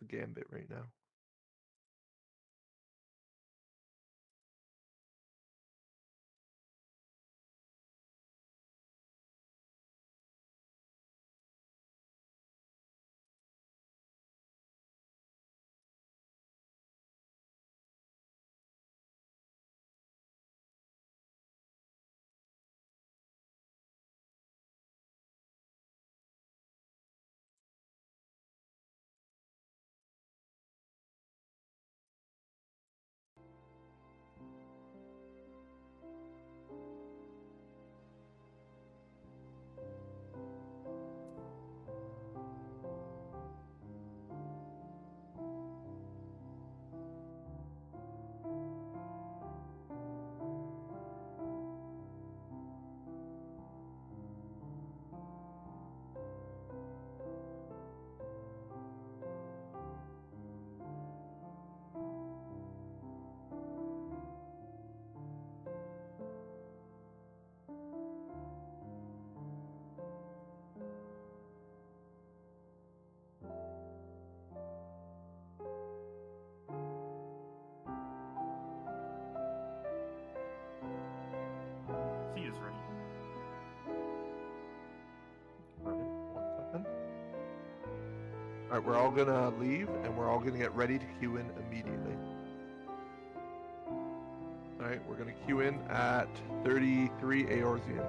the gambit right now. C is ready. Alright, 1 second. Alright, we're all gonna leave and we're all gonna get ready to queue in immediately. Alright, we're gonna queue in at 33 Eorzean.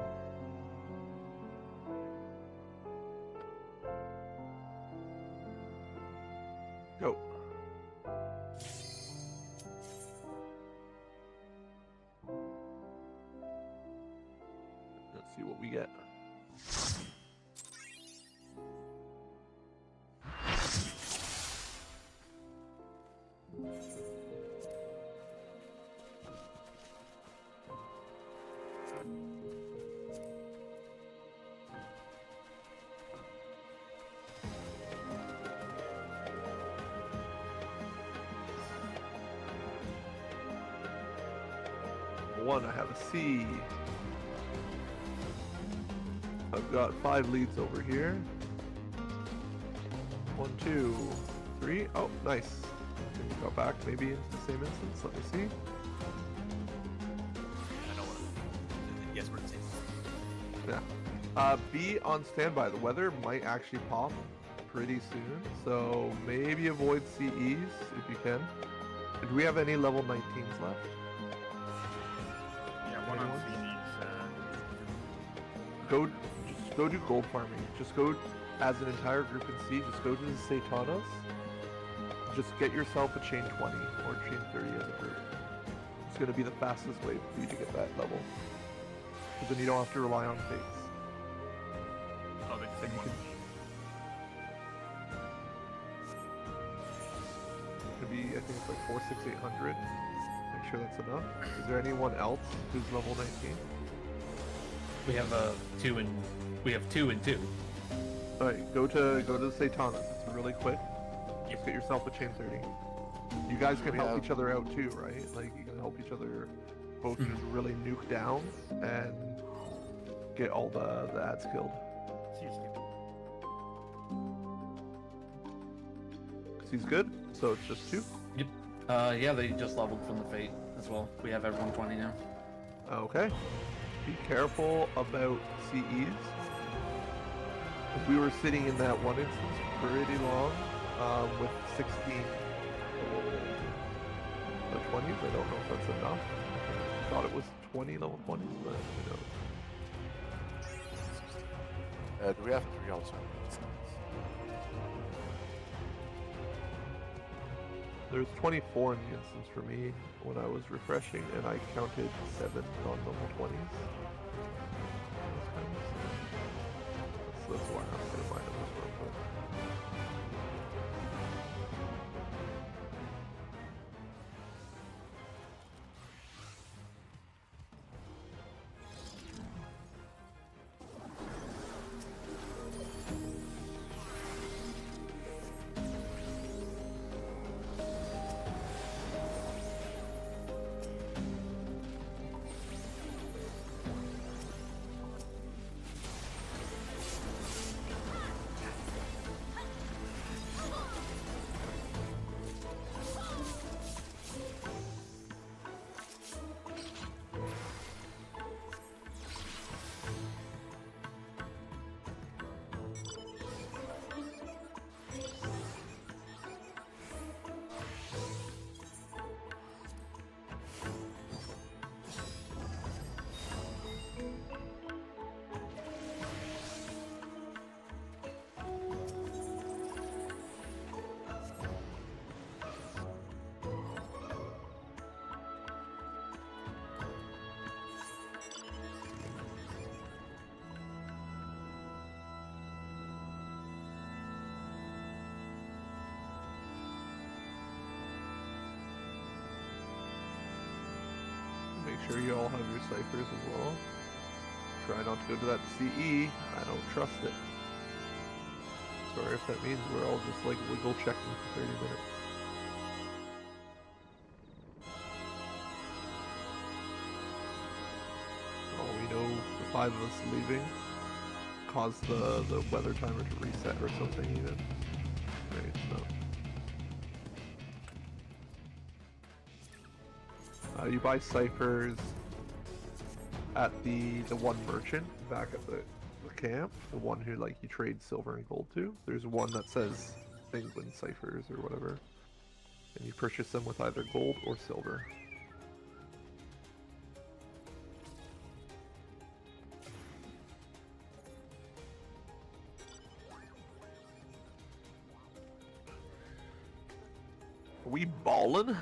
Go. Let's see what we get. One, I have a C. I've got 5 leads over here. 1, 2, 3. Oh, nice. Can you go back maybe into the same instance? Let me see. I know what. Yes, we're the same. Yeah. Be on standby. The weather might actually pop pretty soon, so maybe avoid CEs if you can. Do we have any level 19s left? Yeah, one on Anyone? C needs. Just go do gold farming. Just go as an entire group in C. Just go to the Satanas. Just get yourself a chain 20 or chain 30 as a group. It's going to be the fastest way for you to get that level. Because then you don't have to rely on fates. Oh, they take one. It's going to be, I think it's like 4, 6, 800. Make sure that's enough. Is there anyone else who's level 19? We have 2 and 2. Alright, go to the Satanas. It's really quick. Just get yourself a chain 30. You guys can help each other out too, right? Like you can help each other both just really nuke down and get all the ads killed. C is good. Cause he's good, so it's just 2. Yep. Yeah, they just leveled from the Fate as well. We have everyone 20 now. Okay. Be careful about CEs. If we were sitting in that one instance pretty long, with 16 the 20s. I don't know if that's enough. I thought it was 20 level 20s, but who knows. Do we have 3 also? There's 24 in the instance for me when I was refreshing, and I counted 7 non-level 20s. That's why I'm going to find it this real quick. sure you all have your ciphers as well. Try not to go to that CE. I don't trust it. Sorry if that means we're all just like wiggle checking for 30 minutes. For all we know, the 5 of us leaving caused the weather timer to reset or something even. Right, so. You buy ciphers at the one merchant back at the camp, the one who like you trade silver and gold to. There's one that says England ciphers or whatever, and you purchase them with either gold or silver. Are we ballin'?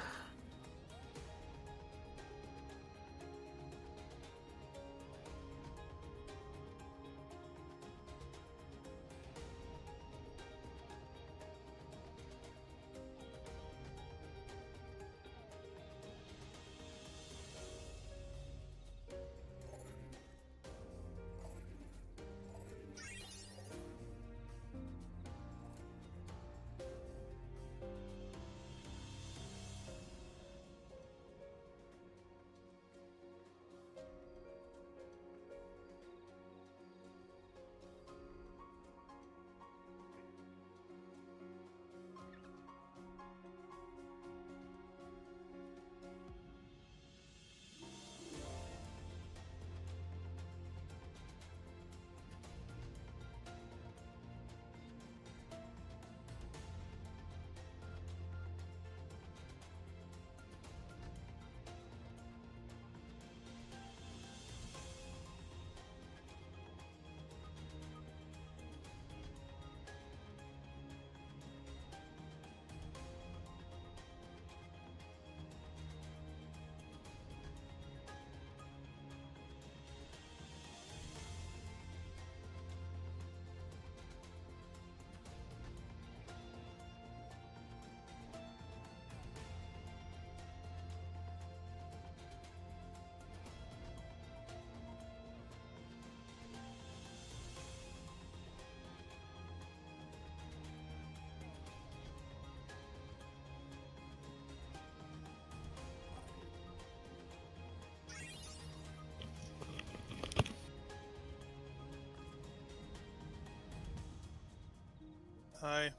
Hi.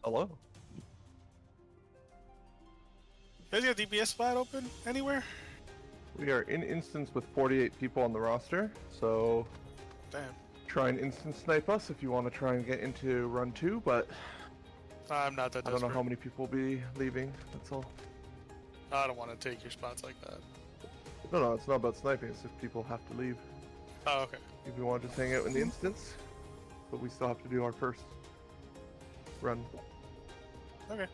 Hello. You guys got a DPS spot open anywhere? We are in instance with 48 people on the roster, so Damn. try and instant snipe us if you want to try and get into run 2, but I'm not that I don't desperate. know how many people will be leaving, that's all. I don't want to take your spots like that. No, it's not about sniping, it's if people have to leave. Oh, okay. If we want to just hang out in the instance, but we still have to do our first run. Okay.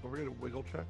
Don't forget a wiggle check.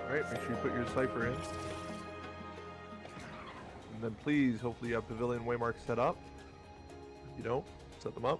Alright, make sure you put your cipher in. And then please, hopefully you have pavilion waymarks set up. If you don't, set them up.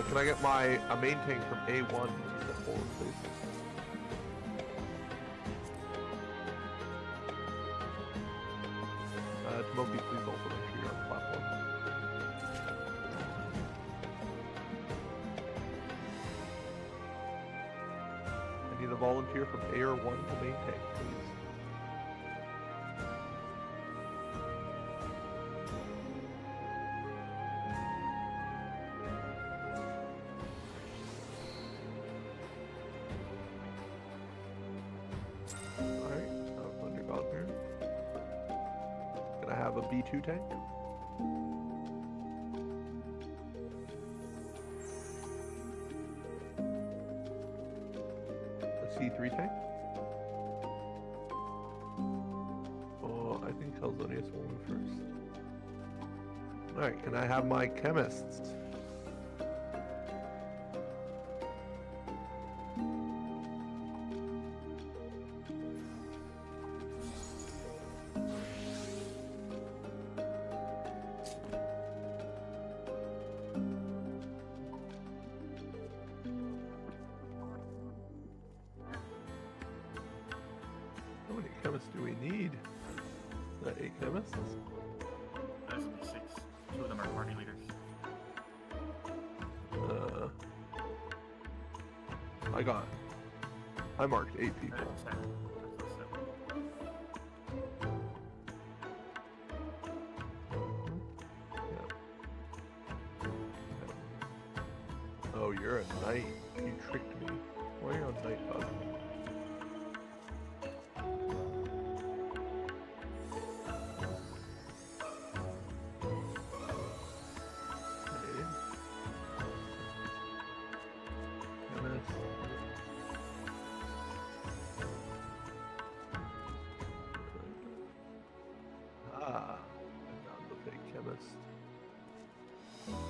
Can I get my main tank from A1 to step forward, please? Tomoki, please also make sure you're on the platform. I need a volunteer from A or 1 to main tank, please. B2 tank. A C3 tank. Oh, I think Telzonius will move first. Alright, can I have my chemists? Do we need? 8 chemists? There's gonna be 6. 2 of them are party leaders. I marked 8 people. Oh, you're a knight. You tricked me. Why are you on night, bud?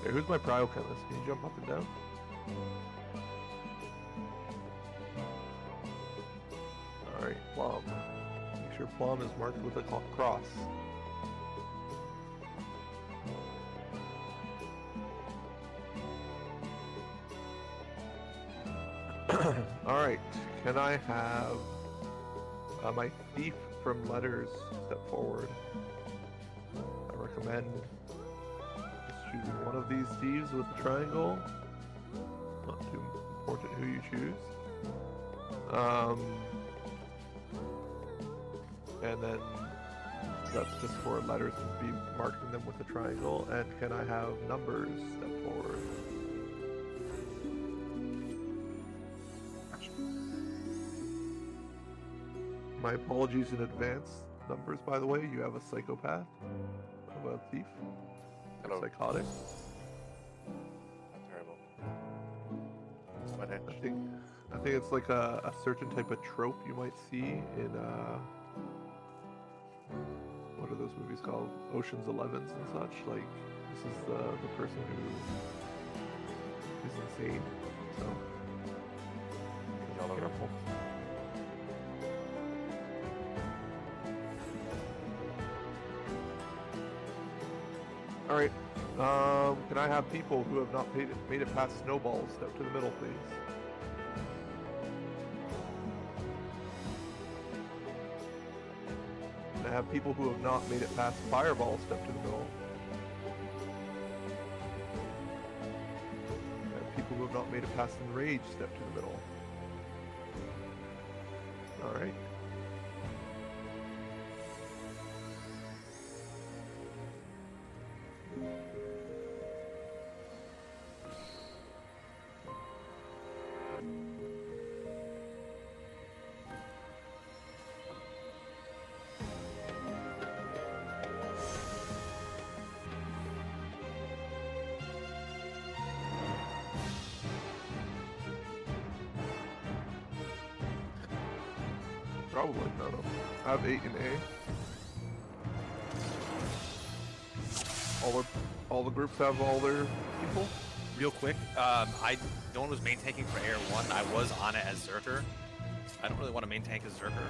Hey, who's my cryochemist? Can you jump up and down? Alright, Plum. Make sure Plum is marked with a cross. Alright, can I have my thief from letters step forward? I recommend choosing one of these thieves with the triangle. Not too important who you choose. And then that's just for letters and be marking them with a triangle. And can I have numbers step forward? My apologies in advance. Numbers, by the way, you have a psychopath, of a thief, Hello. psychotic. Not terrible. Sweathead. I think it's like a certain type of trope you might see in what are those movies called? Ocean's Elevens and such. Like this is the person who is insane. So He's all over. careful. All right. Can I have people who have not made it past snowballs step to the middle, please? Can I have people who have not made it past fireball step to the middle? Can I have people who have not made it past enrage step to the middle? All right. Probably, no. I have 8 in A. All the groups have all their people? Real quick, no one was main tanking for Air 1. I was on it as Zerker. I don't really want to main tank as Zerker.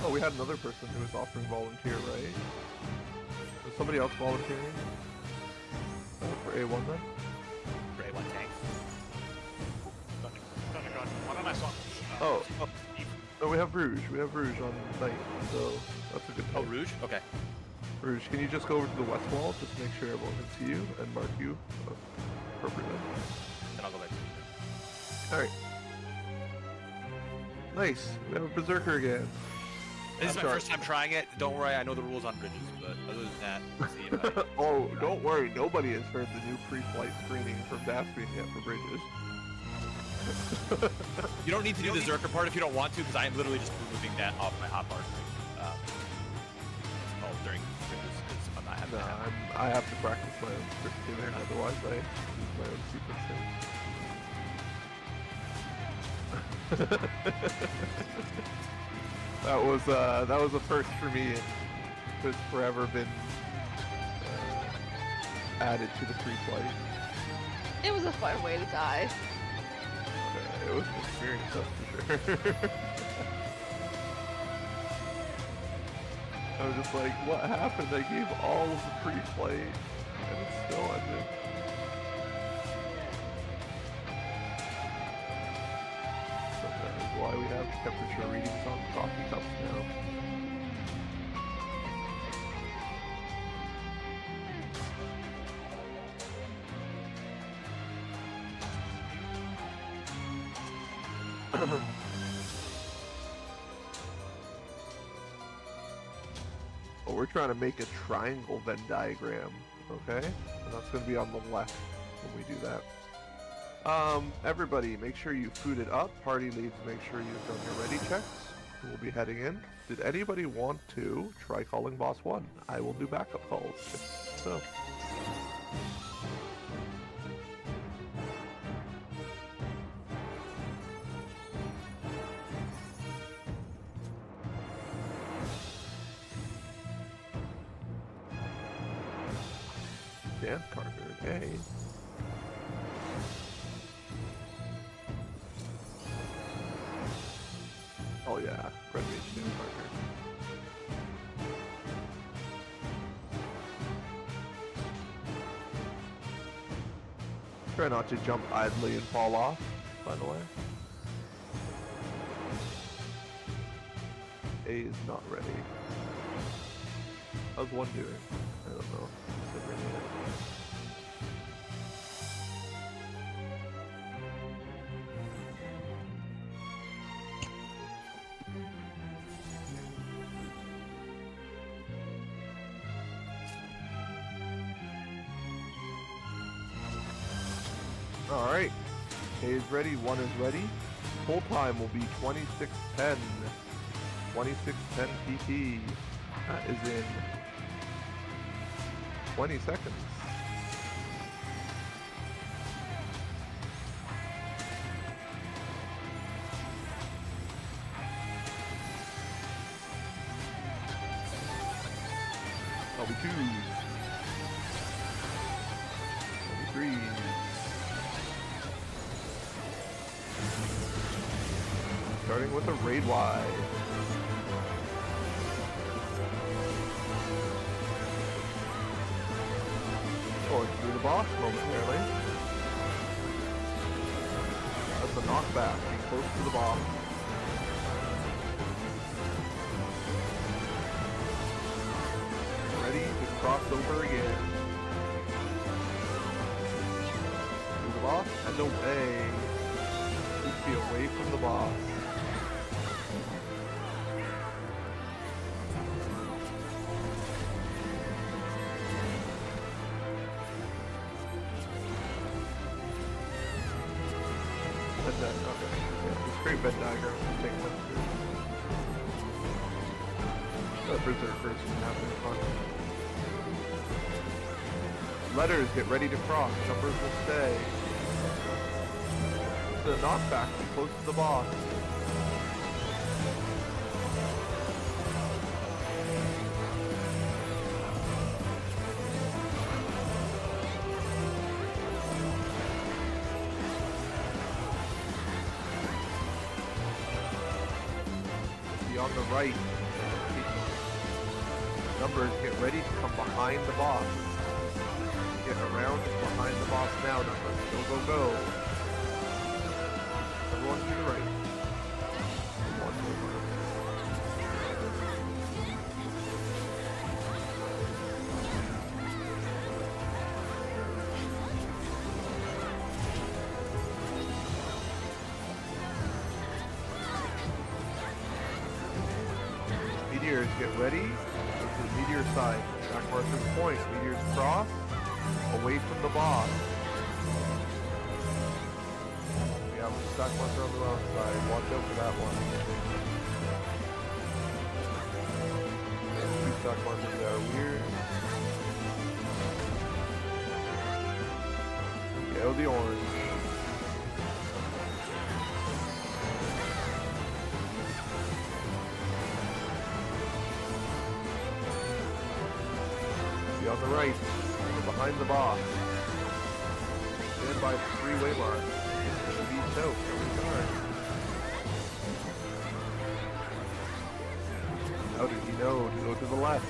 Oh, we had another person who was offering volunteer, right? Was somebody else volunteering? For A1 then? For A1 tank. Why don't I swap? Oh. No, we have Rouge. We have Rouge on night, so that's a good Oh, pick. Rouge? Okay. Rouge, can you just go over to the west wall, just to make sure everyone can see you, and mark you appropriately? Then I'll go back to you. Alright. Nice. We have a Berserker again. This is my sorry. first time trying it. Don't worry, I know the rules on bridges, but other than that, let's see if I... Oh, don't worry. Nobody has heard the new pre-flight screening from Daspin yet for bridges. You don't need to do the Zerker part if you don't want to, because I am literally just removing that off my hotbar during bridges, because I'm not having that. I have to practice my own script too, otherwise I use my own sequencing. That was a first for me, and it's forever been added to the pre-flight. It was a fun way to die. It was an experience, that's for sure. I was just like, what happened? I gave all of the pre-flight, and it still ended. So that is why we have temperature readings on coffee cups now. Well, we're trying to make a triangle Venn diagram, okay? And that's going to be on the left when we do that. Everybody, make sure you food it up. Party leads, make sure you've done your ready checks. We'll be heading in. Did anybody want to try calling boss 1? I will do backup calls, just so. Dan Carter, hey. Oh yeah, Red Mage Dan Carter. Try not to jump idly and fall off, by the way. A is not ready. How's one doing? I don't know. Still ready yet. Alright. K is ready, 1 is ready. Full time will be 26:10. 26:10 PT. That is in 20 seconds. LB2s. LB3s. Starting with a raid wide. Going through the boss momentarily. That's a knockback. Be close to the boss. Ready to cross over again. Through the boss and away. Please be away from the boss. Okay. Yeah, this great Venn diagram will take one through. Berserkers can have their fun. Letters, get ready to cross. Numbers will stay. The knockback, be close to the boss. On the right. Numbers, get ready to come behind the boss. Get around behind the boss now, numbers. Go, go, go. Everyone to the right. Everyone to the right. Meteors, get ready. Go to the meteor side. Back marker's point. Meteors cross. Away from the boss. We have a stack marker on the wrong side. Watch out for that one. There's 2 stack markers that are weird. Go the orange. On the right, we're behind the boss. Stand by the 3-way mark. Beats out every time. How did he know to go to the left?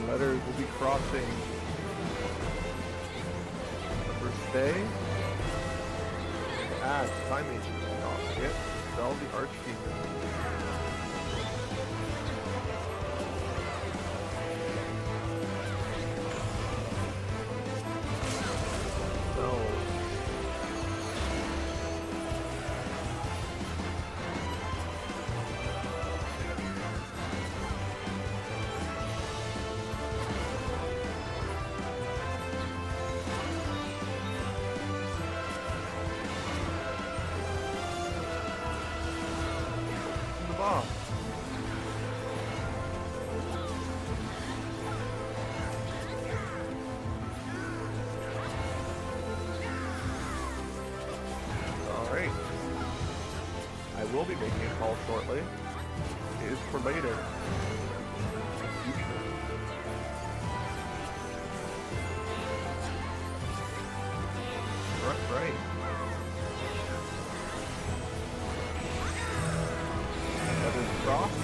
Letters will be crossing. Stay. Add time agent. Don't forget to spell the archdemon. No. Boss. Alright. I will be making a call shortly. It is for later. Future. Right. Cross,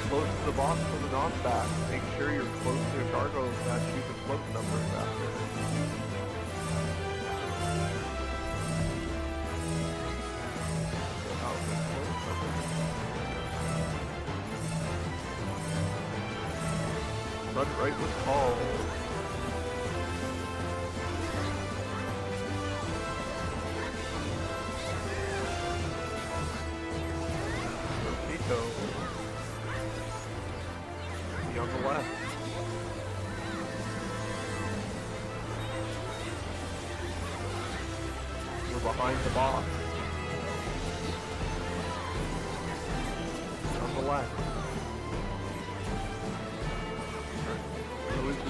close to the boss for the knockback. Make sure you're close to your cargo that you can float numbers after. Run right was called. on the left. We're behind the boss. On the left. Who is this?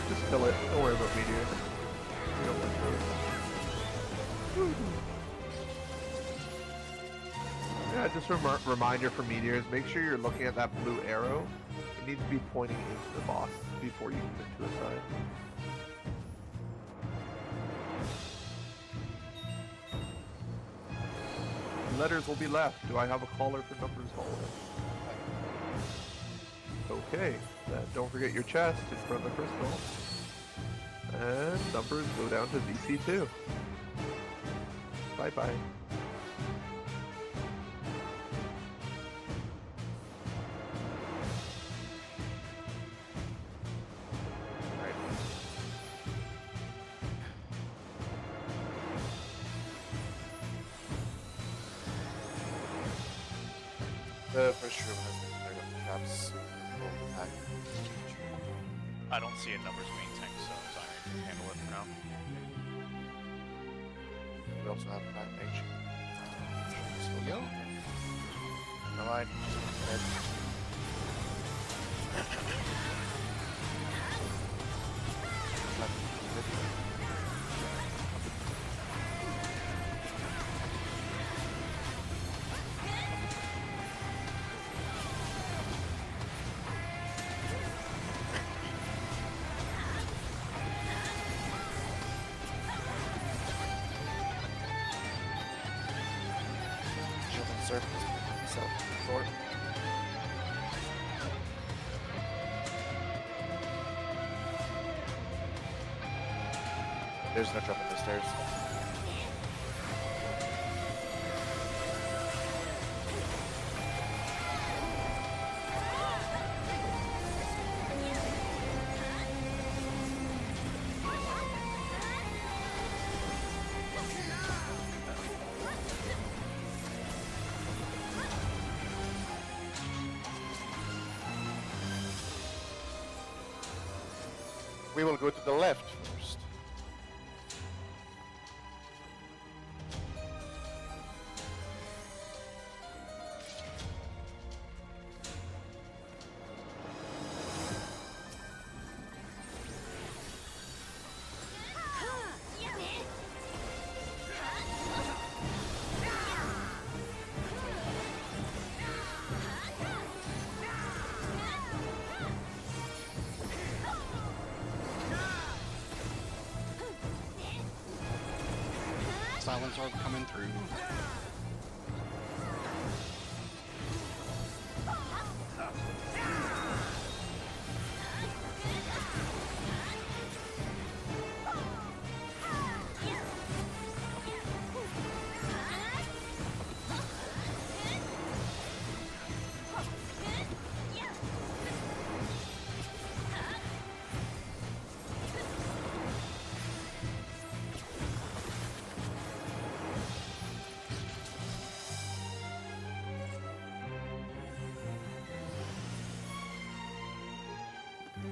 Just kill it. Don't worry about meteors. We don't like those. Yeah, just a reminder for meteors, make sure you're looking at that blue arrow. It needs to be pointing into the boss before you commit to a side. Letters will be left. Do I have a caller for numbers hallway? Okay, then don't forget your chest in front of the crystal. And numbers go down to VC2. Bye-bye. The first room has been cleared of traps. We'll attack. I don't see a numbers main tank, so Zion can handle it for now. We also have Black Mage. So Yo. Never mind. Dead. Shield and surface. Self-report. There's no drop in the stairs. We will go to the left first. Silence orb coming through.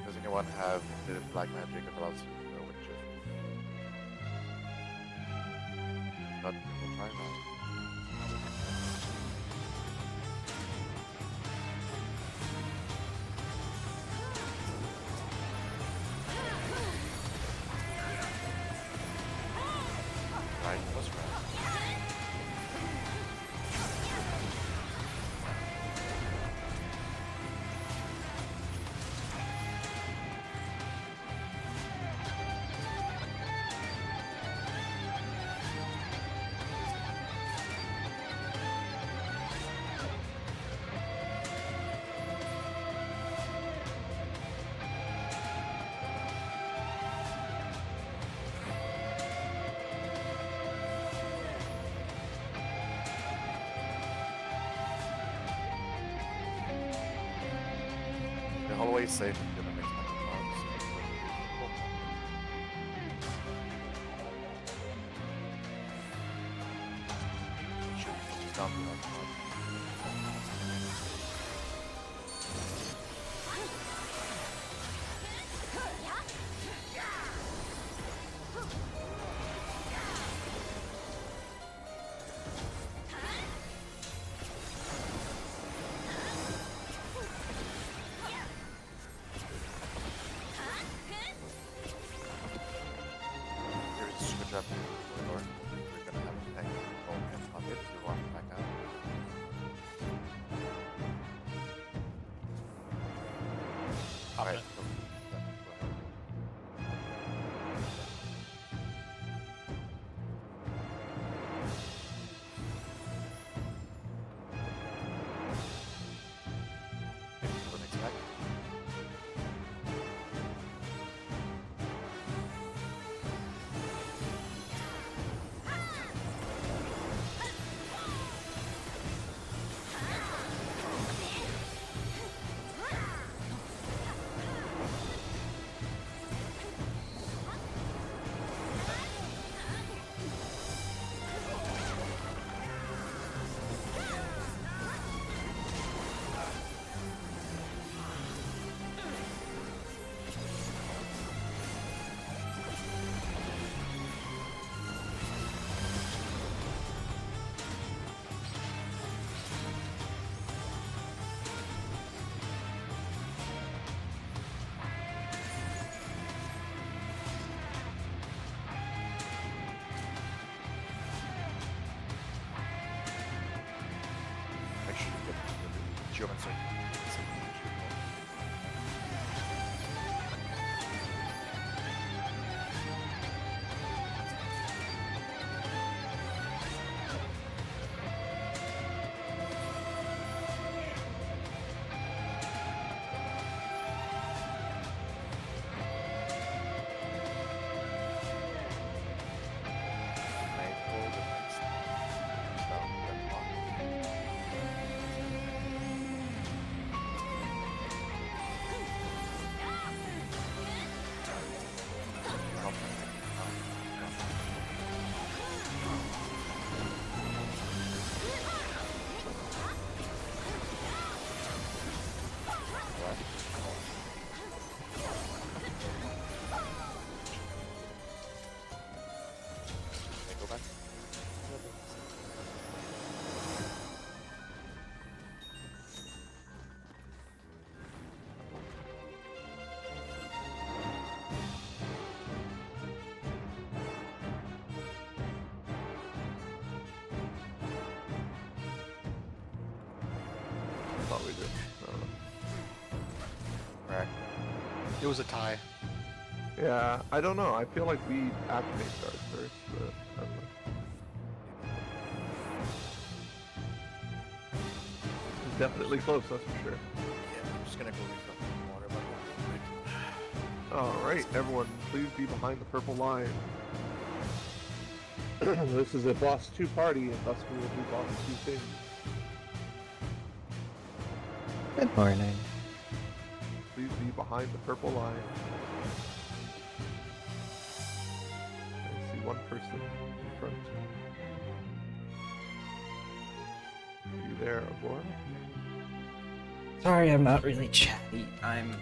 Does anyone have the black magic that allows you to know which is? Not we'll try now. Right, was right. The hallway is safe if you're gonna mix my He's down behind. Here's a switch up door. We're gonna have a tank control and pocket. We walk back out. Alright, it. so, yeah, go ahead. Go next back. Make sure you get the geomancer. Go back. I thought we did. Correct. It was a tie. Yeah, I don't know. I feel like we activate ours first, but I don't know. It's definitely close, that's for sure. Yeah, I'm just gonna go refill some water level real quick. Alright, everyone, please be behind the purple line. This is a boss 2 party, and thus we will do boss 2 things. Good morning. Please be behind the purple line. I see one person in front. Are you there, Abora? Sorry, I'm not really chatty. I'm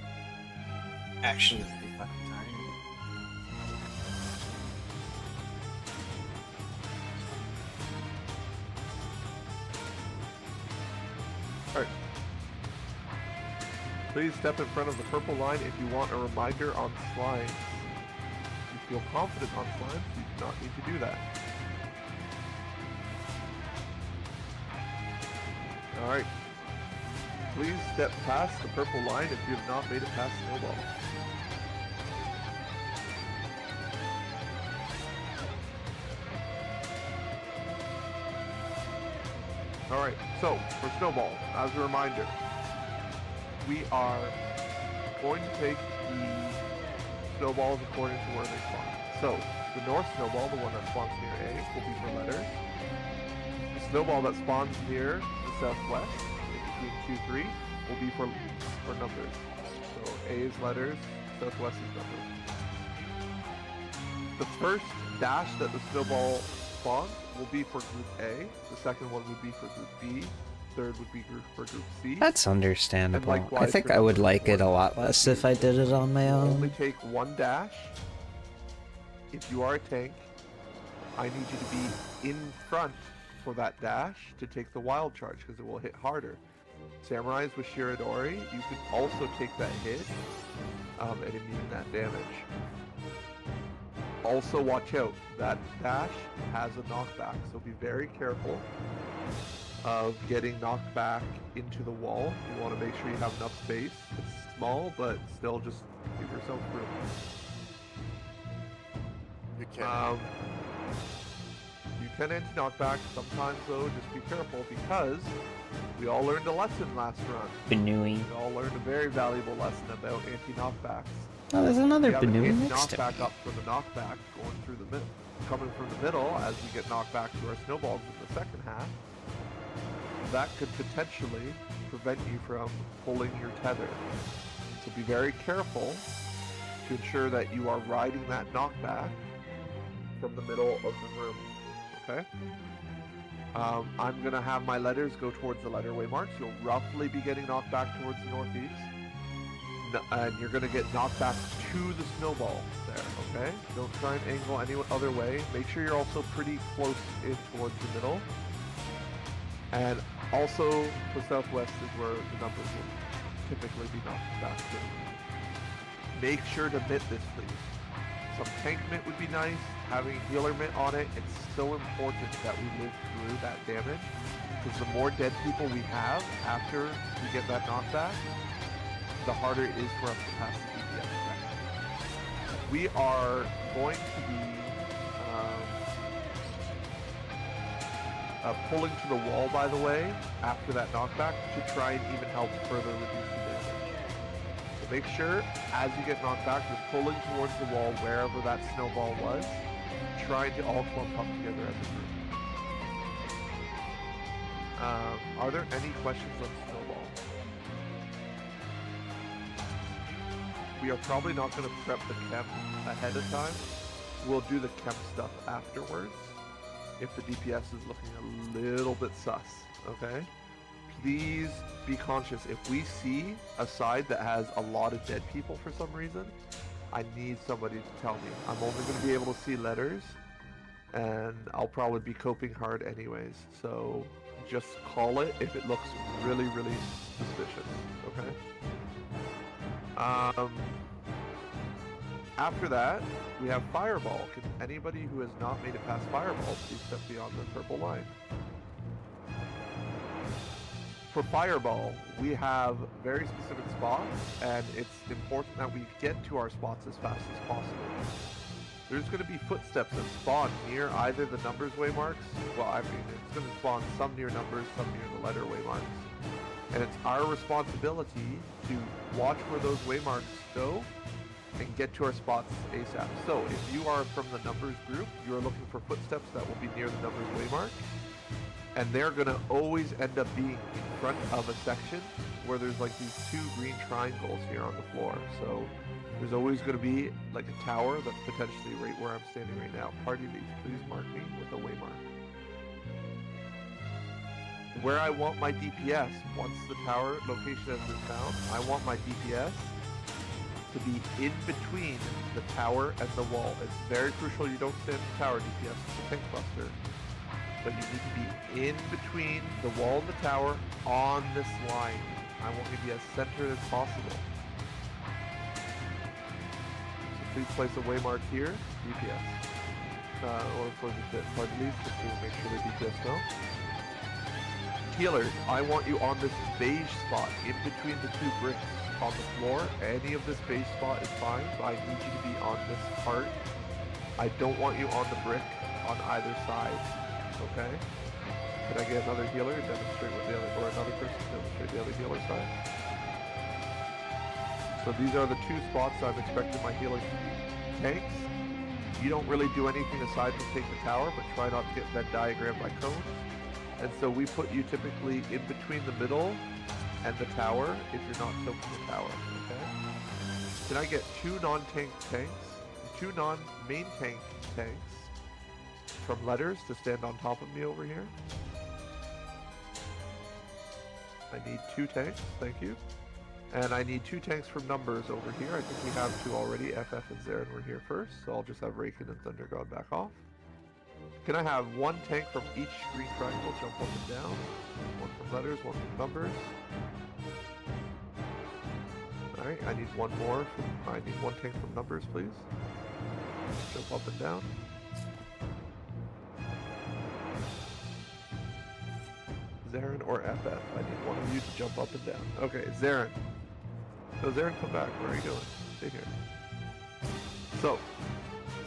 actually really fucking tired. Alright. Please step in front of the purple line if you want a reminder on slides. If you feel confident on slides, you do not need to do that. Alright. Please step past the purple line if you have not made it past Snowball. Alright, so for Snowball, as a reminder, we are going to take the snowballs according to where they spawn. So, the north snowball, the one that spawns near A, will be for letters. The snowball that spawns near the southwest, in between 2-3, will be for numbers. So, A is letters, southwest is numbers. The first dash that the snowball spawns will be for Group A. The second one would be for Group B. Third would be for Group C. That's understandable. I likewise think for I would number like it a 4. lot less if I did it on my You only own. take one dash. If you are a tank, I need you to be in front for that dash to take the wild charge because it will hit harder. Samurais with Shiradori, you can also take that hit and immune that damage. Also watch out, that dash has a knockback, so be very careful of getting knocked back into the wall. You want to make sure you have enough space. It's small, but still just give yourself room. You can't. You can anti-knockback. Sometimes though, just be careful because we all learned a lesson last run. Banui. We all learned a very valuable lesson about anti-knockbacks. Oh, there's another We have an Banui next to anti-knockback me. up for the knockback, going through the middle, coming from the middle as we get knocked back to our snowballs in the second half. That could potentially prevent you from pulling your tether. So be very careful to ensure that you are riding that knockback from the middle of the room. Okay? I'm gonna have my letters go towards the letterway marks. You'll roughly be getting knocked back towards the northeast. And you're gonna get knocked back to the snowball there, okay? Don't try and angle any other way. Make sure you're also pretty close in towards the middle. And also, the southwest is where the numbers will typically be knocked back to. Make sure to mitt this, please. Some tank mitt would be nice. Having healer mitt on it, it's so important that we live through that damage. Because the more dead people we have after we get that knockback, the harder it is for us to pass the DPS effect. We are going to be pulling to the wall, by the way, after that knockback to try and even help further reduce the damage. So make sure, as you get knocked back, you're pulling towards the wall wherever that snowball was, trying to all clump up together as a group. Are there any questions on snowball? We are probably not going to prep the chem ahead of time. We'll do the chem stuff afterwards if the DPS is looking a little bit sus, okay? Please be conscious. If we see a side that has a lot of dead people for some reason, I need somebody to tell me. I'm only going to be able to see letters, and I'll probably be coping hard anyways. So just call it if it looks really, really suspicious, okay? After that, we have Fireball. Can anybody who has not made it past Fireball please step beyond the purple line? For Fireball, we have very specific spots, and it's important that we get to our spots as fast as possible. There's going to be footsteps that spawn near either the numbers way marks, well, I mean, it's going to spawn some near numbers, some near the letter way marks. And it's our responsibility to watch where those way marks go and get to our spots ASAP. So if you are from the numbers group, you are looking for footsteps that will be near the numbers way mark. And they're going to always end up being in front of a section where there's like these two green triangles here on the floor. So there's always going to be like a tower that's potentially right where I'm standing right now. Party leads, please mark me with a way mark. Where I want my DPS, once the tower location has been found, I want my DPS to be in between the tower and the wall. It's very crucial you don't stand the tower DPS, it's a tank buster. But you need to be in between the wall and the tower on this line. I want you to be as centered as possible. So please place a waymark here, DPS. Or for the party leads, just to make sure the DPS know. Healers, I want you on this beige spot in between the two bricks on the floor. Any of this beige spot is fine, but I need you to be on this part. I don't want you on the brick on either side. Okay? Can I get another healer to demonstrate what the other, or another person to demonstrate the other healer side? So these are the two spots I'm expecting my healers to be. Tanks, you don't really do anything aside from take the tower, but try not to get Venn diagrammed by cones. And so we put you typically in between the middle and the tower if you're not soaking the tower, okay? Can I get two non-tank tanks, two non-main tank tanks from letters to stand on top of me over here. I need 2 tanks, thank you. And I need 2 tanks from numbers over here. I think we have 2 already. FF and Zarin were here first, so I'll just have Raken and Thunder God back off. Can I have 1 tank from each green triangle jump up and down? 1 from letters, 1 from numbers. Alright, I need 1 more from, I need 1 tank from numbers, please. Jump up and down. Zarin or FF. I need one of you to jump up and down. Okay, Zarin. No, Zarin, come back. Where are you going? Stay here. So,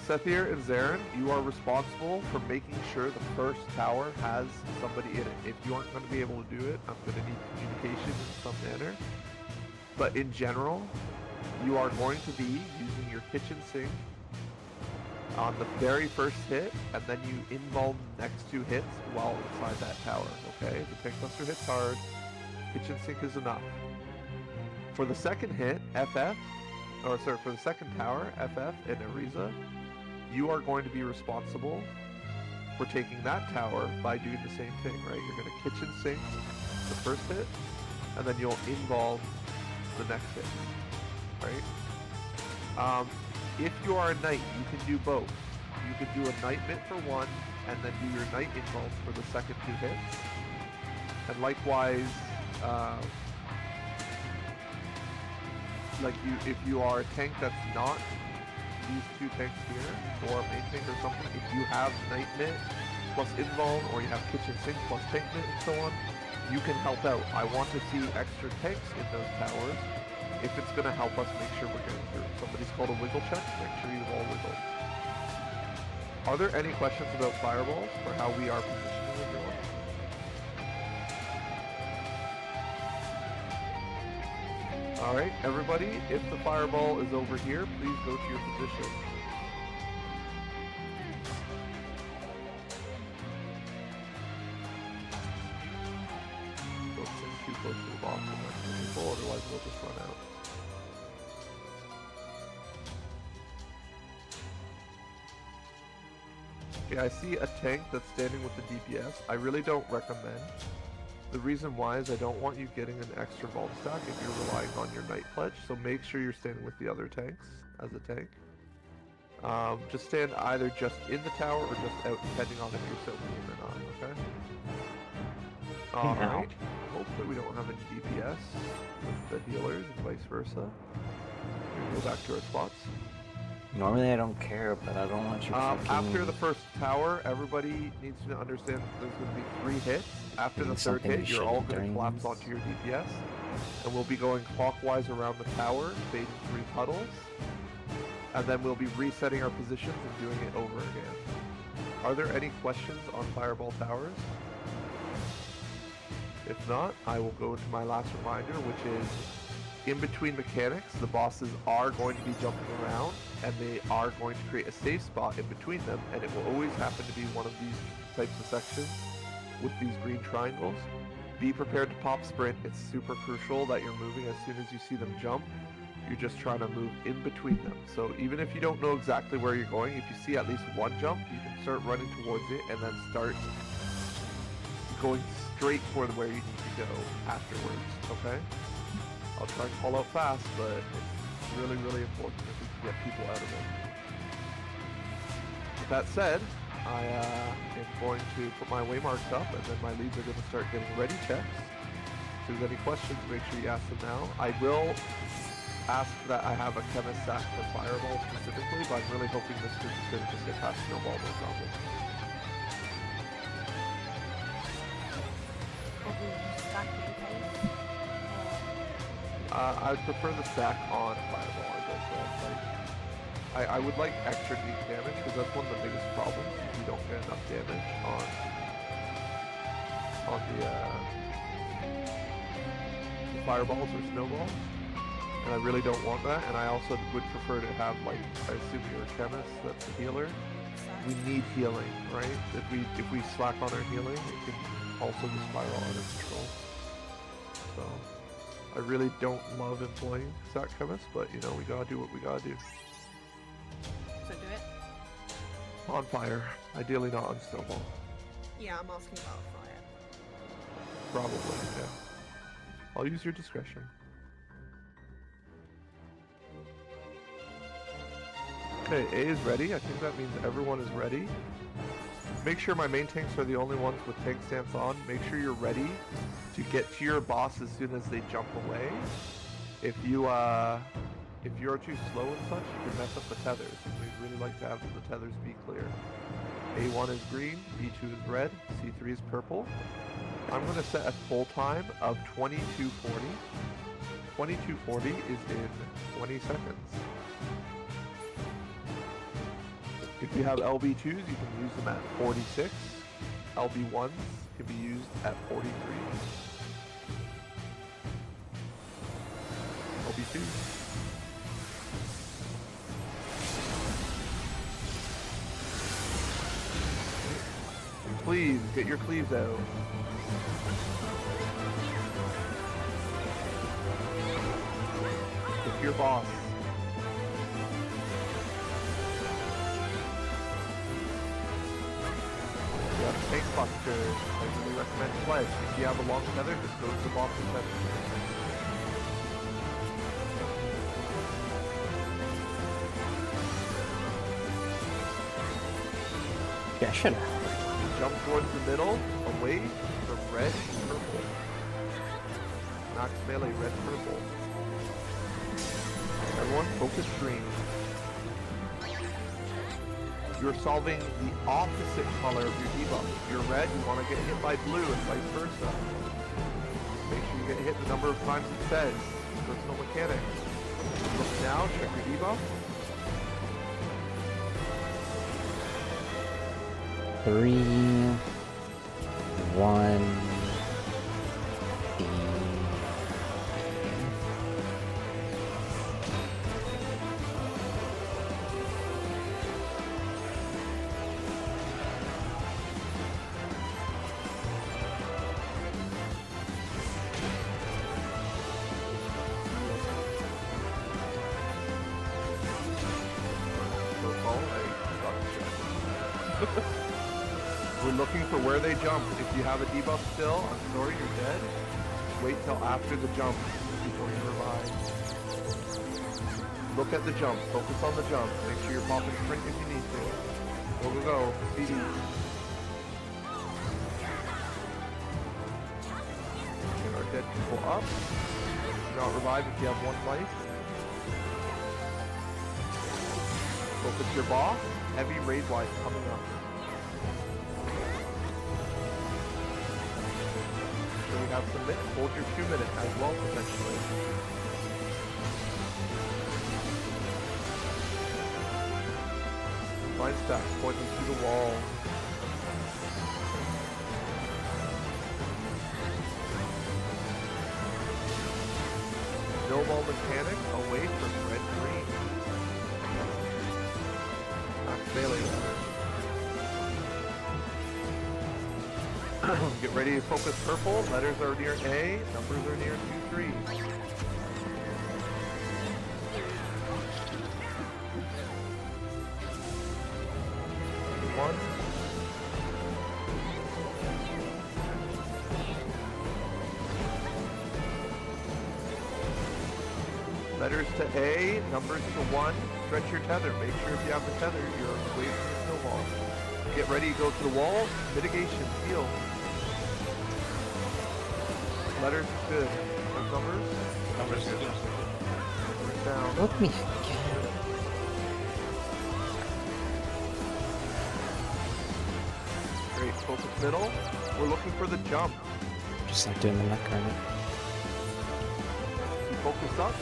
Sethir and Zarin, you are responsible for making sure the first tower has somebody in it. If you aren't going to be able to do it, I'm going to need communication in some manner. But in general, you are going to be using your kitchen sink on the very first hit, and then you involve the next 2 hits while inside that tower, okay? The tank buster hits hard, kitchen sink is enough. For the second hit, for the second tower, FF and Ariza, you are going to be responsible for taking that tower by doing the same thing, right? You're going to kitchen sink the first hit, and then you'll involve the next hit, right? If you are a knight, you can do both. You can do a knight mitt for 1, and then do your knight involve for the second 2 hits. And likewise, if you are a tank that's not these 2 tanks here, or a main tank or something, if you have knight mitt plus involve, or you have kitchen sink plus tank mitt and so on, you can help out. I want to see extra tanks in those towers if it's going to help us make sure we're getting through. Somebody's called a wiggle check, make sure you've all wiggled. Are there any questions about fireballs or how we are positioning everyone? Alright, everybody, if the fireball is over here, please go to your position. Don't sit too close to the box unless you're full, otherwise we'll just run out. Okay, I see a tank that's standing with the DPS. I really don't recommend. The reason why is I don't want you getting an extra vault stack if you're relying on your Knight Pledge, so make sure you're standing with the other tanks as a tank. Just stand either just in the tower or just out, depending on if you're soaking in or not, okay? Alright, hopefully we don't have any DPS with the healers and vice versa. We go back to our spots. Normally I don't care, but I don't want you fucking... After the first tower, everybody needs to understand that there's going to be 3 hits. After the third hit, you're all going to collapse onto your DPS. And we'll be going clockwise around the tower, fading 3 puddles. And then we'll be resetting our positions and doing it over again. Are there any questions on Fireball Towers? If not, I will go into my last reminder, which is in between mechanics, the bosses are going to be jumping around, and they are going to create a safe spot in between them, and it will always happen to be one of these types of sections with these green triangles. Be prepared to pop sprint. It's super crucial that you're moving as soon as you see them jump. You're just trying to move in between them. So even if you don't know exactly where you're going, if you see at least one jump, you can start running towards it and then start going straight for where you need to go afterwards, okay? I'll try and call out fast, but it's really, really important if we can get people out of it. With that said, I am going to put my waymarks up, and then my leads are going to start getting ready checks. If there's any questions, make sure you ask them now. I will ask that I have a chemist sack for Fireball specifically, but I'm really hoping this group is going to just get past Snowball no problem. I would prefer the stack on Fireball, as I said. Like, I would like extra deep damage, because that's one of the biggest problems, if you don't get enough damage on the Fireballs or Snowballs. And I really don't want that, and I also would prefer to have, like, I assume you're a chemist, that's the healer. We need healing, right? If we slack on our healing, it can also just spiral out of control. So I really don't love employing sack chemists, but you know, we gotta do what we gotta do. So do it. On fire. Ideally not on snowball. Yeah, I'm asking about fire. Probably, yeah. I'll use your discretion. Okay, A is ready. I think that means everyone is ready. Make sure my main tanks are the only ones with tank stance on. Make sure you're ready to get to your boss as soon as they jump away. If you're too slow and such, you can mess up the tethers. And we'd really like to have the tethers be clear. A1 is green, B2 is red, C3 is purple. I'm going to set a pull time of 2240. 2240 is in 20 seconds. If you have LB2s, you can use them at 46. LB1s can be used at 43. LB2s. Please, get your cleaves out. Get to your boss. Tank Buster. I really recommend Pledge. If you have a long tether, just go to the boss with tether. Yeah, I should. Jump towards the middle, away from red and purple. Max melee, red, purple. Everyone focus green. You're solving the opposite color of your debuff. If you're red, you want to get hit by blue and vice versa. Make sure you get hit the number of times it says. Personal mechanics. Look now, check your debuff. 3, 1, B. We're looking for where they jump. If you have a debuff still, I'm sorry, you're dead. Wait till after the jump before you revive. Look at the jump. Focus on the jump. Make sure you're popping sprint if you need to. Go, go, go. BD. Get our dead people up. Do not revive if you have 1 life. Focus your boss. Heavy raid wise coming up. So we have some minutes. Hold your 2 minutes as well, potentially. Find stacks pointing to the wall. Snowball mechanic away from red green. Melee. Get ready to focus purple. Letters are near A. Numbers are near 2, 3. One. Letters to A, numbers to 1. Stretch your tether. Make sure if you have the tether, you're away from the snowball. Get ready to go to the wall. Mitigation. Heal. Letters is good. Those numbers? Numbers good. Numbers down. Look me again. Great. Focus middle. We're looking for the jump. Just like doing the neck right now. You focus up.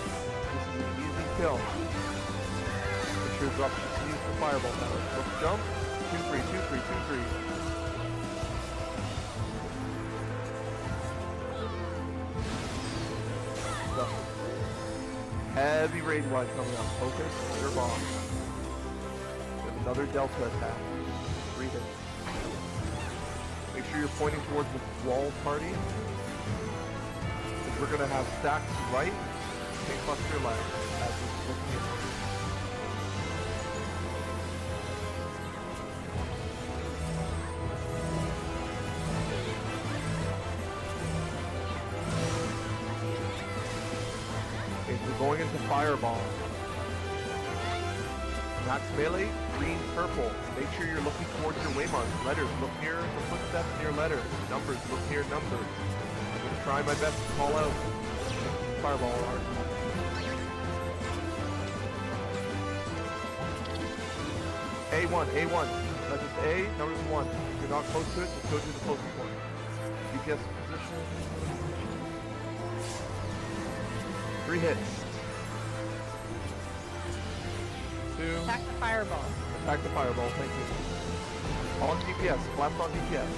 This is an easy kill. Make sure drop use the fireball now. Let's jump. 2, 3, 2, 3, 2, 3. Go. Heavy raid wide coming up. Focus your bomb. We have another delta attack. 3 hits. Make sure you're pointing towards the wall party. Because we're gonna have stacks right. Tank buster left. As we're looking in. We're going into fireball. Max melee, green, purple. Make sure you're looking towards your waymarks. Letters, look near the footsteps near letters. Numbers, look near numbers. I'm gonna try my best to call out fireball art. A1, A1. That's just A, numbers 1. If you're not close to it, just go to the closest one. GPS position. 3 hits. 2. Attack the fireball. Attack the fireball, thank you. On DPS, blast on DPS.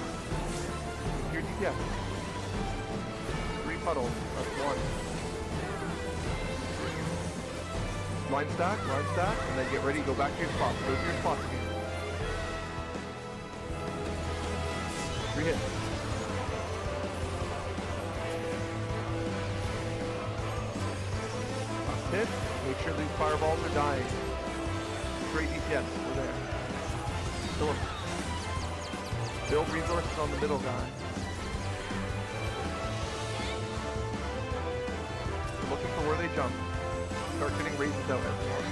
Your DPS. 3 puddles, that's 1. Line stack, and then get ready, go back to your spots. Go to your spots again. 3 hits. Last hit, make sure these fireballs are dying. Great DPS, we're there. Kill him. Build resources on the middle guy. We're looking for where they jump. Start getting raises out, everyone.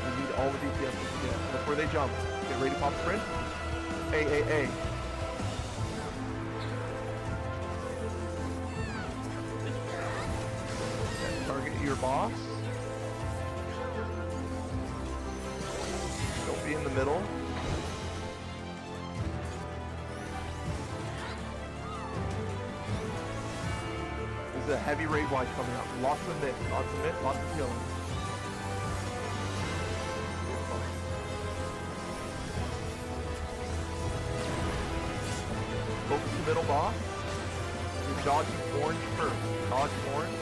We need all the DPS we can get. Look where they jump. Get ready to pop sprint. A. Okay, target your boss. Don't be in the middle. There's a heavy raid wide coming up. Lots of mid, lots of healing. Focus the middle boss. You're dodging orange first. Dodge orange.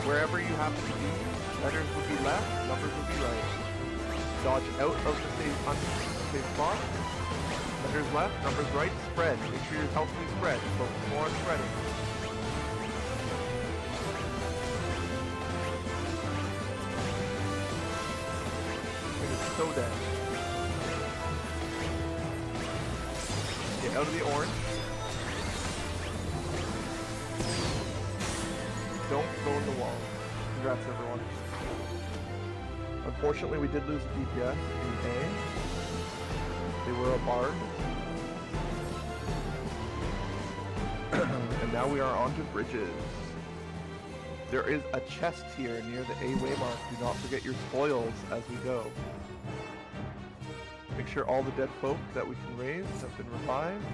Wherever you happen to be, letters would be left, numbers would be right. Dodge out of the safe spot. Letters left, numbers right, spread. Make sure you're healthily spread. Focus more on spreading. It is so dead. Get out of the orange. Don't go in the wall. Congrats, everyone. Unfortunately, we did lose a DPS in A. They were a bard. And now we are on to bridges. There is a chest here near the A waymark. Do not forget your spoils as we go. Make sure all the dead folk that we can raise have been revived.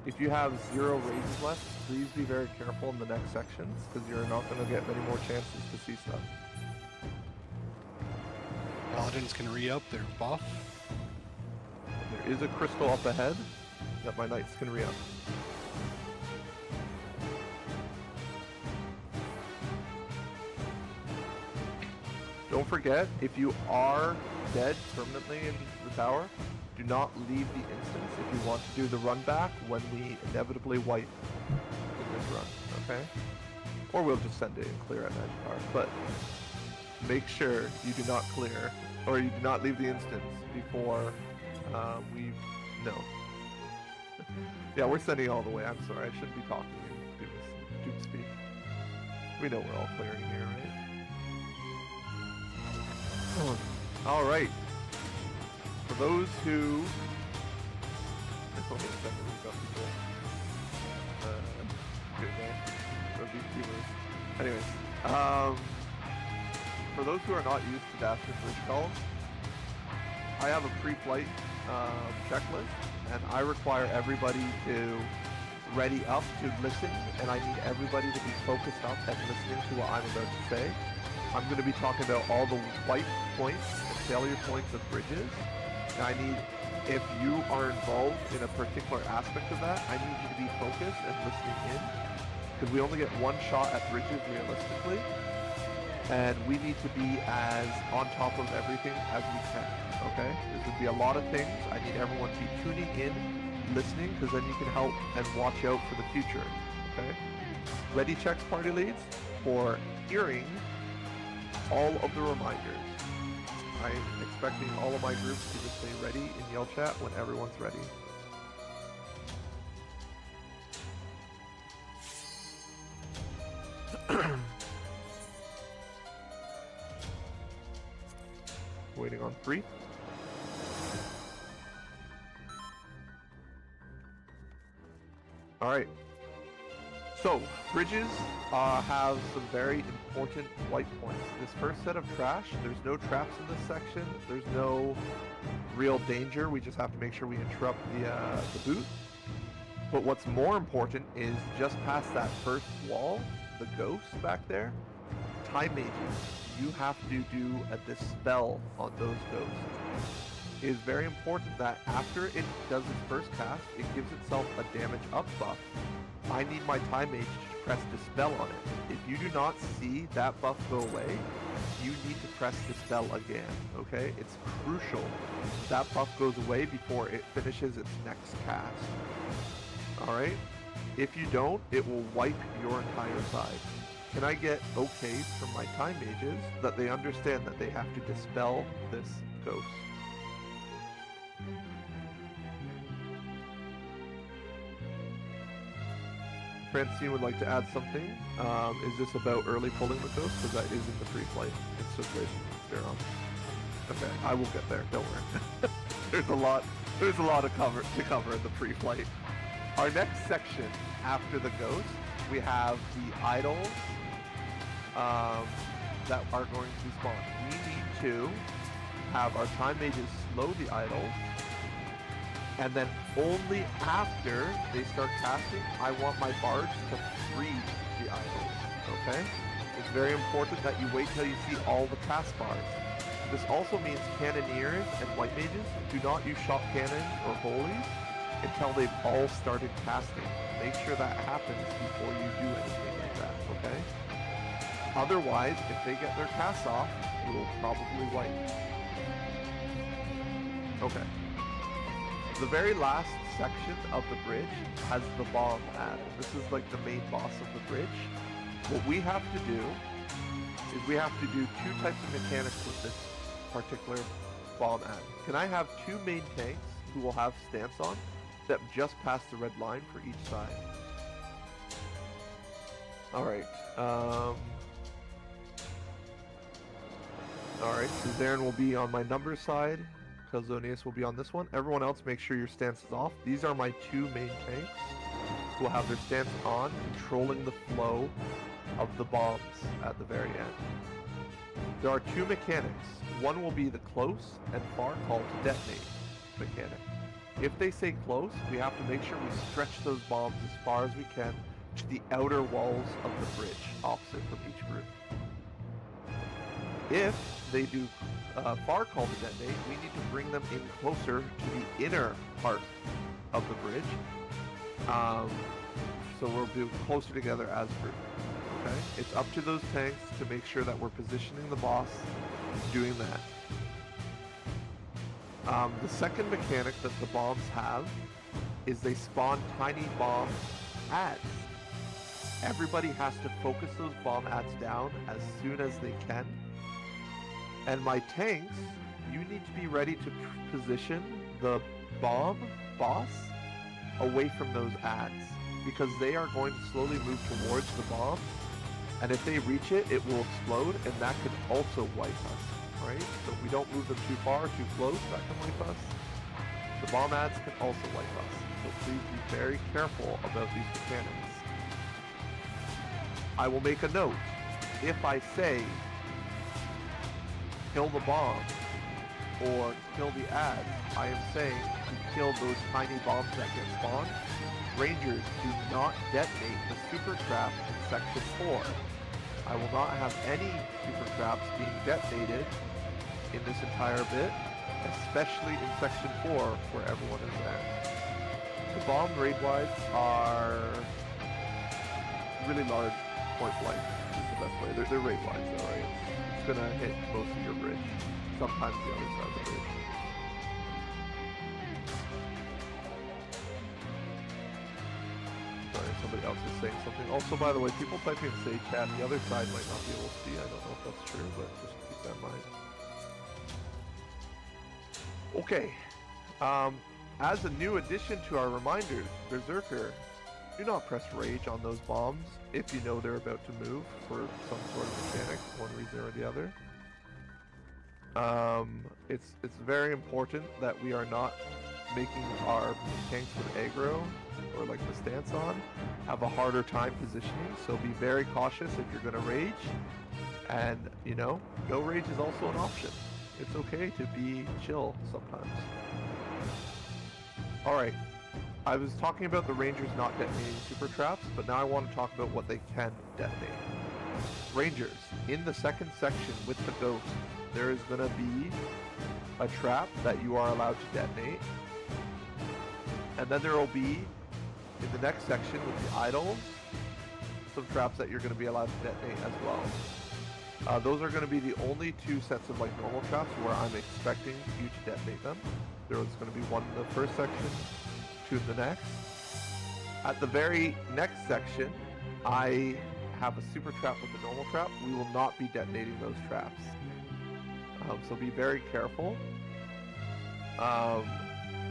If you have 0 raises left, please be very careful in the next sections, because you're not going to get many more chances to see stuff. Paladins can re-up their buff. There is a crystal up ahead that my knights can re-up. Don't forget, if you are dead permanently in the tower, do not leave the instance if you want to do the run back when we inevitably wipe in this run, okay? Or we'll just send it and clear at Magic Power, but make sure you do not clear, or you do not leave the instance before we... No. Yeah, we're sending all the way. I'm sorry, I shouldn't be talking in Doom speak. We know we're all clearing here, right? Alright. For those who... It's only a second we've got people... good day. Those viewers. Anyways, for those who are not used to Dash's Bridge calls, I have a pre-flight checklist, and I require everybody to ready up to listen, and I need everybody to be focused up and listening to what I'm about to say. I'm going to be talking about all the white points and failure points of bridges, and I need, if you are involved in a particular aspect of that, I need you to be focused and listening in, because we only get one shot at bridges realistically, and we need to be as on top of everything as we can, okay? This would be a lot of things. I need everyone to be tuning in, listening, because then you can help and watch out for the future, okay? Ready checks, party leads, for hearing all of the reminders. I'm expecting all of my groups to just say ready in yell chat when everyone's ready. on 3. Alright. So, bridges have some very important white points. This first set of trash, there's no traps in this section. There's no real danger. We just have to make sure we interrupt the boot. But what's more important is just past that first wall, the ghosts back there, time mages. You have to do a dispel on those ghosts. It is very important that after it does its first cast, it gives itself a damage up buff. I need my time mage to press dispel on it. If you do not see that buff go away, you need to press dispel again, okay? It's crucial that buff goes away before it finishes its next cast. Alright? If you don't, it will wipe your entire side. Can I get okays from my time mages that they understand that they have to dispel this ghost? Francine would like to add something. Is this about early pulling the ghost? Because that isn't the pre-flight. It's just waiting there on. Okay, I will get there. Don't worry. There's a lot of cover in the pre-flight. Our next section after the ghost, we have the idols that are going to spawn. We need to have our time mages slow the idols. And then only after they start casting, I want my bards to freeze the idols, okay? It's very important that you wait till you see all the cast bars. This also means cannoneers and white mages do not use shot cannons or holies until they've all started casting. Make sure that happens before you do anything like that, okay? Otherwise, if they get their casts off, it will probably wipe. Okay. The very last section of the bridge has the bomb ad. This is like the main boss of the bridge. What we have to do is we have to do 2 types of mechanics with this particular bomb ad. Can I have 2 main tanks who will have stance on that just pass the red line for each side? Alright. Alright, Suzanne will be on my number side. Calzonius will be on this one. Everyone else, make sure your stance is off. These are my 2 main tanks who will have their stance on, controlling the flow of the bombs at the very end. There are 2 mechanics. One will be the close and far call to detonate mechanic. If they say close, we have to make sure we stretch those bombs as far as we can to the outer walls of the bridge, opposite from each group. If they do far call to detonate, we need to bring them in closer to the inner part of the bridge. So we'll be closer together as a group. Okay? It's up to those tanks to make sure that we're positioning the boss doing that. The second mechanic that the bombs have is they spawn tiny bomb ads. Everybody has to focus those bomb ads down as soon as they can. And my tanks, you need to be ready to position the bomb boss away from those ads, because they are going to slowly move towards the bomb, and if they reach it, it will explode, and that could also wipe us, right? So if we don't move them too far, too close, that can wipe us. The bomb ads can also wipe us, so please be very careful about these mechanics. I will make a note. If I say kill the bomb or kill the ads, I am saying to kill those tiny bombs that get spawned. Rangers, do not detonate the super trap in section 4. I will not have any super traps being detonated in this entire bit, especially in section 4 where everyone is there. The bomb raid wides are really large point blank is the best way. They're raid wides though, right? It's gonna hit most of your bridge, sometimes the other side of the bridge. Sorry, somebody else is saying something. Also, by the way, people typing in say chat, the other side might not be able to see. I don't know if that's true, but just keep that in mind. Okay. As a new addition to our reminders, Berserker, do not press rage on those bombs if you know they're about to move for some sort of mechanic, one reason or the other. It's very important that we are not making our tanks with aggro or like the stance on have a harder time positioning. So be very cautious if you're gonna rage, and you know, no rage is also an option. It's okay to be chill sometimes. All right. I was talking about the Rangers not detonating super traps, but now I want to talk about what they can detonate. Rangers, in the second section with the ghost, there is going to be a trap that you are allowed to detonate. And then there will be, in the next section with the idols, some traps that you're going to be allowed to detonate as well. Those are going to be the only two sets of like normal traps where I'm expecting you to detonate them. There was going to be one in the first section, two in the next. At the very next section, I have a super trap with a normal trap. We will not be detonating those traps. So be very careful.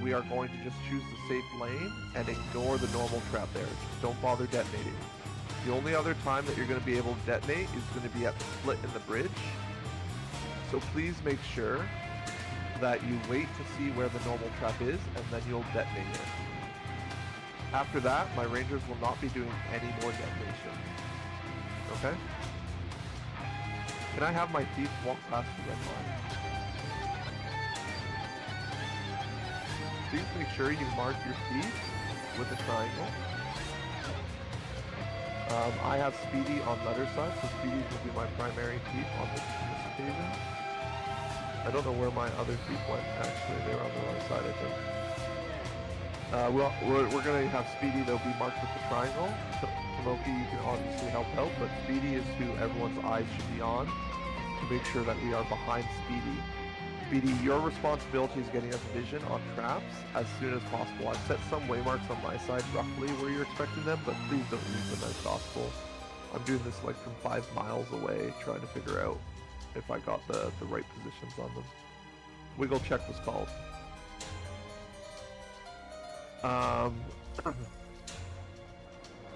We are going to just choose the safe lane and ignore the normal trap there. Just don't bother detonating. The only other time that you're going to be able to detonate is going to be at the split in the bridge. So please make sure that you wait to see where the normal trap is, and then you'll detonate it. After that, my Rangers will not be doing any more detonation. Okay? Can I have my thief walk past the red line? Please make sure you mark your thief with a triangle. I have Speedy on letter side, so Speedy will be my primary thief on this occasion. I don't know where my other thief went, actually. They were on the wrong side, I think. We're going to have Speedy, they'll be marked with the triangle. Tomoki, you can obviously help out, but Speedy is who everyone's eyes should be on to make sure that we are behind Speedy. Speedy, your responsibility is getting us vision on traps as soon as possible. I've set some waymarks on my side roughly where you're expecting them, but please don't use them as gospel. I'm doing this like from 5 miles away, trying to figure out if I got the right positions on them. Wiggle check was called.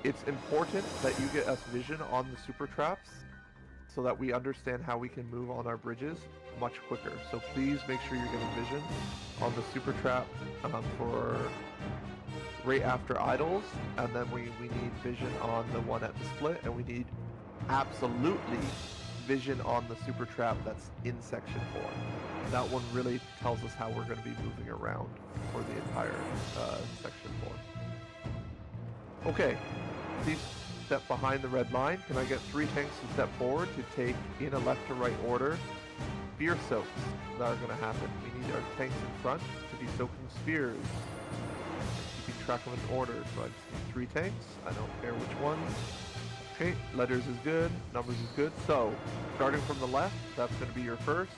It's important that you get us vision on the super traps so that we understand how we can move on our bridges much quicker. So please make sure you're getting vision on the super trap for right after idols, and then we need vision on the one at the split, and we need absolutely vision on the super trap that's in section 4. That one really tells us how we're going to be moving around for the entire section 4. Okay, please step behind the red line. Can I get 3 tanks to step forward to take in a left to right order spear soaks that are going to happen? We need our tanks in front to be soaking spears. Keeping track of an order, so I just need 3 tanks. I don't care which ones. Okay, letters is good, numbers is good. So, starting from the left, that's going to be your first,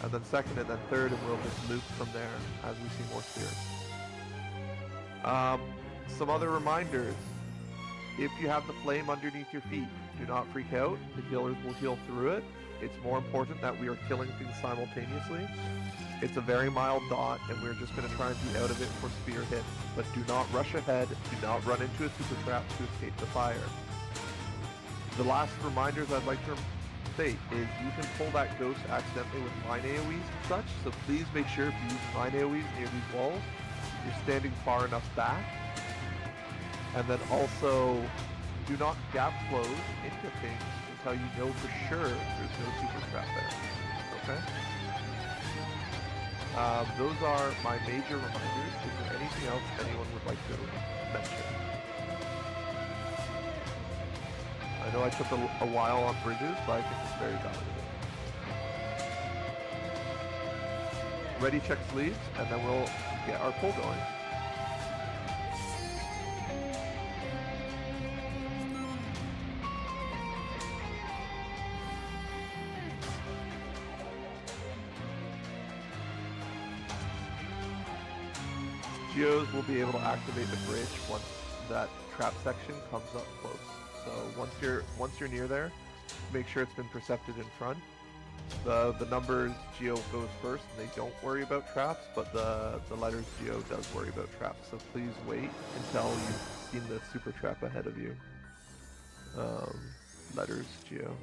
and then second, and then third, and we'll just loop from there as we see more spears. Some other reminders. If you have the flame underneath your feet, do not freak out. The healers will heal through it. It's more important that we are killing things simultaneously. It's a very mild dot, and we're just going to try and be out of it for spear hits. But do not rush ahead. Do not run into a super trap to escape the fire. The last reminders I'd like to state is you can pull that ghost accidentally with mine AoEs and such, so please make sure if you use mine AoEs near these walls, you're standing far enough back. And then also, do not gap close into things until you know for sure there's no super trap there. Okay? Those are my major reminders. Is there anything else anyone would like to mention? I know I took a while on bridges, but I think it's very valuable. Ready, check sleeves, and then we'll get our pull going. Geos will be able to activate the bridge once that trap section comes up close. So once you're near there, make sure it's been percepted in front. The numbers Geo goes first, and they don't worry about traps, but the letters Geo does worry about traps. So please wait until you've seen the super trap ahead of you. Letters Geo.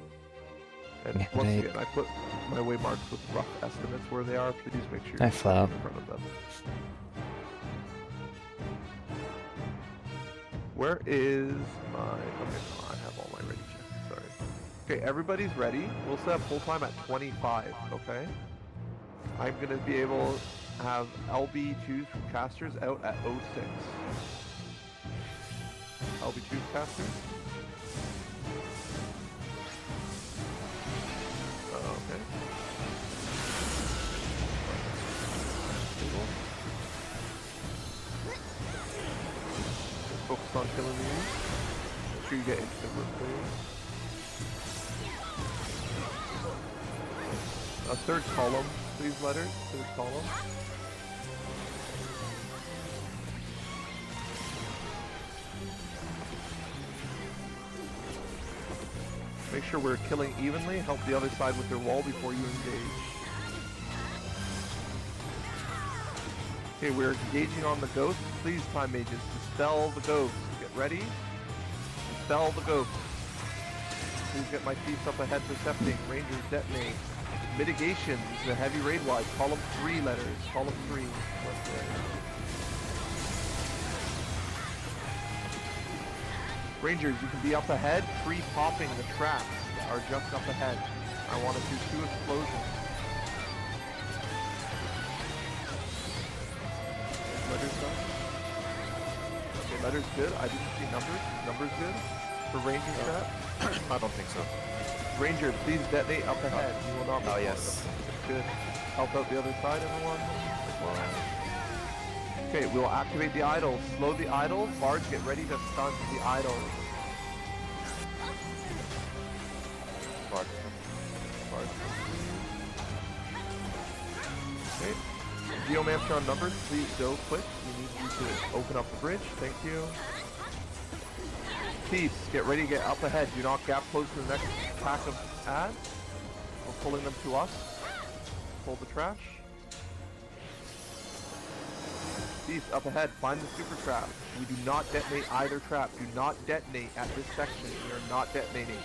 And Yeah, once they- again, I put my waymarks with rough estimates where they are. Please make sure I you're flop. in front of them. Where is my... Okay, no, I have all my ready checks. Sorry. Okay, everybody's ready. We'll set full time at 25, okay? I'm going to be able to have LB2s from casters out at 06. LB2s casters? Okay. Focus on killing these. Make sure you get instant replays. A third column, please, letters. Third column. Make sure we're killing evenly. Help the other side with their wall before you engage. Okay, we're engaging on the ghost. Please, time mages, dispel the ghost. Get ready. Dispel the ghost. Please get my thieves up ahead percepting. Rangers detonate. Mitigation. This is a heavy raid wide. Column 3 letters. Column 3. Rangers, you can be up ahead. Pre-popping the traps are just up ahead. I want to do 2 explosions. Letters done? Okay, letters good. I didn't see numbers. Numbers good? For Ranger trap? I don't think so. Ranger, please detonate up ahead. You will not be Oh, caught. yes. Good. Help out the other side, everyone. Okay, we will activate the idols. Slow the idols. Bards, get ready to stun the idols. Bard. Bards. Okay. Geomancer on numbers, please go quick. We need you to open up the bridge. Thank you. Thieves, get ready to get up ahead. Do not gap close to the next pack of ads. We're pulling them to us. Pull the trash. Thieves, up ahead. Find the super trap. We do not detonate either trap. Do not detonate at this section. We are not detonating.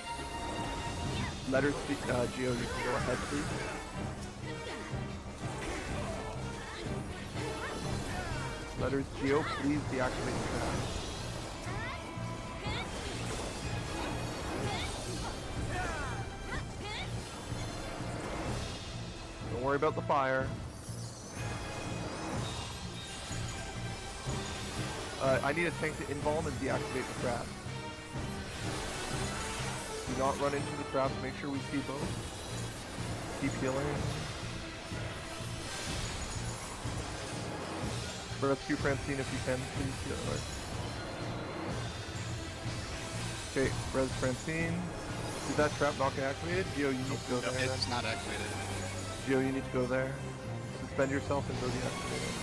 Letters, Geo, you can go ahead, please. Letters, Geo, please deactivate the trap. Don't worry about the fire. I need a tank to involve and deactivate the trap. Do not run into the traps. Make sure we see both. Keep healing. Rescue Francine if you can, please. Yeah, okay, res Francine. Did that trap not get activated? Geo, you need to go there. It's not activated. Geo, you need to go there. Suspend yourself and go deactivate it.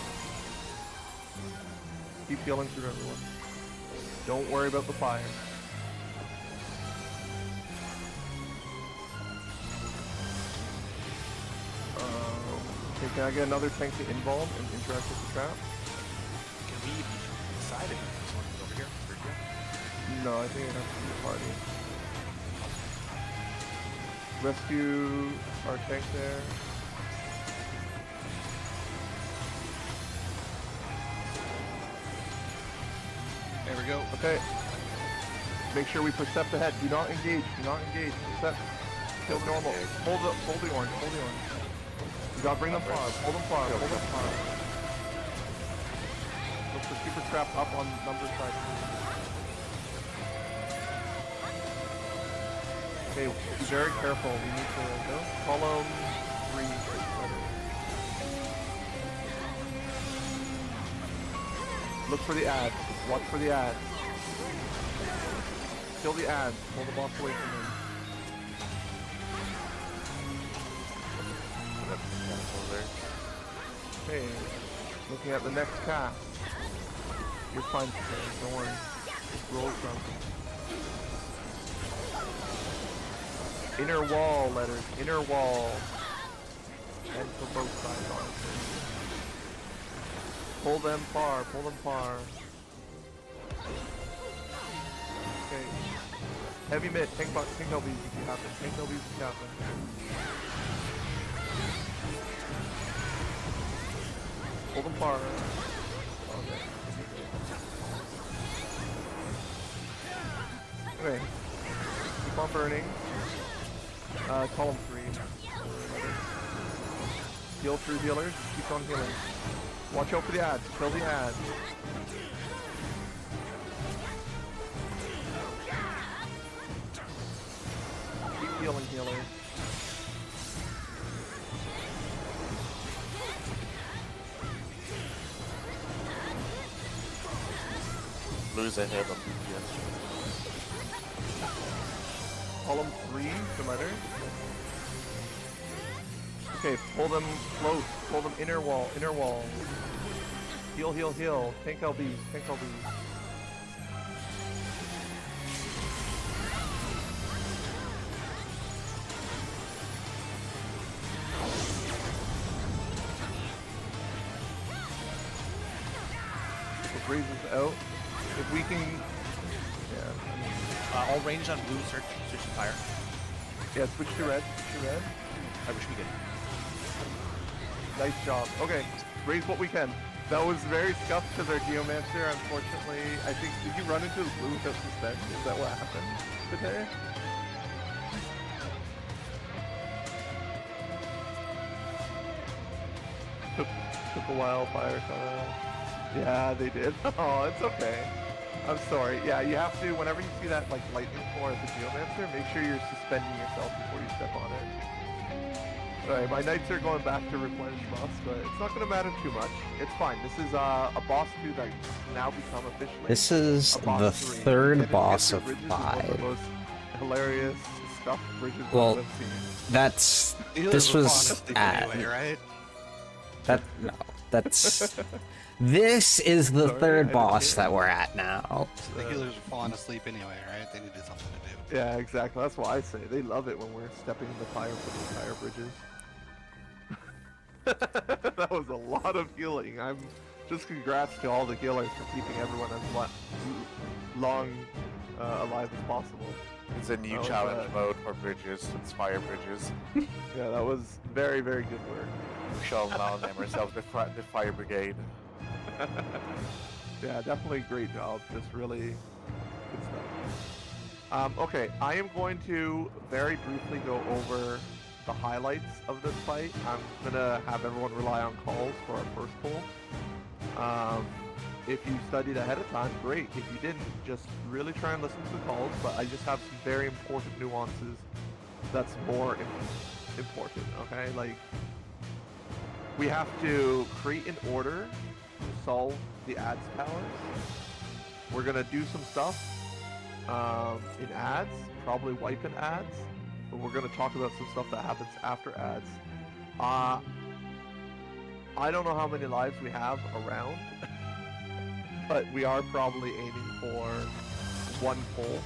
Keep healing through everyone. Don't worry about the fire. Okay, can I get another tank to involve and interact with the trap? Can we decide if this one is over here? Or here? No, I think it has to be a party. Rescue our tank there. There we go. Okay. Make sure we percept ahead. Do not engage. Do not engage. Percept. Kill normal. Hold the orange. Hold the orange. You gotta bring them far. Hold them far. Hold them far. Look for super trap up on number side. Okay, be very careful. We need to go. Column 3. Look for the ads. Watch for the ads. Kill the ads. Pull the boss away from them. Okay, looking at the next cast. You're fine, don't worry. Just roll from. Inner wall letters, inner wall. And for both sides, honestly. Pull them far, pull them far. Okay. Heavy mid, tank LBs if you have them. Tank LBs if you have them. Hold them far. Okay. Keep on burning. Column 3. Heal through healers. Keep on healing. Watch out for the ads. Kill the ads. Keep healing healers. Lose ahead on DPS. Column 3 to letter. Okay, pull them close. Pull them inner wall. Inner wall. Heal, heal, heal. Tank LBs. Tank LBs. Breeze is out. If we can, yeah. All ranged on blue, search fire. Yeah, switch to red. Switch to red. I wish we did. Nice job. Okay, raise what we can. That was very scuffed because our Geomancer, unfortunately, I think, did you run into the blue without suspend? Is that what happened today? Took a while, fire coming out. Yeah, they did. Oh, it's okay. I'm sorry. Yeah, you have to, whenever you see that like lightning core at the Geomancer, make sure you're suspending yourself before you step on it. Alright, my knights are going back to replenish buffs, but it's not going to matter too much. It's fine. This is a boss 2 that's now become officially This is a boss the 3. third Getting boss to of bridges is one of 5. the most hilarious stuff bridges Well, I've seen. That's Healers this were was falling asleep anyway, right? that no that's this is the Sorry, I third didn't boss hear. that we're at now. The healers were falling asleep anyway, right? They needed something to do. Yeah, exactly. That's what I say. They love it when we're stepping in the fire for the fire bridges. That was a lot of healing. I'm just congrats to all the healers for keeping everyone as long alive as possible. It's a new That was, challenge mode for bridges. It's fire bridges. Yeah, that was very, very good work. We shall now name ourselves the Fire Brigade. Yeah, definitely great job. Just really good stuff. Okay, I am going to very briefly go over the highlights of this fight. I'm gonna have everyone rely on calls for our first pull. If you studied ahead of time, great. If you didn't, just really try and listen to the calls, but I just have some very important nuances that's more important, okay? Like, we have to create an order to solve the ads towers. We're gonna do some stuff in ads, probably wipe in ads, but we're gonna talk about some stuff that happens after ads. I don't know how many lives we have around, but we are probably aiming for 1 pull.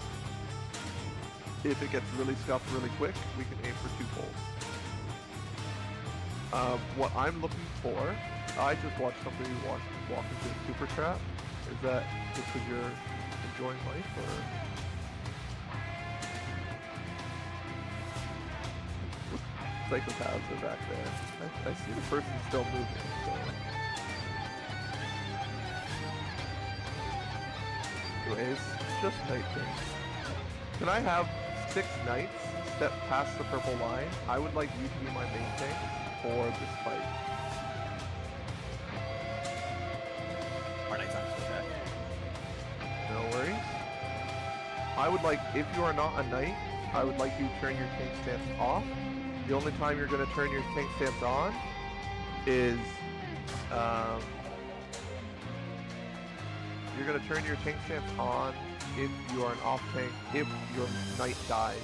If it gets really scuffed really quick, we can aim for 2 pulls. What I'm looking for, I just watched somebody walk into a super trap. Is that just because you're enjoying life, or? Psychopaths are back there. I see the person still moving. So. Anyways, just night things. Can I have 6 knights step past the purple line? I would like you to be my main tank for this fight. Our knight's on to that. No worries. I would like, if you are not a knight, I would like you to turn your tank stance off. The only time you're going to turn your tank stance on is, you're going to turn your tank stance on if you are an off tank, if your knight dies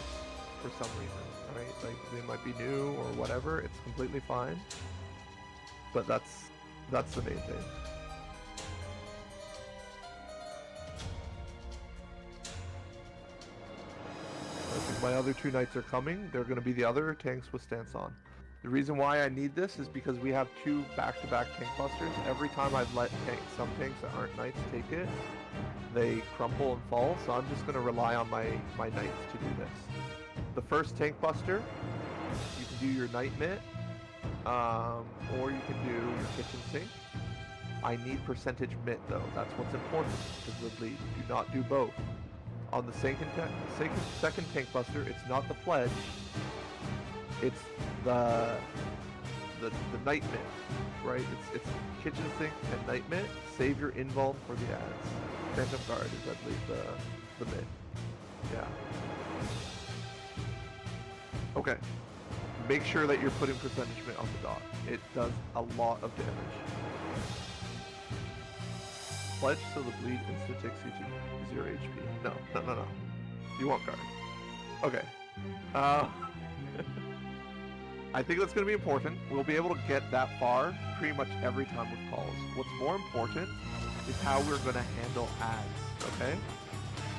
for some reason, alright? Like, they might be new or whatever, it's completely fine. But that's the main thing. I think my other 2 knights are coming. They're going to be the other tanks with stance on. The reason why I need this is because we have 2 back-to-back tank busters. Every time I've let some tanks that aren't knights take it, they crumple and fall, so I'm just going to rely on my knights to do this. The first tank buster, you can do your knight mitt, or you can do your kitchen sink. I need percentage mitt though, that's what's important because of the bleed. Do not do both. On the second tank buster, it's not the pledge, it's the knight mitt, right? It's kitchen sink and knight mitt. Save your invuln for the ads. Phantom guard is I believe the mitt. Yeah. Okay. Make sure that you're putting percentage mitt on the dot. It does a lot of damage. Pledge so the bleed insta takes you to 0 HP. No. You want guard. Okay. I think that's going to be important. We'll be able to get that far pretty much every time with calls. What's more important is how we're going to handle ads, okay?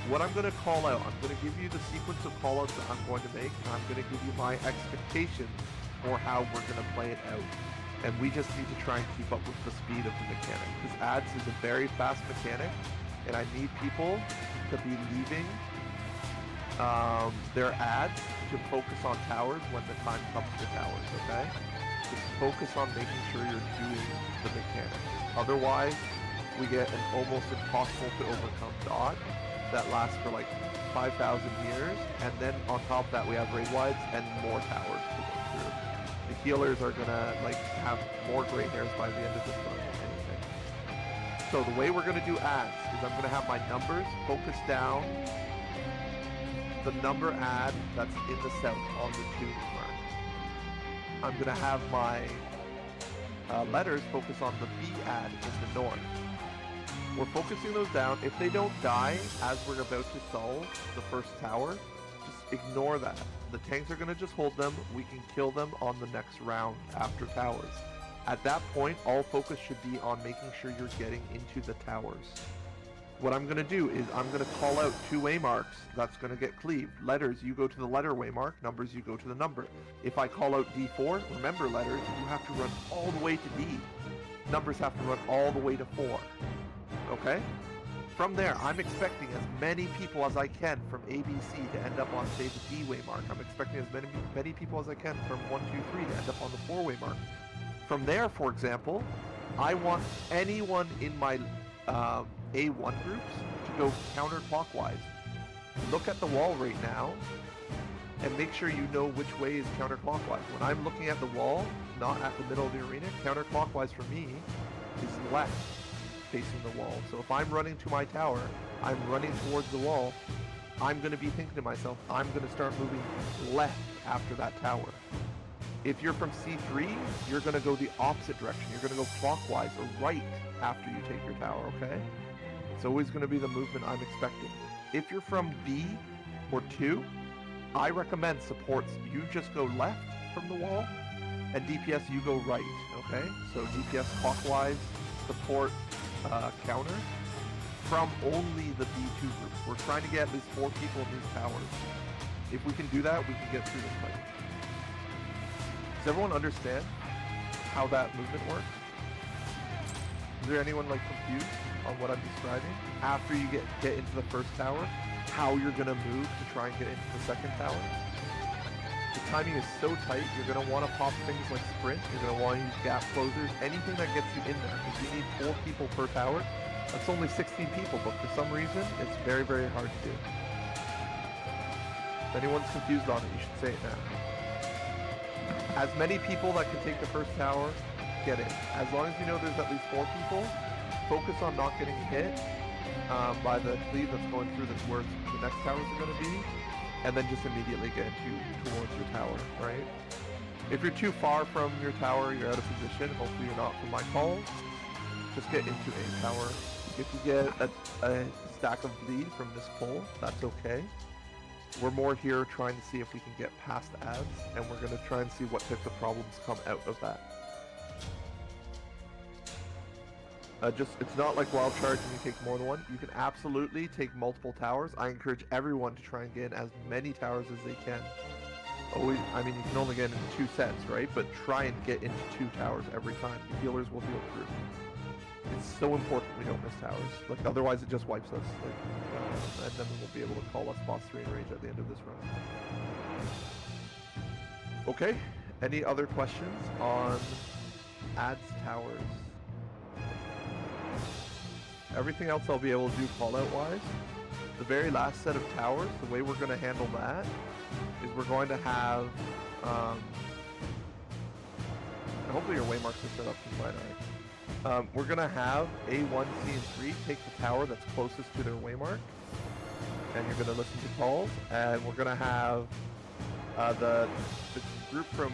What I'm going to call out, I'm going to give you the sequence of callouts that I'm going to make, and I'm going to give you my expectations for how we're going to play it out. And we just need to try and keep up with the speed of the mechanic, because ads is a very fast mechanic, and I need people to be leaving their ads to focus on towers when the time comes for towers, okay? Just focus on making sure you're doing the mechanic. Otherwise, we get an almost impossible to overcome dot that lasts for like 5,000 years, and then on top of that we have raid wides and more towers to go through. The healers are gonna like have more gray hairs by the end of this run than anything. So the way we're gonna do ads is I'm gonna have my numbers focus down the number ad that's in the south on the 2 mark. I'm gonna have my letters focus on the B ad in the north. We're focusing those down. If they don't die as we're about to solve the first tower, just ignore that. The tanks are gonna just hold them. We can kill them on the next round after towers. At that point, all focus should be on making sure you're getting into the towers. What I'm going to do is I'm going to call out 2 waymarks that's going to get cleaved. Letters, you go to the letter waymark. Numbers, you go to the number. If I call out D4, remember letters, you have to run all the way to D. Numbers have to run all the way to 4. Okay? From there, I'm expecting as many people as I can from ABC to end up on, say, the D waymark. I'm expecting as many people as I can from 1, 2, 3 to end up on the 4 waymark. From there, for example, I want anyone in my A1 groups to go counterclockwise. Look at the wall right now and make sure you know which way is counterclockwise. When I'm looking at the wall, not at the middle of the arena, counterclockwise for me is left facing the wall. So if I'm running to my tower, I'm running towards the wall, I'm going to be thinking to myself, I'm going to start moving left after that tower. If you're from C3, you're going to go the opposite direction. You're going to go clockwise or right after you take your tower, okay? It's always going to be the movement I'm expecting. If you're from B or 2, I recommend supports. You just go left from the wall, and DPS you go right, okay? So DPS clockwise, support counter, from only the B2 group. We're trying to get at least 4 people in these towers. If we can do that, we can get through this fight. Does everyone understand how that movement works? Is there anyone like confused on what I'm describing? After you get into the first tower, how you're gonna move to try and get into the second tower? The timing is so tight, you're gonna want to pop things like sprint, you're gonna want to use gap closers, anything that gets you in there. If you need 4 people per tower, that's only 16 people, but for some reason, it's very, very hard to do. If anyone's confused on it, you should say it now. As many people that can take the first tower, get in. As long as you know there's at least 4 people, focus on not getting hit by the cleave that's going through this where the next towers are going to be, and then just immediately get towards your tower, right? If you're too far from your tower, you're out of position, hopefully you're not from my calls, just get into a tower. If you get a stack of bleed from this pole, that's okay. We're more here trying to see if we can get past ads, and we're going to try and see what types of problems come out of that. It's not like wild charge and you take more than one. You can absolutely take multiple towers. I encourage everyone to try and get in as many towers as they can. always, I mean, you can only get into 2 sets, right? But try and get into 2 towers every time. The healers will heal through. It's so important we don't miss towers. Like, otherwise it just wipes us. Like, and then we won't be able to call us boss 3 in rage at the end of this run. Okay. Any other questions on adds towers? Everything else I'll be able to do call-out wise. The very last set of towers, the way we're going to handle that is we're going to have, and hopefully your waymarks are set up just fine, alright. We're going to have A1, C, and 3 take the tower that's closest to their waymark, and you're going to listen to calls, and we're going to have the group from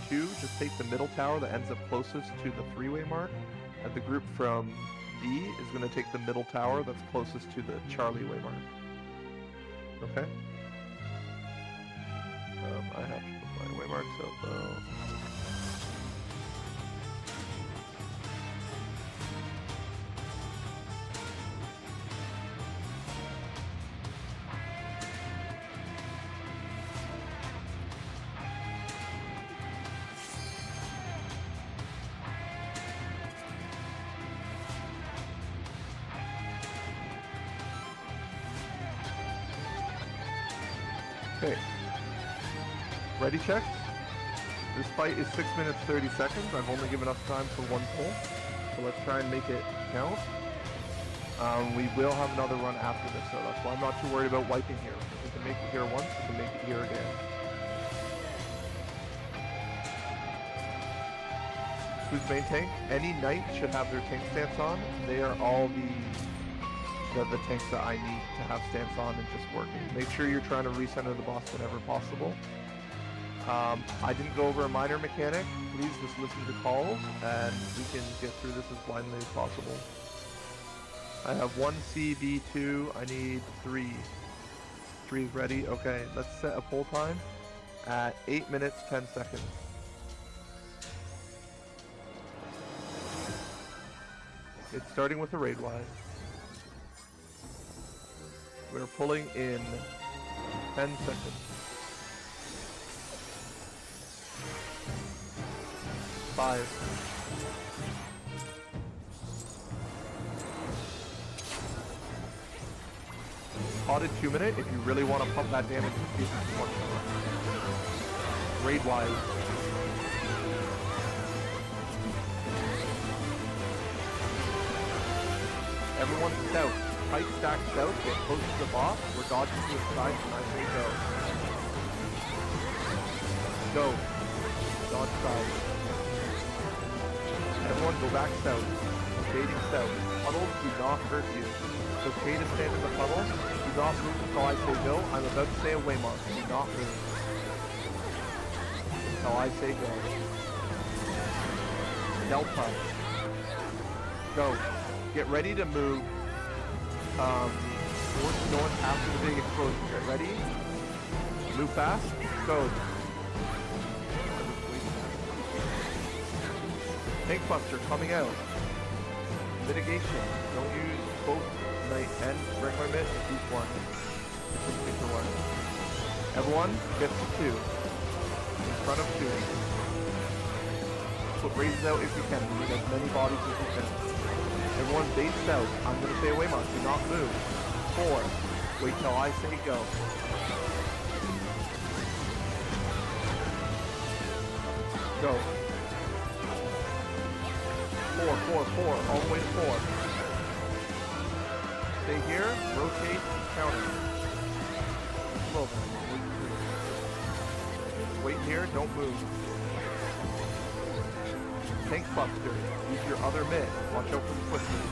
2 just take the middle tower that ends up closest to the 3-way mark, and the group from B is going to take the middle tower that's closest to the Charlie way mark. Okay? I have to put my way marks up though. Okay. Ready checks? This fight is 6 minutes 30 seconds. I've only given us time for 1 pull. So let's try and make it count. We will have another run after this, so that's why I'm not too worried about wiping here. If we can make it here once, we can make it here again. Who's main tank? Any knight should have their tank stance on. They are all the tanks that I need to have stance on and just working. Make sure you're trying to recenter the boss whenever possible. I didn't go over a minor mechanic. Please just listen to calls and we can get through this as blindly as possible. I have 1 C, B, 2. I need 3. 3 is ready. Okay, let's set a pull time at 8 minutes 10 seconds. It's starting with a raid wise. We're pulling in 10 seconds. 5. Potted 2 minute if you really want to pump that damage to see if you want to. Raid wise. Everyone south. Fight stack south, get close to the boss. We're dodging to the side and I say go. Go. Dodge side. Everyone go back south. Fading south. Puddles do not hurt you. It's okay to stand in the puddle. Do not move until I say go. I'm about to say a waymark. Do not move. Until I say go. Delta. Go. Get ready to move. Towards north after the big explosion. Get ready. Move fast. Go. Tank Buster coming out. Mitigation. Don't use both knight and regular mitt. Use one. Pick the one. Everyone gets to 2. In front of 2. Put raises out if you can. We need as many bodies as you can. Everyone base out. I'm going to say away mark. Do not move. 4. Wait till I say go. Go. 4. All the way to 4. Stay here. Rotate. Counter. Slow. Wait here. Don't move. Tank Buster. Use your other mid. Watch out for the twister.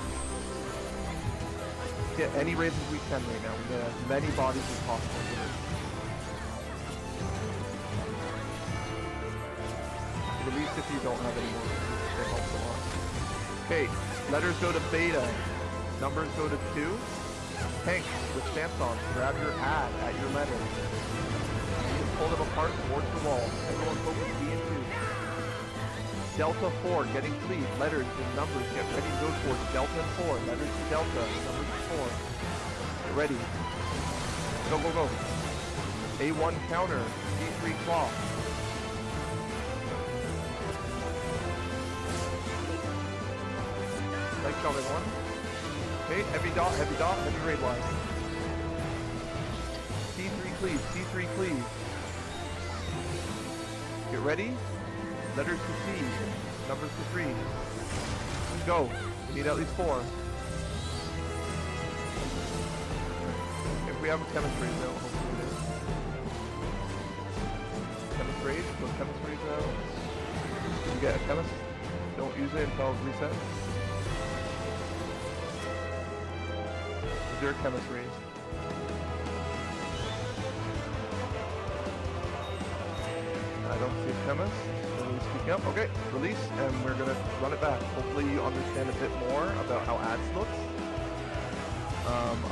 Get any raises we can right now. We get as many bodies as possible. Release if you don't have any more. That helps a lot. Okay, letters go to beta. Numbers go to 2. Tanks with stamps on. Grab your ad at your letter. You can pull them apart towards the wall. Everyone focus B and 2. Delta 4, getting fleet, letters and numbers, get ready to go towards Delta and 4, letters to Delta, numbers to 4. Get ready. Go. A1 counter, D3 claw. Nice job, everyone. Okay, heavy dot, heavy raid line. T3 cleave, T3 cleave. Get ready. Letters to C, numbers to 3. Go. We need at least 4. If we have a chemist raid though, hopefully we do. Chemist raid, put chemist raids out. If you get a chemist, don't use it until it resets. Is there a chemist raid? I don't see a chemist. Release speaking up. Okay, release, and we're gonna run it back. Hopefully you understand a bit more about how ads looks.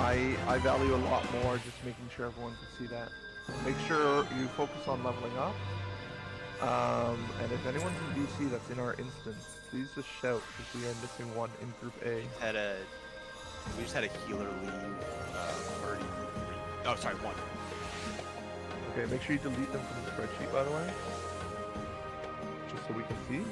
I value a lot more just making sure everyone can see that. Make sure you focus on leveling up. And if anyone's in DC that's in our instance, please just shout because we are missing one in Group A. We just had a healer leave. Oh, sorry, 1. Okay, make sure you delete them from the spreadsheet, by the way. Just so we can see.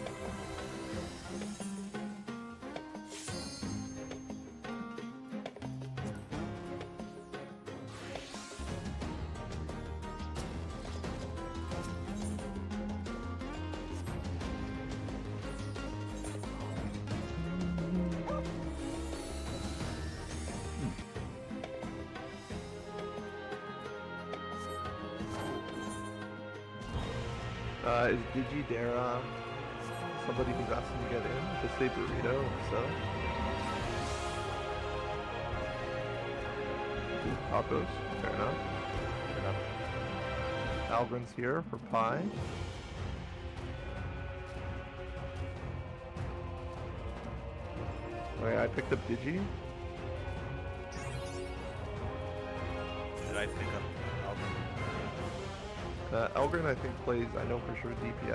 Is Digidera somebody who's asking to get in? Just say burrito, so. Tacos, fair enough. Algren's here for pie. Okay, I picked up Digi. Did I pick up Elgren, I think, plays, I know for sure, DPS. I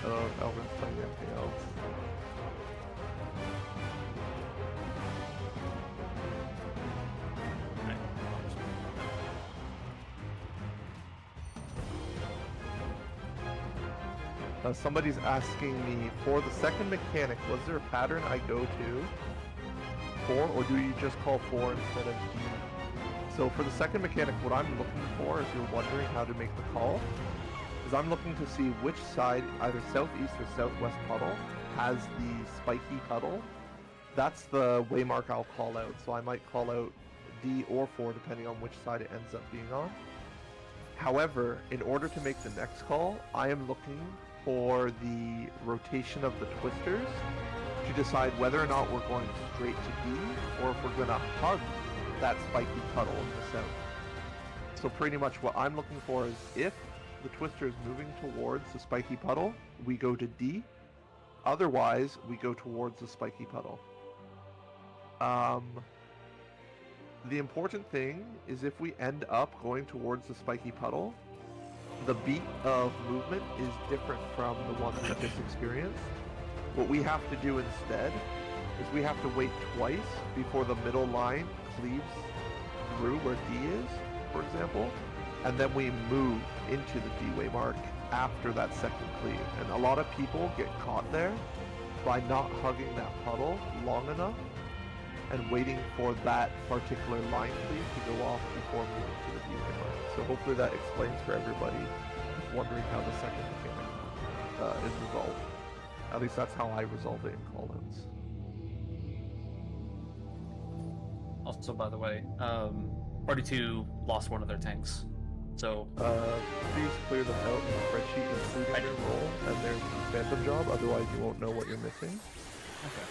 don't know if Elgren's playing anything else. Somebody's asking me, for the second mechanic, was there a pattern I go to for, or do you just call 4 instead of D? So for the second mechanic, what I'm looking for, if you're wondering how to make the call, is I'm looking to see which side, either southeast or southwest puddle, has the spiky puddle. That's the waymark I'll call out. So I might call out D or 4 depending on which side it ends up being on. However, in order to make the next call, I am looking for the rotation of the twisters to decide whether or not we're going straight to D or if we're going to hug that spiky puddle in the south. So pretty much what I'm looking for is if the twister is moving towards the spiky puddle, we go to D. Otherwise, we go towards the spiky puddle. The important thing is if we end up going towards the spiky puddle, the beat of movement is different from the one we just experienced. What we have to do instead is we have to wait twice before the middle line cleaves through where D is, for example, and then we move into the D waymark after that second cleave. And a lot of people get caught there by not hugging that puddle long enough and waiting for that particular line cleave to go off before moving to the D waymark. So hopefully that explains for everybody who's wondering how the second mechanic is resolved. At least that's how I resolve it in callouts. Also, by the way, Party 2 lost one of their tanks. So, please clear them out in the spreadsheet, including their role and their phantom job, otherwise you won't know what you're missing. okay.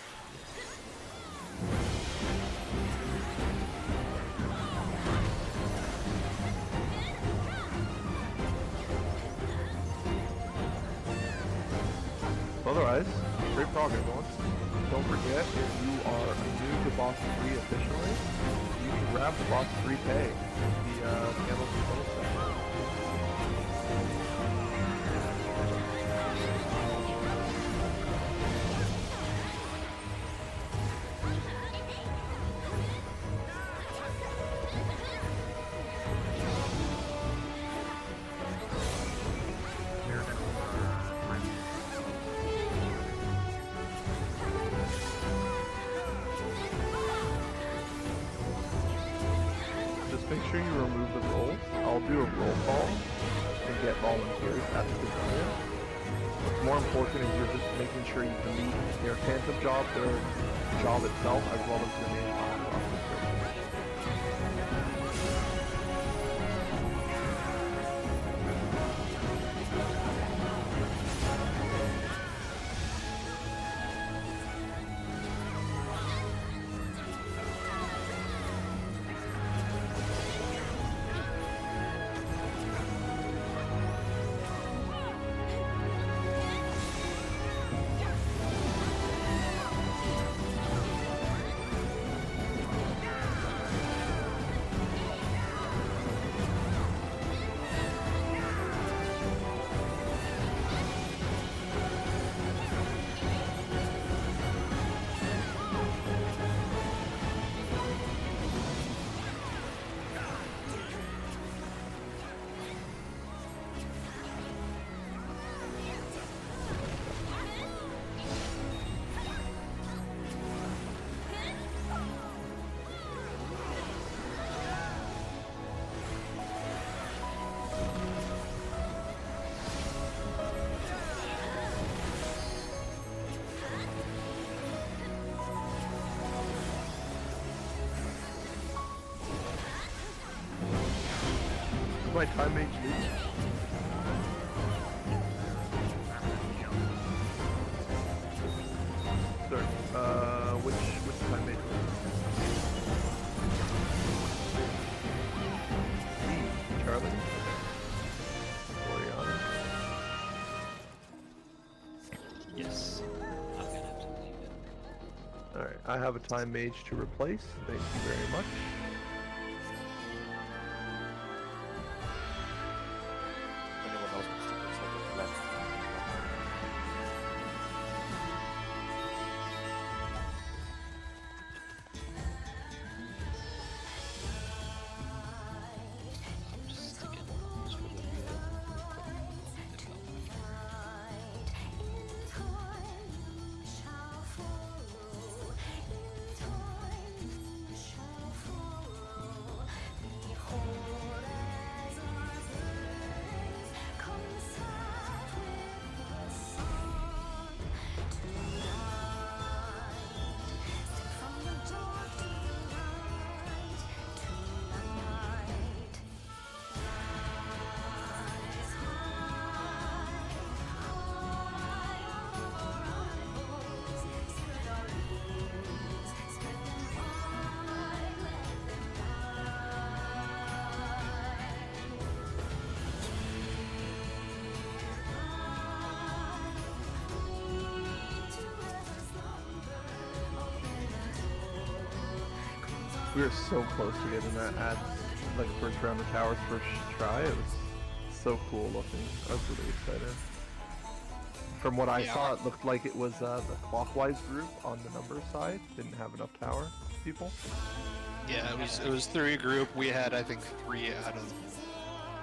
Otherwise, great progress, everyone. Don't forget, if you are new to Boss 3 officially, you can grab the Boss 3 pay with the Candles and Bonus set. make sure you remove the roles. I'll do a roll call and get volunteers at the pavilion. What's more important is you're just making sure you delete their phantom job, their job itself, as well as their name on the roster. My time mage leave. Sorry, which time mage was it? Charlie? Oriana? Yes. I'm gonna have to leave it. Alright, I have a time mage to replace. Thank you very much. Anyone else wants to do something left? I'm just sticking this for the We were so close to getting that at like first round of towers first try. It was so cool looking. I was really excited. From what I Yeah. saw, it looked like it was the clockwise group on the number side didn't have enough tower people. Yeah, it was 3 group. We had I think 3 out of.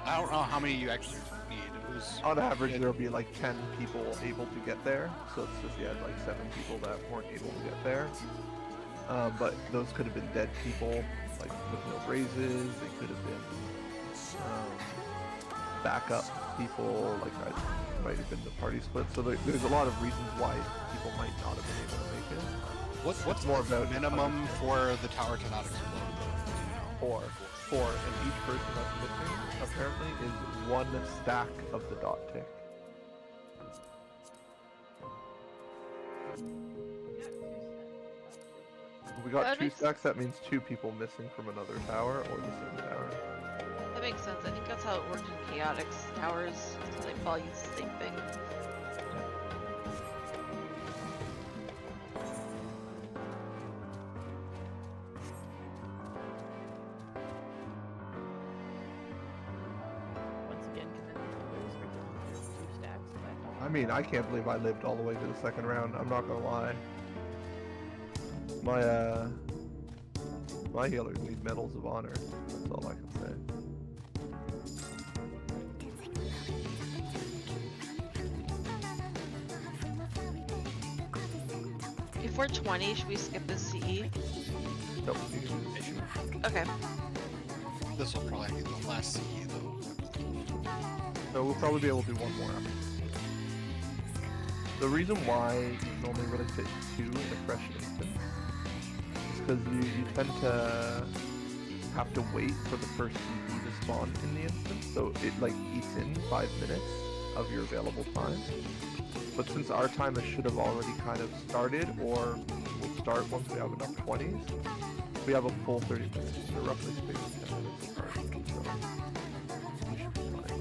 I don't know how many you actually need. It was On average, Yeah. there'll be like 10 people able to get there. So it's just you had like 7 people that weren't able to get there. But those could have been dead people, like with no raises. They could have been backup people, like I might have been the party split. So there's a lot of reasons why people might not have been able to make it. what's more the about minimum for the tower to not explode? Four, and each person that's missing apparently is 1 stack of the dot tick. We got That 2 makes- stacks, that means 2 people missing from another tower or the same tower. That makes sense. I think that's how it worked in Chaotix towers. So they all use the same thing. Once again, can those are 2 stacks of that I mean, I can't believe I lived all the way to the second round, I'm not gonna lie. My healers need medals of honor, that's all I can say. If we're 20, should we skip the CE? Nope, you can do this. Okay. This will probably be the last CE though. So we'll probably be able to do one more after. The reason why you can only really fit 2 in a fresh instance is because you tend to have to wait for the first CP to spawn in the instance, so it like eats in 5 minutes of your available time. But since our timer should have already kind of started, or will start once we have enough 20s, we have a full 30 minutes. So roughly spaced 10 minutes apart. So we should be fine.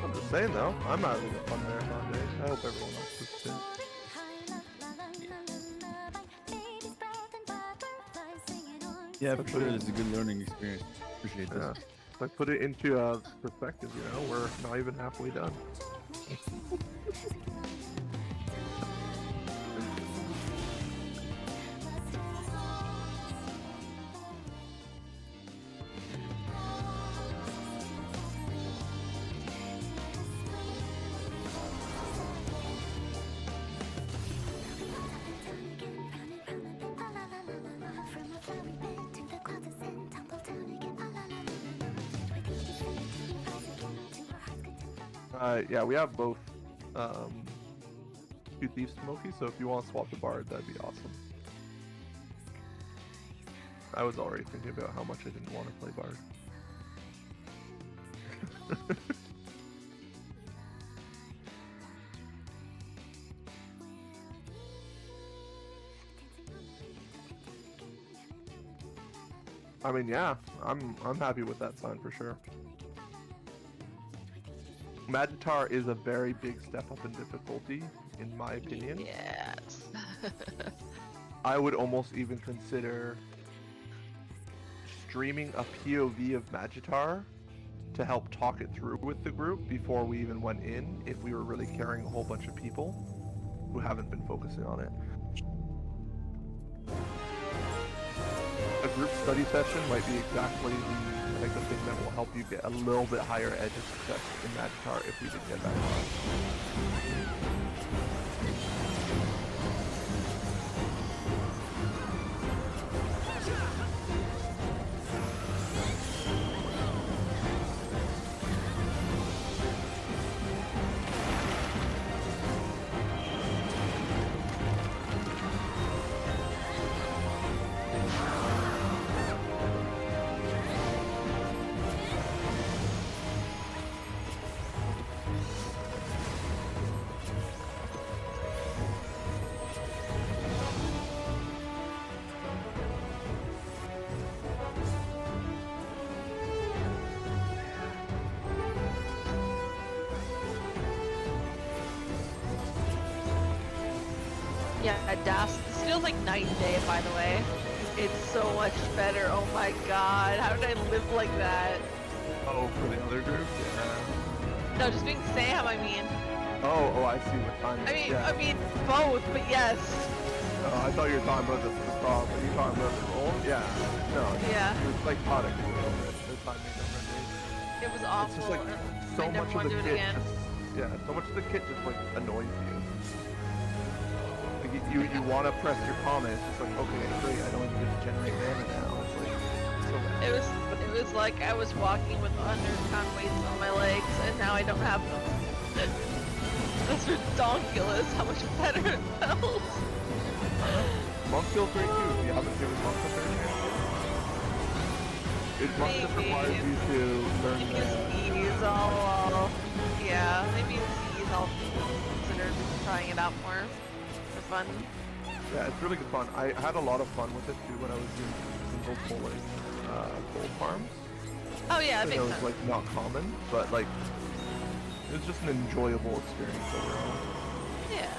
I'm just saying though, I'm having a fun marathon day. I hope everyone else is too. Yeah, for sure, it's a good learning experience. Appreciate this. Yeah. Like put it into perspective, you know, we're not even halfway done. Yeah, we have both 2 Thieves Smoky, so if you want to swap the Bard, that'd be awesome. I was already thinking about how much I didn't want to play Bard. I mean, yeah, I'm happy with that sign for sure. Magitar is a very big step up in difficulty, in my opinion. Yes. I would almost even consider streaming a POV of Magitar to help talk it through with the group before we even went in, if we were really carrying a whole bunch of people who haven't been focusing on it. A group study session might be exactly the type of thing that will help you get a little bit higher edge of success in Magitar if we did get that far. Yeah, Das. This feels like night and day, by the way. It's so much better. Oh my god, how did I live like that? Oh, for the other group? Yeah. No, just being Sam, I mean. Oh, I see what time it is. Yeah. I mean both, but yes. Oh, I thought you were talking about the problem. Are you talking about the role? Yeah. No. Yeah. It was like product a little bit. The timing number. It was It's awful. just like I so never much of want the to do kit it again. just, yeah, so much of the kit just like annoys you. Like you want to press your comment, it's just like, okay, great, I don't even get to generate mana now. It's like so bad. It was like I was walking with 100-pound weights on my legs, and now I don't have them. That's ridiculous. How much better it felt. Monk feels great too. If you haven't given Monk a fair chance yet. It Monk just requires you to learn maybe Z's I'll yeah, maybe Z's I'll consider trying it out more for fun. Yeah, it's really good fun. I had a lot of fun with it too when I was doing single pulling gold farms. Oh yeah, it I makes know sense. it's like not common, but like it was just an enjoyable experience overall. Yeah.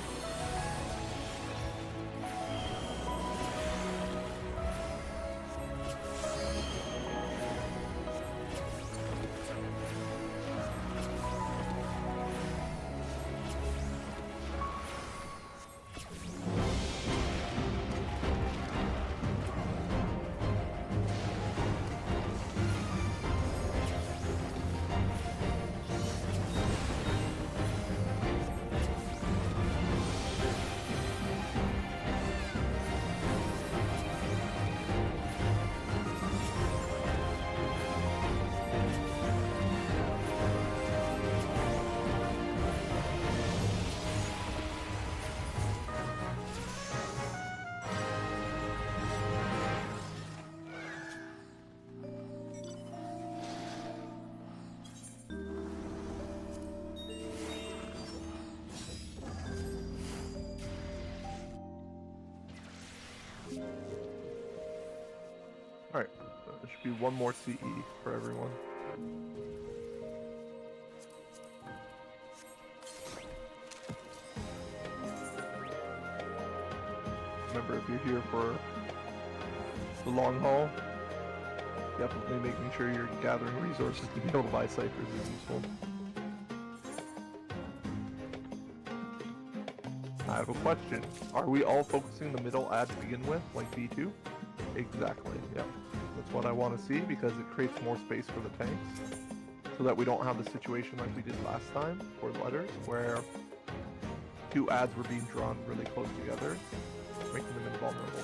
Alright, there should be one more CE for everyone. Remember, if you're here for the long haul, definitely making sure you're gathering resources to be able to buy ciphers is useful. I have a question. Are we all focusing the middle ad to begin with, like B2? Exactly, yeah. That's what I want to see because it creates more space for the tanks. So that we don't have the situation like we did last time for letters, where two ads were being drawn really close together, making them invulnerable.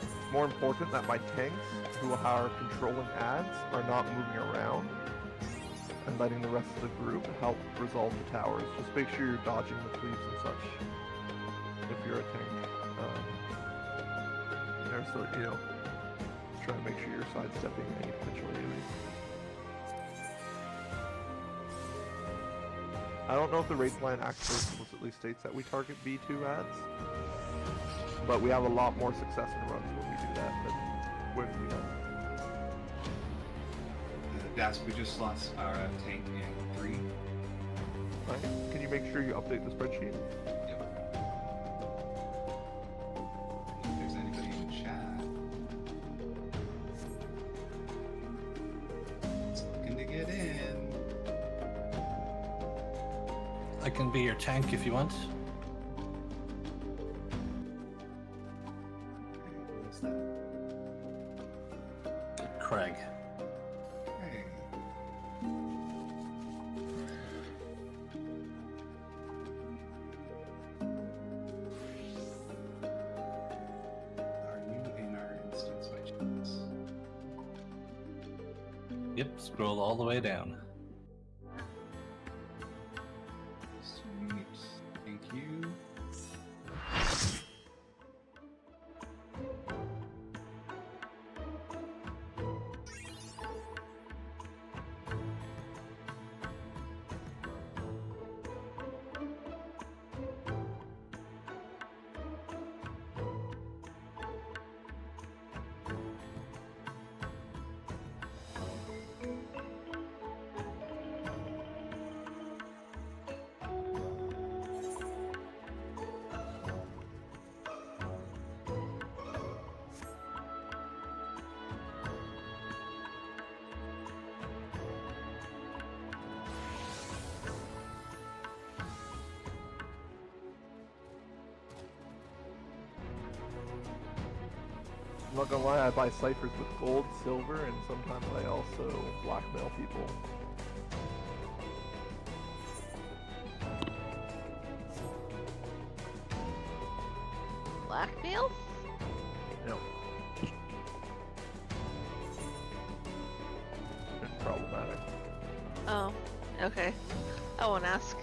It's more important that my tanks, who are controlling ads, are not moving around and letting the rest of the group help resolve the towers. Just make sure you're dodging the cleaves and such if you're a tank. So, you know, try to make sure you're sidestepping any potential enemies. I don't know if the race line actually explicitly states that we target B2 ads, but we have a lot more success in runs when we do that than when we don't. That's we just lost our tank in 3. Right? Can you make sure you update the spreadsheet? Yep. If there's anybody in chat, it's looking to get in. I can be your tank if you want. What's that? Craig. Hey. Are you in our instance by chance? Yep, scroll all the way down. Sweet. Thank you. I'm not gonna lie, I buy ciphers with gold, silver, and sometimes I also blackmail people. Blackmail? No. It's problematic. Oh, okay. I won't ask.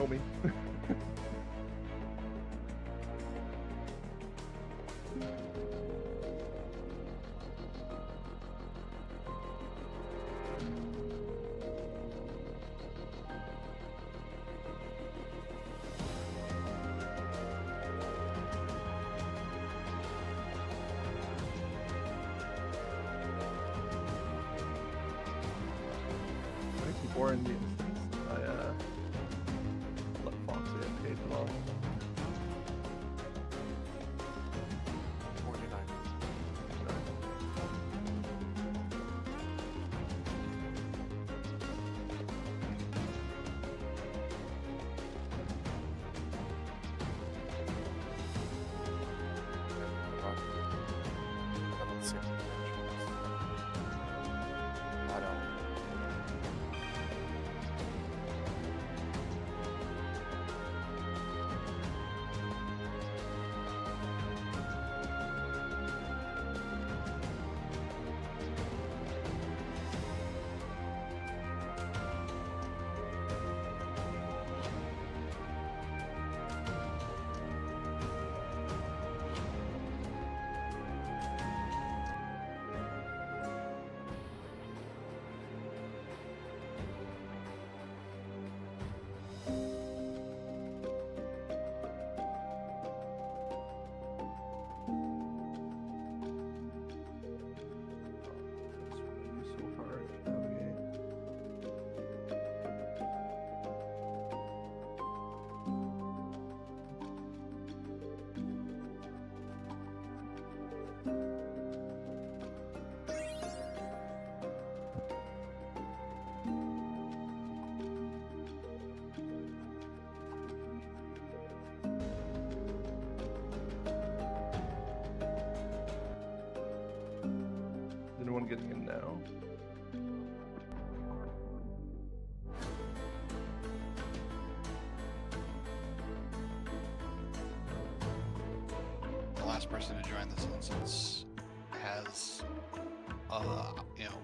know me. Or in the instance, I let Foxy get paid well. 49. I don't. So hard to navigate. Is anyone getting in now? The last person to join this instance has,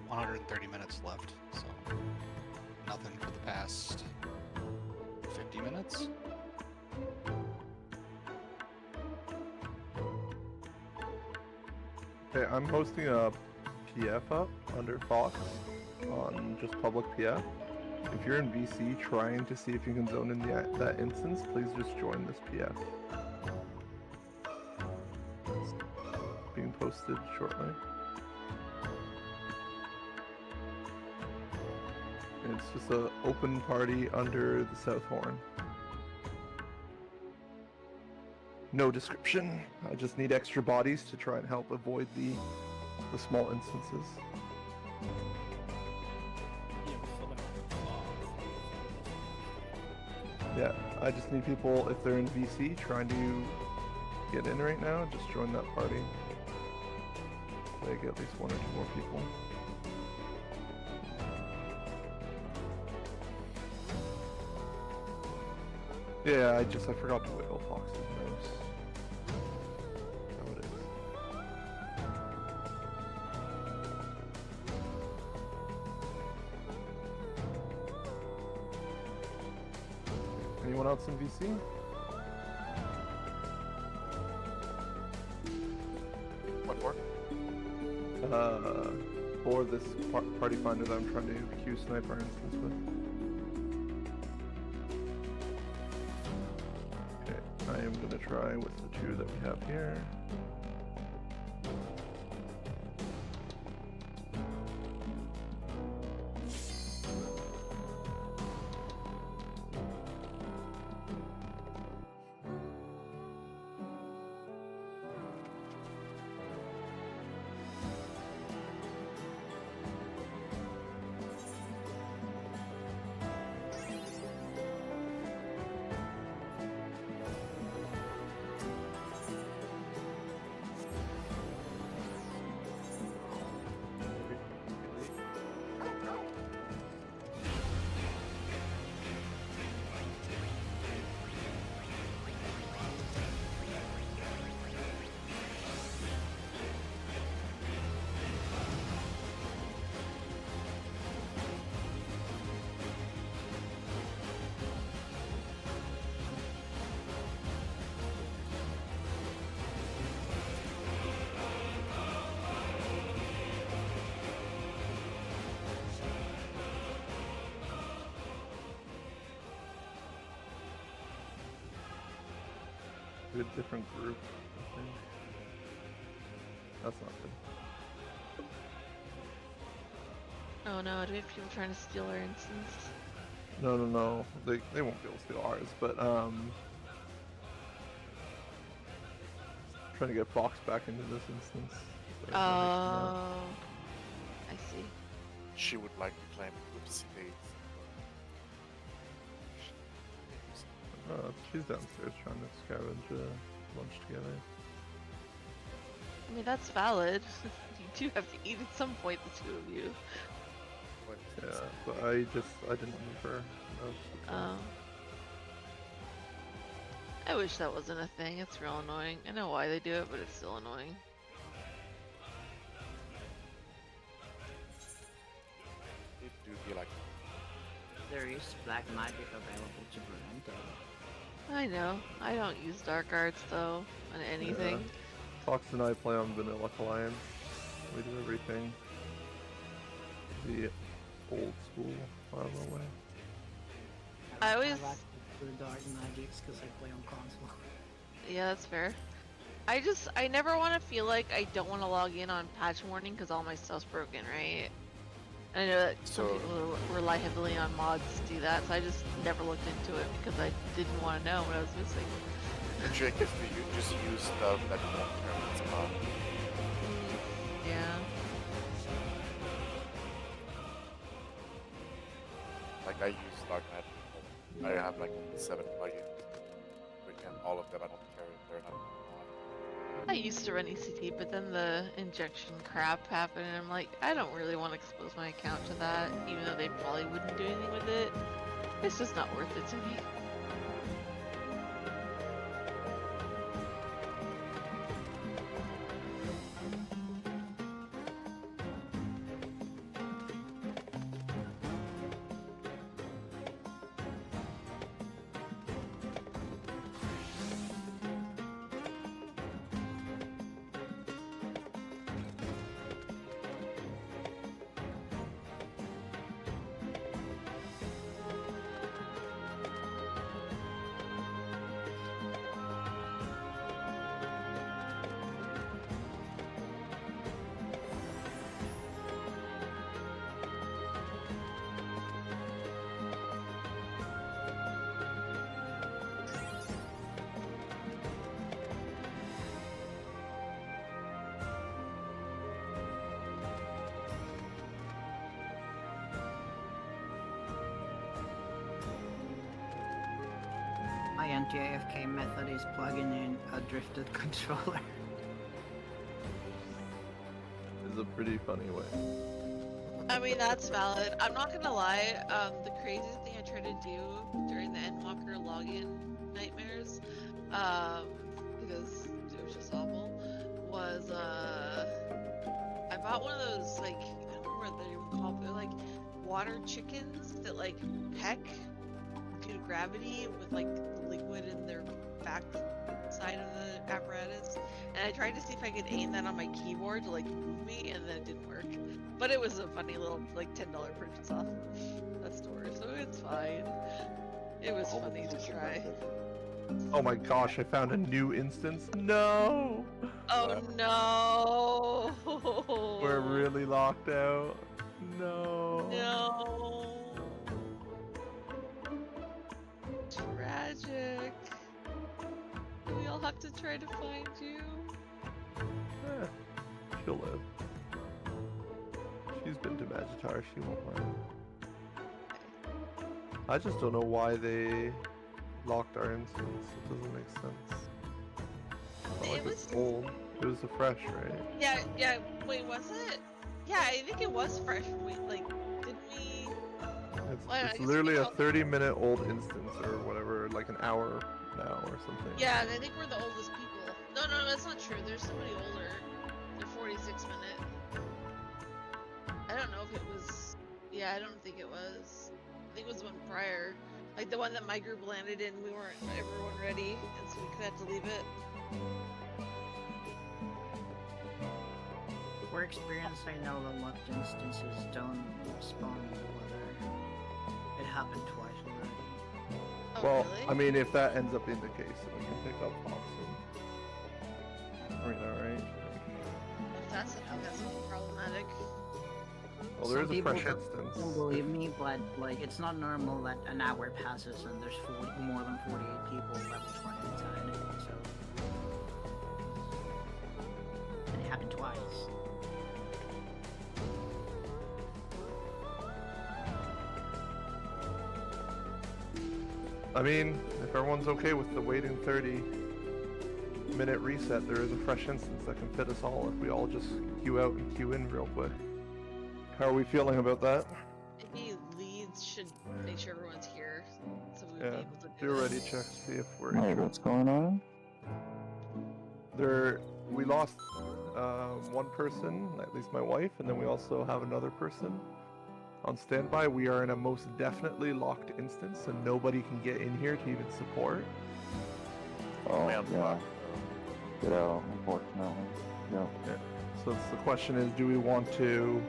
130 minutes left. So nothing for the past 50 minutes. Okay, I'm hosting a PF up under Fox on just public PF. If you're in VC trying to see if you can zone in that instance, please just join this PF. It's being posted shortly. And it's just an open party under the South Horn. No description. I just need extra bodies to try and help avoid the small instances. Yeah, I just need people, if they're in VC trying to get in right now, just join that party. So I get at least 1 or 2 more people. Yeah, I forgot to wiggle Fox's nose. How it is. Anyone else in VC? What for? For this party finder that I'm trying to queue sniper instance with. Okay, I am gonna try with the 2 that we have here. a different group, I think. That's not good. Oh no, do we have people trying to steal our instance? No. They won't be able to steal ours, but trying to get Fox back into this instance. So Oh, I see. She would like to claim Oopsie Days. She's downstairs trying to scavenge lunch together. I mean, that's valid. You do have to eat at some point, the two of you. Yeah, but I didn't move her. No, I wish that wasn't a thing. It's real annoying. I know why they do it, but it's still annoying. It do be like There is black magic available to prevent it. I know. I don't use dark arts though on anything. Yeah. Fox and I play on Vanilla Alliance. We do everything the old school file way. I always. like to do dark magics because I play on console. Yeah, that's fair. I never want to feel like I don't want to log in on patch morning because all my stuff's broken, right? And I know that some people rely heavily on mods to do that, so I just never looked into it because I didn't want to know what I was missing. the trick is to just use stuff that you won't turn its on. Yeah. Like I use Dark Magic. I have like 7 plugins, and all of them I don't care if they're not on. I used to run ECT, but then the injection crap happened, and I'm like, I don't really want to expose my account to that, even though they probably wouldn't do anything with it. It's just not worth it to me. My anti-AFK method is plugging in a drifted controller. It's a pretty funny way. I mean, that's valid. I'm not gonna lie, the craziest thing I tried to do during the Endwalker login nightmares, because it was just awful, was, I bought one of those, like, I don't know what they're even called, they're like water chickens that, like, peck due to gravity with, like, liquid in their back side of the apparatus, and I tried to see if I could aim that on my keyboard to, like, move me, and then it didn't work. But it was a funny little, like, $10 purchase off that store, so it's fine. It was funny to try. Oh my gosh, I found a new instance. No! Oh no! We're really locked out. No. No. Tragic. We all have to try to find you. She'll live. She's been to Magitar, she won't mind. I just don't know why they locked our instance. It doesn't make sense. It's not like it's old. It was a fresh, right? Yeah, wait, was it? Yeah, I think it was fresh. Wait, like, didn't we? It's literally a 30-minute old instance or whatever, like an hour now or something. Yeah, I think we're the oldest people. No, that's not true. There's somebody older. They're 46 minute. I don't know if it was. Yeah, I don't think it was. I think it was one prior. Like the one that my group landed in, we weren't everyone ready, and so we had to leave it. For experience, I know that locked instances don't spawn in the weather. It happened twice already. Oh, Well, really? I mean, if that ends up being the case, then we can pick up Thompson. Rena, right? If that's problematic. Well, there is Some a people fresh don't instance. believe me, but like it's not normal that an hour passes and there's more than 48 people level 20 inside. So and it happened twice. I mean, if everyone's okay with the waiting 30-minute reset, there is a fresh instance that can fit us all if we all just queue out and queue in real quick. How are we feeling about that? Maybe leads should make sure everyone's here, so we would Yeah, be able to do a it. ready check, see if we're Hey, injured. what's going on? We lost one person, at least my wife, and then we also have another person on standby. We are in a most definitely locked instance, and nobody can get in here to even support. Oh, Man, yeah. fuck. Get out, unfortunately. Yep. Yeah. So the question is, do we want to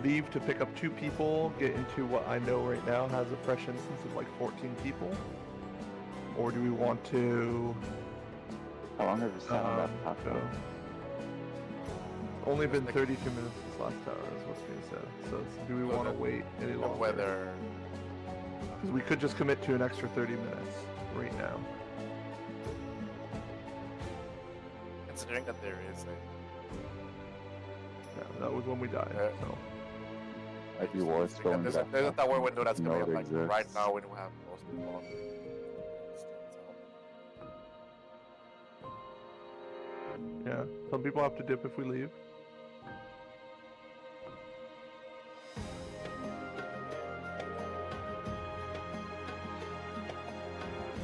leave to pick up 2 people, get into what I know right now has a fresh instance of like 14 people? Or do we want to... How long have you sat on that taco? Only been 32 minutes since last hour is what's being said. So do we So want to the- wait any The longer? weather. Because we could just commit to an extra 30 minutes right now. Considering that there is a. Yeah, that was when we died. Yeah. So Might be worth There's going a, back. there's a tower window that's No, coming up it like right exists. now when we have most people on the distance. yeah, some people have to dip if we leave.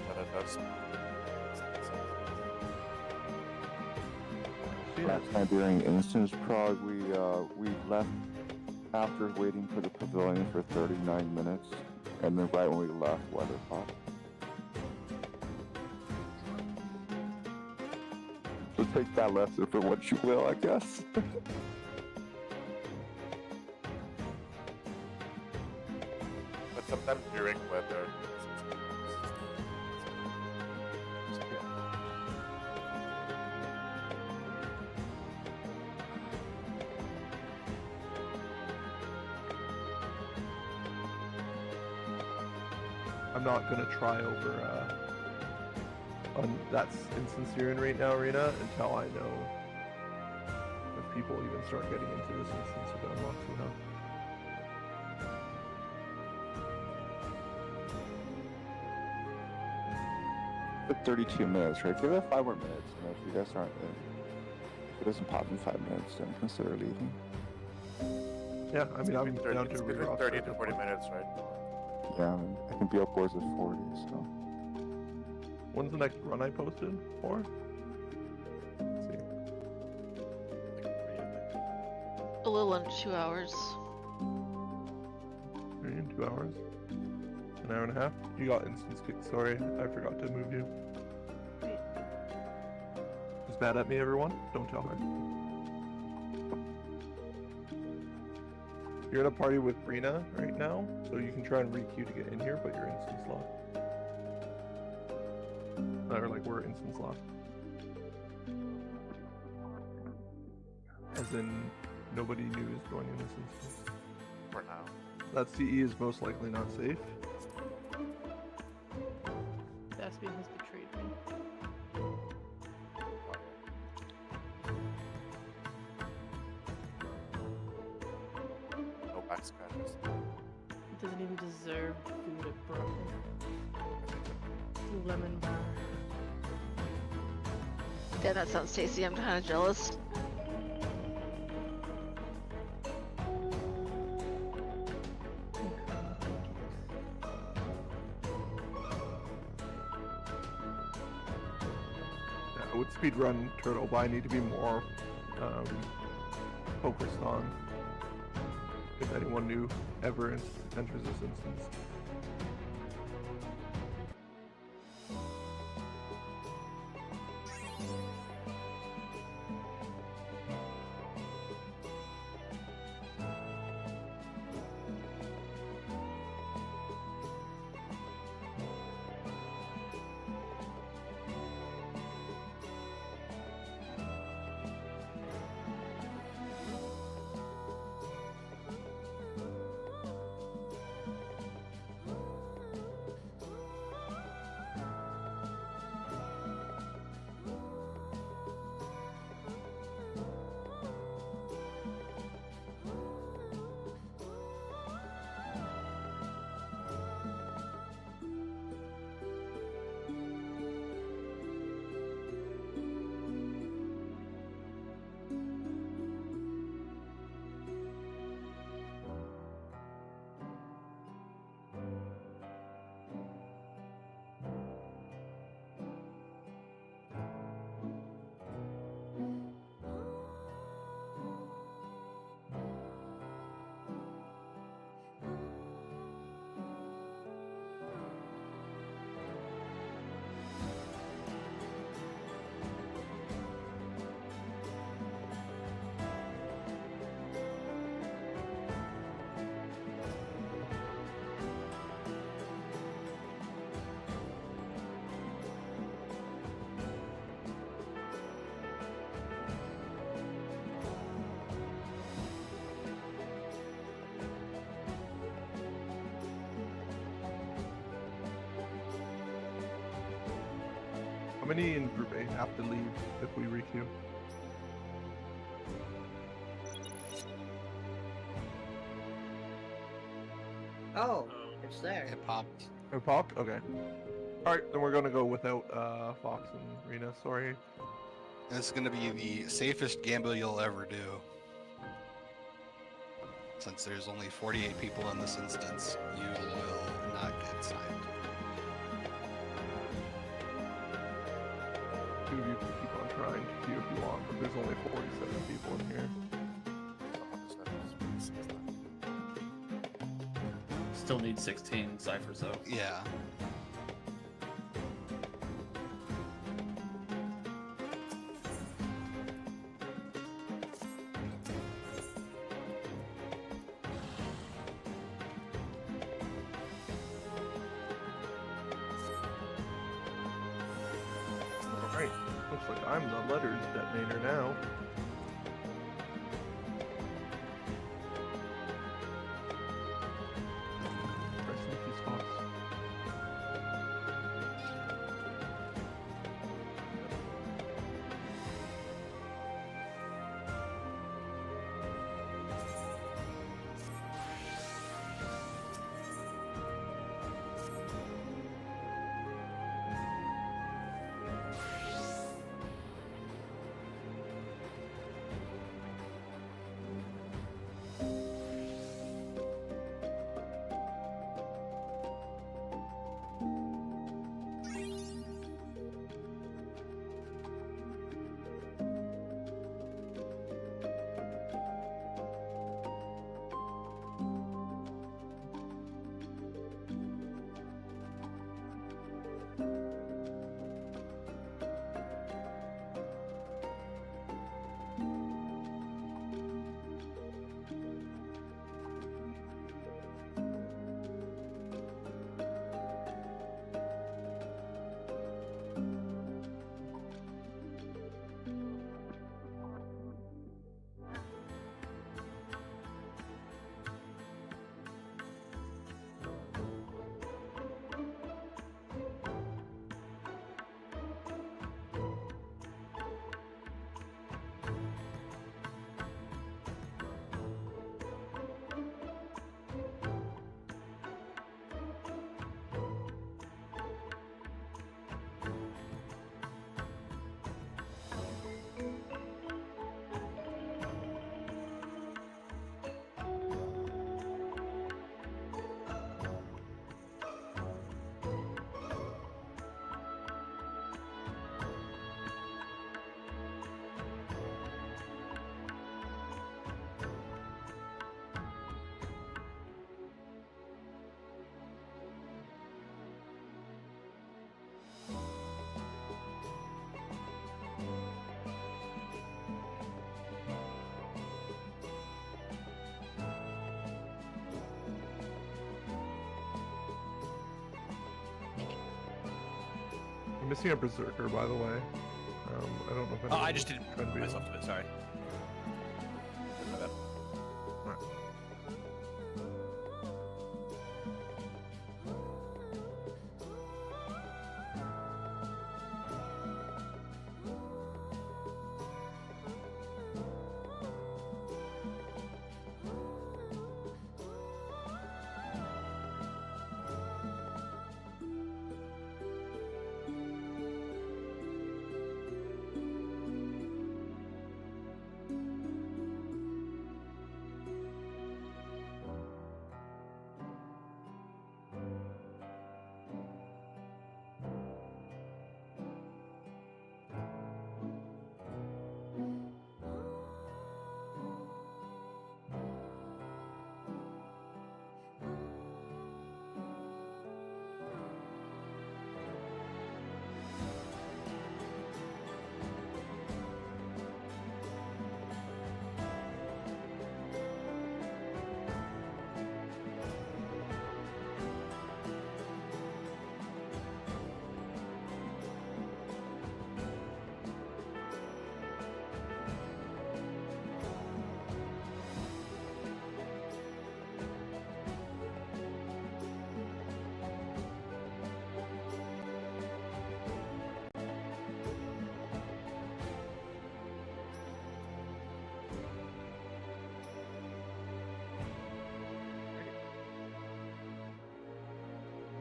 But it does. Last night during instance prog, we left after waiting for the pavilion for 39 minutes, and then right when we left, weather popped. So take that lesson for what you will, I guess. But sometimes during weather. I'm not gonna try over on that instance you're in right now, Rena, until I know if people even start getting into this instance if it unlocks somehow. Took 32 minutes, right? Give it 5 more minutes. You know, if you guys aren't if it doesn't pop in 5 minutes, then consider leaving. Yeah, I mean, I'm Between 30, down it's to between reroster 30 at to this 40 point. minutes, right? Yeah, I mean, I can be upwards of 40, so. When's the next run I posted for? Let's see. A little under 2 hours. 2 hours. An hour and a half. You got instance kick. Sorry, I forgot to move you. Is bad at me, everyone? Don't tell her. You're in a party with Brina right now, so you can try and re-queue to get in here, but you're instance locked. Or like we're instance locked. As in, nobody new is going in this instance. For now. That CE is most likely not safe. Thespian has betrayed me. No back scratches. It doesn't even deserve food it brought me. Lemon bar. Yeah, that sounds tasty. I'm kind of jealous. Yeah, I would speedrun Turtle, but I need to be more focused on if anyone new ever enters this instance. How many in Group A have to leave if we requeue? Oh, it's there. It popped. It popped? Okay. Alright, then we're gonna go without Fox and Rena, sorry. This is gonna be the safest gamble you'll ever do. Since there's only 48 people in this instance, you will not get sniped. Two of you can keep on trying to queue if you want, but there's only 47 people in here. Still need 16 ciphers though. Yeah. Alright, looks like I'm the letters detonator now. Rest in peace, Fox. I'm missing a berserker, by the way. I don't know if Oh, I just didn't trying to be myself to it. Sorry. My bad. Alright.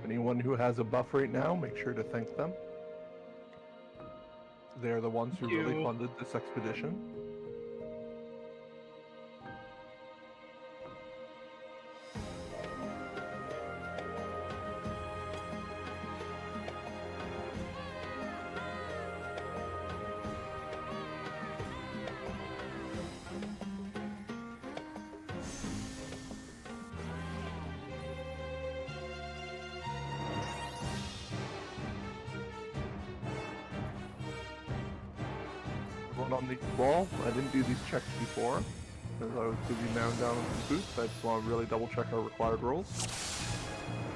Anyone who has a buff right now, make sure to thank them. They are the ones who really funded this expedition. On the wall, I didn't do these checks before because I was busy mowing down some boots. I just want to really double check our required rolls.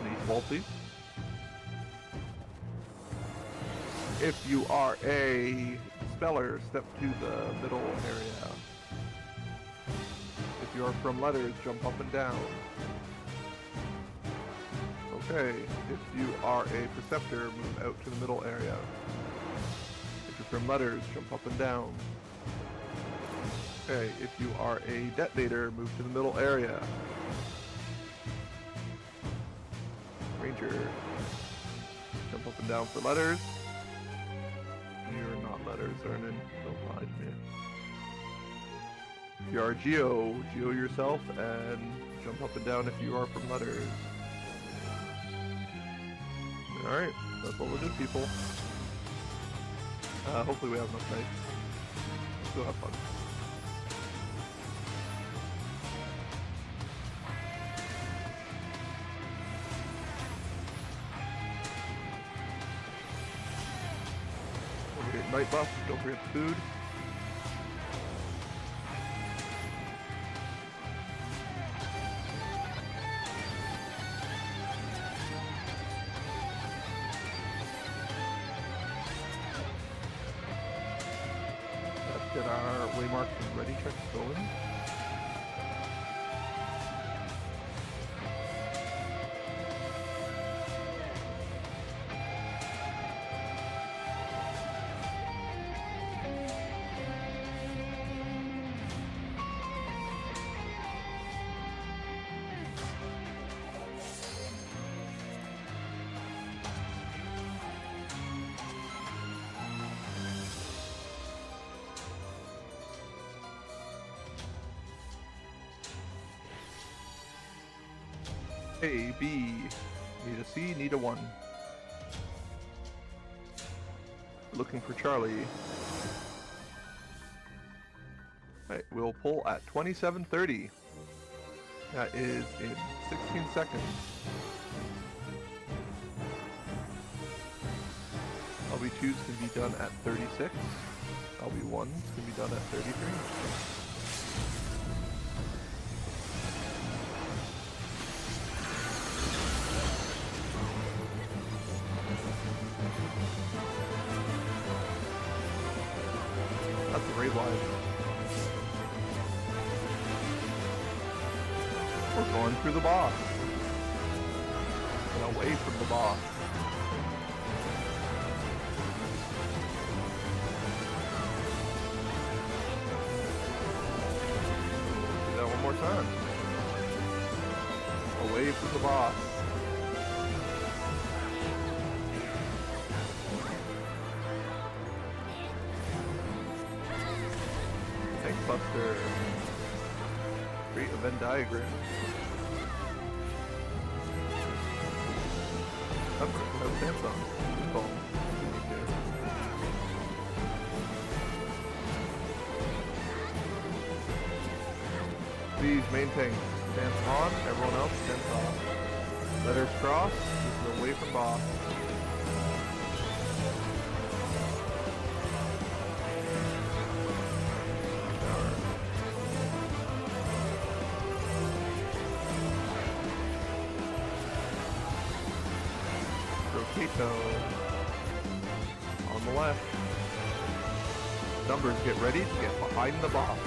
These wall, please. If you are a speller, step to the middle area. If you are from letters, jump up and down. Okay, if you are a preceptor, move out to the middle area. From letters, jump up and down. Okay, if you are a detonator, move to the middle area. Ranger, jump up and down for letters. You're not letters, Ernan. Don't mind me. If you are a Geo, Geo yourself and jump up and down if you are from letters. Alright, that's what we'll do, people. Hopefully we have enough nights. Still have fun. Don't forget night buff, don't forget food. Get our waymarks and ready checks going. A, B, need a C, need a 1. Looking for Charlie. Alright, we'll pull at 27:30. That is in 16 seconds. LB2s can be done at 36. LB1s can be done at 33. That's a great line. We're going through the boss. And away from the boss. Do that one more time. Away from the boss. Buster. Create a Venn diagram. That's Samsung. Phone. Please maintain. Stand on. Everyone else stands off. Letters cross. This is away from boss. Choco on the left. Numbers, get ready to get behind the boss.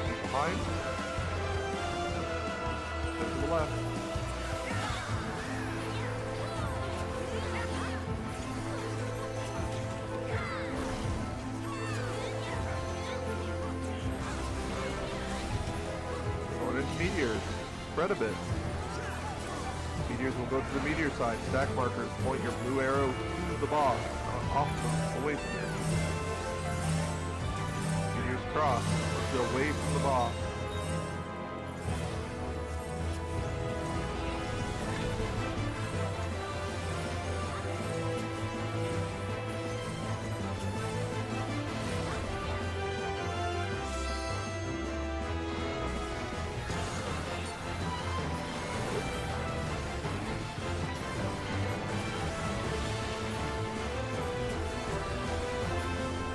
Get behind. Go to the left. Going into meteors. spread a bit. Meteors will go to the meteor side. Stack markers. Point your blue arrow to the boss, not off them, away from it. Meteors cross. Let's go away from the boss.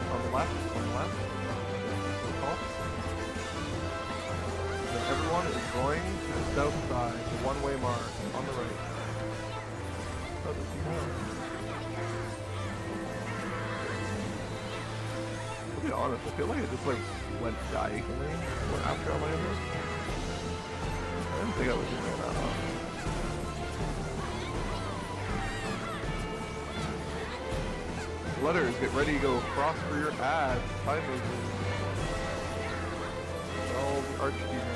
On the left. Call. Then everyone is going to the south side, the one-way mark, on the right. Oh, there's some more. To be honest, I feel like it just like went diagonally after I landed. I didn't think I was doing that off. Letters, get ready to go across for your ads. Time movement. All the archdemons.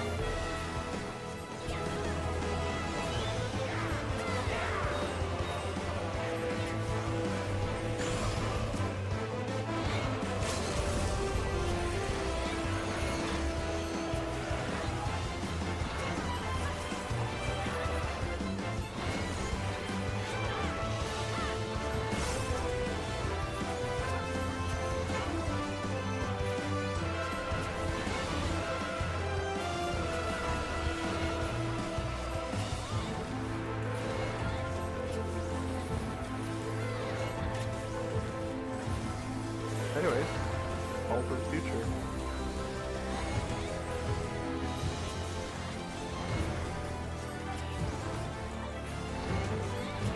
Anyways, all for the future.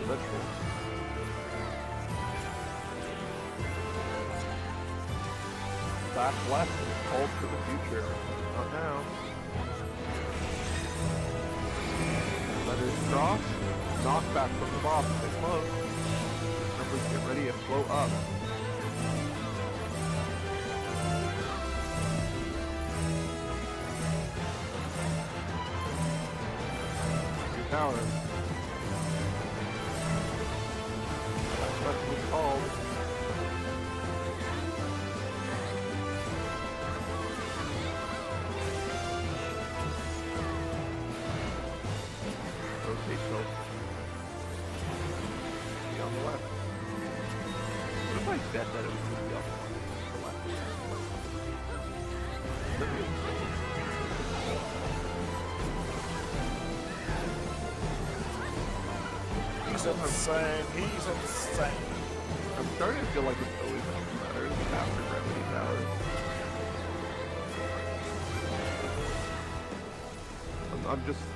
Literal. Back left is called for the future. Not now. Letters cross. Knockback from the boss. Stay close. Numbers get ready and flow up. Tower. That's what it's called. Rotational. Be on the left. What if I bet that it was going to be on the left? That'd be insane. He's insane. He's insane. I'm starting to feel like it's always better after Gravity Towers.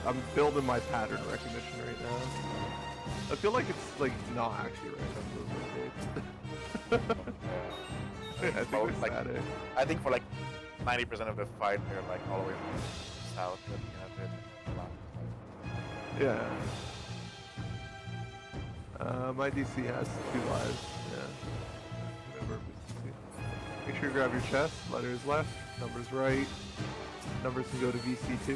I'm building my pattern recognition right now. I feel like it's like not actually random those rotates. I think it's like, static. I think for like 90% of the fight, they're like all the way south, but you have it. Yeah. My DC has 2 lives. Yeah. Whatever. Make sure you grab your chest. Letters left. Numbers right. Numbers can go to VC2.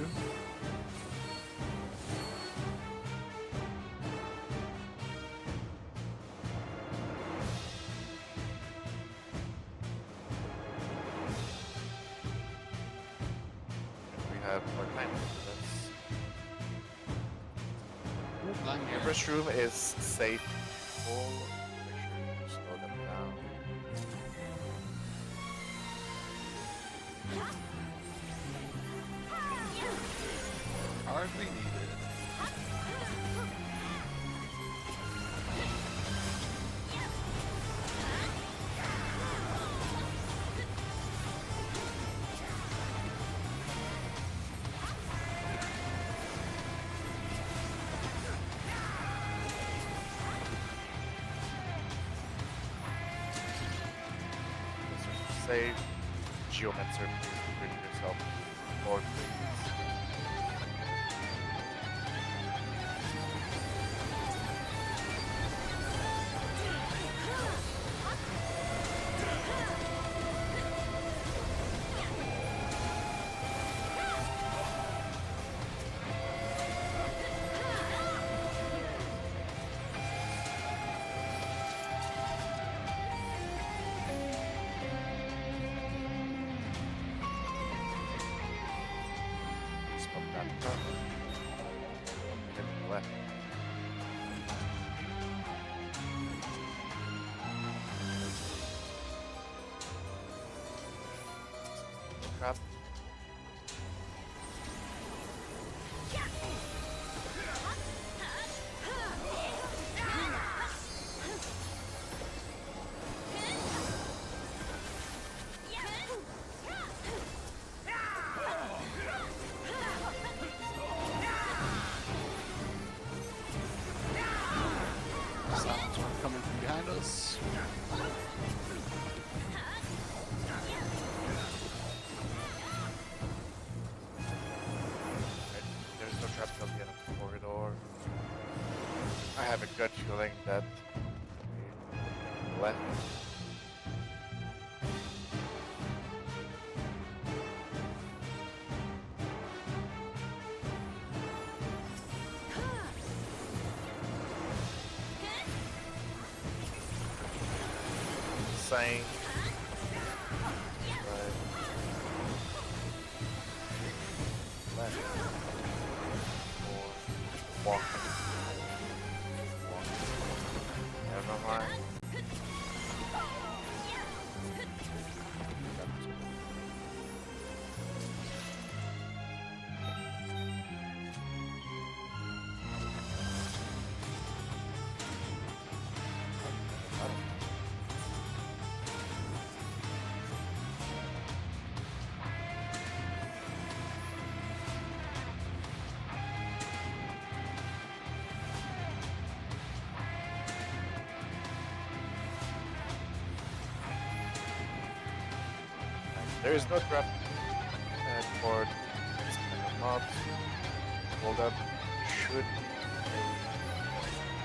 We have our time. The first room is safe. Full. Make sure you slow them down. Hardly needed. Save Geomancer, please bring yourself more things. Up that front. And then to the left. Trap. Sounds are coming from behind us. There's no trap till the end of the corridor. I have a gut feeling that left. Saying left or walking. Never mind. There is no trap for this kind of mobs. Hold up. Should be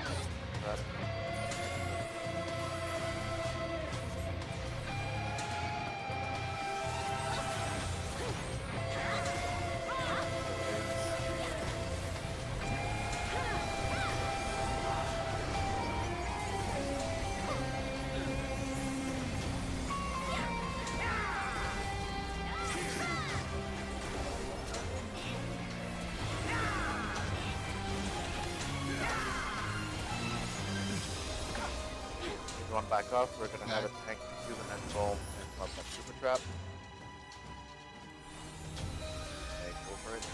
a trap. One back off, we're gonna have a tank use an end bomb and pop that super trap. Okay, go for it.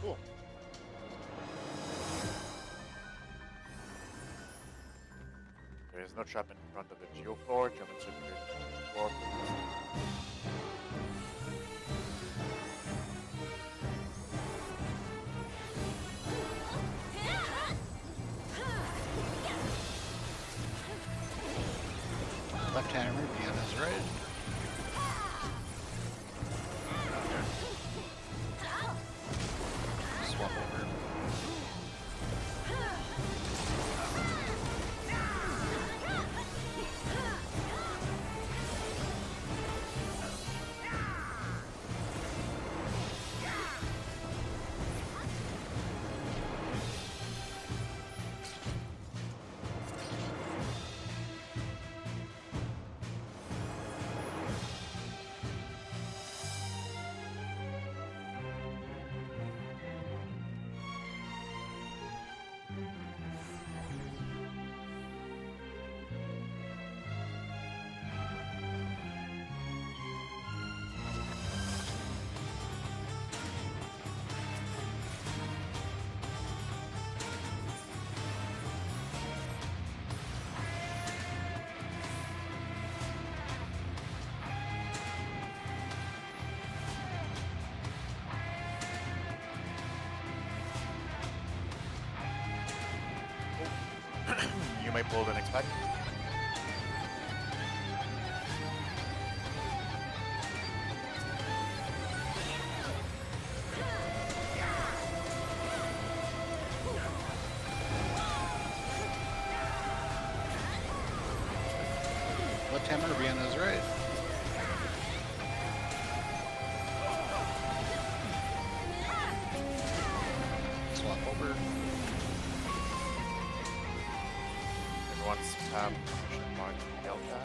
Cool. There is no trap in front of the geo floor, jump into the floor. Left hand Ruby on his right. Swap over. You might pull the next pack. Left hand Ruby on his right. Swap over. Everyone spam mark Delta.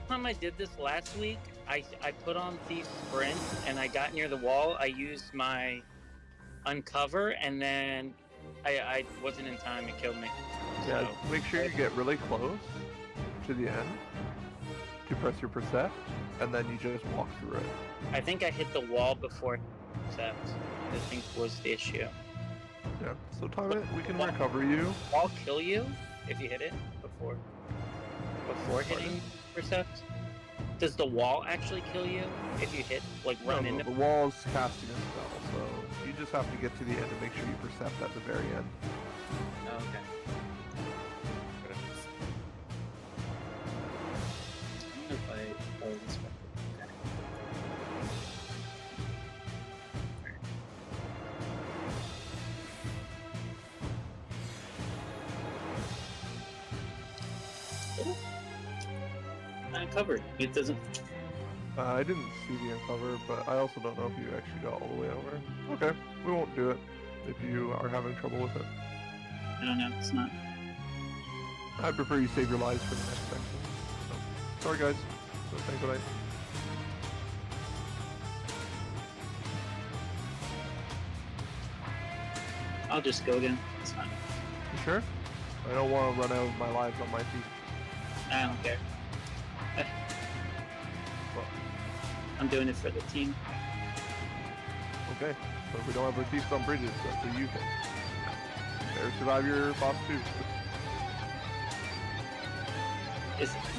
time I did this last week, I put on Thief Sprint and I got near the wall. I used my Uncover and then I wasn't in time. It killed me. Yeah, So, just make sure you get really close to the end to press your Percept, and then you just walk through it. I think I hit the wall before Percept, I think was the issue. Yeah, so Tommy, we can recover you. Wall kill you if you hit it before hitting Percept? Does the wall actually kill you if you hit, like, run into the wall's casting a spell, so you just have to get to the end and make sure you Percept at the very end. Oh, okay. I don't know if I was expecting. Okay. Uncovered. It doesn't. I didn't see the Uncover, but I also don't know if you actually got all the way over. Okay, we won't do it if you are having trouble with it. I don't know. It's not. I prefer you save your lives for the next section. So, sorry guys. So thank you. I'll just go again. It's fine. You sure? I don't want to run out of my lives on my feet. I don't care. Well, I'm doing it for the team. okay. So if we don't have our thieves on bridges, that's what you think. Better survive your boss too.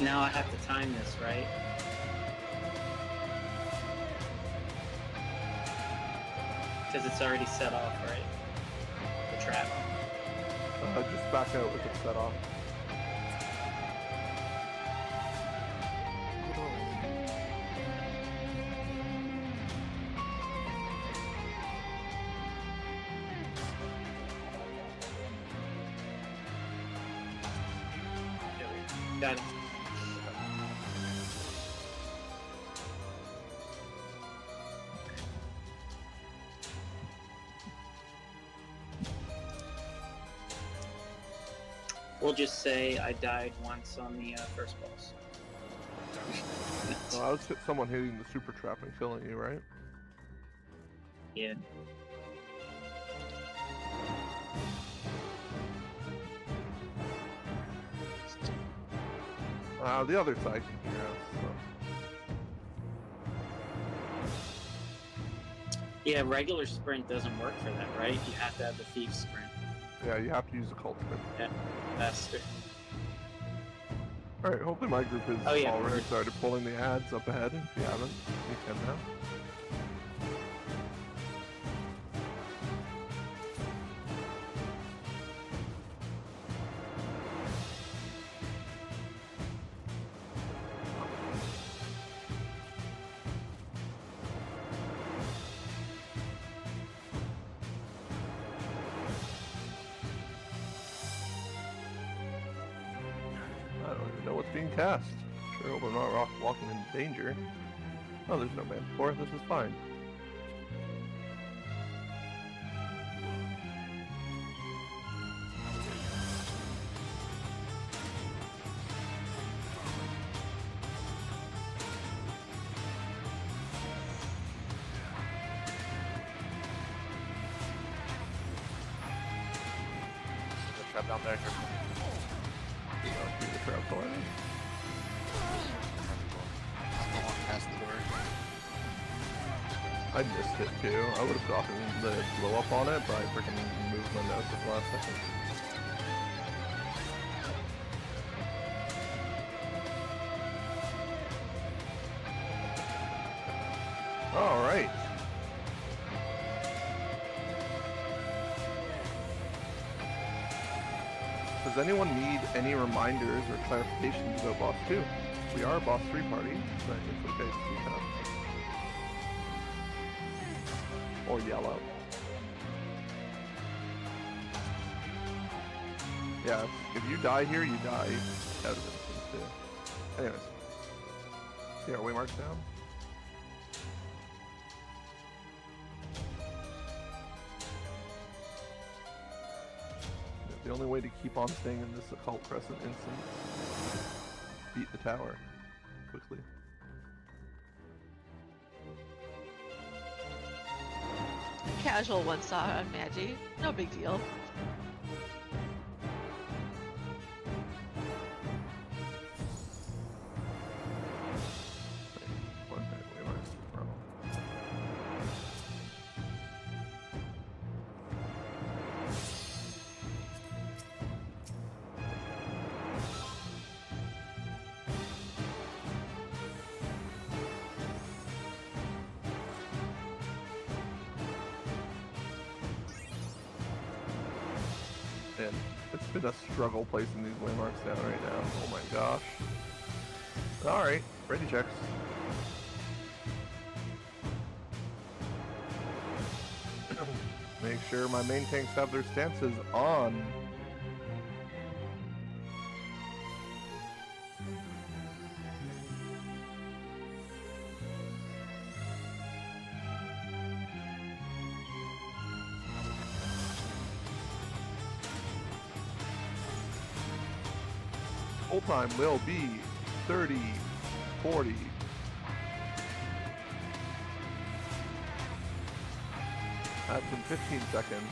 Now I have to time this, right? Because it's already set off, right? The trap. Just back out with it set off. Got it. We'll just say I died once on the first boss. I was someone hitting the super trap and killing you, right? Yeah. The other side can hear us. So. Yeah, regular sprint doesn't work for that, right? You have to have the thief sprint. Yeah, you have to use a cult sprint. Yeah, faster. Alright, hopefully my group has already started pulling the ads up ahead. If you haven't, you can now. I don't even know what's being cast. Sure hope I'm not walking in danger. Oh, there's no manticore. This is fine. The trap down there. See the trap already. I'm the one past the door. I missed it too. I would have gotten the blow up on it, but I freaking moved my mouse at the last second. Alright. Does anyone need any reminders or clarifications about Boss 2? We are a Boss 3 party, but it's okay to speak up. Or yell out. Yeah, if you die here, you die out of instance too. Anyways. See our waymarks down? The only way to keep on staying in this occult crescent instance, beat the tower. quickly. Casual one shot on Magi. No big deal. What the way am I from? Man, it's been a struggle placing these waymarks down right now. Oh my gosh. Alright, ready checks. Make sure my main tanks have their stances on. Full time will be 30, 40. That's in 15 seconds.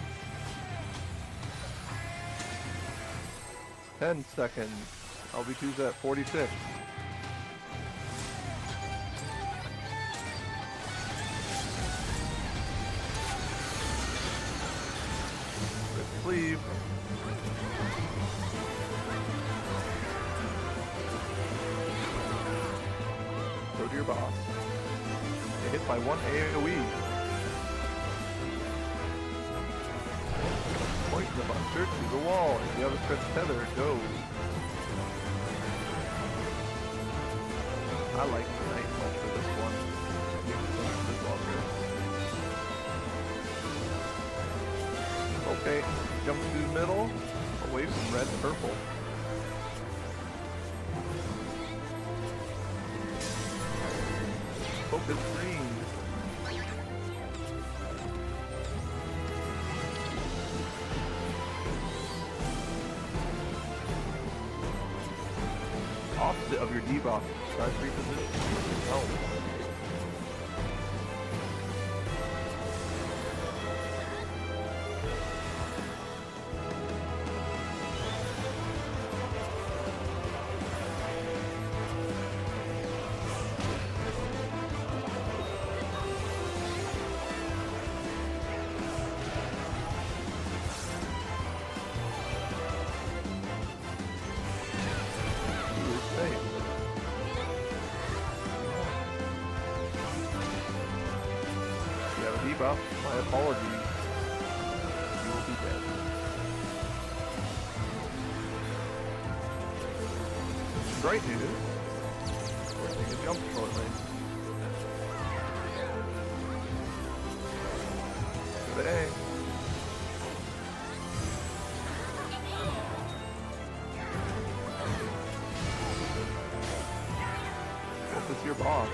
10 seconds. LB2's at 46. Good sleeve. Go to your boss. Get hit by one AoE. Point the buster to the wall. If you have a stretched tether, go. I like the night much for this one. Okay, jump to the middle, away from red and purple. Focus green. Opposite of your debuff. Try to reposition. Oh. Debuff, my apologies. You will be dead. Great news. We're taking a jump shortly. Go to A. Focus your boss.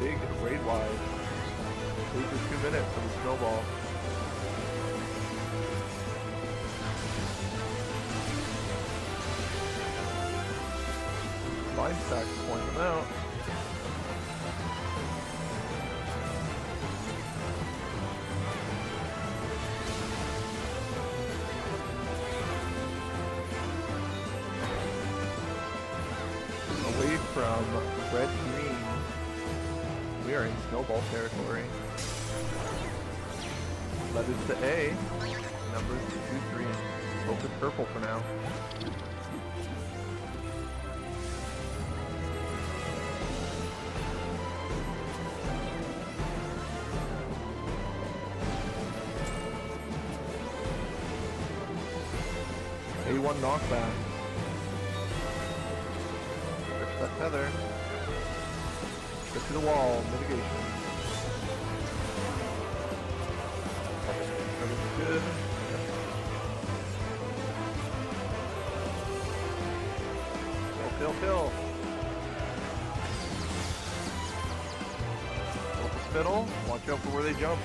Big raid wide. Wait for 2 minutes for the snowball. Line stacks point them out. Away from red green. We are in snowball territory. Letters to A. Numbers to 2, 3. Focus purple for now. A1 knockback. Fix that tether. Get to the wall, mitigation. Everything's good. Kill. Focus middle, watch out for where they jump.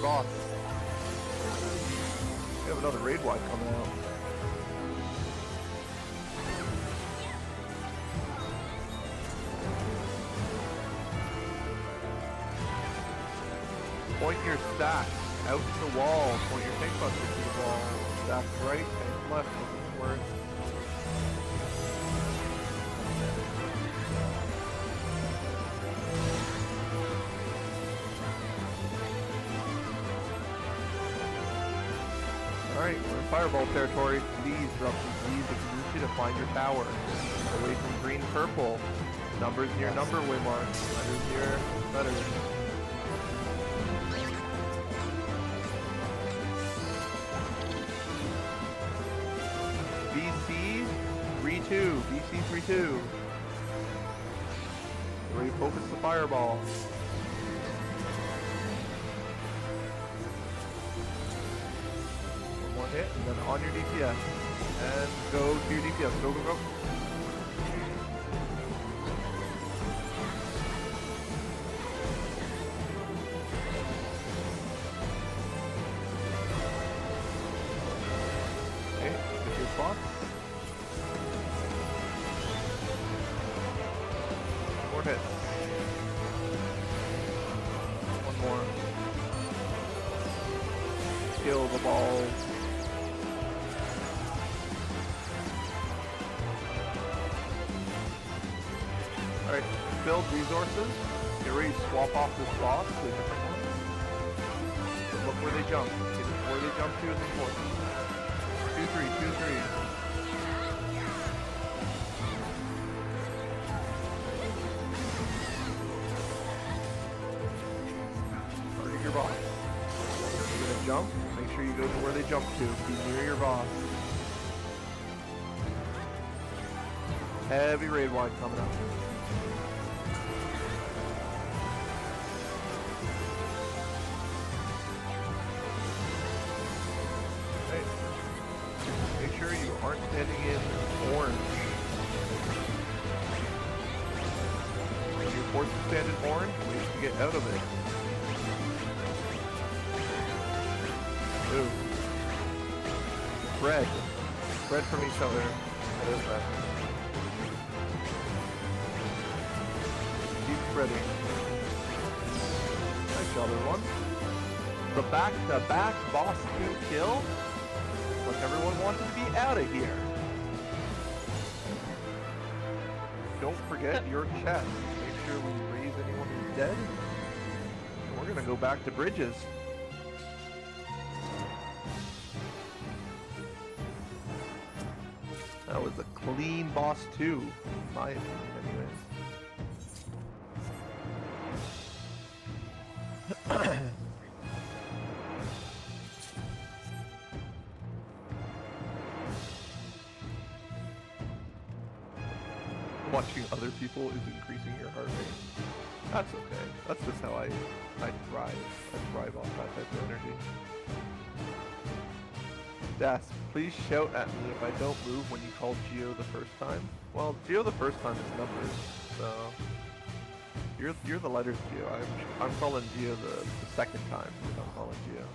your boss. We have another raid wide coming out. Point your stack out to the wall. Point your tank buster to the wall. Stack right, tank left. Where Alright, we're in fireball territory. Please drop some Z's if you need to find your tower. Away from green, purple. Numbers near number way marks. Letters near letters. BC 3-2. BC 3-2. Ready to focus the fireball. One hit, and then on your DPS. And go to your DPS. Go, go, go. Okay, get your spots. More hits. One more. Kill the ball. Alright, build resources. Get ready to swap off this boss to a different one. But look where they jump. Okay, where they jump to is important. 2-3, 2-3. Target your boss. You're gonna jump. Make sure you go to where they jump to. Be near your boss. Heavy raid wide coming up. Okay. Make sure you aren't standing in orange. When you're forced to stand in orange, wait to get out of it. Ooh. Spread. Spread from each other. That is that. Keep spreading. Nice job, everyone. The back boss 2 kill. Like everyone wanted to be out of here. Don't forget your chest. Make sure we raise anyone who's dead. And we're gonna go back to bridges. That was a clean boss 2, in my opinion, anyways. Watching other people is increasing your heart rate. That's okay. That's just how I thrive. I thrive off that type of energy. Das, please shout at me if I don't move when you call Geo the first time. Well, Geo the first time is numbers, so you're the letters Geo. I'm calling Geo the second time because I'm calling Geo.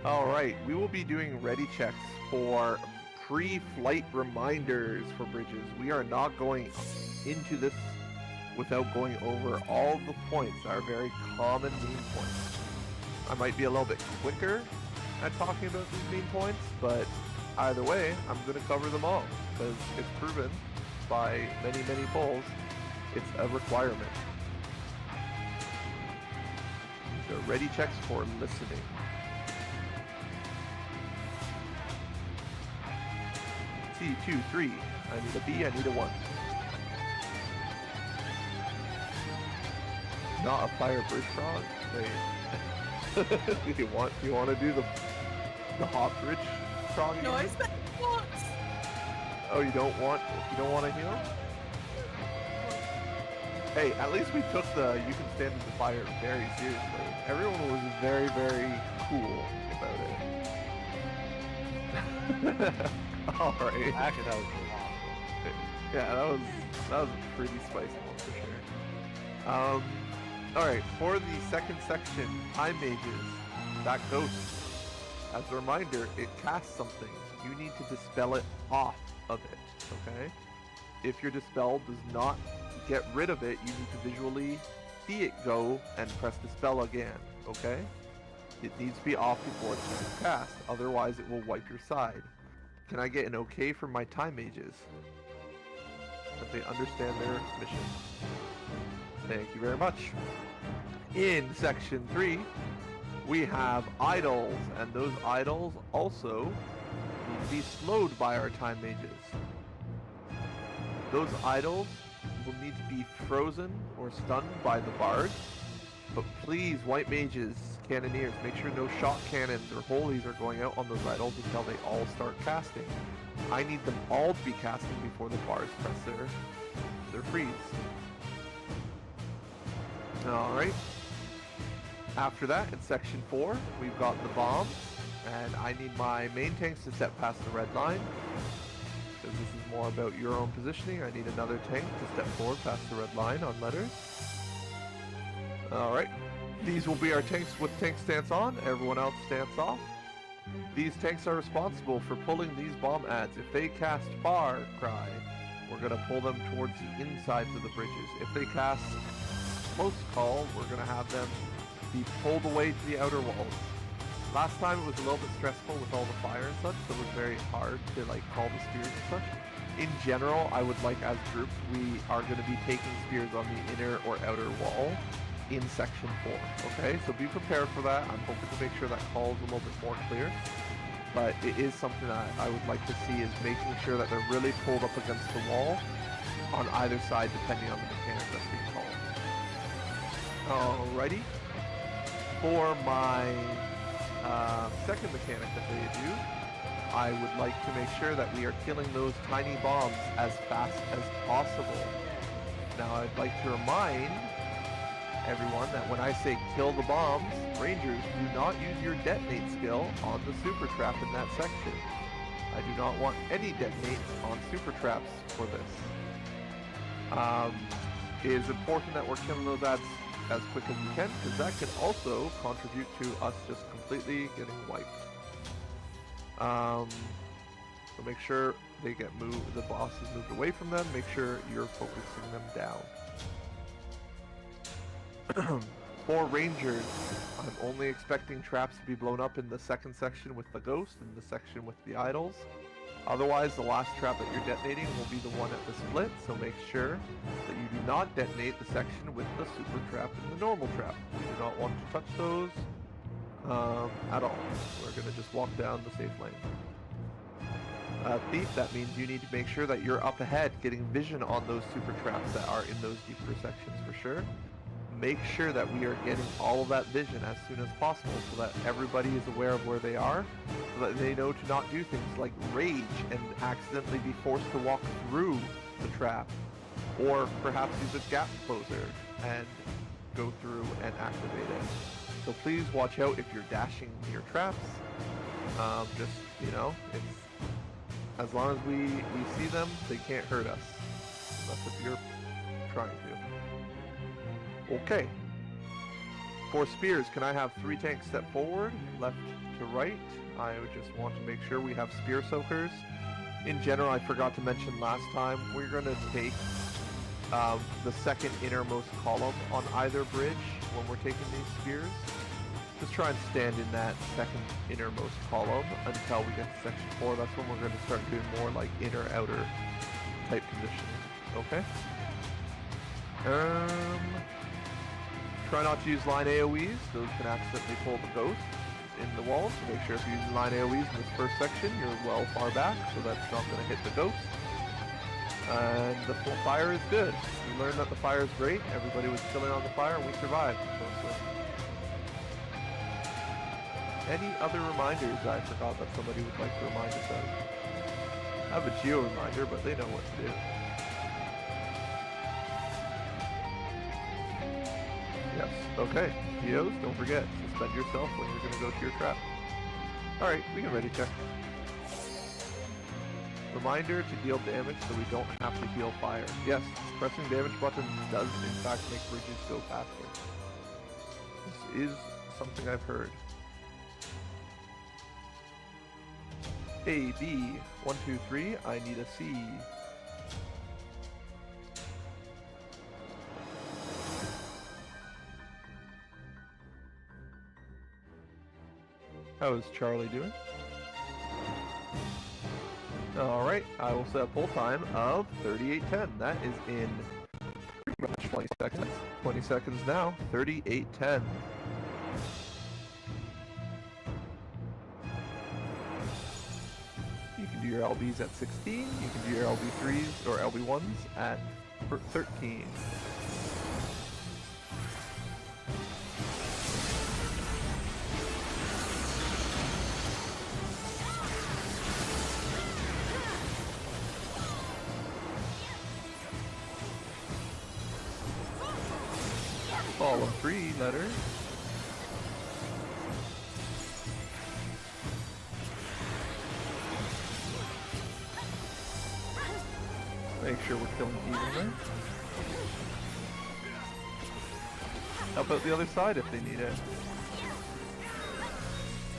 Alright, we will be doing ready checks for pre-flight reminders for bridges. We are not going into this without going over all the points, our very common main points. I might be a little bit quicker at talking about these main points, but either way, I'm going to cover them all, because it's proven by many, many polls, it's a requirement. These are ready checks for listening. C2, 3. I need a B, I need a 1. Not a fire bridge frog. Wait. you want to do the hot bridge frog? No, I said what? Oh, you don't want to heal? Hey, at least we took the you can stand in the fire very seriously. Everyone was very, very cool about it. Alright. Actually, that was really awesome. Yeah, that was a pretty spicy one for sure. Alright, for the second section, Time Mages, that ghost. As a reminder, it casts something. You need to dispel it off of it, okay? If your dispel does not get rid of it, you need to visually see it go and press dispel again, okay? It needs to be off before it's going to cast, otherwise it will wipe your side. Can I get an okay from my Time Mages? That they understand their mission. Thank you very much. In section 3, we have idols, and those idols also need to be slowed by our Time Mages. Those idols will need to be frozen or stunned by the bard, but please, white mages, cannoneers, make sure no shot cannons or holies are going out on those idols until they all start casting. I need them all to be casting before the bards press their freeze. Alright. After that, in section 4, we've got the bombs, and I need my main tanks to step past the red line. Because this is more about your own positioning, I need another tank to step forward past the red line on letters. Alright. These will be our tanks with tank stance on, everyone else stance off. These tanks are responsible for pulling these bomb adds. If they cast Far Cry, we're going to pull them towards the insides of the bridges. If they cast Close Call, we're going to have them be pulled away to the outer walls. Last time it was a little bit stressful with all the fire and such, so it was very hard to call the spears and such. In general, I would like, as groups, we are going to be taking spears on the inner or outer wall in section 4, okay? So be prepared for that. I'm hoping to make sure that call is a little bit more clear. But it is something that I would like to see, is making sure that they're really pulled up against the wall on either side, depending on the mechanic that's being called. Alrighty. For my second mechanic that they do, I would like to make sure that we are killing those tiny bombs as fast as possible. Now I'd like to remind everyone that when I say kill the bombs, Rangers, do not use your detonate skill on the super trap in that section. I do not want any detonates on super traps for this. It is important that we're killing those adds as quick as we can, because that can also contribute to us just completely getting wiped. So make sure they get moved, the boss is moved away from them, make sure you're focusing them down. For Rangers, I'm only expecting traps to be blown up in the second section with the ghost and the section with the idols. Otherwise, the last trap that you're detonating will be the one at the split, so make sure that you do not detonate the section with the super trap and the normal trap. We do not want to touch those at all. We're going to just walk down the safe lane. Thief, that means you need to make sure that you're up ahead, getting vision on those super traps that are in those deeper sections for sure. Make sure that we are getting all of that vision as soon as possible so that everybody is aware of where they are, so that they know to not do things like rage and accidentally be forced to walk through the trap, or perhaps use a gap closer and go through and activate it. So please watch out if you're dashing near traps. Just, it's, as long as we see them, they can't hurt us, unless if you're trying to. Okay. For spears, can I have 3 tanks step forward, left to right? I would just want to make sure we have spear soakers. In general, I forgot to mention last time, we're going to take the second innermost column on either bridge when we're taking these spears. Just try and stand in that second innermost column until we get to section 4. That's when we're going to start doing more like inner-outer type positioning. Okay? Try not to use line AoEs. Those can accidentally pull the ghost in the walls. So make sure if you're using line AoEs in this first section, you're well far back, so that's not going to hit the ghost. And the fire is good. We learned that the fire is great. Everybody was chilling on the fire, and we survived. So. Any other reminders I forgot that somebody would like to remind us of? I have a geo reminder, but they know what to do. Yes, okay. Geos, don't forget, suspend yourself when you're going to go to your trap. Alright, we can ready check. Reminder to deal damage so we don't have to heal fire. Yes, pressing damage buttons does in fact make bridges go faster. This is something I've heard. A, B, 1, 2, 3, I need a C. How is Charlie doing? Alright, I will set a pull time of 38:10. That is in pretty much 20 seconds. 20 seconds now, 38:10. You can do your LBs at 16, you can do your LB3s or LB1s at 13. Column 3 letters. Make sure we're killing evenly. Help out the other side if they need it.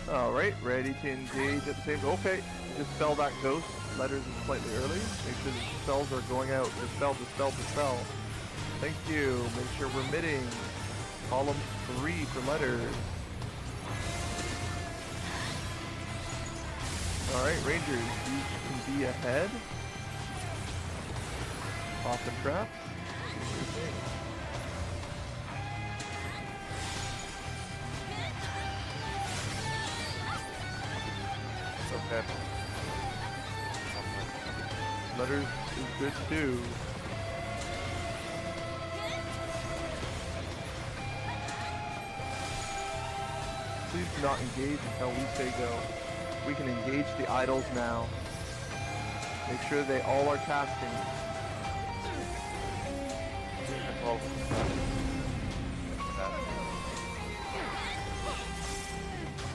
Alright, ready to engage at the same... Okay, dispel that ghost. Letters is slightly early. Make sure the spells are going out. Dispel, dispel, dispel. Thank you. Make sure we're mitting. Column 3 for letters. Alright, Rangers, you can be ahead. Off the traps. It's okay. Letters is good too. Please do not engage until we say go. We can engage the idols now. Make sure they all are casting.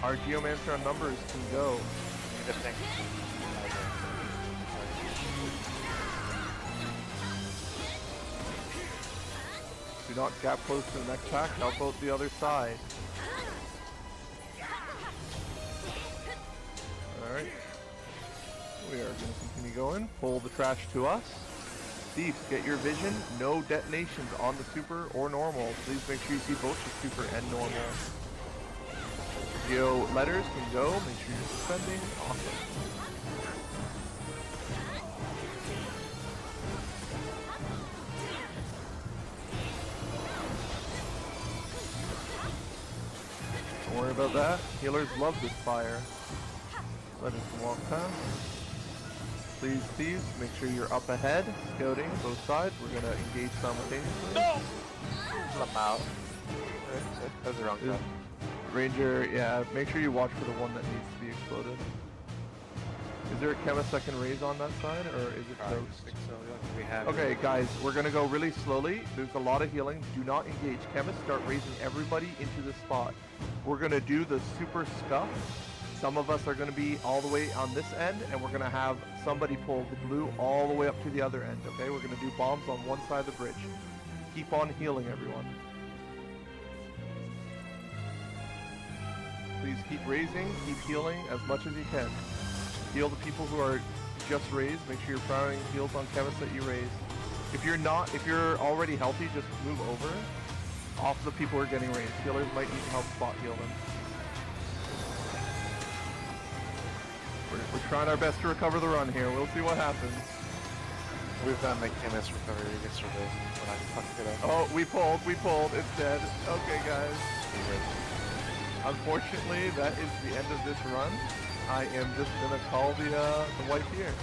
Our Geomancer on numbers can go. Good thing. Do not gap close to the next pack. Help out the other side. Alright. We are going to continue going. Pull the trash to us. Thieves, get your vision. No detonations on the super or normal. Please make sure you see both the super and normal. Geo letters can go. Make sure you're suspending. Awesome. Don't worry about that. Healers love this fire. Let us walk past. Please, thieves, make sure you're up ahead, scouting both sides. We're gonna engage simultaneously. No! I'm out. That was the wrong time. Ranger, yeah, make sure you watch for the one that needs to be exploded. Is there a chemist that can raise on that side, or is it toast? I think so. Yeah, we have Okay, guys, we're gonna go really slowly. There's a lot of healing. Do not engage. Chemists, start raising everybody into the spot. We're gonna do the super scuff. Some of us are going to be all the way on this end, and we're going to have somebody pull the blue all the way up to the other end, okay? We're going to do bombs on one side of the bridge. Keep on healing, everyone. Please keep raising, keep healing as much as you can. Heal the people who are just raised. Make sure you're firing heals on chemists that you raise. If you're already healthy, just move over off the people who are getting raised. Healers might need to help spot heal them. We're trying our best to recover the run here. We'll see what happens. We've done the chemist recovery yesterday when I fucked it up. Oh, we pulled. It's dead. Okay, guys. Unfortunately, that is the end of this run. I am just gonna call the wife here.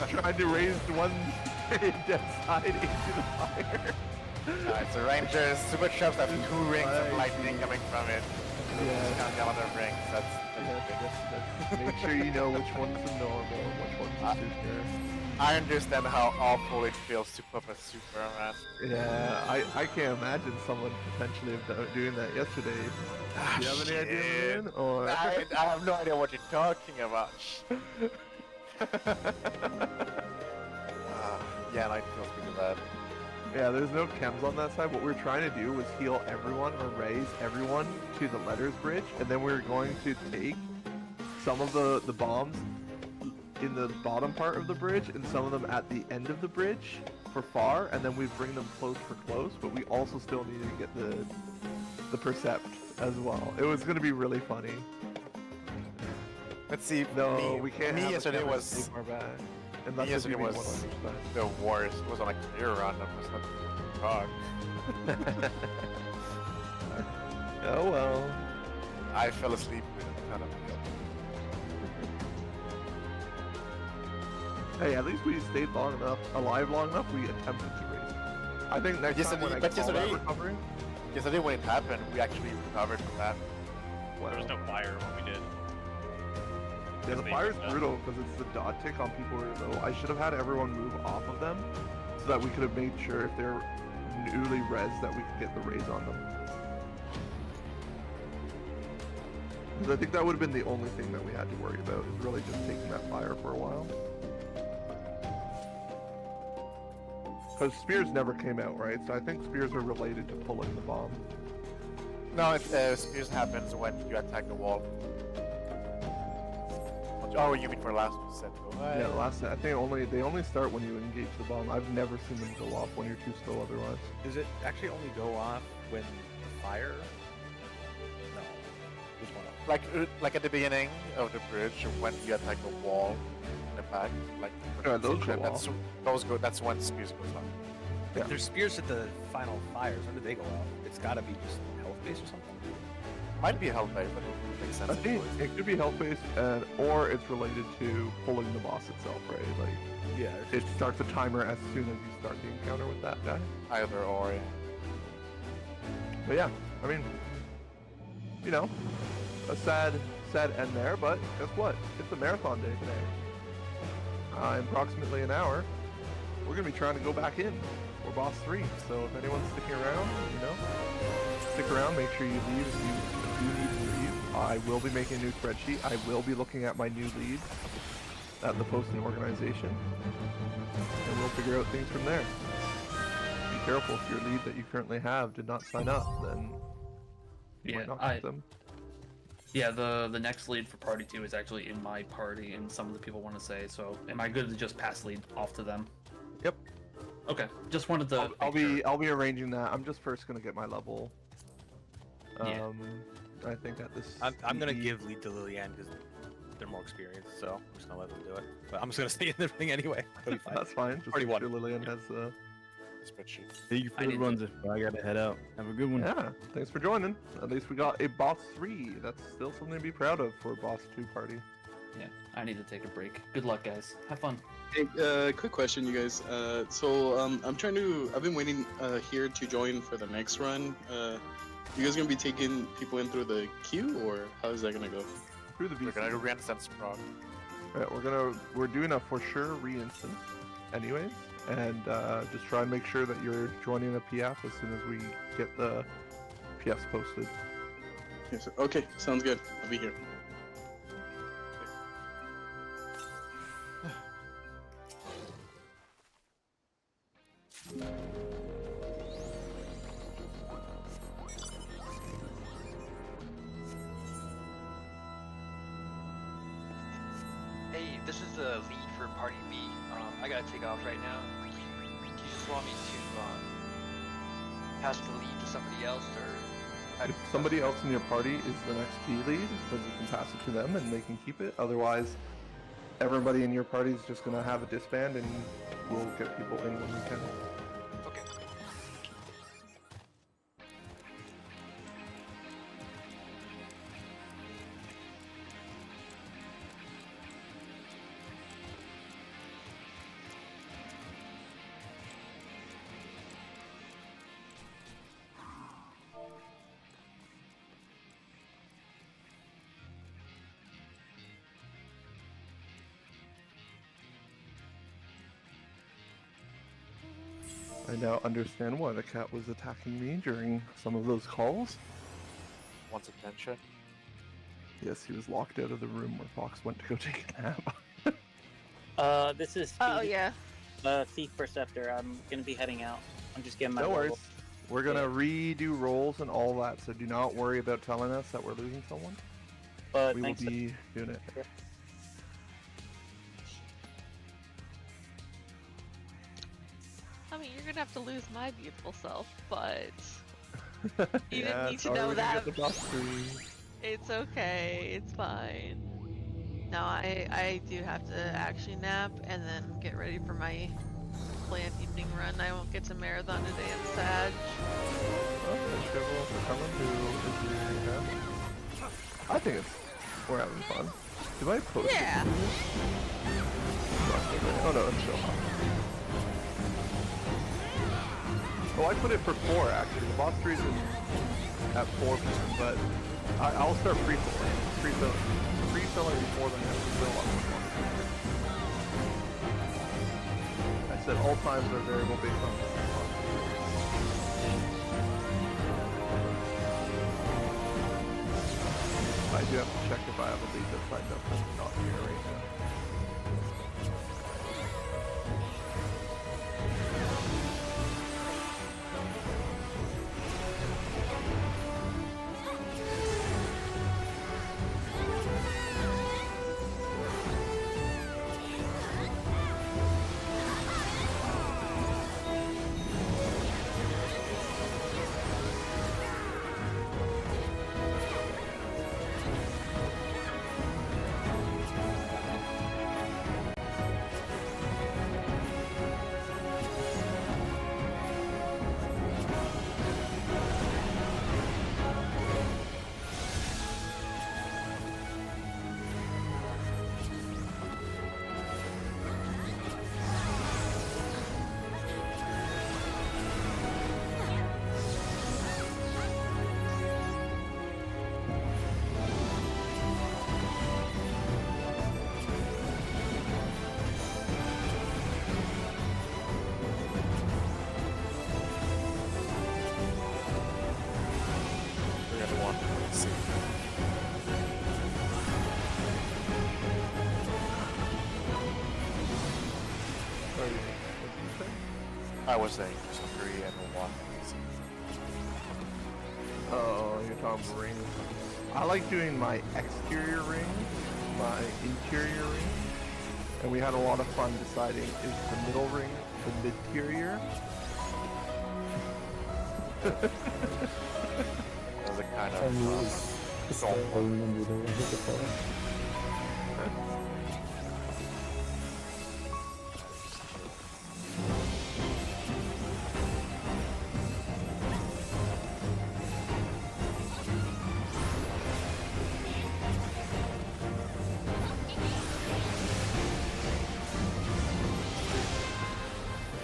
Trying to raise one dead side into the fire. Alright, so Rangers, super traps have 2 rings of lightning coming from it. Yeah. Count down on their rings. Make sure you know which one's the normal and which one's the super. I understand how awful it feels to put a super, man. Yeah, I can't imagine someone potentially doing that yesterday. Do you have any idea, man? Or I have no idea what you're talking about. Yeah, like feels pretty bad. Yeah, there's no chems on that side. What we're trying to do was heal everyone or raise everyone to the letters bridge, and then we're going to take some of the bombs in the bottom part of the bridge and some of them at the end of the bridge for far, and then we bring them close for close, but we also still need to get the percept as well. It was going to be really funny. Let's see. No, we can't. Me yesterday was. Unless yesterday was the worst. It was on a clear run. It was not talk. Oh well. I fell asleep with a ton of Hey, at least we stayed alive long enough. We attempted to raise it. I think next time when I call that recovery. Yesterday when it happened, we actually recovered from that. Well, there was no fire when we did. Yeah, the fire's brutal because it's the dot tick on people who are low. I should have had everyone move off of them so that we could have made sure if they're newly rezzed that we could get the raise on them. Because I think that would have been the only thing that we had to worry about, is really just taking that fire for a while. Because spears never came out, right? So I think spears are related to pulling the bomb. No, spears happens when you attack the wall. Oh, you mean for last set? Yeah, the last set. I think they only start when you engage the bomb. I've never seen them go off when you're too slow otherwise. Does it actually only go off when the fire? No. Which one? Like at the beginning of the bridge, when you attack the wall in the back, like yeah, those go off. That's when spears goes off. But yeah. There's spears at the final fires. When do they go off? It's got to be just health based or something. Might be health based, but it makes sense. I think it could be health based, or it's related to pulling the boss itself, right? Like, yeah, it starts a timer as soon as you start the encounter with that guy. Either or. Yeah. But yeah, I mean, you know, a sad end there. But guess what? It's a marathon day today. In approximately an hour, we're gonna be trying to go back in for boss 3. So if anyone's sticking around, you know, stick around. Make sure you leave if you need to leave. I will be making a new spreadsheet. I will be looking at my new leads at the posting organization, and we'll figure out things from there. Be careful if your lead that you currently have did not sign up, then you might not get them. Yeah, the next lead for party 2 is actually in my party, and some of the people want to say. So, am I good to just pass lead off to them? Yep. Okay. Just wanted to. I'll be arranging that. I'm just first gonna get my level. Yeah. I think at this. I'm gonna give lead to Lillian because they're more experienced, so I'm just gonna let them do it. But I'm just gonna stay in the ring anyway. That'll be fine. That's fine. Just Already make sure won. Lillian has the spreadsheet. Thank you for the runs. I gotta head out. Have a good one. Yeah. Thanks for joining. At least we got a boss 3. That's still something to be proud of for a boss 2 party. Yeah. I need to take a break. Good luck, guys. Have fun. Hey, quick question, you guys. I've been waiting here to join for the next run. You guys gonna be taking people in through the queue, or how is that gonna go? Through the VC. We're gonna do re-instance prog. Right, we're doing a for sure re-instance, anyways, and just try and make sure that you're joining the PF as soon as we get the PFs posted. Yes, okay, sounds good. I'll be here. Hey, this is the lead for Party B. I gotta take off right now. Do you just want me to pass the lead to somebody else, or? If somebody else in your party is the next B lead, then you can pass it to them and they can keep it. Otherwise, everybody in your party is just gonna have a disband, and we'll get people in when we can. Okay. I now understand why the cat was attacking me during some of those calls. Wants attention. Yes, he was locked out of the room where Fox went to go take a nap. This is Oh Thief, yeah. Thief Perceptor. I'm gonna be heading out. I'm just getting my No worries. level. We're gonna redo rolls and all that, so do not worry about telling us that we're losing someone. But We will thanks for- be doing it. I mean, you're gonna have to lose my beautiful self, but you Yeah, didn't need to sorry know we didn't that. get the buff tree. It's okay. It's fine. No, I do have to actually nap and then get ready for my planned evening run. I won't get to marathon today. I'm sad. Well, thanks everyone for coming to the camp. I think we're having fun. Did I post Yeah. it? Oh no, it's still on. Oh, I put it for 4 actually. The boss tree's at 4 p.m., but I'll start pre-filling. Pre-filling before the next fill on this one. I said all times are variable based on the boss. I do have to check if I have a lead that's signed up that's not here right now. I was saying just 3 and 1. Oh, you're talking about rings. I like doing my exterior ring, my interior ring, and we had a lot of fun deciding is the middle ring the mid-terior? Those are kind of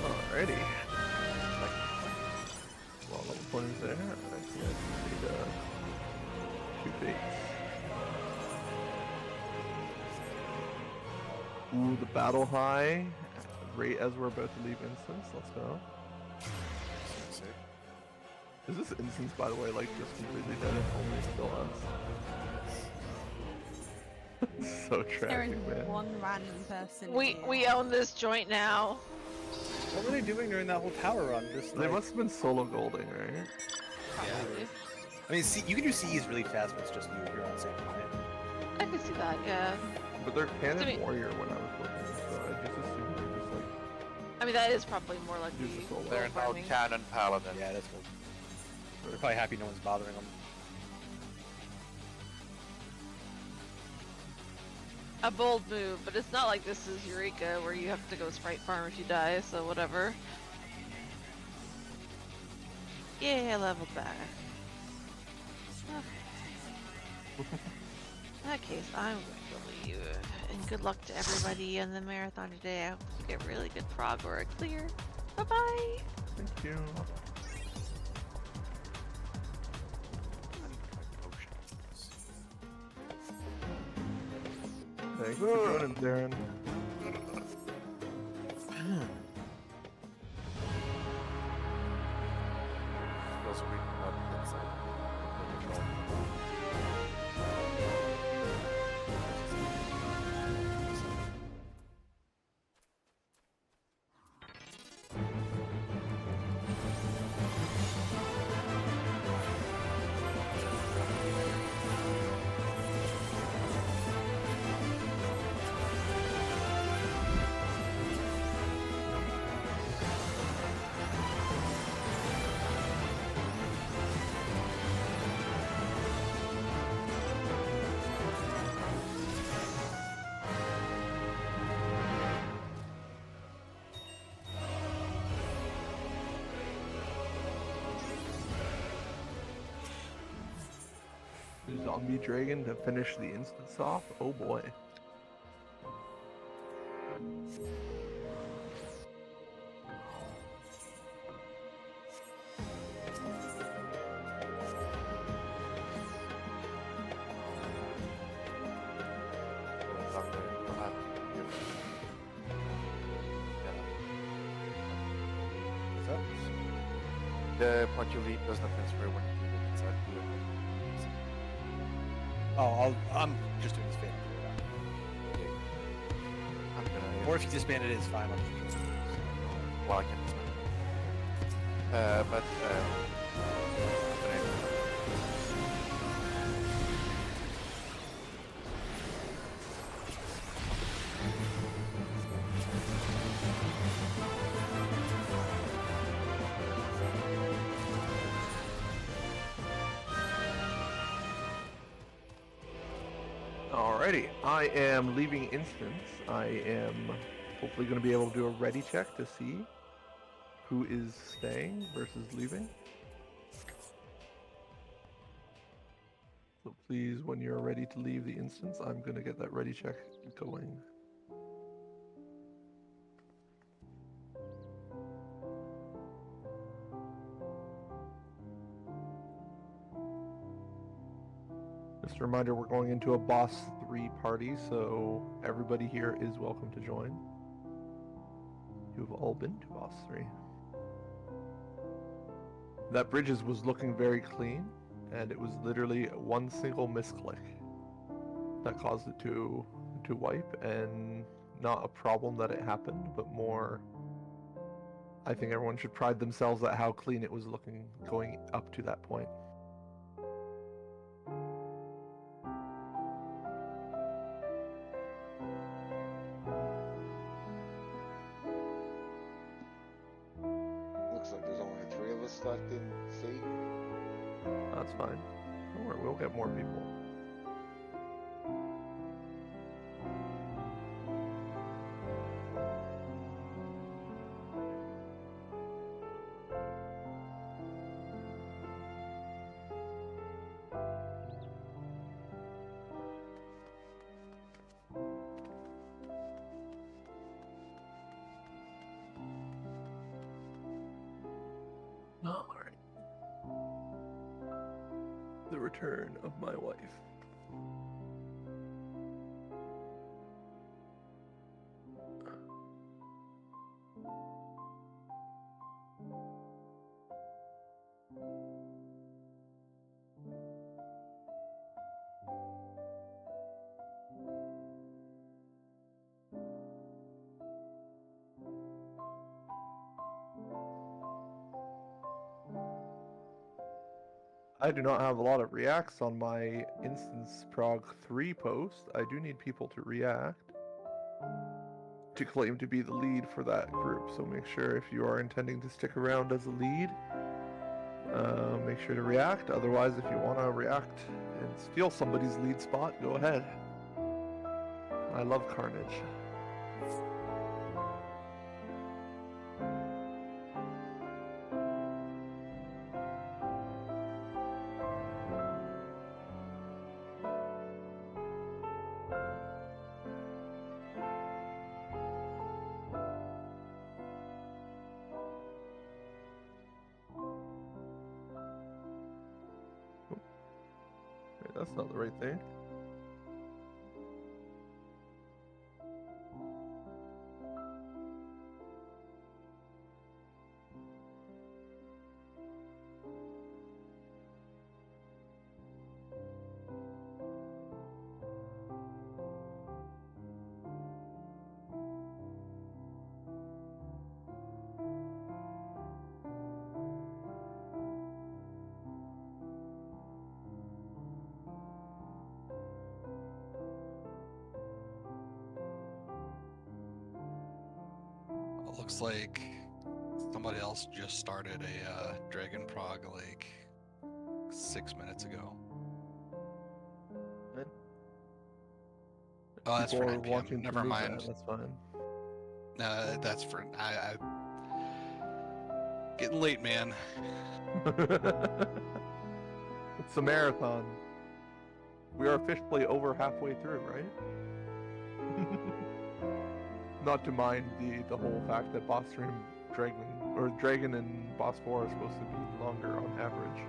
Alrighty. Well, level 20 is there. I see I need 2 fates. Ooh, the battle high. Right as we're about to leave instance. Let's go. Is this instance, by the way, like just completely dead and only still us? So tragic, man. One random person. We own this joint now. What were they doing during that whole tower run? Just They like... must have been solo golding, right? Yeah. I mean, see, you can do CEs really fast, but it's just you're on the same planet. I can see that, yeah. But they're I cannon mean- warrior when I was looking, so I just assumed they're just like I mean, that is probably more like the they're now farming. cannon paladin. Yeah, that's cool. They're probably happy no one's bothering them. A bold move, but it's not like this is Eureka where you have to go sprite farm if you die, so whatever. Yeah, leveled back. Okay. In that case, I'm going to leave. And good luck to everybody in the marathon today. I hope you get really good prog or a clear. Bye bye! Thank you. Thanks for joining, Darren. zombie dragon to finish the instance off. Oh boy. What's up? The point you leave does not transfer when you leave it inside. Oh, I'm just doing this fan. I'm gonna. Or if you disband it, it's fine. I'm just Well, I can disband it. But Alrighty, I am leaving instance. I am hopefully going to be able to do a ready check to see who is staying versus leaving. So please, when you're ready to leave the instance, I'm going to get that ready check going. Just a reminder, we're going into a boss 3 party, so everybody here is welcome to join. You've all been to boss 3. That bridges was looking very clean, and it was literally one single misclick that caused it to wipe, and not a problem that it happened, but more, I think everyone should pride themselves at how clean it was looking going up to that point. Looks like there's only 3 of us left in C. That's fine. Don't worry, we'll get more people. Alright. The return of my wife. I do not have a lot of reacts on my instance prog 3 post. I do need people to react to claim to be the lead for that group. So make sure if you are intending to stick around as a lead, make sure to react. Otherwise, if you want to react and steal somebody's lead spot, go ahead. I love carnage. Wait, that's not the right thing. It looks like somebody else just started a Dragon Prog like 6 minutes ago. Good. Oh, that's for People are 9 p.m. watching Never to move mind. that, that's fine. No, that's for I getting late, man. It's a marathon. We are officially over halfway through, right? Not to mind the whole fact that boss stream Dragon and boss 4 are supposed to be longer on average.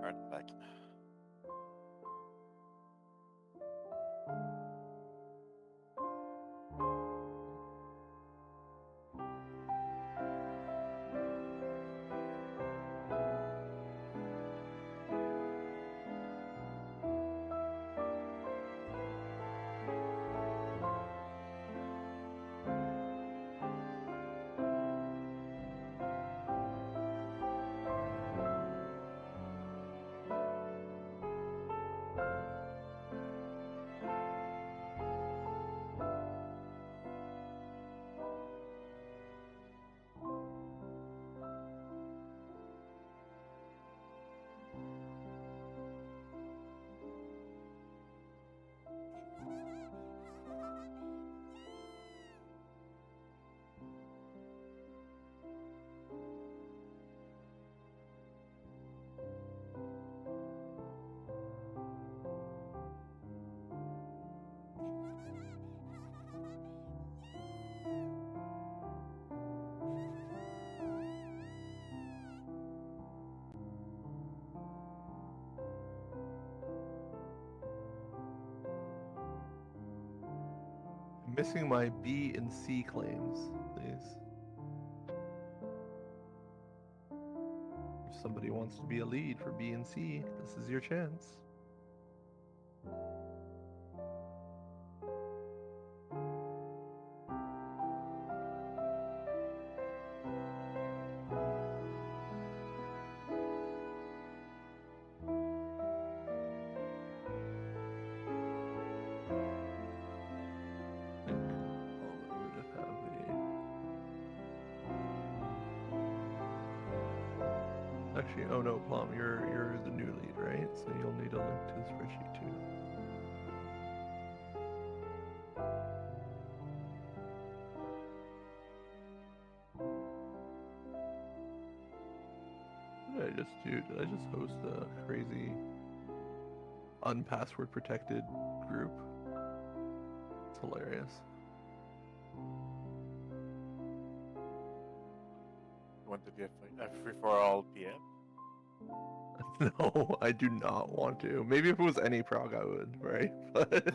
Alright, back. Missing my B and C claims, please. If somebody wants to be a lead for B and C, this is your chance. Actually, oh no, Plum, you're the new lead, right? So you'll need a link to the spreadsheet too. What did I just do? Did I just host a crazy unpassword protected group? It's hilarious. You want to be a free-for-all PM? No, I do not want to. Maybe if it was any prog, I would, right? But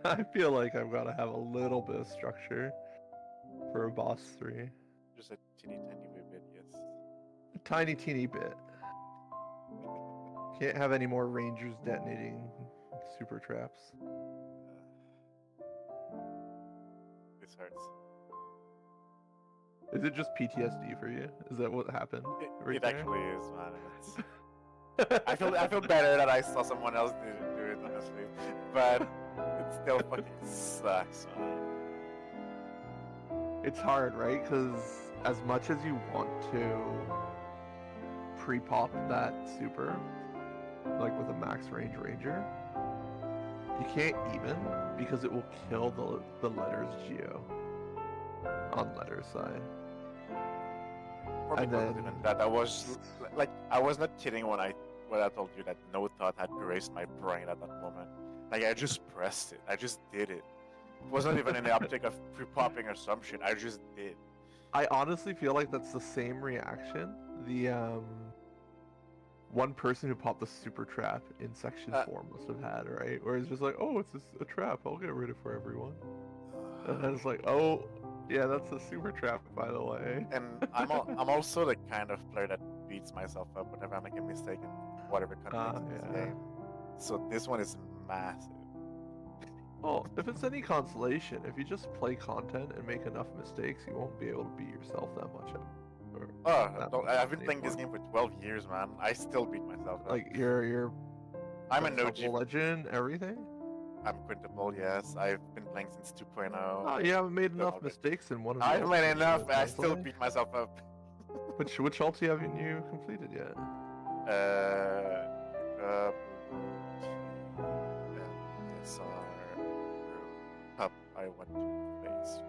I feel like I've got to have a little bit of structure for a boss 3. Just a teeny tiny wee bit, yes. A tiny teeny bit. Can't have any more rangers detonating super traps. This hurts. Is it just PTSD for you? Is that what happened? It actually is, man. It's... I feel better that I saw someone else do it, honestly. But it still fucking sucks, man. It's hard, right? Because as much as you want to pre-pop that super, like with a max range ranger, you can't even because it will kill the letters geo on letter side. And then that I was like, I was not kidding when I told you that no thought had graced my brain at that moment. Like I just pressed it. I just did it. It wasn't even in the optic of pre-popping or some shit. I just did. I honestly feel like that's the same reaction the one person who popped the super trap in section 4 must have had, right? Where it's just like, oh, it's just a trap. I'll get rid of it for everyone. It's like, oh, yeah, that's a super trap, by the way. And I'm also the kind of player that beats myself up whenever I make a mistake in whatever context in this yeah. game. So this one is massive. Well, if it's any consolation, if you just play content and make enough mistakes, you won't be able to beat yourself that much. I've been playing this game for 12 years, man. I still beat myself up. Like you're I'm a no double legend, everything. I'm quintuple, yes. I've been playing since 2.0. Oh, you haven't made enough mistakes in one of the I've made ultimates enough, to but I still play. beat myself up. Which ulti haven't you completed yet? SR, Pup, I went to phase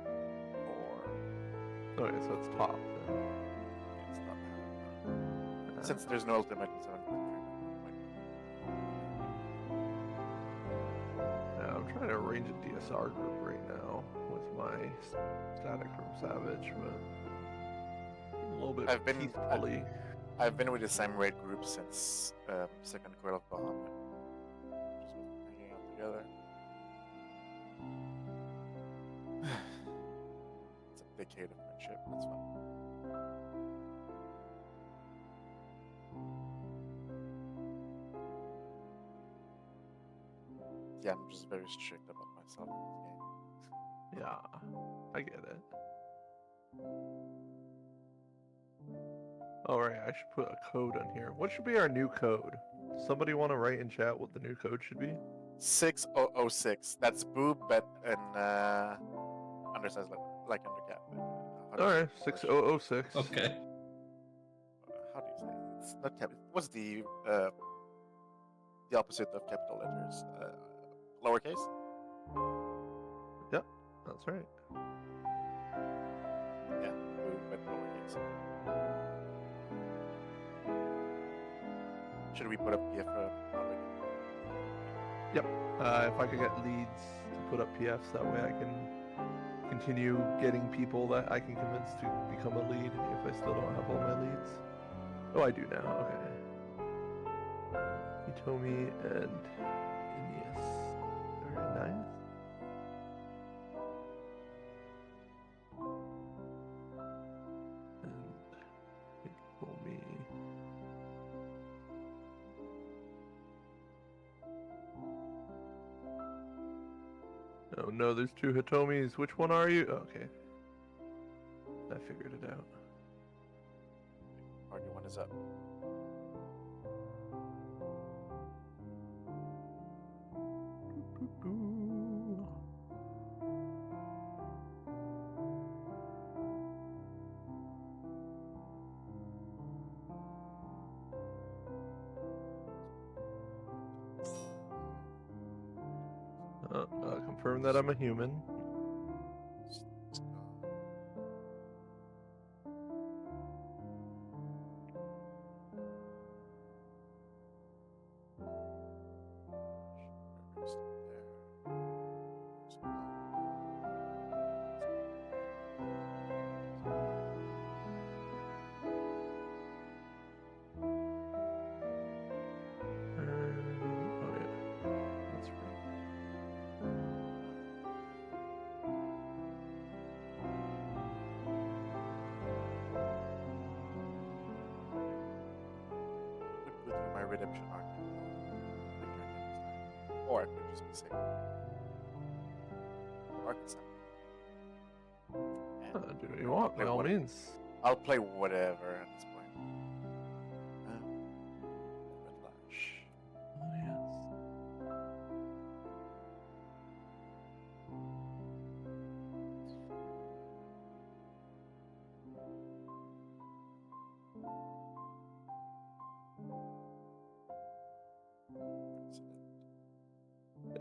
4. Okay, so it's top. Then. It's not Since there's no ultimate in 7.3. Yeah, I'm trying to arrange a DSR group right now with my static from Savage, but a little bit peacefully. I've been with the same raid group since second Coil of Bomb. Just hanging out together. It's a decade of friendship. That's fun. Yeah, I'm just very strict about myself in this game. Yeah, I get it. Alright, I should put a code on here. What should be our new code? Somebody want to write in chat what the new code should be? 6006. That's boob, bet, and undersize like undercap. Alright, 6006. Okay. How do you say it? It's not cap. What's the opposite of capital letters? Lowercase? Yep, that's right. Yeah, boob, bet, lowercase. Should we put up PF already? Yep. If I could get leads to put up PFs, that way I can continue getting people that I can convince to become a lead if I still don't have all my leads. Oh, I do now. Okay. Hitomi and Ineas. Very nice. And Hitomi. Oh no, there's two Hitomis. Which one are you? Okay. I figured it out. Party one is up. Confirm that I'm a human. Go through my redemption arc. Or I could just be safe. Arkansas. Do what you want, by all means. I'll play whatever at this point. Lash. Oh, yes.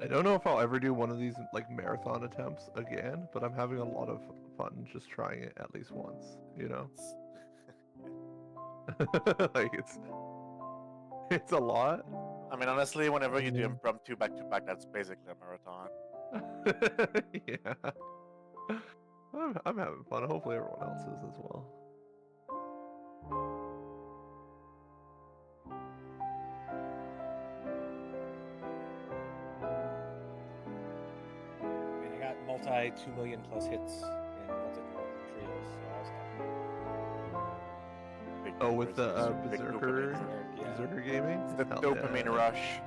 I don't know if I'll ever do one of these like marathon attempts again, but I'm having a lot of fun just trying it at least once, you know? Like it's a lot. I mean, honestly, whenever you do impromptu back-to-back, that's basically a marathon. Yeah. I'm having fun. Hopefully everyone else is as well. multi 2 million plus hits in what's it called? Trios. So I was happy. Oh, with the Big Berserker, dopamine. Yeah. Berserker gaming. It's the Hell dopamine yeah. rush.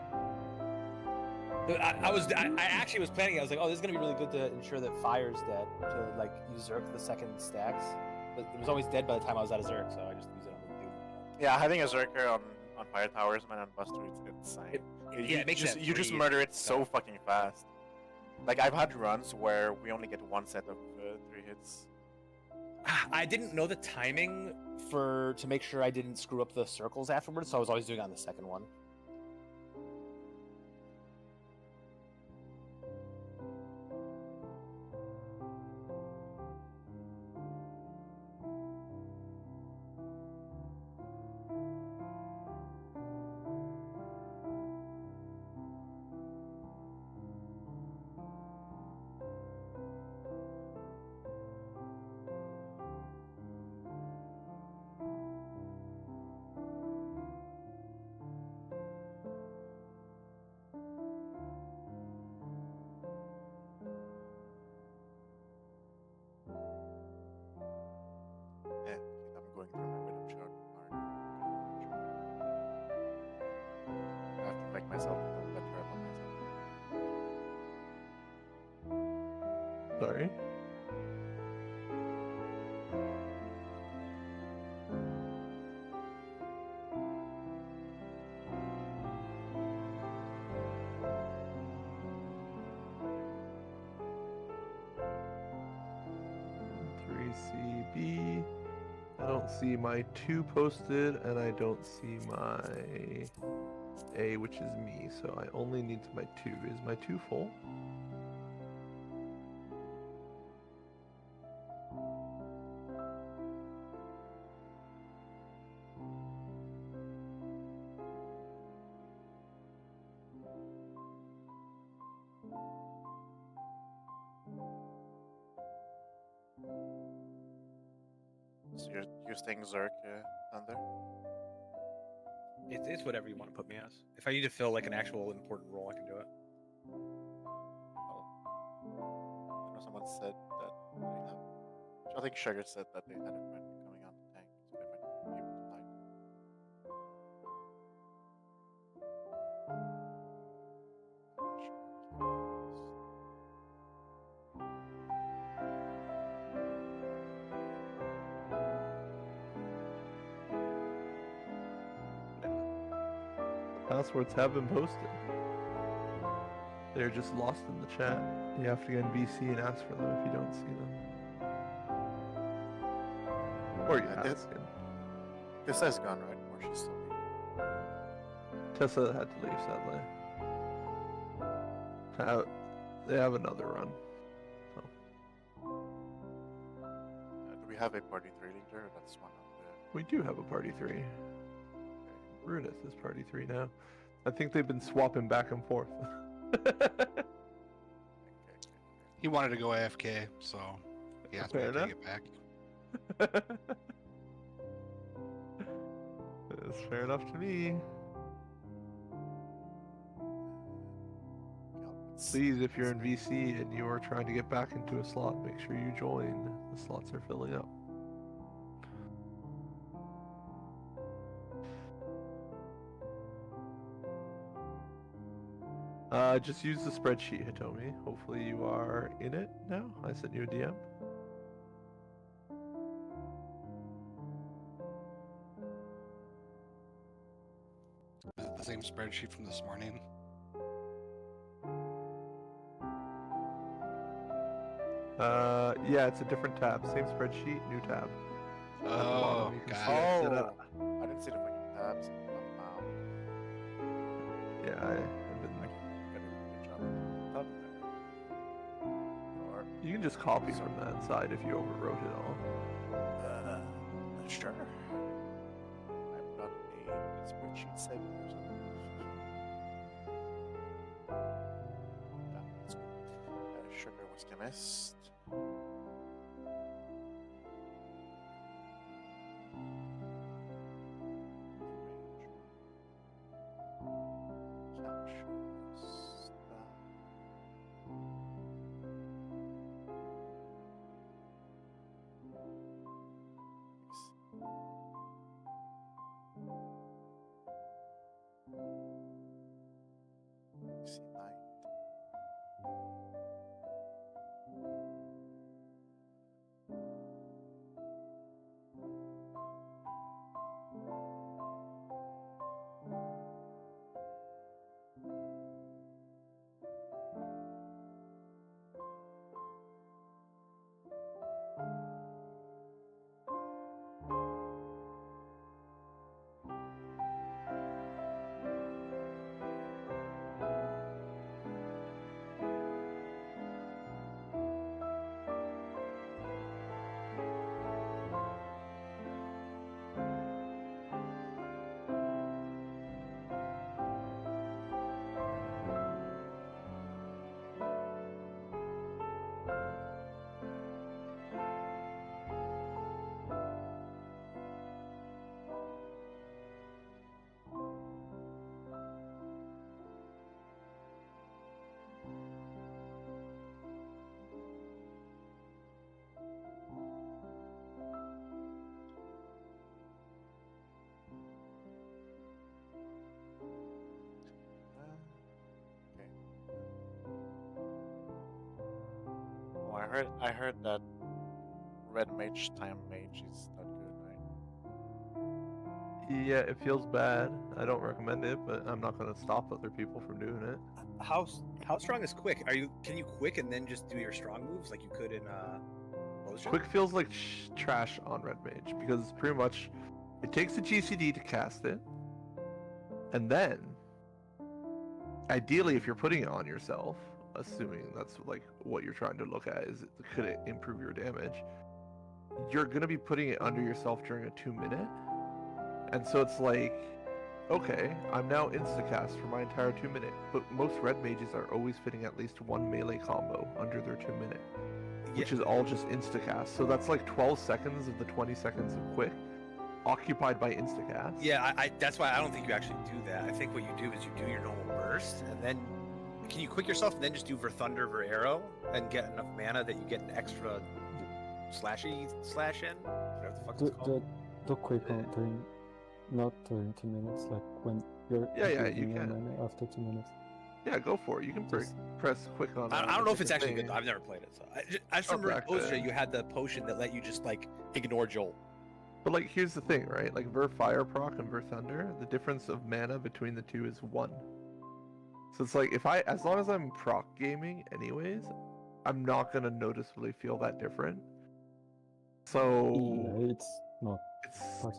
I actually was planning. I was like, oh, this is gonna be really good to ensure that Fire's dead to like use Zerk the second stacks. But it was always dead by the time I was out of Zerk, so I just used it on the Doom. Yeah, having a Zerker on Fire Towers, man, on Buster, it's insane. It makes that you just free. murder it so fucking fast. Like I've had runs where we only get one set of 3 hits. I didn't know the timing to make sure I didn't screw up the circles afterwards, so I was always doing it on the second one. Yeah, I'm going through my rhythm chart. I have to make myself feel better about myself. Sorry. CB. I don't see my 2 posted, and I don't see my A, which is me. So I only need my 2. Is my 2 full? So you're staying Zerk, Thunder? It's whatever you want to put me as. If I need to fill like an actual important role, I can do it. I know someone said that they have. I think Sugar said that they had a friend coming on the tank, so they might be able to fight. Passwords have been posted. They're just lost in the chat. You have to get in VC and ask for them if you don't see them. Or you ask him. Tessa's gone, right? Or she's still here? Tessa had to leave, sadly. They have another run. So. Do we have a party 3 leader? That's one of the... We do have a party 3. Runith is party 3 now. I think they've been swapping back and forth. He wanted to go AFK, so he asked me to take it back. That's fair enough to me. Please, if you're in VC and you are trying to get back into a slot, make sure you join. The slots are filling up. Just use the spreadsheet, Hitomi. Hopefully you are in it now. I sent you a DM. Is it the same spreadsheet from this morning? Yeah, it's a different tab. Same spreadsheet, new tab. At the bottom, you can see it set up. I didn't see the fucking tabs. Yeah, I've been. You can just copy from that side if you overwrote it all. Sure. I've got a spreadsheet saved or something. That's good. Sugar was chemist. I heard that red mage time mage is not good, right? Yeah, it feels bad. I don't recommend it, but I'm not gonna stop other people from doing it. How strong is quick? Can you quick and then just do your strong moves like you could in Motion? Quick feels like trash on red mage because pretty much it takes a GCD to cast it, and then ideally, if you're putting it on yourself, assuming that's like what you're trying to look at is could it improve your damage, you're gonna be putting it under yourself during a 2 minute, and so it's like, okay, I'm now instacast for my entire 2 minute, but most red mages are always fitting at least one melee combo under their 2 minute, which is all just instacast. So that's like 12 seconds of the 20 seconds of quick occupied by instacast. Yeah, I that's why I don't think you actually do that. I think what you do is you do your normal burst, and then can you quick yourself and then just do Ver Thunder, Ver Arrow, and get enough mana that you get an extra slashy slash in? Whatever the fuck it's called. The quick on during, not during 2 minutes, like when you're you using your can. mana after 2 minutes. Yeah, go for it. You can press quick on. I don't know if it's actually good. I've never played it, so I just remember in Posture you had the potion that let you just like ignore Jolt. But like, here's the thing, right? Like Ver Fire proc and Ver Thunder, the difference of mana between the two is 1. So it's like as long as I'm proc gaming, anyways, I'm not gonna noticeably feel that different. So yeah, it's not.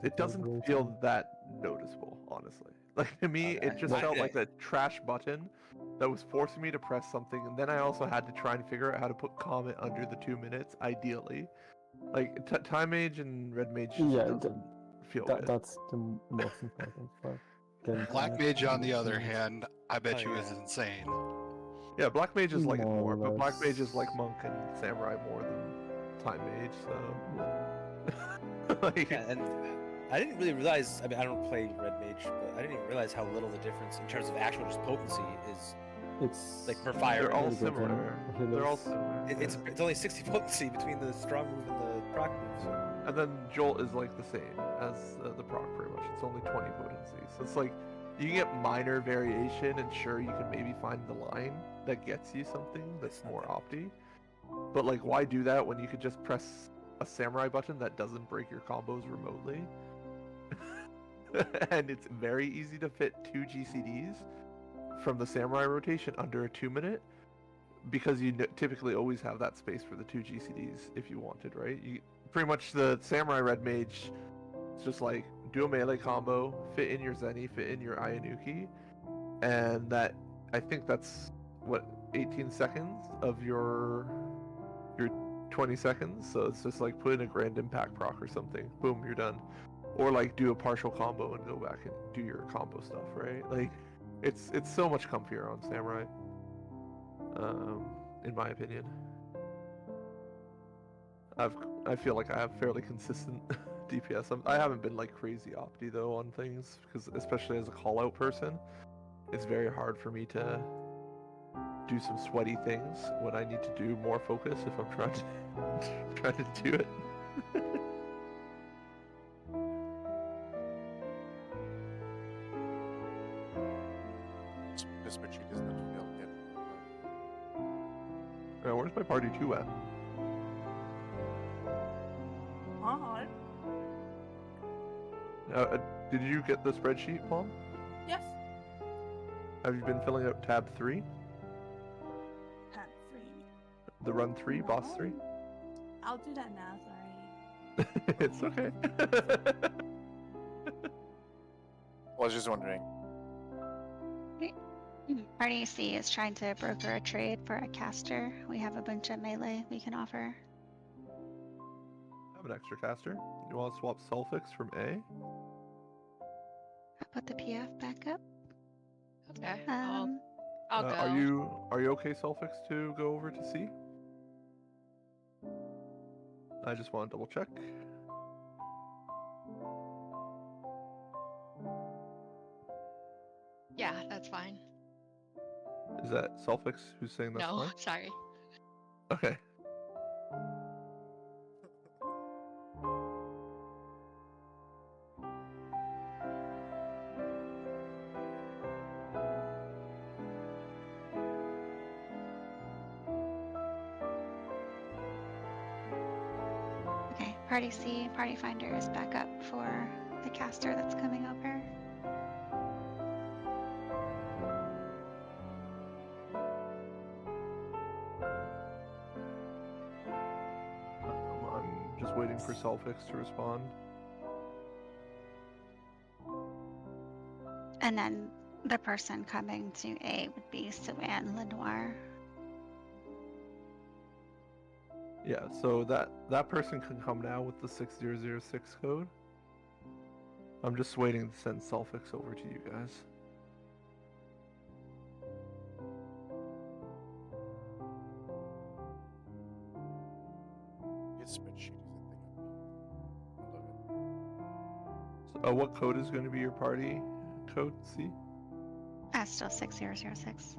It doesn't feel that noticeable, honestly. Like to me, it just felt like a trash button that was forcing me to press something, and then I also had to try and figure out how to put Comet under the 2 minutes, ideally. Like Time Mage and Red Mage just doesn't feel good. That's the most important part. Black Mage, on the other hand, I bet you is insane. Yeah, Black Mage is like it More more, or but Black less. Mage is like Monk and Samurai more than Time Mage, so... like... Yeah, and I didn't really realize, I mean, I don't play Red Mage, but I didn't even realize how little the difference in terms of actual just potency is. It's like for fire. They're all similar. They're all similar. It's only 60 potency between the strong move and the proc move. So. And then Jolt is like the same as the proc, pretty much. It's only 20 potency. So it's like, you can get minor variation, and sure, you can maybe find the line that gets you something that's more opti. But like, why do that when you could just press a Samurai button that doesn't break your combos remotely? And it's very easy to fit 2 GCDs from the Samurai rotation under a 2 minute, because you typically always have that space for the 2 GCDs if you wanted, right? You pretty much, the Samurai Red Mage, it's just like do a melee combo, fit in your Zenny, fit in your Ayanuki, and that, I think that's what, 18 seconds of your 20 seconds. So it's just like put in a Grand Impact proc or something, boom, you're done. Or like do a partial combo and go back and do your combo stuff, right? Like it's so much comfier on Samurai, in my opinion. I feel like I have fairly consistent DPS. I haven't been like crazy opti though on things, because especially as a call out person, it's very hard for me to do some sweaty things when I need to do more focus if I'm trying to do it. This spreadsheet does not feel good. Where's my party 2 at? On. Did you get the spreadsheet, Plum? Yes. Have you been filling out tab 3? Tab 3. The run 3, boss 3? I'll do that now, sorry. It's okay. I was just wondering. Party C is trying to broker a trade for a caster. We have a bunch of melee we can offer. I have an extra caster. You want to swap Sulfix from A? I'll put the PF back up. Okay. Um, I'll go. Are you okay, Sulfix, to go over to C? I just want to double check. Yeah, that's fine. Is that Sulfix who's saying that's No, fine? sorry. Okay. Party C, Party Finder is back up for the caster that's coming over. I'm just waiting for Selfix to respond. And then the person coming to A would be Savan Lenoir. Yeah, so that person can come now with the 6006 code. I'm just waiting to send Selfix over to you guys. This spreadsheet is a thing of beauty. I love it. So, what code is going to be your party code, C? Still 6006.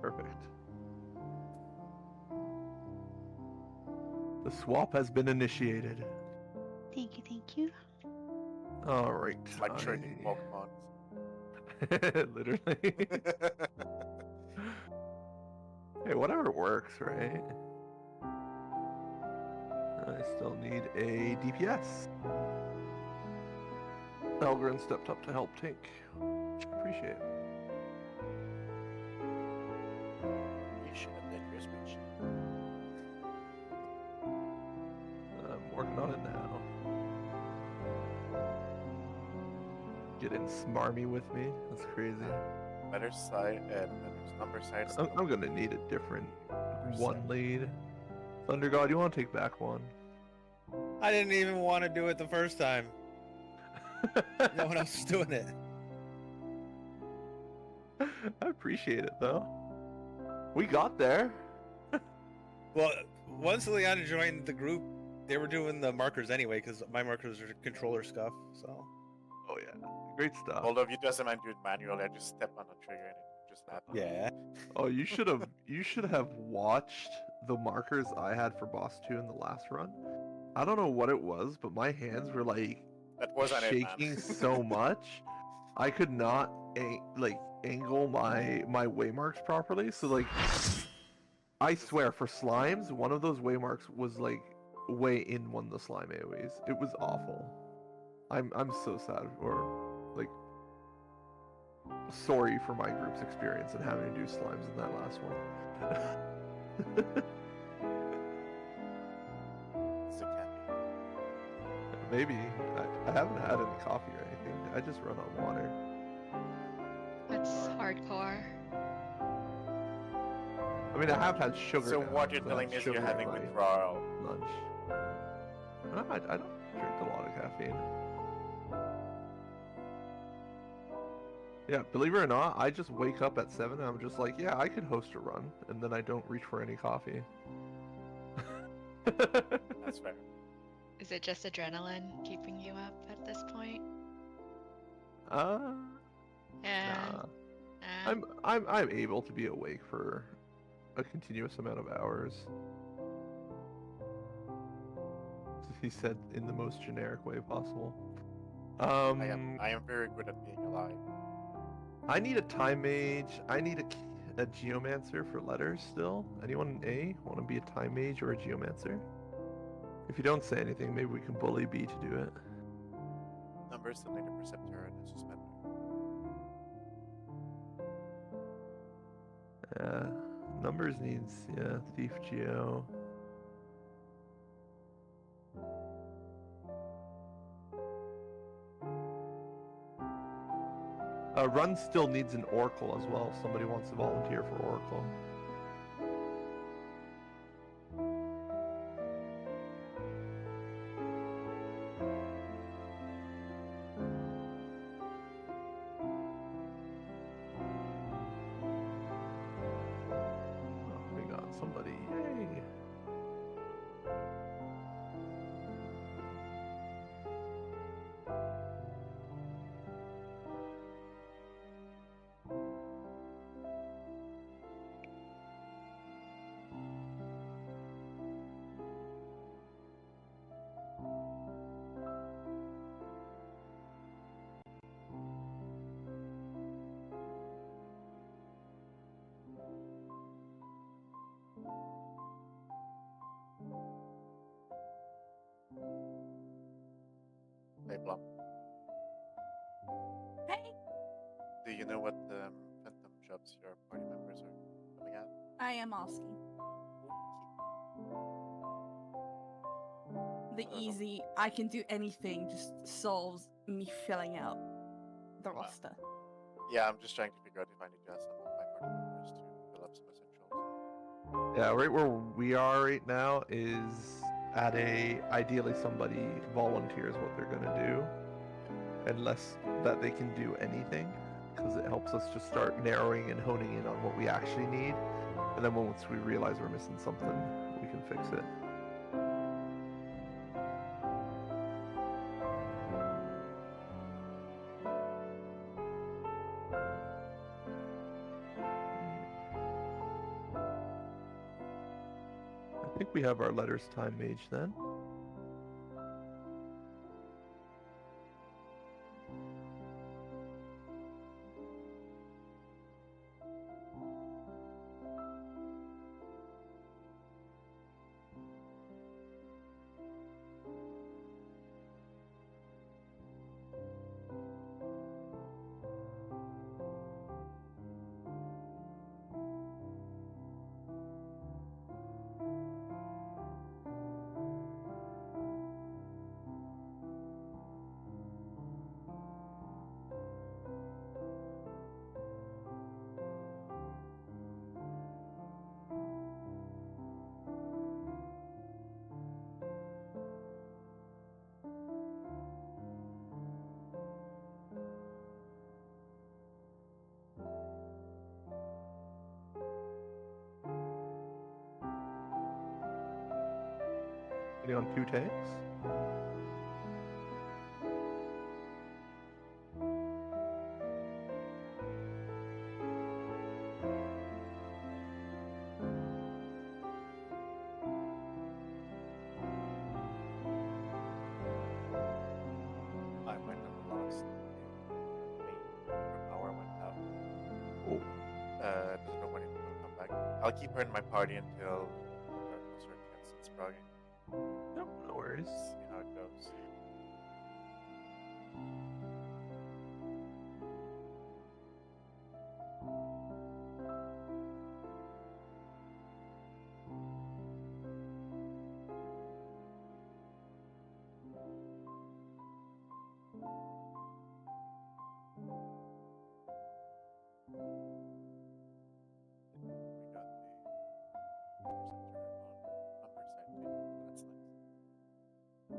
Perfect. The swap has been initiated. Thank you, thank you. Alright. It's like trading Pokemon. Literally. Hey, whatever works, right? I still need a DPS. Elgren stepped up to help tank, which I appreciate. You should have done your spreadsheet. I'm working on it now. Getting smarmy with me. That's crazy. Letter side and then there's number side. I'm gonna need a different one lead. Thunder God, you want to take back one? I didn't even want to do it the first time. No one else is doing it. I appreciate it though. We got there. Well, once Leanna joined the group, they were doing the markers anyway because my markers are controller stuff. So. Oh yeah, great stuff. Although if you doesn't mind doing manually, I just step on the trigger and it just happens. Yeah. Oh, you should have watched the markers I had for boss 2 in the last run. I don't know what it was, but my hands were like that wasn't shaking it, so much. I could not angle my waymarks properly. So like, I swear for slimes, one of those waymarks was like way in one of the slime AoEs. It was awful. I'm so sad, or like sorry for my group's experience and having to do slimes in that last one. It's a caffeine. Maybe. I haven't had any coffee or anything. I just run on water. That's hardcore. I mean, I have had sugar. So now, what you're so I telling had me is you're sugar having in my withdrawal. lunch. I don't drink a lot of caffeine. Yeah, believe it or not, I just wake up at 7 and I'm just like, yeah, I could host a run, and then I don't reach for any coffee. That's fair. Is it just adrenaline keeping you up at this point? Yeah. I'm able to be awake for a continuous amount of hours. He said in the most generic way possible. I am very good at being alive. I need a time mage. I need a geomancer for letters still. Anyone in A want to be a time mage or a geomancer? If you don't say anything, maybe we can bully B to do it. Numbers, the later perceptor, and a suspender. Numbers needs, yeah, thief geo. Run still needs an oracle as well. If somebody wants to volunteer for oracle. Oh, we got somebody. Yay! Hey, Plum. Hey, Do you know what phantom jobs your party members are coming at? I am asking. The easy, I can do anything just solves me filling out the roster. Yeah, I'm just trying to figure out if I need to ask some of my party members to fill up some essentials. Yeah, right where we are right now is at ideally somebody volunteers what they're gonna do, unless that they can do anything, because it helps us just start narrowing and honing in on what we actually need, and then once we realize we're missing something, we can fix it. I think we have our letters time mage then. Getting on 2 tanks? I might have lost her power went out. Oh. Doesn't know when it will come back. I'll keep her in my party until closer against its progging. No, no worries. See how it goes. We got a percenter on number side too, so that's nice.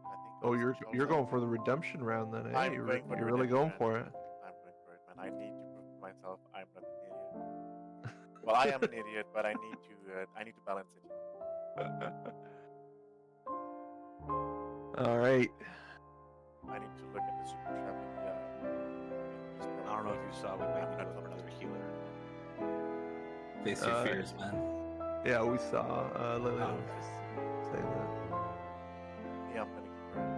I think Oh, also you're going for the redemption round then, eh? I'm You're, going for the you're really going redemption for it. I'm going for it, man. I need to prove to myself I'm not an idiot. Well, I am an idiot, but I need to balance it. All right. I need to look at the super trap in the eye. Just I don't know if you saw, we might need another healer. Face your fears, man. Yeah, we saw Lily Oh, was just saying that. Yeah, I'm gonna keep her in the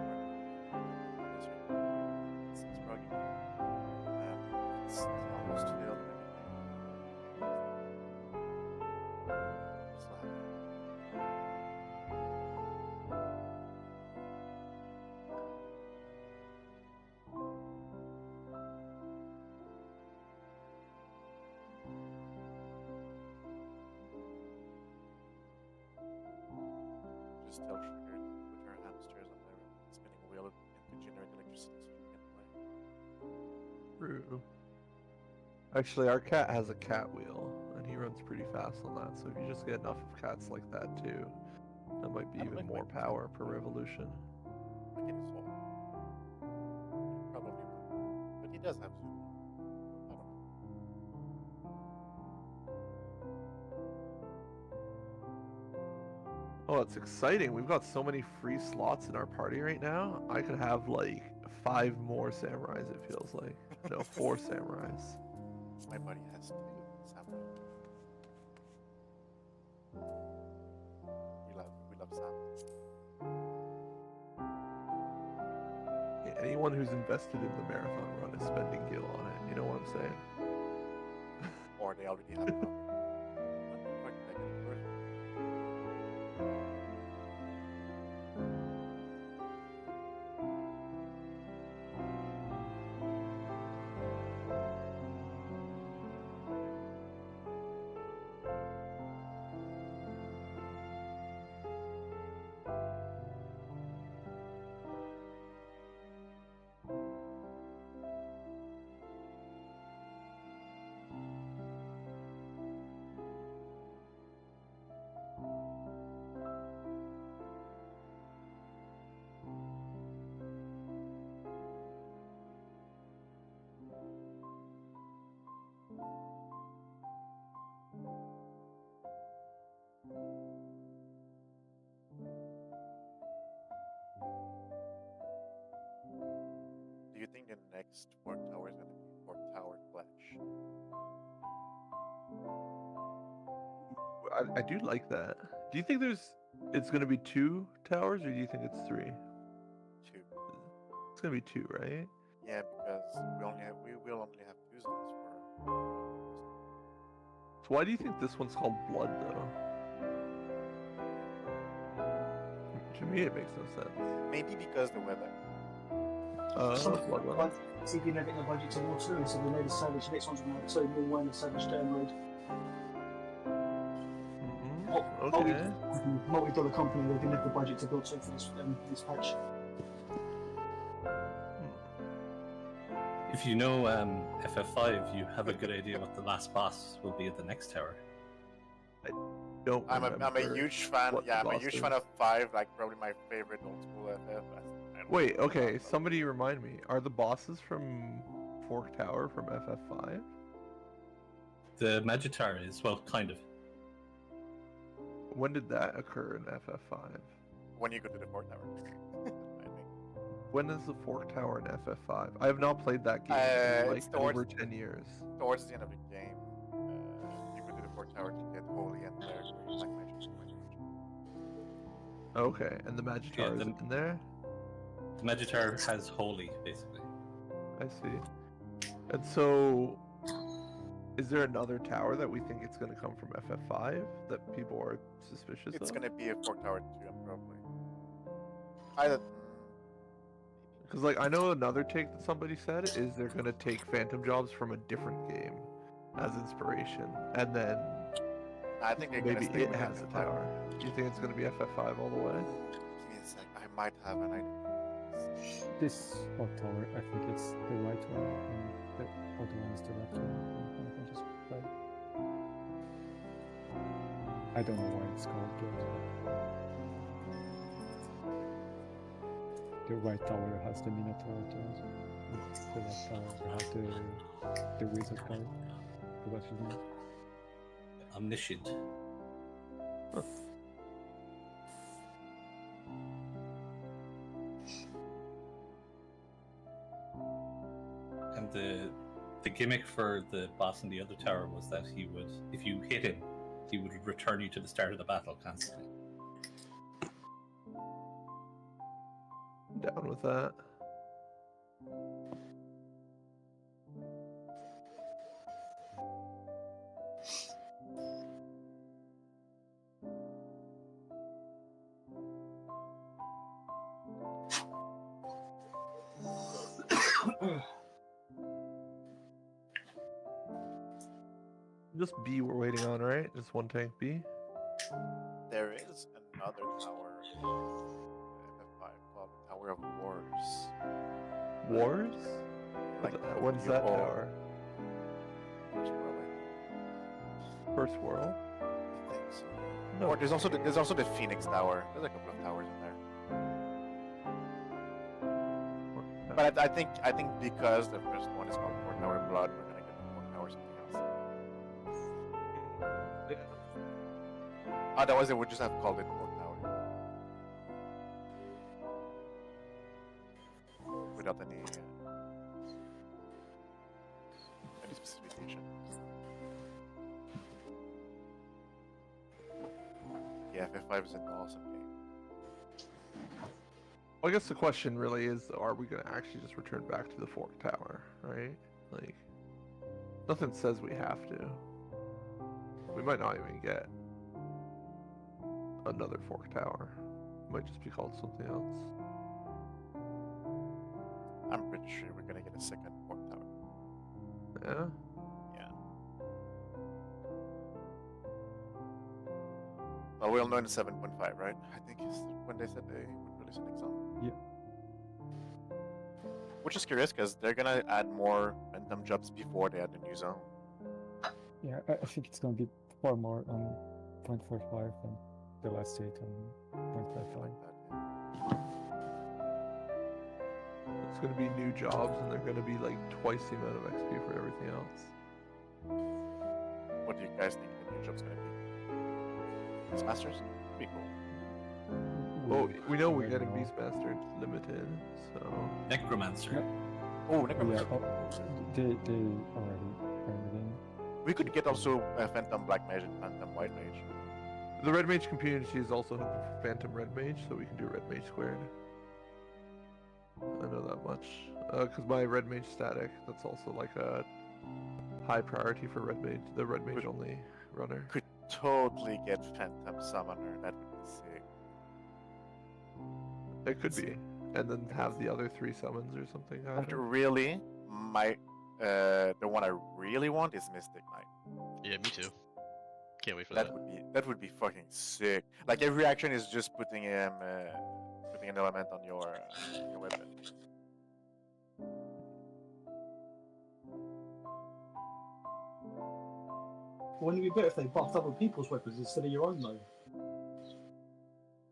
party. It's broken. It's almost failed and everything. Still have just tell Sugar to put her hamsters on the spinning wheel and to generate electricity so she can play. True. Actually, our cat has a cat wheel, and he runs pretty fast on that. So if you just get enough of cats like that too, that might be even more power per revolution. Like any soul. Probably would. But he does have Zoom. I don't know. Oh, it's exciting. We've got so many free slots in our party right now. I could have like 5 more samurais, it feels like. No, 4 samurais. My buddy has 2 samurai. We love Sam. Yeah, anyone who's invested in the marathon run is spending gil on it. You know what I'm saying? Or they already have covered. Not quite negative version. you think the next Fork Tower is gonna be Fork Tower Clash? I do like that. Do you think it's gonna be 2 towers, or do you think it's 3? 2. It's gonna be 2, right? Yeah, because we will only have 2 zones for. So why do you think this one's called Blood, though? To me, it makes no sense. Maybe because the weather. Blood weather. See if you're not getting a budget to War 2, so we made a Savage, next one's going to have 2 New Wayne and Savage Turn Raid. Okay. Multi-dollar company, they didn't have the budget to build 2 for this patch. If you know FF5, you have a good idea what the last boss will be at the next tower. Don't. I'm a huge fan. Yeah, I'm a huge fan of 5. Like probably my favorite old school FF. Wait. Okay. Somebody remind me. Are the bosses from Fork Tower from FF5? The Magitar is, well, kind of. When did that occur in FF5? When you go to the Fork Tower. When is the Fork Tower in FF5? I have not played that game in like over 10 years. Towards the end of the game, you go to the Fork Tower to get Holy and there. Like magic. Okay, and the Magitar is in there? The Magitar has Holy, basically. I see. And so, is there another tower that we think it's going to come from FF5 that people are suspicious of? It's going to be a Fork Tower 2, probably. Either. Because, like, I know another take that somebody said is they're going to take Phantom Jobs from a different game as inspiration, and then I think maybe it has a tower. Do you think it's going to be FF5 all the way? Give me a sec. I might have an idea. This Fork Tower, I think it's the right one, and the other one is the left one. And I can just play. I don't know why it's called Blood. The right tower has the Minotaur towers. The left tower has the wizard card. What's his name? Omniscient. Huh. And the gimmick for the boss in the other tower was that he would, if you hit him, he would return you to the start of the battle constantly. Down with that. Just B we're waiting on, right? Just one tank B? There is another tower in FF5 called the Tower of Wars. Wars? Like, when's that tower? First World, First World? I think so. No. Or there's also the Phoenix Tower. There's a couple of towers in there. But I think because the first one is called Fork Tower Blood, we're gonna get the Fork Tower something else. Otherwise, they would just have called it Fork Tower without any specification. Yeah, FF5 is an awesome game. Well, I guess the question really is, are we going to actually just return back to the Fork Tower, right? Like, nothing says we have to. We might not even get another Fork Tower. It might just be called something else. I'm pretty sure we're gonna get a second Fork Tower. Yeah? Yeah. Well, we'll know in 7.5, right? I think is when they said they would release an exam. Yeah. Which is curious because they're gonna add more random jobs before they add the new zone. Yeah, I think it's gonna be far more on 0.45 than the last date on 0.55. It's going to be new jobs, and they're going to be like twice the amount of XP for everything else. What do you guys think the new job's gonna be? Beastmasters? Pretty cool. Well, we know we're getting Beastmaster Limited, so... Necromancer. Oh, Necromancer. Yeah, they already turned it in. We could get also a Phantom Black Mage and Phantom White Mage. The Red Mage community is also hoping for Phantom Red Mage, so we can do Red Mage squared. I know that much. Because my Red Mage static, that's also like a high priority for Red Mage, the Red Mage only runner. Could totally get Phantom Summoner. That would be sick. It could be. And then have the other 3 summons or something. I But don't know. really, the one I really want is Mystic Knight. Yeah, me too. Can't wait for That would be fucking sick. Like every action is just putting him, putting an element on your weapon. Wouldn't it be better if they buffed other people's weapons instead of your own, though?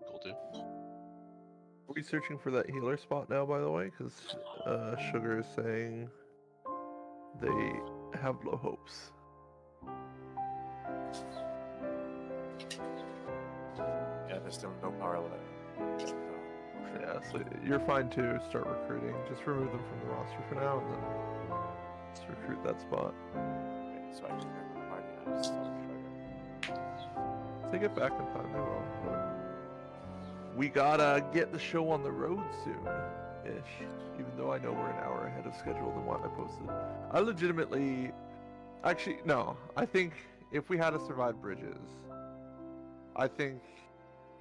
Cool too. Are we searching for that healer spot now, by the way? Because Sugar is saying they have low hopes. Yeah, there's still no power left. Yeah, so you're fine to start recruiting. Just remove them from the roster for now, and then just recruit that spot. Okay, so I can turn the party out. So Sugar. If they get back in time, they will. But we gotta get the show on the road soon-ish. Even though I know we're an hour ahead of schedule than what I posted. I legitimately... Actually, no. I think if we had to survive bridges, I think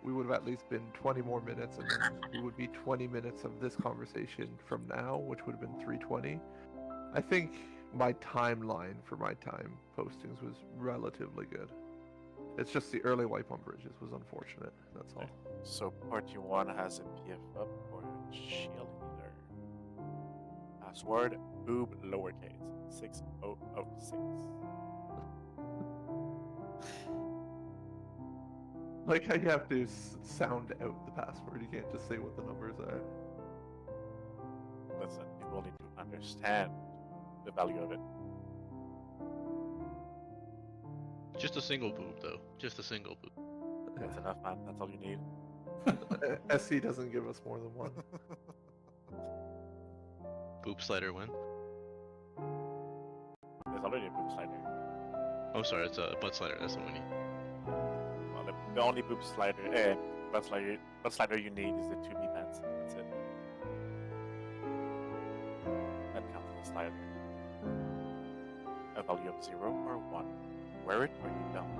we would have at least been 20 more minutes, and then it would be 20 minutes of this conversation from now, which would have been 3:20. I think my timeline for my time postings was relatively good. It's just the early wipe on bridges was unfortunate, that's all. So party 1 has a PF up for a cheerleader. Password boob lowercase 6006. Like how you have to sound out the password, you can't just say what the numbers are. Listen, people need to understand the value of it. Just a single boob, though. Just a single boob. That's enough, man. That's all you need. SC doesn't give us more than one. Boob slider win. There's already a boob slider. Oh, sorry, it's a butt slider. That's the one we need. Well, the only butt slider you need is the 2B pants. That's it. That counts as a slider. A value of 0 or 1. Wear it or you don't.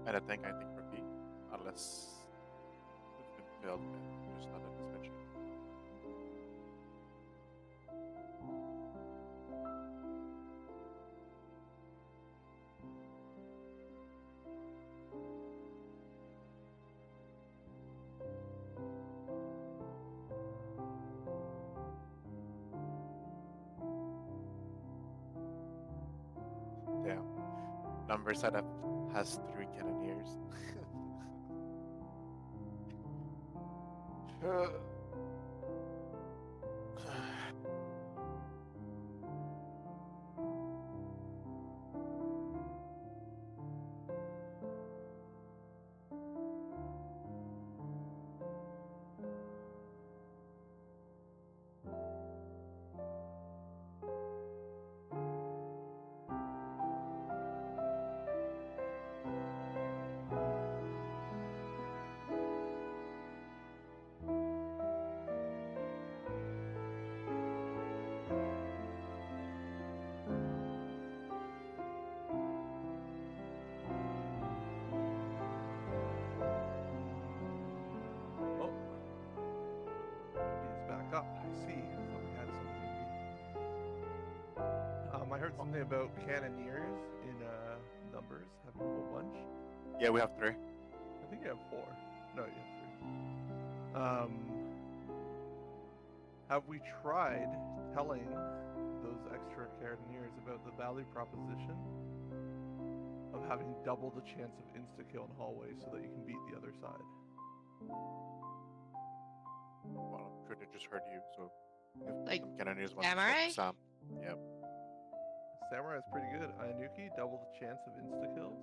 And I think for B, unless it's been filled, then there's not an expansion. Damn. Number setup has 3 cannoneers. Oh, he's back up. I see. I thought we had something. I heard something about cannoneers in numbers having a whole bunch. Yeah, we have 3. I think you have 4. No, you have 3. Have we tried telling those extra cannoneers about the value proposition of having double the chance of insta-kill in hallways so that you can beat the other side? Well, I'm sure they just heard you, so if Like some cannoneers want Samurai? to Sam. Yep. Samurai is pretty good. Ayanuki, double the chance of insta-kills.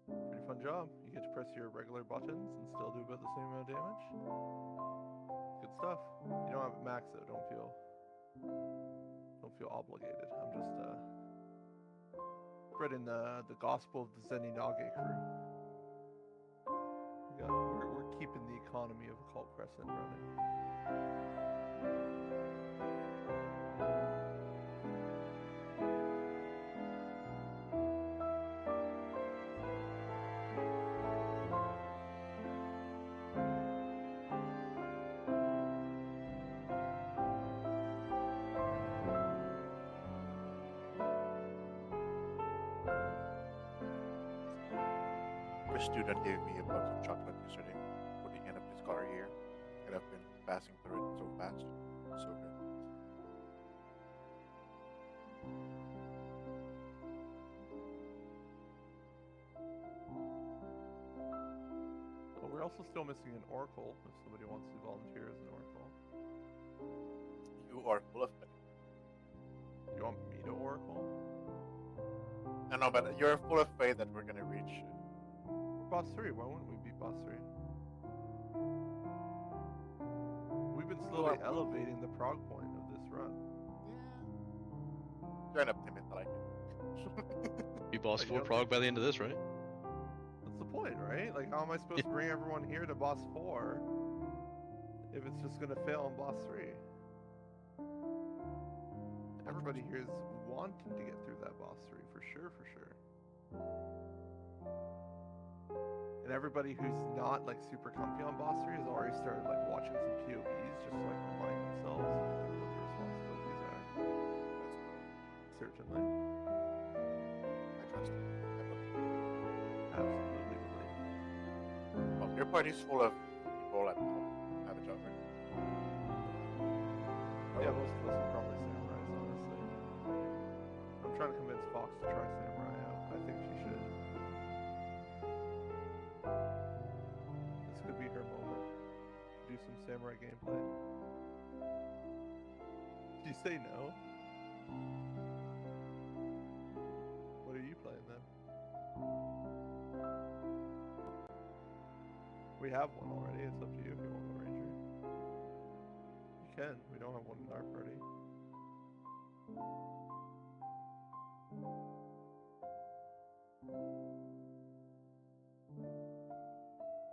Pretty fun job. You get to press your regular buttons and still do about the same amount of damage. Good stuff. You don't have it maxed though. Don't feel obligated. I'm just spreading the gospel of the Zeninage crew. We're keeping the economy of Occult Crescent running. A student gave me a box of chocolate yesterday for the end of this scholar year, and I've been passing through it so fast. So good. Well, we're also still missing an Oracle, if somebody wants to volunteer as an Oracle. You are full of it. You want me to Oracle? No, but you're full of faith that we're gonna reach. Boss 3, why wouldn't we beat Boss 3? We've been slowly elevating the prog point of this run. You're an optimist, I like it. Be boss Like, 4 prog by the end of this, right? That's the point, right? Like, how am I supposed to bring everyone here to Boss 4 if it's just gonna fail on Boss 3? Everybody here is wanting to get through that Boss 3, for sure, for sure. And everybody who's not like super comfy on Boss 3 has already started like watching some POVs just to like remind themselves of what their responsibilities are. Certainly. I trust you. Absolutely believe. Well, your party's full of people that don't have a job, right? Yeah, most of us are probably samurais, honestly. I'm trying to convince Fox to try samurai out. I think she should. This could be her moment. Do some samurai gameplay. Did you say no? What are you playing then? We have one already. It's up to you if you want a ranger. You can. We don't have one in our party.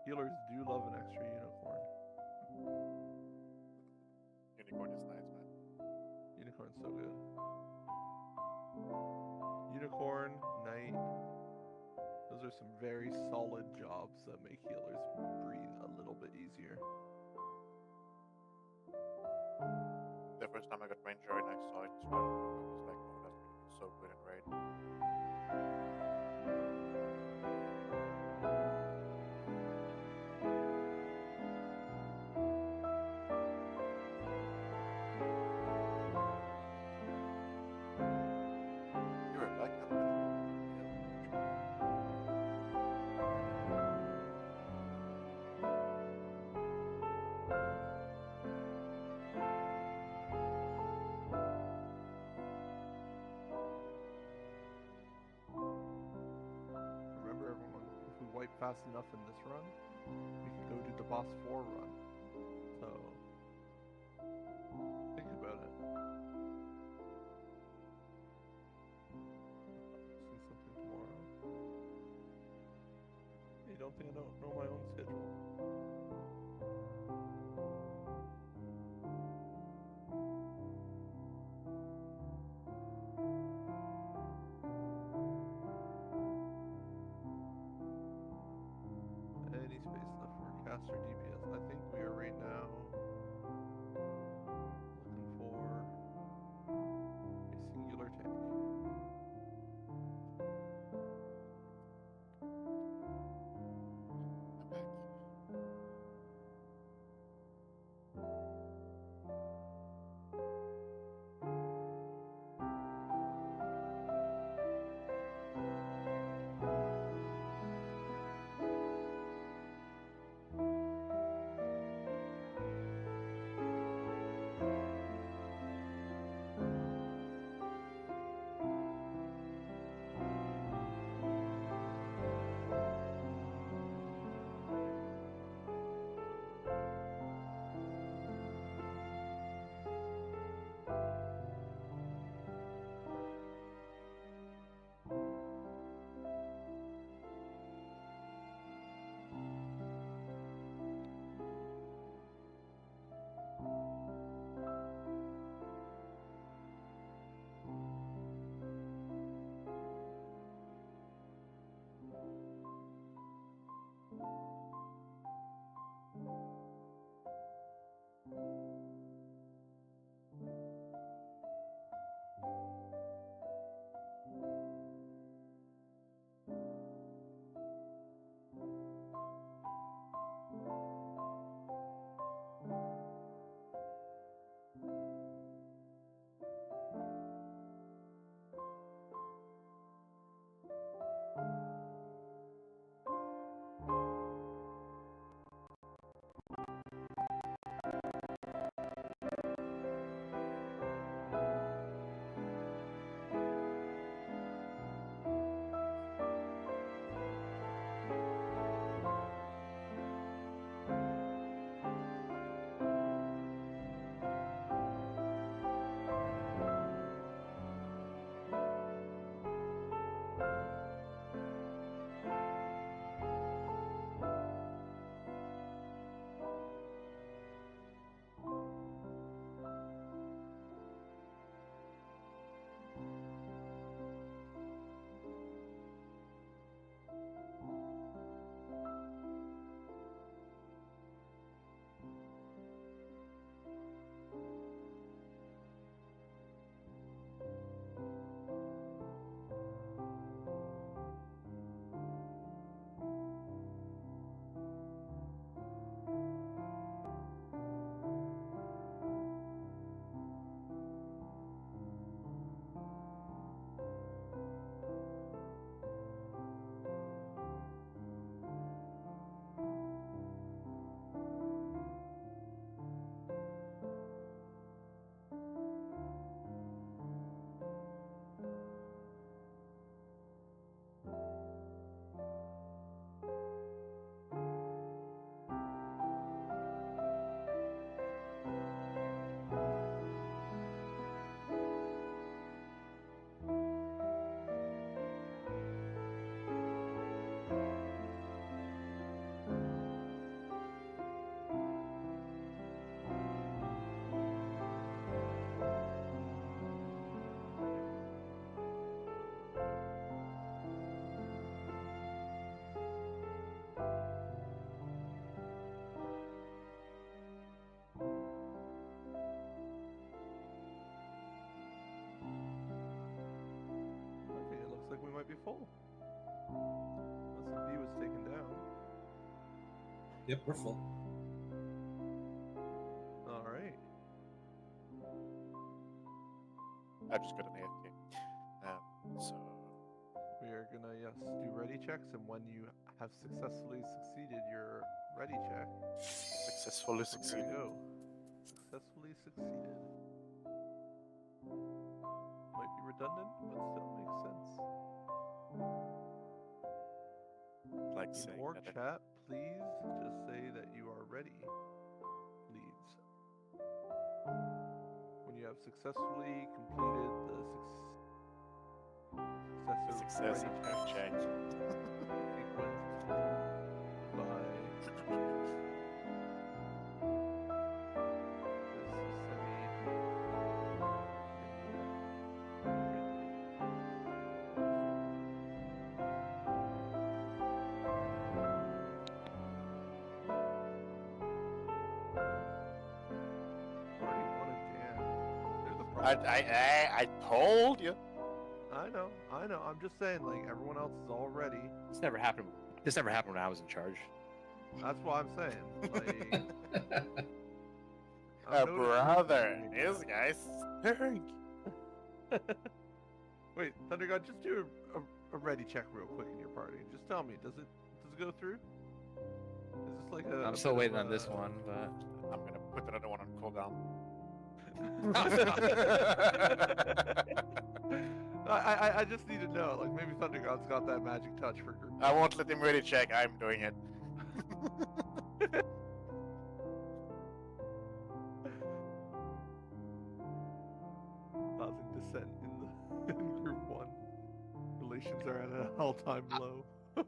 Healers do love an extra unicorn. Unicorn is nice, man. Unicorn's so good. Unicorn, Knight. Those are some very solid jobs that make healers breathe a little bit easier. The first time I got Ranger and I saw it, I was like, oh, that's gonna be so good in raid. You're a black hat. like fast enough in this run, we could go do the boss 4 run. So think about it. See something tomorrow. You don't think I don't know my own schedule? Any space left for caster DPS? I think we are right now looking for a singular tank. Okay, it looks like we might be full. Unless the B was taken down. Yep, we're full. Alright. I just got an AFK. So We are gonna, yes, do ready checks, and when you have successfully succeeded your ready check, successfully we're succeeded. gonna go. Successfully succeeded. Might be redundant, but still makes sense. Like like In saying org that. chat, please just say that you are ready. Leads. When you have successfully completed the Success ready of check check. sequence. Goodbye. I told you. I know. I'm just saying, like, everyone else is all ready. This never happened. This never happened when I was in charge. That's what I'm saying. Like, Brother, this guy's stink. Wait, Thunder God, just do a ready check real quick in your party. Just tell me, does it go through? Is this like a? I'm still waiting on this one, but I'm gonna put another one on cooldown. I just need to know, like, maybe Thunder God's got that magic touch for group. I won't let him ready check. I'm doing it. Causing dissent in group 1. Relations are at an all-time low.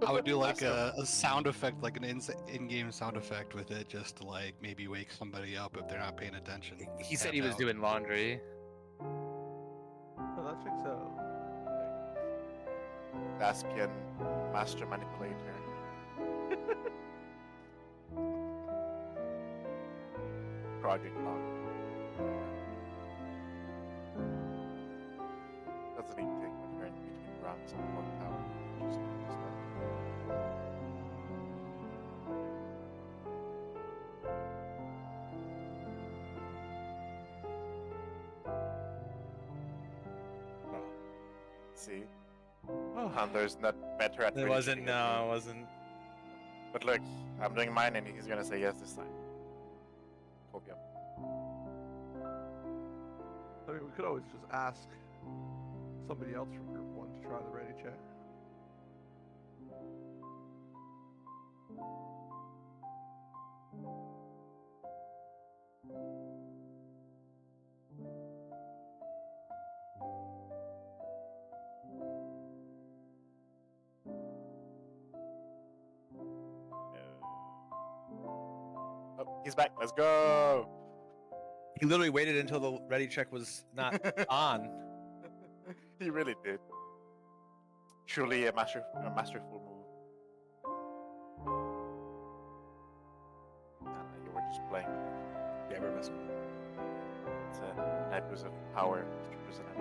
I would do like a sound effect, like an in-game sound effect with it, just to like maybe wake somebody up if they're not paying attention. he said he was doing laundry. Oh, that checks out. Daspian master manipulator. Project Log. Doesn't even take when you're in between rounds on one tower. Just use that. See? Hunter's not better at It ready wasn't. checking than No, me. it wasn't. But look, I'm doing mine and he's gonna say yes this time. Hope you. I mean, we could always just ask somebody else from group 1 to try the ready check. Oh, he's back. Let's go. He literally waited until the ready check was not on. He really did. Truly a masterful move. Nah, you were just playing with it. Yeah, we're messing with it. It's an abuse of power, Mr. President.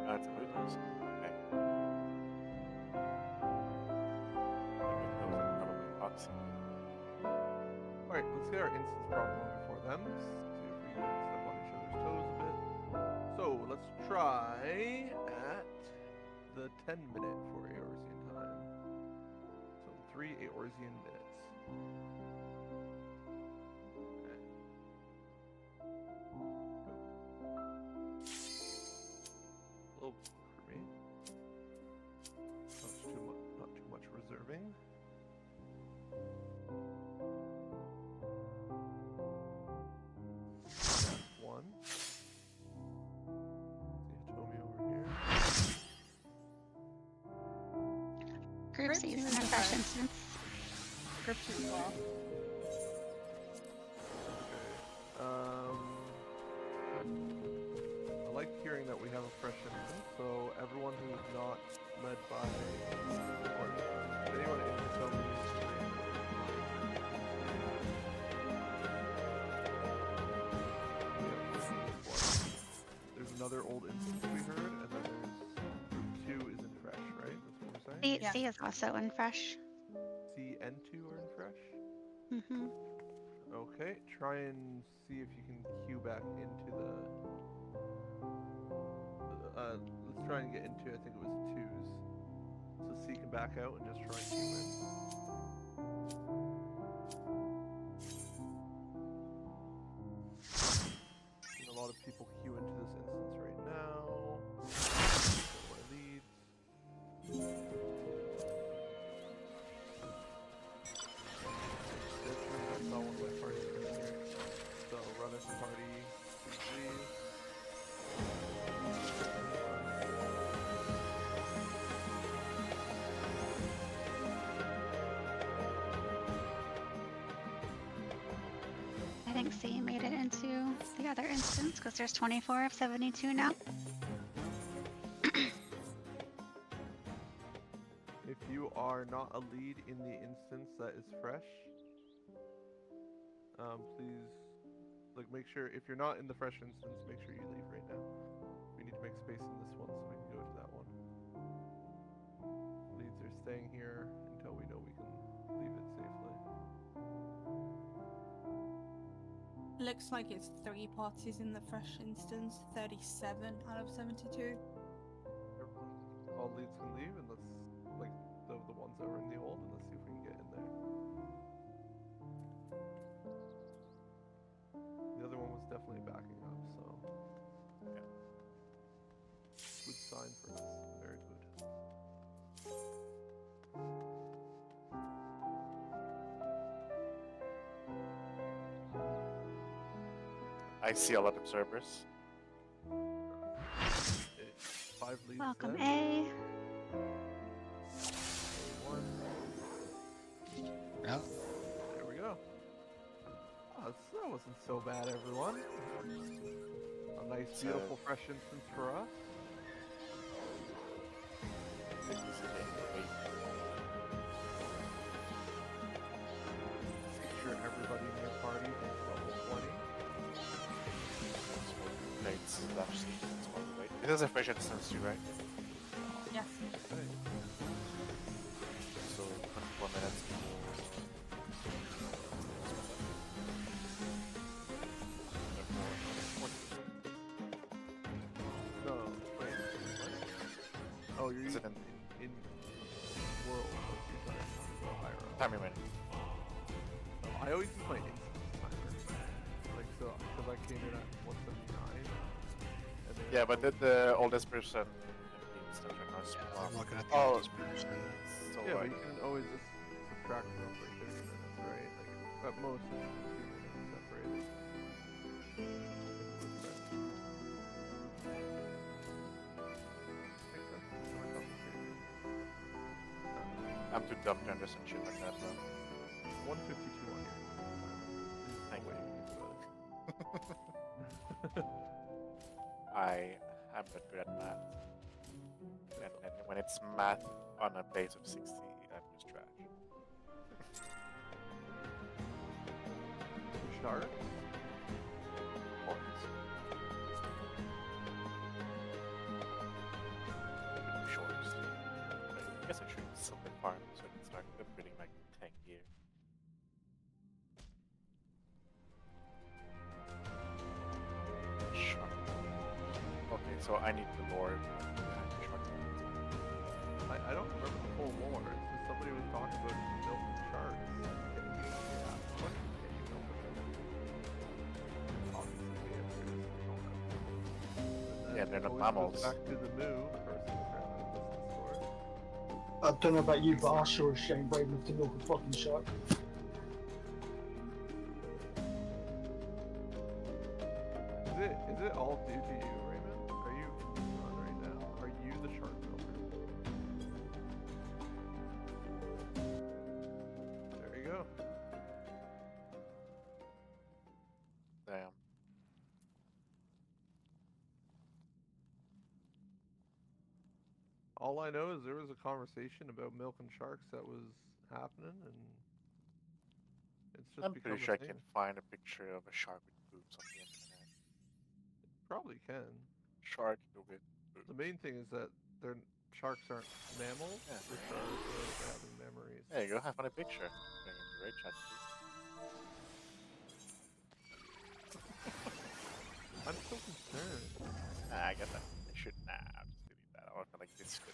That's a good news. Okay. Alright, let's get our instance problem before them. See if we can step on each other's toes a bit. So, let's try at the 10-minute for Eorzean time. So, 3 Eorzean minutes. Okay. A little for me. Not too much reserving. One. See Hitomi over here. Group C is in a fresh instance. Group 2 as well. I like hearing that we have a fresh instance, so everyone who's not led by, or anyone in Hitomi's there's another old instance we heard, and then there's 2 is in fresh, right? That's what we're saying? C is also in fresh. C and 2 are in fresh? Mm-hmm. Okay, try and see if you can queue back into the let's try and get into, I think it was 2s. So C can back out and just try and queue in. Seen a lot of people queue into this instance think C made it into the other instance because there's 24 of 72 now. If you are not a lead in the instance that is fresh, please, like, make sure, if you're not in the fresh instance, make sure you leave right now. We need to make space in this one so we can go to that one. Leads are staying here until we know we can leave it safely. Looks like it's 3 parties in the fresh instance, 37 out of 72. All leads can leave, and let's, like, the ones that were in the hold, and let's see if we can get in there. The other one was definitely backing up, so yeah. Good sign for us. Very good. I see a lot of observers. 5 leads. Welcome, then. A. Yeah. There we go. Oh, that wasn't so bad, everyone. A nice, beautiful, fresh instance for us. Make sure everybody in your party is level 20. It is a fresh instance too, right? Yes. Okay. So 24 minutes. No, wait. What? Oh, you're Is it using in world. Like you're talking about IRL. Time remaining. I always use my instance timer. Like, so, because I came in at 179. And then Yeah, but the oldest person in the instance right now is I'm looking at the Oh, oldest person. so yeah, but right. you can always just subtract from for 30 minutes, right? Like, at most, it's 2 minutes separated. Makes sense. Not complicated. I'm too dumb to understand shit like that, though. 152 on your Thank way you. you can do it. I'm not good at math. And when it's math on a base of 60, I'm just trash. Sharks? Points. Shorts. I guess I should sell the farm so I can start upgrading my tank gear. Shark. Okay, so I need the lore behind the shark. I don't remember the full lore. It's just somebody was talking about milking sharks. Yeah, they're not Always mammals. goes back to the moo person apparently listens for it. I don't know about you, but I sure as shame brave enough to milk a fucking shark. Is it all due to you, Raymond? Are you on right now? Are you the shark milker? There you go. Damn. All I know is there was a conversation about milking sharks that was happening, and it's just I'm become pretty sure I a thing. can find a picture of a shark with boobs on the internet. Probably can. Shark with boobs. The main thing is that sharks aren't mammals. Yeah. They're sharks for having memories. There you go, I found a picture. Bring in the right chat. I'm so concerned. Nah, I guess I should. Nah, I'll just delete that. I want to like this good.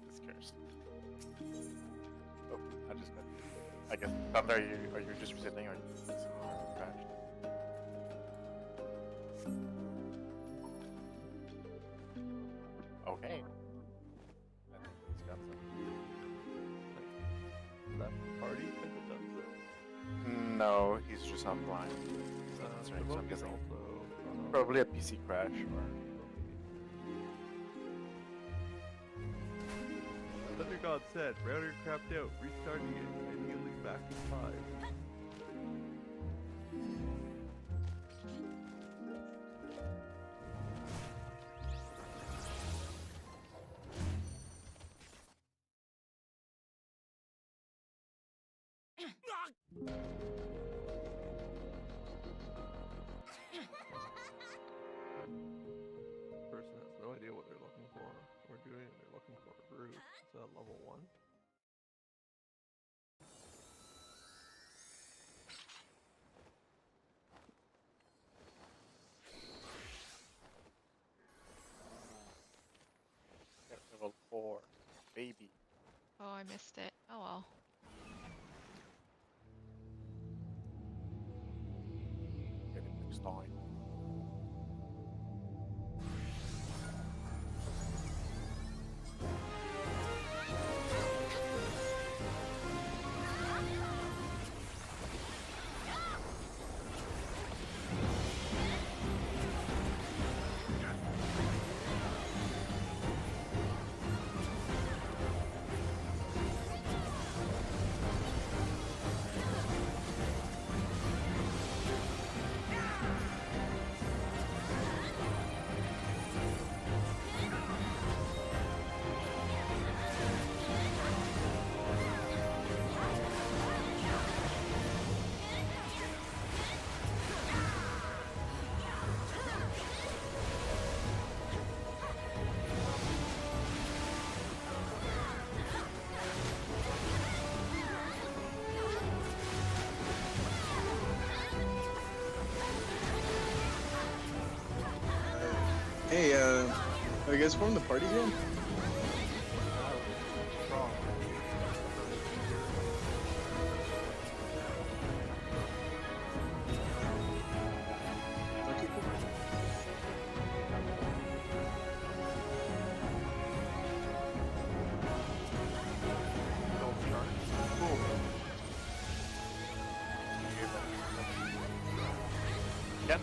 This cursed. Oh, I just got. I guess Thunder, are you just visiting or you crashed? Okay. I think he's got some. Left party if it does this. No, he's just offline. He's not concerned, so I'm guessing also probably a PC crash or. Thunder God said, router crapped out, restarting it, manually back to 5. Person has no idea what they're looking for or doing. They're looking for a brute. Is that level 1? At level 4. Baby. Oh, I missed it. Oh well. Get it next time. Hey, are you guys forming the parties yet? Okay, cool. Yep.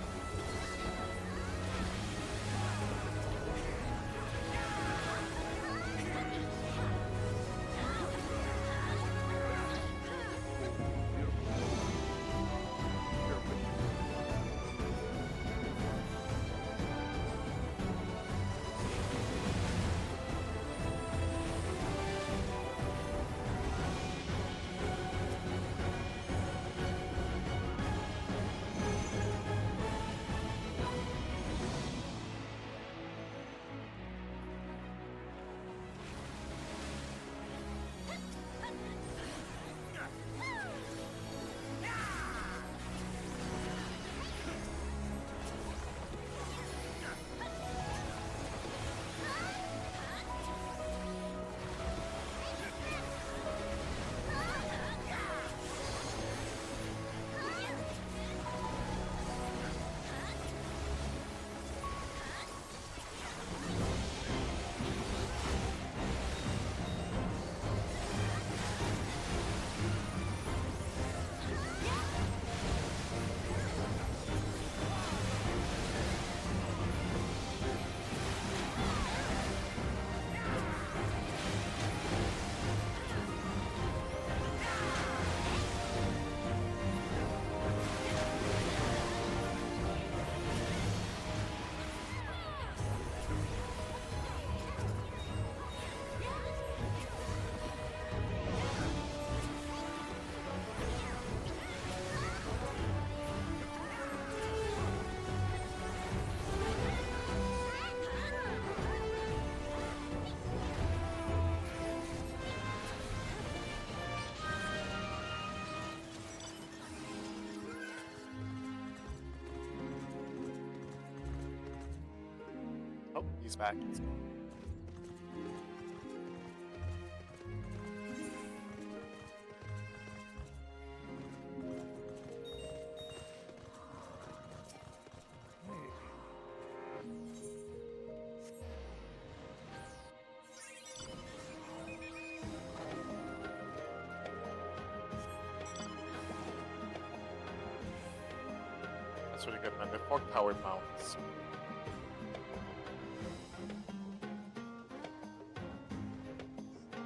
Oh, he's back. Let's go. That's really good, man. The 4 power mounts.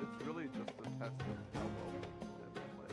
It's really just a test of how well people play.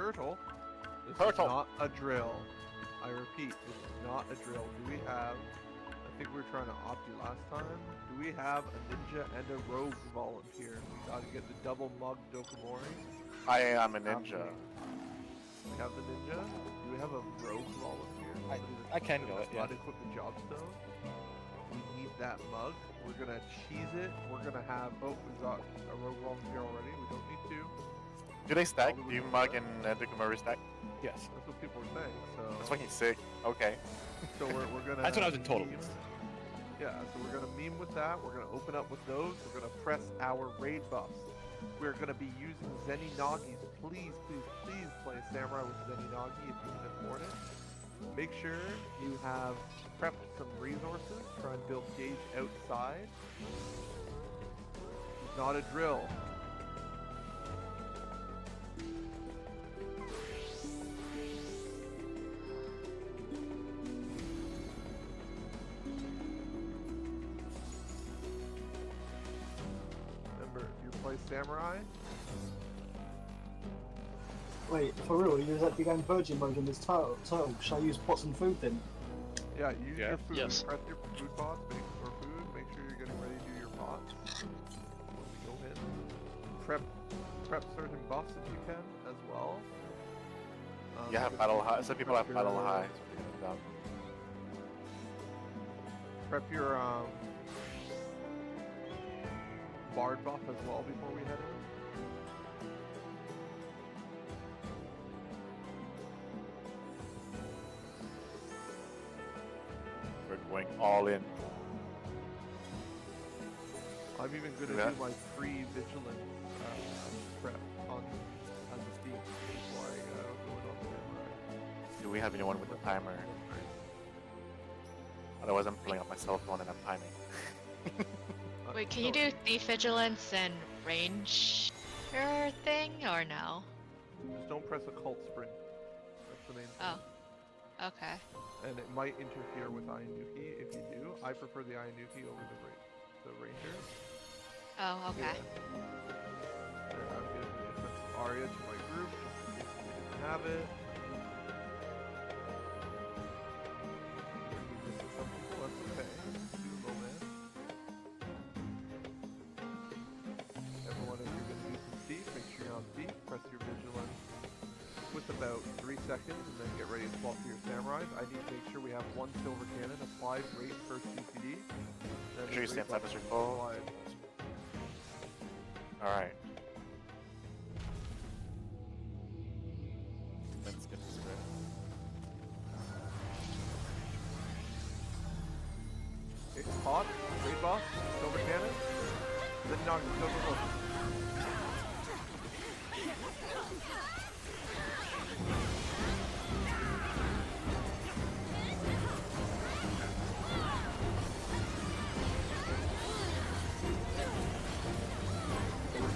turtle. This Turtle. is not a drill. I repeat, this is not a drill. Do we have? I think we were trying to opt you last time. Do we have a ninja and a rogue volunteer? We gotta get the double mug Dokomori. I am a ninja. We have the ninja. Do we have a rogue volunteer? I can go it, yeah. Not equip the jobstone. We need that mug. We're gonna cheese it. We're gonna have. Oh, we've got a rogue volunteer already. We don't need two. Do they stack? All Do we you would mug do and Dokomori stack? Yes. That's what people are saying. So That's fucking sick. Okay. So we're gonna. That's what I was in total. meme- Yeah. So we're gonna meme with that. We're gonna open up with those. We're gonna press our raid buffs. We're gonna be using Zenny Nagis. Please, please, please play Samurai with Zenny Nagi if you can afford it. Make sure you have prepped some resources. Try and build gauge outside. It's not a drill. Remember, if you play Samurai, Wait, for real, you're actually going virgin mode in this turtle. Should I use pots and food then? yeah, use your food. Yes. Press your food pots, make for food. Make sure you're getting ready to do your pots. Go in. Prep certain buffs if you can as well. You have battle high. Some people have battle high. Prep your bard buff as well before we head in. We're going all in. I'm even gonna Yeah. do my free vigilance prep on as a speak before I go in on Samurai. Do we have anyone with the timer? Otherwise, I'm pulling up my cell phone and I'm timing. Wait, can you do thief vigilance and range thing or no? Just don't press occult sprint. That's the main thing. Oh, okay. And it might interfere with Ayanuki. If you do, I prefer the Ayanuki over the Ranger. Oh, okay. And I'm gonna put Arya to my group just in case we didn't have it. Maybe this is something cool, that's okay. Do the low man. Everyone, if you're gonna use some thief, make sure you're on thief. Press your vigilance with about 3 seconds, and then get ready to swap to your samurais. I need to make sure we have one silver cannon applied rate first GCD. Make sure you stand side as your full. Alright. Let's get this ready. Okay, pot, raid buff, silver cannon, then knock the silver buff.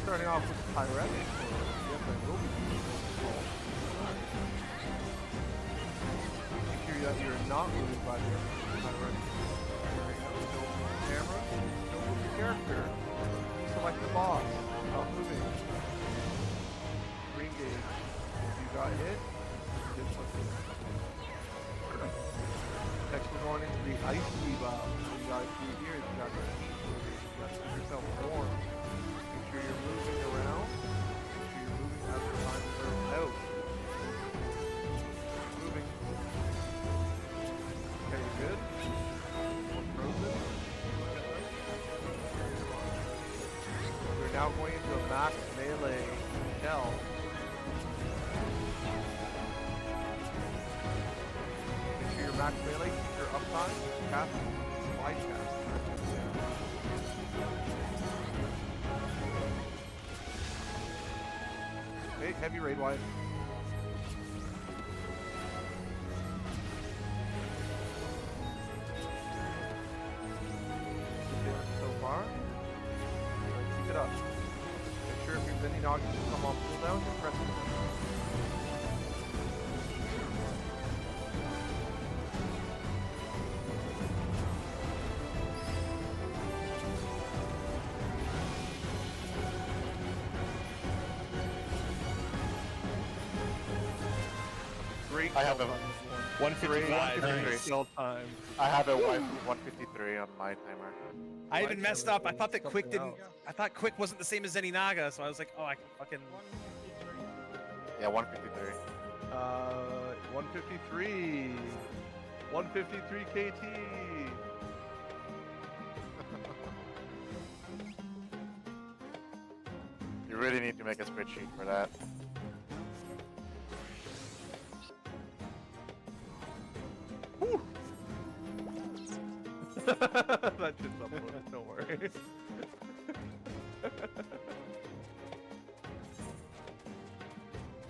Starting off with the Pyretic. Yes, I will be using this. Make sure that you're not moved by the Pyretic. Don't move the camera. Don't move your character. Select the boss. Stop moving. Green gauge. If you got hit, this one. Next we're going into the ice debuff. What you guys see here is you got to keep yourself warm. Make sure you're moving around. Make sure you're moving as the time is out. Moving. Okay, you good? One frozen. We're now going into a max melee shell. Make sure you're max melee, keep your uptime, cast, slide cast. Okay, heavy raid wide. So far. Keep it up. Make sure if there's any nogs that come off cooldown, just press it. Great. I have a kill time this one. 155. Great kill time. I have a waifu 153 on my timer. I even messed up. I thought that Quick Something didn't. else. I thought Quick wasn't the same as Zeninaga, so I was like, oh, I can fucking. Yeah, 153. 153. 153 KT. You really need to make a spreadsheet for that. That shit's uploaded, don't worry.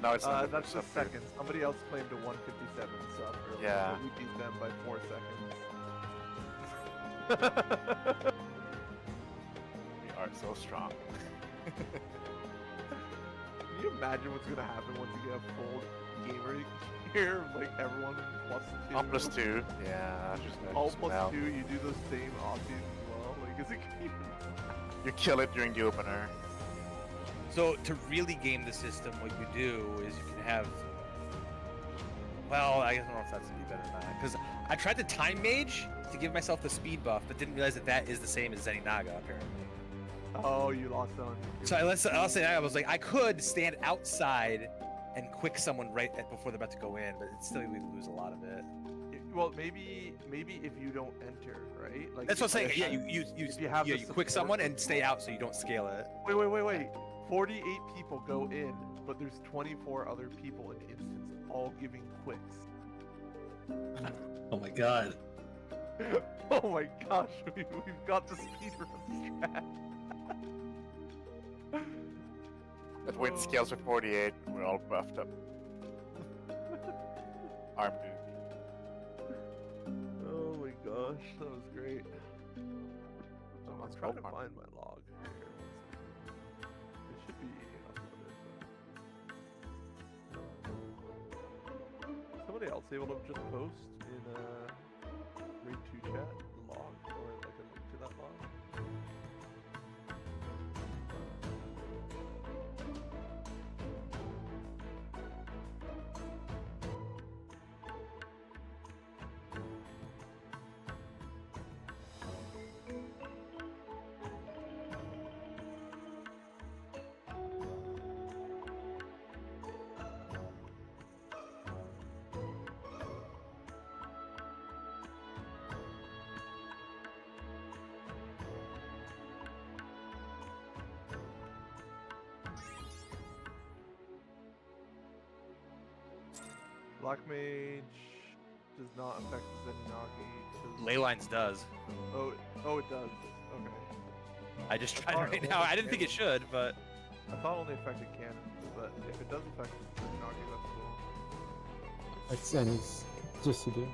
No, it's not. That's the second. Somebody else claimed a 157 sub earlier, Yeah. but we beat them by 4 seconds. We are so strong. Can you imagine what's gonna happen once you get a full gamer here? Like everyone plus 2. All plus 2. Yeah, that's just gonna All just plus melt. 2, you do the same options as well. Like, is it even... You kill it during the opener. So to really game the system, what you do is you can have. Well, I don't know if that's any better or not. Because I tried to time mage to give myself the speed buff, but didn't realize that that is the same as Zeninaga apparently. Oh, you lost on. So I'll say I was like, I could stand outside and quick someone right before they're about to go in, but it's still we lose a lot of it. Well, maybe if you don't enter, right? Like That's what I'm saying. if- Yeah, you if you have the you quick support- someone and stay out so you don't scale it. Wait. 48 people go in, but there's 24 other people in instance, all giving quicks. Oh my god. Oh my gosh, we've got the speedrun strat. But when it scales with 48, we're all buffed up. Arm duty. Oh my gosh, that was great. I'm trying to find my log here. It should be uploaded. Somebody else able to just post in Raid 2 chat the log or like a link to that log? Black Mage does not affect Zenagi. Leylines does. Oh, it does. Okay. I just tried right now. I didn't think it should, but I thought it only affected cannons, but if it does affect Zenagi, that's cool. It's Zenny's. Just to do.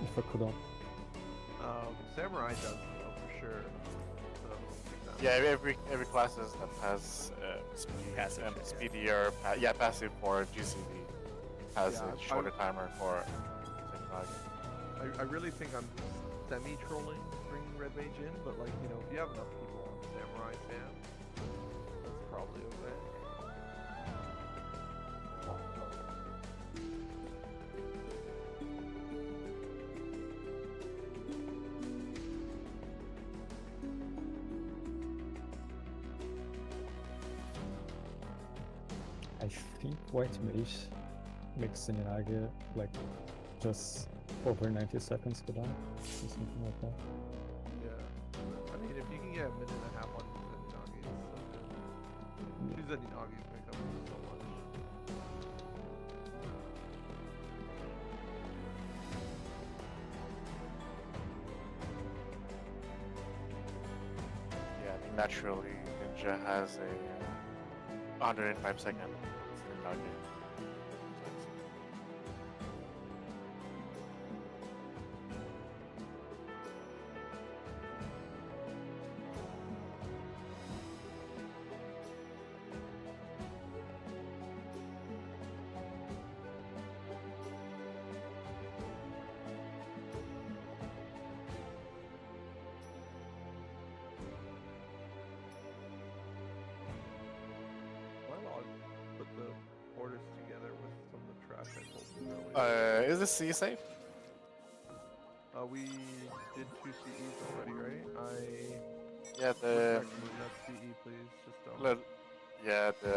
If I could up. Samurai does though, for sure. So, keep that. Yeah, every class that has passive, speedier, passive for GCV has Yeah, a shorter timer for Zeninaga. I really think I'm semi-trolling bringing Red Mage in, but like, you know, if you have enough people on Samurai Sam, that's probably okay. I think White Mage makes Zenyaga like just over 90 seconds to die, or something like that. Yeah. I mean, if you can get a minute and a half on Zenagi, it's so good. Two Zenagis make up for so much. Yeah, I think naturally Ninja has a 105 second Zeninaga. Is the C safe? We did 2 CEs already, right? Yeah, would the recommend that CE, please. Just don't. yeah, the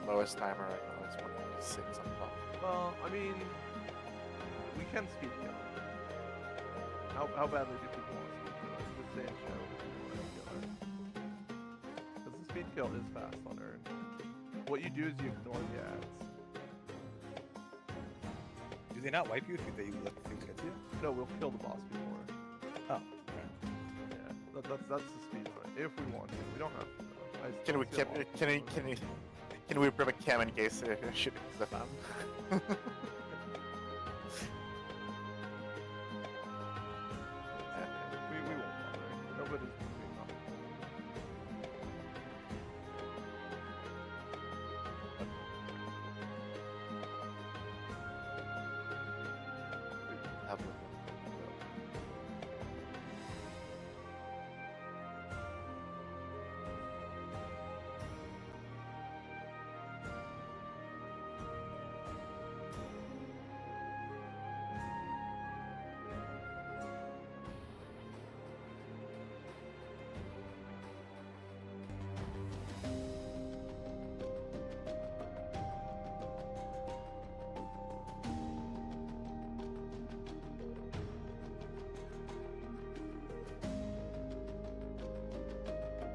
lowest timer right now is 156 on top. Well, I mean, we can speed kill it. How badly do people want to speed kill it? Just say in chat if people want to kill it. Because the speed kill is fast on Earn. What you do is you ignore the ads. Do they not wipe you if they let things get to you? No, we'll kill the boss before. Oh, okay. Yeah, that's the speed run. If we want to, we don't have to. Though. Can we prep a cam in case shit hits the fan? We won't bother. Nobody's moving up.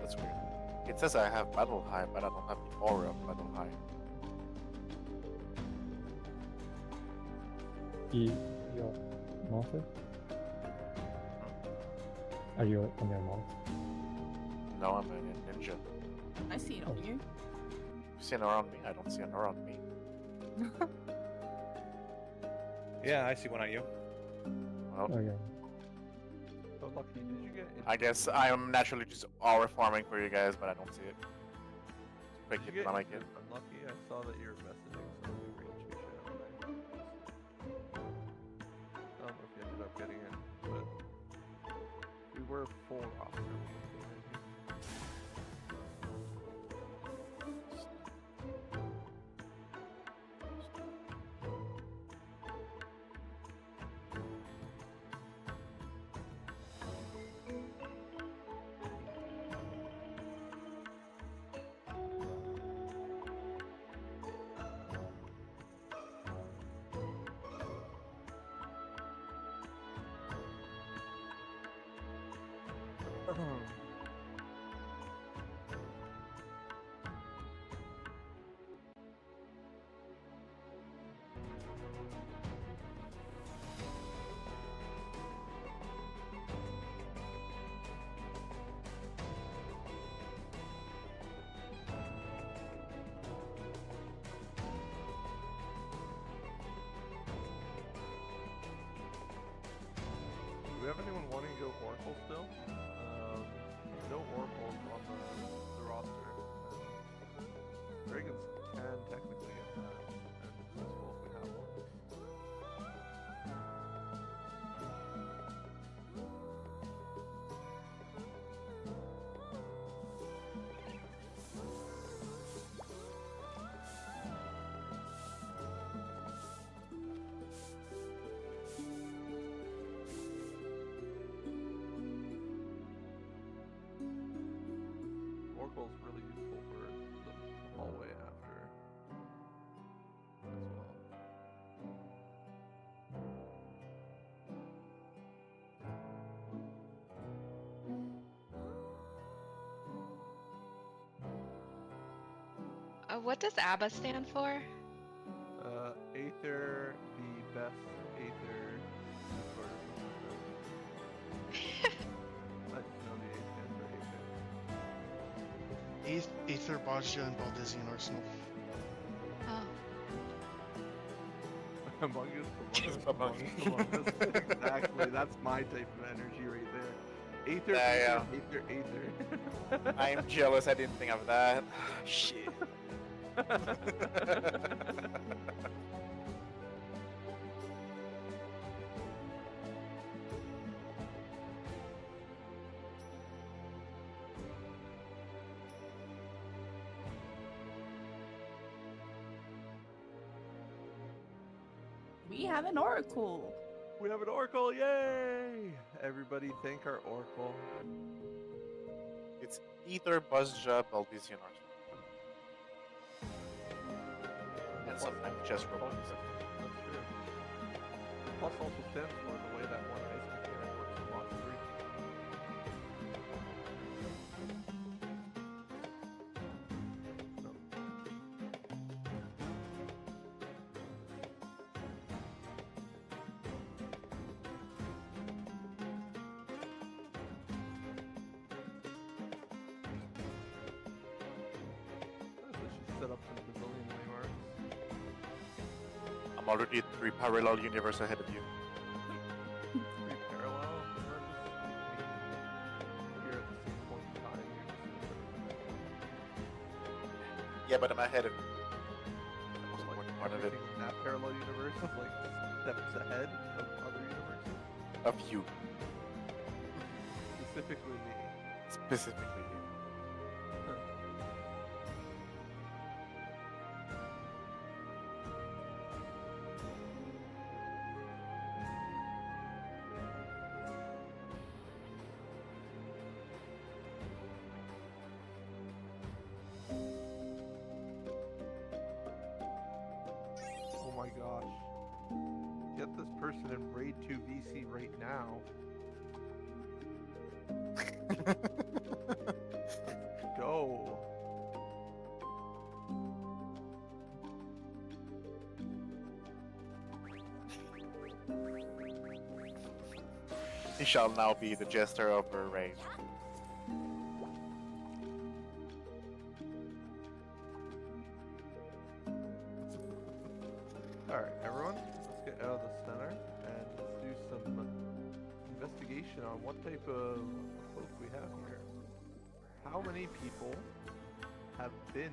That's weird. It says I have battle high, but I don't have the aura of battle high. You're mounted? Are you on your mount? No, I'm a ninja. I see it on you. You see an aura on me? I don't see an aura on me. Yeah, I see one on you. Well, Okay. Oh, Lucky, did you get I guess I am naturally just aura farming for you guys, but I don't see it. Quick Did hit you when I get like it. unlucky? I saw that you were messaging some new range chat. I don't know if you ended up getting it, but we were full roster. Do we have anyone wanting to go Oracle still? No Oracles on the roster. Dragons can technically get that if it's useful if we have one. Oracle is really useful for the hallway after as well. What does ABBA stand for? Aether, the best Aether or I just know the A stands for Aether. Aether, Bajja, and Baldizian Arsenal. Oh. Among Us. Exactly, that's my type of energy right there. Aether, Yeah, Aether, Aether. I am jealous I didn't think of that. Shit. We have an oracle. We have an oracle, yay! Everybody thank our oracle. It's either Buzzja, Baldizian, or and sometimes just robots. That's true. Plus also stands for the way that one ice mechanic works in Boss 3. Set up some Brazilian waymarks. I'm already 3 parallel universe ahead of you. 3 parallel universes? Here at the same point in time. Yeah, but I'm ahead of you. That was Like part of it. everything in that parallel universe is like steps ahead of other universes. Of you. Specifically me. Specifically you. Oh my gosh. Get this person in Raid 2 VC right now. Go. He shall now be the jester of her raid. Alright, everyone, let's get out of the center and let's do some investigation on what type of folk we have here. How many people have been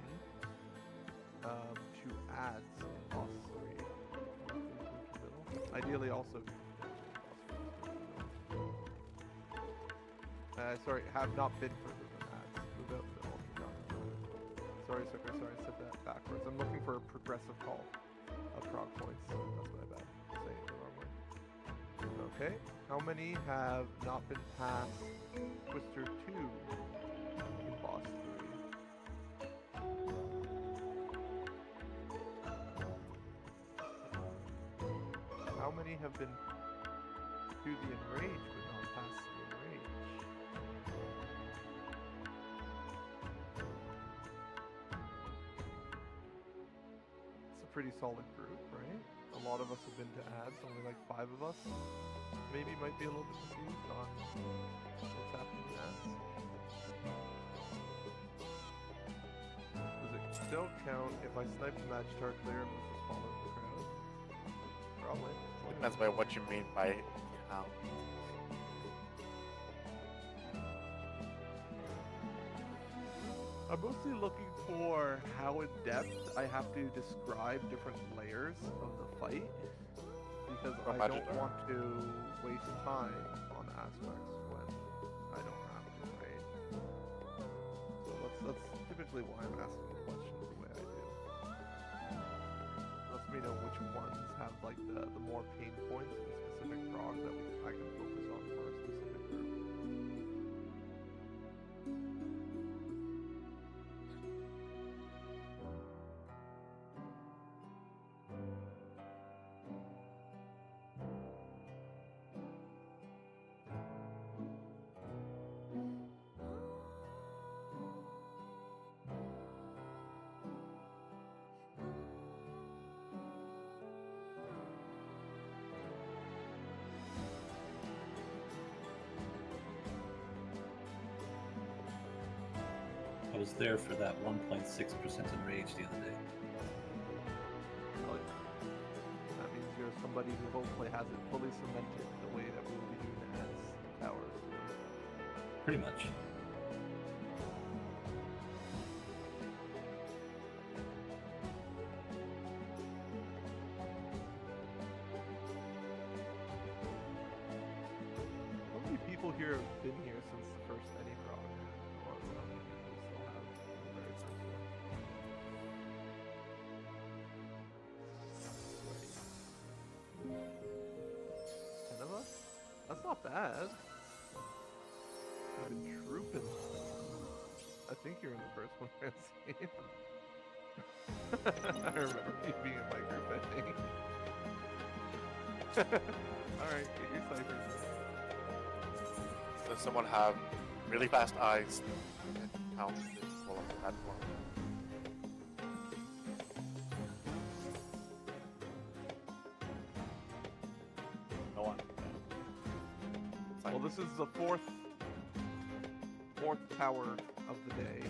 to ads in Boss 3? Ideally also sorry, have not been further than ads. Move out middle. Sorry, I said that backwards. I'm looking for a progressive call of prog points. That's my bad. Saying it the wrong way. Okay. How many have not been past Twister 2 in Boss 3? How many have been to the Enrage but not past the Enrage? It's a pretty solid group, right? A lot of us have been to ads, only like 5 of us. Maybe might be a little bit confused on what's happening in ads. Does it still count if I snipe the Magitar clear and was just following the crowd? Probably. Depends by what you mean by how. I'm mostly looking for how in depth I have to describe different layers of the fight because I don't want to waste time on aspects when I don't have to, right? So that's typically why I'm asking the questions the way I do. Lets me know which ones have like the more pain points in a specific prog that I can focus on for a specific group. I was there for that 1.6% enrage the other day. That means you're somebody who hopefully has it fully cemented the way that we will be doing the ads towers. Pretty much. How many people here have been here since the first any prog? Or how many people still have the very first one? That's not bad. I've been trooping. I think you're in the first one, Francine. I remember you being in my group, I think. Alright, get your ciphers. Does someone have really fast eyes and count the people on the platform? No one. Well, this is the fourth tower of the day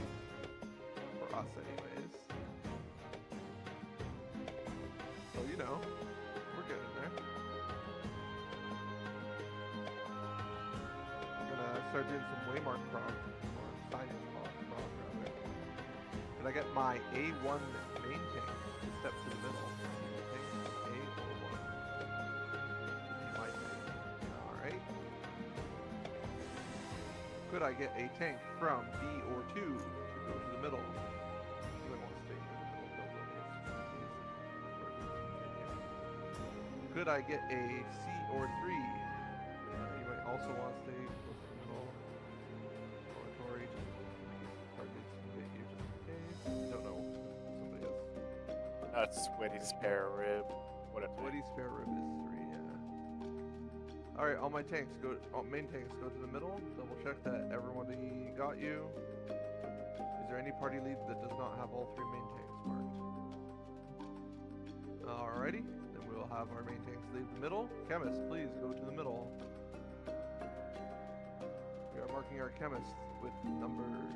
for us, anyways. So you know, we're getting there. I'm gonna start doing some waymark prog, or signage prog rather. Can I get my A1 main tank to step to the middle? A1. My tank. Alright. Could I get a tank from B or 2 to go to the middle? You might want to stay near the middle building. Could I get a C or 3? You might also want to stay close to the middle. Oratory, just targets can get you just in case. Don't know. Somebody else. That's Sweaty Spare Rib. What a Sweaty Spare Rib is 3, yeah. Alright, all my tanks go, main tanks go to the middle. Double check that everybody got you. Is there any party lead that does not have all 3 main tanks marked? Alrighty, then we'll have our main tanks leave the middle. Chemists, please go to the middle. We are marking our chemists with numbers.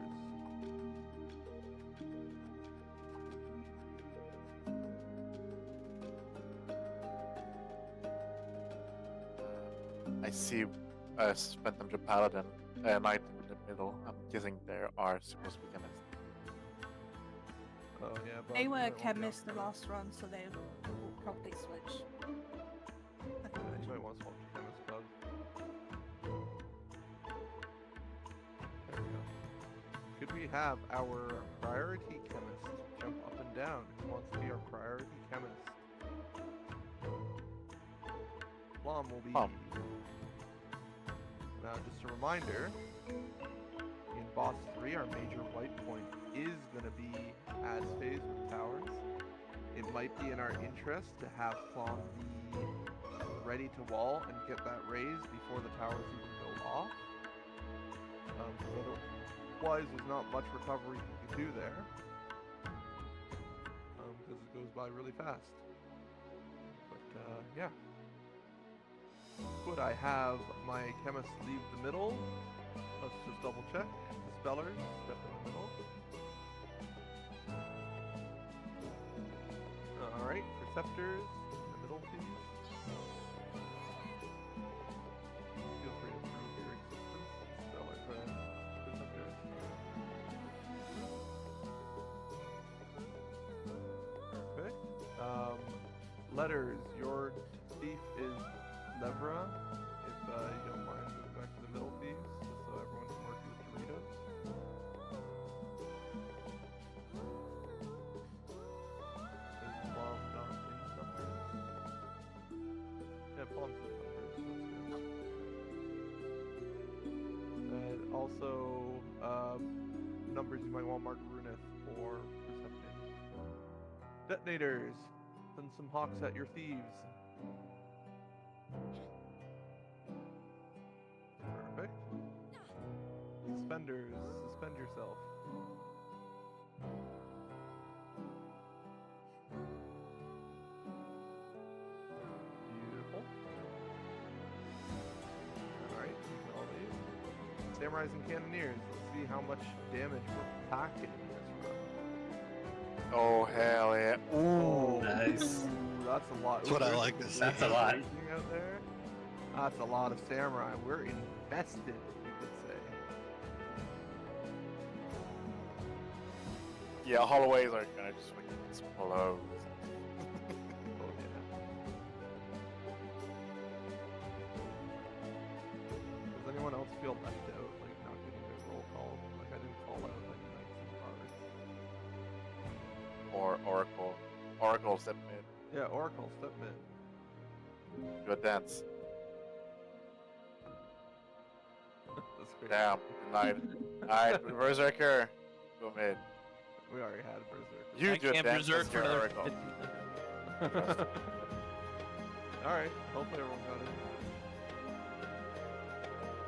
I see a Phantom Paladin, a knight in the middle. I'm guessing there are supposed to be chemists. Oh yeah, but They were chemists the last run, so they will probably switch. You might want to swap to chemist bug. There we go. Could we have our priority chemist jump up and down? Who wants to be our priority chemist? Plum will be. Now, just a reminder, in boss 3, our major white point is going to be as phase with towers. It might be in our interest to have Plum be ready to wall and get that raised before the towers even go off. Otherwise, there's not much recovery you can do there. Because it goes by really fast. But, yeah. Could I have my chemist leave the middle? Let's just double check. Dispellers, step in the middle. Alright, Perceptors, in the middle please. Feel free to prove your existence. Dispeller Perceptors. Perfect. Letters, your thief is Levra, if you don't mind moving back to the middle, please, just so everyone can work with Doritos. Is Plum not in numbers? Yeah, Plum's in numbers, so that's good. And also, numbers you might want Mark Runeth for Perception. Detonators, send some hawks at your thieves. Perfect. Suspenders, suspend yourself. Beautiful. Alright, all these. Samurais and Cannoneers, let's see how much damage we're packing in this run. Oh, hell yeah. Ooh. Nice. Ooh, that's a lot. That's what I like to see. That's a lot. Out there. That's a lot of samurai. We're invested, you could say. Yeah, hallways are gonna just like explode. Oh yeah. Does anyone else feel left out, like not getting their roll call? Like I didn't call out like knights and guards. Or Oracle. Oracle step mid. Yeah, Oracle step mid. Do a dance. great. Damn, denied. Alright, Berserker. Go mid. We already had Berserker. You I do it can't then, berserk since for you're another Oracle. Alright, hopefully everyone got it.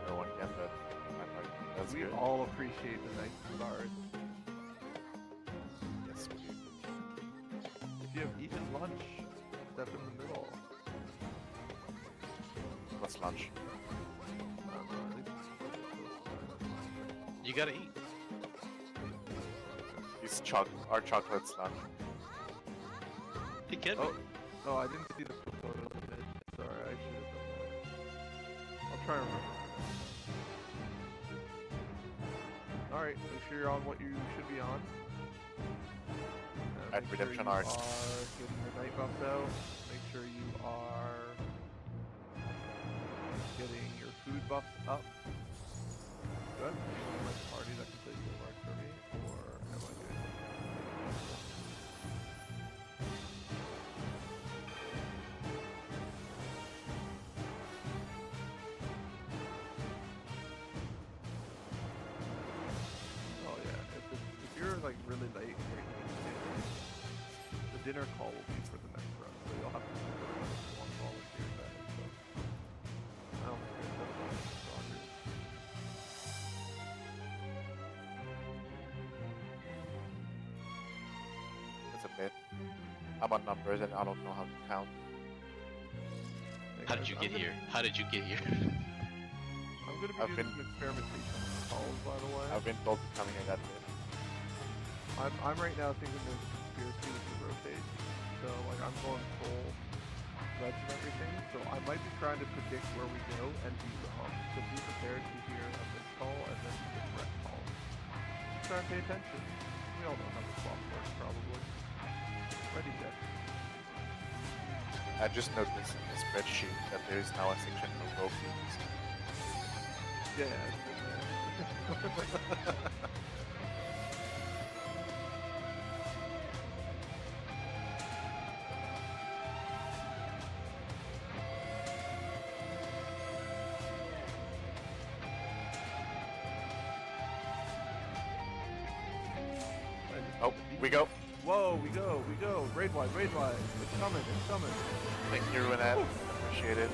No one can, but that's We good. all appreciate the nice bars. Yes, we do. If you have eaten lunch, step in the middle. What's lunch? You gotta eat. It's our chocolate's lunch. It can Oh, no, I didn't see the photo of it. Sorry, I should have done that. I'll try and remember. Alright, make sure you're on what you should be on. At Make Redemption sure you Arts. are getting your night buffs out. Make sure you are getting your food buffs up. Good. My party that can place the mark for me, or am I doing it? Oh yeah, if you're like really late, you're gonna get dinner. The dinner call will be for the next run, so you'll have to stick around if you want to volunteer that. So I don't think there's that much stronger. It's a bit. I'm on numbers and I don't know how to count. How did you get here? How did you get here? I'm gonna be doing some experimentation calls, by the way. I've been told to come in that bit. I'm right now thinking there's a conspiracy with the rotate. So like I'm going full ledge and everything. So I might be trying to predict where we go and be wrong. So be prepared to hear a missed call and then the correct call. Try and pay attention. We all know how the swap works probably. Ready, Jeff. I just noticed in the spreadsheet that there is now a section for rogues. Yeah, it's been there. Oh, we go. Whoa, we go. Raid wide. It's coming. Thank you, Renette. Appreciate it.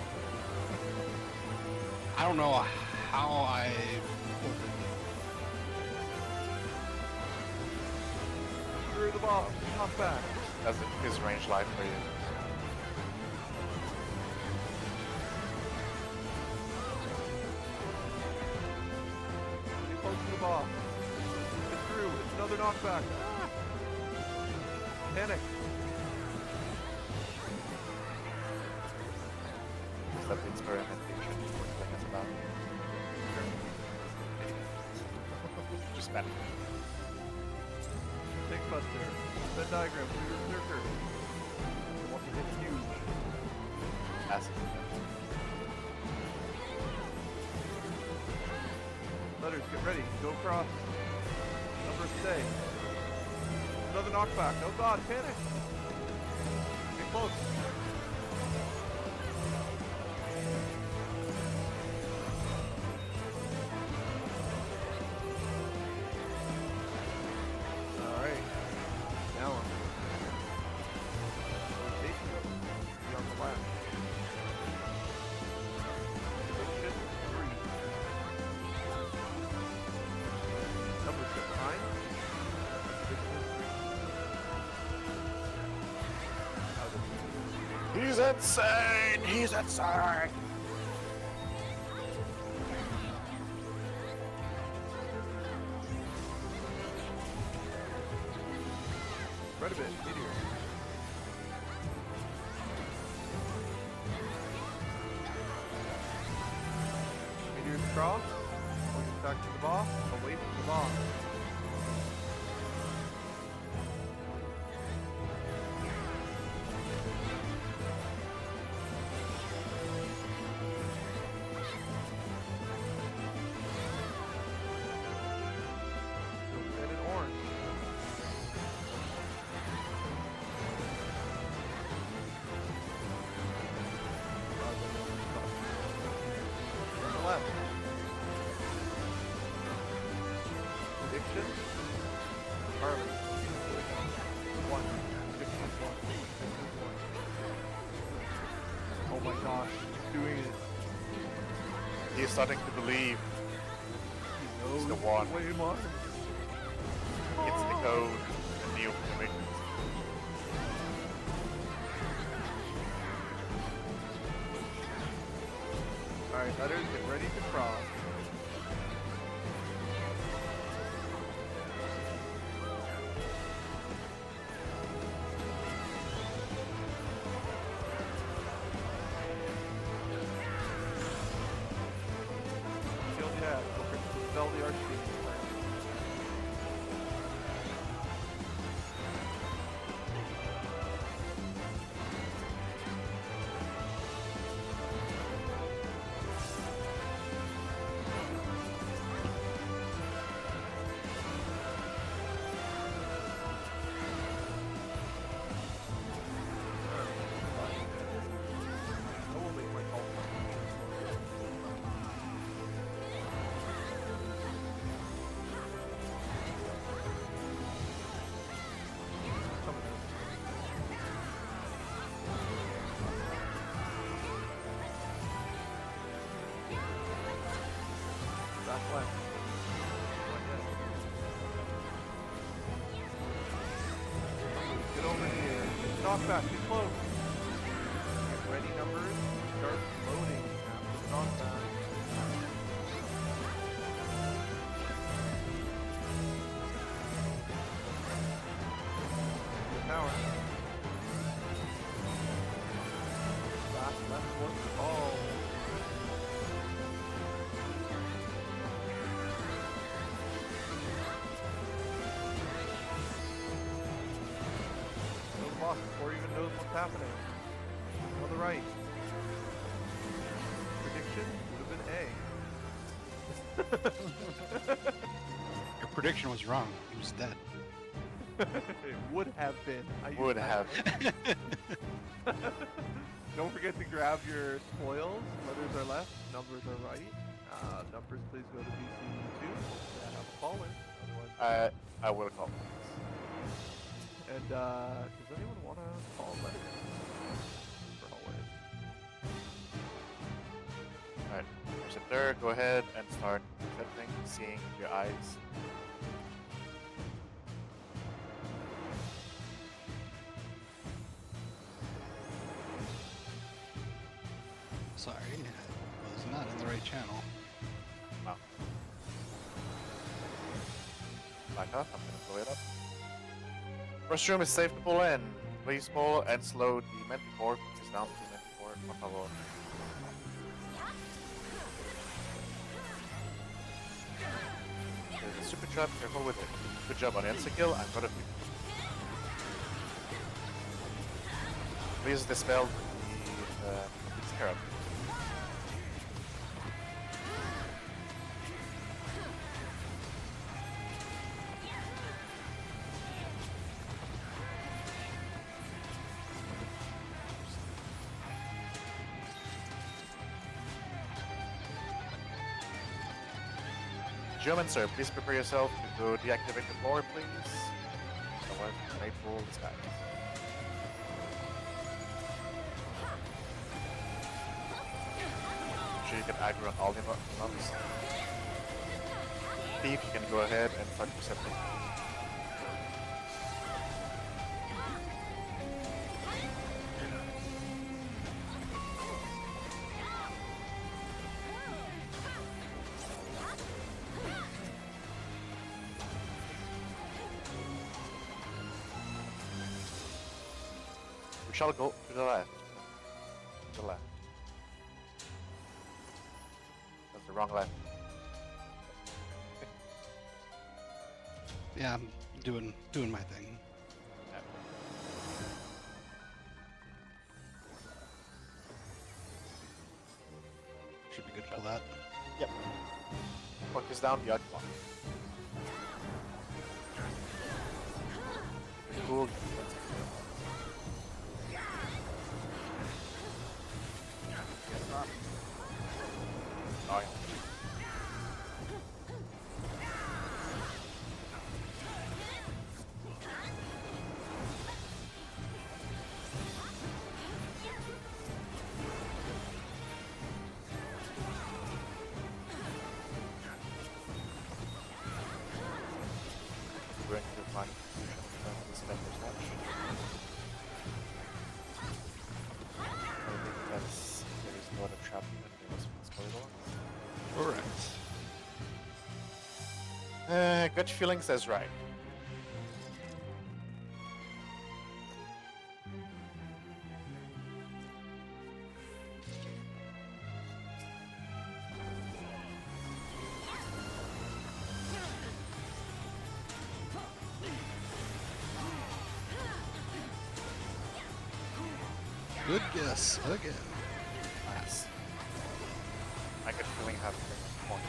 I don't know how I. Through the ball. Knock back. That's his range life for you. Too close to the ball. Get through. It's another knockback. Ah! Panic. Is that the experimentation we're telling us about? Just panic. Take Buster. Venn diagram. Through your berserker. I want to hit huge. Passive. Letters, get ready. Go across. Numbers stay. Another knockback. Oh god, panic. Get close. Alright. Now I'm rotation. Be on the left. Rotation 3. Numbers get fine. He's insane! He's insane! Right a bit, meteor. Meteor's cross. Points back to the boss. Away from the boss. Red and orange. On the left. prediction. Harley. 1. Prediction is 1. Prediction is 1. Oh my gosh, he's doing it. He's starting to believe. He knows It's the one. way more. It's the code. And the open. Alright, letters, get ready to cross. Shield you have. Don't forget to spell the archfiend. I will make my call. Back left. Get over here. Knock back. Get close. Get ready, numbers. Start loading. After knock back. Good power. Back left one call. Knows lost before he even knows what's happening. On the right. Prediction would have been A. Your prediction was wrong. He was dead. It would have been. I used Would that have. word. Don't forget to grab your spoils. Letters are left, numbers are right. Numbers, please go to BC2 and have a caller. Otherwise, I will call. and does anyone want to call letters for hallways? Alright, Receptor, go ahead and start accepting, seeing with your eyes. Sorry, I was not in the right channel. Wow. Back up, I'm gonna pull it up. Restroom is safe to pull in. Please pull and slow the Manticore. Focus down to the Manticore, por favor. There's a super trap, careful with it. Good job on insta kill, I'm gonna please dispel the scarab. German sir, please prepare yourself to go deactivate the floor, please. Otherwise, you may pull the sky. Make sure you get aggro on all the mobs. Thief, you can go ahead and start recepting. We shall go to the left. To the left. That's the wrong left. Yeah, I'm doing my thing. Should be good for that. Yep. Focus down the Aqua. Cool. Oh, yeah. Gut feeling says right. Good guess again. Nice. My gut feeling has a point.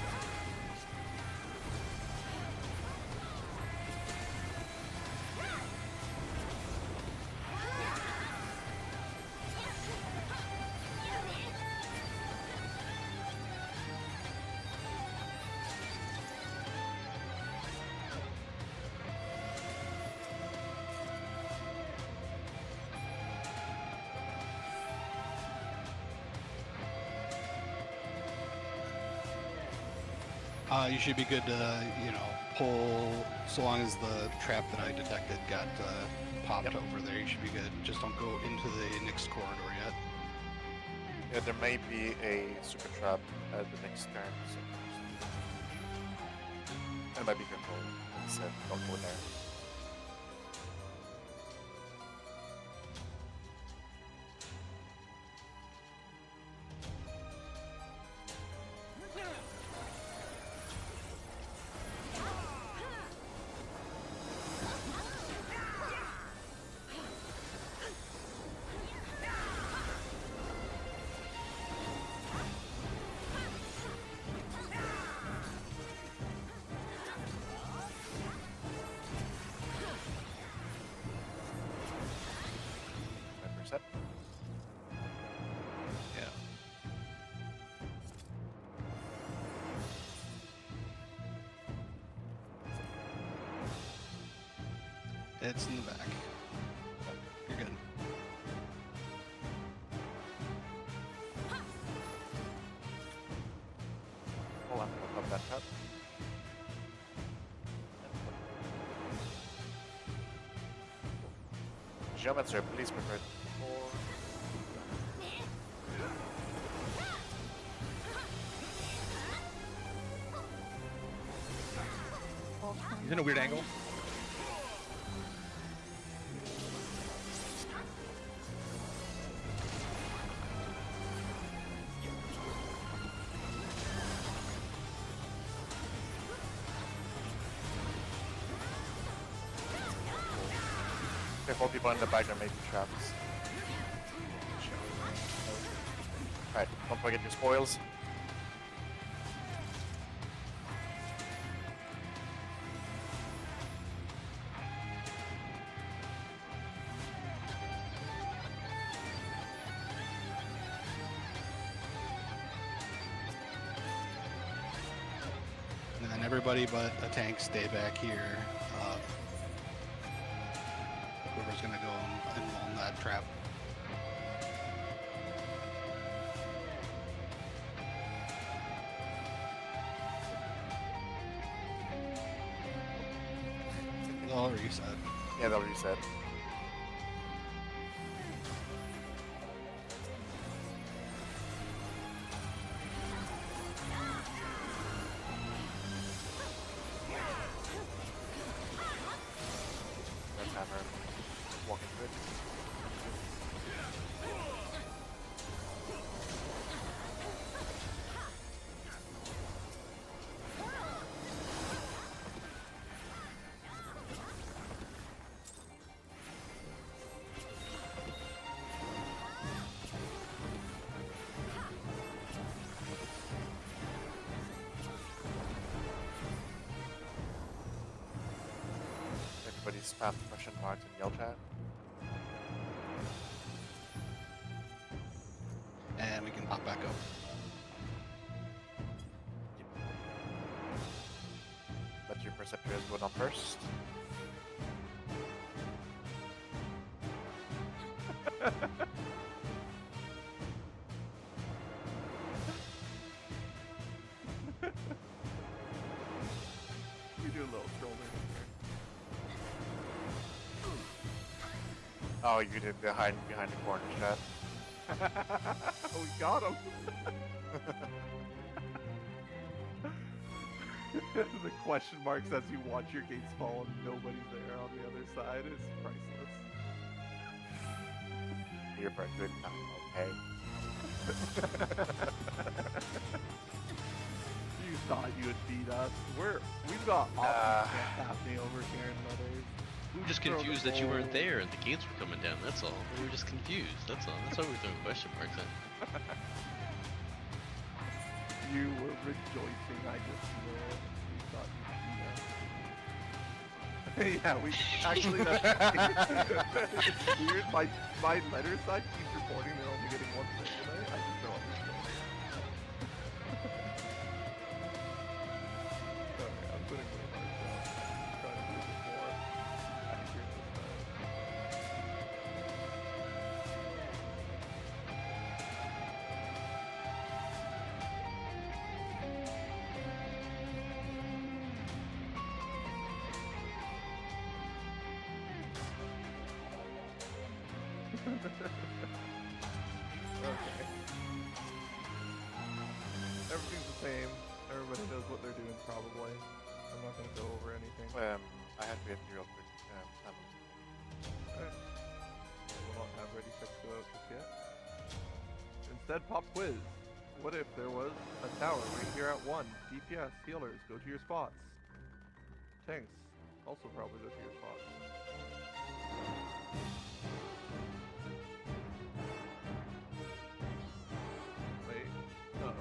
You should be good to, pull, so long as the trap that I detected got popped over there, you should be good. Just don't go into the next corridor yet. Yeah, there may be a super trap at the next turn, so it might be controlled. Instead, don't go there. Set. Yeah. It's in the back. You're good. Oh, I'm gonna pop that trap. Geomancer, please prepare for. He's in a weird angle. Careful, people in the back are making traps. Alright, don't forget your spoils. And then everybody but a tank stay back here. Whoever's gonna go and roll that trap. They'll reset. Yeah, they'll reset. Red hammer walking through it. Everybody spam question marks and yell chat. And we can pop back up. Let your perceptors go down first. You do a little shoulder. Oh, you did the hiding behind the corner chat. We got him. The question marks as you watch your gates fall and nobody's there on the other side is priceless. Here for a good time, okay? You thought you would beat us. We've got options happening over here in Mothers. We were just confused that you weren't there and the gates were coming down. That's all. We were just confused. That's all. That's why we were throwing question marks at. You were rejoicing. I just know it. You thought you'd beat us. Yeah, we actually. It's weird. My letter side keeps reporting they're only getting one thing today. I just don't understand. Sorry, I'm putting way hard down. I'm trying to do a bit more accurate this time. Okay. Everything's the same. Everybody knows what they're doing, probably. I'm not gonna go over anything. I had to get real quick. Okay. We'll not have ready fix go out just yet. Instead, pop quiz. What if there was a tower right here at 1? DPS, healers, go to your spots. Tanks, also probably go to your spots. Wait. Uh-oh.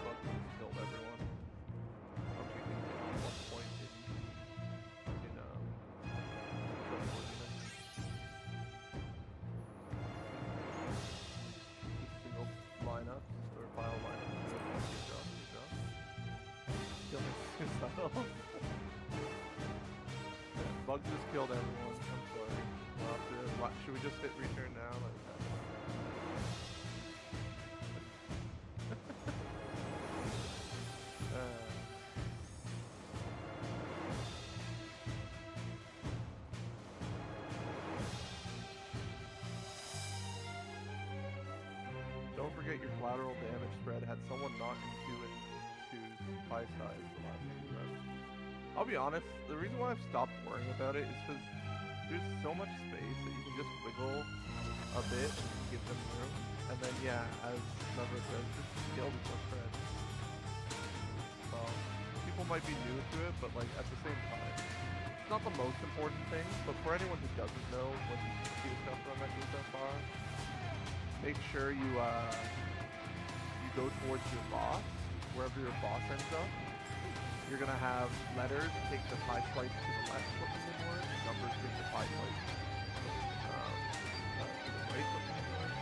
Bug just killed everyone. I'm taking 1 point in trustworthiness. Single lineups or file lineups. Good job, good job. Killing yourself. Bug just killed everyone. I'm sorry. We'll have to, should we just hit return now? Don't forget your collateral damage spread. Had someone not intuit choose pie size the last time you read. I'll be honest, the reason why I've stopped worrying about it is because there's so much space that you can just wiggle a bit and give them room. And then yeah, as Never says, just kill before spread. Well, people might be new to it, but like at the same time, it's not the most important thing, but for anyone who doesn't know when you see stuff run that goes that far, make sure you go towards your boss, wherever your boss ends up. You're gonna have letters take the pie slice to the left looking inward, numbers take the pie slice to the right looking inward.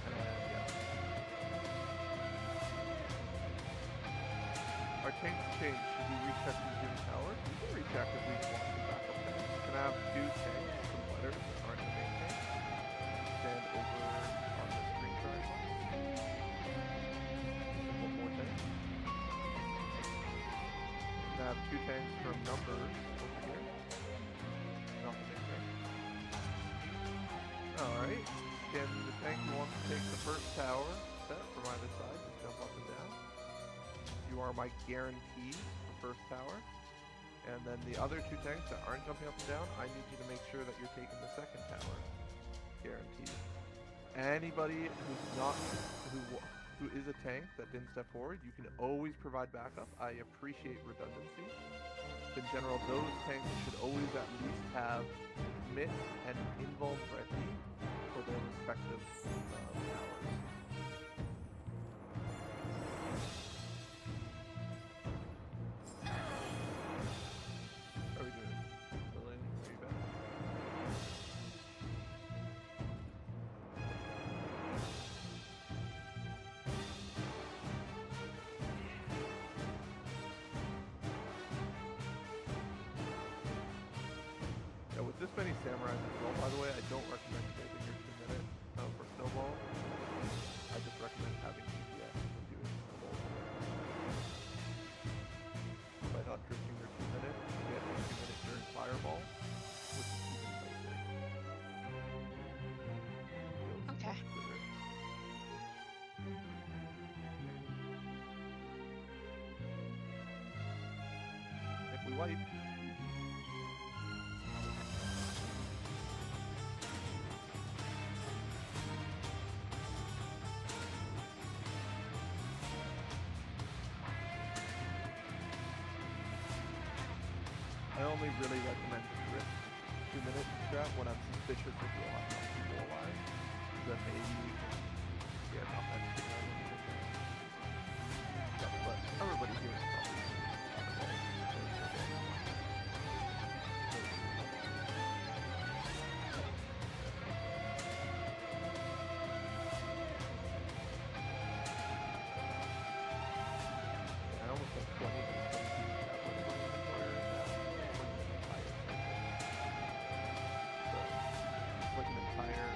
And yeah. Our tanks change. Should we recheck these in tower? We can recheck if we want some backup tanks. Can I have 2 tanks, some letters that aren't the main tank? Stand over on the screen triangle. And 1 more tank. Can I have 2 tanks from numbers over here? Not the main tank. Alright. Can the tank who wants to take the first tower set from either side just jump up and down? You are my guarantee for first tower. And then the other 2 tanks that aren't jumping up and down, I need you to make sure that you're taking the second tower. Guaranteed. Anybody who's not who is a tank that didn't step forward, you can always provide backup. I appreciate redundancy. In general, those tanks should always at least have commit and invuln ready for their respective towers. How are we doing? Lillian, are you back? Yeah, with this many samurais as well, by the way, I don't recommend holding your 2 minute for snowball. I just recommend having DPS when doing snowball. By not drifting your 2 minute, you get a 2 minute during fireball, which is even nicer. Feels Okay. much better. wipe. I only really recommend the grip 2-minute strat when I'm suspicious if you'll have enough people alive. Then maybe you can get enough extra damage in there. But everybody here is probably I almost have 20 minutes of that with my inventory right now. It's like an entire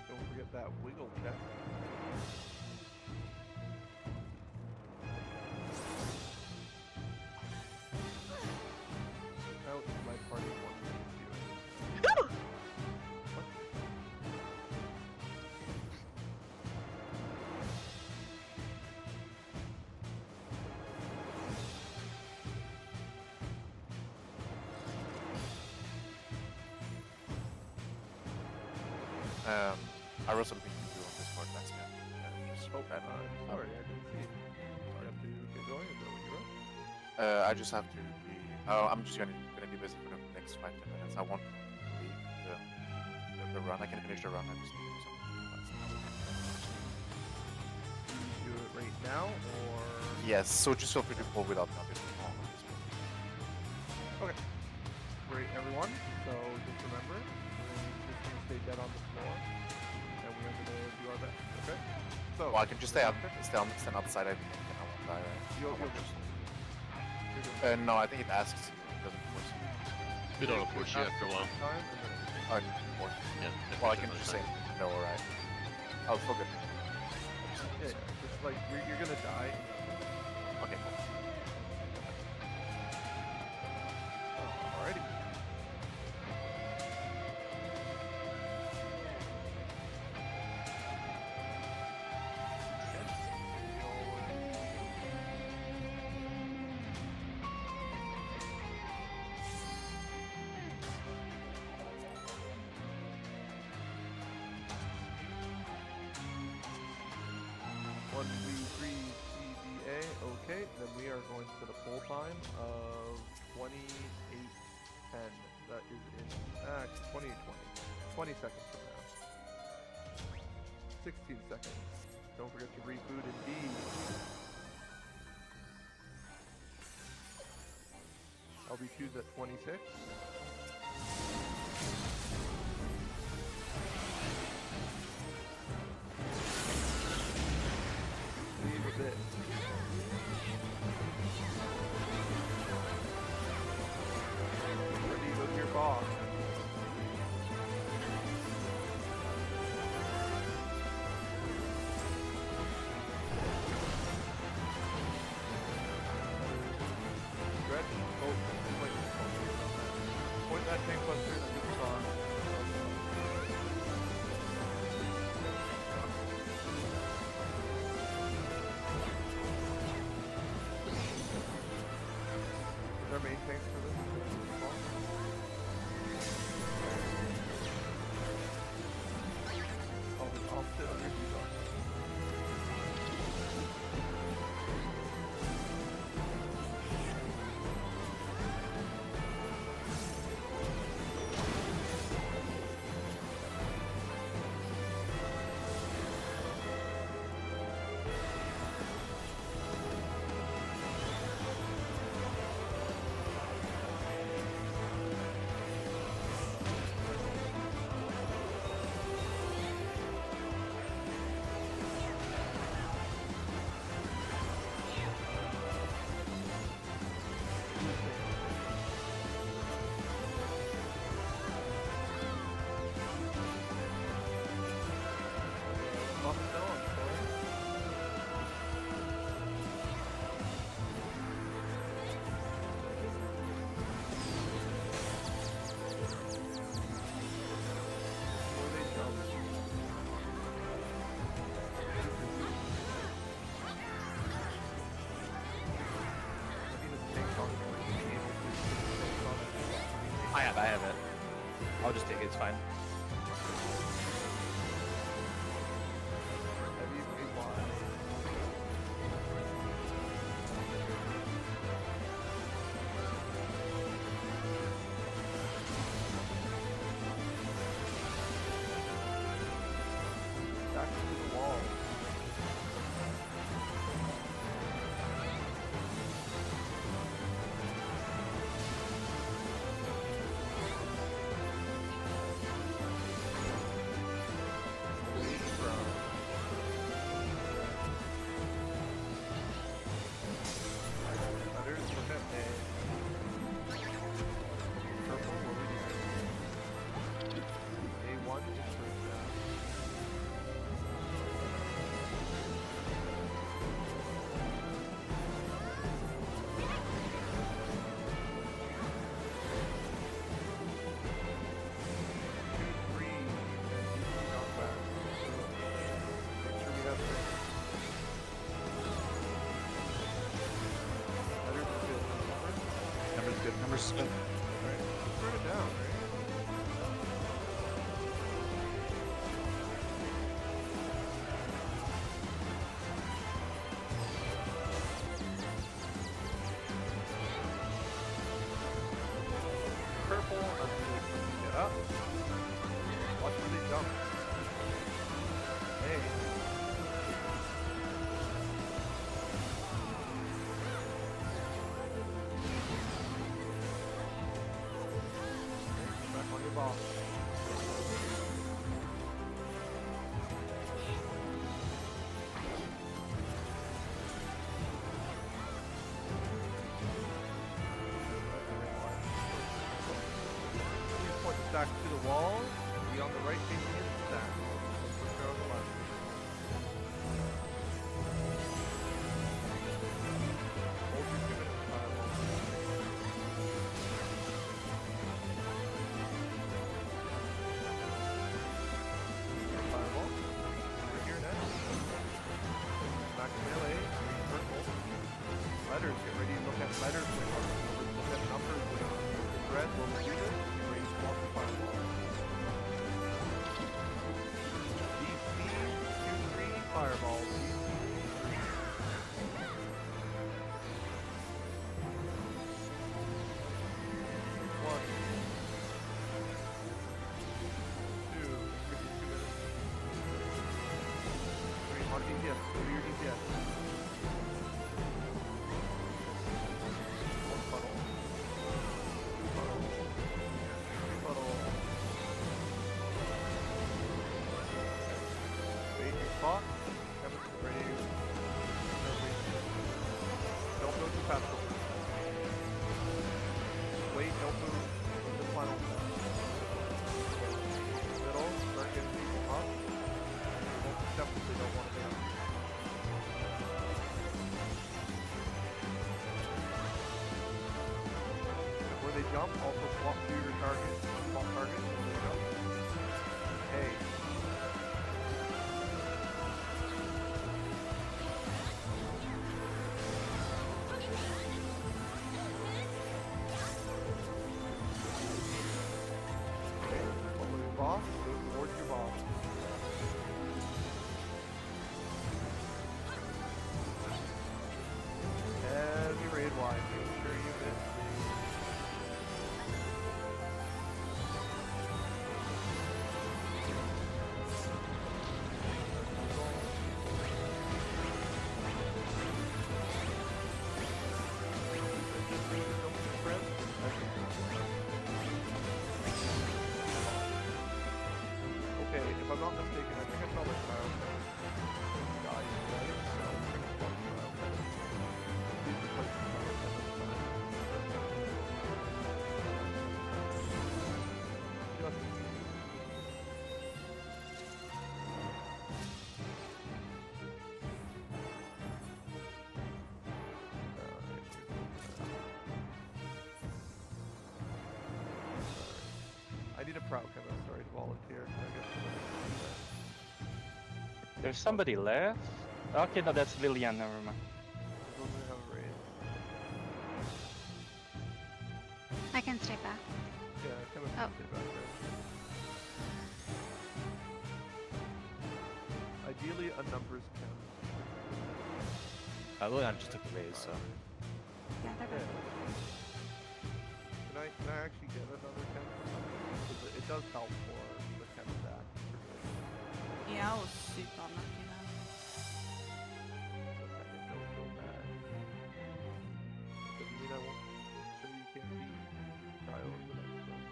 Don't forget that wiggle check. Ouch, my party wants me to do it. What? I wrote something to do on Discord last night. Just Oh, that. sorry, I didn't see. You have to get going. Is that what you wrote? I just have to be. I'm just gonna be busy for the next 5-10 minutes. I won't leave the run. I can finish the run. I just need to do something. Do it right now, or Yes. So just feel free to pull without notice. okay. Great, everyone. So just remember, we're just gonna stay dead on the floor, and we're gonna do our best. Okay. So Well, I can just stay stand outside. I think, and I won't die. Right? You'll just. you're No, I think it asks you. It doesn't force you. We don't force you after a while. time, and then Yeah. Well, I can just say no, right? Oh, it's all good. yeah, just like you're gonna die. Okay, cool. Alrighty. One, 2, 3, CBA. Okay, then we are going to the full time of 28:10. That is in 20:20. 20 seconds from now. 16 seconds. Don't forget to reboot in D. LB2's at 26. Leave a bit. Ready to go to your boss. Stretch. Oh, point that tank buster and get the boss. Is there main tanks for this? I'll sit under you guys. I have it. I'll just take it. It's fine. Heavy wide. Back to the wall. Letters, look at A. Purple, what we do? A1 is first down. Number's good. Number's good. Turn it down, right? Purple, get up. Watch where they jump. Hey. Back on your ball. Please point the stack to the wall. Be on the right facing the stack. Push her on the left. Hold your 2 minutes firewall. Firewall. Over here next. Back to melee. Green, purple. Letters. Get ready to look at letters with us. Look at numbers with us. Red. What will do this? Get ready to walk the firewall. DC 2-3 fireball. DC 3. One. Two. Give you 2 minutes. Three. On DPS. Go to your DPS. One funnel. Two funnel. Three funnel. Wait your spot. Kevin, ready. Don't go too fast. Wait, don't move. The final. Middle, start getting people up. Won't step if they don't want to jump. Before they jump, also swap to your target. Swap target when they jump. Hey. Follow your boss, go towards your boss. Heavy raid wide, make sure you miss. Okay, if I'm not mistaken, I think I saw my child die twice, so I'm gonna swap child. Use the place to child at this time. Just I need a proud chemist, sorry, to volunteer. I guess There's somebody left? Okay, no, that's Lillian, never mind. we're gonna have a raid. I can stay back. Yeah, come Oh. stay back there. Ideally, a numbers count. Lilian just took the raise, so. Yeah, they're Yeah. back. Can I actually get another 10 from them? Because it does help for the 10 back. Yeah, I was super unlucky there. Don't feel bad. Doesn't mean I won't say you can't beat Kyle in the next one.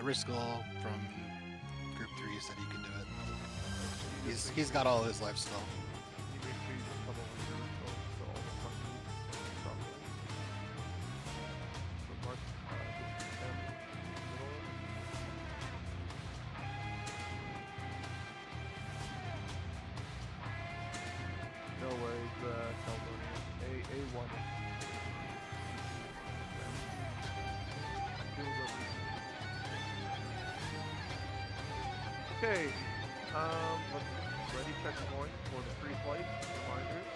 Riskel from Group 3 said he could do it. He's got all his life still. You make sure you just come over to Riskel so all the fun moves properly. So Mark, just 10 middle. No worries, Caledonia. A1 is... Okay, let's ready checkpoint for the free flight reminders.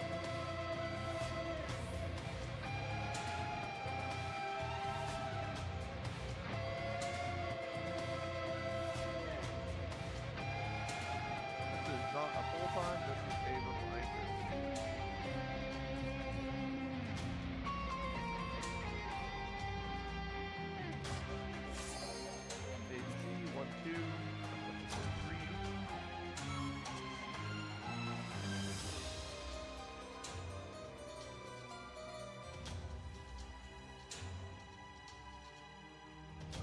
This is not a full time, this is a reminder. AC 1, 2, 3.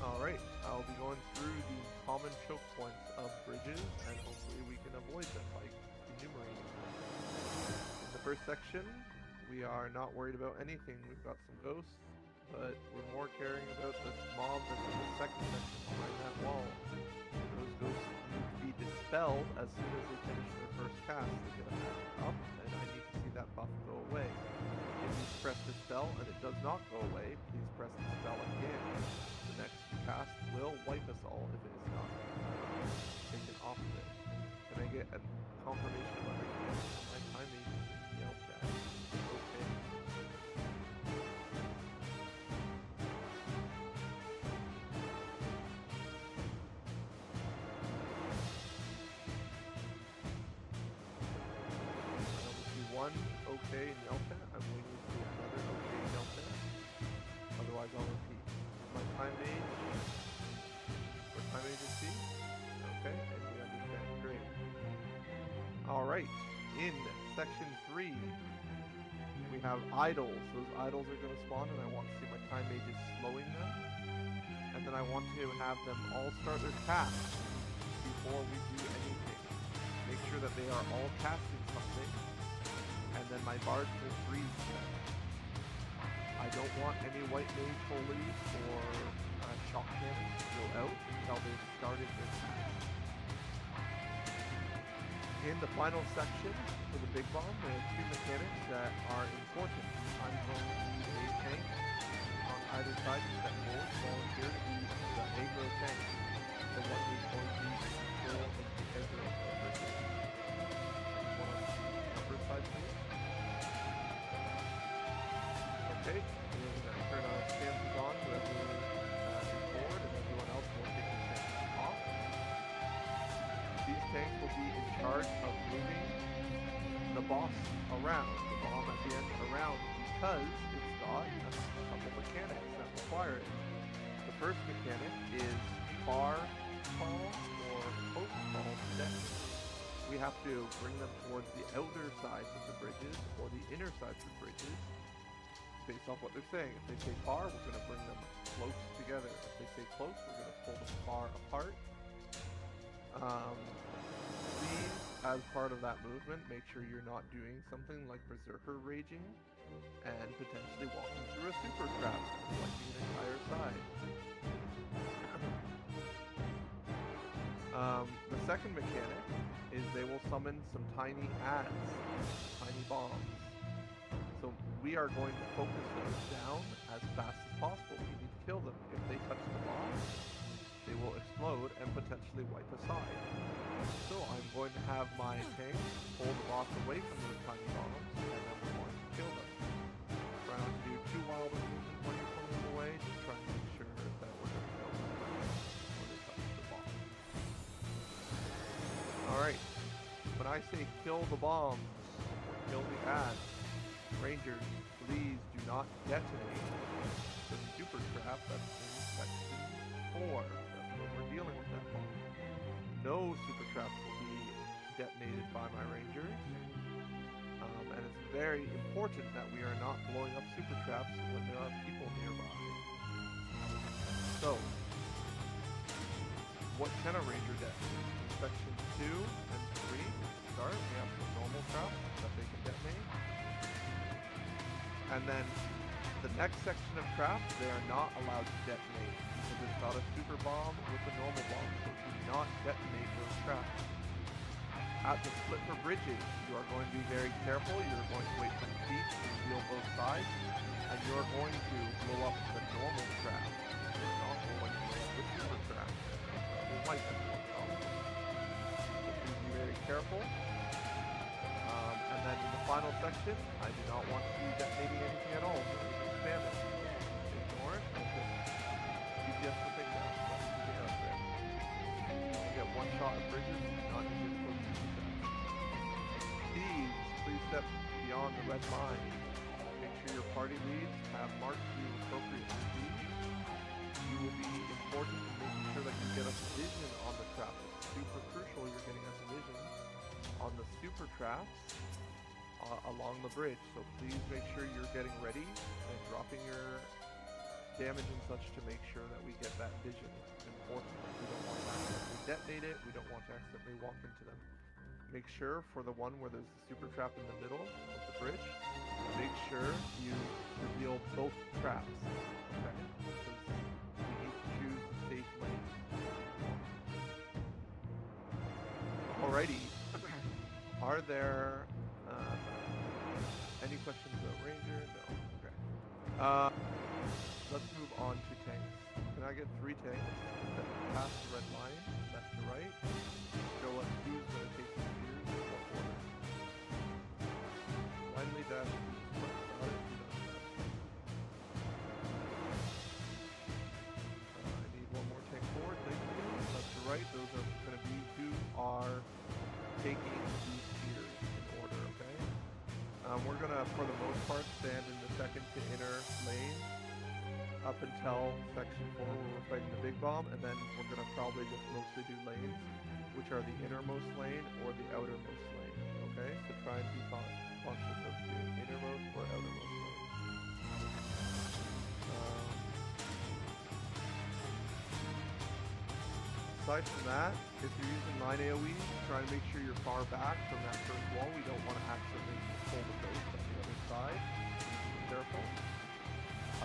Alright, I'll be going through the common choke points of bridges, and hopefully we can avoid them by enumerating them. In the first section, we are not worried about anything. We've got some ghosts, but we're more caring about this mob that's in the second section behind that wall. Those ghosts need to be dispelled as soon as they finish their first cast. They get a magic up, and I need to see that buff go away. If you press dispel and it does not go away, please press dispel again. The next cast will wipe us all if it is not taken off of it. Can I get a confirmation of understanding from my time agent in the yell chat? Okay. I only see one okay in yell chat. I'm waiting to see another okay in yell chat. Otherwise I'll repeat. My time age or time agency. Okay, and we understand. Great. Alright, in section 3 we have idols. Those idols are going to spawn and I want to see my time mages slowing them. And then I want to have them all start their cast before we do anything. Make sure that they are all casting something. And then my bards will freeze them. I don't want any white mage holies or shock cannons to go out until they've started their cast. In the final section for the big bomb, there are 2 mechanics that are important. I'm going to need a tank on either side to step forward, volunteer to be the aggro tank, the one who's going to be in control of the aggro person. One on the number side, please. Okay, we're going to turn our stances on, whoever is forward, and everyone else will take their stances off. These tanks will be in charge of moving the boss around, the bomb at the end around, because it's got a couple mechanics that require it. The first mechanic is far call or post call steps. We have to bring them towards the outer sides of the bridges or the inner sides of the bridges based off what they're saying. If they say far, we're going to bring them close together. If they say close, we're going to pull them far apart. Please, as part of that movement, make sure you're not doing something like Berserker Raging and potentially walking through a super trap, reflecting an entire side. The second mechanic is they will summon some tiny adds, tiny bombs. So we are going to focus those down as fast as possible. We need to kill them. If they touch the boss, they will explode and potentially wipe a side. So I'm going to have my tank pull the boss away from those tiny bombs, and then we're going to kill them. Try not to do too wild of movement when you're pulling them away. I say kill the bombs or kill the ads, Rangers, please do not detonate the super trap that's in section 4. That's what we're dealing with that bomb. No super traps will be detonated by my Rangers. And it's very important that we are not blowing up super traps when there are people nearby. So, what can a Ranger detonate? In section 2 and 3 start, we have some normal traps that they can detonate. And then the next section of traps, they are not allowed to detonate because it's not a super bomb with a normal bomb. So do not detonate those traps. At the split for bridges, you are going to be very careful. You're going to wait for the feet to reveal both sides, and you're going to blow up the normal trap. You're not going to blow up the super trap. It might be more problem. So please be very careful. And then in the final section, I do not want you detonating anything at all. So you can spam it. Ignore it and just GPS the thing down. That's the thing out there. You get one shot at bridges, not need to explode super traps. Please step beyond the red line. Make sure your party leads have marked you appropriate speed. You will be important in making sure that you get us vision on the trap. It's super crucial you're getting us vision on the super traps along the bridge. So please make sure you're getting ready and dropping your damage and such to make sure that we get that vision. It's important. We don't want to accidentally detonate it. We don't want to accidentally walk into them. Make sure for the one where there's the super trap in the middle of the bridge, make sure you reveal both traps, okay? Because we need to choose the safe lane. Alrighty. Are there any questions about Ranger? No. Okay. Let's move on to tanks. Can I get 3 tanks that pass the red line, left to right? Show us who's going to take the spears in what order. Blindly dash to the front side. I need one more tank forward. Thank you. Left to right. Those are going to be who are taking these spears in order. Okay. We're going to, for the most part, stand in the second to inner lane up until section 4 where we're fighting the big bomb, and then we're going to probably just mostly do lanes, which are the innermost lane or the outermost lane, okay? So try and be conscious of doing innermost or outermost lane. Aside from that, if you're using line AoE, try and make sure you're far back from that first wall. We don't want to accidentally pull the ghost on the other side. Be careful.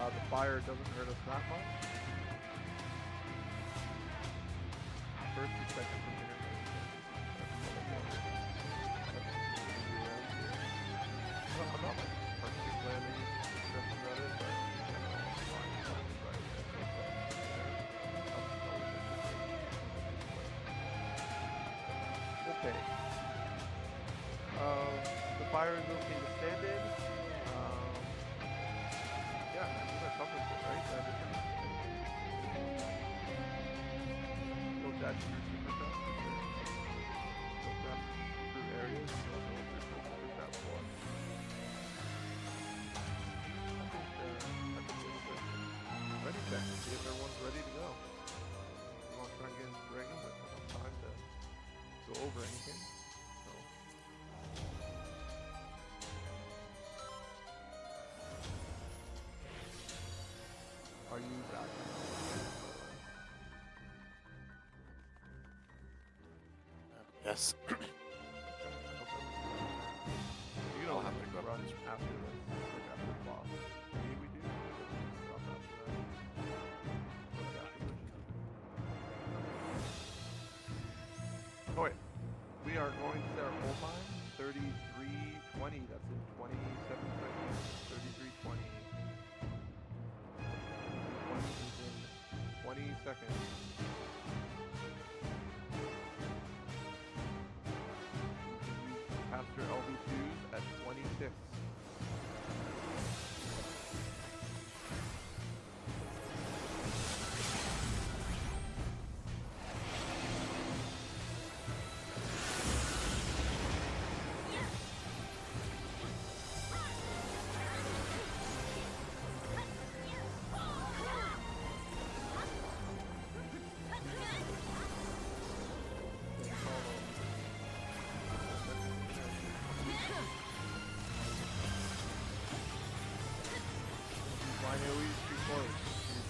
The fire doesn't hurt us that much. First or second from inner lane. I'm not like particularly stressed about it, but in general, I'm fine with right. Okay. The fire is okay to stand in. Yeah, I think that covers it, right? Go dash through super trap for sure. Go dash through areas. You don't know if there's no super trap for it. I think we're good. Ready check to see if everyone's ready to go. We want to try and get into Dragon with enough time to go over anything. So. Are you back? Yes. You don't have to go run after this, like after the boss. Maybe we do. Stop after that. Like after this. Okay. We are going to set our full time. 33:20. That's in 27 seconds. 33:20. 20 seconds. Caster LV2s at 26.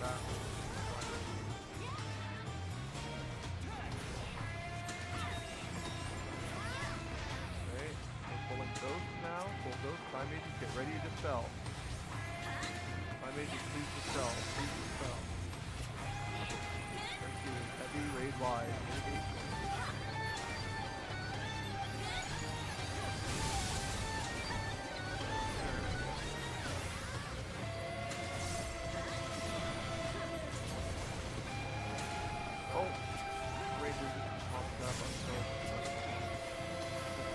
back. Okay, we're pulling ghosts now. Pull ghosts. Time mages, get ready to dispel. Time mages, please dispel. Please dispel. Thank you. Heavy raid wide. Mitigation. Oh, Rangers just popped up on so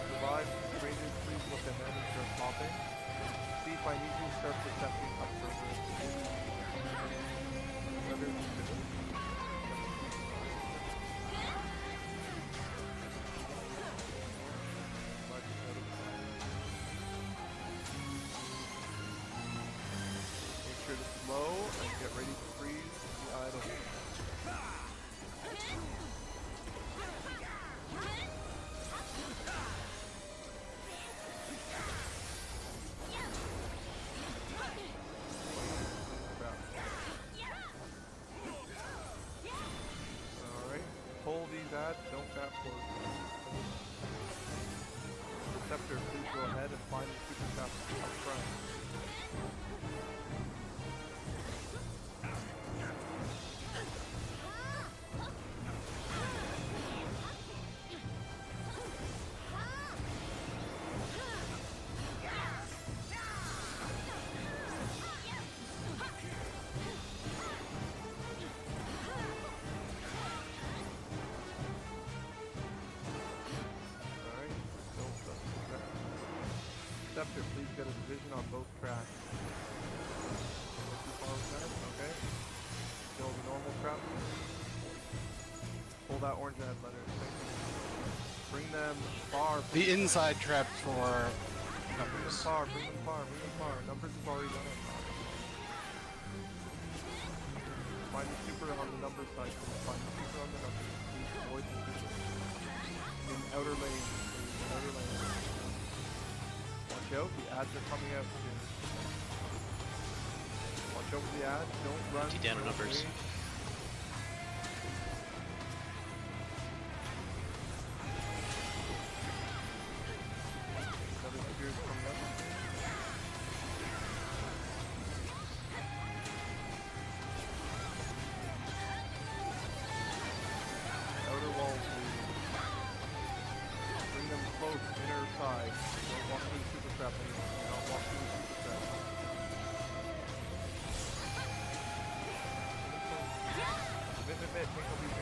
survive. Rangers, please look ahead and start popping. See if I need to start protecting up further. Another make sure to slow and get ready to freeze the idle. Alright, pull these ads, don't gap close. Receptor, please go ahead and find the super trap up front. Alright, don't trust the trap. Receptor, please get a division on both tracks. Okay. Kill the normal trap. Pull that orange ad letter. Thank you. Bring them far. The inside trap for Bring them numbers. far, bring them far, bring them far. Numbers is already done it. Find the super on the number side. Find the super on the numbers. Please avoid the super. In outer lane. In outer lane. Watch out, the ads are coming out soon. Watch out for the ads. Don't run. Empty down through numbers. range. Another spear is coming up. Outer wall, please. Bring them close, inner side. Don't walk through the super trap anymore. Do not walk through the super trap. Mid, make a lead,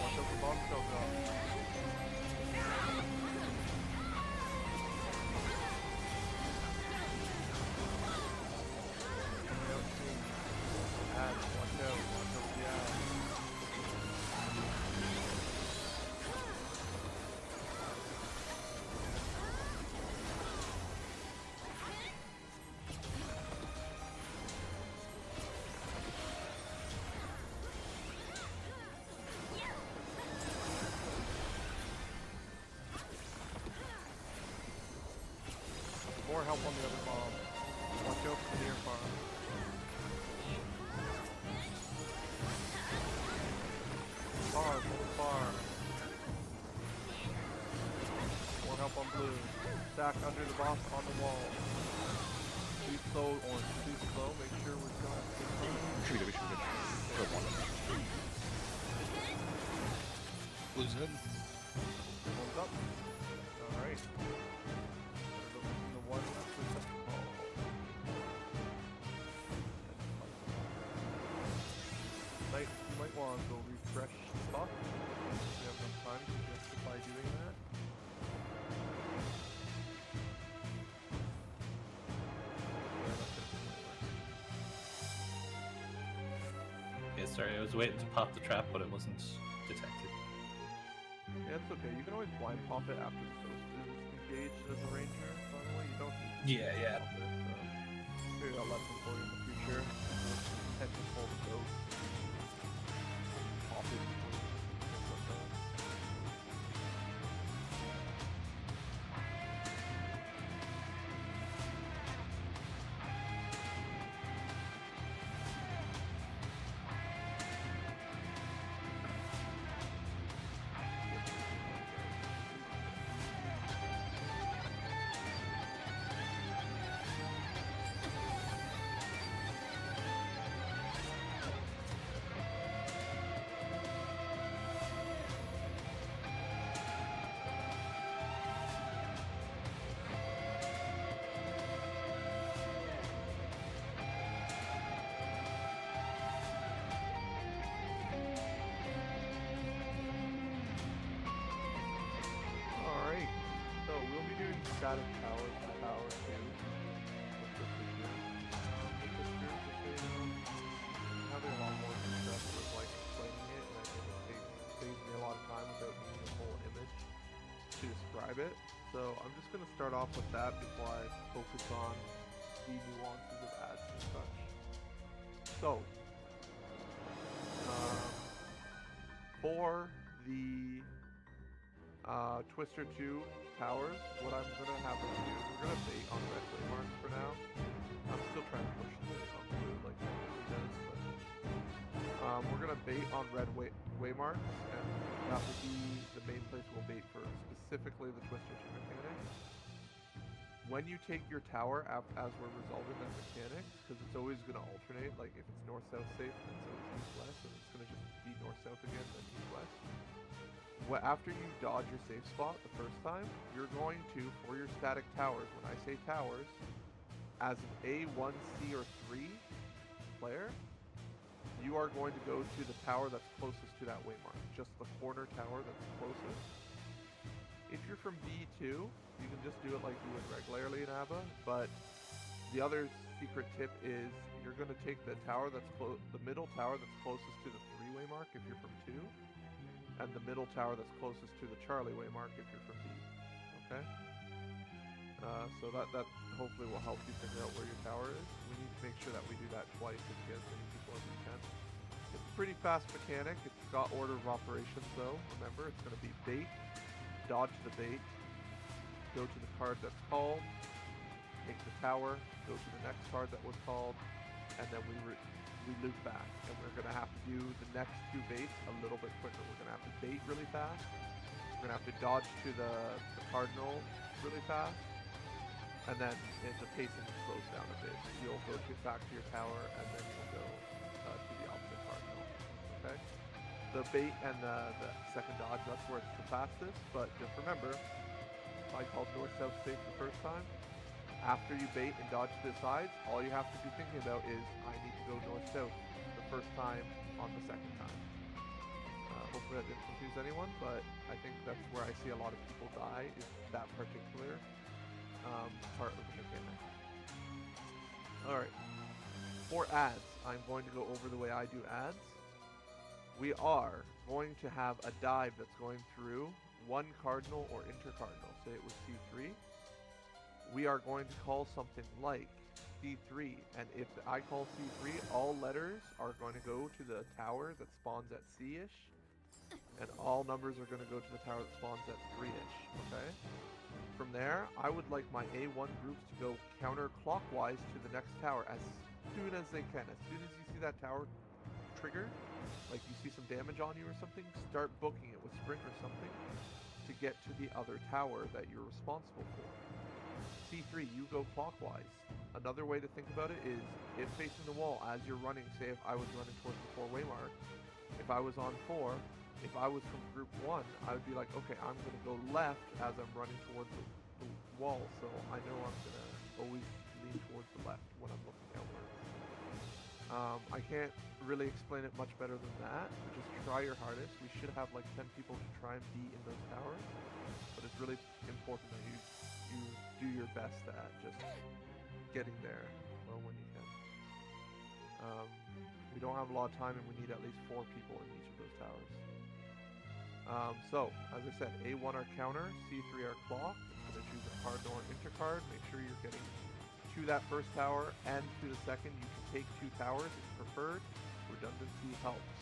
Watch out for bomb spell drop. Coming out soon. Ads, watch out for the ads. More help on the other bomb. Watch out for the near farm. Far, pull far. More help on blue. Stack under the boss on the wall. Too slow, orange. Too slow. Make sure we're still at the same time. Should be good, we should be good. Good one. Blue's in. Hold up. Alright. The one after the call. You might want to go refresh the spot. If you have enough time to justify doing that. Yeah, sorry, I was waiting to pop the trap, but it wasn't detected. Yeah, it's okay. You can always blind pop it after the ghost is engaged as a ranger. By the way, you don't need to Yeah, yeah. pop it. Maybe I'll lesson for you in the future. Tend to pull the ghost. Pop it. Stuff like that. static towers to power 2. With this issue. With this group, just so you know, I'm having a lot more success with like explaining it, and I think it saves me a lot of time without needing a whole image to describe it. So I'm just going to start off with that before I focus on the nuances of ads and such. So, for the Twister 2 towers, what I'm going to have us do, we're going to bait on red waymarks for now. I'm still trying to push the on blue like he does, but we're going to bait on red waymarks, and that will be the main place we'll bait for specifically the Twister 2 mechanic. When you take your tower, as we're resolving that mechanic, because it's always going to alternate, like if it's north-south safe, then it's always east-west, and it's going to just be north-south again, then east-west. After you dodge your safe spot the first time, you're going to, for your static towers, when I say towers, as an A1, C, or 3 player, you are going to go to the tower that's closest to that waymark, just the corner tower that's closest. If you're from B2, you can just do it like you would regularly in ABBA, but the other secret tip is you're going to take the tower that's the middle tower that's closest to the 3-way mark if you're from 2, and the middle tower that's closest to the Charlie way mark if you're from B. Okay? So that hopefully will help you figure out where your tower is. We need to make sure that we do that twice to get as many people as we can. It's a pretty fast mechanic. It's got order of operations though. Remember, it's going to be bait, dodge the bait, go to the card that's called, take the tower, go to the next card that was called, and then we loop back. And we're going to have to do the next 2 baits a little bit quicker. We're going to have to bait really fast. We're going to have to dodge to the cardinal really fast. And then the pacing slows down a bit. You'll go back to your tower, and then you'll go to the opposite cardinal. Okay? The bait and the second dodge, that's where it's the fastest. But just remember, if I called north-south safe the first time, after you bait and dodge to the sides, all you have to be thinking about is, I need to go north-south the first time on the second time. Hopefully that didn't confuse anyone, but I think that's where I see a lot of people die, is that particular part of the mechanic. Alright. For ads, I'm going to go over the way I do ads. We are going to have a dive that's going through one cardinal or intercardinal. Say it was C3. We are going to call something like C3, and if I call C3, all letters are going to go to the tower that spawns at C-ish, and all numbers are going to go to the tower that spawns at 3-ish, okay? From there, I would like my A1 groups to go counterclockwise to the next tower as soon as they can. As soon as you see that tower trigger, like you see some damage on you or something, start booking it with sprint or something to get to the other tower that you're responsible for. C3, you go clockwise. Another way to think about it is, if facing the wall as you're running, say if I was running towards the 4-way mark, if I was on 4, if I was from group 1, I would be like, okay, I'm going to go left as I'm running towards the wall, so I know I'm going to always lean towards the left when I'm looking outwards. I can't really explain it much better than that, but just try your hardest. We should have like 10 people to try and be in those towers, but it's really important that you do your best at just getting there well when you can. We don't have a lot of time, and we need at least 4 people in each of those towers. So, as I said, A1 are counter, C3 are clock. It's going to choose a cardinal or intercard. Make sure you're getting to that first tower and to the second. You can take 2 towers if preferred. Redundancy helps.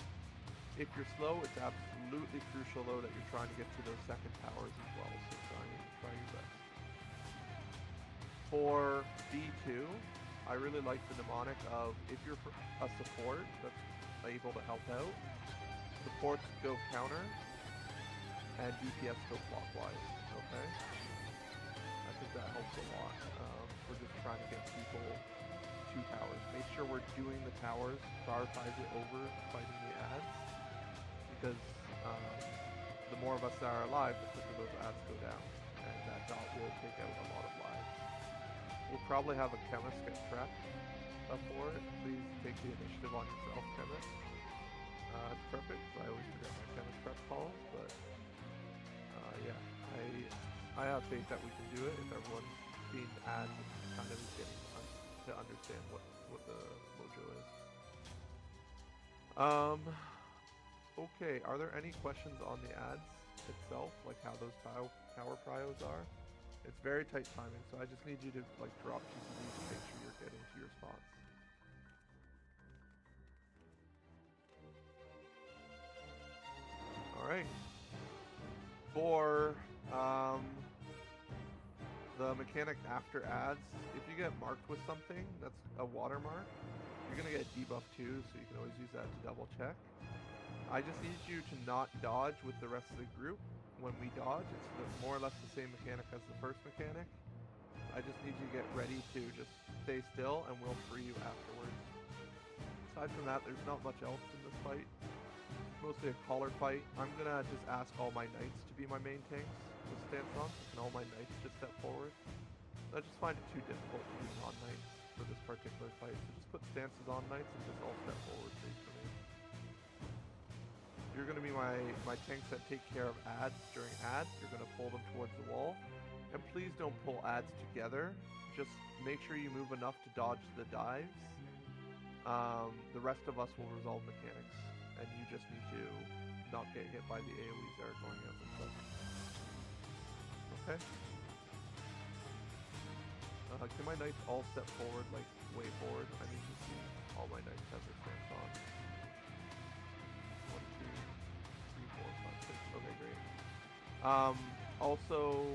If you're slow, it's absolutely crucial though that you're trying to get to those second towers as well. So try your best. For B2, I really like the mnemonic of, if you're a support that's able to help out, supports go counter, and DPS go clockwise, okay? I think that helps a lot. We're just trying to get people 2 towers. Make sure we're doing the towers, prioritize it over fighting the ads, because the more of us that are alive, the quicker those ads go down, and that dot will take out a lot of lives. We'll probably have a chemist get prepped for it. Please take the initiative on yourself, chemist. It's perfect, because I always forget my chemist prep calls, but yeah, I have faith that we can do it if everyone's being ads and kind of is getting to understand what the mojo is. Okay, are there any questions on the ads itself, like how those tower pryos are? It's very tight timing, so I just need you to like drop GCDs to make sure you're getting to your spots. Alright. For the mechanic after ads, if you get marked with something that's a watermark, you're gonna get debuff too, so you can always use that to double check. I just need you to not dodge with the rest of the group. When we dodge, it's more or less the same mechanic as the first mechanic. I just need you to get ready to just stay still and we'll free you afterwards. Aside from that, there's not much else in this fight. It's mostly a collar fight. I'm gonna just ask all my knights to be my main tanks with stance on, so can all my knights just step forward? I just find it too difficult to do non-knights for this particular fight, so just put stances on knights and just all step forward please for me. You're going to be my tanks that take care of ads during ads. You're going to pull them towards the wall. And please don't pull ads together. Just make sure you move enough to dodge the dives. The rest of us will resolve mechanics. And you just need to not get hit by the AoEs that are going out and stuff. Okay. Can my knights all step forward, like way forward? I need to see all my knights have their stance on. 1, 2, 3, 4, 5, 6. Okay, great. Also,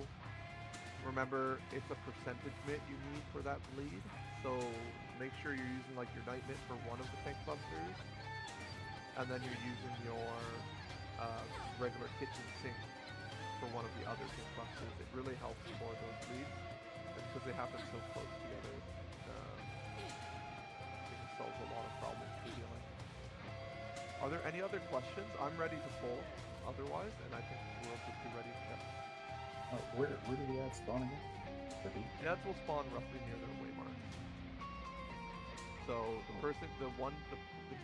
remember it's a percentage mitt you need for that bleed. So make sure you're using like your knight mitt for one of the tank busters, and then you're using your regular kitchen sink for one of the other tank busters. It really helps for those bleeds. Because they happen so close together, it solves a lot of problems for healing. Are there any other questions? I'm ready to pull otherwise, and I think we'll just be ready to check. Where do the ads spawn again? The ads will spawn roughly near their waymarks. So the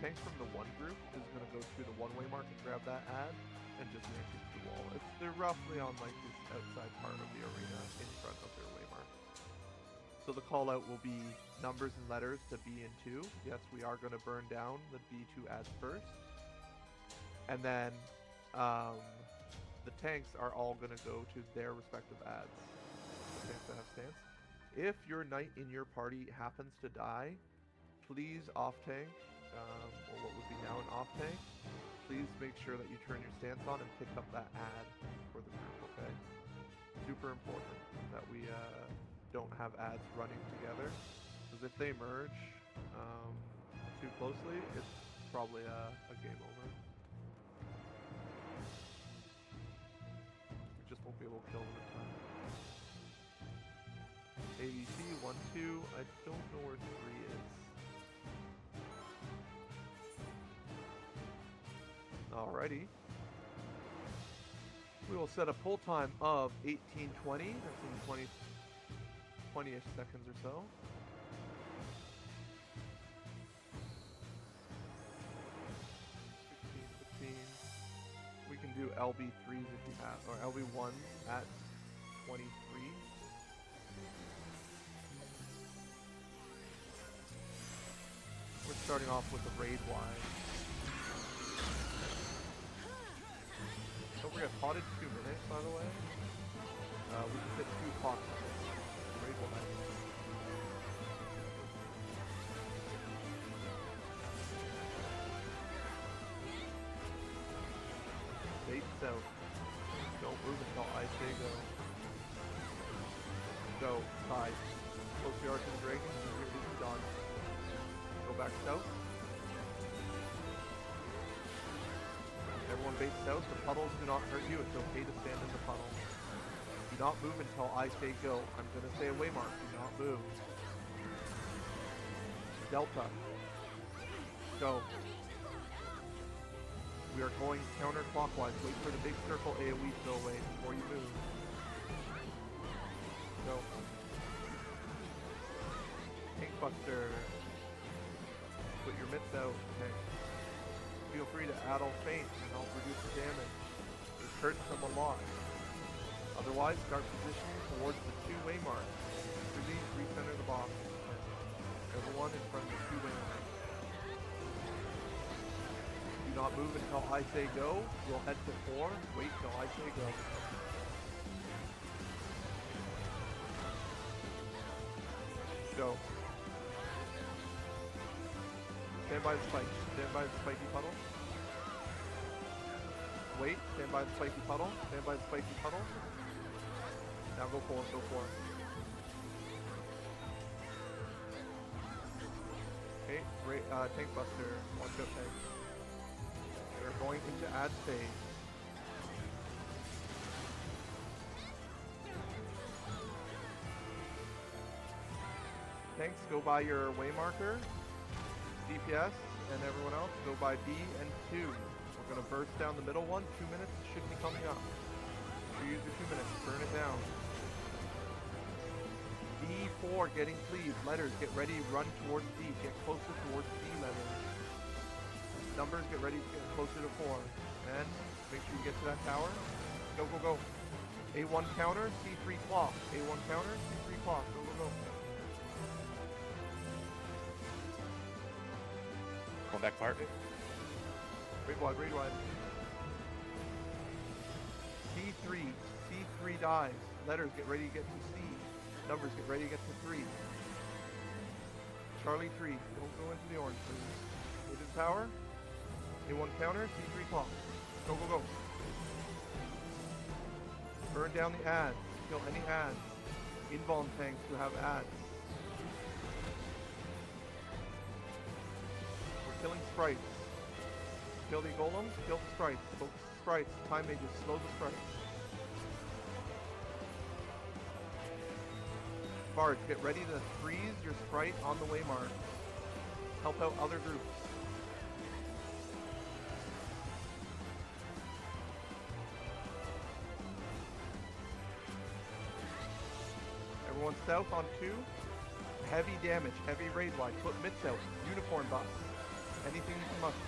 tank from the one group is going to go to the one waymark and grab that ad and just yank it to the wall. They're roughly on like this outside part of the arena in front of their waymark. So the call out will be numbers and letters to B and 2. Yes, we are going to burn down the B2 ads first. And then the tanks are all going to go to their respective ads. The tanks that have stance. If your knight in your party happens to die, please off tank, or what would be now an off tank, please make sure that you turn your stance on and pick up that ad for the group, okay? Super important that we don't have ads running together, because if they merge too closely, it's probably a game over. We just won't be able to kill them in time. ABC 1, 2. I don't know where 3 is. Alrighty. We will set a pull time of 18:20. That's in 20-ish seconds or so. We can do LB3s if you have, or LB1s at 23. We're starting off with the raid wide. Don't forget, potted 2 minutes, by the way. We just hit 2 pots. Raid wide. Bait south. Don't move until I say go. Go. Side. Close the arc and dragon. Here is done. Go back south. Everyone bait south. The puddles do not hurt you. It's okay to stand in the puddle. Do not move until I say go. I'm going to say a waymark. Do not move. Delta. Go. We are going counterclockwise. Wait for the big circle AoE to go away before you move. Go. Tankbuster. Put your mitts out. Okay. Feel free to add all feint and help reduce the damage. It hurts them a lot. Otherwise, start positioning towards the two-way mark. Really recenter the box. Everyone in front of the two-way mark. Do not move until I say go. You'll head to 4. Wait till I say go. Go. Stand by the spike. Stand by the spiky puddle. Wait. Stand by the spiky puddle. Stand by the spiky puddle. Now go 4. Go 4. Okay. Tank buster. Watch out, tank. They're going into ad phase. Tanks, go by your way marker. DPS and everyone else, go by B and 2. We're going to burst down the middle one. 2 minutes should be coming up. You use your 2 minutes. Burn it down. D4, getting pleased. Letters, get ready. Run towards D. Get closer towards D letters. Numbers, get ready to get closer to 4. And make sure you get to that tower. Go, go, go. A1 counter, C3 clock. A1 counter, C3 clock. Go, go, go. Going back part. Raid wide, raid wide. C3. C3 dies. Letters, get ready to get to C. Numbers, get ready to get to 3. Charlie 3. Don't go into the orange, please. Go to the tower. A1 counter, C3 clock. Go, go, go. Burn down the ads. Kill any ads. Invuln tanks who have ads. We're killing sprites. Kill the golems, kill the sprites. Focus the sprites. Time mages, slow the sprites. Bards, get ready to freeze your sprite on the waymark. Help out other groups. Everyone south on 2. Heavy damage, heavy raid wide. Put mitts out. Unicorn buffs. Anything you can muster.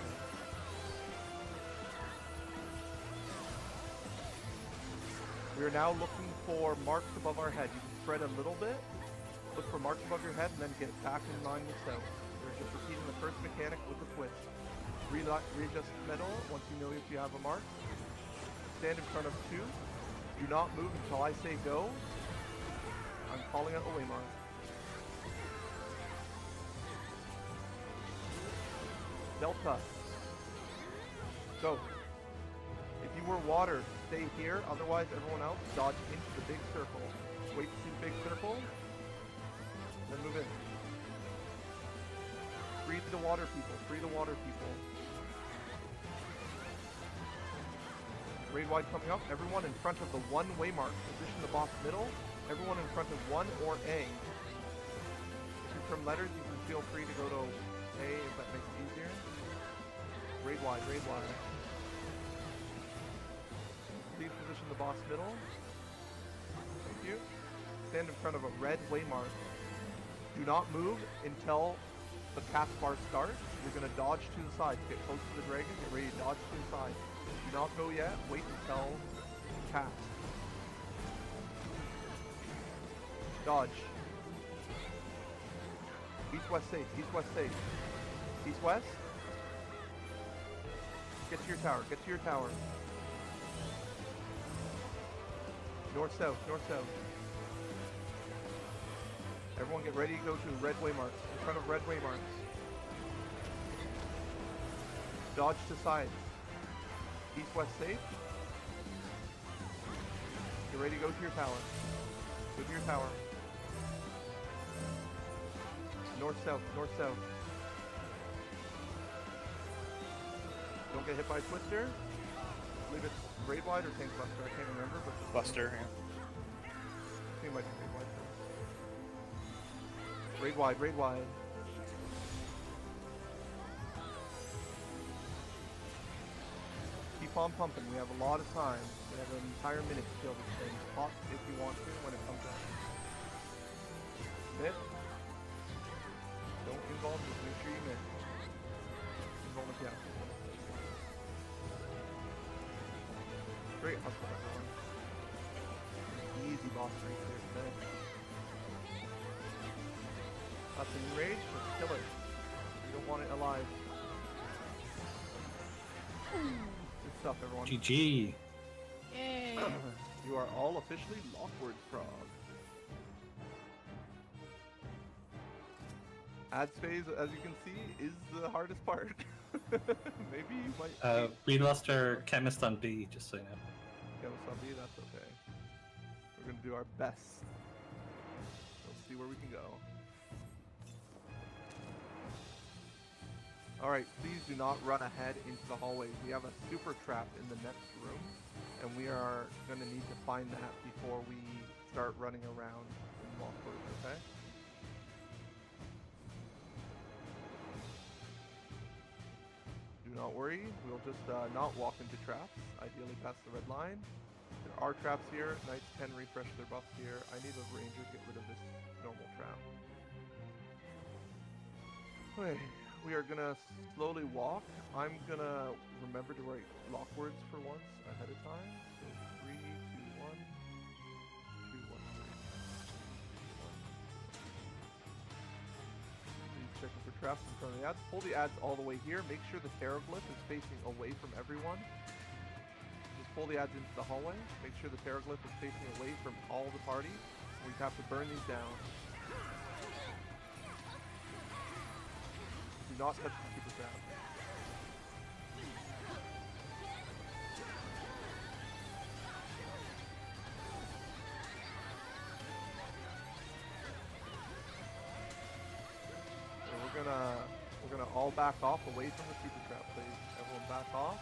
We are now looking for marks above our head. You can spread a little bit. Look for marks above your head and then get back in line with south. We're just repeating the first mechanic with the twist. Readjust metal once you know if you have a mark. Stand in front of 2. Do not move until I say go. I'm calling out a waymark. Delta. Go. If you were water, stay here. Otherwise, everyone else dodge into the big circle. Wait to see the big circle. Then move in. Free the water people. Free the water people. Raid wide coming up. Everyone in front of the 1 waymark. Position the boss middle. Everyone in front of 1 or A. If you're from letters, you can feel free to go to A if that makes it easier. Raid wide, raid wide. Please position the boss middle. Thank you. Stand in front of a red waymark. Do not move until the cast bar starts. You're going to dodge to the side. Get close to the dragon. Get ready to dodge to the side. Do not go yet. Wait until cast. Dodge. East-west safe. East-west safe. East-west. Get to your tower. Get to your tower. North-south. North-south. Everyone get ready to go to red waymarks. In front of red waymarks. Dodge to sides. East-west safe. Get ready to go to your tower. Go to your tower. North-south. North-south. Don't get hit by a twister. Leave it raid wide or tank buster. I can't remember, but just Buster, yeah. I think it might be raid wide first. Raid wide, raid wide. Keep on pumping. We have a lot of time. We have an entire minute to kill this thing. Pop if you want to when it comes out. Miss. Don't involve, just make sure you miss. Involve if you have to. Great hustle, everyone. easy boss right there today. That's enraged, let's kill it. We don't want it alive. Good stuff, everyone. GG. Yay! You are all officially Lockwood Frog. Ads phase, as you can see, is the hardest part. Maybe you might. We lost our chemist on B, just so you know. Chemist on B, that's okay. We're gonna do our best. Let's see where we can go. Alright, please do not run ahead into the hallways. We have a super trap in the next room, and we are going to need to find that before we start running around in Lockwood, okay? Do not worry, we'll just not walk into traps, ideally past the red line. There are traps here, knights can refresh their buffs here. I need a ranger to get rid of this normal trap. Okay. We are gonna slowly walk. I'm gonna remember to write lock words for once ahead of time. So 3, 2, 1, 2, 1, 3. Please checking for traps in front of the ads. Pull the ads all the way here. Make sure the terraglyph is facing away from everyone. Just pull the ads into the hallway. Make sure the terraglyph is facing away from all the party. We have to burn these down. Do not touch the super trap. So we're gonna all back off away from the super trap, please. Everyone back off.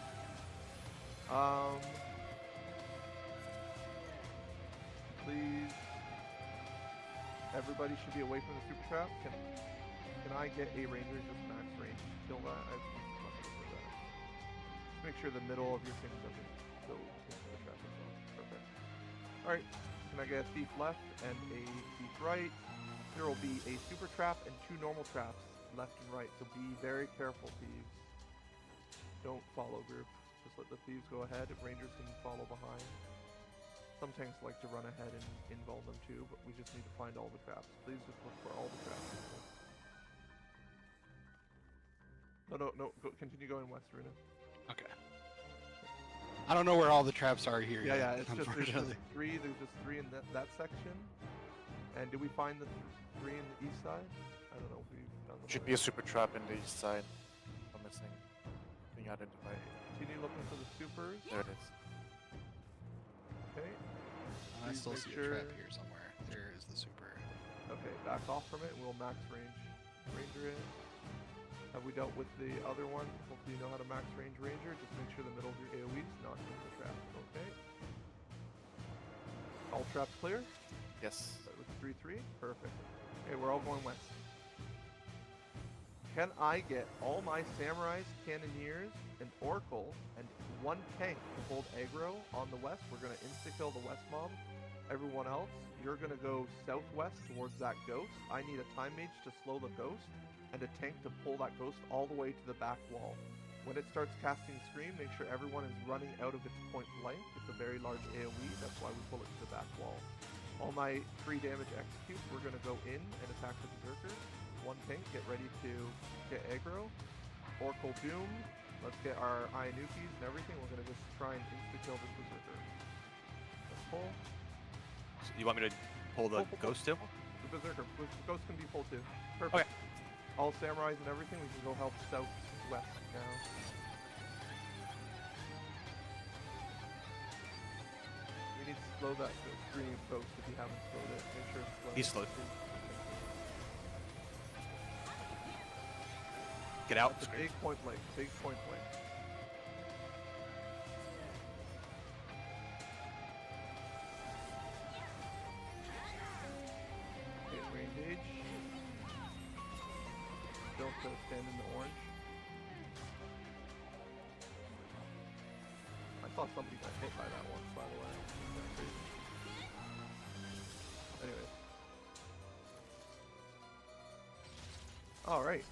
Please. Everybody should be away from the super trap. Can I get a ranger just max range? Kill that. I must have that. Just make sure the middle of your thing doesn't go into the trap as well. Perfect. Alright. Can I get a thief left and a thief right? There will be a super trap and 2 normal traps left and right. So be very careful, thieves. Don't follow group. Just let the thieves go ahead. Rangers can follow behind. Some tanks like to run ahead and involve them too, but we just need to find all the traps. Please just look for all the traps. No, go, continue going west, Runa. Okay. I don't know where all the traps are here yet. Yeah, it's just there's unfortunately. just 3. There's just 3 in that section. And did we find the 3 in the east side? I don't know if we've done the. Should be a super trap in the east side. I'm missing. Being identified. Continue looking for the supers. There it is. Okay. I Please still make see sure- a trap here somewhere. There is the super. Okay, back off from it and we'll max range. Ranger it. Have we dealt with the other one? Hopefully you know how to max range ranger. Just make sure the middle of your AoE is not in the trap. Okay. All traps clear? Yes. Start with 3-3. Perfect. Okay, we're all going west. Can I get all my samurais, cannoneers, an oracle, and 1 tank to hold aggro on the west? We're gonna insta-kill the west mob. Everyone else, you're gonna go southwest towards that ghost. I need a time mage to slow the ghost, and a tank to pull that ghost all the way to the back wall. When it starts casting Scream, make sure everyone is running out of its point blank. It's a very large AoE, that's why we pull it to the back wall. All my 3 damage execute, we're gonna go in and attack the Berserker. 1 tank, get ready to get aggro. Oracle Doom, let's get our Ianukis and everything. We're gonna just try and insta-kill this Berserker. Let's pull. So you want me to pull the ghost too? The Berserker. The ghost can be pulled too. Perfect. Okay. All samurais and everything, we can go help southwest now. We need to slow that Scream ghost if you haven't slowed it. Make sure it's slow. He's slowed. Get out. It's a big point blank. Big point blank. Okay, re-engage. Don't stand in the orange. I saw somebody got hit by that once, by the way. That's crazy. Anyways. Alright.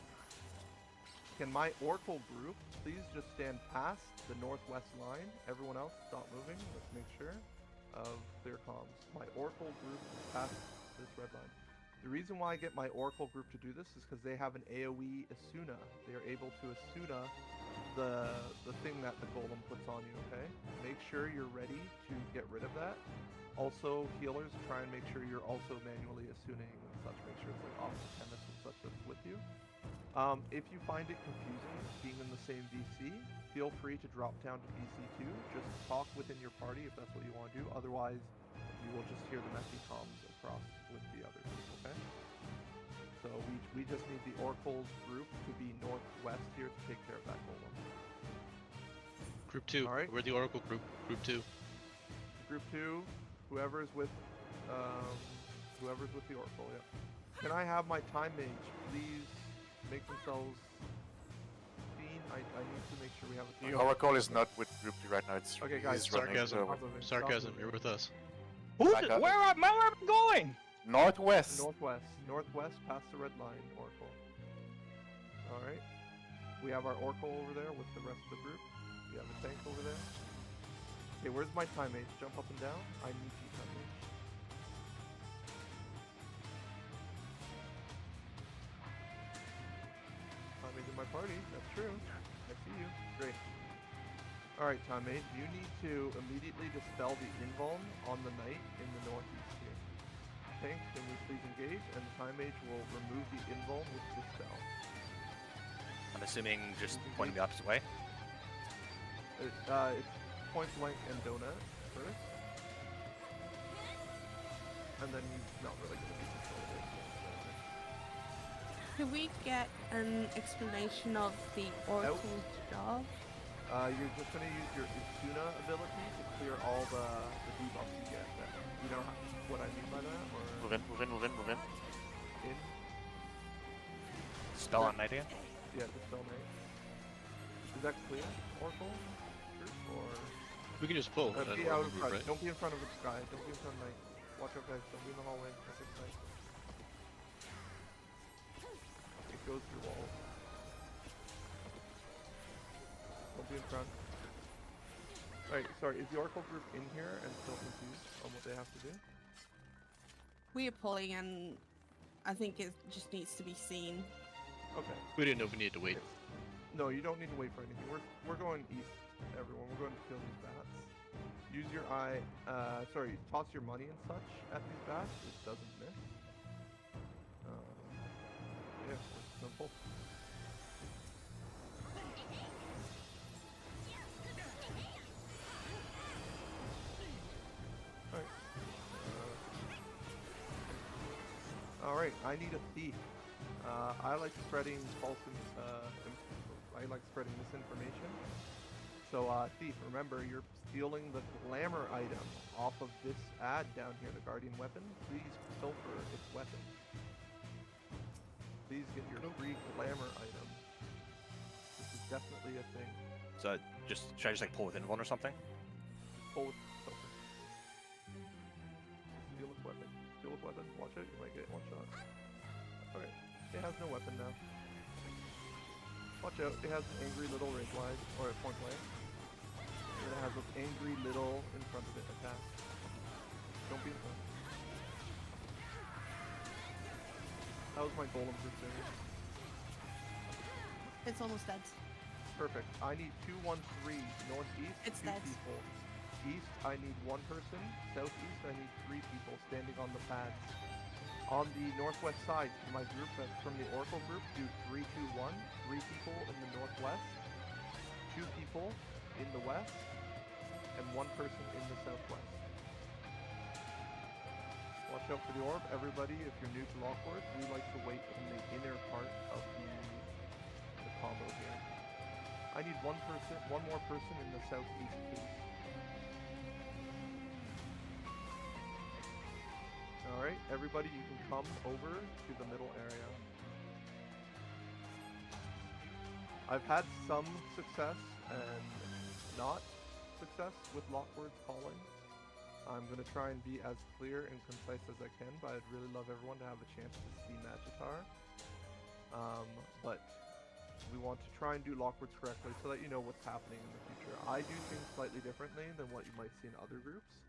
Can my Oracle group please just stand past the northwest line? Everyone else, stop moving. Let's make sure. of clear comms. My Oracle group is past this red line. The reason why I get my Oracle group to do this is because they have an AoE Asuna. They are able to Asuna the thing that the golem puts on you, okay? Make sure you're ready to get rid of that. Also, healers, try and make sure you're also manually Asuning and such. Make sure it's like off the chemist and such that's with you. If you find it confusing being in the same VC, feel free to drop down to VC2. Just talk within your party if that's what you want to do. Otherwise, you will just hear the messy comms across with the other group, okay? So we just need the Oracle's group to be northwest here to take care of that golem. Group 2. Alright. We're the Oracle group. Group 2. Group 2, whoever's with the Oracle, yeah. Can I have my time mage please make themselves seen? I need to make sure we have a time The Oracle is not with Group 2 right now. It's Okay, guys, he's running, Sarcasm. Stop moving, stop Sarcasm, moving. you're with us. Back up. Where am I going? Northwest. Northwest past the red line, Oracle. Alright. We have our Oracle over there with the rest of the group. We have a tank over there. Okay, where's my time mage? Jump up and down. I need you, time mage. Time mage in my party. That's true. I see you. Great. Alright, time mage. You need to immediately dispel the invuln on the knight in the northeast here. Tank, can we please engage? And the time mage will remove the invuln with dispel. I'm assuming just pointing the opposite way. It's point blank and donut first. And then he's not really going to be controlled. Can we get an explanation of the Oracle's job? You're just going to use your Asuna ability to clear all the debuffs you get. You know what I mean by that? Or Move in. in? Spell on knight again? Yeah, dispel knight. Is that clear, Oracle? Or We can just pull. be out in front. Right? Don't be in front of the sky. Don't be in front of knight. Watch out, guys. Don't be in the hallway. Perfect knight. It goes through walls. Don't be in front. Alright, sorry. Is the Oracle group in here and still confused on what they have to do? We are pulling, and I think it just needs to be seen. Okay. We didn't know if we needed to wait. No, you don't need to wait for anything. We're going east, everyone. We're going to kill these bats. Use your eye. Toss your money and such at these bats. It doesn't miss. Yeah, it's simple. Alright, I need a thief. I like spreading I like spreading misinformation. So, thief, remember, you're stealing the glamour item off of this ad down here, the guardian weapon. Please pilfer its weapon. Please get your free glamour item. This is definitely a thing. So should I just like pull with invuln or something? Pull with pilfer. Steal its weapon. Steal its weapon. Watch it, you might get one shot. Okay, it has no weapon now. Watch out, it has an angry little range wide, or a point blank. And it has an angry little in front of it attack. Don't be in front. That was my golem group doing. It's almost dead. Perfect. I need 213 northeast. It's 2 dead. people. East, I need 1 person. Southeast, I need 3 people standing on the pads. On the northwest side, my group that's from the Oracle group, do 3, 2, 1. 3 people in the northwest, 2 people in the west, and 1 person in the southwest. Watch out for the orb. Everybody, if you're new to Lockwood, we like to wait in the inner part of the combo here. I need 1 more person in the southeast, please. Alright, everybody, you can come over to the middle area. I've had some success and not success with Lockwords calling. I'm going to try and be as clear and concise as I can, but I'd really love everyone to have a chance to see Magitar. But we want to try and do Lockwords correctly so that you know what's happening in the future. I do things slightly differently than what you might see in other groups.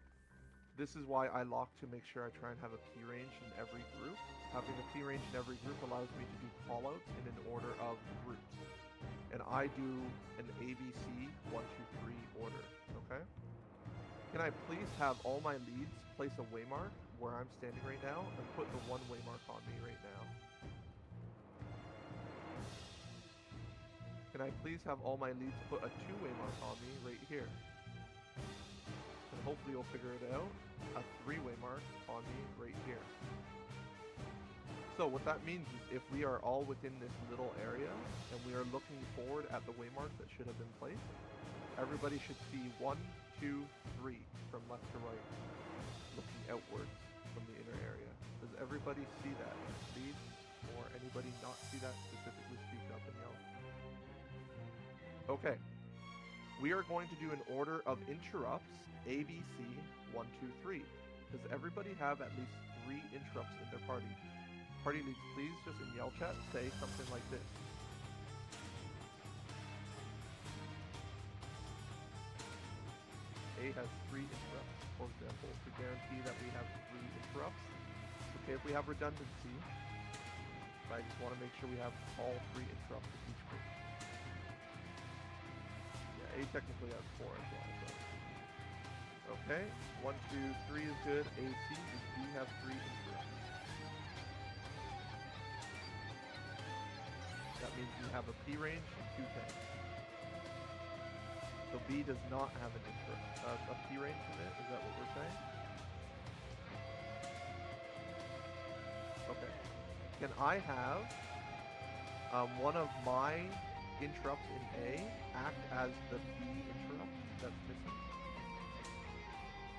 This is why I lock to make sure I try and have a P range in every group. Having a P range in every group allows me to do callouts in an order of groups. And I do an ABC 1, 2, 3 order, okay? Can I please have all my leads place a waymark where I'm standing right now and put the 1 waymark on me right now? Can I please have all my leads put a 2 waymark on me right here? And hopefully you'll figure it out. A 3 waymark on me right here. So what that means is if we are all within this little area and we are looking forward at the waymarks that should have been placed, everybody should see 1, 2, 3 from left to right, looking outwards from the inner area. Does everybody see that? Please, or anybody not see that, specifically speak up and yell. Okay. We are going to do an order of interrupts, ABC 1, 2, 3. Does everybody have at least 3 interrupts in their party? Party leads, please, just in yell chat, say something like this. A has 3 interrupts, for example, to guarantee that we have 3 interrupts. It's okay if we have redundancy, but I just want to make sure we have all 3 interrupts in each group. Yeah, A technically has 4 as well, so. Okay, 1, 2, 3 is good. AC, does B have 3 interrupts? That means we have a P range and 2 tanks. So B does not have an a P range in it, is that what we're saying? Okay. Can I have one of my interrupts in A act as the B interrupt that's missing?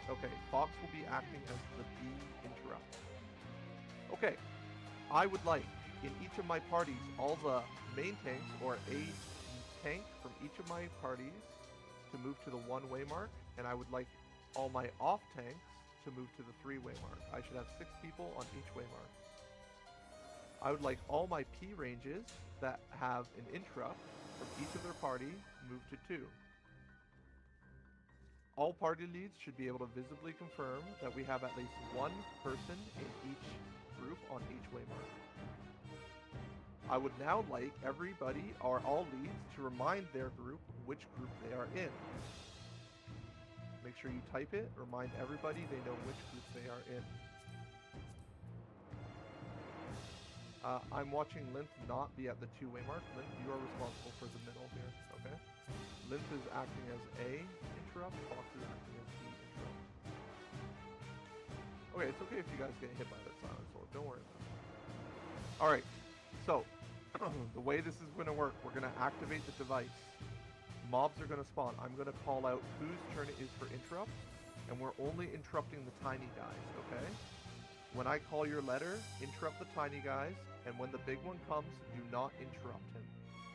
Okay, Fox will be acting as the B interrupt. Okay, I would like in each of my parties all the main tanks or a tank from each of my parties to move to the 1 waymark, and I would like all my off tanks to move to the 3 waymark. I should have 6 people on each waymark. I would like all my P ranges that have an interrupt from each of their party move to 2. All party leads should be able to visibly confirm that we have at least 1 person in each group on each waymark. I would now like everybody, or all leads, to remind their group which group they are in. Make sure you type it, remind everybody they know which group they are in. I'm watching Linth not be at the 2 waymark. Linth, you are responsible for the middle here, okay? Linth is acting as A interrupt, Fox is acting as B interrupt. Okay, it's okay if you guys get hit by that silent sword, don't worry about it. Alright, so, the way this is going to work, we're going to activate the device. Mobs are going to spawn. I'm going to call out whose turn it is for interrupt, and we're only interrupting the tiny guys, okay? When I call your letter, interrupt the tiny guys, and when the big one comes, do not interrupt him.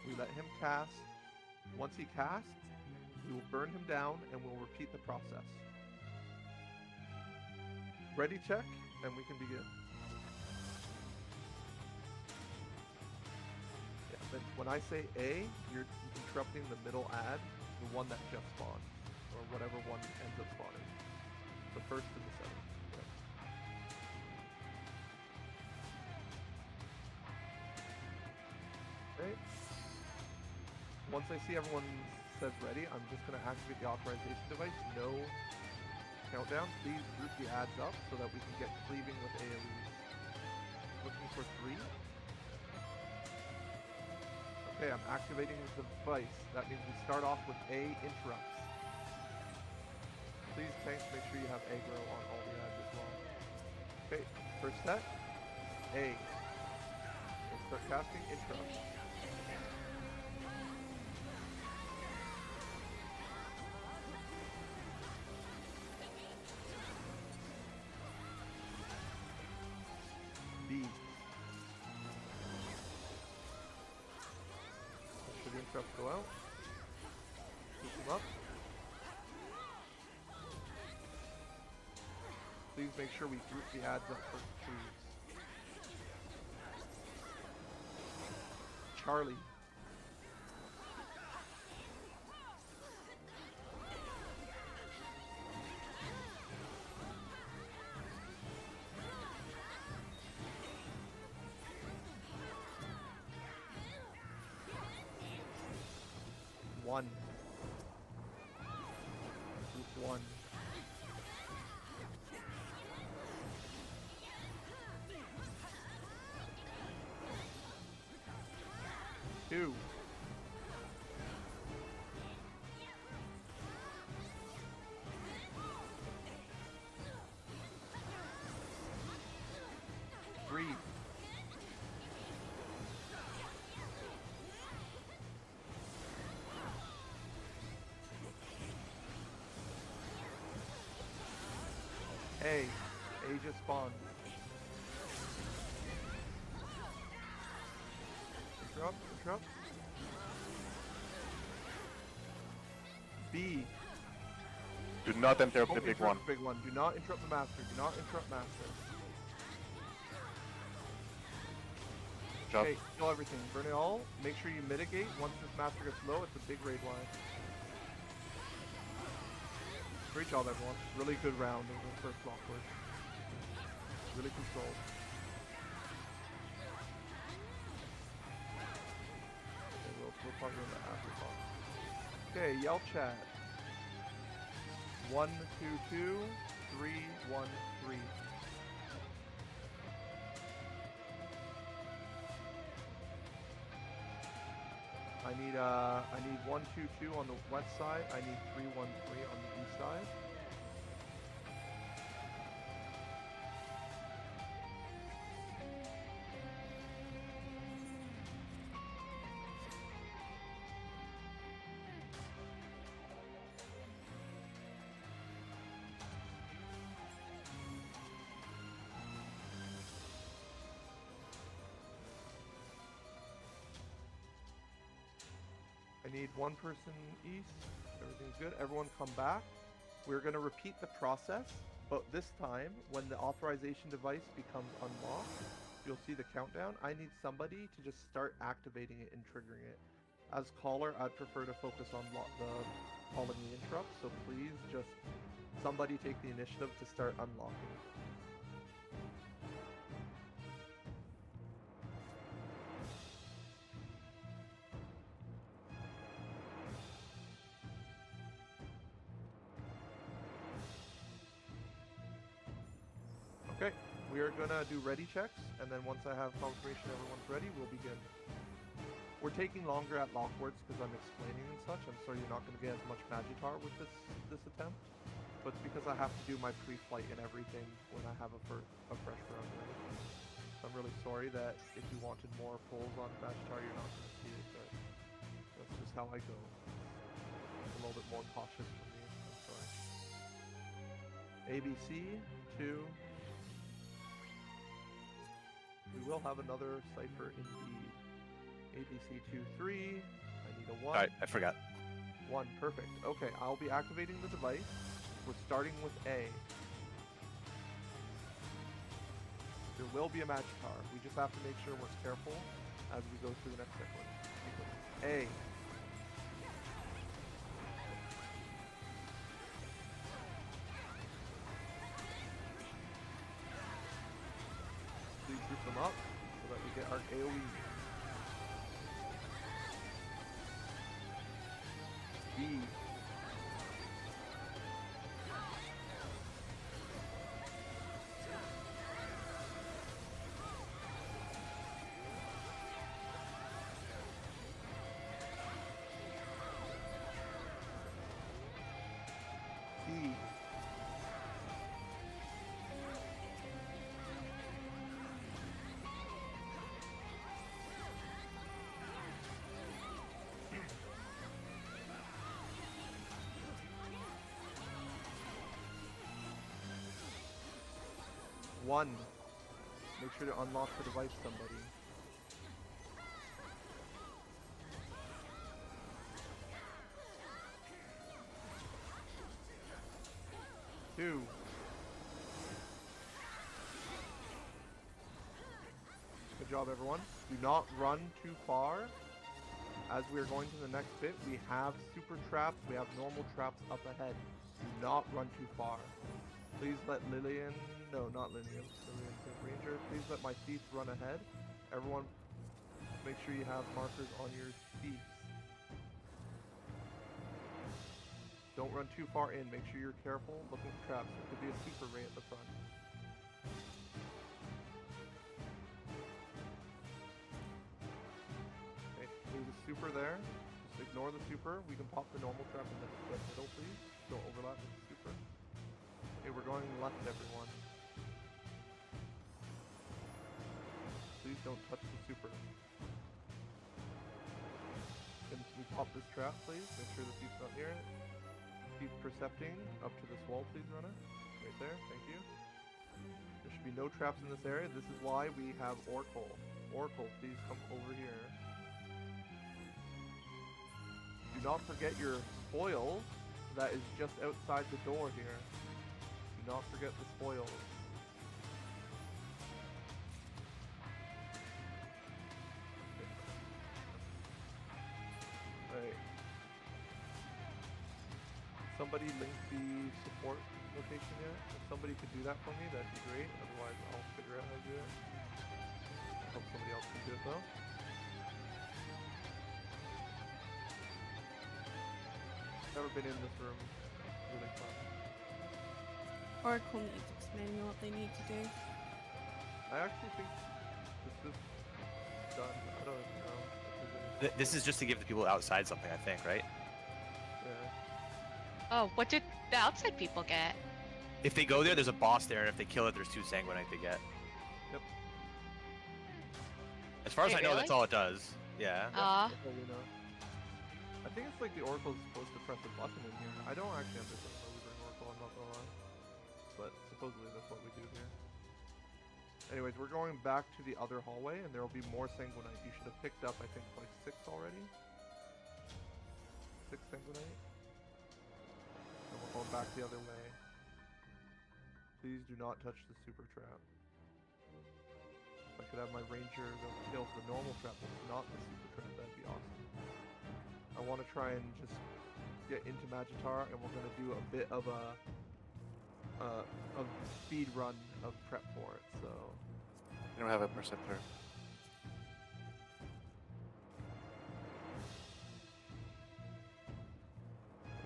We let him cast. Once he casts, we will burn him down, and we'll repeat the process. Ready, check, and we can begin. When I say A, you're interrupting the middle ad, the one that just spawned, or whatever one ends up spawning. The first and the second. Yep. Okay. Once I see everyone says ready, I'm just going to activate the authorization device. No countdown. Please group the ads up so that we can get cleaving with AoEs. Looking for 3. Okay, I'm activating the device. That means we start off with A interrupts. Please, tanks, make sure you have aggro on all the ads as well. Okay, first set, A. We'll start casting interrupts. B. The interrupts go out. Keep them up. Please make sure we group the ads up for trees. Charlie. 1. Group 1. 2. 3. 'A just spawned. Interrupt. B. Do not interrupt Don't the big interrupt one. the big one. Do not interrupt the master. Do not interrupt master. Job. Okay, kill everything. Burn it all. Make sure you mitigate. Once this master gets low, it's a big raid line. Great job, everyone. Really good round of the first blockwork. Really controlled. Okay, we'll talk about that after talk. Okay, yell chat. 1 2 2 3 1 3. I need 1 2 2 on the west side. I need 3 1 3 on the east side. I need 1 person east. Everything's good. Everyone come back. We're going to repeat the process, but this time, when the authorization device becomes unlocked, you'll see the countdown. I need somebody to just start activating it and triggering it. As caller, I'd prefer to focus on calling the interrupt, so please just somebody take the initiative to start unlocking. Okay, we are gonna do ready checks, and then once I have confirmation everyone's ready, we'll begin. We're taking longer at Lockwards because I'm explaining and such. I'm sorry you're not gonna get as much Magitar with this attempt, but it's because I have to do my pre-flight and everything when I have a fresh round ready. I'm really sorry that if you wanted more pulls on Magitar, you're not gonna see it, but that's just how I go. It's a little bit more cautious for me. I'm sorry. ABC 2. We will have another cipher indeed. ABC 2 3. I need a 1. I forgot. 1, perfect. Okay, I'll be activating the device. We're starting with A. There will be a Magitar. We just have to make sure we're careful as we go through the next sequence. A. Please group them up so that we get our AoE. B. C. One. Make sure to unlock the device, somebody. Two. Good job, everyone. Do not run too far. As we are going to the next bit, we have super traps, we have normal traps up ahead. Do not run too far. Please let Lillian, no, not Lillian, Lillian's a ranger. Please let my thieves run ahead. Everyone, make sure you have markers on your thieves. Don't run too far in. Make sure you're careful looking for traps. There could be a super right at the front. Okay, there's a super there. Just ignore the super. We can pop the normal trap in the middle, please. Don't overlap with the super. Okay, we're going left, everyone. Please don't touch the super. Can we pop this trap, please? Make sure the thief's not near it. Keep percepting up to this wall, please, runner. Right there, thank you. There should be no traps in this area. This is why we have Oracle. Oracle, please come over here. Do not forget your spoils. That is just outside the door here. Do not forget the spoils. Right. Somebody link the support location yet? If somebody could do that for me, that'd be great. Otherwise, I'll figure out how to do it. I hope somebody else can do it though. Never been in this room. Really fun. Oracle needs explaining what they need to do. I actually think this is done. I don't know. If there's This is just to give the people outside something, I think, right? Yeah. Oh, what did the outside people get? If they go there, there's a boss there, and if they kill it, there's 2 sanguinite they get. Yep. As far as Wait, I know, that's really? all it does. Yeah. That's all we know. I think it's like the Oracle's supposed to press a button in here. I don't actually understand why we bring Oracle, I'm not gonna lie. But supposedly that's what we do here. Anyways, we're going back to the other hallway, and there will be more sanguinite. You should have picked up, I think, like 6 already. 6 sanguinite. And we're going back the other way. Please do not touch the super trap. If I could have my ranger that kills the normal trap, but not the super trap, that'd be awesome. I want to try and just get into Magitar, and we're going to do a bit of a speed run of prep for it, so... I don't have a perceptor.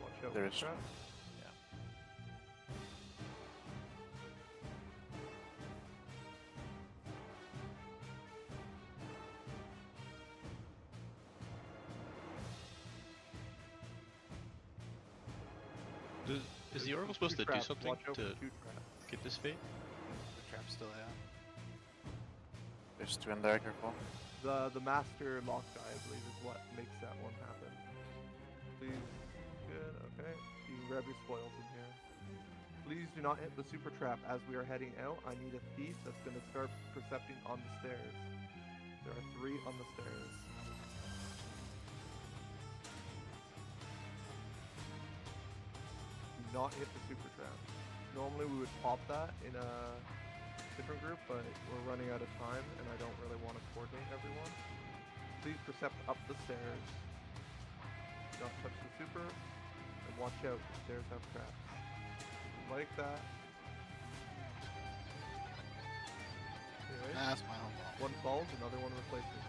Watch out There for is. the trap. Is the Oracle supposed to do something Watch out to for 2 traps. get this fate? The trap's still out. There's 2 in there, careful. The master lock guy, I believe, is what makes that one happen. Please, good, okay. You can grab your spoils in here. Please do not hit the super trap as we are heading out. I need a thief that's going to start percepting on the stairs. There are 3 on the stairs. Do not hit the super trap. Normally we would pop that in a different group, but we're running out of time and I don't really want to coordinate everyone. Please percept up the stairs. Do not touch the super, and watch out, the stairs have traps. Like that. Anyways, That's my home ball. one falls, another one replaces.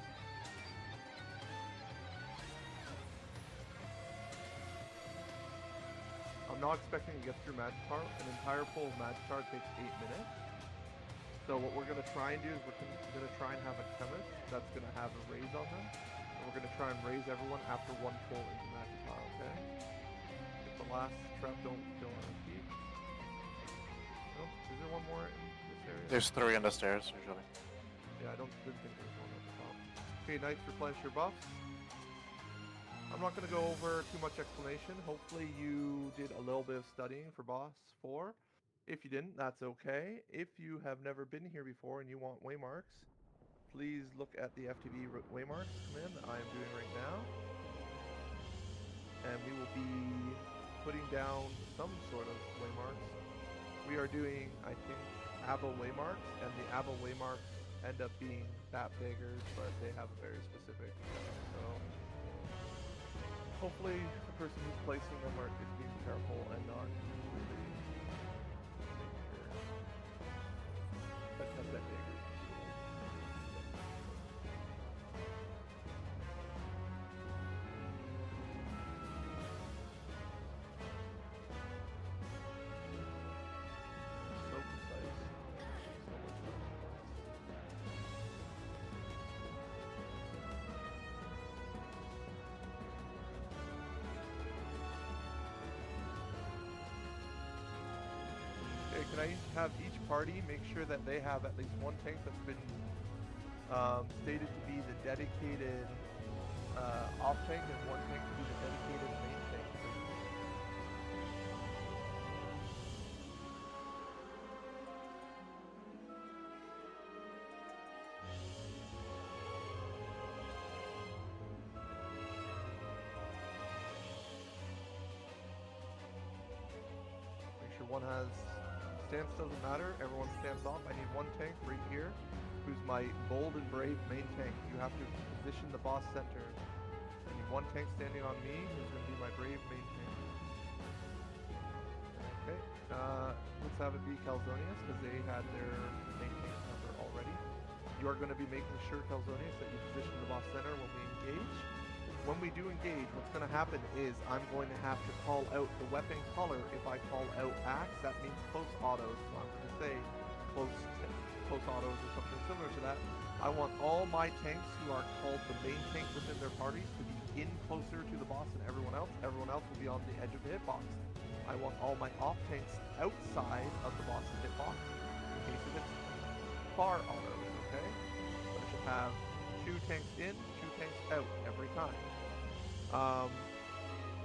I'm not expecting to get through Magitar. An entire pull of Magitar takes 8 minutes. So what we're going to try and do is we're going to try and have a chemist that's going to have a raise on them. And we're going to try and raise everyone after 1 pull into Magitar, okay? If the last trap don't kill on a peak. Oh, is there one more in this area? There's 3 on the stairs, usually. Yeah, didn't think there was one at the top. Okay, Knights, replenish your buffs. I'm not going to go over too much explanation. Hopefully you did a little bit of studying for Boss 4. If you didn't, that's okay. If you have never been here before and you want waymarks, please look at the FTV waymarks command that I am doing right now. And we will be putting down some sort of waymarks. We are doing, I think, Abba waymarks, and the Abba waymarks end up being bat daggers, but they have a very specific, so hopefully the person who's placing them is being careful and not really that dagger. I have each party make sure that they have at least one tank that's been stated to be the dedicated off tank and one tank to be the dedicated main tank, please. Make sure one has stance doesn't matter, everyone stands off. I need one tank right here who's my bold and brave main tank. You have to position the boss center. I need one tank standing on me who's going to be my brave main tank. Okay, let's have it be Calzonius because they had their main tank number already. You are going to be making sure, Calzonius, that you position the boss center when we engage. When we do engage, what's going to happen is I'm going to have to call out the weapon color. If I call out axe, that means close autos. So I'm going to say close autos or something similar to that. I want all my tanks who are called the main tank within their parties to be in closer to the boss than everyone else. Everyone else will be on the edge of the hitbox. I want all my off tanks outside of the boss's hitbox in case if it's far autos, okay? So I should have 2 tanks in, 2 tanks out every time.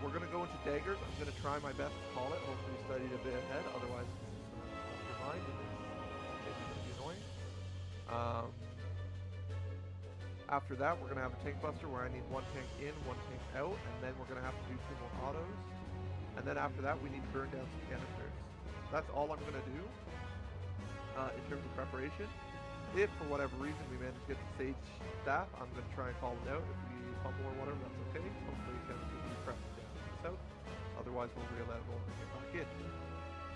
We're going to go into daggers. I'm going to try my best to call it. Hopefully you studied a bit ahead. Otherwise, it's just going to blow your mind and it's maybe going to be annoying. After that, we're going to have a tank buster where I need 1 tank in, 1 tank out, and then we're going to have to do 2 more autos. And then after that, we need to burn down some canisters. That's all I'm going to do in terms of preparation. If, for whatever reason, we manage to get the stage staff, I'm going to try and call it out. If we fumble or whatever, that's okay. Hopefully it can be prepped down south. Otherwise, we'll re-level and bring it back in.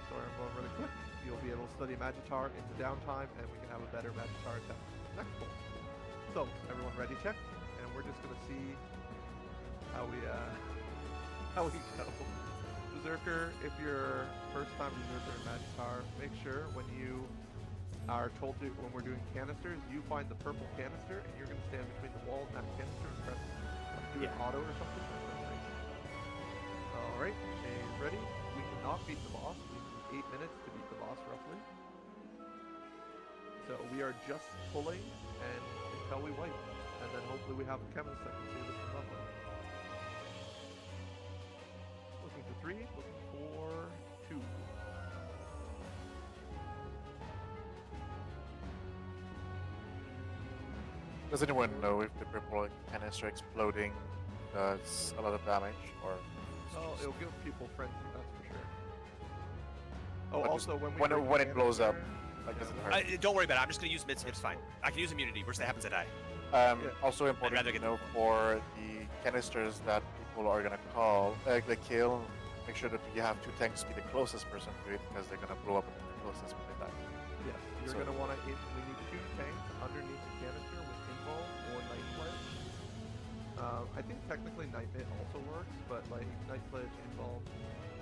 Sorry, I'm going really quick. You'll be able to study Magitar in the downtime, and we can have a better Magitar attempt next pull. So, everyone ready check? And we're just going to see how we go. Berserker, if you're first time Berserker in Magitar, make sure when you are told to, when we're doing canisters, you find the purple canister and you're going to stand between the wall and that canister and press, do an auto or something. Alright, is ready? We cannot beat the boss. We need 8 minutes to beat the boss roughly. So we are just pulling and until we wipe. And then hopefully we have a chemist that can save us from leveling. Looking for 3, looking for 2. Does anyone know if the purple canister exploding does a lot of damage, or? Oh, it'll give people frenzy, that's for sure. Oh, But also when it blows up, like does it hurt? Don't worry about it. I'm just gonna use mids. It's fine. I can use immunity. Worst that happens, I die. Also important to know for the canisters that people are gonna call, the kill. Make sure that you have 2 tanks be the closest person to it because they're gonna blow up at the closest when they die. Yes, you're gonna want to. We need 2 tanks underneath the canister with Invul or Night Pledge. I think technically Night Bit also works, but like Night Pledge, Invul.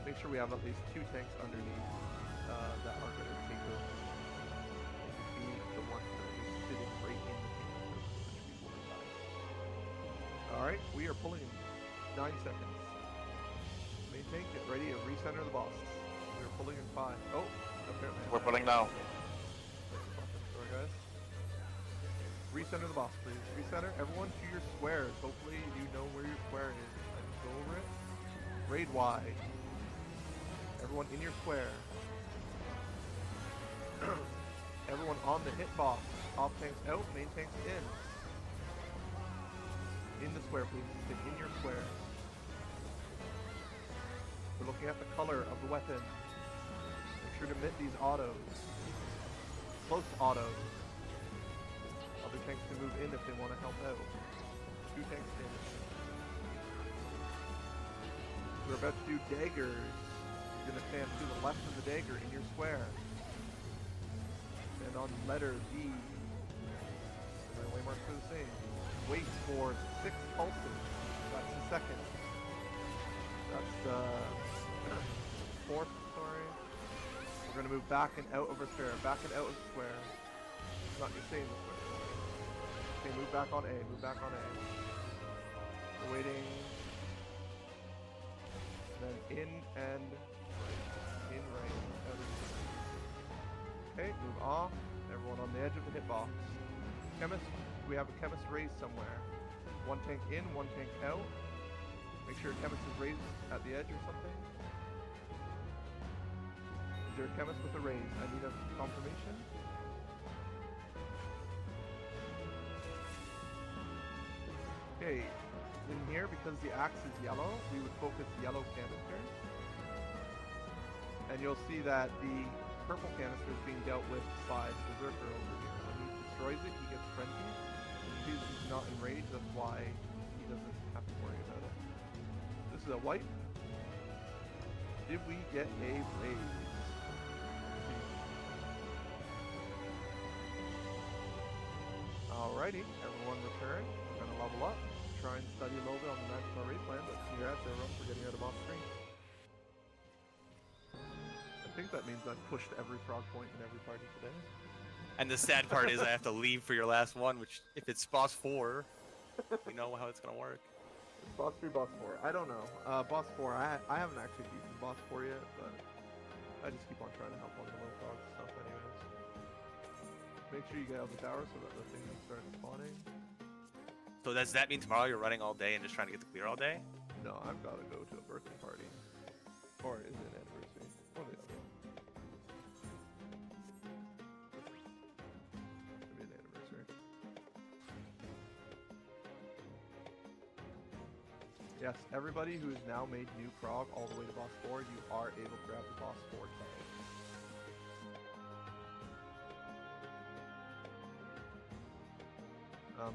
Make sure we have at least 2 tanks underneath that are gonna take over and be the ones that are just sitting right in the canister before they die. All right, we are pulling in 9 seconds. Main tank, get ready to recenter the boss. We're pulling in 5. Oh, apparently. We're pulling now. Sorry, guys. Recenter the boss, please. Recenter. Everyone to your squares. Hopefully you know where your square is. And go over it. Raid wide. Everyone in your square. Everyone on the hitbox. Off tanks out, main tanks in. In the square, please. Stay in your square. We're looking at the color of the weapon. Make sure to mint these autos. Close autos. Other tanks can move in if they want to help out. 2 tanks in. We're about to do daggers. You're going to stand to the left of the dagger in your square. Stand on letter D. My way marks are the same. Wait for 6 pulses. That's a second. That's the 4th, sorry. We're going to move back and out of a square. Back and out of the square. Not just saying the square. Okay, move back on A. Move back on A. We're waiting. And then in and right. In right. Out of square. Okay, move off. Everyone on the edge of the hitbox. Chemist, we have a chemist raised somewhere. One tank in, one tank out. Make sure a chemist is raised at the edge or something. Is there a chemist with a raise? I need a confirmation. Okay, in here, because the axe is yellow, we would focus yellow canisters. And you'll see that the purple canister is being dealt with by Berserker over here. When he destroys it, he gets frenzied. He's not enraged, that's why he doesn't have to worry about it. This is a wipe. Did we get a raise? Alrighty, everyone return. We're gonna level up. Try and study a little bit on the maximum raid plan, but congrats everyone for getting out of off screen. I think that means I've pushed every frog point in every party today. And the sad part is I have to leave for your last one, which if it's boss 4, we know how it's gonna work. It's boss 3, boss 4. I don't know. Boss 4, I haven't actually beaten boss 4 yet, but I just keep on trying to help on the little frog stuff anyways. Make sure you get out the tower so that the thing starts spawning. So does that mean tomorrow you're running all day and just trying to get the clear all day? No, I've got to go to a birthday party. Or is it an anniversary? One or the other. It's gonna be an anniversary. Yes, everybody who has now made new prog all the way to boss 4, you are able to grab the boss 4 tank.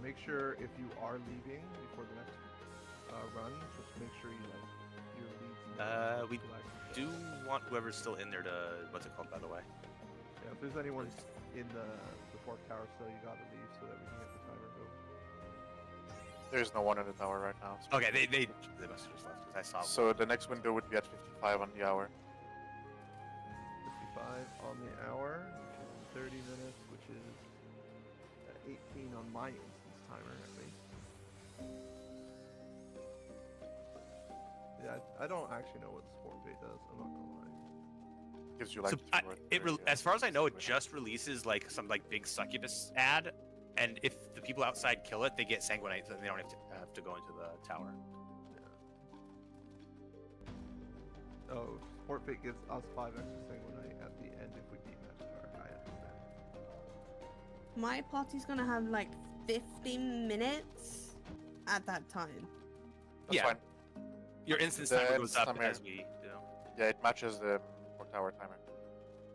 Make sure if you are leaving before the next run, just make sure you like your leads. We do want whoever's still in there to, what's it called, by the way? Yeah, if there's anyone in the fourth tower still, you gotta leave so that we can get the timer go. There's no one in the tower right now. So. Okay, they must have just left because I saw. So the next window would be at 55 on the hour. 55 on the hour, which is 30 minutes, which is 18 on my instance timer at least. Yeah, I don't actually know what the sport bait does. I'm not gonna lie. Gives you like. As far as I know, it just releases like some like big succubus ad, and if the people outside kill it, they get sanguinite, so they don't have to go into the tower. Yeah. Oh, sport bait gives us 5 extra sanguinite at the end if we beat match tower. I understand. My party's gonna have like 15 minutes at that time. That's fine. Your instance timer goes up as we do. Yeah, it matches the 4 tower timer.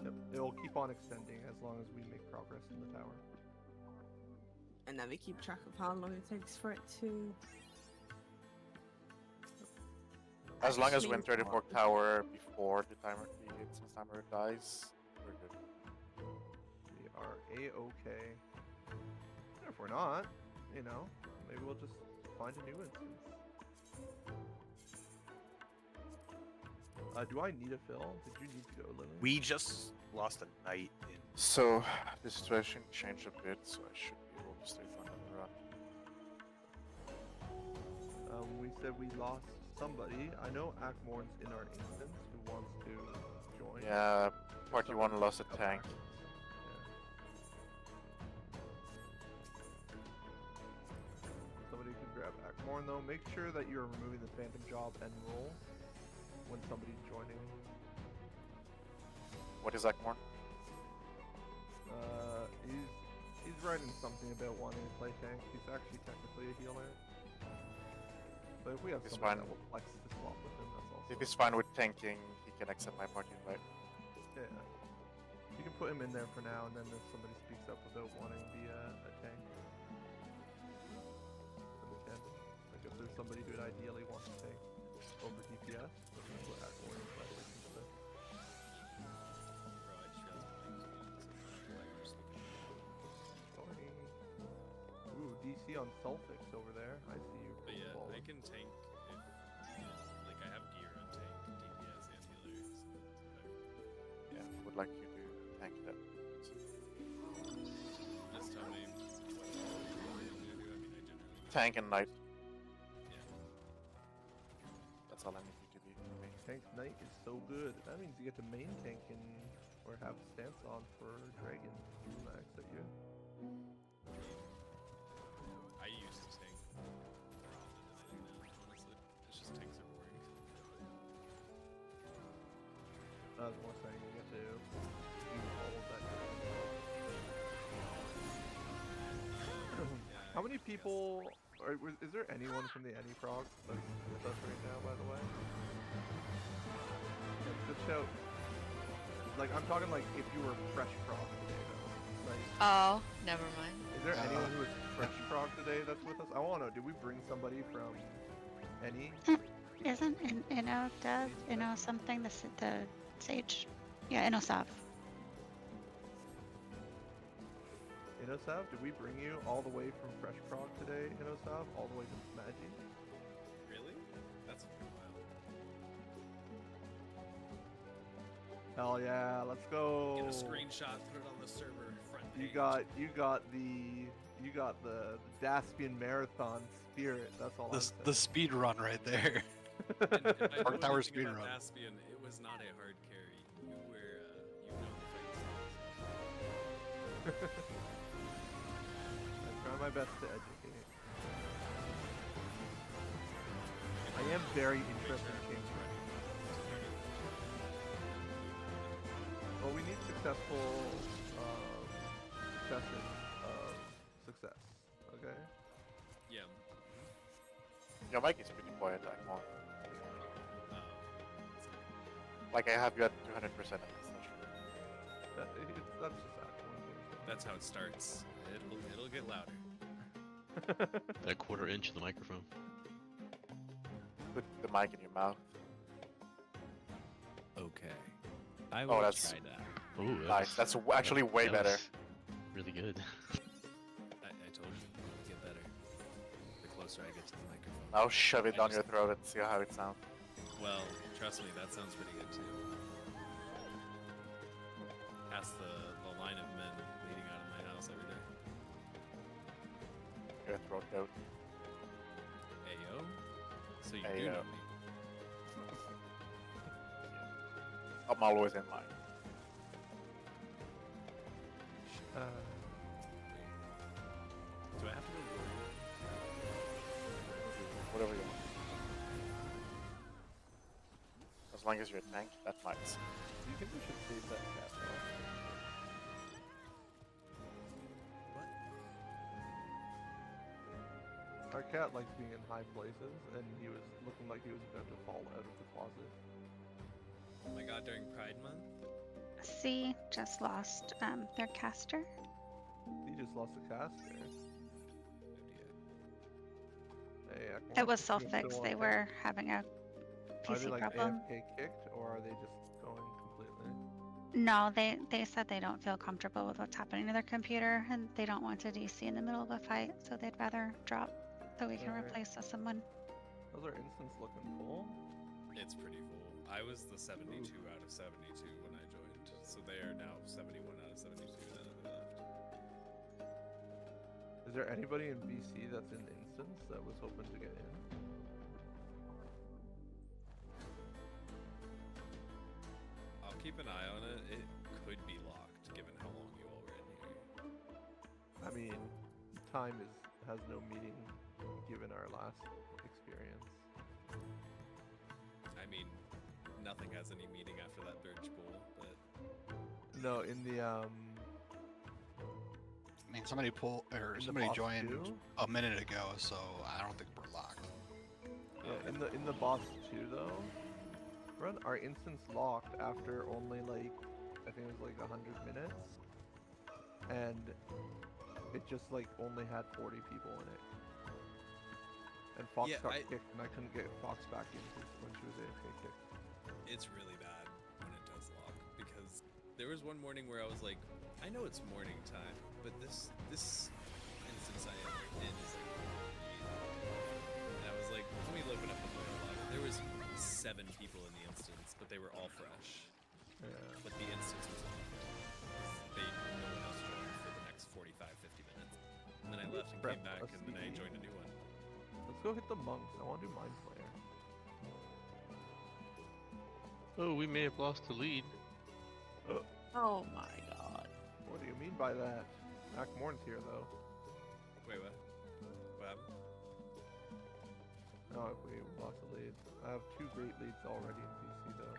Yep. It'll keep on extending as long as we make progress in the tower. And then we keep track of how long it takes for it to. As long as we enter the 4th tower before the timer hits and timer dies, we're good. We are a-okay. And if we're not, you know, maybe we'll just find a new instance. Do I need a fill? Did you need to go, Lily? We just lost a knight in. So the situation changed a bit, so I should be able to stay fine on the run. We said we lost somebody. I know Akmorn's in our instance who wants to join. Yeah, party 1 lost a tank. Somebody could grab Akmorn though. Make sure that you're removing the phantom job and roll when somebody's joining. What is Akmorn? He's writing something about wanting to play tank. He's actually technically a healer. But if we have somebody that will flex to swap with him, that's also... If he's fine with tanking, he can accept my party invite. Yeah. You can put him in there for now, and then if somebody speaks up about wanting to be a tank, then we can. Like if there's somebody who ideally wants to tank over DPS, then we put Akmorn in that instead. Ooh, DC on Sulfix over there. I see you. But yeah, I can tank if, like, I have gear on tank, DPS, and healer. So Yeah, would like you to tank that. just tell me what you want me to do. I mean, I generally Tank and knight. That's all I need you to be for me. Tank Knight is so good. That means you get to main tank in or have stance on for dragon max at you. I used to tank more often than I do now, honestly. It's just tanks are boring. I was more saying you get to do all of that. How many people? Is there anyone from the AnyFrog that's with us right now? By the way, yeah, just shout. Like I'm talking like if you were fresh frog today, though. Like, Oh, never mind. is there anyone who is fresh frog today that's with us? I want to know. Did we bring somebody from any? Isn't Inno dead? Inno something, the sage? Yeah, Innosav. Inosav, did we bring you all the way from Fresh Prog today, Inosav? All the way to Magi? Really? That's wild. Hell yeah, let's go. Get a screenshot, put it on the server front page. You got the Daspian Marathon spirit. That's all. The speed run right there. Dark Tower speed run. Daspian, it was not a hard carry. You were, you know the fight. I try my best to educate. I am very interested in change. Well, we need successful succession of success. Okay. Yeah. Your mic is pretty quiet, like more. Like I have you at 200% of this session. That's just that one thing. That's how it starts. It'll get louder. That quarter inch of the microphone. Put the mic in your mouth. Okay. I will try that. Oh, nice. That's actually way better. Really good. I told you, it'll get better. The closer I get to the microphone. I'll shove it down your throat and see how it sounds. Well, trust me, that sounds pretty good too. Past the line of men leading out of my house every day. Your throat goat. Ayo? So you do Ayo. know me. I'm always in line. Do I have to go warrior? Whatever you want. As long as you're a tank, that's nice. Do you think we should save that cat though? Our cat likes being in high places, and he was looking like he was about to fall out of the closet. Oh my god, during Pride Month? C just lost their caster. He just lost a caster. Hey, It was self-fixed. They were having a Are PC they like problem. AFK kicked, or are they just going completely? No, they said they don't feel comfortable with what's happening to their computer, and they don't want to DC in the middle of a fight, so they'd rather drop so we can Alright. replace with someone. Those are instants looking full. It's pretty full. I was the 72 out of 72 when I joined, so they are now 71 out of 72 that have left. Is there anybody in BC that's in instance that was hoping to get in? I'll keep an eye on it. It could be locked, given how long you all were in here. I mean, time has no meaning given our last experience. I mean, nothing has any meaning after that Birch Bowl, but No, in the I mean, somebody In the somebody boss joined two? a minute ago, so I don't think we're locked. Yeah, in the boss 2 though, our instance locked after only like I think it was like 100 minutes, and it just like only had 40 people in it. And Fox Yeah, got kicked, and I couldn't get Fox back in when she was AFK kicked. it's really bad when it does lock, because there was one morning where I was like, I know it's morning time, but this instance I am in is like and I was like, let me open up the photo log. There was 7 people in the instance, but they were all fresh. Yeah. But the instance was locked. No one else joined for the next 45, 50 minutes. And then I left and came back, and then I joined a new one. Let's go hit the monks. I want to do Mind Flayer. Oh, we may have lost the lead. Oh my god. What do you mean by that? Akmorn's here though. Wait, what? What happened? Oh, we lost a lead. I have 2 great leads already in DC though.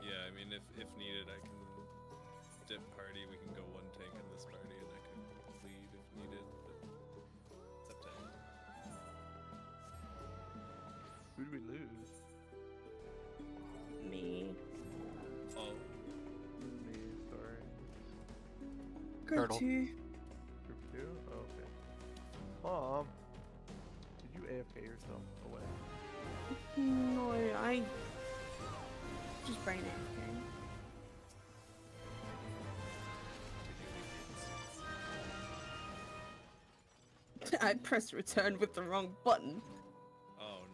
Yeah, I mean, if needed, I can dip party. We can go 1 tank in this party, and I can lead if needed. But it's up to him. Who do we lose? Me. Oh. Me, sorry. Group Turtle. 2. Group 2? Oh, okay. Mom, did you AFK yourself away? No, I just brain AFK. I pressed return with the wrong button. Oh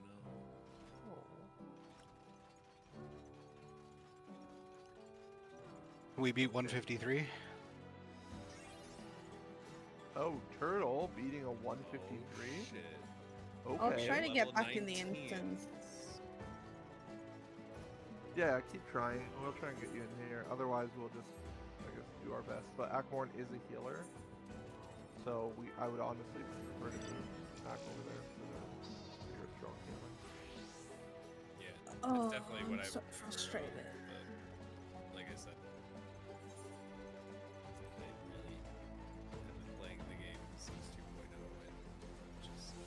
no. We beat 153. Oh, Turtle beating a 153? Shit. Okay. I'll try to get Level back in the 19. instance. Yeah, keep trying. We'll try and get you in here. Otherwise, we'll just, I guess, do our best. But Akmorn is a healer. So I would honestly prefer to move back over there for your strong healing. Yeah, Oh, that's definitely what I'm I so prefer, frustrated. But like I said, I really have been playing the game since 2.0, and just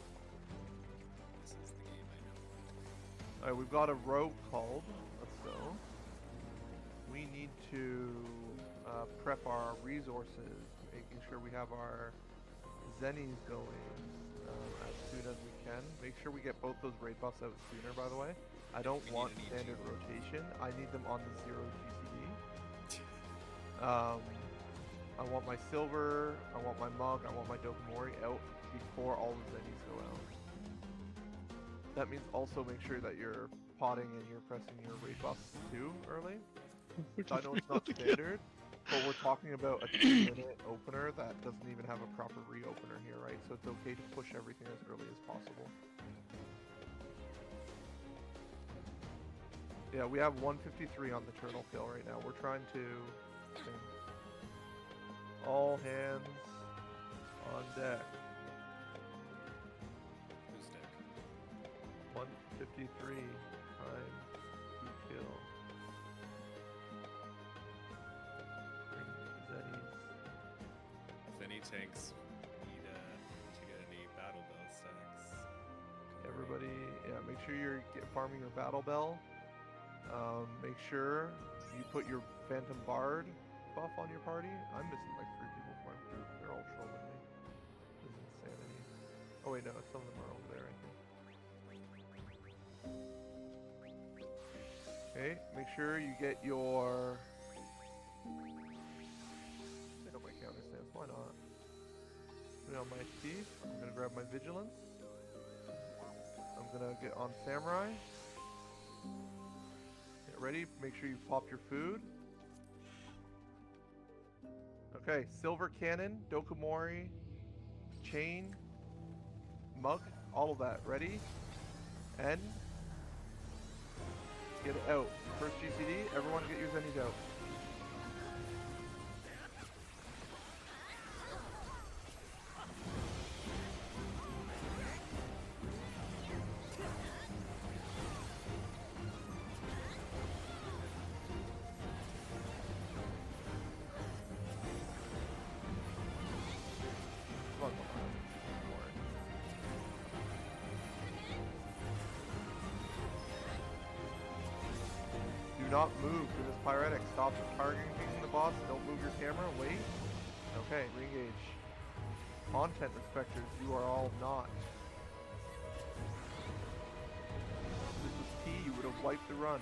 this is the game I know. Alright, we've got a rogue called. Let's go. We need to prep our resources, making sure we have our zennies going as soon as we can. Make sure we get both those raid buffs out sooner, by the way. I don't want standard rotation. I need them on the 0 GCD. I want my silver, I want my mug, I want my Dokomori out before all the zennies go out. That means also make sure that you're potting and you're pressing your raid buffs too early. Which I know it's not standard, but we're talking about a 2-minute opener that doesn't even have a proper reopener here, right? So it's okay to push everything as early as possible. Yeah, we have 153 on the turtle kill right now. We're trying to sing. All hands on deck. Who's deck? 153 time to kill. Zennies. If any tanks need to get any battle bell stacks, Everybody, yeah, make sure you're farming your battle bell. Make sure you put your Phantom Bard buff on your party. I'm missing like 3 people from my group. They're all trolling me. This is insanity. Oh wait, no, some of them are over there, I think. Okay, make sure you get your... Pick up my counter stance, why not? Put it on my teeth. I'm gonna grab my vigilance. I'm gonna get on samurai. Get ready, make sure you pop your food. Okay, silver cannon, Dokomori, chain, mug, all of that. Ready? And get it out. First GCD, everyone get your zennies out. Come on, come on. Don't worry. Do not move to this pyretic. Stop targeting the boss. Don't move your camera. Wait. Okay, re-engage. Content inspectors, you are all not. If this was T, you would have wiped the run.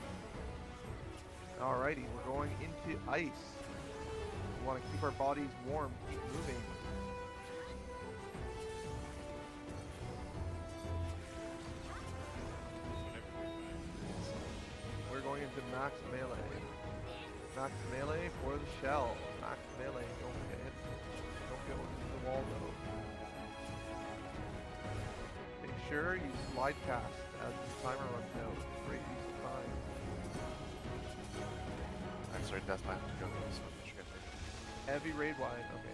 Alrighty, we're going into ice. We want to keep our bodies warm, keep moving. We're going into max melee. Max melee for the shell. Max melee. Don't get hit. Don't get into the wall though. Make sure you slide cast as the timer runs out. Great use of time. Sorry, that's my joke. So you guys are- Heavy raid wine. Okay.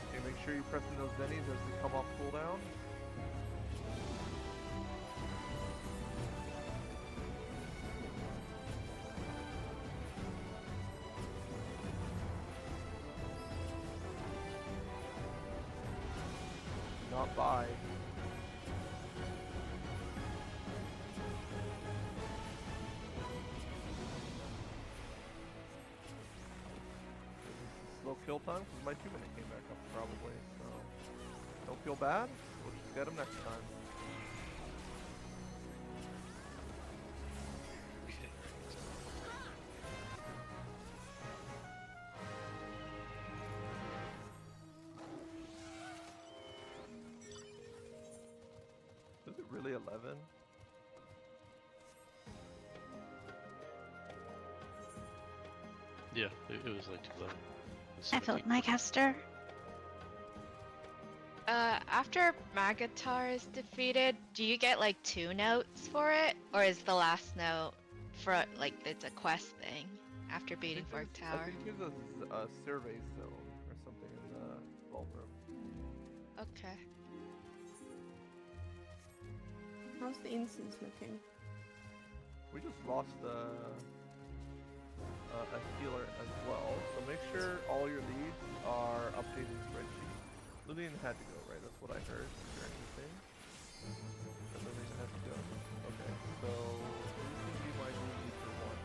Okay, make sure you're pressing those zennies as they come off cooldown. Not buy. Slow kill time because my 2 minute came back up probably, so don't feel bad. We'll just get him next time. Is it really 11? Yeah, it was like 11. I vote my caster. After Magatar is defeated, do you get like 2 notes for it? Or is the last note for like it's a quest thing after beating Fork I Tower? think there's a survey zone or something in the vault room. Okay. How's the instance looking? We just lost a healer as well, so make sure all your leads are updated spreadsheet. Lillian had to go, right? That's what I heard. Is there anything? That Lillian had to go. Okay, so who's gonna be my new lead for one?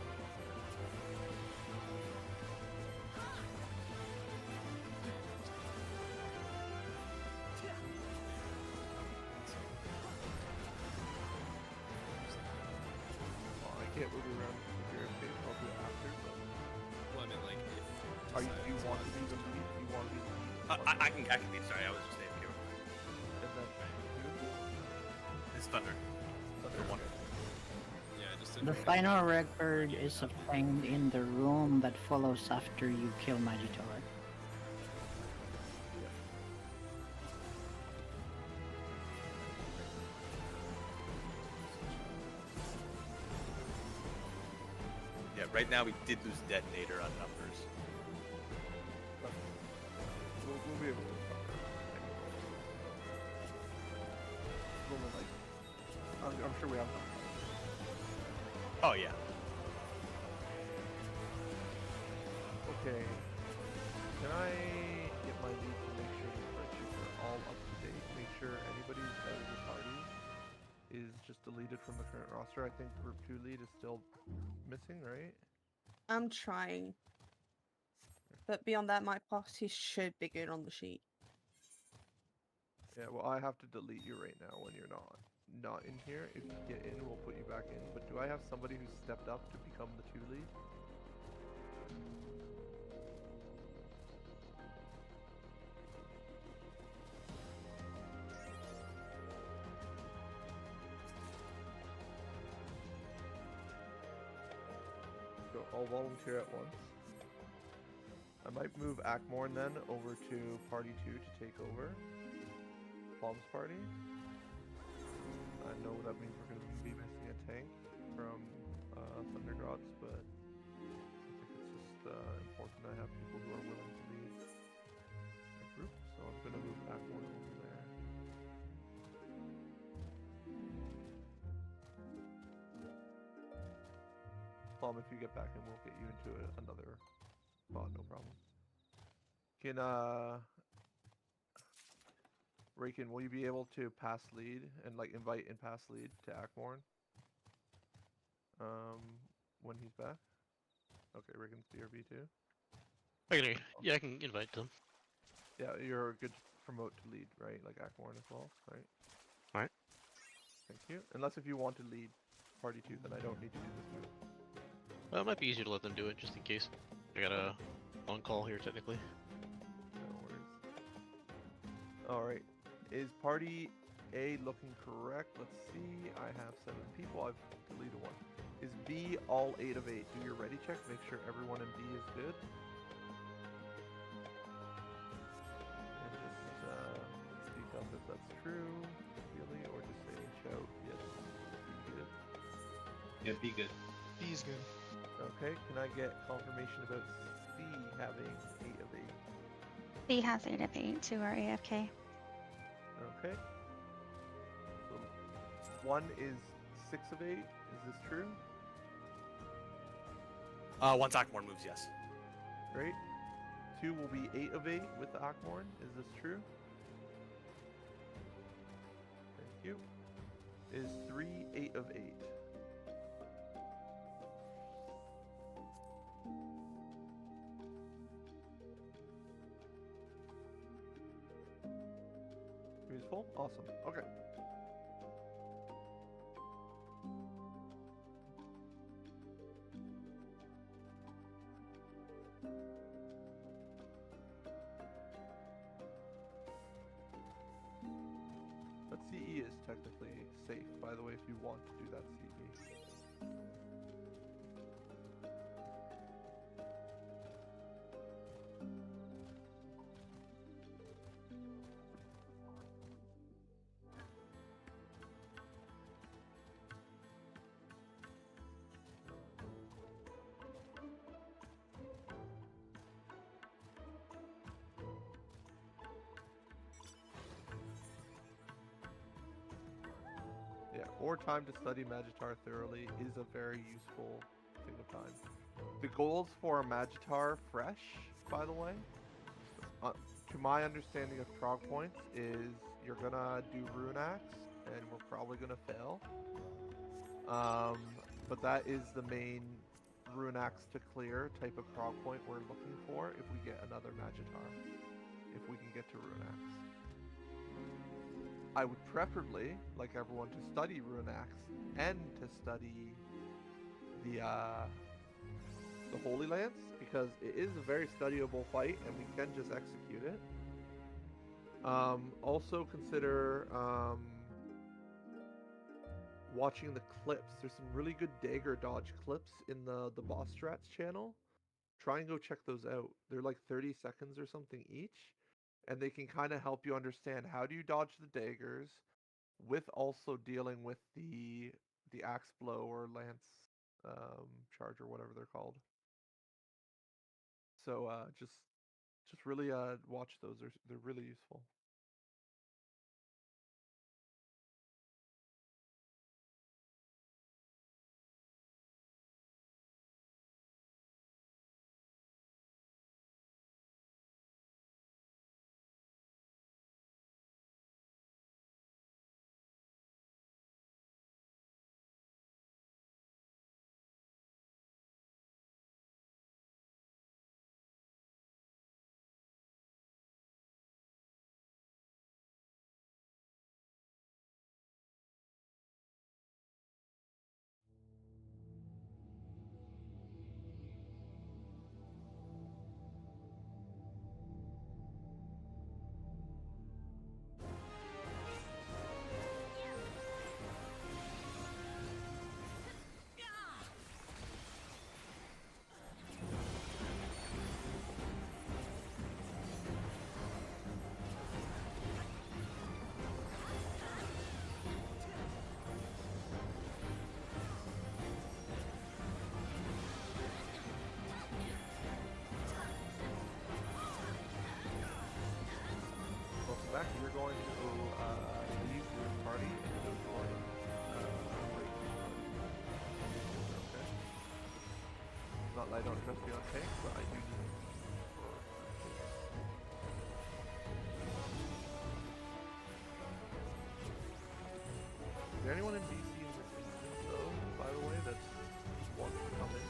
Well, I can't move around with your face. I'll do it after, but Well, I mean, like, if do you want to be the lead? Do you want to be the lead? I can lead. Sorry, I was just AFK. And then It's Thunder. Thunder one. Yeah, just The final record is obtained in the room that follows after you kill Magitor. Yeah, right now we did lose detonator on numbers. We'll be able to cover it. Only like, I'm sure we have enough. Oh yeah. Okay. Can I get my lead to make sure the spreadsheets are all up to date? Make sure anybody who's out of the party is just deleted from the current roster. I think Group 2 lead is still missing, right? I'm trying. But beyond that, my party should be good on the sheet. Yeah, well, I have to delete you right now when you're not in here. If you get in, we'll put you back in. But do I have somebody who's stepped up to become the 2 lead? So I'll volunteer at once. I might move Akmorn then over to Party 2 to take over. Plum's party. I know that means we're going to be missing a tank from Thundergrots, but I think it's just important I have people who are willing to lead a group, so I'm going to move Akmorn over there. Plum, if you get back in, we'll get you into another spot, no problem. Can Raken, will you be able to pass lead and like invite and pass lead to Akmorn? When he's back? Okay, Raken's BRB too. I can, yeah, I can invite them. Yeah, you're good to promote to lead, right? Like Akmorn as well, right? Alright. Thank you. Unless if you want to lead Party 2, then I don't need to do this move. Well, it might be easier to let them do it just in case. I got a on call here technically. No worries. Alright. Is Party A looking correct? Let's see. I have 7 people. I've deleted 1. Is B all 8 of 8? Do your ready check. Make sure everyone in B is good. And just up if that's true, really, or just say shout. Yes, be good. Yeah, be good. He's good. Okay, can I get confirmation about C having 8 of 8? C has 8 of 8. 2 are AFK. Okay. So 1 is 6 of 8. Is this true? Once Akmorn moves, yes. Great. 2 will be 8 of 8 with the Akmorn. Is this true? Thank you. Is 3 8 of 8? Useful? Awesome. Okay. But CE is technically safe, by the way, if you want to do that CE. Yeah, or time to study Magitar thoroughly is a very useful thing of time. The goals for a Magitar fresh, by the way, to my understanding of prog points, is you're gonna do Rune Axe, and we're probably gonna fail. But that is the main Rune Axe to clear type of prog point we're looking for if we get another Magitar. If we can get to Rune Axe. I would preferably like everyone to study Rune Axe and to study the Holy Lance, because it is a very studyable fight and we can just execute it. Also consider watching the clips. There's some really good dagger dodge clips in the boss strats channel. Try and go check those out. They're like 30 seconds or something each, and they can kind of help you understand how do you dodge the daggers with also dealing with the axe blow or lance charge or whatever they're called. So just really watch those. They're really useful. Welcome back. We're going to leave your party and go join break party. Okay. Not that I don't trust you on tank, but I do need you. Is there anyone in BC in this instance, though, by the way, that wants to come in?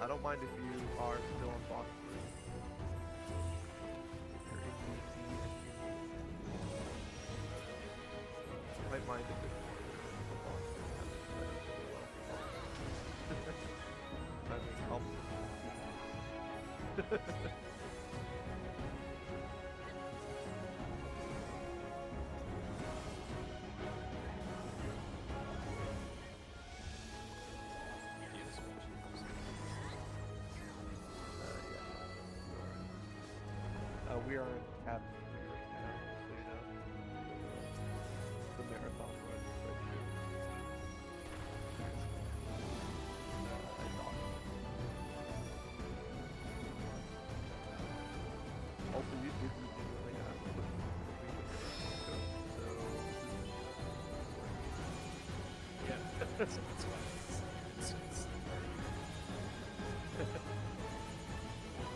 I don't mind if you are still on boss 3. If you're in BC and you might mind if it's the boss 3 I mean, we are in tab 3 right now, so you know. marathon run spreadsheet. I thought. Also, you did legitimately ask for me to go, so Yeah, that's why it's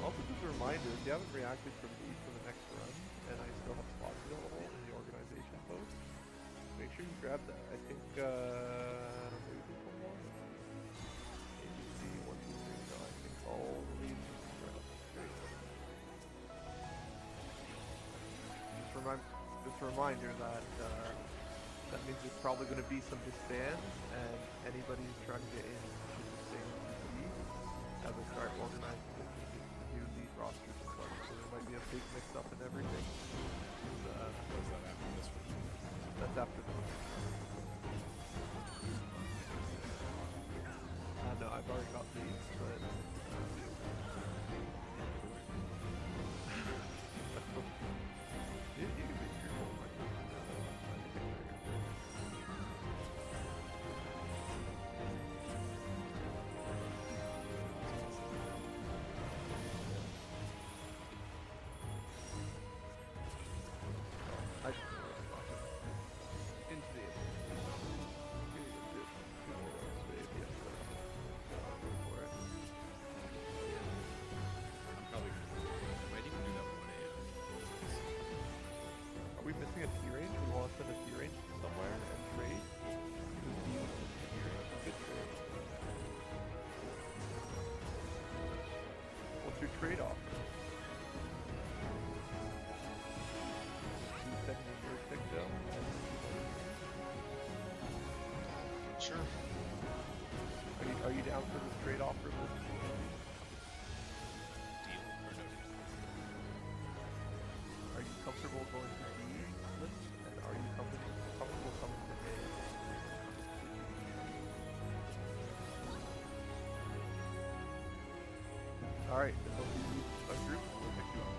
also, just a reminder, if you haven't reacted from me for the next run, and I still have spots available in the organization post, make sure you grab that. I think, maybe there's one more? ABC, 1, 2, 3, no, I think all the leads are up. Great. Just a reminder that, that means there's probably going to be some disbands, and anybody who's trying to get in should just stay in PC as I start organizing the new lead rosters and such. So there might be a big mix-up in everything. was that after this one? That's after this. No, I've already got leads, but you can be careful. I just into the I'm probably might even do that 1 a.m. Are we missing a T range? We want to send a T range somewhere and trade? Because D was missing a T range. We could trade. What's your trade offer? You send me your pick, Joe? Sure. Are you down for this trade offer? Deal or no deal? Are you comfortable going to D list? And are you comfortable coming to A? Alright, so if you need a group, we'll pick you up.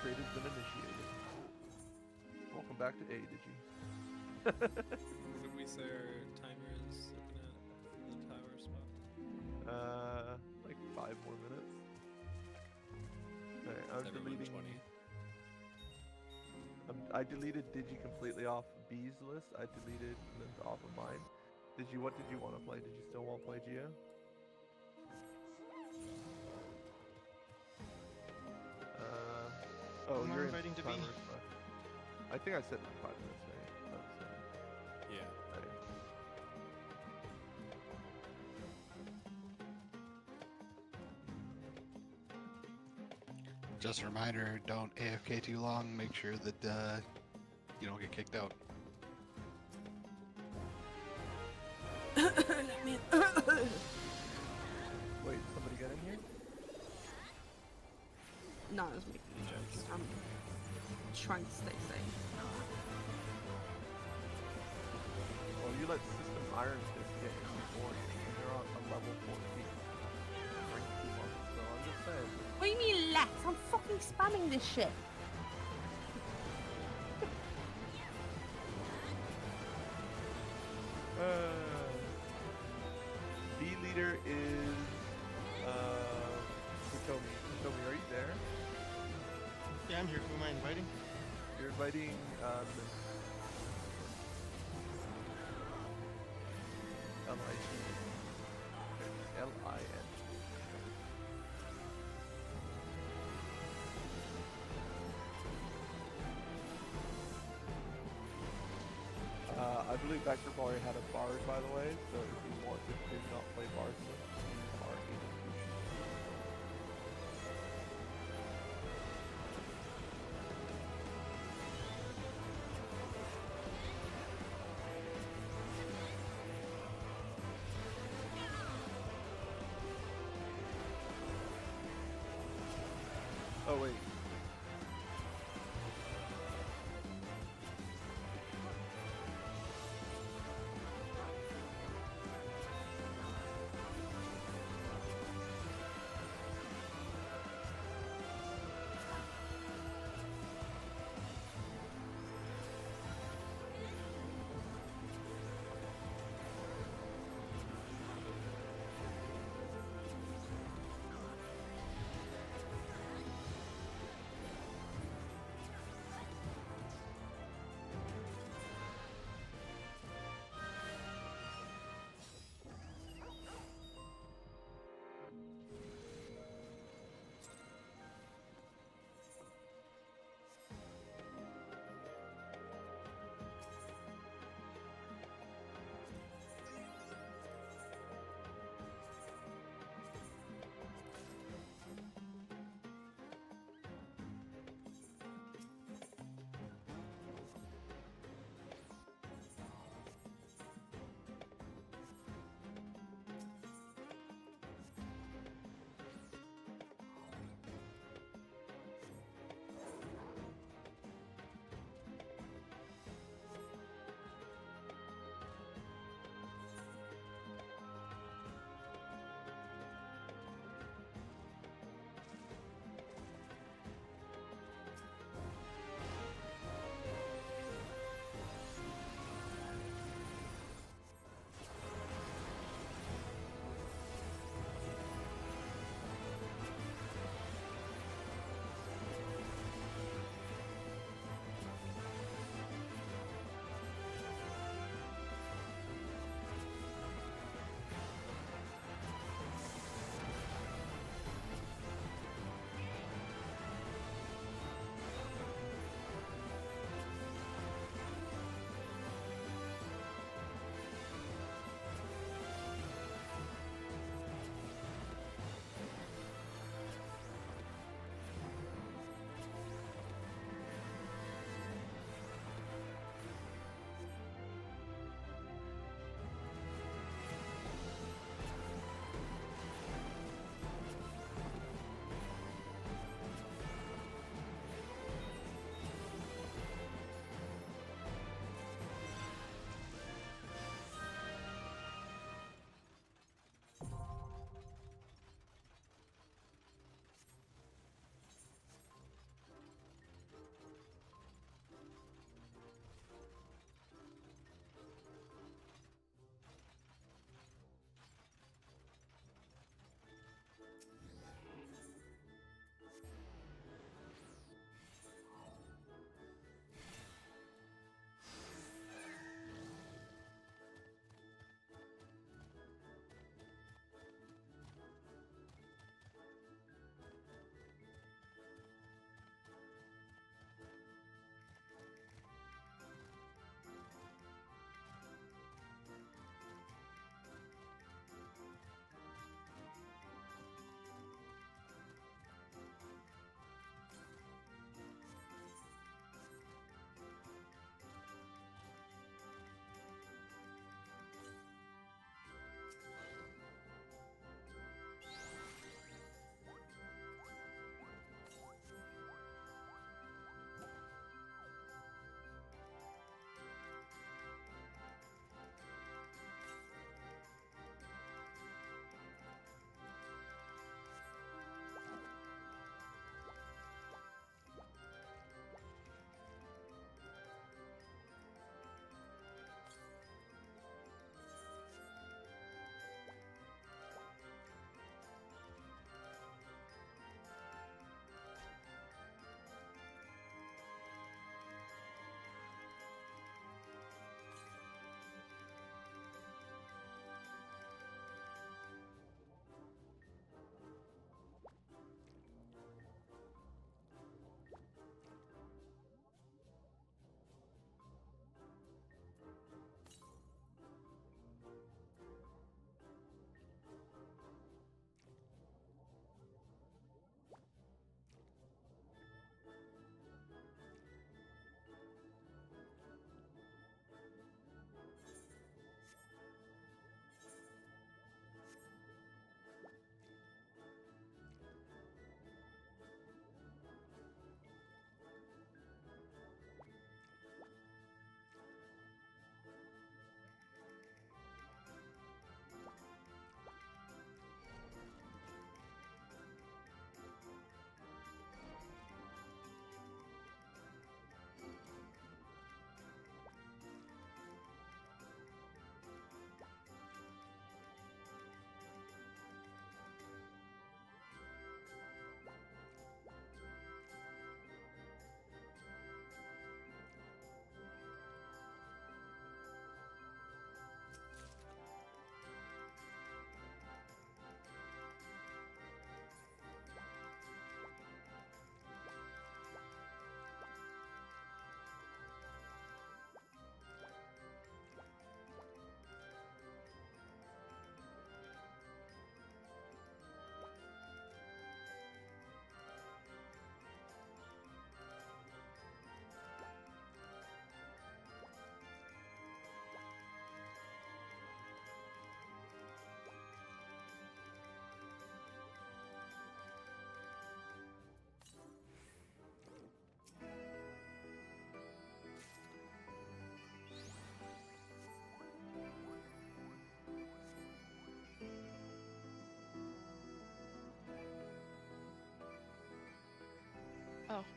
Trade has been initiated. Welcome back to A, Digi. What did we say our timer is looking at for the tower spot? Like 5 more minutes. Alright, I'm deleting. 1:20. I deleted Digi completely off B's list. I deleted Lynn's off of mine. What did you want to play? Did you still want to play Geo? Oh, Am I you're inviting to be? timer spot. I think I said 5 minutes, right? Yeah. Alright. Just a reminder, don't AFK too long. Make sure that you don't get kicked out. Let me. Wait, somebody get in here? No, I was making jokes. I'm trying to stay safe. Well, you let System Iron Fist get in before you, and they're on a level 14. Rank 2 months, so I'm just saying. What do you mean let? I'm fucking spamming this shit. B leader is Hitomi. Hitomi, are you there? Yeah, I'm here. Who am I inviting? You're inviting Lin. L-I-N. L-I-N. I believe Vector already had a bard, by the way, so if you wanted to not play bard, use bard. Oh wait.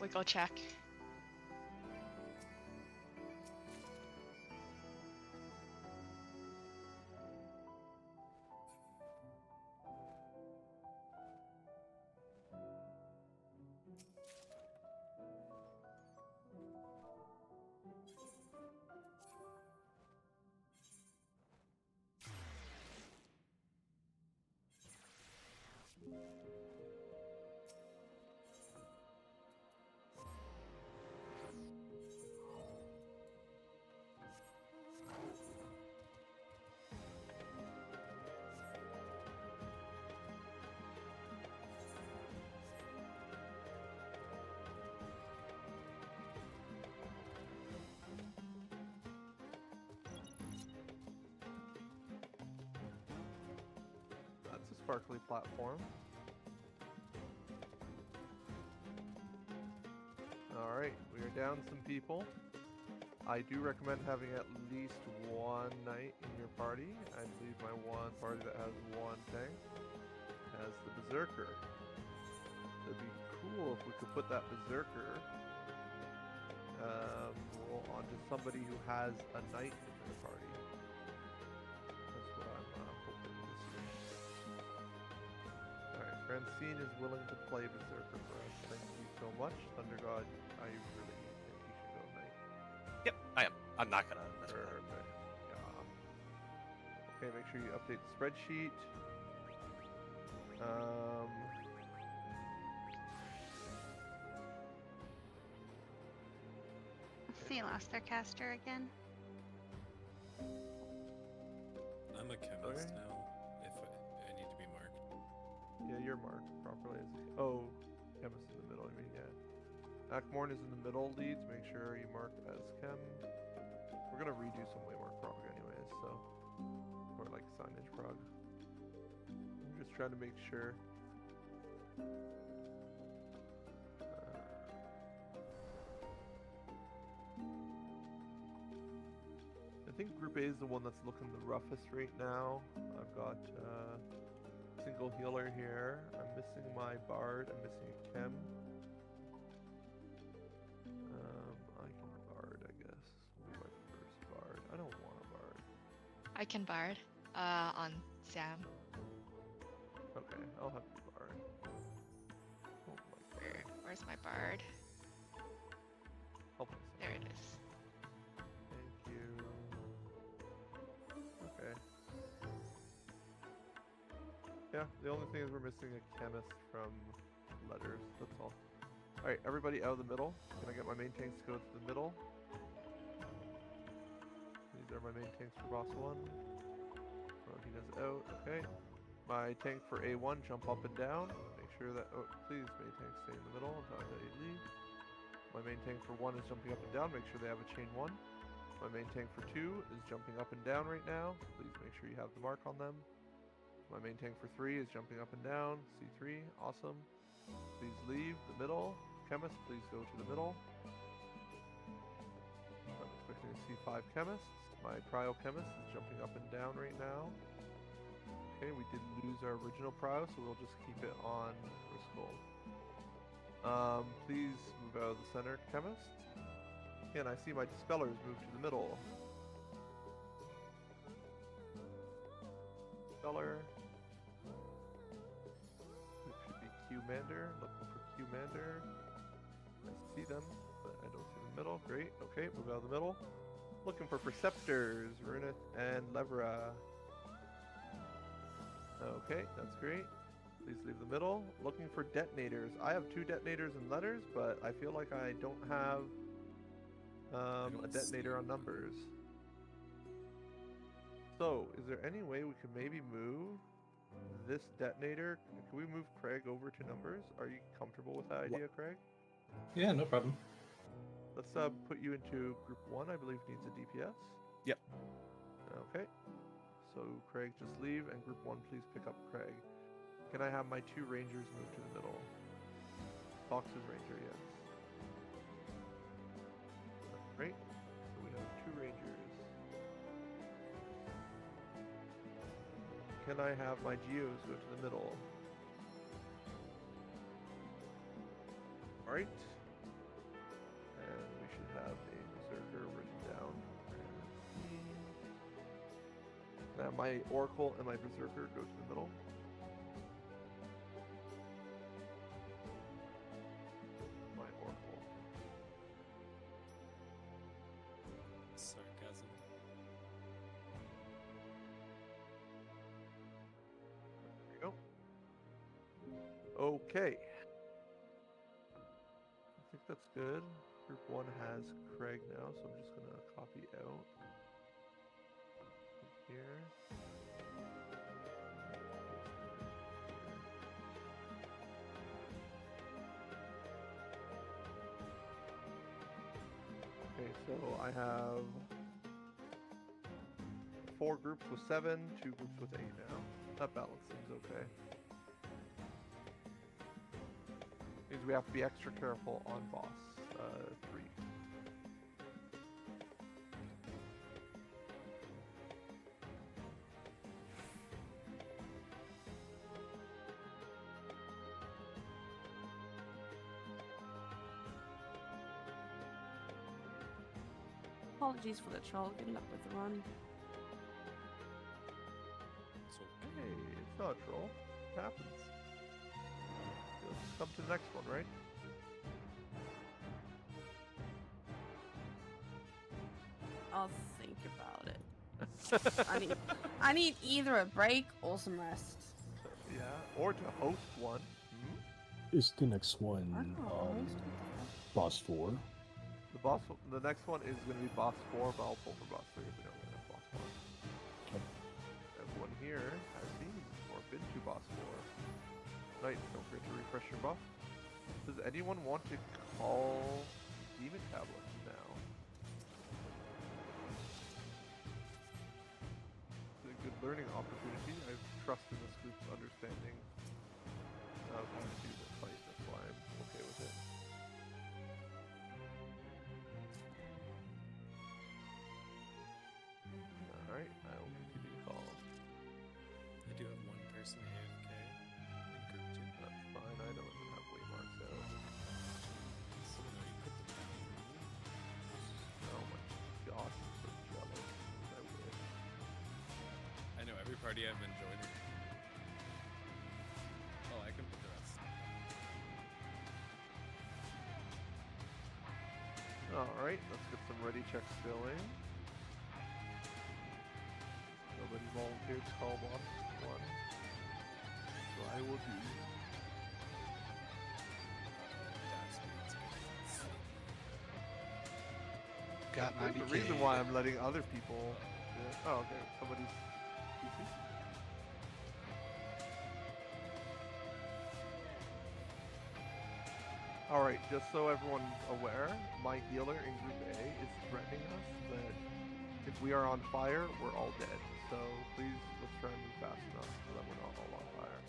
we go check. That's a sparkly platform. Alright, we are down some people. I do recommend having at least one knight in your party. I believe my one party that has one tank has the Berserker. It'd be cool if we could put that Berserker onto somebody who has a knight in their party. That's what I'm hoping to see. Alright, Francine is willing to play Berserker for us. Thank you so much. Thunder God, I really think you should go knight. Yep, I am. I'm not gonna mess with that. Perfect. Yeah. Okay, make sure you update the spreadsheet. See, lost their caster again. I'm a chemist Okay. now. If I need to be marked. Yeah, you're marked properly as oh, chemist in the middle, I mean, yeah. Akmorn is in the middle leads, make sure you mark as chem. We're gonna redo some waymark prog anyways, so. Or like signage prog. I'm just trying to make sure. I think Group A is the one that's looking the roughest right now. I've got single healer here. I'm missing my bard. I'm missing a chem. I can bard, I guess. Be my first bard. I don't want a bard. I can bard on Sam. Okay, I'll have you bard. Oh my god. Where's my bard? Help me. There it is. Thank you. Okay. Yeah, the only thing is we're missing a chemist from letters, that's all. Alright, everybody out of the middle. Can I get my main tanks to go to the middle? These are my main tanks for boss 1. Hina's out, okay. My tank for A1, jump up and down. Make sure that, oh, please, main tank stay in the middle until I tell you to leave. My main tank for 1 is jumping up and down, make sure they have a chain 1. My main tank for 2 is jumping up and down right now. Please make sure you have the mark on them. My main tank for 3 is jumping up and down. C3, awesome. Please leave the middle. Chemist, please go to the middle. I'm expecting to see 5 chemists. My prio chemist is jumping up and down right now. Okay, we did lose our original prio, so we'll just keep it on Riskull. Please move out of the center, chemist. And I see my dispellers move to the middle. Dispeller. It should be Q-Mander. Looking for Q-Mander. I see them, but I don't see the middle. Great. Okay, move out of the middle. Looking for Preceptors, Runith and Levra. Okay, that's great. Please leave the middle. Looking for detonators. I have 2 detonators and letters, but I feel like I don't have a detonator on numbers. So, is there any way we could maybe move this detonator? Can we move Craig over to numbers? Are you comfortable with that idea, Craig? Yeah, no problem. Let's put you into group 1, I believe needs a DPS. Yep. Okay. So Craig, just leave, and group 1, please pick up Craig. Can I have my 2 rangers move to the middle? Fox's ranger, yes. Great. So we have 2 rangers. Can I have my geos go to the middle? Alright. Now my Oracle and my Berserker go to the middle. My Oracle. Sarcasm. There you go. Okay. I think that's good. Group 1 has Craig now, so I'm just gonna copy out here. Okay, so I have 4 groups with 7, 2 groups with 8 now. That balance seems okay. Means we have to be extra careful on boss 3. Apologies for the troll. Good luck with the run. Hey, it's not a troll. It happens. Let's just come to the next one, right? I'll think about it. I need either a break or some rest. Yeah, or to host one. Is the next one boss 4? The next one is going to be boss 4, but I'll pull for boss 3 if we don't have boss 1. Everyone here has seen or been to boss 4. Nice, don't forget to refresh your buff. Does anyone want to call Demon Tablet now? It's a good learning opportunity. I trust in this group's understanding of how to do the fight, that's why I'm okay with it. Alright, I will continue to call. I do have one person AFK in group 2. That's fine, I don't even have way marks out. So no, you put them down. Oh my god, I'm so jealous. I wish. I know every party I've been joining. Oh, I can put the rest. Alright, let's get some ready checks going. Nobody volunteered to call boss 1. So I will do. Got There's 90K. the reason why I'm letting other people do it. Oh, okay. Somebody's PC. Alright, just so everyone's aware, my healer in Group A is threatening us that if we are on fire, we're all dead. So please, let's try and move fast enough so that we're not all on fire.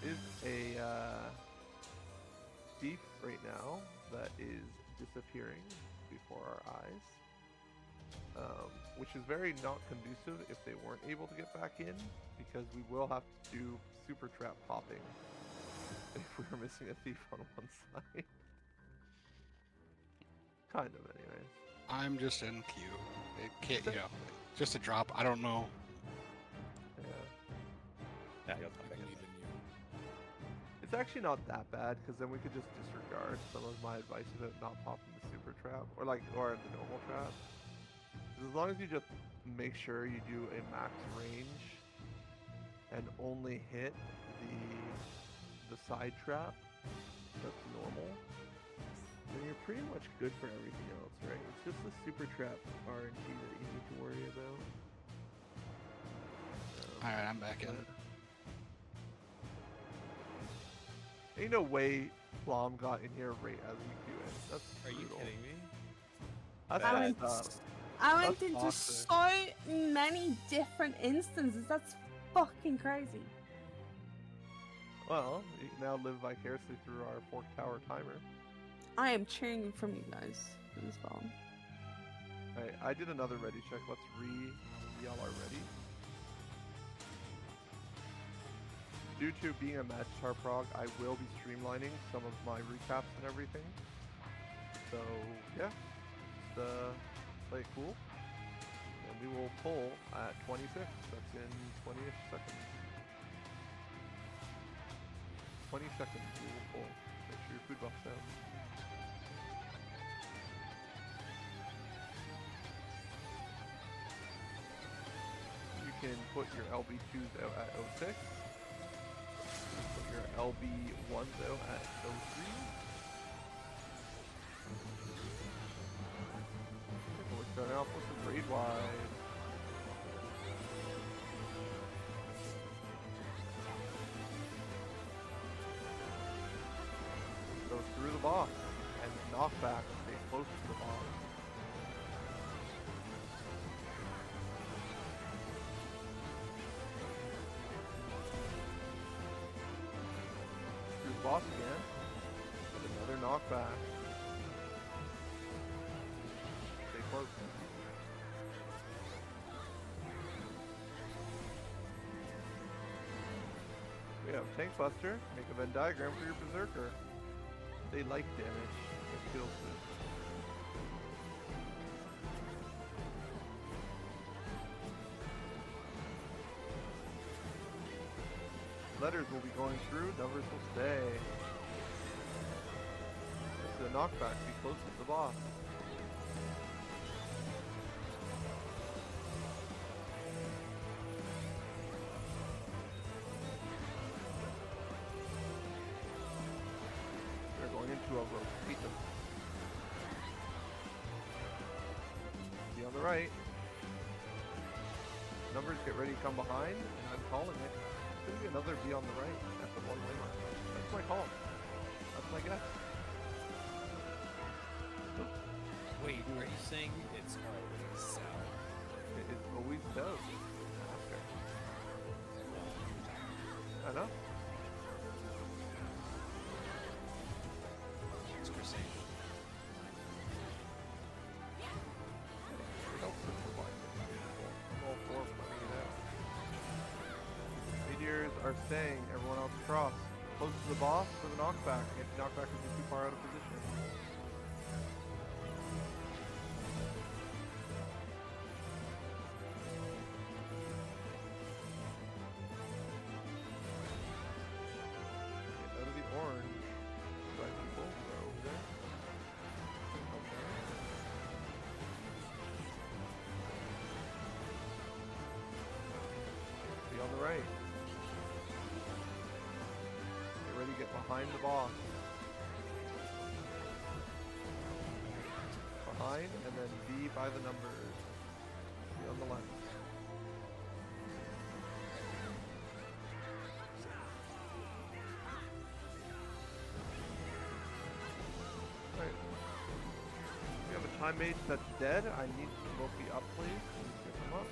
Is a thief right now that is disappearing before our eyes, which is very not conducive if they weren't able to get back in, because we will have to do super trap popping if we were missing a thief on one side. Kind of, anyways. I'm just in queue. It can't, you know, just a drop. I don't know. Yeah. Yeah, you'll come back. It's actually not that bad, because then we could just disregard some of my advice about not popping the super trap, or the normal trap. 'Cause as long as you just make sure you do a max range and only hit the side trap, that's normal, then you're pretty much good for everything else, right? It's just the super trap RNG that you need to worry about. Alright, I'm back in. Ain't no way Plum got in here right as we do it. That's Are you brutal. kidding me? That's I messed went, up. I went That's into toxic. so many different instances. That's fucking crazy. Well, you can now live vicariously through our 4th tower timer. I am cheering from you guys as well. Alright, I did another ready check. Let's y'all are ready. Due to being a Magitar prog, I will be streamlining some of my recaps and everything. So, yeah, play it cool. And we will pull at 26. That's in 20-ish seconds. 20 seconds we will pull. Make sure your food buff's down. You can put your LB2s out at 06. Put your LB1s out at 03. We're starting off with the grade wide. Go through the boss and knock back, stay close to the boss. Through the boss again, with another knockback. Stay close. We have Tank Buster, make a Venn diagram for your Berserker. They like damage, it feels good. Letters will be going through, numbers will stay. This is a knockback, be close to the boss. We're going into a rotation. Be on the right. Numbers get ready to come behind, and I'm calling it. It's going to be another B on the right at the 1 way mark. That's my call. That's my guess. Wait, are you saying it's always south? It is always does. After. I know. It's Crusade. It helps simplify things. I'm all for finding it out. Meteors are staying. Everyone else cross. Close to the boss for the knockback. Anti-knockback is too far out of position. Get out of the orange. By people. They're over there. Okay. Be on the right. Get ready to get behind the boss. Behind, and then B by the numbers. Be on the left. Alright. We have a time mage that's dead. I need to both be up, please. Let's get them up.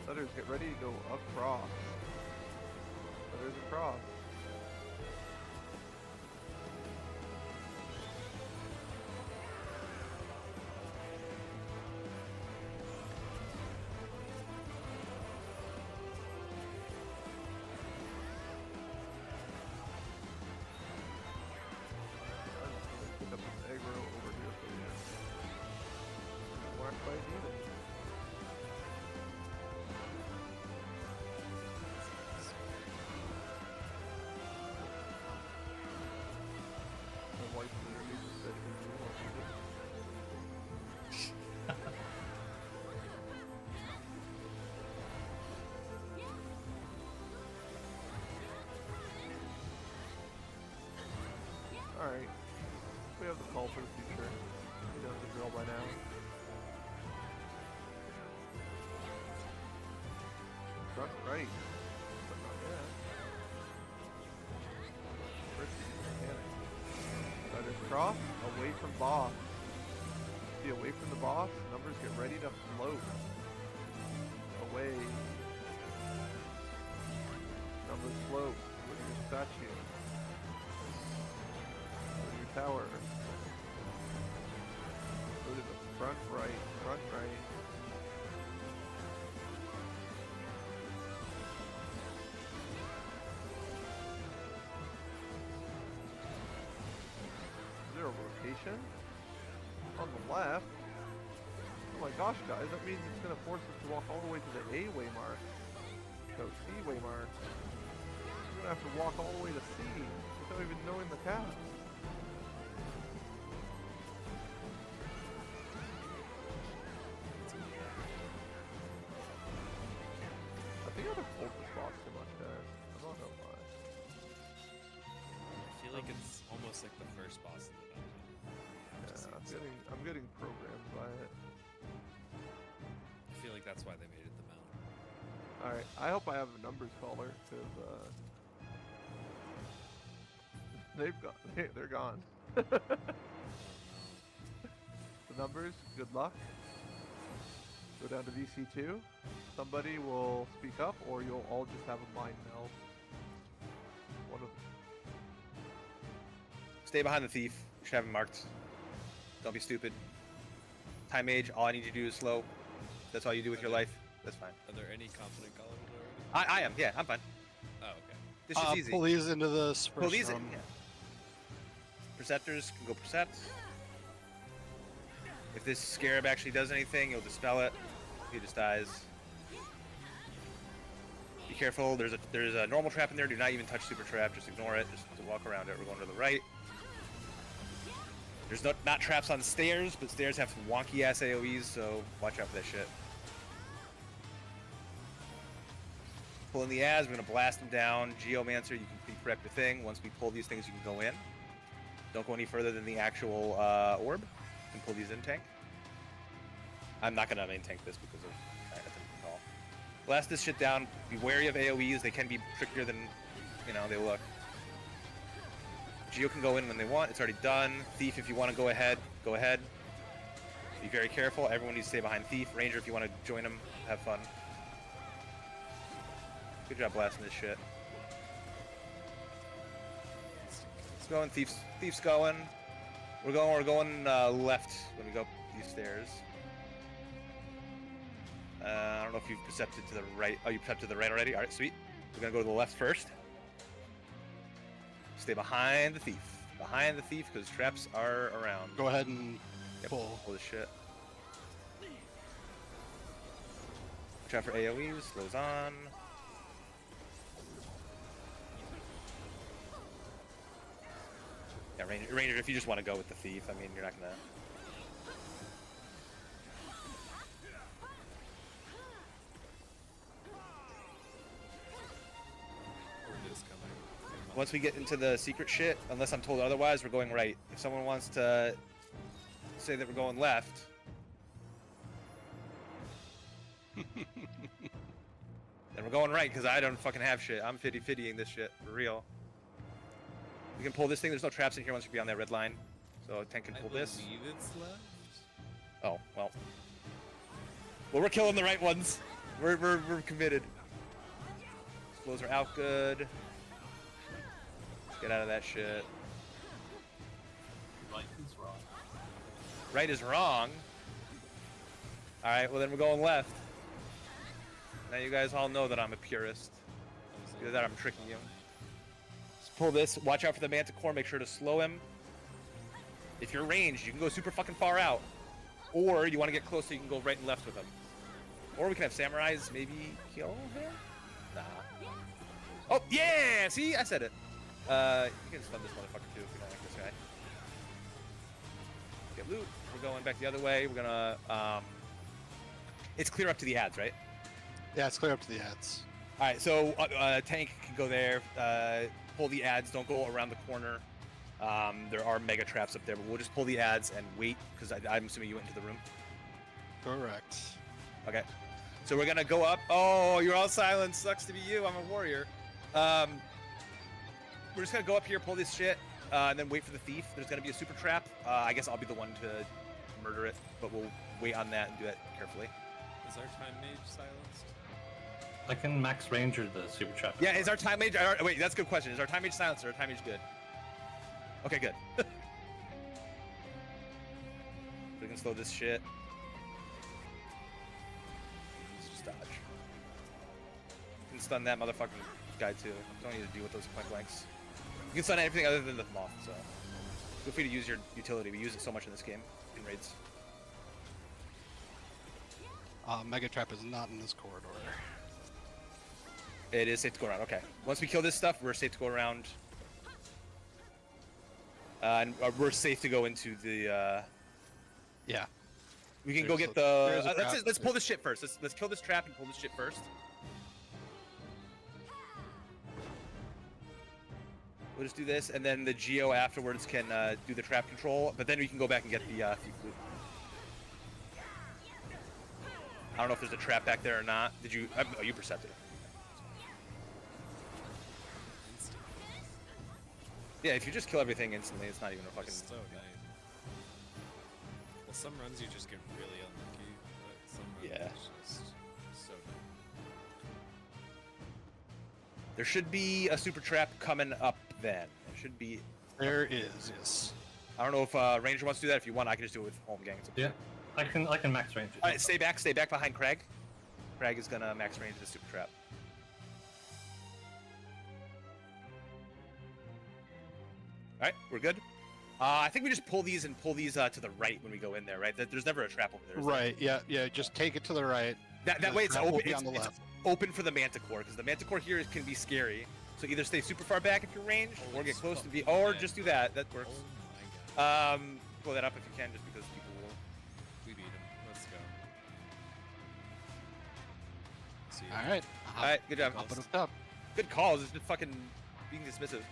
Letters, get ready to go across. Letters across. Pick up this aggro over here for you. Whack by demon. My wife literally just said, "Is you want to do this?" Alright. We have the call for the future. You know the drill by now. Front right. But not yet. First mechanic. Letters cross. Away from boss. See, away from the boss. Numbers get ready to float. Away. Numbers float. With your statue. Tower. Go to the front right, front right. Is there a rotation location on the left. Oh my gosh, guys, that means it's gonna force us to walk all the way to the A waymark. So C waymark. We're gonna have to walk all the way to C without even knowing the cast. I think I've pulled this boss too much, guys. I don't know why. I feel like it's almost like the first boss in the dungeon. Yeah, I'm getting programmed by it. I feel like that's why they made it the mountain. Alright, I hope I have a numbers caller, because, they're gone. The numbers, good luck. Go down to VC2. Somebody will speak up, or you'll all just have a mind meld. One of Stay behind the thief. You should have him marked. Don't be stupid. Time mage, all I need you to do is slow. That's all you do with your life. That's fine. Are there any confident callers already? I am, yeah, I'm fine. Oh, okay. This is easy. Pull these into this first Pull these in, round. yeah. Perceptors can go percept. If this scarab actually does anything, you'll dispel it. He just dies. Be careful, there's a normal trap in there. Do not even touch super trap, just ignore it. Just to walk around it. We're going to the right. There's not traps on stairs, but stairs have some wonky ass AoEs, so watch out for that shit. Pulling the ads, we're gonna blast them down. Geomancer, you can pre-prep your thing. Once we pull these things, you can go in. Don't go any further than the actual orb. You can pull these in tank. I'm not gonna main tank this because of that's a call. Blast this shit down. Be wary of AoEs. They can be trickier than they look. Geo can go in when they want. It's already done. Thief, if you want to go ahead, go ahead. Be very careful. Everyone needs to stay behind Thief. Ranger, if you want to join him, have fun. Good job blasting this shit. It's going. Thief's going. We're going left when we go up these stairs. I don't know if you've percepted to the right. Oh, you percepted to the right already? Alright, sweet. We're gonna go to the left first. Stay behind the thief. Behind the thief, because traps are around. Go ahead and pull this shit. Watch out for AoEs. Slows on. Yeah, Ranger, if you just want to go with the thief, I mean, you're not gonna. Once we get into the secret shit, unless I'm told otherwise, we're going right. If someone wants to say that we're going left, then we're going right, because I don't fucking have shit. I'm 50-50ing this shit, for real. We can pull this thing. There's no traps in here once you're beyond that red line. So tank can pull this. I believe it's left. Oh, well. Well, we're killing the right ones. We're committed. Explodes are out good. Get out of that shit. Right is wrong. Right is wrong. Alright, well then we're going left. Now you guys all know that I'm a purist. Either that or I'm tricking you. Let's pull this. Watch out for the Manticore. Make sure to slow him. If you're ranged, you can go super fucking far out. Or you want to get close so you can go right and left with him. Or we can have samurais maybe kill him? Nah. Oh, yeah! See? I said it. You can stun this motherfucker too if you don't like this guy. Get loot. We're going back the other way. We're gonna, it's clear up to the ads, right? Yeah, it's clear up to the ads. Alright, so tank can go there, pull the ads, don't go around the corner. There are mega traps up there, but we'll just pull the ads and wait, because I'm assuming you went into the room. Correct. Okay. So we're gonna go up. Oh, you're all silent. Sucks to be you. I'm a warrior. We're just gonna go up here, pull this shit, and then wait for the thief. There's gonna be a super trap. I guess I'll be the one to murder it, but we'll wait on that and do that carefully. Is our time mage silenced? I can max ranger the super trap. Yeah, is our time mage? Wait, that's a good question. Is our time mage silenced or our time mage good? Okay, good. We can slow this shit. Let's just dodge. You can stun that motherfucking guy too. Don't need to deal with those point blanks. You can stun everything other than the moth, so. Feel free to use your utility. We use it so much in this game, in raids. Mega Trap is not in this corridor. It is safe to go around. Okay. Once we kill this stuff, we're safe to go around. And we're safe to go into the. Yeah. We can go get the. Let's pull this shit first. Let's kill this trap and pull this shit first. We'll just do this, and then the Geo afterwards can do the trap control. But then we can go back and get the Thief Flute. I don't know if there's a trap back there or not. Did you? Oh, you percepted it. Yeah, if you just kill everything instantly, it's not even a fucking. So nice. Well, some runs you just get really unlucky, but some runs it's just so nice. There should be a super trap coming up then. There should be. There is, yes. I don't know if Ranger wants to do that. If you want, I can just do it with home gang. Yeah, I can max range it. All right, stay back behind Craig. Craig is gonna max range the super trap. All right, we're good. I think we just pull these to the right when we go in there, right? There's never a trap over there. Right. Yeah. Just take it to the right. That way it's trap will open. be on the It's left. open for the Manticore because the Manticore here can be scary. So either stay super far back if you're ranged, or get close to be, or just do that. That works. Blow that up if you can, just because people will. We beat him. Let's go. See you. All right. All right, good job. Up and up. Good calls. It's just fucking being dismissive.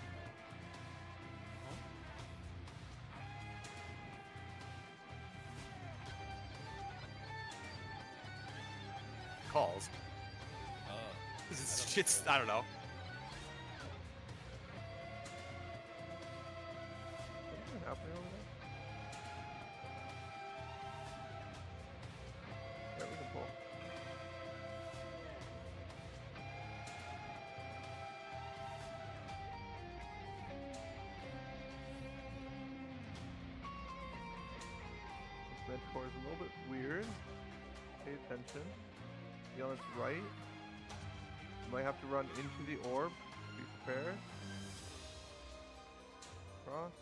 Calls. This shit's, I don't know. What's happening over there? Yeah, we can pull. This mentor is a little bit weird. Pay attention. Be on its right. You might have to run into the orb. Be prepared. Cross.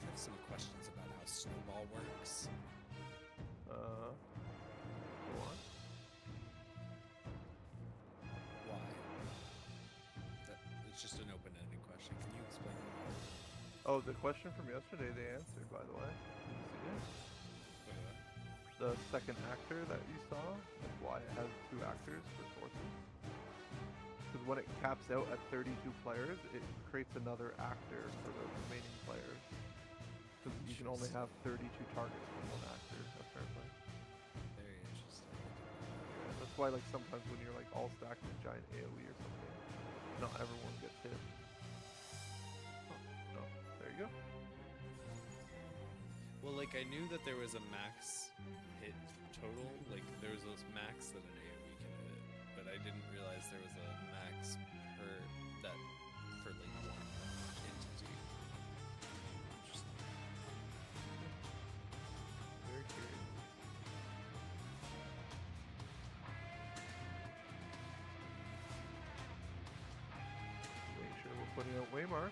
I have some questions about how snowball works. Go on. Why? It's just an open-ended question. Can you explain why? Oh, the question from yesterday they answered, by the way. Did you see it? The second actor that you saw, like why it has two actors for sources. Because when it caps out at 32 players, it creates another actor for the remaining players. Because you can only have 32 targets for one actor, apparently. Very interesting. Yeah, that's why, like, sometimes when you're like all stacked with giant AoE or something, not everyone gets hit. Oh, no, there you go. Well, like, I knew that there was a max hit total. Like, there was those max that an AoE can hit. But I didn't realize there was a max for, like, one entity. Interesting. Very curious. Make sure we're putting out waymarks.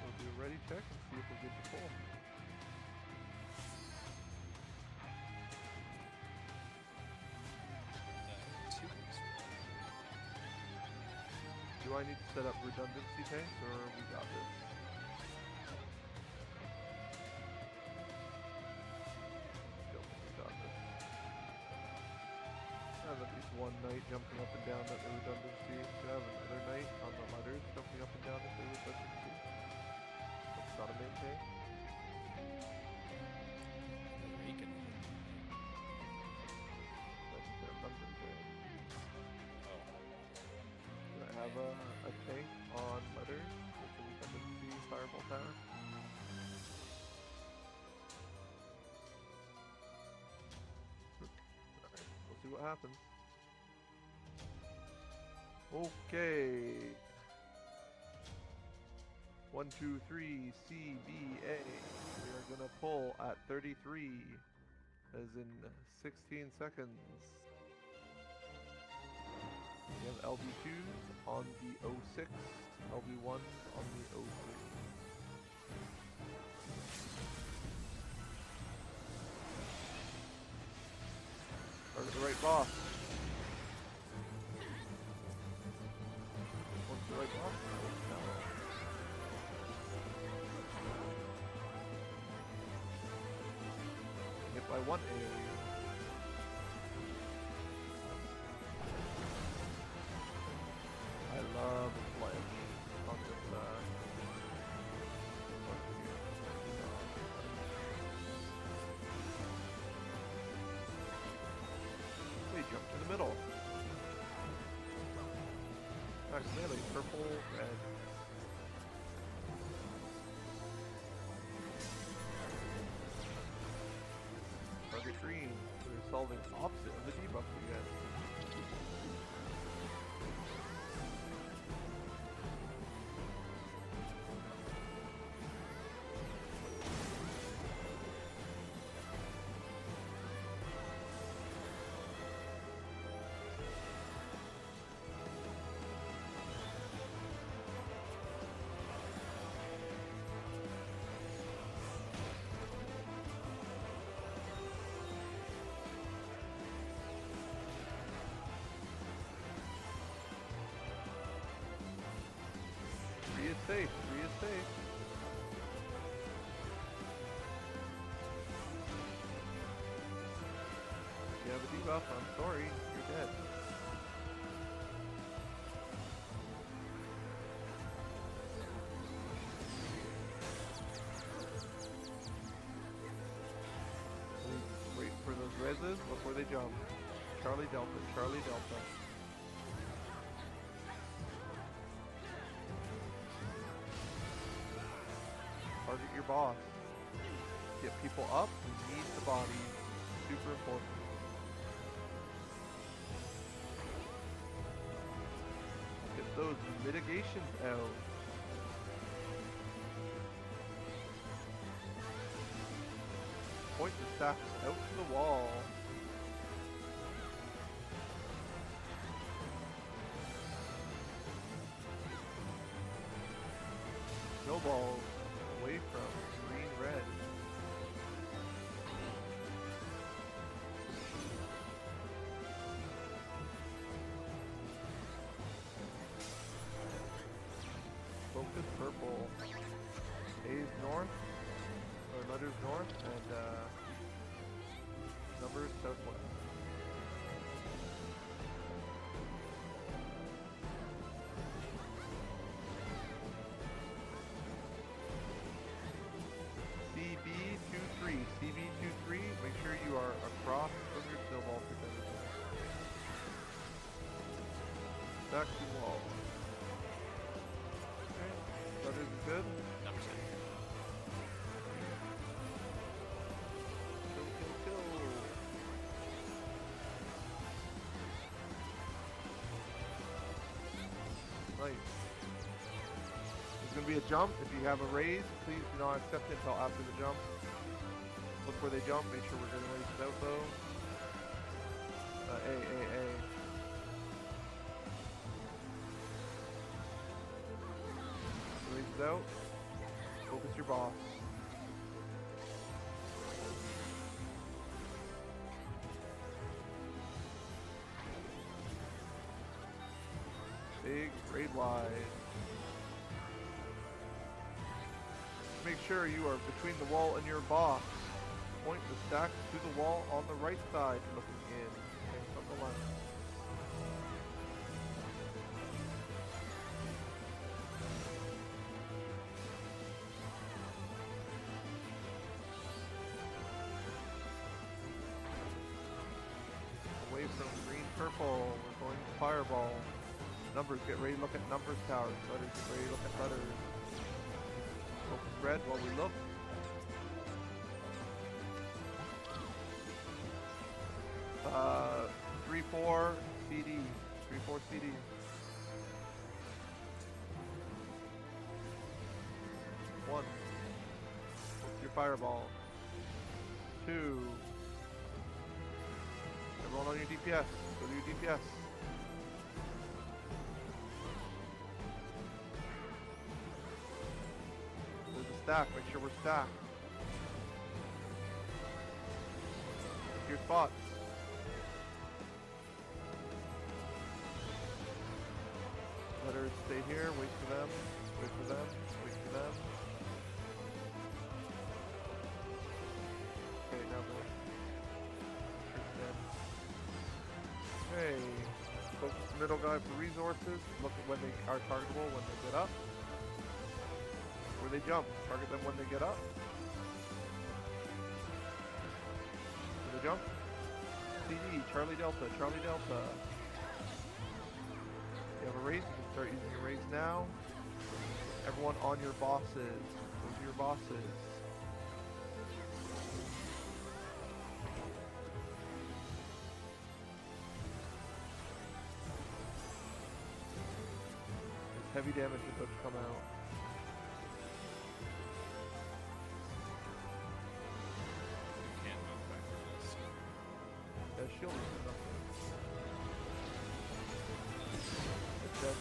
We'll do a ready check and see if we're good to pull. Do I need to set up redundancy tanks, or we got this? Don't think we got this. I have at least one knight jumping up and down at the redundancy. Do I have another knight on the letters jumping up and down at the redundancy? That's not a main tank. That's their redundancy. Do I have a tank on letters with the redundancy fireball tower? Alright, we'll see what what happens. Okay. 1, 2, 3, C, B, A. We are gonna pull at 33, as in 16 seconds. We have LB2s on the 06, LB1s on the 03. Target the right boss. What's the right boss? No. Hit by 1A. I love the flinch on this we jump to the middle. Nice melee, purple, red. Target green. We're solving opposite of the debuff again. Three is safe, 3 is safe. If you have a debuff, I'm sorry, you're dead. Wait for those reses before they jump. Charlie Delta, Charlie Delta. Target your boss. Get people up, we need the body. Super important. Get those mitigations out. Point the staff out to the wall. Snowballs away from green red. Focus purple. A's north, or letters north, and numbers southwest. CB23, CB23, make sure you are across from your snowball percentage. Back to wall. Okay, letters is good. Numbers good. Kill, kill, kill. Nice. There's going to be a jump. If you have a raise, please do not accept it until after the jump. Look where they jump. Make sure we're getting raised out though. A. Raise out. Focus your boss. Big, raid wide. Make sure you are between the wall and your boss. Point the stack to the wall on the right side, looking in, and from the left. Away from green, purple. We're going to fireball. Numbers, get ready to look at numbers towers. Letters, get ready to look at letters. Focus red while we look. 3-4 CD. 3-4 CD. One. What's your fireball? 2. Everyone on your DPS. Go to your DPS. There's a stack. Make sure we're stacked. Pick your spots. Let her stay here. Wait for them. Wait for them. Wait for them. Okay, now go. Hey, focus the middle guy for resources. Look at when they are targetable when they get up. Where they jump. Target them when they get up. Where they jump. CD, Charlie Delta, Charlie Delta. You have a raise, you can start using your raise now. Everyone on your bosses. Those are your bosses. Heavy damage is about to come out. Can't move back from this. Yeah, shield is nothing. It's dead.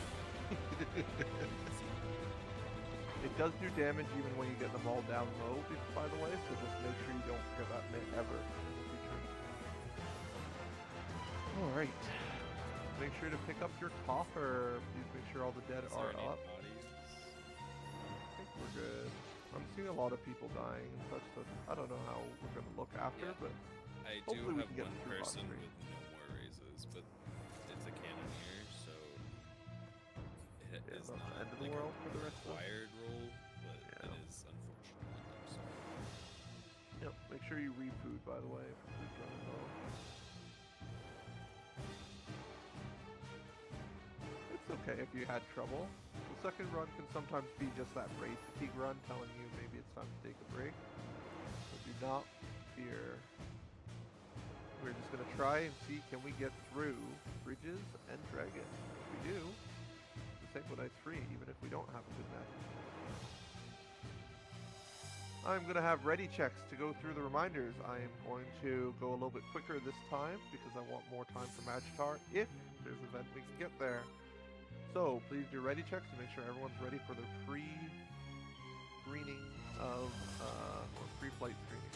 It does do damage even when you get them all down low, by the way, so just make sure you don't forget that mid ever in the future. Alright. Make sure to pick up your coffer. Please make sure all the dead are up. I think we're good. I'm seeing a lot of people dying and such, so I don't know how we're going to look after, but I do hopefully we have can get one through boss person three. with no more raises, but it's a cannoneer, so it Yeah, is not not the end of the like world a for the rest of us. required role, but it is unfortunate. I'm sorry. Yep, make sure you re-food, by the way, if your food's running low. It's okay if you had trouble. The second run can sometimes be just that raid fatigue run telling you maybe it's time to take a break. So do not fear. We're just going to try and see can we get through bridges and dragon. If we do, the Sanguinite's free, even if we don't have a good magic. I'm going to have ready checks to go through the reminders. I am going to go a little bit quicker this time because I want more time for Magitar if there's an event we can get there. So please do ready checks to make sure everyone's ready for the pre-screening of, or pre-flight screening.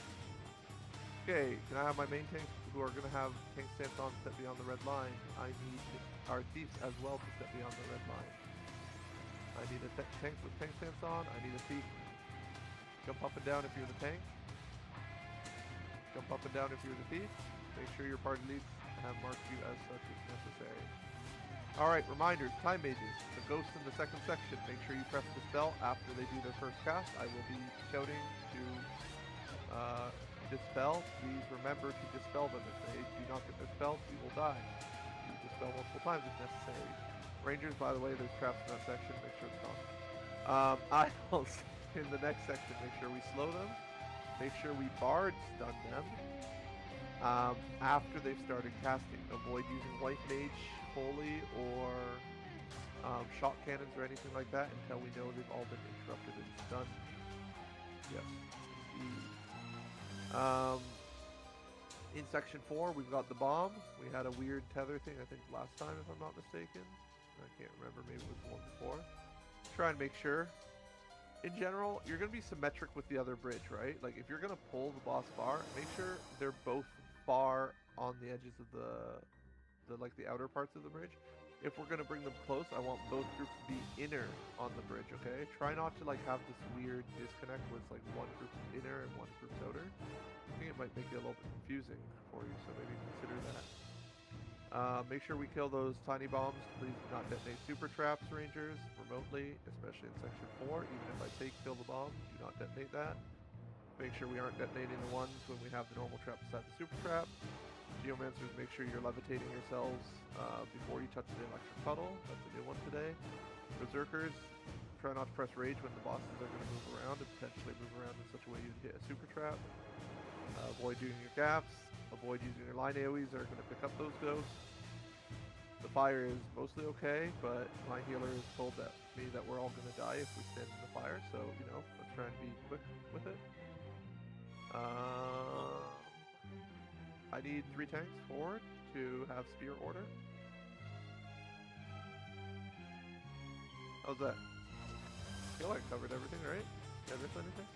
Okay, can I have my main tanks who are going to have tank stance on set beyond the red line? I need our thieves as well to set beyond the red line. I need a tank with tank stance on. I need a thief. Jump up and down if you're the tank. Jump up and down if you're the thief. Make sure your party leads have marked you as such if necessary. Alright, reminders, time mages. The ghosts in the second section. Make sure you press the spell after they do their first cast. I will be shouting to dispel. Please remember to dispel them. If they do not get dispelled, we will die. You dispel multiple times if necessary. Rangers, by the way, there's traps in that section. Make sure it's gone. Isles in the next section. Make sure we slow them. Make sure we bard stun them. After they've started casting. Avoid using white mage, holy, or shot cannons or anything like that until we know they've all been interrupted and stunned. Yes. In section 4, we've got the bomb. We had a weird tether thing, I think, last time, if I'm not mistaken. I can't remember, maybe it was the one before. Try and make sure. In general, you're going to be symmetric with the other bridge, right? Like, if you're going to pull the boss far, make sure they're both far on the edges of the outer parts of the bridge. If we're going to bring them close, I want both groups to be inner on the bridge, okay? Try not to, like, have this weird disconnect where it's, like, one group's inner and one group's outer. I think it might make it a little bit confusing for you, so maybe consider that. Make sure we kill those tiny bombs. Please do not detonate super traps, Rangers, remotely, especially in Section 4. Even if I say kill the bomb, do not detonate that. Make sure we aren't detonating the ones when we have the normal trap beside the super trap. Geomancers, make sure you're levitating yourselves before you touch the electric puddle. That's a new one today. Berserkers, try not to press rage when the bosses are going to move around and potentially move around in such a way you'd hit a super trap. Avoid doing your gaps. Avoid using your line AoEs that are going to pick up those ghosts. The fire is mostly okay, but my healer has told me that we're all gonna die if we stand in the fire. So you know, let's try and be quick with it. I need 3 tanks forward to have spear order. How's that? I feel like I covered everything, right? Did I miss anything?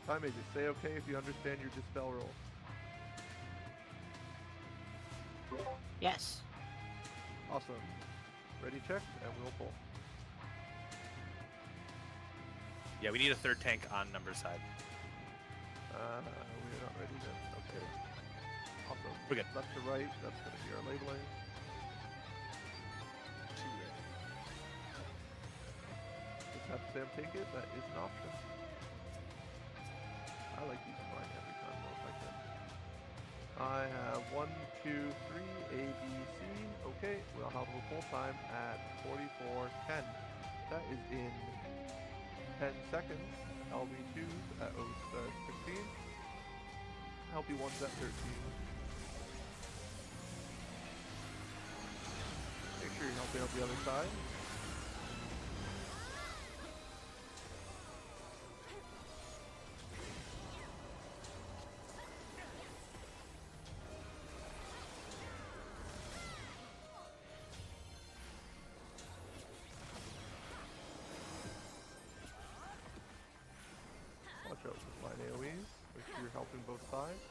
Time Mages, say okay if you understand your dispel roll. Yes. Awesome. Ready, check, and we'll pull. Yeah, we need a third tank on number side. We're not ready then. Okay. Awesome. We're good. Left to right, that's going to be our labeling. Just have Sam take it, that is an option. I like using mine every time though if I can. I have 1, 2, 3, A, B, C. Okay, we'll have a full time at 44:10. That is in 10 seconds. LB2s at 16. LB1s at 13. Make sure you're helping out the other side. Watch out for line AoEs. Make sure you're helping both sides.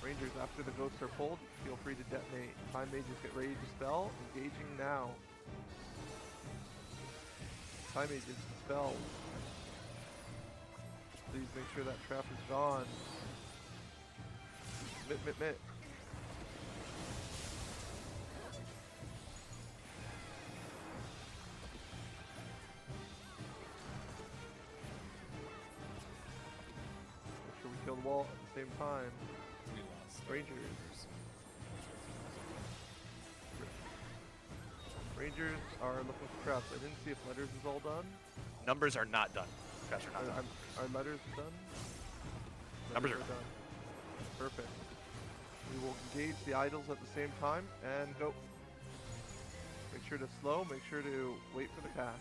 Rangers, after the ghosts are pulled, feel free to detonate. Time Mages, get ready to spell. Engaging now. Time Mages, spell. Please make sure that trap is gone. Mitt. Make sure we kill the wall at the same time. We lost. Rangers. Rangers are looking for traps. I didn't see if letters is all done. Numbers are not done. Traps are not done. Are letters done? Numbers are Letters done. Perfect. We will engage the idols at the same time and go. Make sure to slow. Make sure to wait for the cast.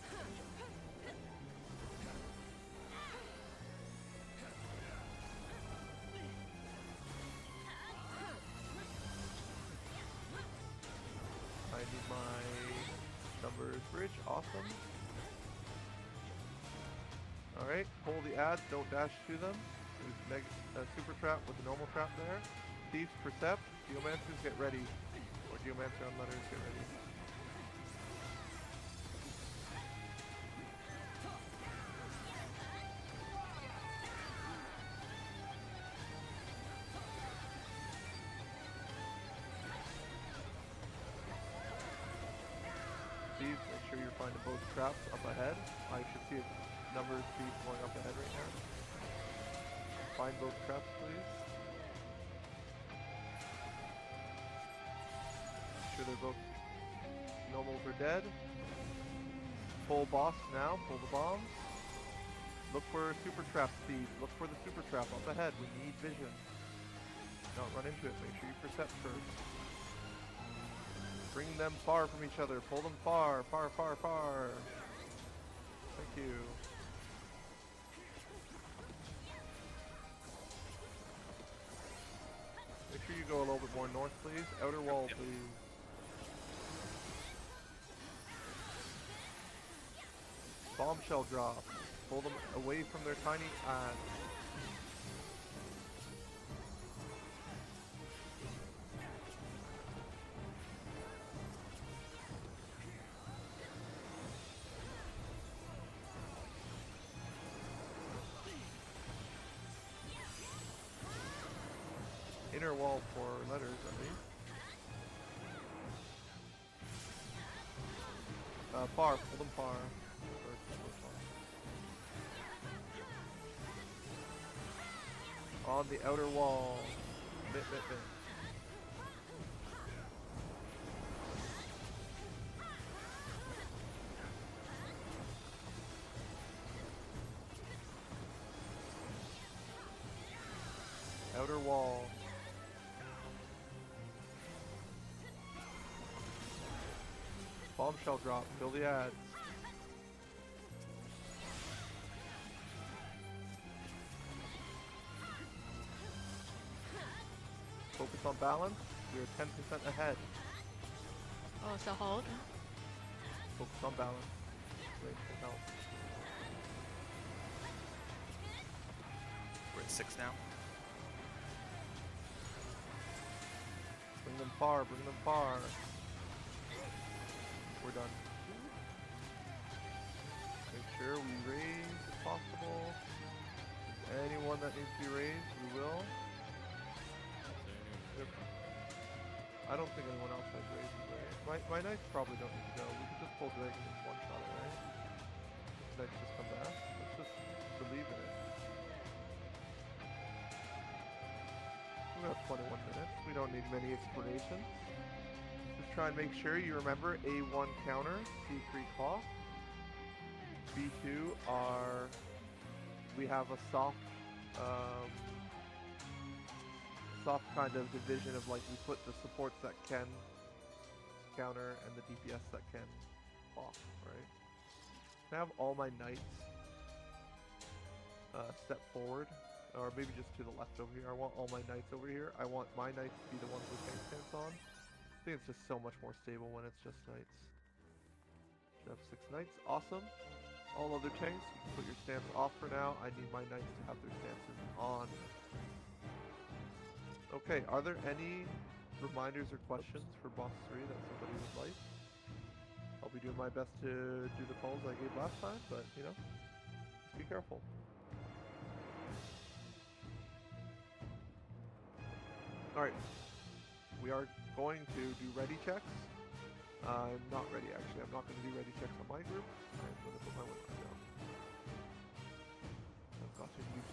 I need my numbers bridge. Awesome. Alright, pull the ads, don't dash to them. There's super trap with a normal trap there. Thieves percept. Geomancers get ready. Or Geomancer on letters get ready. Thieves, make sure you're finding both traps up ahead. I should see a number of thieves going up ahead right now. Find both traps, please. Make sure they're both normals are dead. Pull boss now, pull the bombs. Look for super traps, thieves. Look for the super trap up ahead. We need vision. Don't run into it. Make sure you percept first. Bring them far from each other. Pull them far. Thank you. Make sure you go a little bit more north, please. Outer wall, please. Bombshell drop. Pull them away from their tiny ads. Inner wall for letters, at least. Far, pull them far. On the outer wall. Mitt. Outer wall. Bombshell drop. Kill the ads. Focus on balance. We are 10% ahead. Oh, so hold. Focus on balance. Wait, help. We're at 6 now. Bring them far, bring them far. We're done. Make sure we raise if possible. Anyone that needs to be raised, we will. I don't think anyone else has raises, right? My knights probably don't need to go. We could just pull dragon and one shot it, right? Knights just come back. Let's just believe in it. We have 21 minutes. We don't need many explorations. Just try and make sure you remember A1 counter, C3 clock. B2 are... We have a soft kind of division of like we put the supports that can counter and the DPS that can off, right? Can I have all my knights step forward, or maybe just to the left over here? I want all my knights over here. I want my knights to be the ones with tank stance on. I think it's just so much more stable when it's just knights. Should have 6 knights, awesome. All other tanks, you can put your stance off for now. I need my knights to have their stances on. Okay, are there any reminders or questions for boss 3 that somebody would like? I'll be doing my best to do the polls I gave last time, but you know, just be careful. Alright, we are going to do ready checks. I'm not ready actually, I'm not going to do ready checks on my group. I'm going to put my weapon down. I've got to use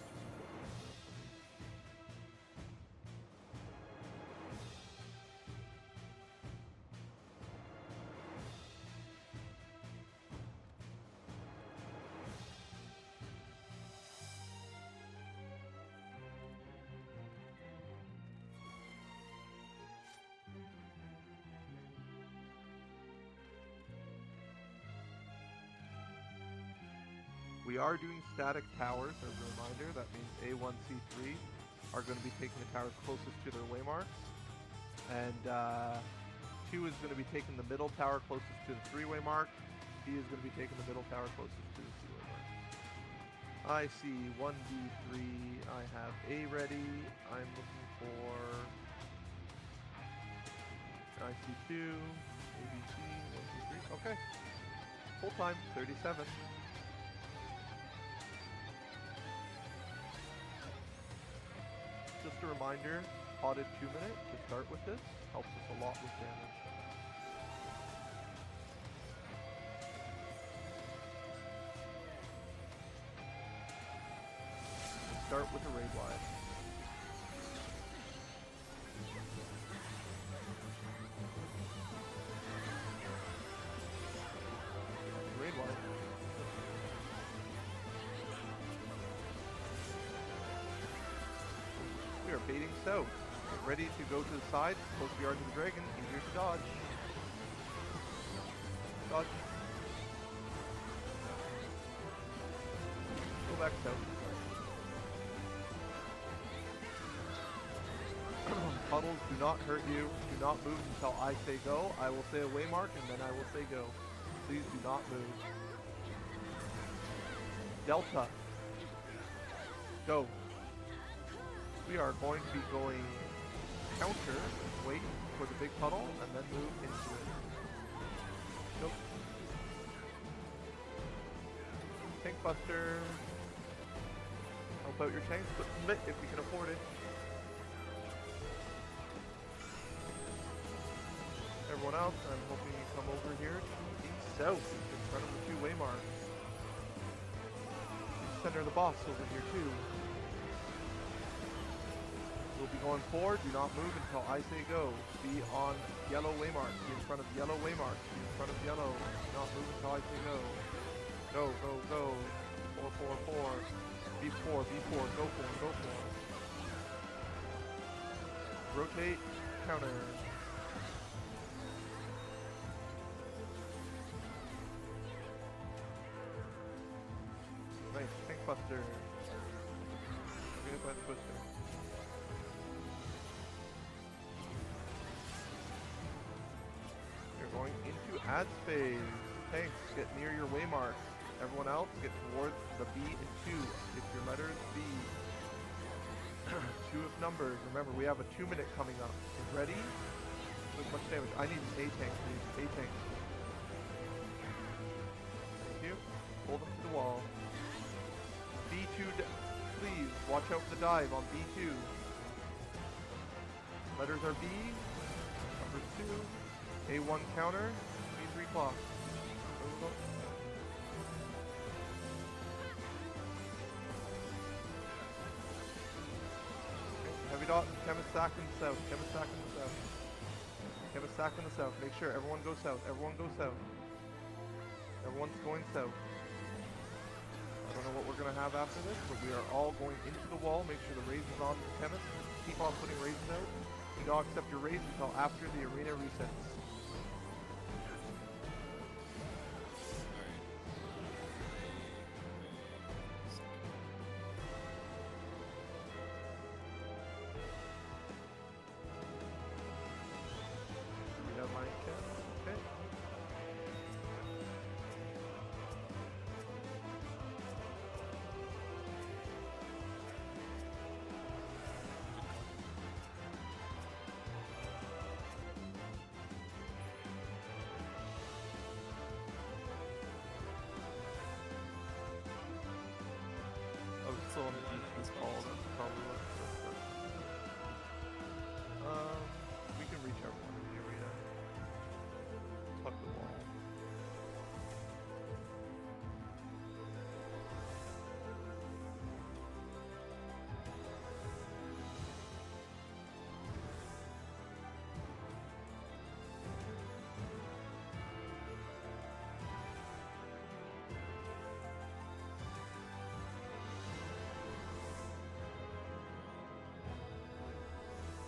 We are doing static towers as a reminder. That means A1, C3 are going to be taking the towers closest to their waymarks. And 2 is going to be taking the middle tower closest to the 3-way mark. D is going to be taking the middle tower closest to the 2-way mark. I see 1D3. I have A ready. I'm looking for... I see 2. ABC, 1, 2, 3. Okay. Full time, 37. Just a reminder, potted 2 minutes to start with this. Helps us a lot with damage. Start with a raid wide. Raid wide. We are baiting south. Get ready to go to the side, close the yard to the dragon, easier to dodge. Dodge. Go back south. Puddles do not hurt you. Do not move until I say go. I will say a waymark and then I will say go. Please do not move. Delta. Go. We are going to be going counter, wait for the big puddle, and then move into it. Nope. Tank Buster. Help out your tanks, but submit if you can afford it. Everyone else, I'm hoping you come over here to the south in front of the 2-way mark. Center of the boss over here too. We'll be going forward. Do not move until I say go. Be on yellow waymark. Be in front of yellow waymark. Be in front of yellow. Do not move until I say go. Go, go, go. 4, 4, 4. B4, B4. Go for it, go for it. Rotate. Counter. Ad phase. Tanks, get near your waymarks. Everyone else, get towards the B and 2. Get your letters B. 2 of numbers. Remember, we have a 2-minute coming up. Ready? Do as much damage. I need an A tank, please. A tank. Thank you. Hold them to the wall. B2, please. Watch out for the dive on B2. Letters are B. Number 2. A1 counter. B3 clock. Heavy dot, chemist sack in the south, chemist sack in the south. Chemist sack in the south. Make sure everyone goes south, everyone goes south. Everyone's going south. I don't know what we're gonna have after this, but we are all going into the wall. Make sure the raise is on the chemist. Keep on putting raises out. Do not accept your raise until after the arena resets. We have my chemist, okay. Oh, it's still on the line in this call, that's probably what we can reach everyone in the arena. Tuck the wall.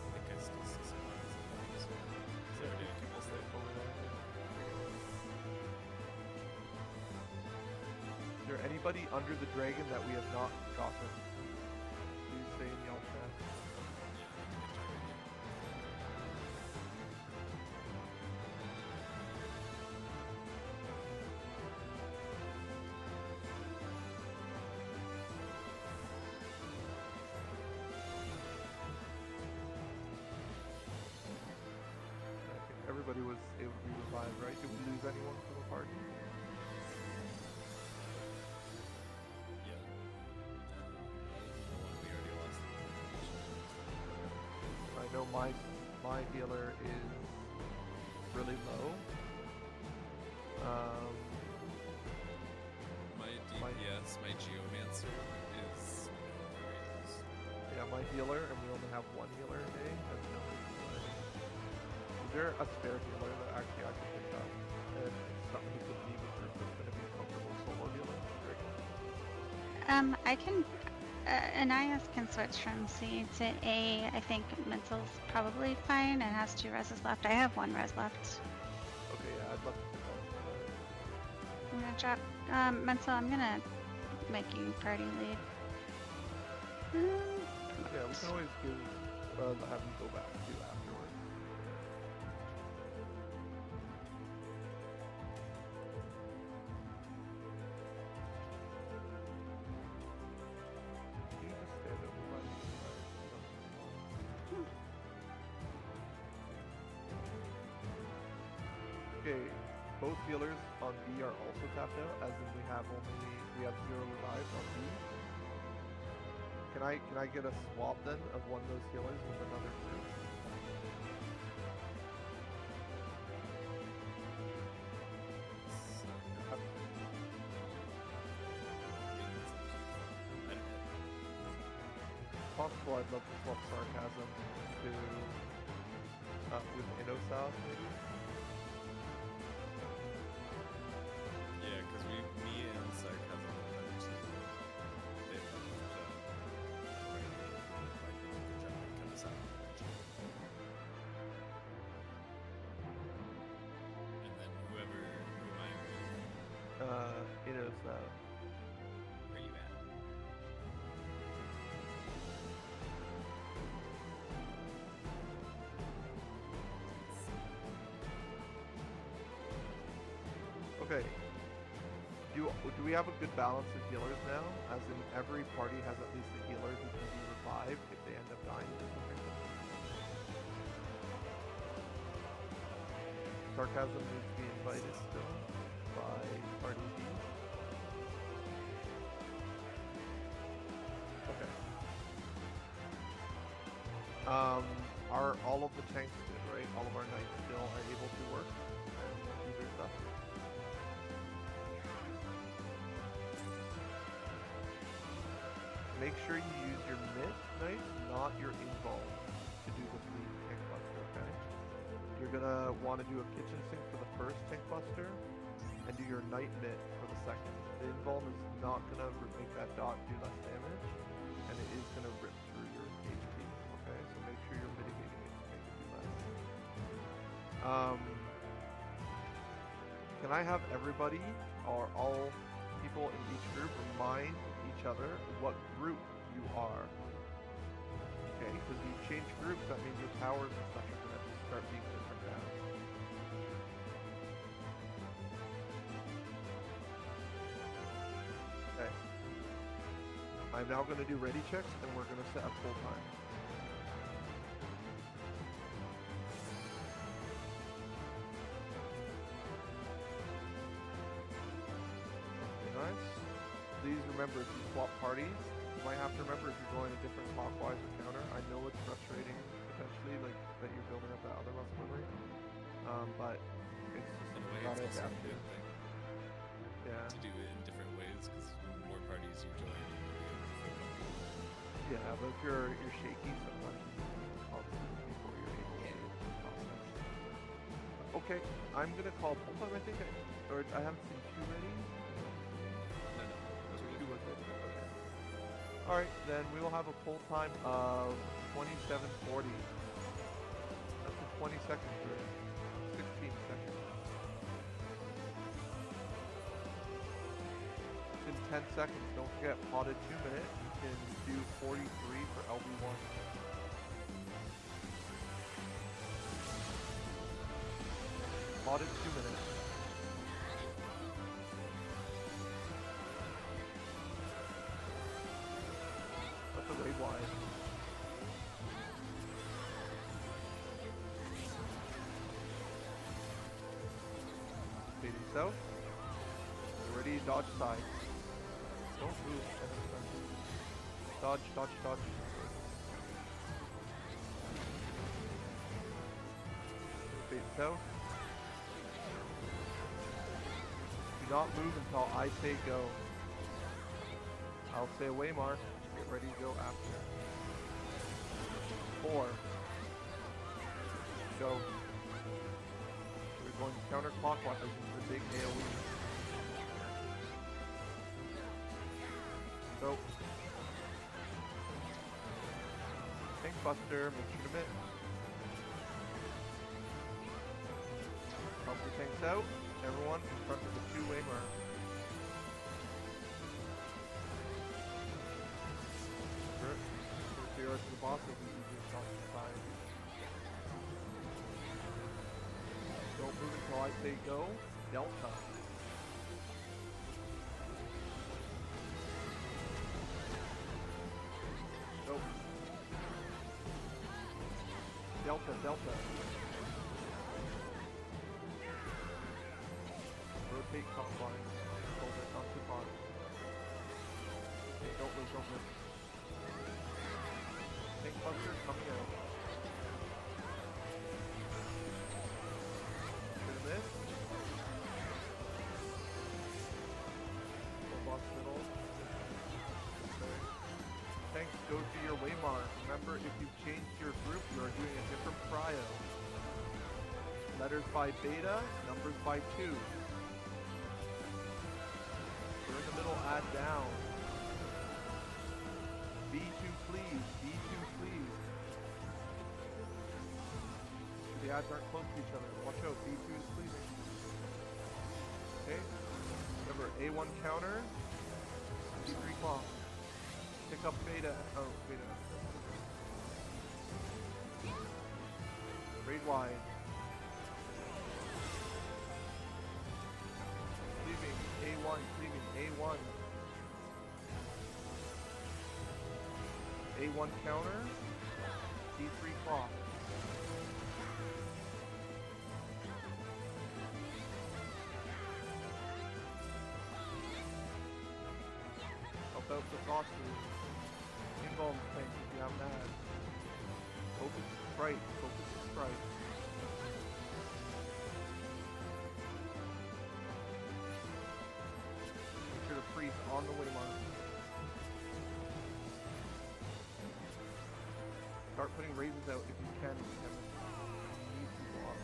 I think I still see some lines in there, so is there any people stay over there? Is there anybody under the dragon that we have not gotten? Please say in y'all chat. I think everybody was able to be revived, right? Did we lose anyone from the party? Yeah. The one we already lost. I know my healer is really low. My DPS, my Geomancer is Yeah, my healer, and we only have one healer today. Has no reason. Is there a spare healer that actually I can pick up? And it's something we could leave a group that's going to be comfortable solo healing? I can. Anais can switch from C to A. I think Mental's probably fine and has 2 reses left. I have 1 res left. Okay, yeah, I'd love to pick up. I'm gonna drop. Mental, I'm gonna make you party lead. Yeah, we can always give, have you go back to afterwards. You can just stand over by me. Okay, both healers on B are also tapped out, as in we have 0 lives on B. Can I get a swap then of one of those healers with another group? Possible, I'd love to swap Sarcasm to with Innosouth maybe. Yeah, because me and Sarcasm went to they went to kind of sound. And then who am I with? Innosouth. Where you at? Okay. Do we have a good balance of healers now? As in every party has at least a healer who can be revived if they end up dying or something? Sarcasm needs to be invited still by party B. Okay. Are all of the tanks good, right? All of our knights still are able to work and do their stuff? Make sure you use your mid knights, not your invuln, to do the fleet tank buster, okay? You're gonna want to do a kitchen sink for the first tank buster, and do your knight mid for the second. The invuln is not gonna make that dot do less damage, and it is gonna rip through your HP, okay? So make sure you're mitigating it to make it do less. Can I have everybody, or all people in each group, remind each other what group you are? Okay, because you change groups, that means your towers and stuff are gonna start being different now. Okay. I'm now gonna do ready checks, and we're gonna set up full time. Nice. Please remember, if you swap parties, you might have to remember if you're going a different clockwise or counter. I know it's frustrating potentially, like that you're building up that other muscle memory, but it's just In a way, gotta it's also a adapt to. good thing Yeah. to do it in different ways because the more parties you join, you'll be able to feel comfortable. Yeah, but if you're shaky, sometimes obviously before you're able to process. Okay, I'm gonna call full time. I think, or I haven't seen two ready. No, those are Two good. was good. Okay. All right, then we will have a pull time of 27:40. That's a 20-second turn. 16 seconds. It's in 10 seconds. Don't forget, potted 2 minutes. You can do 43 for LB1. Potted 2 minutes. That's a raid wide. Fading south. Get ready to dodge sides. Don't move. Dodge, dodge, dodge. Fade south. Do not move until I say go. I'll say away mark. Get ready to go after. 4. Go. We're going counterclockwise into the big AoE. So, tank buster, make sure to miss. Help your tanks out. Everyone in front of the two-way mark. First zero to the boss will be easier to side. Don't move until I say go. Delta. Go. Delta, delta. Rotate clockwise. Hold it, not too far. Okay, don't move, don't move. Tank buster coming out. Should have missed. Boss middle. Okay. Tanks, go to your waymark. Remember, if you change your group, you are doing a different prio. Letters by beta, numbers by 2. We're in the middle, add down. B2 please, B2 please. The adds aren't close to each other. Watch out, B2 is pleasing. Okay. Remember, A1 counter, B3 clock. Pick up beta. Oh, beta. Raid wide. A1. A1 counter. D3 clock. Help out the sauces. Involve things if you have mad. Focus sprite. Focus sprite. Make sure to freeze on the waymark. Start putting raises out if you can. Need people up.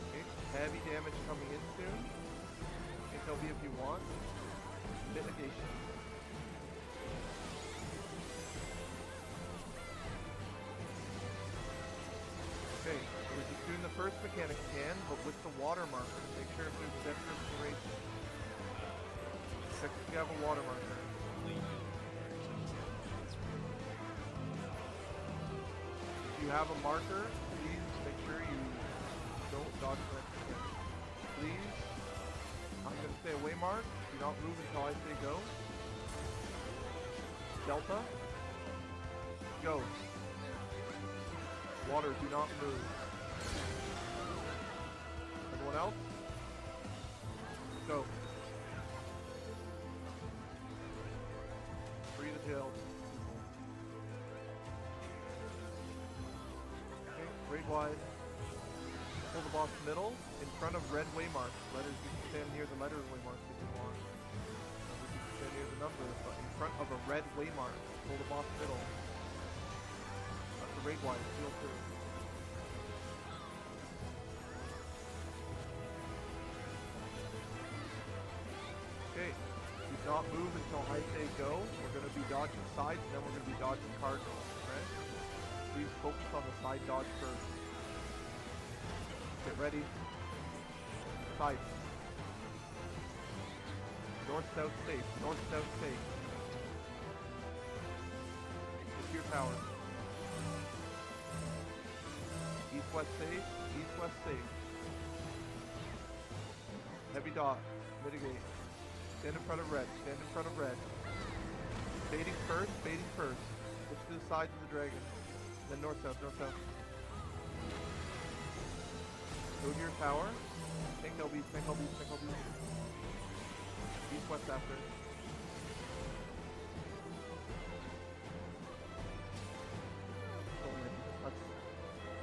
Okay, heavy damage coming in soon. Take LB if you want. Mitigation. Okay, we're just doing the first mechanic scan, but with the water marker. Make sure if there's center of duration. Second, you have a water marker. If you have a marker, please make sure you don't dodge the next again. Please, I'm going to say a waymark. Do not move until I say go. Delta. Go. Water, do not move. Everyone else? Go. Free the jail. Okay, grade wide. Pull the boss middle in front of red waymarks. Letters, you can stand near the letter waymarks if you want. You can stand near the number, but in front of a red waymark. Pull the boss middle. That's the grade wide. Feel through. Okay. Do not move until I say go. We're going to be dodging sides, and then we're going to be dodging cardinals, okay? Please focus on the side dodge first. Get ready. Side. North-south safe. North-south safe. Get to your tower. East-west safe. East-west safe. Heavy dot. Mitigate. Stand in front of red. Stand in front of red. Baiting first. Baiting first. Push to the sides of the dragon. Then north-south. North-south. Go to your tower. Tank LBs. Tank LBs. Tank LBs. East-west after.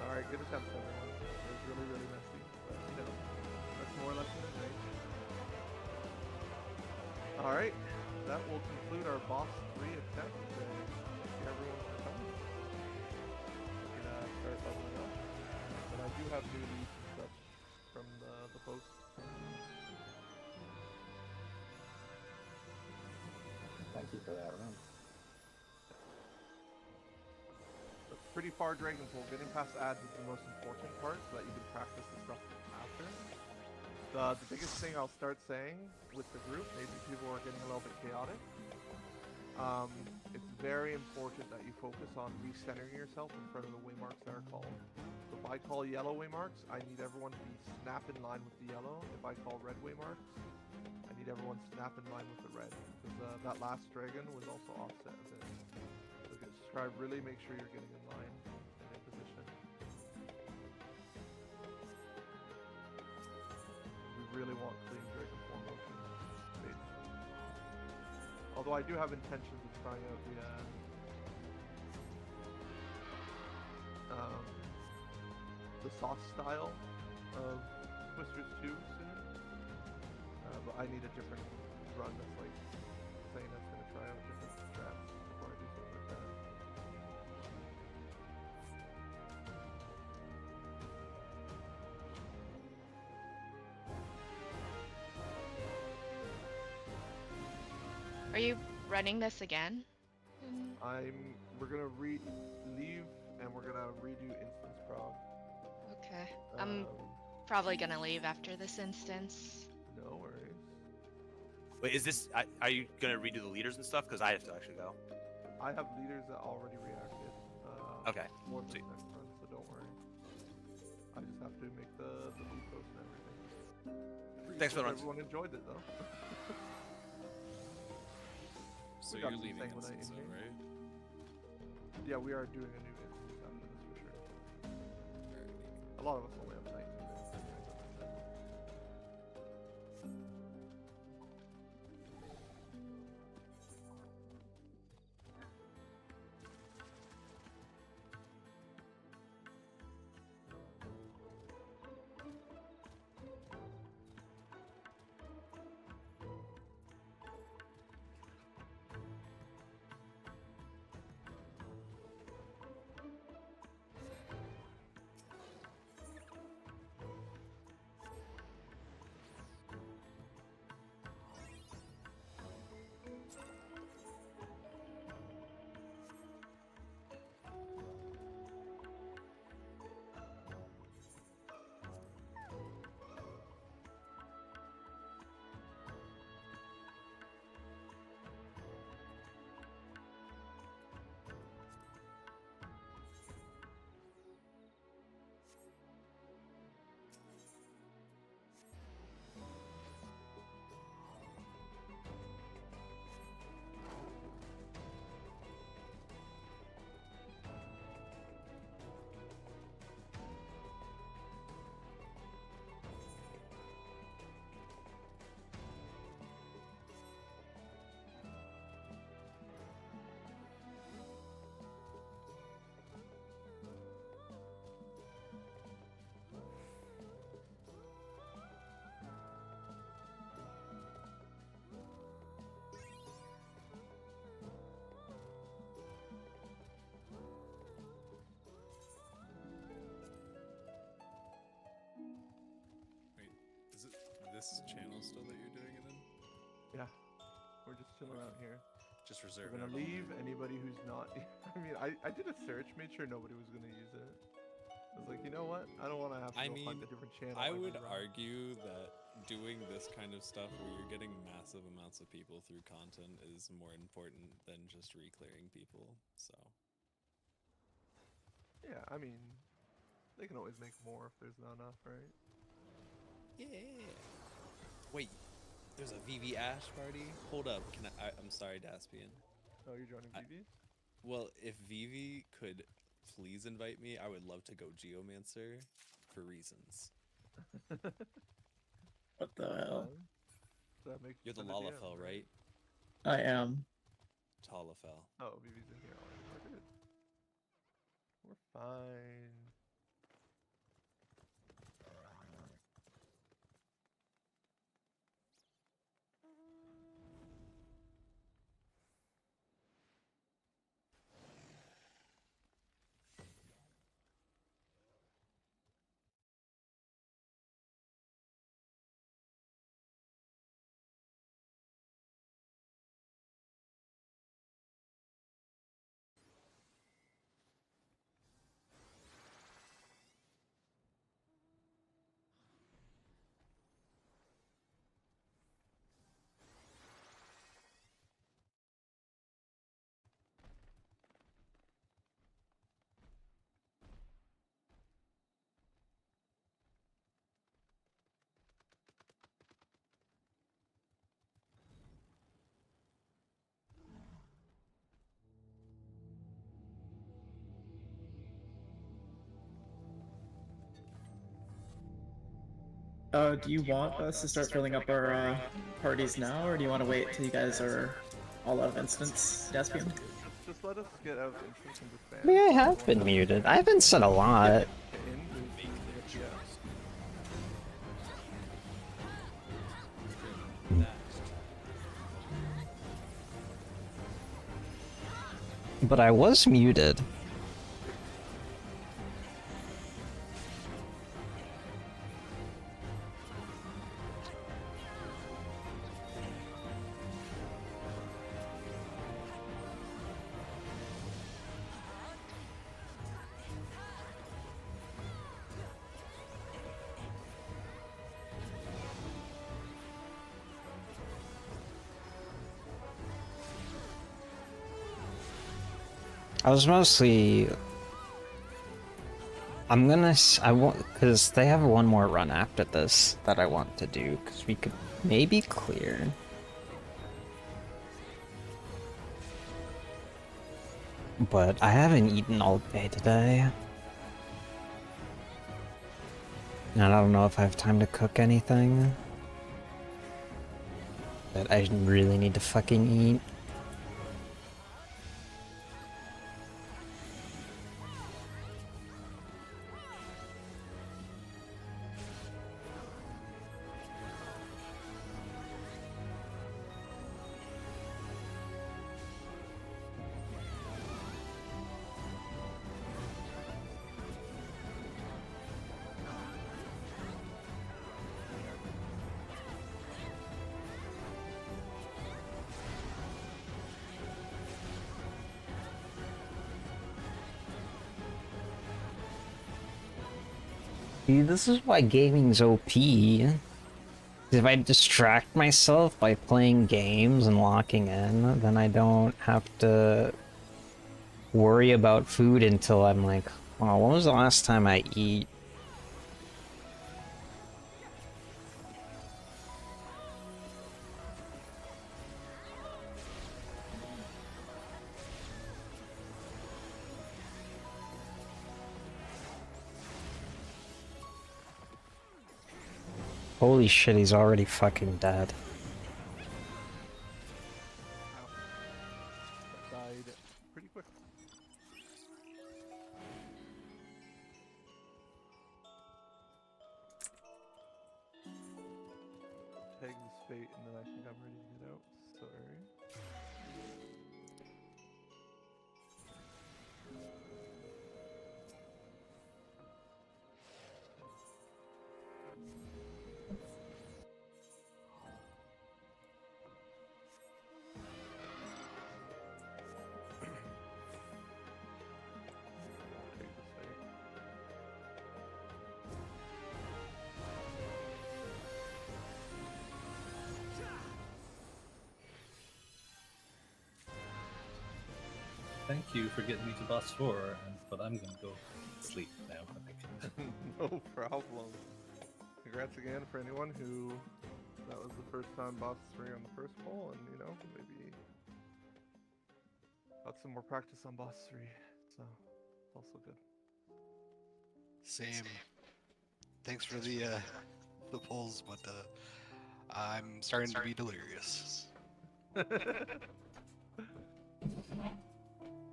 Alright, good attempt everyone. It was really, really messy. But, you know, that's more or less in range. Alright, that will conclude our boss 3 attempt today. Thank you everyone for coming. We can start leveling up. But I do have new leads and such from the post. Thank you for that run. Pretty far Dragon Pool. Getting past ads is the most important part so that you can practice the stuff after. The biggest thing I'll start saying with the group, maybe people are getting a little bit chaotic. It's very important that you focus on recentering yourself in front of the waymarks that are called. So if I call yellow waymarks, I need everyone to be snap in line with the yellow. If I call red waymarks, I need everyone snap in line with the red. Because that last dragon was also offset a bit. So get subscribe, really make sure you're getting in line and in position. We really want clean dragon form motion space. Although I do have intentions of trying out the sauce style of Twisters 2 soon. But I need a different run that's like saying that's going to try out different strats before I do something like that. Are you running this again? We're gonna leave and we're gonna redo instance prog. Okay. I'm probably gonna leave after this instance. No worries. Wait, is this? Are you gonna redo the leaders and stuff? Because I have to actually go. I have leaders that already reacted. Okay. More than Sweet. next run, so don't worry. I just have to make the loot post and everything. Thanks for the Hope runs. everyone enjoyed it though. So We you're got some leaving sanguinite instance, in though, here. right? Yeah, we are doing a new instance after this for sure. A lot of us only have 19 minutes anyways, as I said. Wait, is it this channel still that you're doing it in? Yeah, we're just chilling out here. Just We're reserving gonna it all leave night. anybody who's not. I mean, I did a search, made sure nobody was gonna use it. I was like, you know what? I don't want to have to I go mean, find a different channel. I every would run. argue that doing this kind of stuff where you're getting massive amounts of people through content is more important than just re-clearing people. So Yeah, I mean, they can always make more if there's not enough, right? yeah. Wait, there's a VV Ash party. Hold up, can I'm sorry, Daspian. Oh, you're joining VV? Well, if Vivi could please invite me, I would love to go Geomancer for reasons. What the hell? So that makes You're the send a DM, Lalafell, right? I am. Talafell. Oh, VV's in here already. We're good. We're fine. Do you want us to start filling up our parties now, or do you want to wait till you guys are all out of instance, Despian? Just let us get out of instance and disband. I mean, I have been muted. I haven't said a lot. But I was muted. I I'm gonna. I want because they have one more run after this that I want to do because we could maybe clear. But I haven't eaten all day today. And I don't know if I have time to cook anything. But I really need to fucking eat. See, this is why gaming's OP. If I distract myself by playing games and locking in, then I don't have to worry about food until I'm like, oh, when was the last time I eat? Holy shit, he's already fucking dead. Died pretty quick. Tag this fate, and then I think I'm ready to get out. Sorry. Take this fate. Thank you for getting me to boss 4, but I'm gonna go sleep now, I think. No problem. Congrats again for anyone who that was the first time boss 3 on the first poll, and you know, maybe got some more practice on boss 3, so it's also good. Same. Thanks for the polls, but I'm starting to be delirious.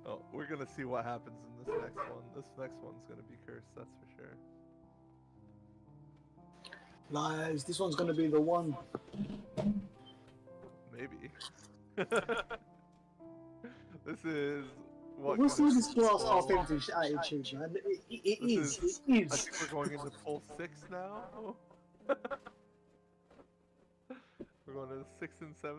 Oh, we're gonna see what happens in this next one. This next one's gonna be cursed, that's for sure. Lies, this one's gonna be the one. Maybe. This is what. What's with this glass half empty attitude, man? It is. I think we're going into pull 6 now. We're going to 6 and 7.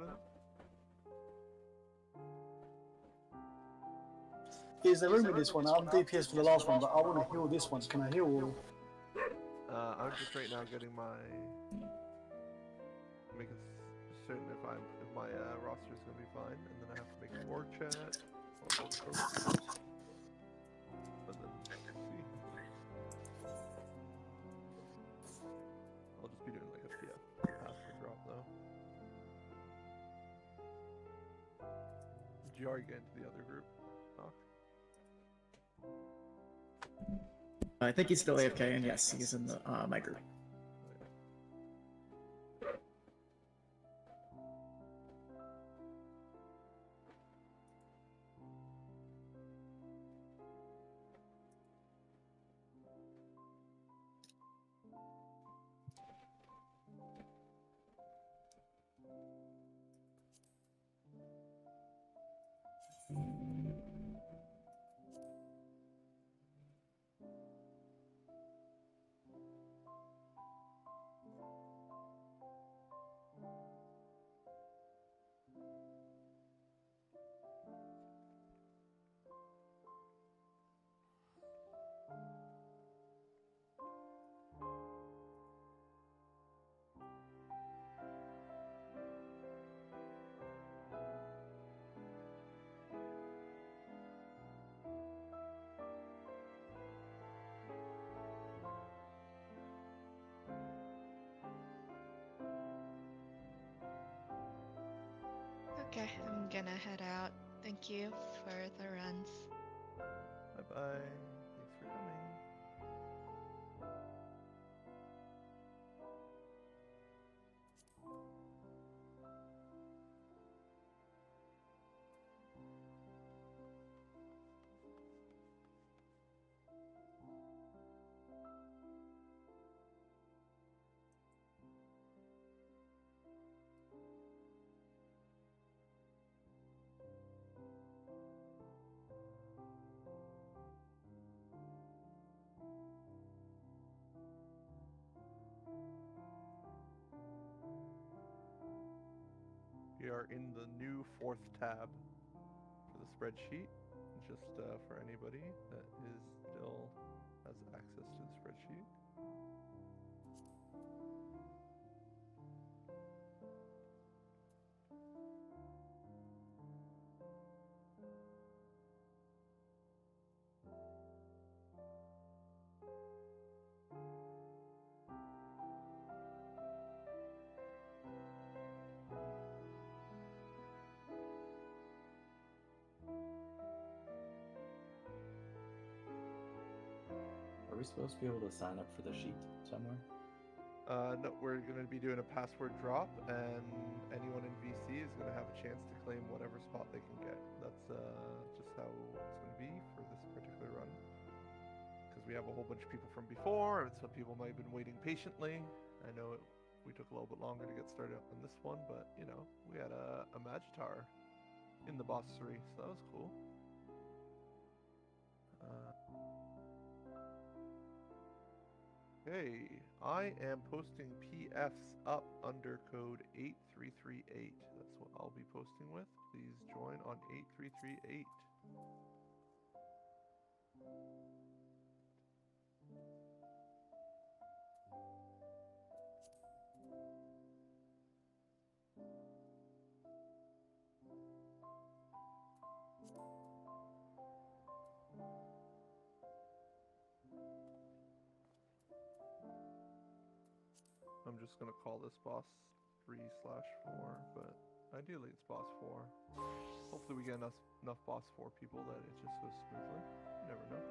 Here's the room with this one. I'm DPS for the last one, but I want to heal this one. Can I heal all? I'm just right now getting my making certain if my roster is gonna be fine, and then I have to make an org chat. But then see. I'll just be doing like a pass per drop though. Did you already get into the other group? Doc? I think he's still AFK, and yes, he's in the my group. I'm gonna head out. Thank you for the runs. Bye bye. Thanks for coming. We are in the new 4th tab for the spreadsheet, just for anybody that is still has access to the spreadsheet. Are we supposed to be able to sign up for the sheet somewhere? No, we're going to be doing a password drop, and anyone in VC is going to have a chance to claim whatever spot they can get. That's just how it's going to be for this particular run. Because we have a whole bunch of people from before, and some people might have been waiting patiently. I know we took a little bit longer to get started on this one, but, you know, we had a Magitar in the boss 3, so that was cool. Okay, I am posting PFs up under code 8338. That's what I'll be posting with. Please join on 8338. I'm just gonna call this boss 3/4, but ideally it's boss 4. Hopefully we get enough boss 4 people that it just goes smoothly. You never know.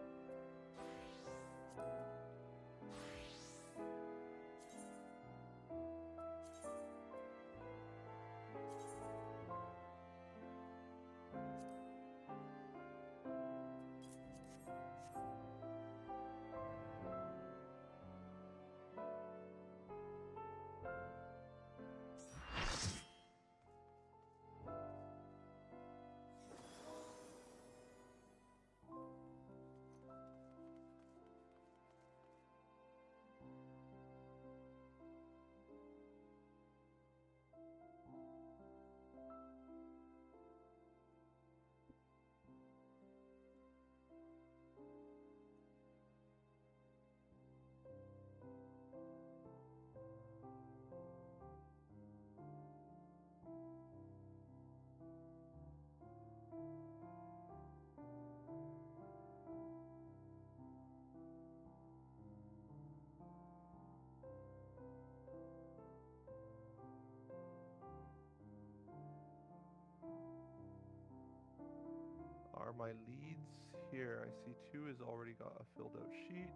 Are my leads here? I see 2 has already got a filled out sheet.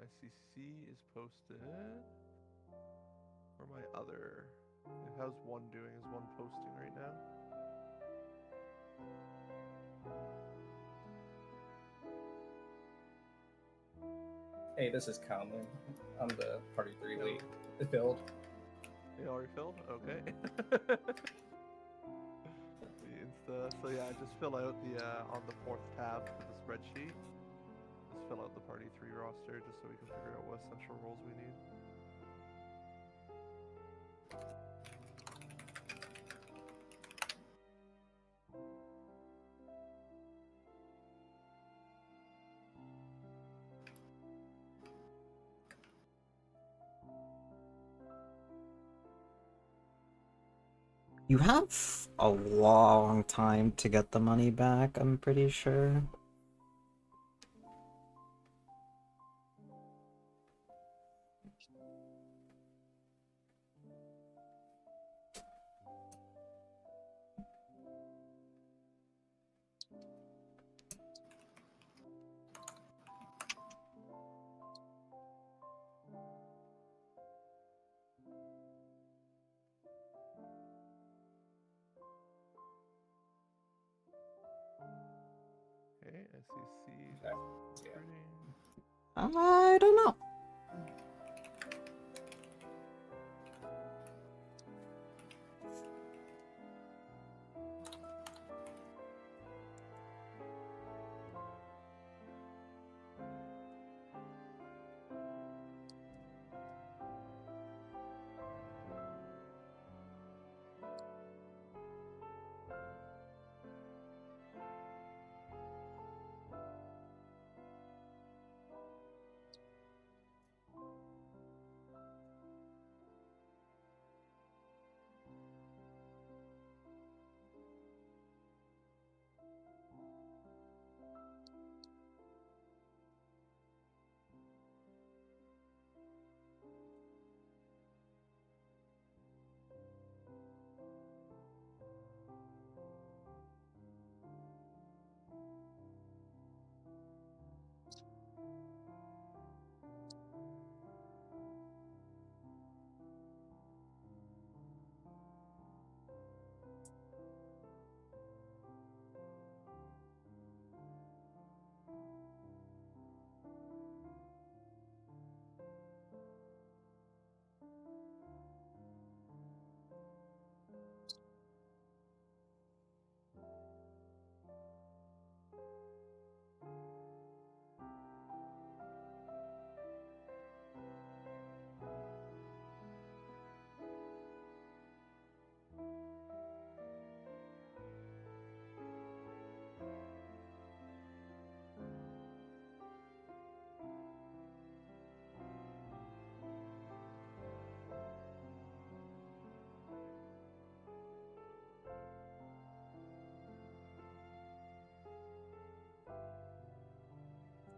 I see C is posted. Or my other. How's 1 doing? Is 1 posting right now? Hey, this is Conlon. I'm the party 3 lead. It filled. They already filled? Okay. So yeah, just fill out the on the 4th tab for the spreadsheet. Just fill out the party 3 roster just so we can figure out what essential roles we need. You have a long time to get the money back, I'm pretty sure. Okay, SEC. Recruiting. I don't know.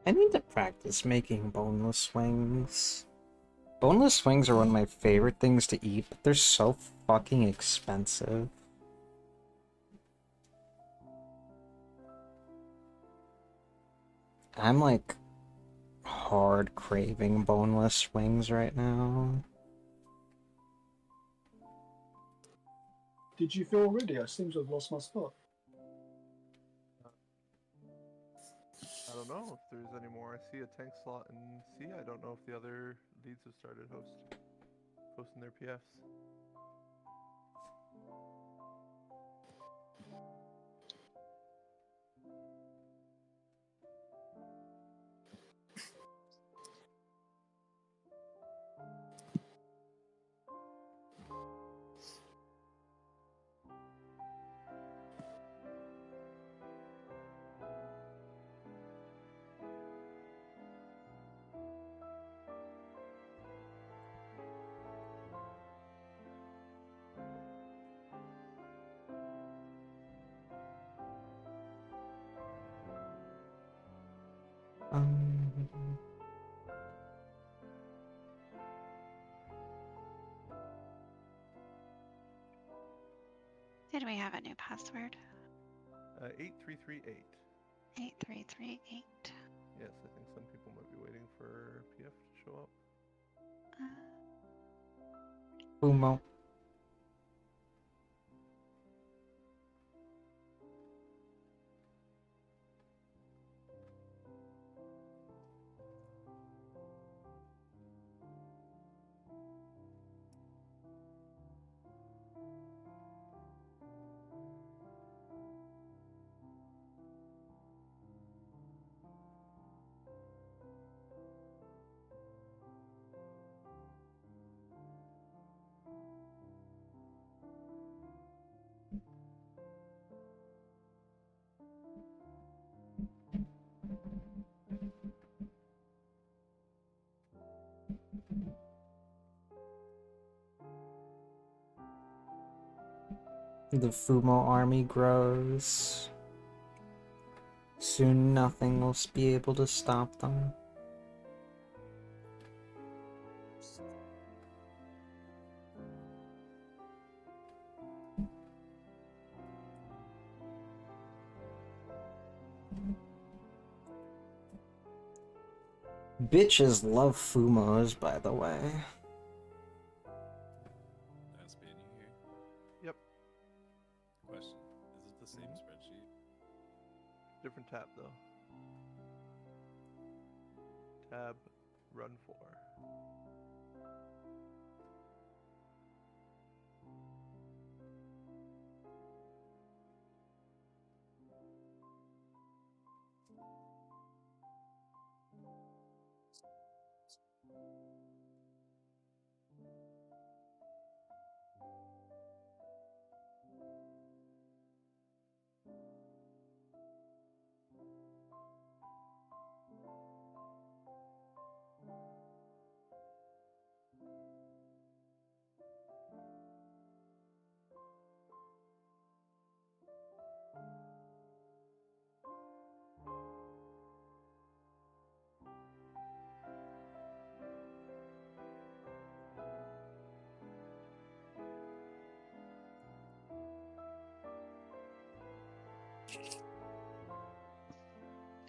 I need to practice making boneless wings. Boneless wings are one of my favorite things to eat, but they're so fucking expensive. I'm like hard craving boneless wings right now. Did you feel already? I seem to have lost my spot. I don't know if there's any more. I see a tank slot in C. I don't know if the other leads have started posting their PFs. Did we have a new password? 8338. 8338. Yes, I think some people might be waiting for PF to show up. Fumo. The Fumo army grows. Soon nothing will be able to stop them. Bitches love Fumos, by the way. Aspen, you here? Yep. Question: is it the same spreadsheet? Different tab though. Tab run 4.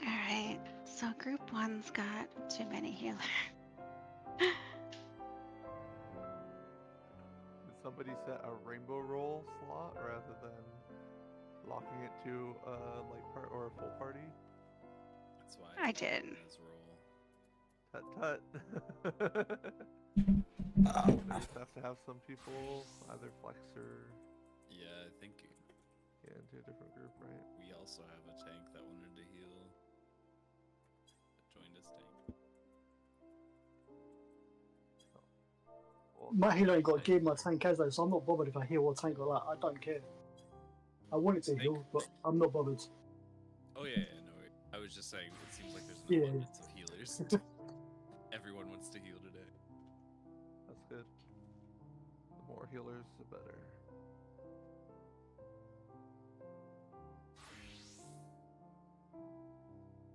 Alright, so group one's got too many healers. Did somebody set a rainbow roll slot rather than locking it to a light part or a full party? That's why I did. As roll. Tut tut. You just have to have some people either flex or Yeah, I think get into a different group, right? we also have a tank that wanted to heal. That joined us tank. My healer ain't got to give my tank as though, so I'm not bothered if I heal or tank or that. I don't care. I want it to heal, but I'm not bothered. Oh yeah, no. I was just saying, it seems like there's an Yeah. abundance of healers. Everyone wants to heal today. That's good. The more healers, the better.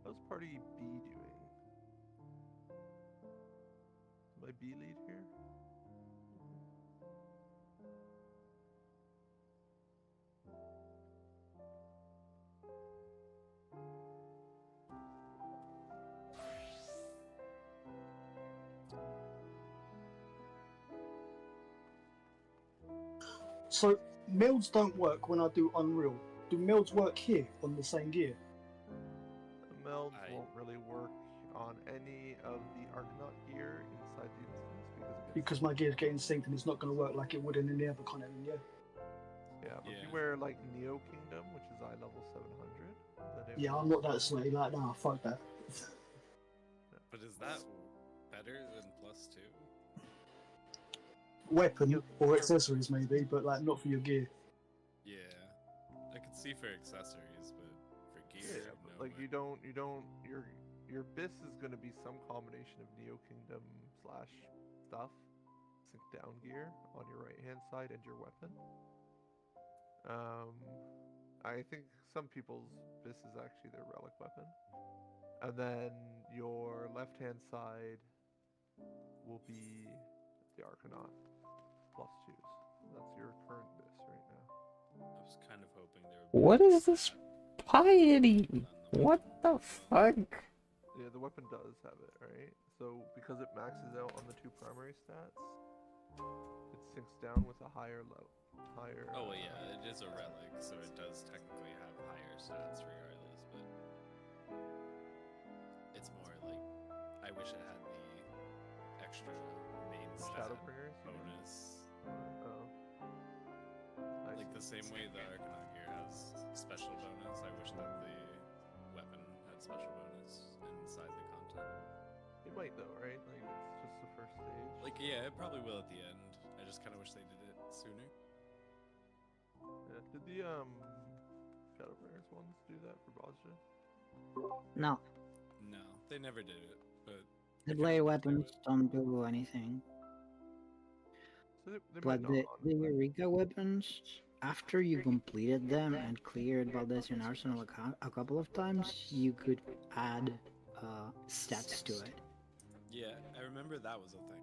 How's party B doing? My B lead here? So, melds don't work when I do Unreal. Do melds work here on the same gear? The melds won't really work on any of the Arcanaut gear inside the instance Because my gear's getting synced and it's not going to work like it would in any other continent, yeah? Yeah, but if you wear like Neo Kingdom, which is eye level 700, then it Yeah, will I'm not that sweaty, like, nah, fuck that. But is that better than +2? Weapon or accessories maybe, but like not for your gear. Yeah, I could see for accessories, but for gear, Yeah, but like you don't your bis is gonna be some combination of Neo Kingdom slash stuff, sync down gear on your right hand side and your weapon. I think some people's bis is actually their relic weapon, and then your left hand side will be the Arcanaut +2s. That's your current bis right now. I was kind of hoping there would be. What is this piety? What the fuck? Yeah, the weapon does have it, right? So because it maxes out on the 2 primary stats, it sinks down with a higher level. Oh well, yeah, it is a relic, so it does technically have higher stats regardless, but it's more like I wish it had the extra main stat Shadowbringers, you mean? bonus. Oh. Like the same way the Arcanaut gear has special bonus, I wish that the weapon had special bonus inside the content. It might though, right? Like it's just the first stage. Like yeah, it probably will at the end. I just kind of wish they did it sooner. Yeah, did the Shadowbringers ones do that for Bozja? No, No, they never did it, but the blade weapons don't do anything. So they But might not. the Eureka weapons, after you completed them and cleared Valdesian Arsenal a couple of times, you could add stats to it. yeah, I remember that was a thing.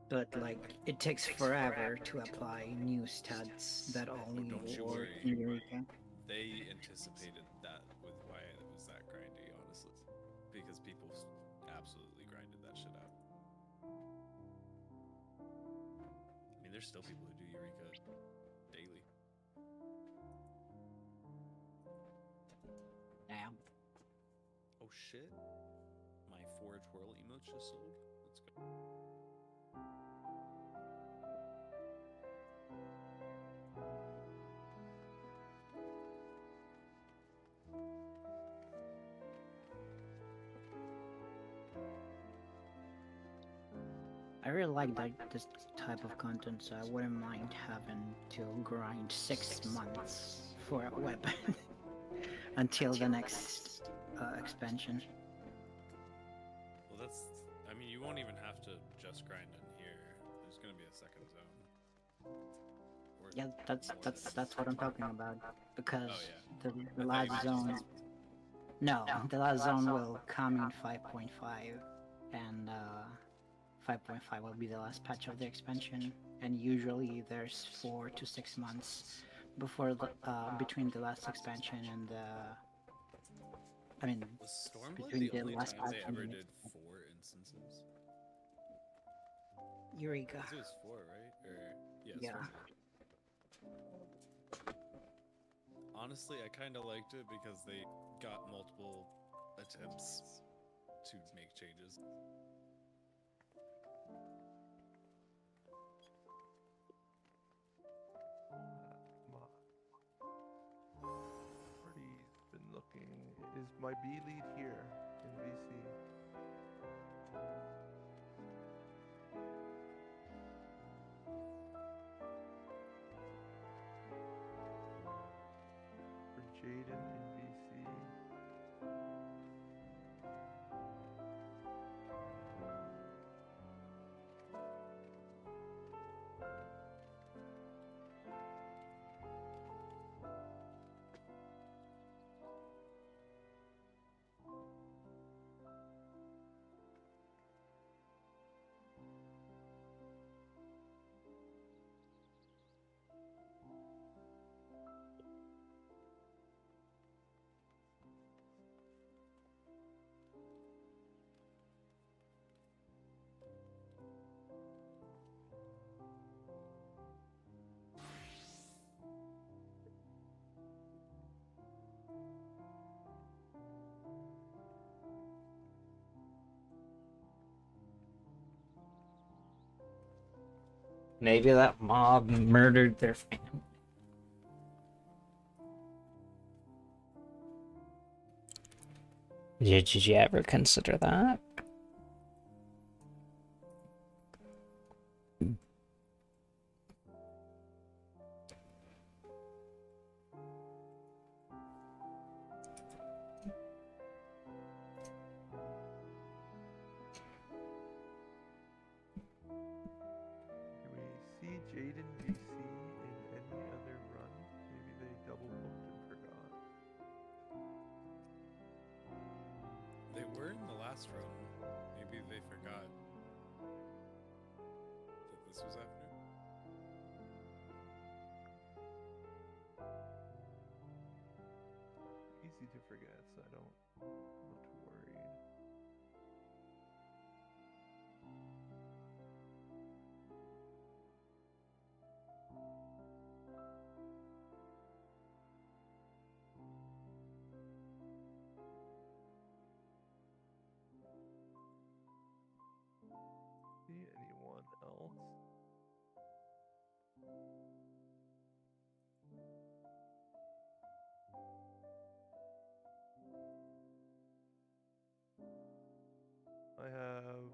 But like, it takes forever to apply new stats that only Don't you work worry. in Eureka. They anticipated that with why it was that grindy, honestly, because people absolutely grinded that shit out. I mean, there's still people who do Eureka daily. Oh shit! My Forge Whirl emotes just sold. Let's go. I really like this type of content, so I wouldn't mind having to grind 6 months for a weapon until the next expansion. Well, that's. I mean, you won't even have to just grind in here. There's gonna be a second zone. Or Yeah, that's what I'm talking about. Because Oh, yeah. the last zone. No, the last zone will come in 5.5, and 5.5 will be the last patch of the expansion. And usually there's 4 to 6 months before the between the last expansion and I mean Was Stormblood between the the only last time patch they and ever the did next. 4 instances? Eureka. 'Cause it was 4, right? Or Yeah. Stormblood. Honestly, I kind of liked it because they got multiple attempts to make changes. Party's been looking. Is my B lead here in VC? For Jaden in VC. Maybe that mob murdered their family. Did you ever consider that? Do we see Jaden VC in any other run? Maybe they double booked and forgot. They were in the last run. Maybe they forgot that this was after. Easy to forget, so I'm not too worried. See anyone else? I have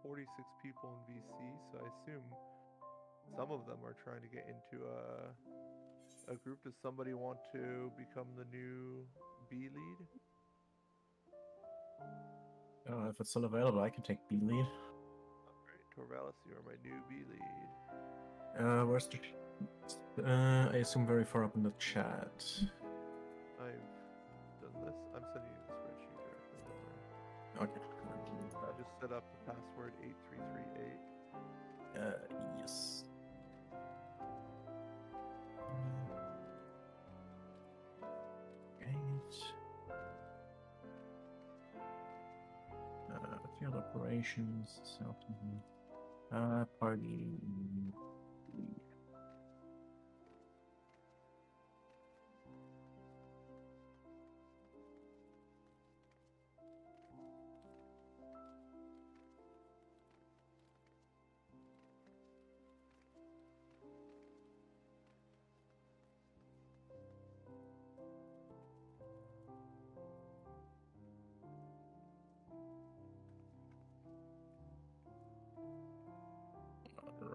46 people in VC, so I assume some of them are trying to get into a group. Does somebody want to become the new B lead? If it's still available, I can take B lead. Alright, Torvalis, you are my new B lead. Where's the? I assume very far up in the chat. I've done this. I'm sending you the spreadsheet directly. Don't worry. Okay. I just set up the password 8338. Yes. Field operations, party.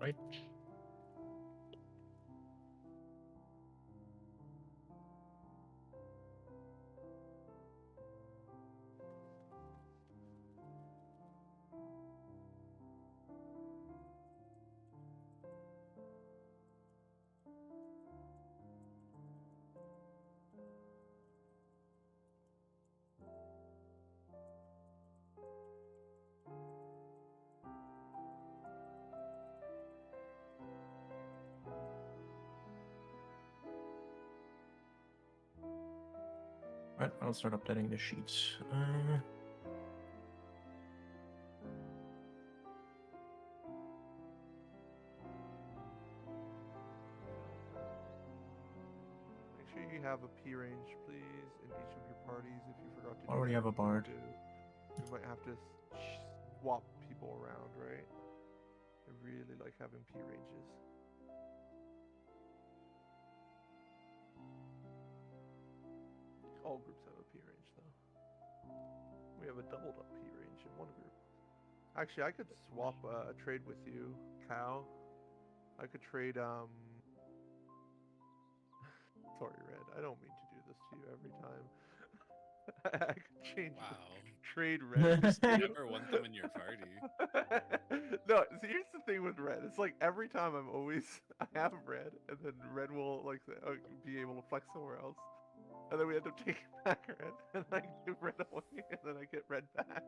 right? Right, I'll start updating the sheets. Make sure you have a P range, please, in each of your parties. If you forgot to do Already that, have a bard. we might have to swap people around, right? I really like having P ranges. All groups have a P range, though. We have a doubled up P range in one group. Actually, I could swap trade with you, Cow. I could trade Sorry, Red. I don't mean to do this to you every time. I could change trade Red. Just never want them in your party. No, see, here's the thing with Red. It's like every time I have Red, and then Red will like be able to flex somewhere else, and then we end up taking back Red, and I give Red away, and then I get Red back.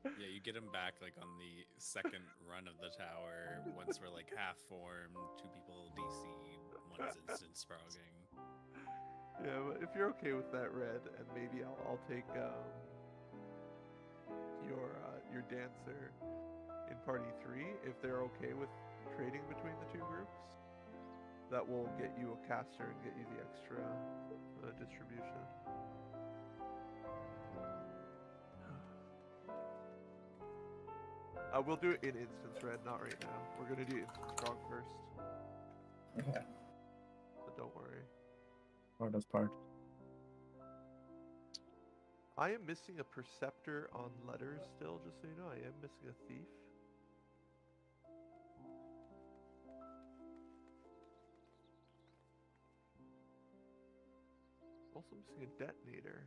Yeah, you get them back like on the second run of the tower. Once we're like half formed, 2 people DC, 1 is instant sprogging. Yeah, but if you're okay with that, Red, and maybe I'll take your dancer in party 3 if they're okay with trading between the 2 groups. That will get you a caster and get you the extra distribution. We'll do it in instance, Red, not right now. We're gonna do instance strong first. Okay. So don't worry. Hardest part. I am missing a Perceptor on letters still, just so you know. I am missing a Thief. Also missing a Detonator.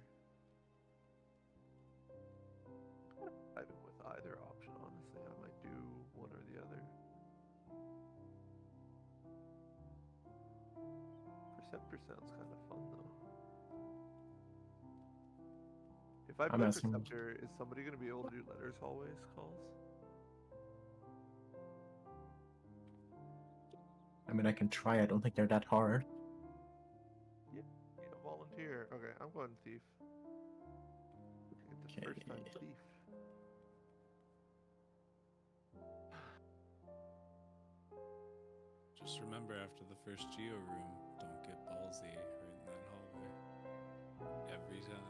I've been with either option, honestly. I might do one or the other. Perceptor sounds kind of fun, though. If I I'm play asking- Perceptor, is somebody going to be able to do letters hallways calls? I mean, I can try. I don't think they're that hard. Yeah, volunteer. Okay, I'm going Thief. Looking at the first time Thief. Just remember after the first Geo room, don't get ballsy right in that hallway. Every time.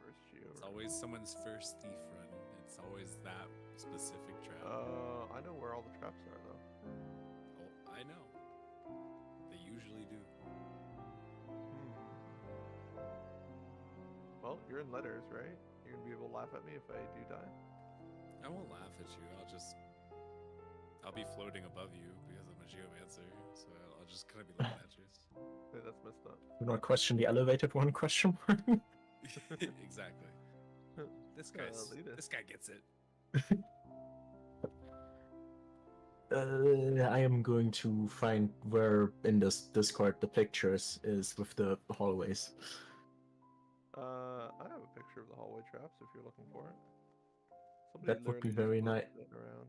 First Geo It's room. always someone's first thief run. It's always that specific trap. I know where all the traps are, though. Oh, I know. They usually do. Well, you're in letters, right? You're going to be able to laugh at me if I do die? I won't laugh at you. I'll be floating above you because I'm a geomancer, so I'll just kind of be looking at you. Hey, that's messed up. Do not question the elevated one, question mark. Exactly. This guy gets it. I am going to find where in this Discord the pictures is with the hallways. I have a picture of the hallway traps if you're looking for it. That would be literally very just nice. posted it around.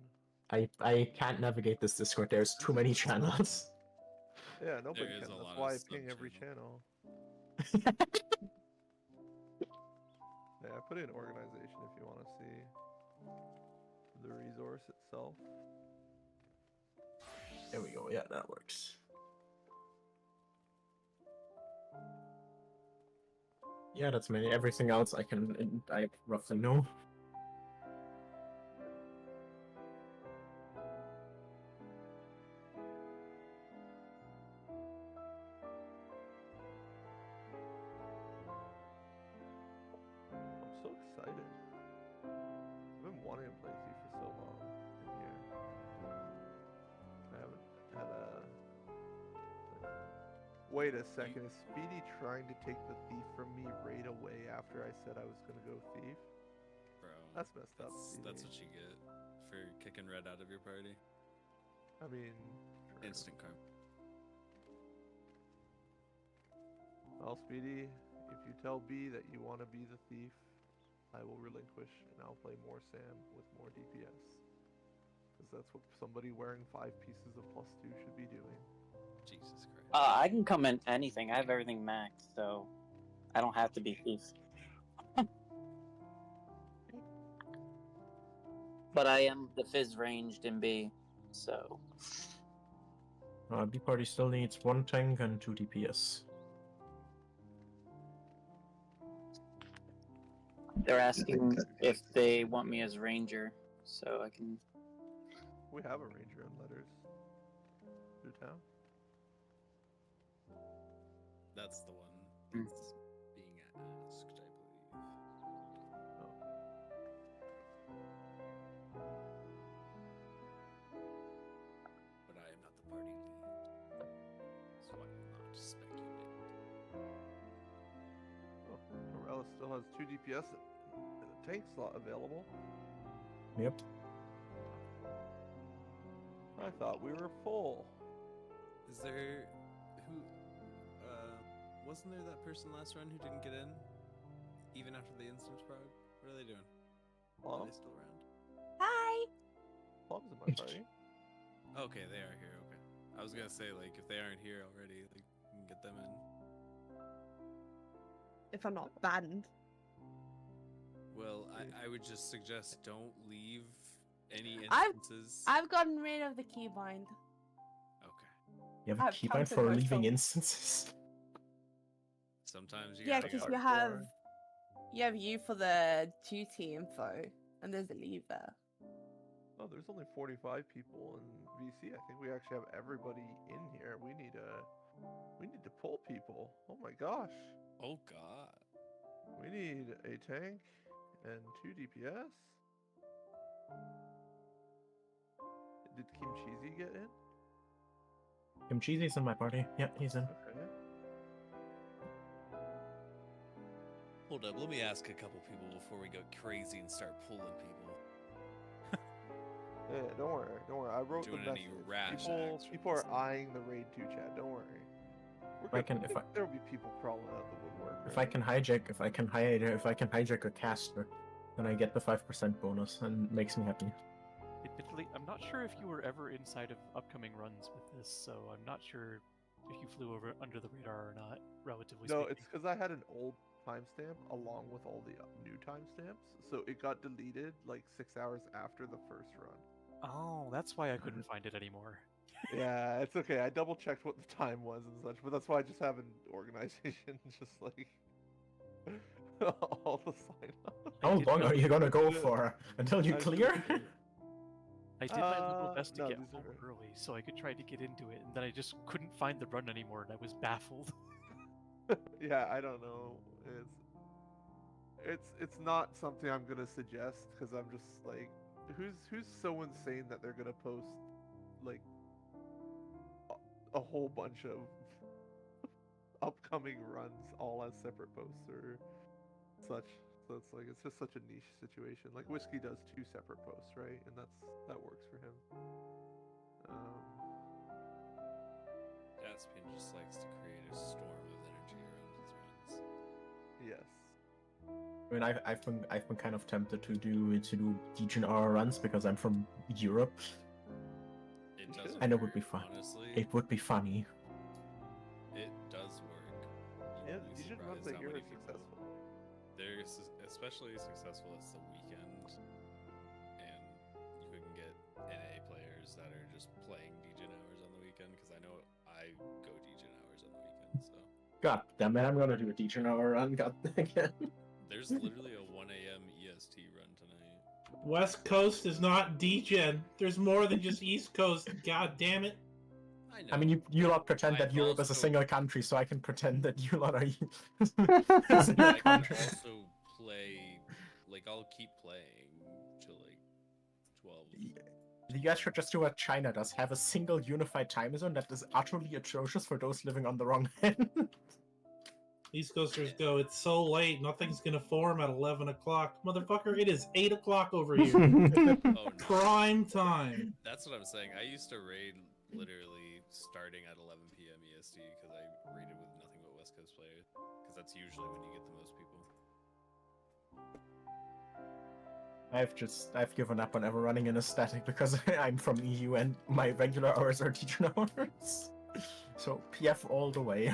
I can't navigate this Discord. There's too many channels. Yeah, nobody There is can. a That's lot why I of ping every channel. Yeah, I put in organization if you want to see the resource itself. There we go. Yeah, that works. Yeah, that's many. Everything else I roughly know. I'm so excited. I've been wanting wanting to play Thief for so long in here. I haven't had a. Wait a second, is Speedy trying to take the Thief from me right away after I said I was gonna go Thief? Bro, That's messed up. That's what you get for kicking Red out of your party. I mean, Instant karma. Well, Speedy, if you tell B that you want to be the Thief, I will relinquish and I'll play more Sam with more DPS. Because that's what somebody wearing 5 pieces of +2 should be doing. Jesus Christ. I can come in anything. I have everything maxed, so I don't have to be Thief. But I am the Fizz ranged in B, so. B party still needs 1 tank and 2 DPS. They're asking if they want me as Ranger, so I can. We have a Ranger in letters. Through town. That's the one that's being asked, I believe. But I am not the party lead, so I will not speculate. Oh, Morales still has 2 DPS and a tank slot available. Yep. I thought we were full. Is there who? Wasn't there that person last run who didn't get in, even after the instance prog? What are they doing? Are they still around? Hi. Plum's in my party. Okay, they are here. Okay, I was gonna say like if they aren't here already, like we can get them in. If I'm not banned. Well, I would just suggest don't leave any I've instances. I've gotten rid of the keybind. You have a I've keybind counted for myself. leaving instances? Sometimes you Yeah, gotta because go. you have you for the duty info, and there's a leave there. Oh, there's only 45 people in VC. I think we actually have everybody in here. We need to pull people. Oh my gosh. Oh god. We need a tank and 2 DPS. Did Kim Cheesy get in? Kim Cheesy's in my party. Yeah, he's in. Okay. Hold up, let me ask a couple people before we go crazy and start pulling people. Yeah, don't worry. I wrote Doing the any message. rash People are eyeing the raid 2 chat. Don't worry. There will be people crawling out the woodwork. If I can hijack a caster, then I get the 5% bonus and makes me happy. Admittedly, I'm not sure if you were ever inside of upcoming runs with this, so I'm not sure if you flew over under the radar or not, relatively No, speaking. it's because I had an old timestamp along with all the new timestamps, so it got deleted like 6 hours after the first run. Oh, that's why I couldn't find it anymore. Yeah, it's okay. I double checked what the time was and such, but that's why I just have an organization just like all the sign up. How long are you gonna go for? Until you clear? I did my little best to no, get these home are- early, so I could try to get into it, and then I just couldn't find the run anymore, and I was baffled. Yeah, I don't know. It's not something I'm gonna suggest because I'm just like, who's so insane that they're gonna post like a whole bunch of upcoming runs all as separate posts or such. So it's like it's just such a niche situation. Like Whiskey does 2 separate posts, right? And that works for him. Datspin just likes to create a storm of energy around his runs. Yes. I mean, I've been kind of tempted to do DGNR runs because I'm from Europe. It does And it work, would be fun. honestly. It would be funny. It does work. Yeah, You'll be you should run surprised the how year many is people- successful. They're especially successful as the weekend, and you can get NA players that are just playing DGen hours on the weekend. Because I know I go DGen hours on the weekend, so God damn it, I'm gonna do a DGNR run. God again. there's literally a 1 a.m. EST run tonight. West Coast is not degen. There's more than just East Coast. God damn it. I mean, you lot pretend that I've Europe is a also- single country, so I can pretend that you lot are a I single can country. also play, like I'll keep playing to like The US should just do what China does, have a single unified time zone that is utterly atrocious for those living on the wrong end. East Coasters go, it's so late, nothing's gonna form at 11 o'clock. Motherfucker, it is 8 o'clock over here. Oh, no. Prime time. That's what I'm saying. I used to raid literally starting at 11 p.m. EST because I raided with nothing but West Coast players. Because that's usually when you get the most people. I've given up on ever running in a static because I'm from EU and my regular hours are teacher hours. So PF all the way.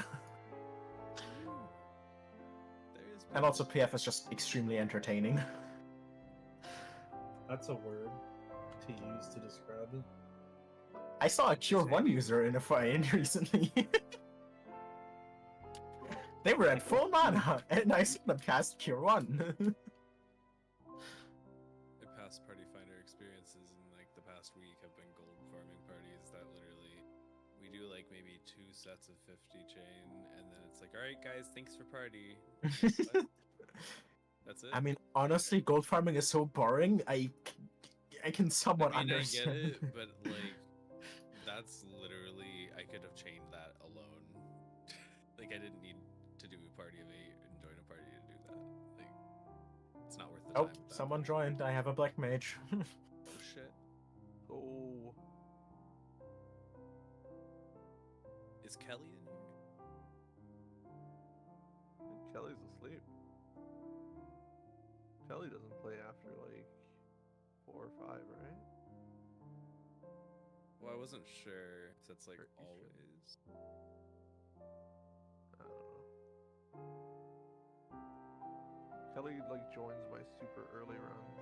And also PF is just extremely entertaining. That's a word to use to describe it. I saw a Cure 1 user in a fight recently. They were at full mana, and I saw them cast Cure 1. My past party finder experiences in like the past week have been gold farming parties that literally we do like maybe 2 sets of 50 chain, and then it's like, all right guys, thanks for party. That's it. I mean, honestly, gold farming is so boring. I can somewhat I mean, understand. I get it, but like, that's literally, I could have chained that alone. Like, I didn't need to do a party of 8 and join a party to do that. Like, it's not worth the Oh, time. at that someone point. joined. I have a black mage. Oh shit. Oh. Is Kelly in here? Kelly's asleep. Kelly doesn't play after like 4 or 5, right? Well, I wasn't sure if that's like Or Eastern. always. I don't know. Kelly like joins my super early runs.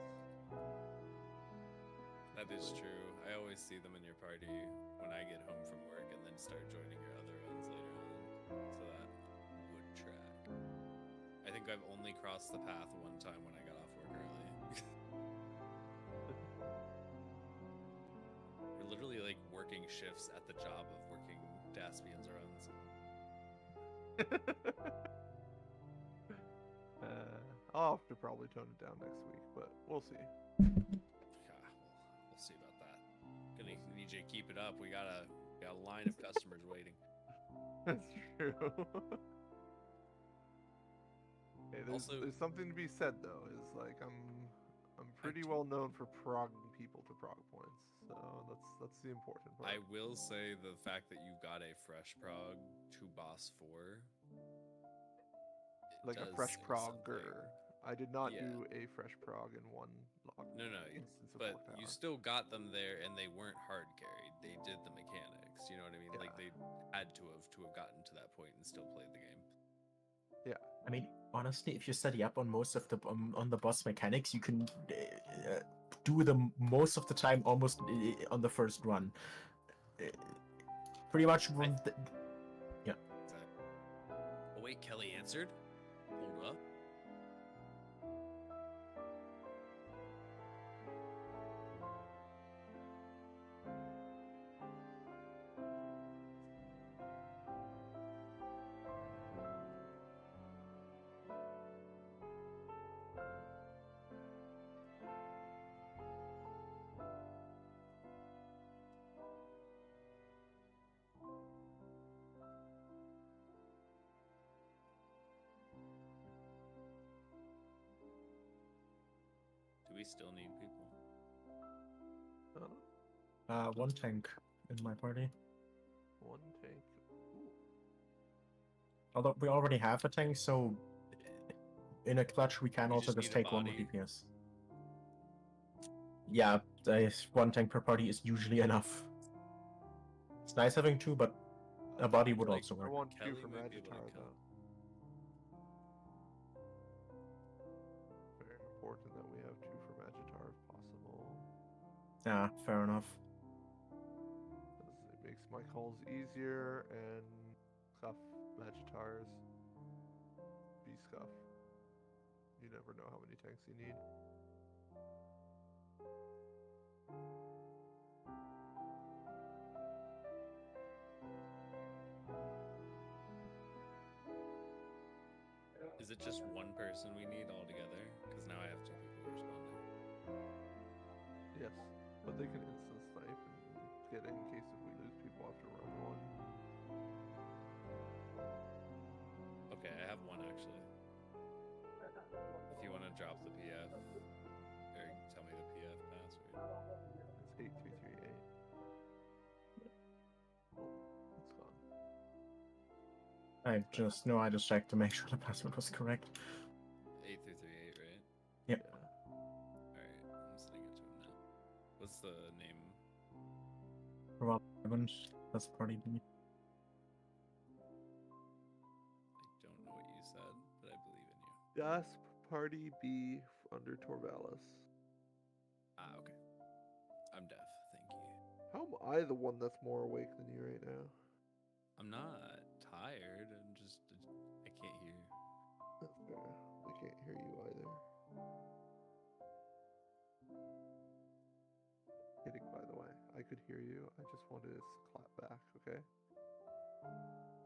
That is true. I always see them in your party when I get home from work and then start joining your other runs later on. So that would track. I think I've only crossed the path one time when I got off work early. We're literally like working shifts at the job of working Daspian's runs. I'll have to probably tone it down next week, but we'll see. Yeah, we'll see about that. Gonna need you to keep it up. We got a line of customers waiting. That's true. Hey, Also- there's something to be said though. Is like I'm pretty well known for progging people to prog points, so that's the important part. I will say the fact that you got a fresh prog to boss 4. Like a does fresh say progger. I did not Yeah. do a fresh prog in one log. No, instance of but Fork you Tower. still got them there, and they weren't hard carried. They did the mechanics. You know what I mean? Like they had to have gotten to that point and still played the game. Yeah. I mean, honestly, if you study up on most of the on the boss mechanics, you can do them most of the time almost on the first run. Pretty much. Yeah. Oh wait, Kelly answered. Hold up. Do we still need people? One tank in my party. One tank. Ooh. Although we already have a tank, so in a clutch we can You also just just need a take one body. DPS. Yeah, one tank per party is usually enough. It's nice having 2, but a body would also I work. want Kelly 2 from might be able to Magitar come. though. Very important that we have 2 for Magitar if possible. Yeah, fair enough. 'Cause it makes my calls easier and scuff Magitars. Be scuff. You never know how many tanks you need. Is it just one person we need altogether? Because now I have 2 people responding. Yes, but they can instance I just checked to make sure the password was correct. 8338, right? Yep. Alright, I'm sending it to him now. What's the name? Rob Evans, that's party B. I don't know what you said, but I believe in you. Gasp Party B under Torvalis. Ah, okay. I'm deaf, thank you. How am I the one that's more awake than you right now? I'm not tired, I'm just. I can't hear. That's fair. We can't hear you either. Kidding, by the way. I could hear you. I just wanted to clap back, okay?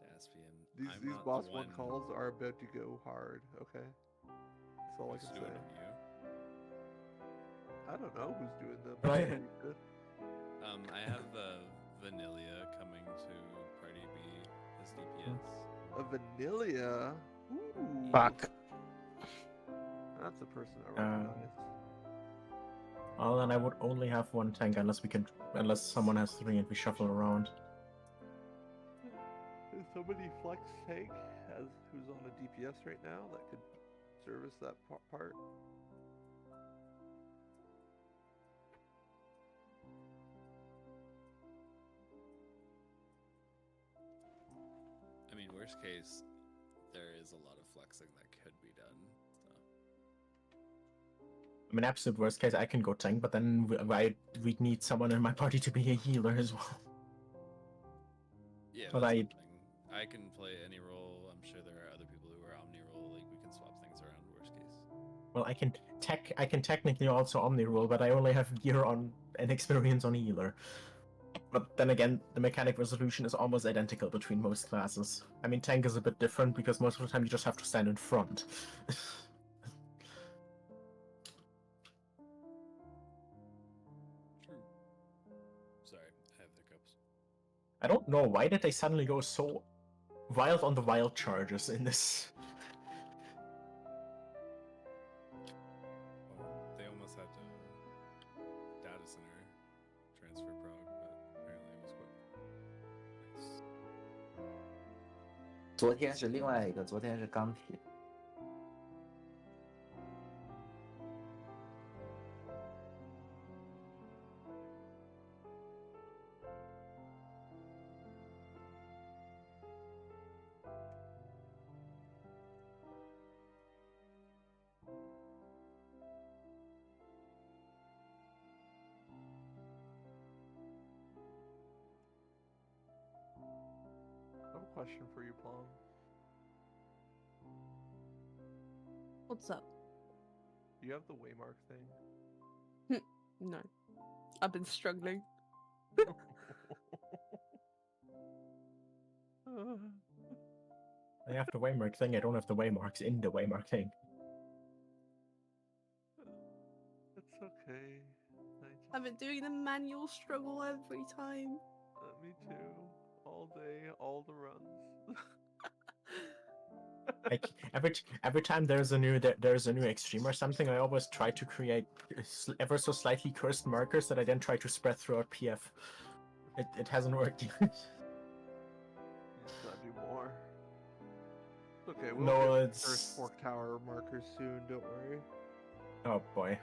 Daspian. These boss one calls are about to go hard, okay? That's all I can say. I don't know who's doing them. Right. I have Vanilla coming to Party B as DPS. A Vanilla? Ooh. Fuck. That's a person I recognize. Well, then I would only have one tank unless someone has three and we shuffle around. Is somebody flex tank who's on a DPS right now that could service that part? I mean, worst case, there is a lot of flexing that could be done. So. I mean, absolute worst case, I can go tank, but then we'd need someone in my party to be a healer as well. Yeah, But that's something. I can play any role. I'm sure there are other people who are omni role. Like we can swap things around. Worst case. Well, I can technically also omni roll, but I only have gear on and experience on healer. But then again, the mechanic resolution is almost identical between most classes. I mean, tank is a bit different because most of the time you just have to stand in front. True. Sorry, I have hiccups. I don't know, why did they suddenly go so wild on the wild charges in this? Well, they almost had to data center transfer prog, but apparently it was quick. Nice. 昨天是另外一个，昨天是钢铁。I have a question for you, Plum. What's up? Do you have the waymark thing? No. I've been struggling. I have the waymark thing, I don't have the waymarks in the waymark thing. It's okay. I've been doing the manual struggle every time. Me too. All day, all the runs. Like every time there's a new extreme or something, I always try to create ever so slightly cursed markers that I then try to spread throughout PF. It hasn't worked. You just gotta do more. Okay, we'll No, get it's first fork tower markers soon. Don't worry. Oh boy.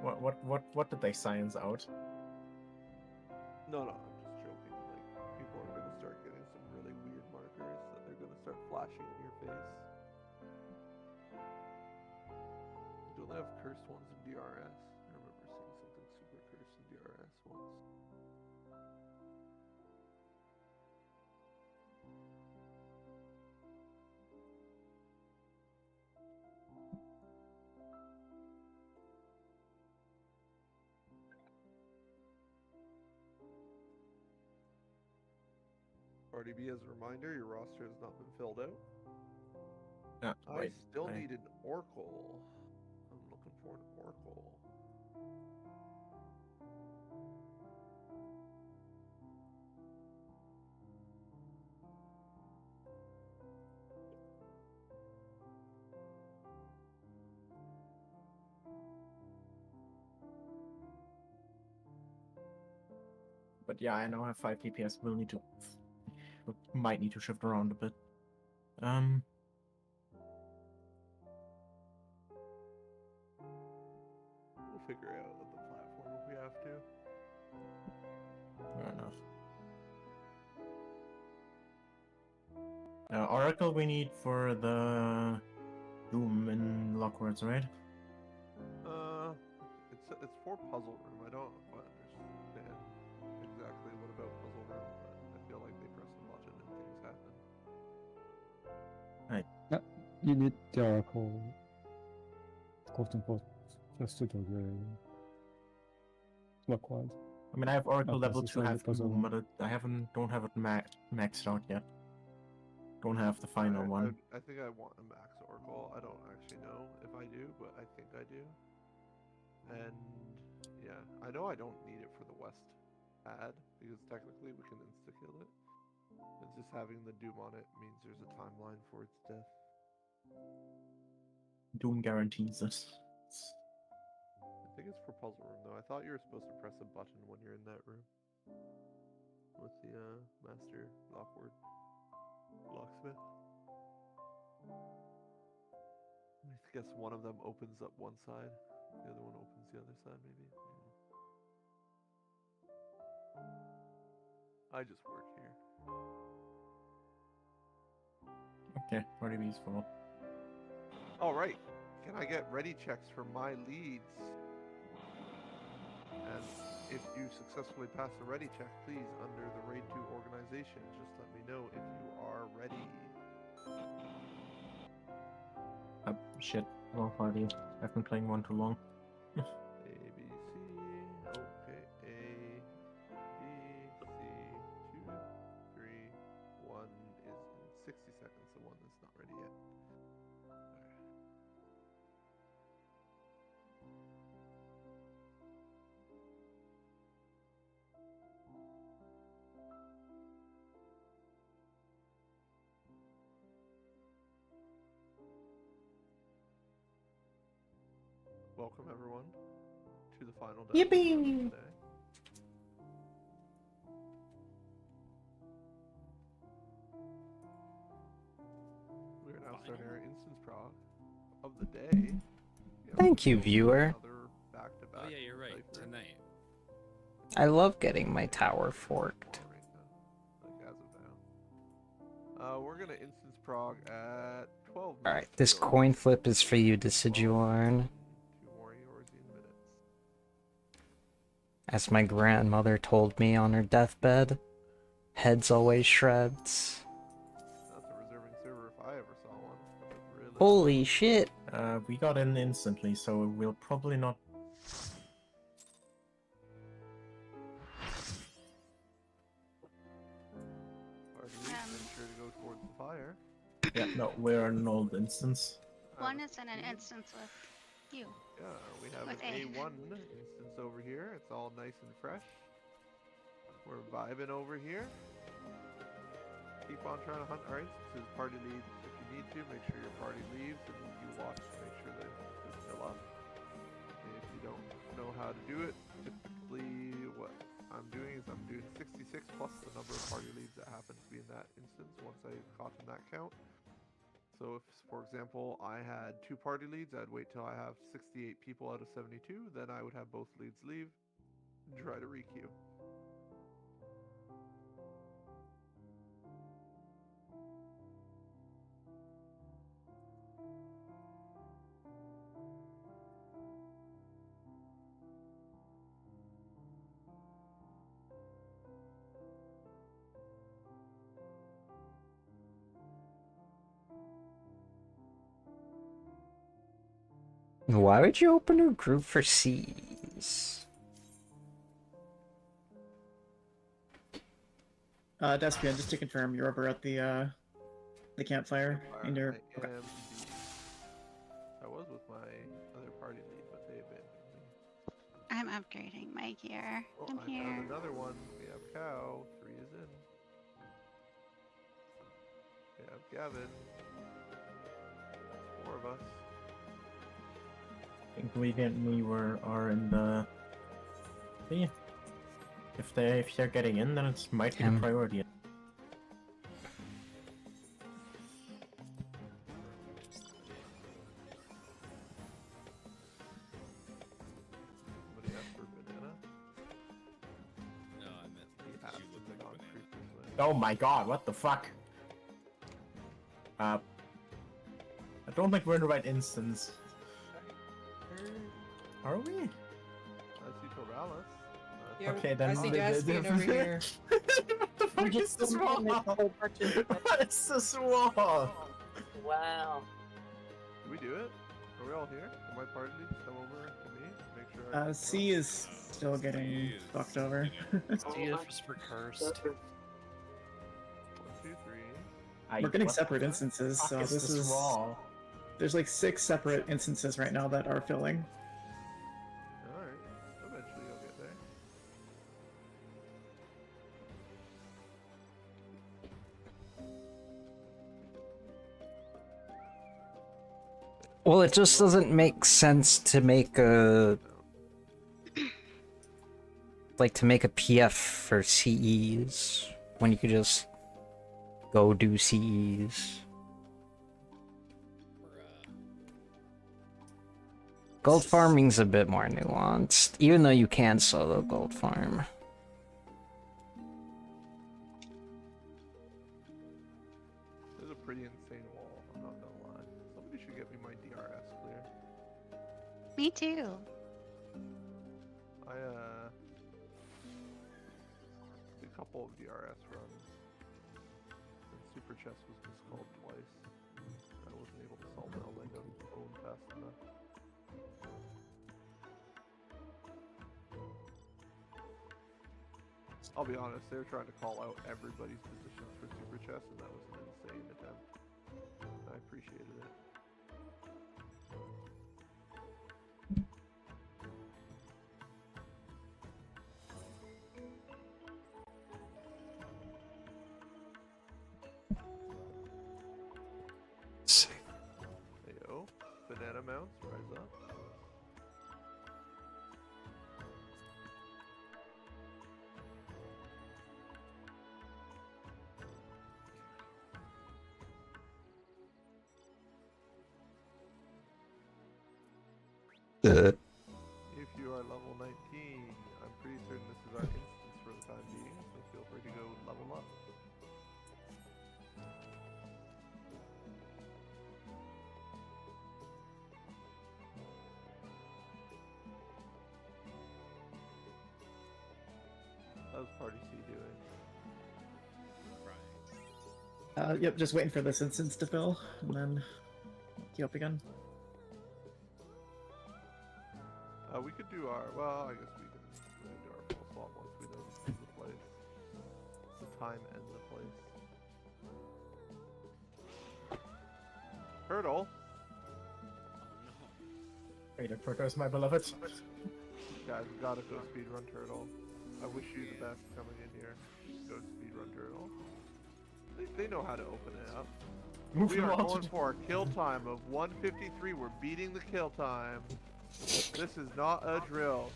What did they science out? No, I'm just joking. Like, people are gonna start getting some really weird markers that they're gonna start flashing in your face. Don't they have cursed ones in DRS? I remember seeing something super cursed in DRS once. Party B, as a reminder, your roster has not been filled out. I still need an Oracle. I'm looking for an Oracle. But yeah, I now have 5 DPS. We'll need to but might need to shift around a bit. We'll figure it out on the platform if we have to. Fair enough. Oracle we need for the Doom in Lockwards, right? It's for puzzle room. I don't quite understand exactly what about puzzle room, but I feel like they press a button and things happen. Right. You need the Oracle Golden Pot just to do the Lockwood. I mean, I have Oracle Not level 2 necessarily half puzzle Doom, room. but I don't have it maxed out yet. Don't have the final one. I think I want a max Oracle. I don't actually know if I do, but I think I do. And yeah, I know I don't need it for the West ad because technically we can insta kill it. It's just having the Doom on it means there's a timeline for its death. Doom guarantees it. I think it's for puzzle room though. I thought you were supposed to press a button when you're in that room with the master locksmith. I guess one of them opens up one side, the other one opens the other side, maybe. I just work here. Okay, party B's full. All right, can I get ready checks for my leads? And if you successfully pass the ready check, please, under the Raid 2 organization, just let me know if you are ready. Shit, wrong party. I've been playing one too long. A, B, C. Okay, A, B, C, 2, 3, 1 is in 60 seconds, the one that's not ready yet. Welcome everyone to the final day. Yippee! Today. We are now starting our instance prog of the day. Thank you, viewer. Oh yeah, you're right. Tonight. I love getting my tower forked. Like as of now. We're gonna instance prog at 12 minutes. Alright, this coin flip is for you, Deciduorn. 2 more Eorzean minutes. As my grandmother told me on her deathbed, heads always shreds. That's a reserving server if I ever saw one. Really Holy shit! We got in instantly, so we'll probably not. Make sure to go towards the fire. Yeah, no, we're an old instance. One is in an instance with you. Yeah, we have With an A. A1 instance over here. It's all nice and fresh. We're vibing over here. Keep on trying to hunt our instances. Party leads if you need to. Make sure your party leaves and you watch to make sure they fill up. And if you don't know how to do it, typically what I'm doing is I'm doing 66 plus the number of party leads that happen to be in that instance once I caught in that count. So if, for example, I had 2 party leads, I'd wait till I have 68 people out of 72, then I would have both leads leave and try to requeue. Why would you open a group for C's? Despian, just to confirm, you're over at the campfire in your. Okay. I was with my other party lead, but they abandoned me. I'm upgrading my gear. Oh, I'm I here. found another one. We have Cow. 3 is in. We have Gavin. 4 of us. I think we are in the. Yeah. If they're getting in, then it might be the priority. Oh my god, what the fuck? I don't think we're in the right instance. Are we? I see Toralis. Yeah, Okay, then I see Jaspian over here. What the fuck is this wall? What is this wall? Wow. Did we do it? Are we all here? Am I party still over to me? Make sure I C is still getting fucked over. C is for cursed. 1, 2, 3. We're getting separate instances, so Fuck this is wall. there's like 6 separate instances right now that are filling. Alright. Eventually you'll get there. Well, it just doesn't make sense to make a to make a PF for CEs when you could just go do CEs. Gold farming's a bit more nuanced, even though you can solo gold farm. This is a pretty insane wall, I'm not gonna lie. Somebody should get me my DRS clear. Me too. I did a couple of DRS runs. And Super Chess was miscalled twice. I wasn't able to solve it on my phone fast enough. I'll be honest, they were trying to call out everybody's positions for Super Chess, and that was an insane attempt. I appreciated it. Heyo, banana mounts, rise up. If you are level 19, I'm pretty certain this is our instance for the time being, so feel free to go level up. How's Party C doing? Yep, just waiting for this instance to fill, and then queue up again. We could do our, well, I guess we can do our full swap once we know the place. The time and the place. Hurdle! Raider Protos, my beloved. Guys, we gotta go speedrun Turtle. I wish you the best coming in here. Go speedrun Turtle. They know how to open it up. We are going for a kill time of 1:53. We're beating the kill time. This is not a drill.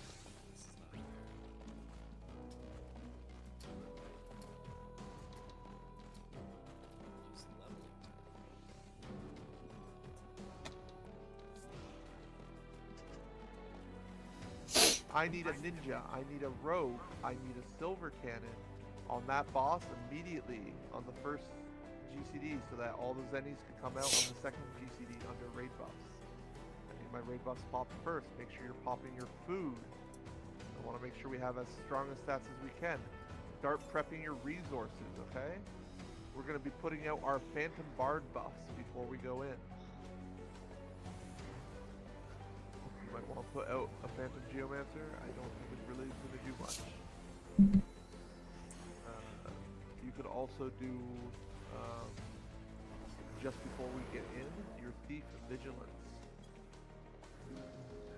I need a ninja, I need a rogue, I need a silver cannon on that boss immediately on the first GCD so that all the Zennies can come out on the second GCD under raid buffs. My raid buffs popped first. Make sure you're popping your food. I want to make sure we have as strong a stats as we can. Start prepping your resources, okay? We're going to be putting out our Phantom Bard buffs before we go in. You might want to put out a Phantom Geomancer. I don't think it's really going to do much. You could also do, just before we get in, your Thief Vigilance.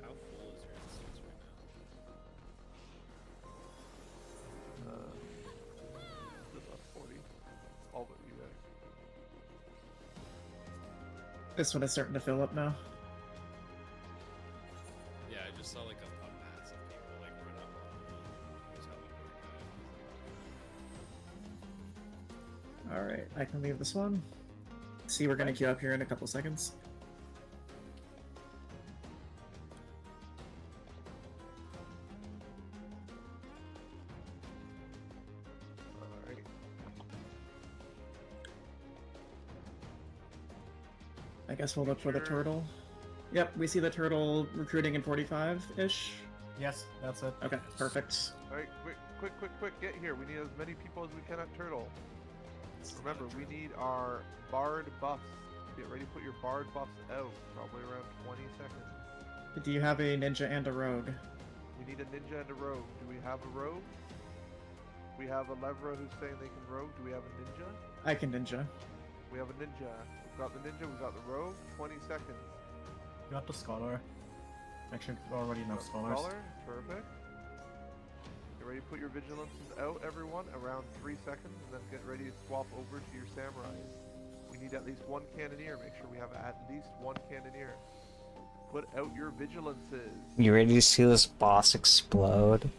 How full is your instance right now? Just about 40. All but you guys. This one is starting to fill up now. Yeah, I just saw like a mass of people like run up on me. Alright, I can leave this one. See, we're gonna queue up here in a couple seconds. Alright. I guess we'll look for the turtle. Yep, we see the turtle recruiting in 45-ish. Yes, that's it. Okay, perfect. Alright, quick, get here. We need as many people as we can at Turtle. Remember, we need our Bard buffs. Get ready to put your Bard buffs out, probably around 20 seconds. Do you have a ninja and a rogue? We need a ninja and a rogue. Do we have a rogue? We have a Levra who's saying they can rogue. Do we have a ninja? I can ninja. We have a ninja. We've got the ninja, we've got the rogue. 20 seconds. You got the scholar. Actually, already enough scholars. Scholar, perfect. Get ready to put your vigilances out, everyone, around 3 seconds, and then get ready to swap over to your samurais. We need at least one cannoneer. Make sure we have at least one cannoneer. Put out your vigilances. You ready to see this boss explode?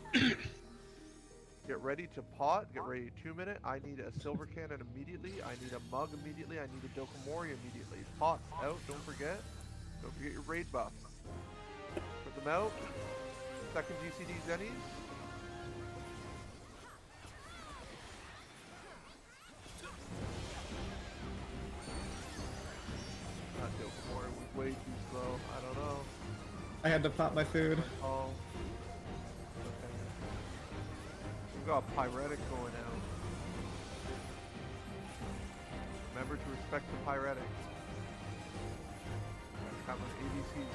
Get ready to pot. Get ready to 2-minute. I need a silver cannon immediately. I need a mug immediately. I need a Dokomori immediately. Pots out. Don't forget. Don't forget your raid buffs. Put them out. Second GCD Zennies. Not Dokomori was way too slow. I don't know. I had to pop my food. Oh. Okay. We've got Pyretic going out. Remember to respect the Pyretic. Got my ABCs here.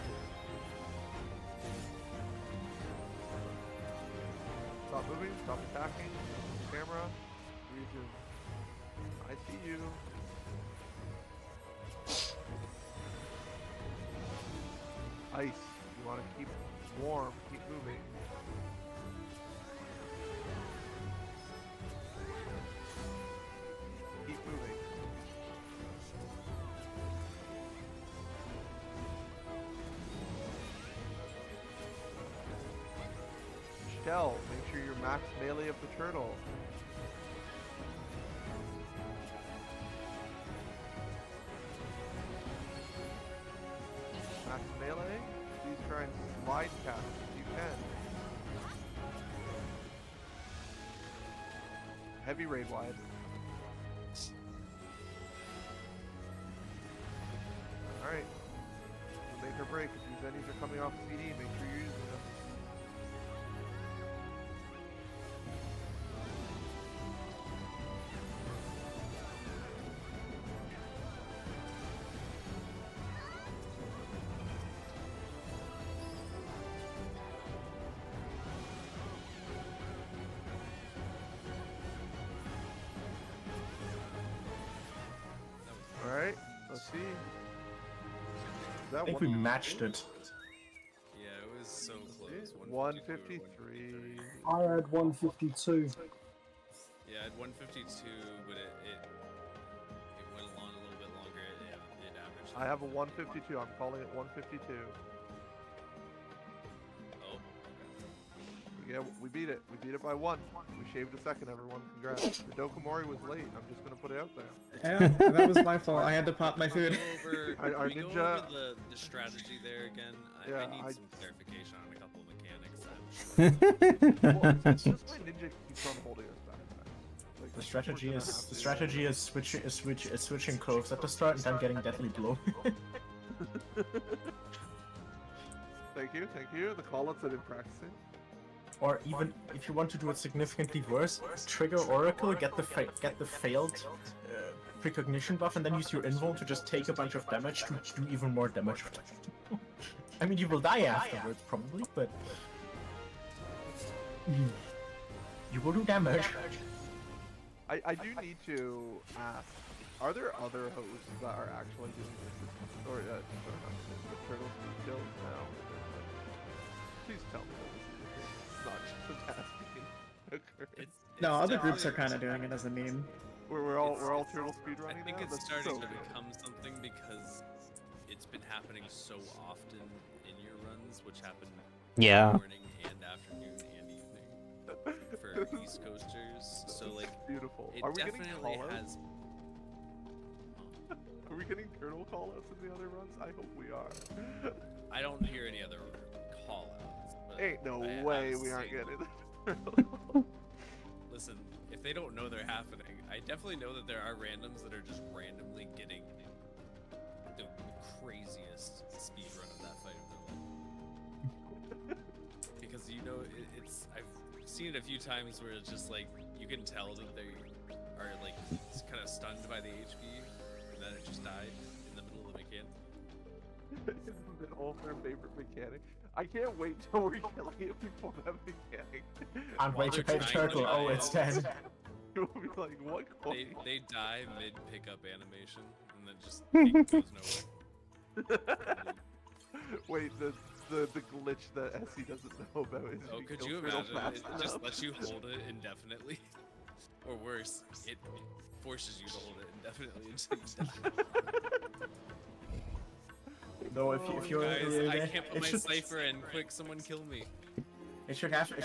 Stop moving, stop attacking. Camera. Resume. I see you. Ice. You want to keep warm, keep moving. Keep moving. Shell, make sure you're max melee of the turtle. Max melee. Please try and slide cast if you can. Heavy raid wide. Alright. Make or break. If these enemies are coming off CD, make sure you're using them. Alright, let's see. Is I think we matched it. Yeah, it was so close. 153. I had 152. Yeah, I had 152, but it went along a little bit longer. It averaged. I have a 152. I'm calling it 152. Oh. Yeah, we beat it. We beat it by 1. We shaved a second, everyone. Congrats. The Dokomori was late. I'm just gonna put it out there. Yeah, that was my fault. I had to pop my food. Our Can we ninja. go over the strategy there again? Yeah, I need I- some clarification on a couple of mechanics. Well, it's just my ninja keeps on holding us back. Like, The strategy is switching curves at the start and then getting deathly blow. Thank you. The call-outs that I've been practicing. Or even if you want to do it significantly worse, trigger Oracle, get the failed precognition buff, and then use your invul to just take a bunch of damage to do even more damage. I mean, you will die afterwards probably, but you will do damage. I do need to ask, are there other hosts that are actually doing this? Or, not the turtle kills now? Please tell me that this is the case. It's not just a task being occurred. No, other groups are kind of doing it as a meme. We're all turtle speedrunning I think now? it's That's starting so to good. become something because it's been happening so often in your runs, which happen Yeah. morning and afternoon and evening for East Coasters. So like, beautiful. It Are we getting definitely call-outs? has. Are we getting turtle callouts in the other runs? I hope we are. I don't hear any other call-outs. but Ain't no I way have we aren't seen- getting Listen, if they don't know they're happening, I definitely know that there are randoms that are just randomly getting the craziest speed run of that fight of their life. Because it's I've seen it a few times where it's just like you can tell that they are like kind of stunned by the HP, and then it just died in the middle of the mechanic. It's been all their favorite mechanic. I can't wait till we're killing it before that mechanic. Can't wait to play the turtle. Oh, it's dead. You'll be like, what? They die mid pickup animation, and then just it goes nowhere. Wait, the glitch that Essie doesn't know about is Oh, you could kill you turtle imagine? fast It enough. just lets you hold it indefinitely. Or worse, it forces you to hold it indefinitely until you die. No, if you're Guys, I can't put it my should, cipher in. Quick, someone kill me. it should have a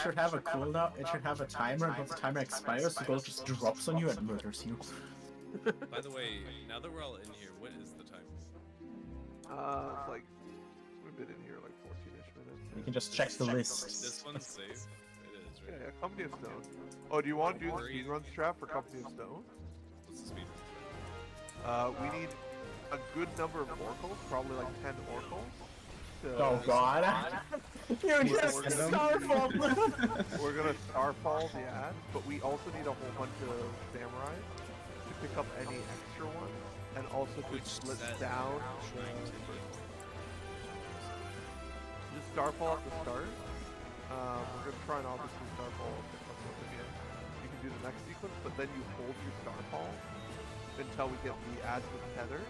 cooldown. It should have a timer, and once the timer expires, the gold just drops on you and murders you. By the way, now that we're all in here, what is the time? It's like we've been in here like 14ish minutes. You can just check the list. This one's safe. It is, right? Yeah, Company of Stone. Oh, do you want to do the speedrun strat for Company of Stone? What's the speed? We need a good number of oracles, probably like 10 oracles. Oh god. You just starfall! We're gonna starfall the ads, but we also need a whole bunch of samurais to pick up any extra ones, and also to split down. Just starfall at the start. We're gonna try and obviously starfall again. You can do the next sequence, but then you hold your starfall until we get the ads with tether.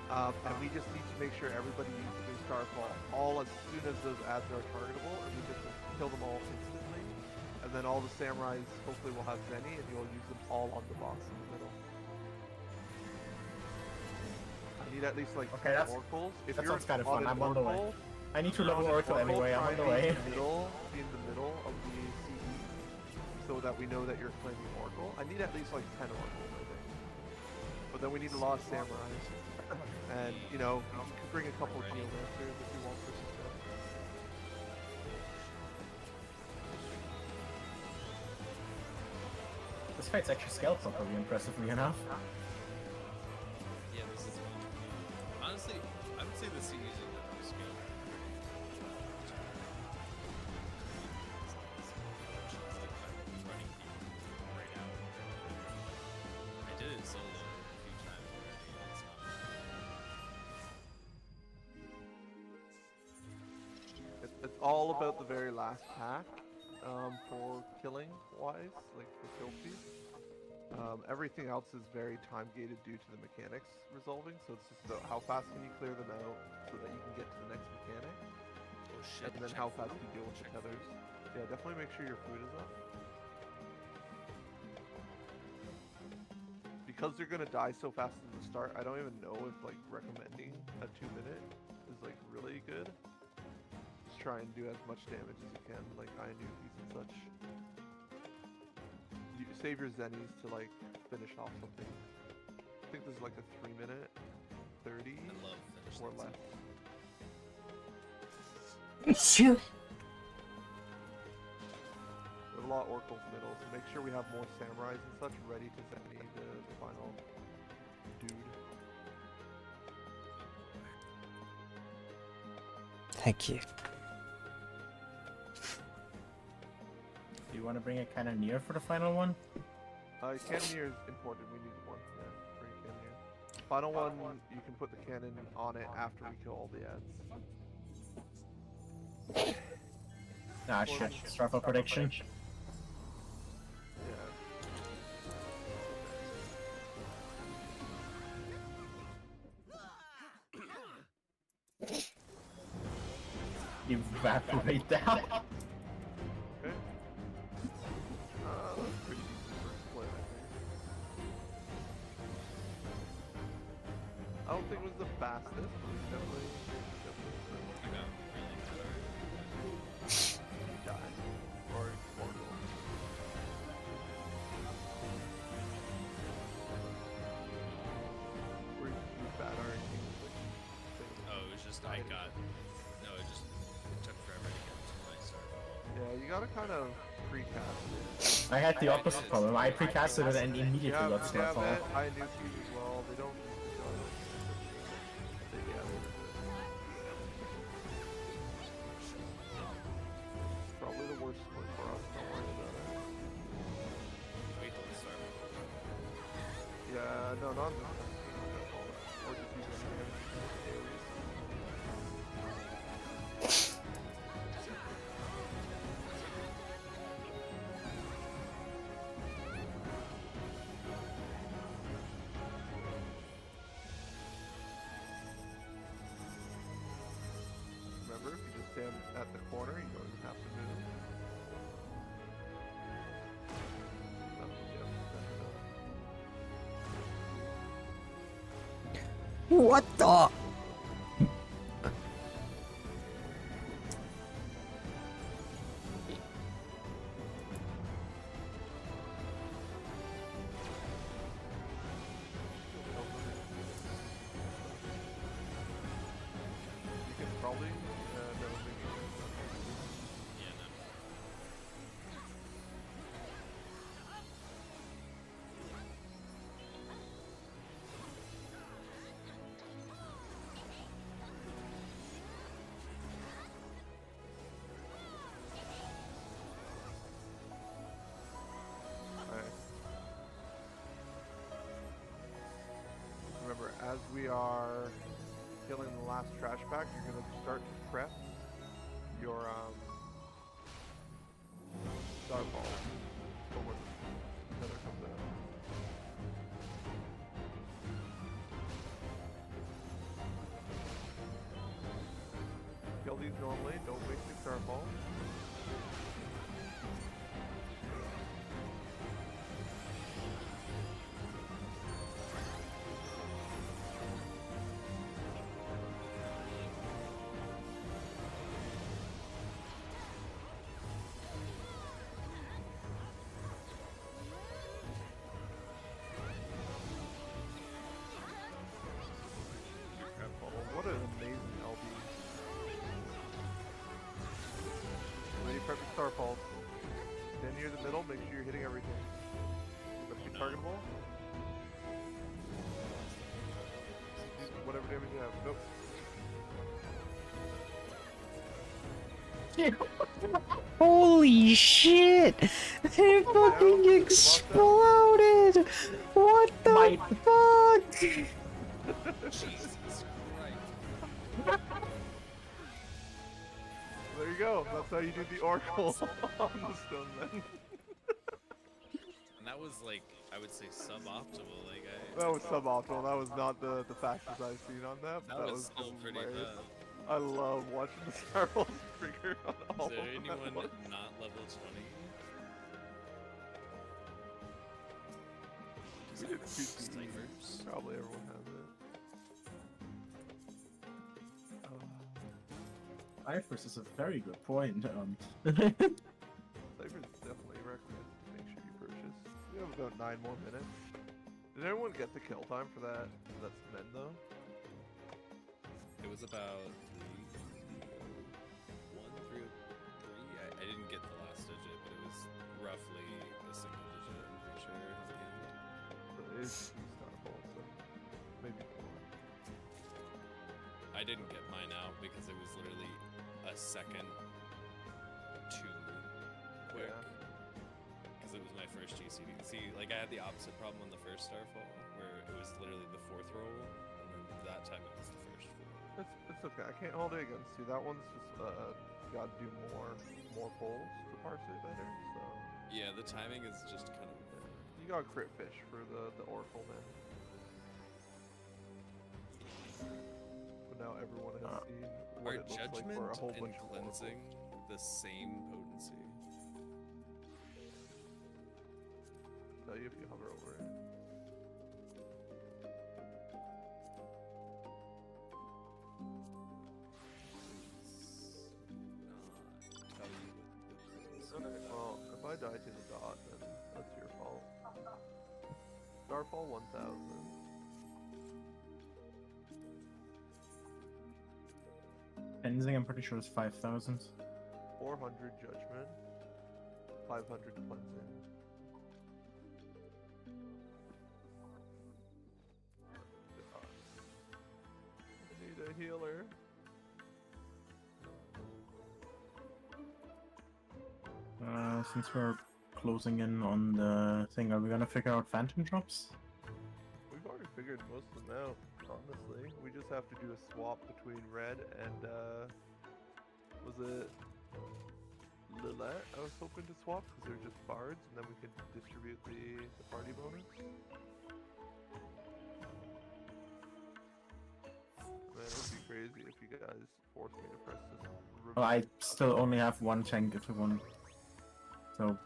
And we just need to make sure everybody uses their starfall all as soon as those ads are targetable, and we just kill them all instantly. And then all the samurais hopefully will have Zenny, and you'll use them all on the boss in the middle. I need at least like 10 oracles. If that you're sounds kind of fun. an I'm on the way. oracle, I need to level Oracle anyway. I'm on the way. Be in the middle of the CE, so that we know that you're claiming Oracle. I need at least like 10 oracles, I think. But then we need a lot of samurais. And, you know, you can bring a couple of geomancers if you want for some stuff. This fight's actually scaled properly, impressively enough. Yeah, this is fun. Honestly, I would say the CEs are the most skill. I did it solo a few times already, and it's not. It's all about the very last pack for killing wise, like for kill speed. Everything else is very time gated due to the mechanics resolving, so it's just about how fast can you clear them out so that you can get to the next mechanic. Oh shit. And then how fast you deal with the tethers. Yeah, definitely make sure your food is up. Because they're gonna die so fast at the start, I don't even know if like recommending a 2-minute is like really good. Just try and do as much damage as you can, like iron nukes and such. You save your zennies to like finish off something. I think this is like a 3-minute, 30 or less. Shoot. We have a lot of oracles middle, so make sure we have more samurais and such ready to zenny the final dude. Thank you. Do you want to bring a cannoneer for the final one? Cannoneer is important. We need one. Yeah, bring a cannoneer. Final one, you can put the cannon on it after we kill all the ads. Ah shit, Starfall prediction. Evaporate down. Okay. That's pretty decent for a split, I think. I don't think it was the fastest, but it was definitely I got really tired. you die. Or mortal. Were you bad RNG? Oh, it was just I got. No, it just took forever to get to my starfall. Yeah, you gotta kind of precast it. I had the opposite problem. I precasted it and immediately got Starfall. I knew you as well. They don't. No, not this time. Or just use any AoEs. Remember, if you just stand at the corner, you don't even have to move. No, yeah, definitely not. What the? You can probably never make it. Yeah, no. Alright. Remember, as we are killing the last trash bag, you're gonna start to prep your starfall for when Nether comes out. Kill these normally, don't waste your starfall. What an amazing LB. Ready for your starfalls. Stand near the middle, make sure you're hitting everything. Must be targetable. Whatever damage you have. Nope. Holy shit! It fucking exploded! What the fuck? Jesus Christ. There you go. That's how you do the oracle on the stone then. And that was like, I would say suboptimal. Like That was suboptimal. That was not the fastest I've seen on that. But That was still pretty hilarious. fast. I love watching the starfalls trigger on all Is there of them at anyone once. not level 20? We did 2 ciphers. Probably everyone has it. Cyphers is a very good point. Ciphers definitely recommend. Make sure you purchase. We have about 9 more minutes. Did everyone get the kill time for that? That's men though. It was about 3, I didn't get the last digit, but it was roughly a single digit, I'm pretty sure. at the end. So it is starfall, so maybe 4. I didn't get mine out because it was literally a second too quick. Because it was my first GCD. See, like I had the opposite problem on the first Starfall, where it was literally the 4th roll, and then that time it was the first 4. It's okay. I can't hold it against you. That one's just gotta do more polls to parse it better. So Yeah, the timing is just kind of. you got crit fish for the oracle man. But now everyone has seen what Are it looks like judgment for a whole and bunch of cleansing the same potency? Tell you if you hover over it. Well, if I die to the dot, then that's your fault. Starfall 1000. Cleansing, I'm pretty sure it's 5,000. 400 judgment. 500 cleansing. I need a healer. Since we're closing in on the thing, are we gonna figure out phantom drops? We've already figured most of them out, honestly. We just have to do a swap between red and, was it Lilette I was hoping to swap because they're just bards, and then we could distribute the party bonus. Man, it would be crazy if you guys forced me to press this. Well, I still only have one tank if you want. So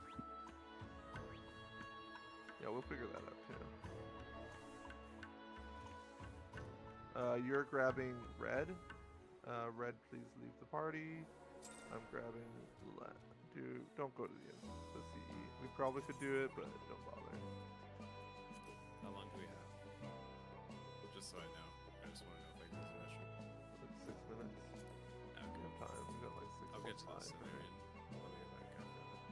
Yeah, we'll figure that out too. You're grabbing red. Red, please leave the party. I'm grabbing left. Don't go to the CE. We probably could do it, but don't bother. How long do we have? Just so I know. I just want to know if I can use the restroom. Like 6 minutes. Okay. We have time. We got like 6 I'll get to minutes. this scenario and let me get back after that.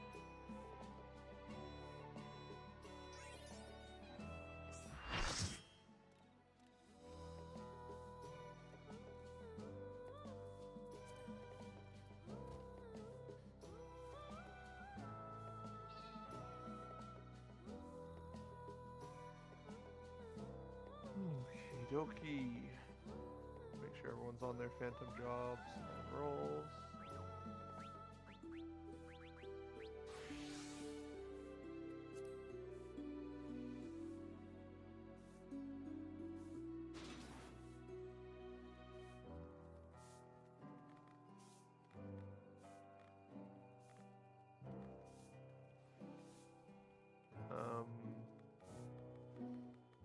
Okie dokie. Make sure everyone's on their phantom jobs and rolls.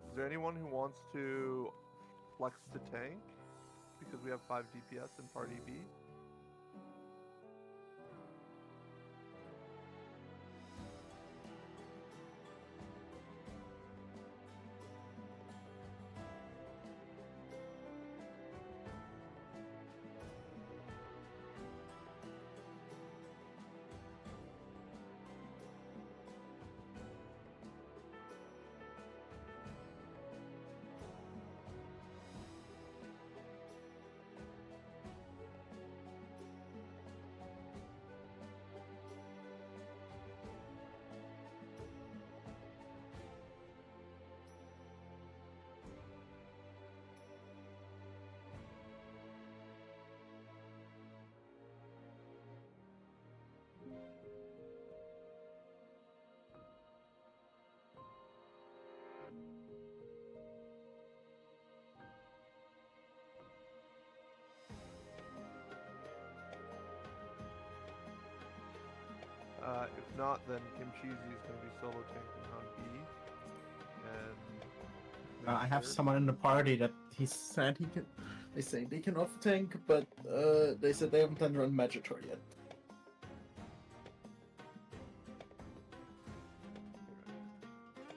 Is there anyone who wants to flex to tank? Because we have 5 DPS in party B. If not, then Kim Cheesy is going to be solo tanking on B. And I have someone in the party that he said he can. They say they can off tank, but they said they haven't done run Magitor yet.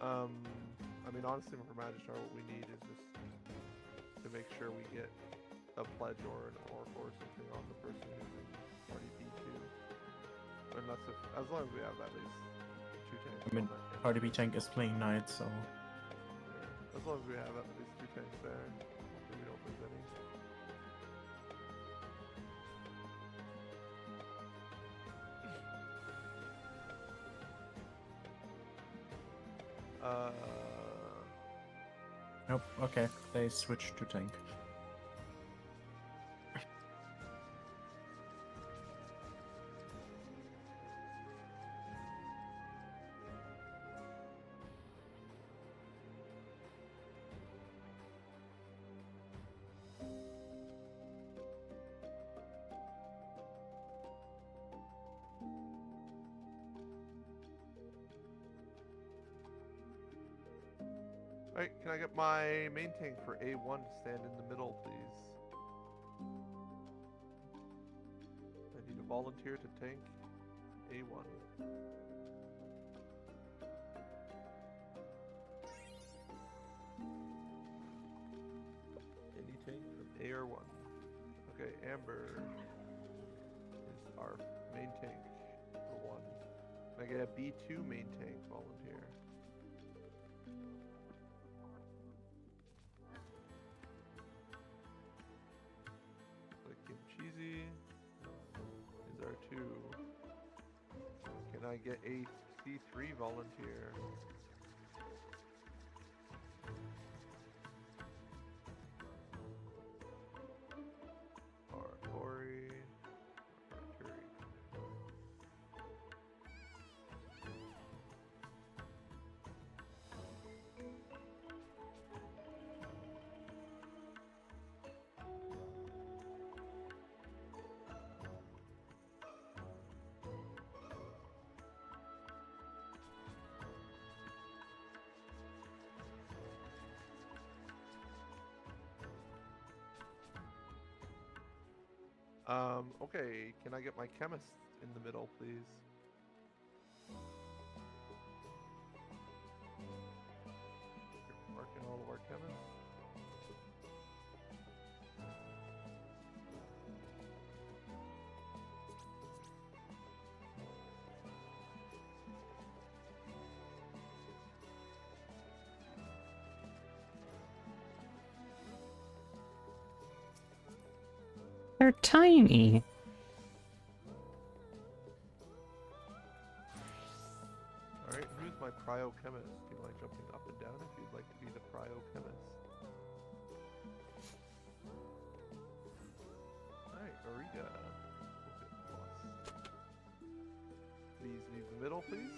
I mean, honestly, for Magister, what we need is just to make sure we get a pledge or an orc or something on the person who's in party B2. Unless as long as we have at least 2 tanks. I mean, party B tank is playing knight, so. Yeah, as long as we have at least 2 tanks there, then we don't lose any. Nope, okay, they switched to tank. Alright, can I get my main tank for A1 to stand in the middle, please? I need a volunteer to tank A1. Any tank from A or 1. Okay, Amber is our main tank for 1. Can I get a B2 main tank volunteer? Cheesy is our 2. Can I get a C3 volunteer? Okay, can I get my chemist in the middle, please? Marking all of our chemists. They're tiny. Alright, who's my cryochemist? Do you mind jumping up and down if you'd like to be the cryochemist? Alright, Auriga. Okay, plus. Please leave the middle, please.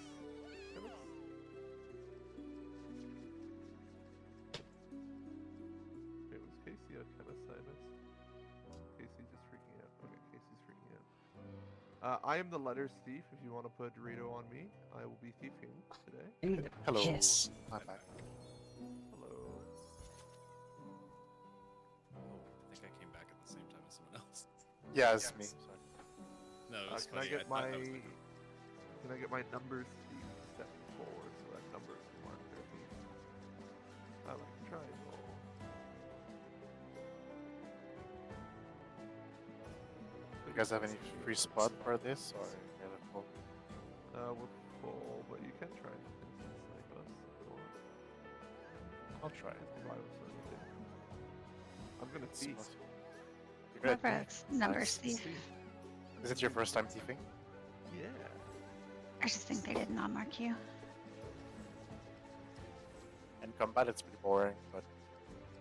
Chemist. Wait, was Casey a chemist I missed? Casey just freaking out. Okay, Casey's freaking out. I am the letters thief. If you want to put Dorito on me, I will be thieving today. Hello. Yes. I'm back. Hello. I think I came back at the same time as someone else. Yeah, it's me. Sorry. No, it was Can I funny. get thought my that was like- can I get my numbers thief step forward so that numbers can mark their thief? I like triangle. You guys have any free spot for this, or you're full? We're full, but you can try and instance like us if you want. I'll try. I'm gonna thief. You're good. Perfect. Numbers, Steve. Is it your first time thieving? Yeah. I just think they did not mark you. In combat, it's pretty boring, but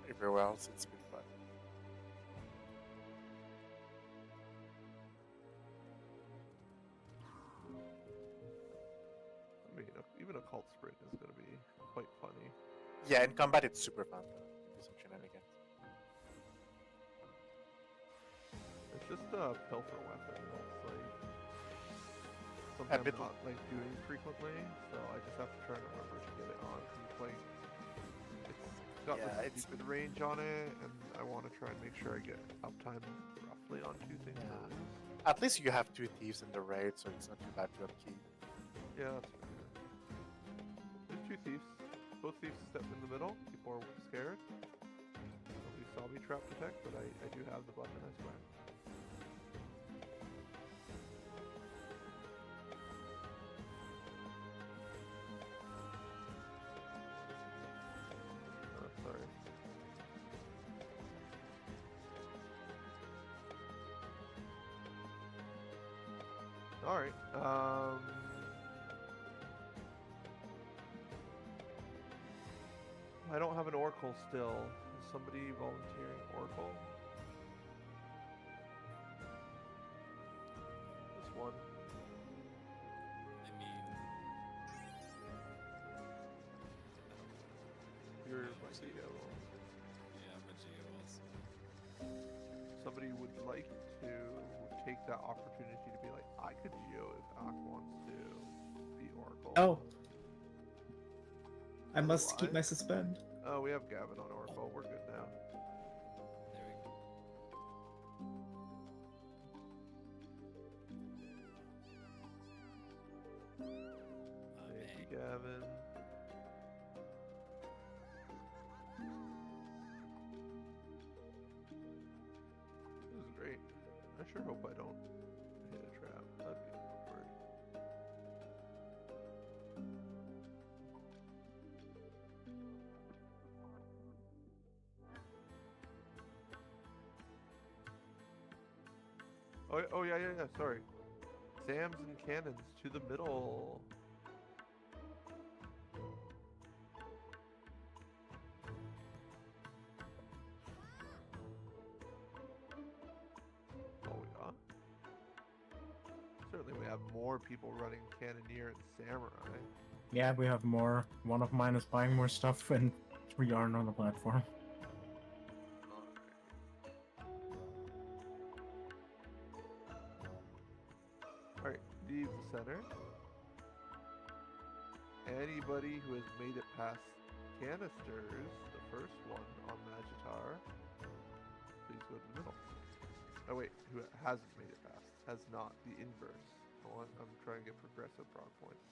everywhere else, it's pretty fun. I mean, even a cult sprint is gonna be quite funny. Yeah, in combat, it's super fun. Do some shenanigans. It's just a pilfer weapon. It's like something I'm not like doing frequently, so I just have to try and remember to get it on. It's like it's got the stupid range on it, and I want to try and make sure I get uptime roughly on two things. At least you have two thieves in the raid, so it's not too bad to upkeep. Yeah, that's fair. There's two thieves. Both thieves step in the middle. People are scared. Nobody saw me trap detect, but I do have the button, I swear. Sorry. Alright, I don't have an Oracle still. Is somebody volunteering Oracle? This one. I mean, You're my Geo. yeah, I'm a Geo also. Somebody would like to take that opportunity to be like, I could Geo if Ak wants to be Oracle. Oh. I must keep my suspend. Oh, we have Gavin on Oracle. We're good now. There we go. Thank you, Gavin. This is great. I sure hope I don't hit a trap. That'd be awkward. Oh yeah, sorry. Sams and cannons to the middle. Oh yeah. Certainly we have more people running Cannoneer and Samurai. Yeah, we have more. One of mine is buying more stuff, and 3 aren't on the platform. Alright, leave the center. Anybody who has made it past canisters, the first one on Magitar, please go to the middle. Oh wait, who hasn't made it past? Has not. The inverse. I'm trying to get progressive proc points.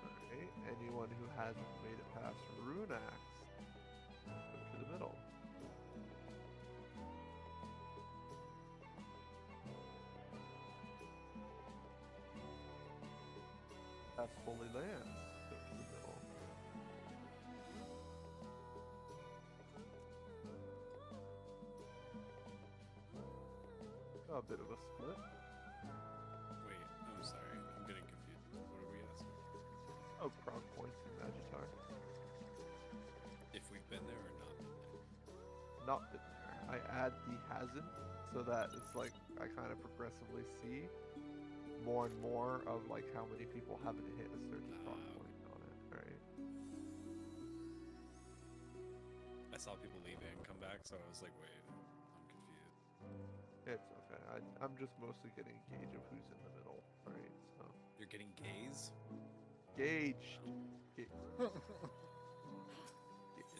Alright, anyone who hasn't made it past Rune Axe, go to the middle. That's Holy Lands, go to the middle. A bit of a split. Wait, I'm sorry. I'm getting confused. What are we asking? Oh, proc points in Magitar. If we've been there or not been there? Not been there. I add the hasn't so that it's like I kind of progressively see more and more of like how many people haven't hit a certain proc point on it, right? I saw people leave and come back, so I was like, wait, I'm confused. It's okay. I'm just mostly getting a gauge of who's in the middle, right? So You're getting gaze? gauged. It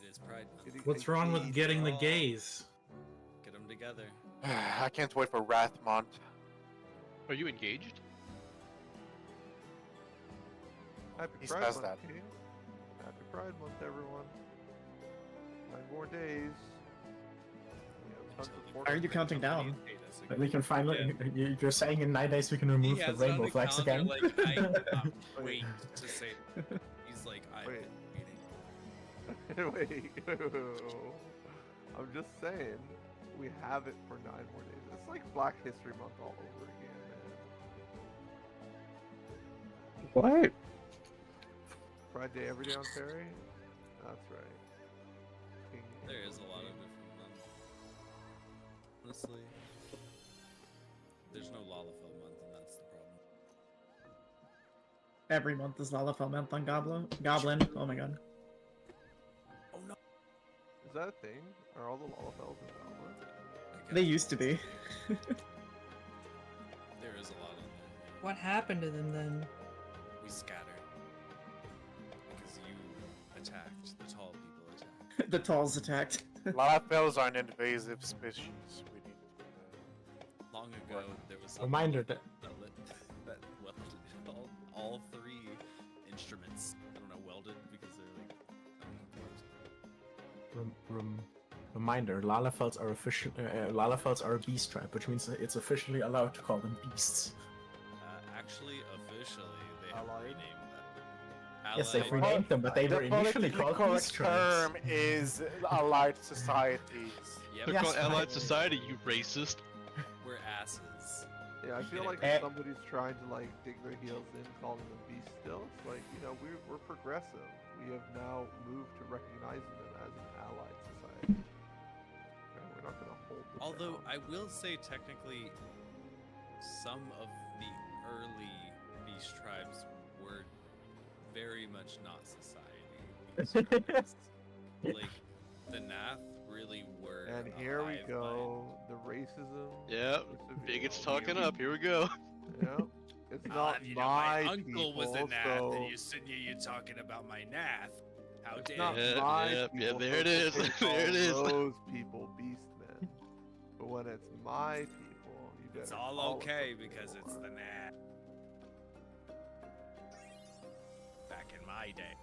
is Pride Month. What's wrong with getting the gaze? Get them together. I can't wait for Wrathmont. Are you engaged? Happy He Pride says Month, that. King. Happy Pride Month, everyone. 9 more days. We have tons of Why are you counting down? But we can finally. You're saying in 9 days we can remove the rainbow flags again? Like, I cannot wait to say. He's like, I've Wait. been waiting. Wait. I'm just saying, we have it for 9 more days. It's like Black History Month all over again, man. What? Pride Day every day on Terry? That's right. King There is a lot of different months. Honestly, there's no Lalafell month, and that's the problem. Every month is Lalafell month on Goblin. Oh my god. Oh no. Is that a thing? Are all the Lalafels in Valor? They used to be. There is a lot of them. What happened to them then? We scattered. Because you attacked. The tall people attacked. The Talls attacked. Lalafels are an invasive species. We need to Long ago, there was Reminder that that welded all 3 instruments. I don't know, welded because they're like, I don't know. Reminder: Lalafels are Lalafels are a beast tribe, which means it's officially allowed to call them beasts. Actually, officially, they have renamed them. Yes, they've renamed them, but they were initially called beast tribes. term is allied societies. Yep. They're called Allied Society, you racist. We're asses. Yeah, I feel like if somebody's trying to like dig their heels in, calling them beasts still, it's like, you know, we're progressive. We have now moved to recognizing them as an allied society. Okay, we're not gonna hold them Although down. I will say, technically, some of the early beast tribes were very much not society. Like the Nath really were. And here we go, the racism. Yep, bigots talking up. Here we go. Yep. It's not You know, my uncle people, was a Nath, so and you're sitting here talking about my Nath. How it's dare not you? my yeah, people, there so it is. they There it is. call those people beastmen. But when it's my people, you better It's all call it okay something because it's more. the Nath. Back in my day.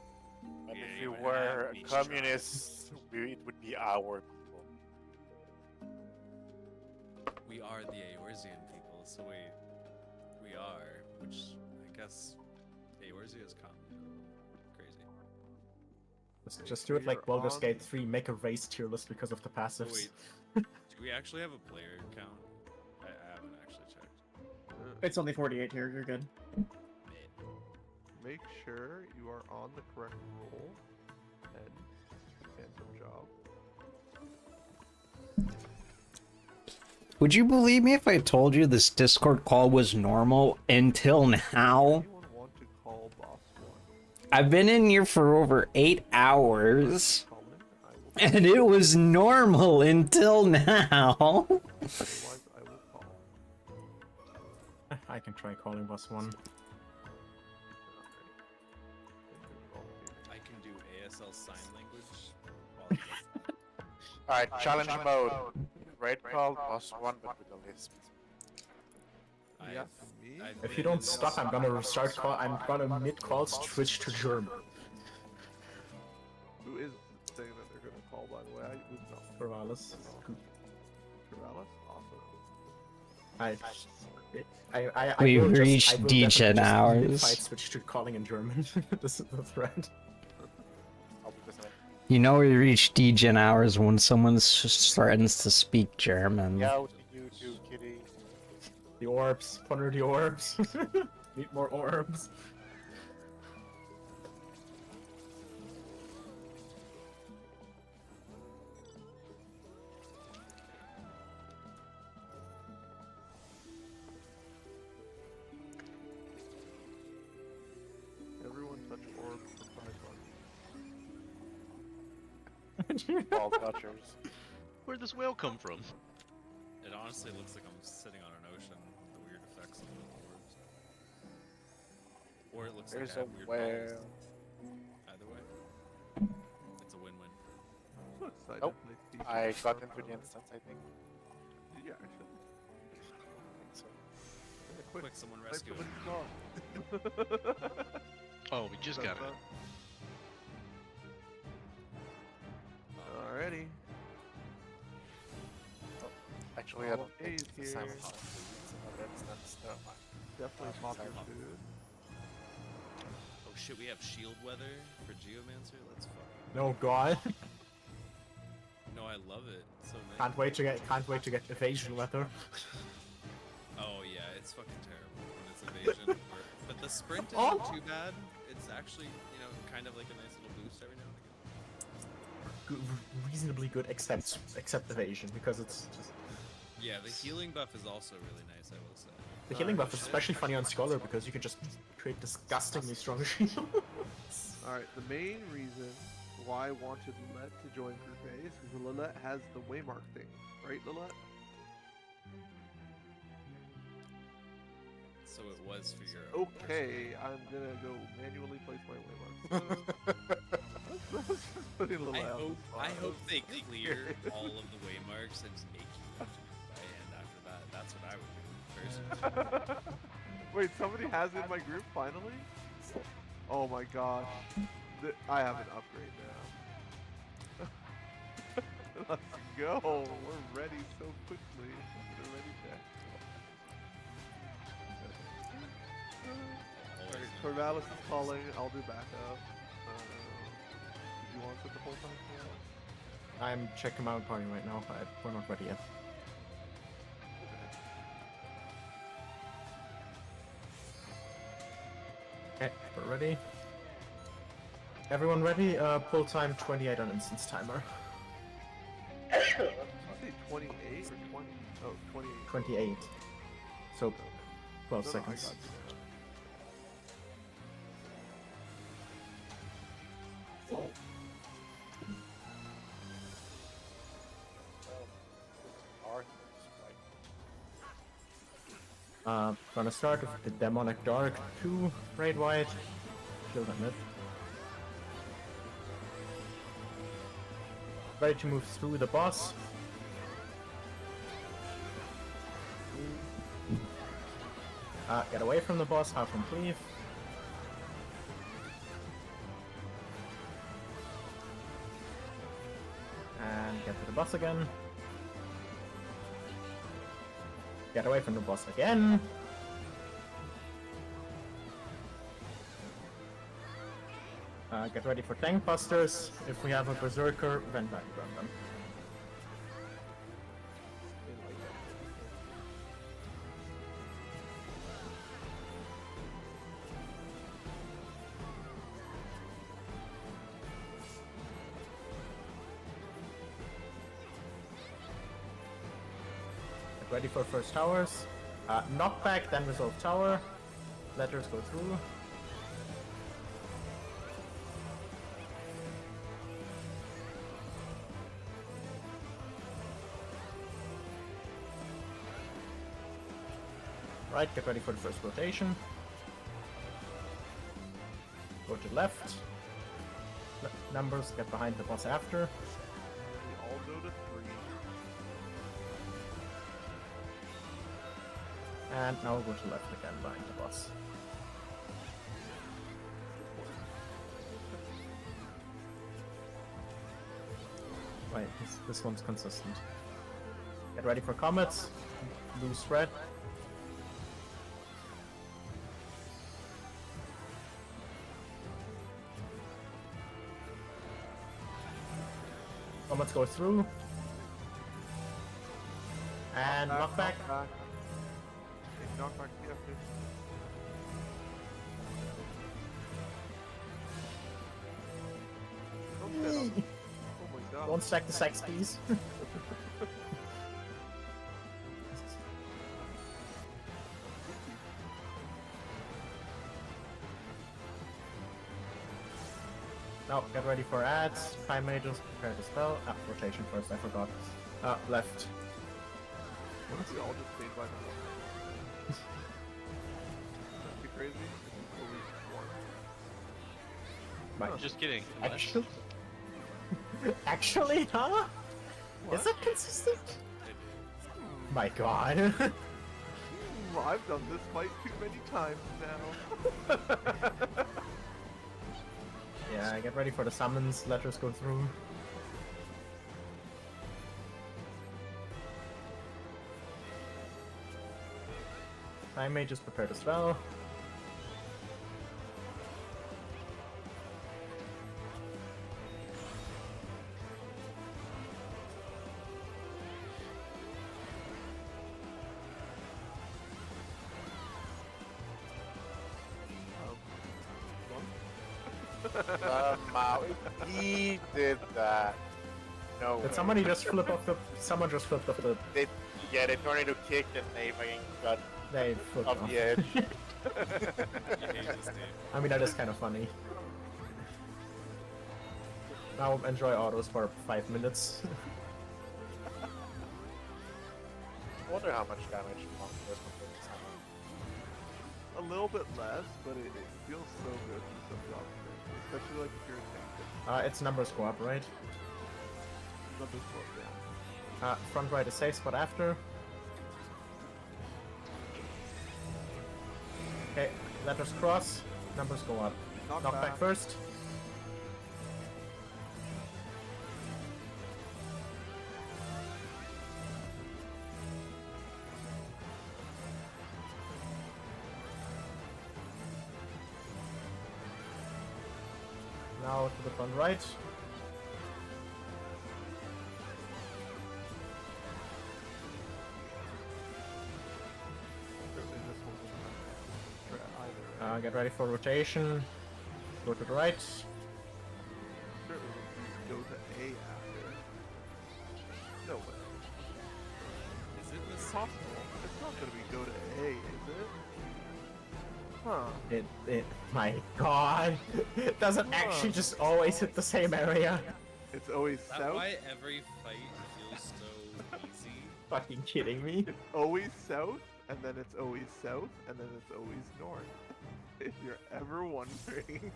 And we if didn't you even were have beast tribes. communists, it would be our people. We are the Eorzean people, so we are, which I guess Eorzea is crazy. Just do it like Baldur's Gate 3, make a race tier list because of the passives. Wait, do we actually have a player count? I haven't actually checked. It's only 48 here. You're good. Make sure you are on the correct roll and handsome job. Would you believe me if I told you this Discord call was normal until now? Anyone want to call boss one? I've been in here for over 8 hours, and it was normal until now. Otherwise, I will call. I can try calling boss 1. I can do ASL sign language while he does that. Alright, challenge mode. Raid call, boss 1, but with a list. Yeah, me? If you don't stop, I'm gonna start call. I'm gonna mid-call switch to German. Who is saying that they're gonna call, by the way? I would know. Corvallis. Corvallis? Awesome. We've will just- reached I will definitely degen just hours. mid-fight switch to calling in German. This is the threat. You know we reach degen hours when someone threatens to speak German. Yeah, what did you do, kitty? The orbs. Ponder the orbs. Need more orbs. Everyone touch orb for 5 bucks. Ball touchers. Where'd this whale come from? It honestly looks like I'm sitting on an ocean with the weird effects of the orbs. Or it looks There's like I a have weird whale. balls. Either way, it's a win-win. Nope. I got into the instance, I think. Yeah, actually. So. Quick, someone Type rescue him. somebody's dog. Oh, we just got it. Alrighty. Actually, I All don't think A's it's the here. Simon Says. It's another instance, never mind. Definitely pop your food. Oh shit, we have shield weather for Geomancer? Let's fucking... No god. No, I love it. It's so nice. Can't wait to get evasion weather. Oh yeah, it's fucking terrible when it's evasion. But the sprint isn't too bad. It's actually, you know, kind of like a nice little boost every now and again. Reasonably good, except evasion, because it's just... Yeah, the healing buff is also really nice, I will say. The healing buff is especially funny on Scholar because you can just create disgustingly strong shield. Alright, the main reason why I wanted Lilette to join Group A is because Lilette has the waymark thing. Right, Lilette? So it was for your... Okay, I'm gonna go manually place my waymarks. That's just putting Lilette out the spot. I hope they clear all of the waymarks and just make you by hand after that. That's what I would do personally. Wait, somebody has it in my group finally? Oh my gosh. I have an upgrade now. Let's go. We're ready so quickly. We're ready to... Alright, Corvallis is calling. I'll do backup. Do you want to set the whole time? I'm checking my own party right now. We're not ready yet. Okay, we're ready. Everyone ready? Pull time 28 on instance timer. Did you say 28 or 20? Oh, 28. 28. So, 12 No, seconds. I got Gonna start with the Demonic Dark 2 raid wide. Shield and mid. Ready to move through the boss. Get away from the boss, half and cleave. And get to the boss again. Get away from the boss again. Get ready for tank busters. If we have a berserker, then back grab them. Get ready for first towers. Knockback, then resolve tower. Letters go through. Right, get ready for the first rotation. Go to left. Numbers, get behind the boss after. We all noticed And now go to left again behind the boss. Right, this one's consistent. Get ready for comets. Loose red. Comets go through. And knockback. Knockback, yeah, dude. Don't stand up. Oh my god. Don't stack the sex, please. Now, get ready for ads. Time mages, prepare to spell. Ah, rotation first, I forgot. Left. What if we all just stayed by the water? That'd be crazy. It's always warm. Right. Just kidding. Actually? Actually, huh? Is that consistent? My god. I've done this fight too many times now. Yeah, get ready for the summons. Letters go through. Time mages prepare to spell. He did that. No. Did way. somebody just flip off the? Someone just flipped off the. They, yeah, they tornado kicked and they fucking got They flipped off off. the edge. I mean, that is kind of funny. Now enjoy autos for 5 minutes. I wonder how much damage Monk does compared to someone. A little bit less, but it feels so good for some jobs, especially like if you're a tank. It's numbers go up, right? Numbers go up, yeah. Front right is safe spot after. Okay, letters cross, numbers go up. Knockback first. Now to the front right. Get ready for rotation. Go to the right. Certainly go to A after. No way. Is it the Possible. It's not gonna be go to A, is it? Huh. My god. Does it actually just always hit the same area? It's always Is that south. why every fight feels so easy? Fucking kidding me? It's always south, and then it's always south, and then it's always north. If you're ever wondering,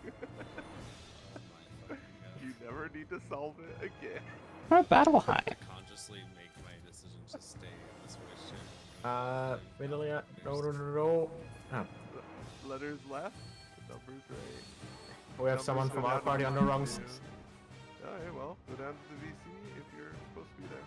you never need to solve it again. Or battle high. Consciously make my decision to stay in this question. Fidelia, no. Ah. Letters left, numbers right. We have someone from our party on the wrong side. Alright, well, go down to the VC if you're supposed to be there.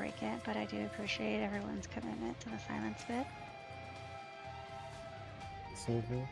break it, but I do appreciate everyone's commitment to the silence bit. Silver.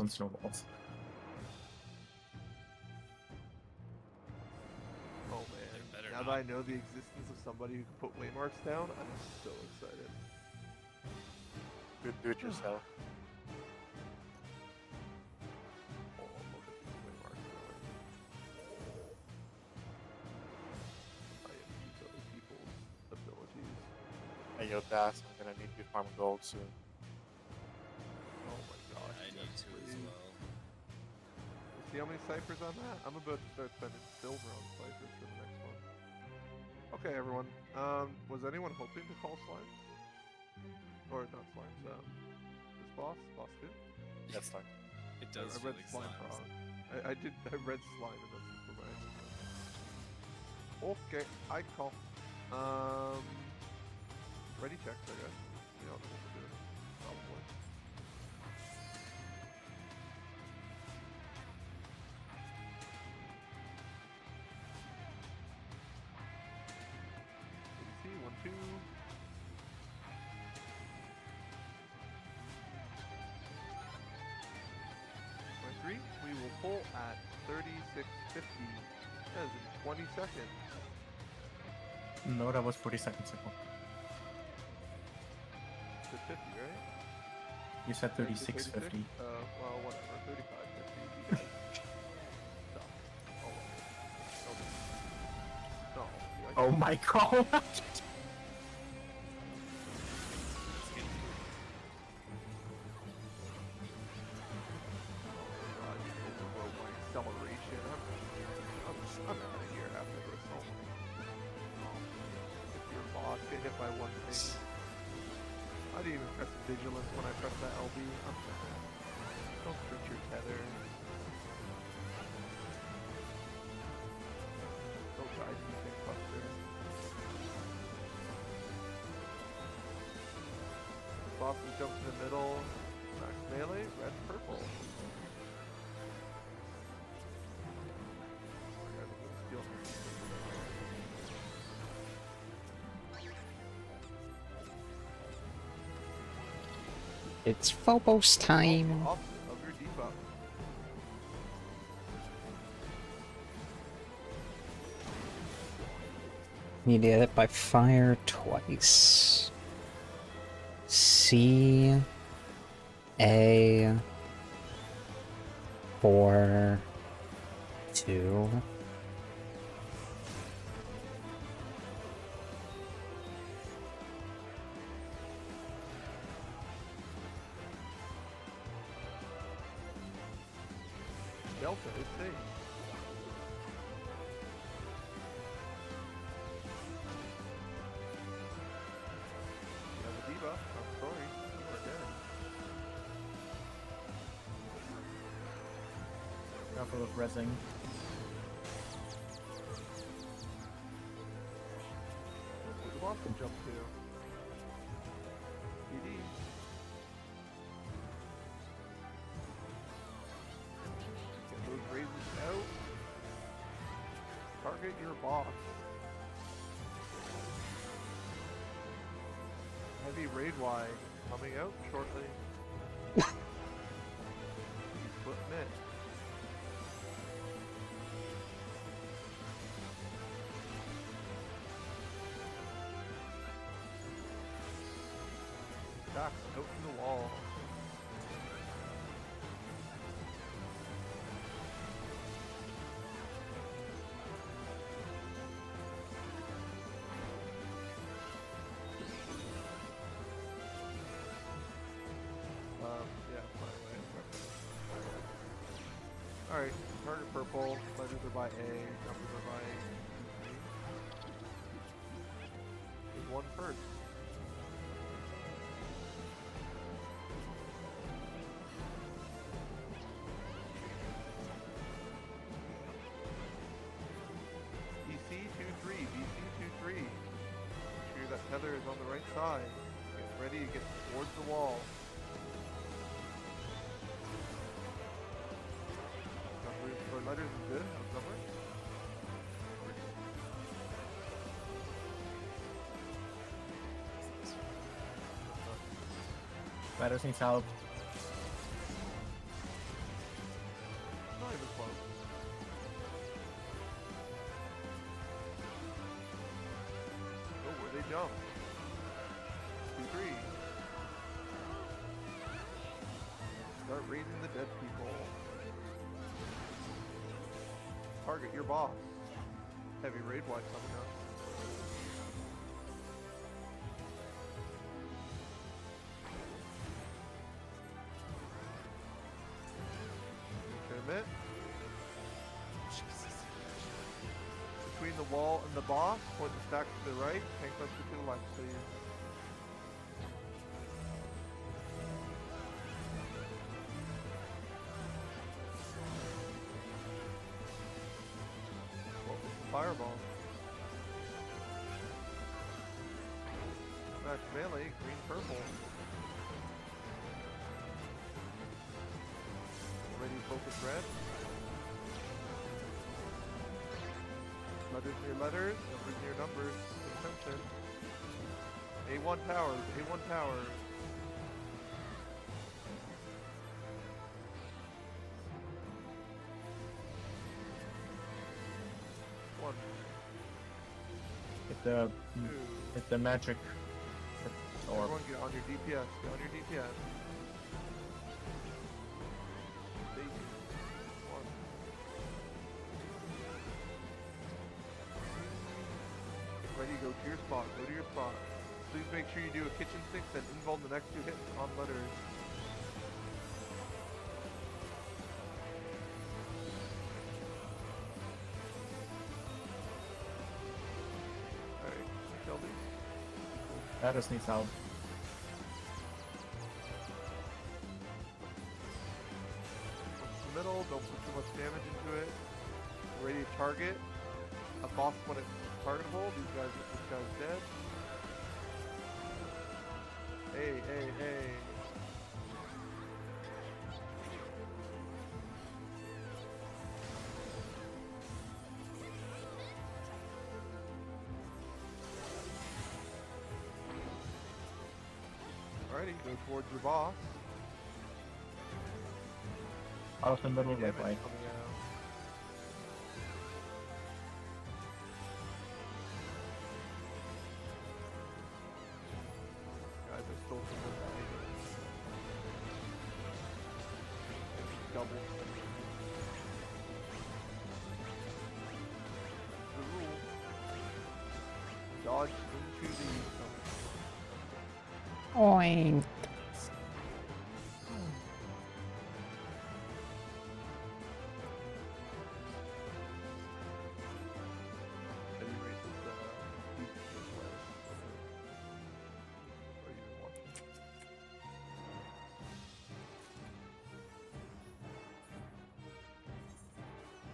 On snowballs. Oh man, now that I know the existence of somebody who can put waymarks down, I'm so excited. Do it yourself. Oh, look at these waymarks going. I abuse other people's abilities. Hey yo, Das, I'm gonna need you to farm gold soon. Oh my gosh, I need to as please. well. See how many ciphers on that? I'm about to start spending silver on ciphers for the next one. Okay, everyone. Was anyone hoping to call slimes? Or not slimes, this boss? Boss 2? That's fine. It does I feel read like slime slimes. wrong. I read slime and that's for my Okay, I call. Ready checks, I guess. We all know what we're doing. Probably. ABC, 1, 2. 3, we will pull at 36.50. That is in 20 seconds. No, that was 40 seconds ago. To 50, right? You said Right, to 36.50. Well, whatever. 35.50. You guys. Stop. Oh, okay. No. Oh my god! Overload my acceleration. I'm out of here after this. Oh my. If your boss get hit by one thing. I didn't even press vigilance when I pressed that LB. I'm mad. Don't switch your tether. Don't die to you, Buster. Boss will jump in the middle. Max melee, red, purple. It's Phobos time. Opposite of your debuff. Need to get hit by fire twice. C A 4 2. Delta is safe. You have a debuff. I'm sorry. You are dead. Careful with resing. The boss can jump to. PD. Get those raises out. Target your boss. Heavy raid Y coming out shortly. Foot mid. Dax out in the wall. Yeah, fly away. Alright, target purple, letters are by A, numbers are by B. There's one first. BC23, BC23. Make sure that tether is on the right side. Get ready to get towards the wall. Numbers or letters is good. How's number? Letters needs help. Not even close. Oh, where they jump? 2, 3. Start raising the dead people. Target your boss. Heavy raid Y coming up. Intermit. Between the wall and the boss, point the stack to the right, tank cluster to the left, please. Fireball. Match melee, green purple. Ready focus red. Letters near letters, numbers near numbers. Attention. A1 towers, A1 towers. One. If the magic or Everyone get on your DPS. Get on your DPS. Baby. One. to your spot. Go to your spot. Please make sure you do a kitchen six and invuln the next 2 hits on letters. Alright, Shelby. That just needs help. Middle, don't put too much damage into it. Ready to target. A boss when it's targetable. This guy's dead. Hey, hey, hey. Alrighty, go towards your boss. Out of the middle, Damage like. coming out. Guys, I stole some of that. Double. The rule. Dodge into the Oink.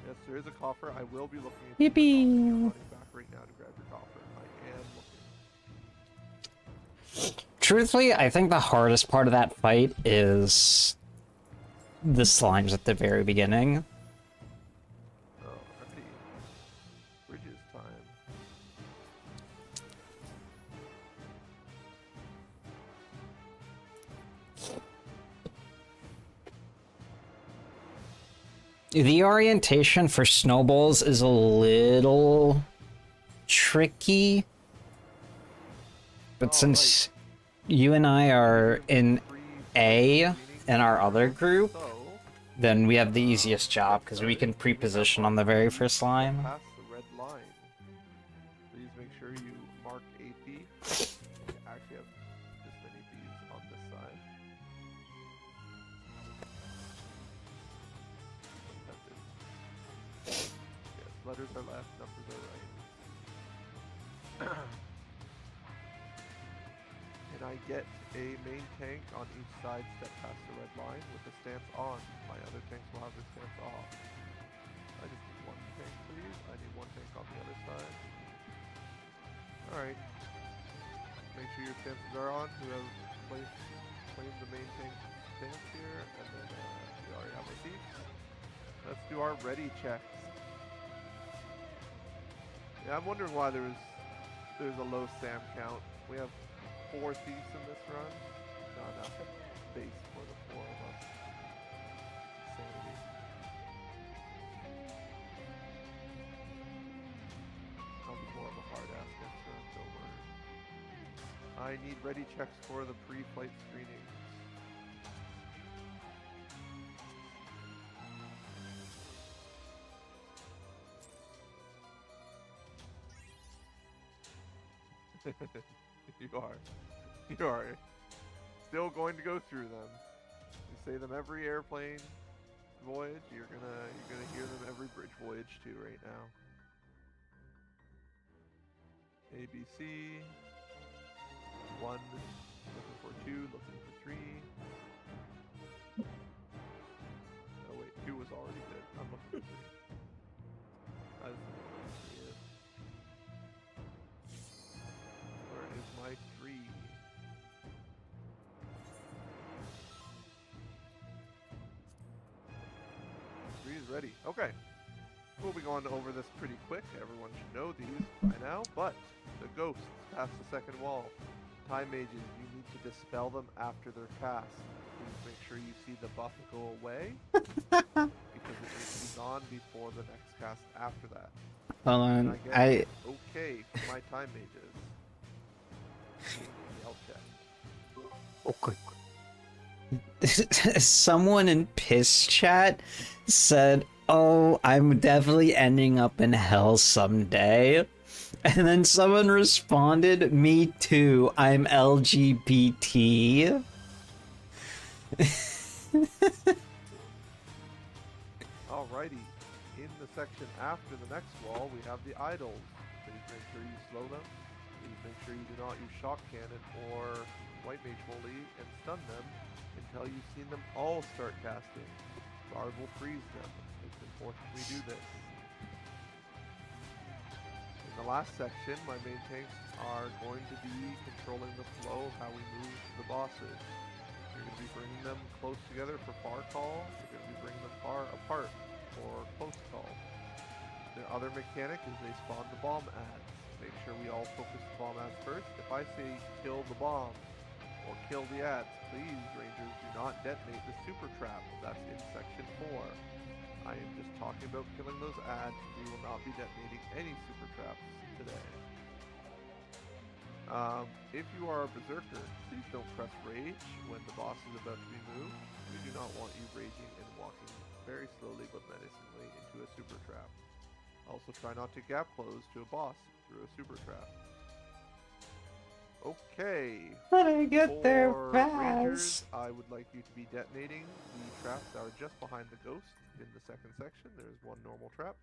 Yes, there is a coffer. I will be looking at Yippee! running back right now to grab your coffer. I am looking. Truthfully, I think the hardest part of that fight is the slimes at the very beginning. Oh, alrighty. Bridges time. The orientation for snowballs is a little tricky. But since you and I are in A in our other group, then we have the easiest job because we can pre-position on the very first line. Pass the red line. Please make sure you mark a thief. We actually have this many thieves on this side. Yes, letters are left, numbers are right. And I get a main tank on each side step past the red line with the stance on. My other tanks will have the stance off. I just need one tank, please. I need one tank on the other side. Alright. Make sure your stances are on. Who has claimed the main tank stance here. And then we already have our thieves. Let's do our ready checks. Yeah, I'm wondering why there's a low SAM count. We have 4 thieves in this run. No, not base for the 4 of us. Sanity. I'll be more of a hard ass next run, don't worry. I need ready checks for the pre-flight screenings. You are still going to go through them. You say them every airplane voyage. You're gonna hear them every bridge voyage too right now. ABC 1 looking for 2, looking for 3. Oh wait, 2 was already good. I'm looking for 3. I just don't know where 3 is. Where is my 3? Three is ready. Okay. We'll be going over this pretty quick. Everyone should know these by now, but the ghosts pass the second wall. Time mages, you need to dispel them after they're cast. Please make sure you see the buff go away because it needs to be gone before the next cast after that. Hold on, And I get okay for my time mages. I'll check. Okay. Someone in piss chat said, "Oh, I'm definitely ending up in hell someday." And then someone responded, "Me too. I'm LGBT." Alrighty. In the section after the next wall, we have the idols. Please make sure you slow them. Please make sure you do not use shock cannon or white mage holy and stun them until you've seen them all start casting. Bard will freeze them. It's important we do this. In the last section, my main tanks are going to be controlling the flow of how we move to the bosses. You're going to be bringing them close together for far call. You're going to be bringing them far apart for close call. The other mechanic is they spawn the bomb ads. Make sure we all focus the bomb ads first. If I say kill the bomb or kill the ads, please, Rangers, do not detonate the super trap. That's in section 4. I am just talking about killing those ads. We will not be detonating any super traps today. If you are a berserker, please don't press rage when the boss is about to be moved. We do not want you raging and walking very slowly but menacingly into a super trap. Also try not to gap close to a boss through a super trap. Okay. How do I get there For fast? Rangers, I would like you to be detonating the traps that are just behind the ghost in the second section. There's one normal trap.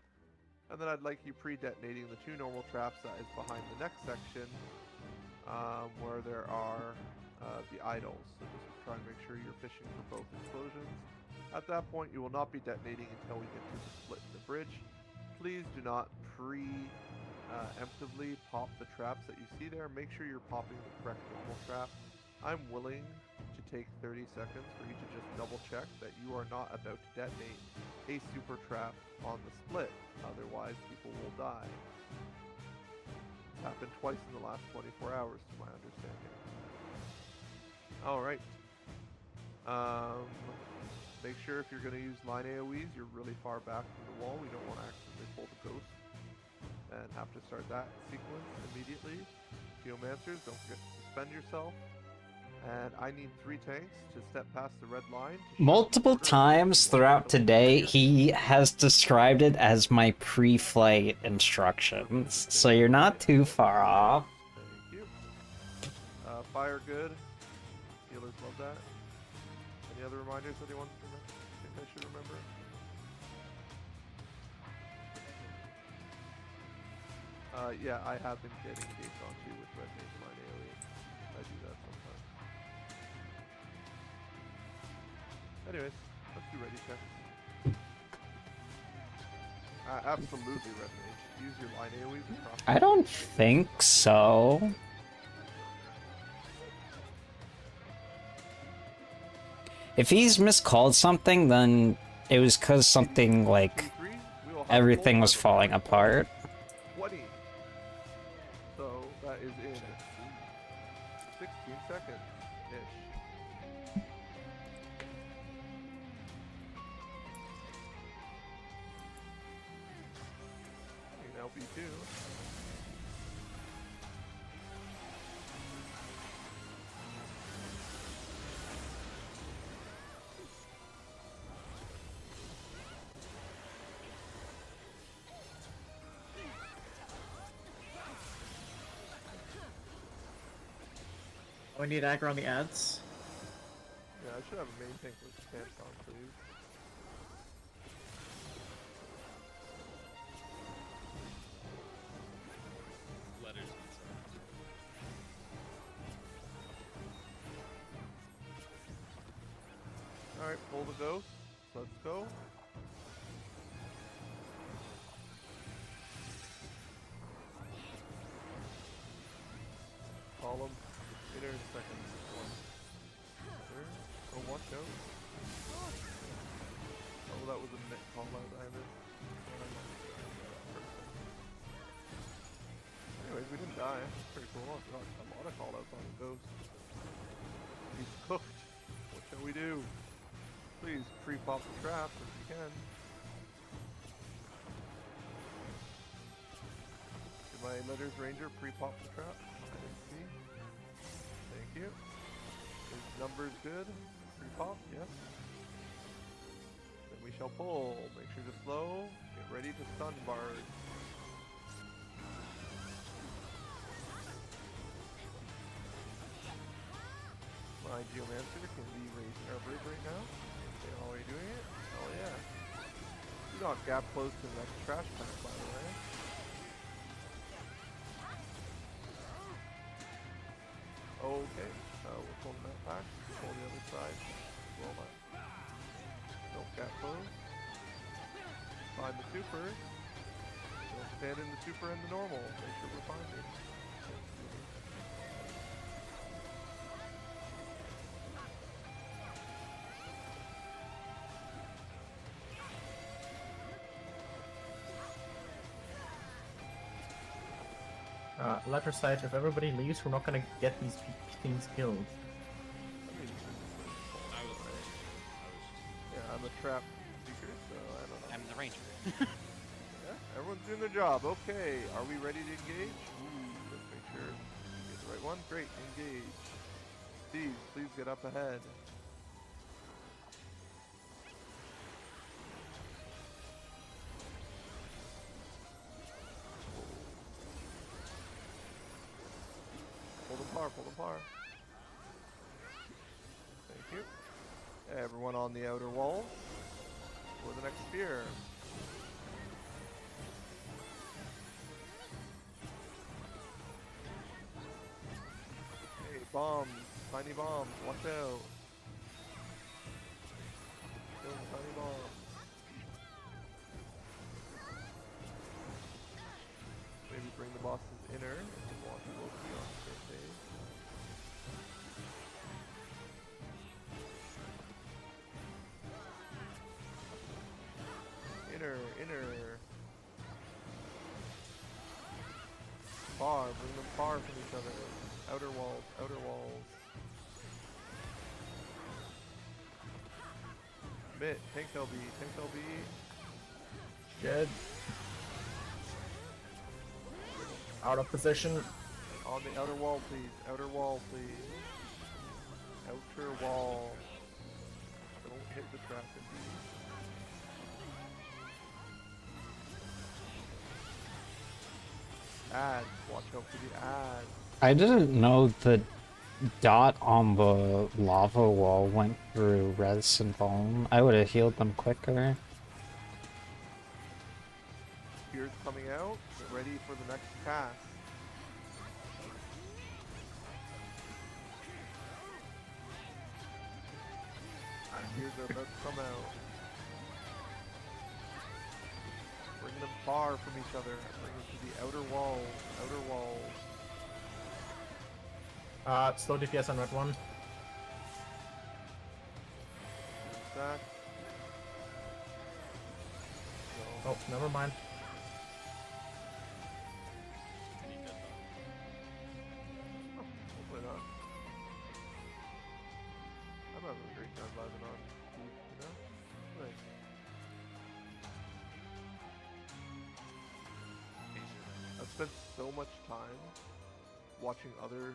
And then I'd like you pre-detonating the 2 normal traps that is behind the next section, where there are the idols. So just try and make sure you're fishing for both explosions. At that point, you will not be detonating until we get to the split in the bridge. Please do not emptively pop the traps that you see there. Make sure you're popping the correct normal trap. I'm willing to take 30 seconds for you to just double check that you are not about to detonate a super trap on the split. Otherwise, people will die. It's happened twice in the last 24 hours, to my understanding. Alright. Make sure if you're going to use line AoEs, you're really far back from the wall. We don't want to accidentally pull the ghost and have to start that sequence immediately. Geomancers, don't forget to suspend yourself. And I need 3 tanks to step past the red line. Multiple times throughout today, he has described it as my pre-flight instructions, so you're not too far off. Thank you. Fire good. Healers love that. Any other reminders that anyone think I should remember? Yeah, I have been getting gates onto with red mage line AoE. I do that sometimes. Anyways, let's do ready checks. Absolutely red mage. Use your line AoEs across. I don't think so. If he's miscalled something, then it was because something like everything was falling apart. 20. So that is in 16 seconds-ish. Now B2. We need aggro on the ads. Yeah, I should have a main tank with stance on, please. Letters. Alright, pull the ghost. Let's go. Column. Inner second. Oh, watch out. Oh, that was a net call out I missed. Anyways, we didn't die. Pretty cool. Got a lot of call outs on the ghost. He's cooked. What shall we do? Please pre-pop the trap if you can. Did my letters ranger pre-pop the trap? I didn't see. Thank you. Is numbers good? Pre-pop, yes. Then we shall pull. Make sure to slow. Get ready to stun Bard. My Geomancer can be raising our bridge right now. Okay, how are you doing it? Oh yeah. You got gap close to the next trash pack, by the way. Okay, we're pulling that back. Pull the other side. Roll that. Don't gap close. Find the super. Don't stand in the super and the normal. Make sure we're finding. Letter side, if everybody leaves, we're not gonna get these things killed. Yeah, I'm a trap seeker, so I don't know. I'm the ranger. Yeah, everyone's doing their job. Okay, are we ready to engage? Ooh, let's make sure we get the right one. Great, engage. Steve, please get up ahead. Pull them par, pull them par. Thank you. Everyone on the outer wall for the next spear. Hey, bombs, tiny bombs, watch out. Kill the tiny bombs. Maybe bring the bosses inner if you want to both be on the same page. Inner. Far, bring them far from each other. Outer walls, outer walls. Mitt, tank LB, tank LB. Good. Out of position. On the outer wall, please. Outer wall, please. Outer wall. Don't hit the trap, indeed. Ads. Watch out for the ads. I didn't know the dot on the lava wall went through res and bone. I would have healed them quicker. Spears coming out. Get ready for the next cast. Spears are about to come out. Bring them far from each other. Bring them to the outer walls. Outer walls. Slow DPS on red one. Stack. Oh, never mind. Hopefully not. I'm having a great time vibing on Steve, you know? Nice. I've spent so much time watching other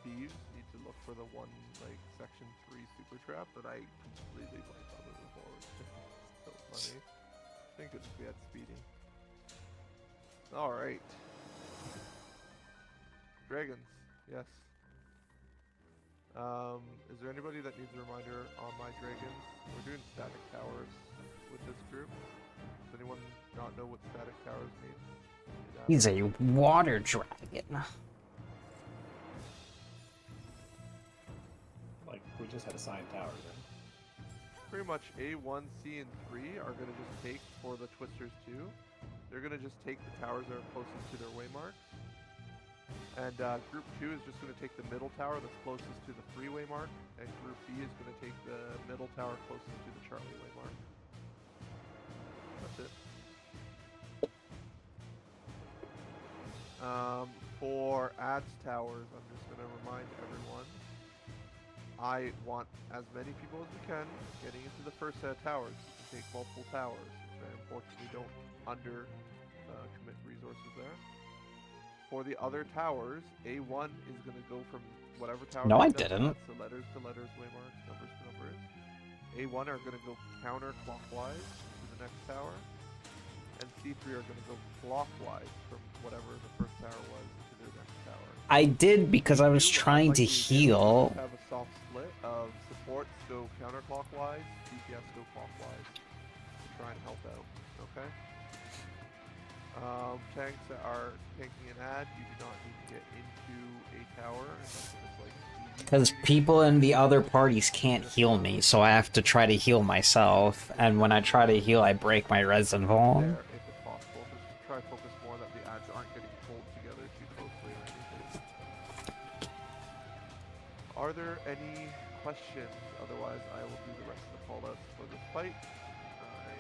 thieves need to look for the one, like, section 3 super trap that I completely blanked on moving forward. So funny. Thank goodness we had speeding. Alright. Dragons, yes. Is there anybody that needs a reminder on my dragons? We're doing static towers with this group. Does anyone not know what static towers mean? He's a water dragon. Like, we just had assigned towers, right? Pretty much A1, C, and 3 are going to just take, for the Twisters 2, they're going to just take the towers that are closest to their waymarks. And Group 2 is just going to take the middle tower that's closest to the 3 waymark, and Group B is going to take the middle tower closest to the Charlie waymark. That's it. For ads towers, I'm just going to remind everyone, I want as many people as we can getting into the first set of towers. You can take multiple towers. It's very important we don't commit resources there. For the other towers, A1 is going to go from whatever tower. No, I they set, didn't. So letters to letters, waymarks, numbers to numbers. A1 are going to go counterclockwise to the next tower. And C3 are going to go clockwise from whatever the first tower was to their next tower. I did because I was You, what I'd trying like to you do is heal. have a soft split of supports go counterclockwise, DPS go clockwise to try and help out. Okay. Tanks that are tanking an ad, you do not need to get into a tower unless it's like easy. Because people in the other parties can't heal me, so I have to try to heal myself. And when I try to heal, I break my resin vuln. There, if it's possible. Just try to focus more that the ads aren't getting pulled together too closely or anything. Are there any questions? Otherwise, I will do the rest of the callouts for this fight. I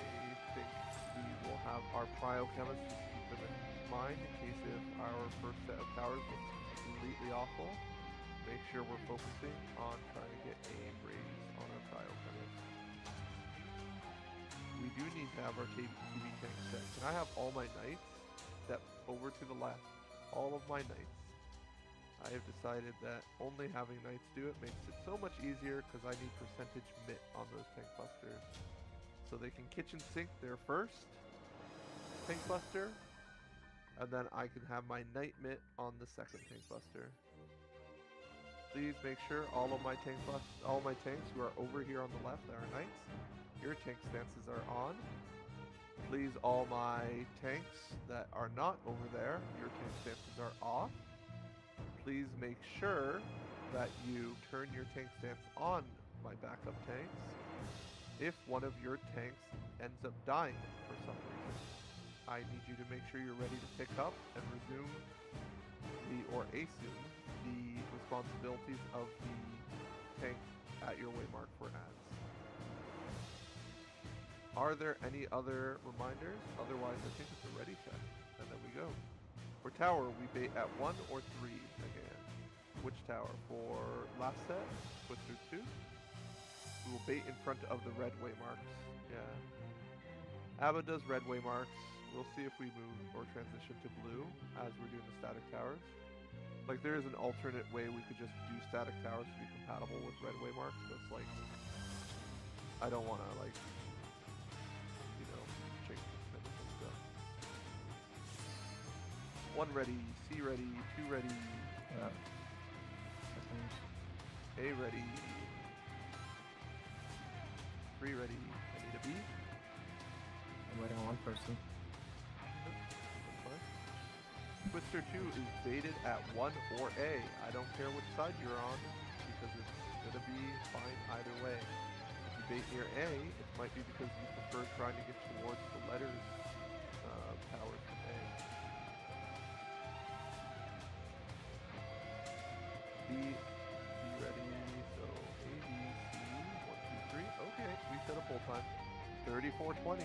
think we will have our cryochemists just keep them in mind in case if our first set of towers looks completely awful. Make sure we're focusing on trying to get a raise on our cryochemists. We do need to have our TV tank set. Can I have all my knights step over to the left? All of my knights. I have decided that only having knights do it makes it so much easier because I need percentage mitt on those tank busters. So they can kitchen sink their first tank buster, and then I can have my knight mitt on the second tank buster. Please make sure all my tanks who are over here on the left that are knights, your tank stances are on. Please all my tanks that are not over there, your tank stances are off. Please make sure that you turn your tank stance on my backup tanks. If one of your tanks ends up dying for some reason, I need you to make sure you're ready to pick up and resume or assume the responsibilities of the tank at your waymark for ads. Are there any other reminders? Otherwise, I think it's a ready check, and then we go. For tower, we bait at 1 or 3 again. Which tower? For last set, Twister 2. We will bait in front of the red waymarks. Yeah. Abba does red waymarks. We'll see if we move or transition to blue as we're doing the static towers. Like, there is an alternate way we could just do static towers to be compatible with red waymarks, but it's like, I don't want to, like, you know, change the stuff. 1 ready, C ready, 2 ready, A ready, 3 ready. I need a B. I'm waiting on one person. Twister 2 is baited at 1 or A. I don't care which side you're on, because it's gonna be fine either way. If you bait near A, it might be because you prefer trying to get towards the letters powers from A. B ready, so A, B, C, 1, 2, 3. Okay, we set a full time. 34:20.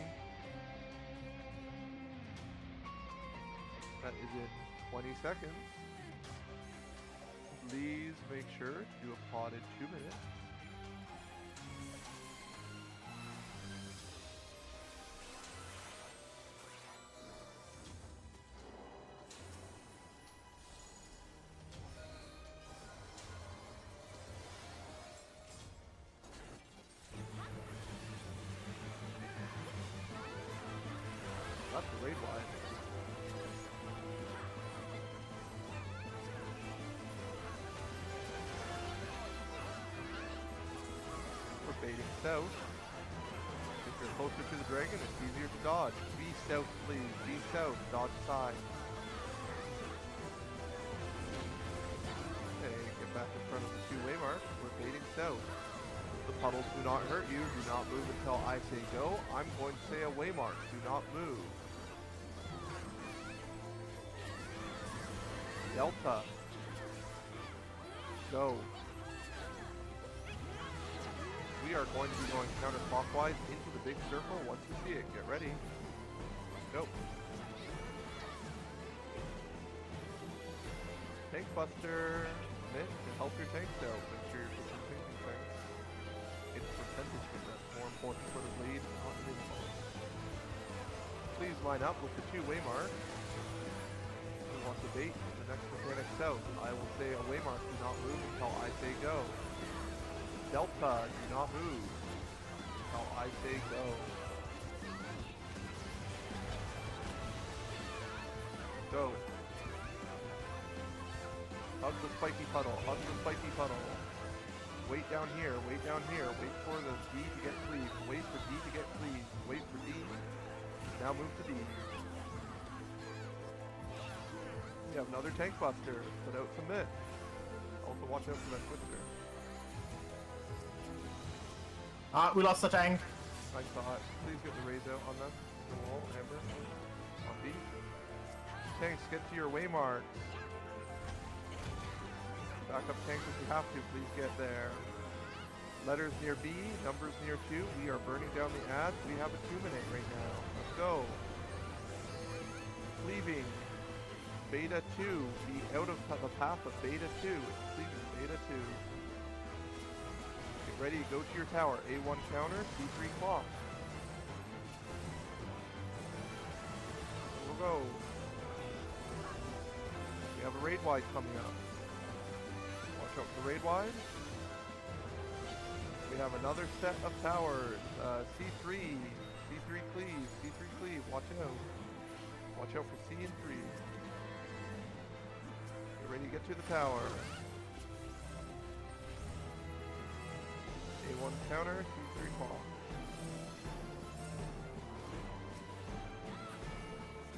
That is in 20 seconds. Please make sure to do a pod in 2 minutes. That's the raid wide. Baiting south. If you're closer to the dragon, it's easier to dodge. Be south, please. Be south. Dodge side. Okay, get back in front of the 2 waymarks. We're baiting south. The puddles do not hurt you. Do not move until I say go. I'm going to say a waymark. Do not move. Delta. Go. We are going to be going counterclockwise into the big circle once we see it. Get ready. Go. Tank Buster Mitt can help your tanks out. Make sure you're pushing tanking tanks. It's percentage that's more important for the lead, not the info. Please line up with the 2 waymarks. We want to bait in the next mechanic south. I will say a waymark. Do not move until I say go. Delta, do not move until I say go. Go. Hug the spiky puddle. Hug the spiky puddle. Wait down here. Wait down here. Wait for the D to get cleaved. Wait for D to get cleaved. Wait for D. Now move to D. We have another tank buster. Put out some mitt. Also watch out for that twister. We lost the tank. I saw it. Please get the raise out on them. The wall, Amber. On B. Tanks, get to your waymarks. Backup tanks if you have to. Please get there. Letters near B, numbers near 2. We are burning down the ads. We have a 2-minute right now. Let's go. Cleaving. Beta 2. Be out of the path of Beta 2. It's cleaving. Beta 2. Get ready. Go to your tower. A1 counter. C3 clock. We'll go. We have a raid wide coming up. Watch out for the raid wide. We have another set of towers. C3. C3 cleave. C3 cleave. Watch out. Watch out for C and 3. Get ready to get to the tower. A1 counter. C3 call.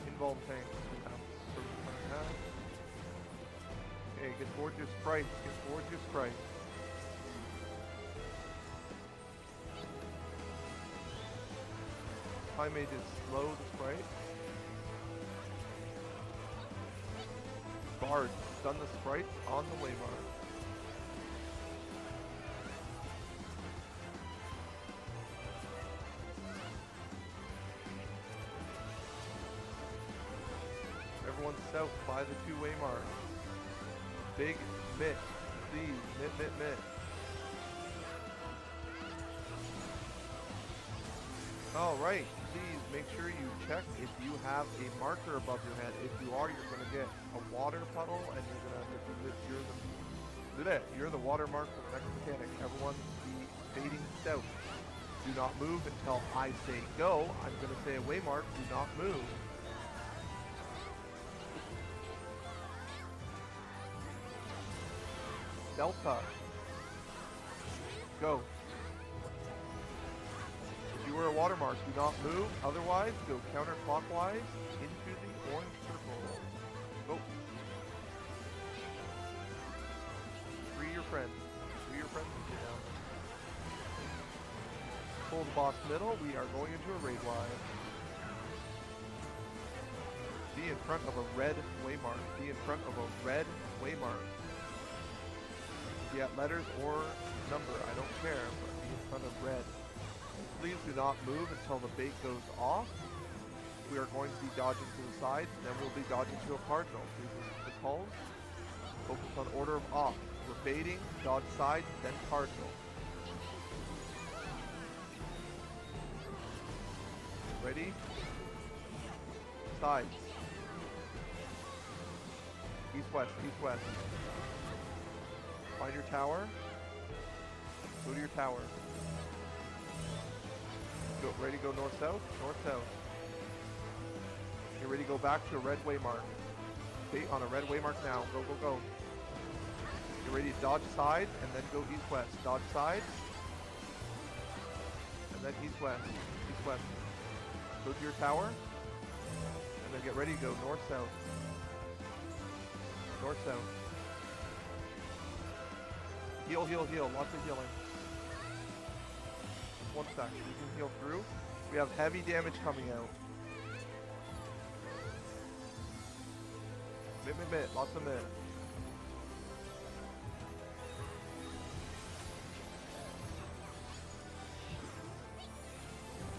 Involved tanks. We have okay, get towards your sprites. Get towards your sprites. High mage is slow the sprite. Bard, stun the sprites on the waymark. Everyone south by the 2 waymarks. Big mitt, please, mitt. Alright, please make sure you check if you have a marker above your head. If you are, you're going to get a water puddle and you're the water mark for the next mechanic. Everyone be fading south. Do not move until I say go. I'm going to say a waymark. Do not move. Delta. Go. If you were a watermark, do not move. Otherwise, go counterclockwise into the orange circle. Go. Free your friends. Free your friends and get down there. Pull the boss middle. We are going into a raid wide. Be in front of a red waymark. Be in front of a red waymark. Yeah, letters or number, I don't care, but be in front of red. Please do not move until the bait goes off. We are going to be dodging to the sides, and then we'll be dodging to a cardinal. Please listen to the calls. Focus on order of off. We're baiting, dodge sides, then cardinal. Ready? Sides. East-west, east-west. Find your tower. Go to your tower. Go, ready to go north-south? North-south. Get ready to go back to a red waymark. Stay on a red waymark now. Go, go, go. Get ready to dodge sides and then go east-west. Dodge sides. And then east-west. East-west. Go to your tower. And then get ready to go north-south. North-south. Heal, heal, heal. Lots of healing. Just 1 sec. We can heal through. We have heavy damage coming out. Mid. Lots of mid.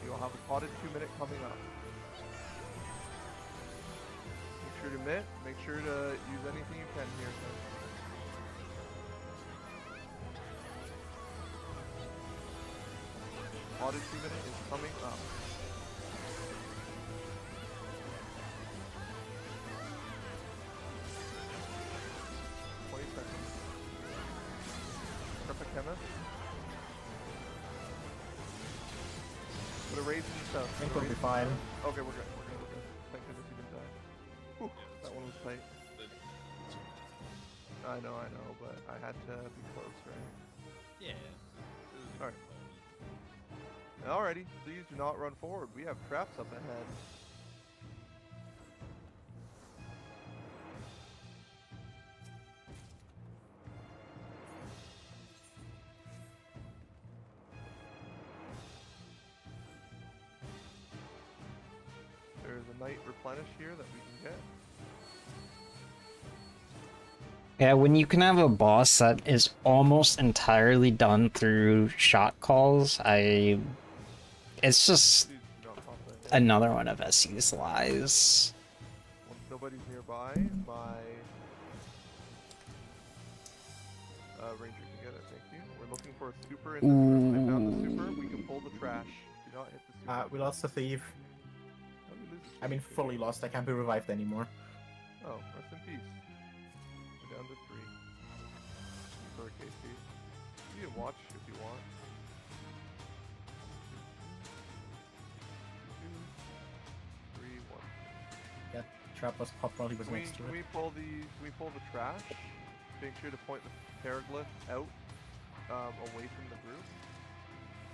You'll have a potted 2-minute coming up. Make sure to mid. Make sure to use anything you can here. Potted 2-minute is coming up. Chemist. Put a raise in stuff. I think we'll be fine. Okay, we're good. We're good. Thank goodness you didn't die. Whew, that I know, but I had to be close, right? Yeah. Alright. Alrighty, please do not run forward. We have traps up ahead. There's a knight replenish here that we can get. Yeah, when you can have a boss that is almost entirely done through shot calls, it's just another one of SE's lies. Once nobody's nearby, my ranger can get it, thank you. We're looking for a super in this room. I found the super, we can pull the trash. Do not hit the super. We lost the thief. How did we lose the I mean, thief? fully lost. I can't be revived anymore. Oh, rest in peace. We're down to 3. For KC. You can watch if you want. 2, 3, 1. Yeah, trap was popped while he was next to Can it. we pull the trash? Make sure to point the paraglyph out, away from the group.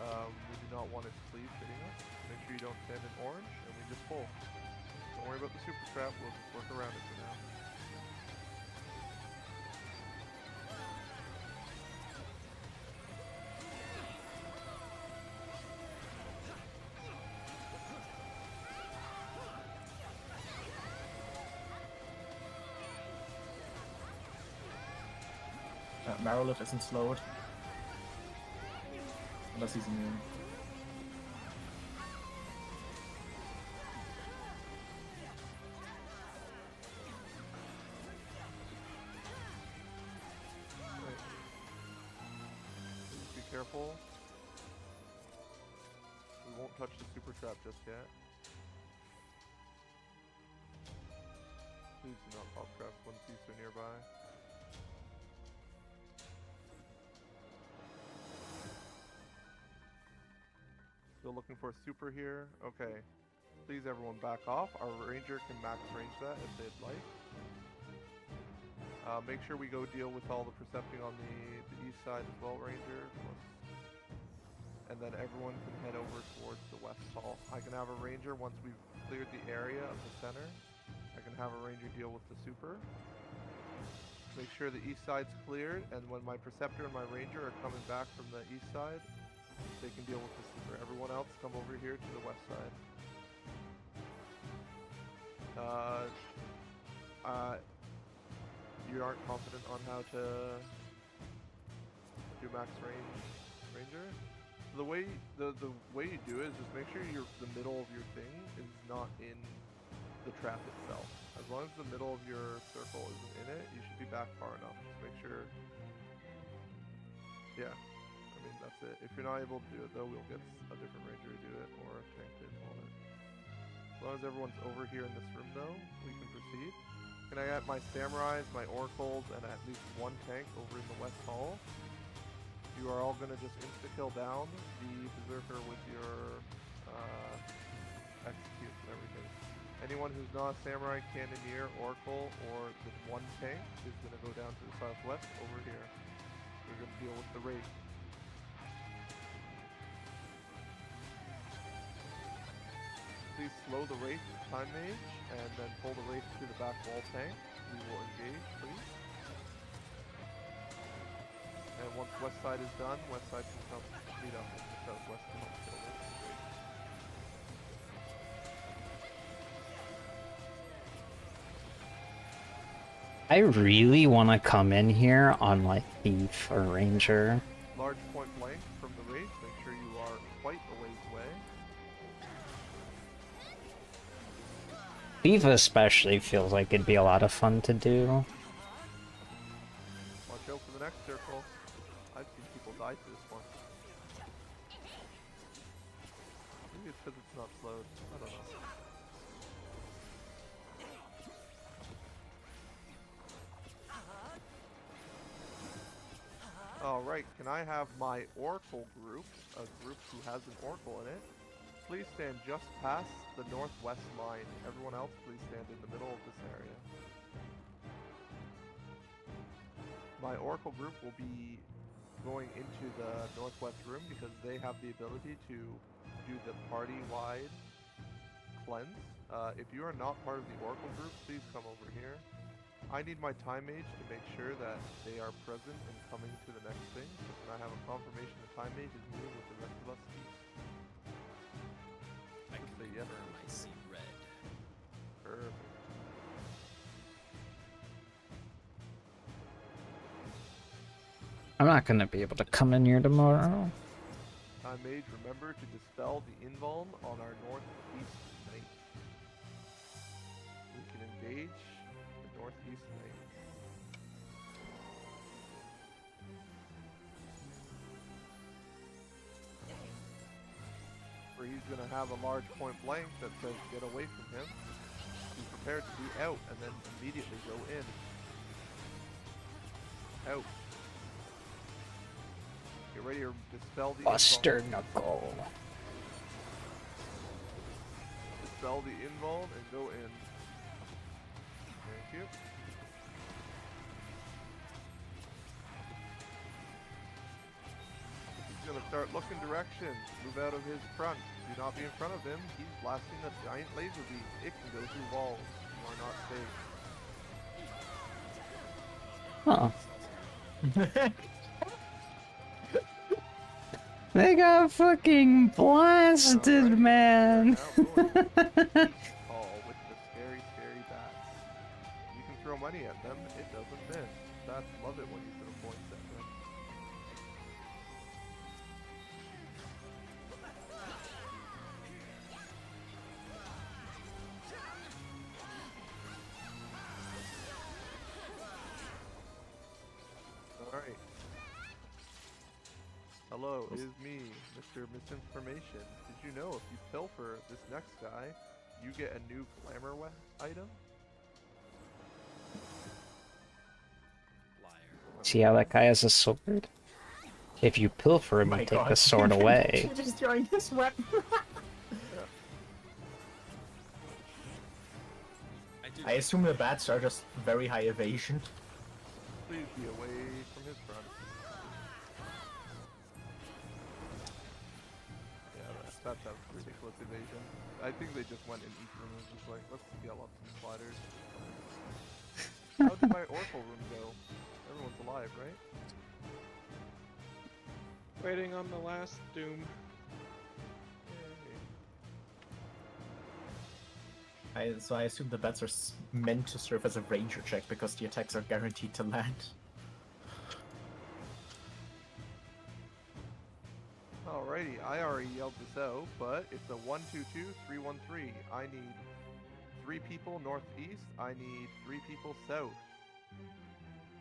We do not want its sleeve hitting us. Make sure you don't stand in orange, and we just pull. Don't worry about the super trap. We'll just work around it for now. Marilith isn't slowed. Unless he's immune. Please be careful. We won't touch the super trap just yet. Please do not pop traps when thieves are nearby. Still looking for a super here. Okay. Please everyone back off. Our ranger can max range that if they'd like. Make sure we go deal with all the percepting on the east side as well, ranger. And then everyone can head over towards the west hall. I can have a ranger once we've cleared the area of the center. I can have a ranger deal with the super. Make sure the east side's cleared, and when my preceptor and my ranger are coming back from the east side, they can deal with the super. Everyone else come over here to the west side. You aren't confident on how to do max range ranger? The way you do it is just make sure the middle of your thing is not in the trap itself. As long as the middle of your circle isn't in it, you should be back far enough. Just make sure. Yeah. I mean, that's it. If you're not able to do it, though, we'll get a different ranger to do it, or a tank to hold it. As long as everyone's over here in this room, though, we can proceed. Can I get my samurais, my oracles, and at least one tank over in the west hall? You are all going to just insta-kill down the berserker with your execute and everything. Anyone who's not a samurai, cannoneer, oracle, or with one tank is going to go down to the southwest over here. We're going to deal with the raid. Please slow the wraith with time mage, and then pull the wraith to the back wall tank. We will engage, please. And once west side is done, west side can come meet up in the southwest to help kill this wraith. I really want to come in here on like thief or ranger. Large point blank from the wraith. Make sure you are quite a ways away. Thief especially feels like it'd be a lot of fun to do. Watch out for the next circle. I've seen people die to this one. Maybe it's because it's not slowed. I don't know. Alright, can I have my oracle group, a group who has an oracle in it, please stand just past the northwest line. Everyone else, please stand in the middle of this area. my Oracle group will be going into the northwest room because they have the ability to do the party-wide cleanse. If you are not part of the Oracle group, please come over here. I need my time mage to make sure that they are present and coming to the next thing. So can I have a confirmation the time mage is moving with the rest of us east? I can say yes. confirm I see red. Perfect. I'm not gonna be able to come in here tomorrow. Time mage, remember to dispel the invuln on our northeast knight. We can engage the northeast knight. Where he's gonna have a large point blank that says get away from him. Be prepared to be out and then immediately go in. Out. Get ready to dispel the Buster invuln. Knuckle. Dispel the invuln and go in. Thank you. He's gonna start looking directions. Move out of his front. Do not be in front of him. He's blasting a giant laser beam. It can go through walls. You are not safe. Huh. They got fucking blasted, man. Hall with the scary, scary bats. You can throw money at them, it doesn't miss. Bats love it when you throw points at them. Alright. Hello, it is me, Mr. Misinformation. Did you know if you pilfer this next guy, you get a new glamour item? See how that guy has a sword? If you pilfer him, My you take God. the sword away. You're just throwing his weapon. I assume the bats are just very high evasion. Please be away from his front. Yeah, that's a ridiculous evasion. I think they just went in each room and was just like, let's scale up some sliders. How did my Oracle room go? Everyone's alive, right? Waiting on the last Doom. So I assume the bats are meant to serve as a ranger check because the attacks are guaranteed to land. Alrighty, I already yelled this out, but it's a 1-2-2-3-1-3. I need 3 people northeast. I need 3 people south.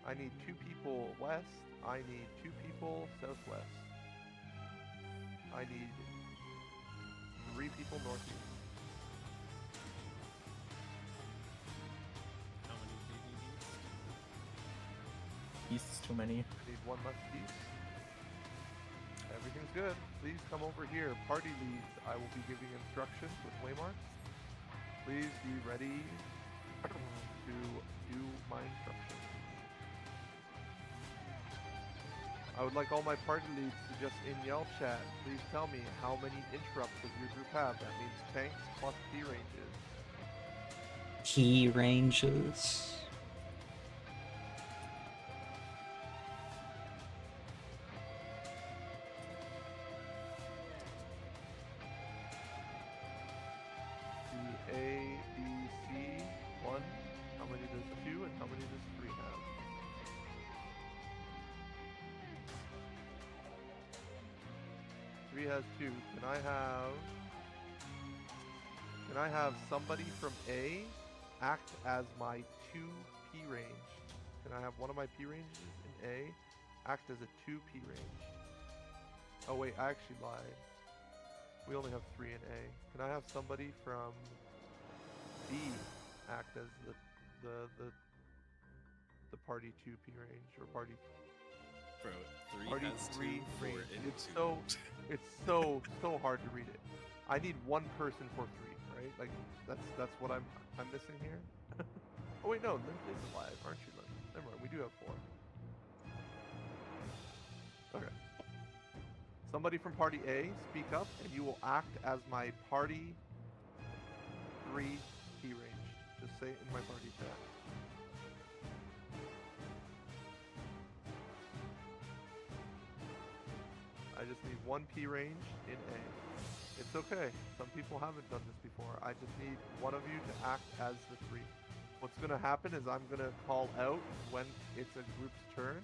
I need 2 people west. I need 2 people southwest. I need 3 people northeast. How many do you need? East is too many. I need 1 less east. Everything's good. Please come over here. Party leads. I will be giving instructions with waymarks. Please be ready to do my instructions. I would like all my party leads to just in yell chat. Please tell me how many interrupts does your group have. That means tanks plus P ranges. Key ranges. The A, B, C, 1. How many does 2 and how many does 3 have? Three has 2. Can I have somebody from A act as my 2 P range? Can I have one of my P ranges in A act as a 2 P range? Oh wait, I actually lied. We only have 3 in A. Can I have somebody from B act as the party 2 P range or party Bro, 3 party has 3 2, 4 range? and It's so hard to read it. I need 1 person for 3, right? Like that's what I'm missing here. Oh wait, no, Limp is alive, aren't you, Limp? Never mind, we do have 4. Okay. Somebody from party A, speak up, and you will act as my party 3 P range. Just say it in my party chat. I just need 1 P range in A. It's okay. Some people haven't done this before. I just need one of you to act as the 3. What's going to happen is I'm going to call out when it's a group's turn,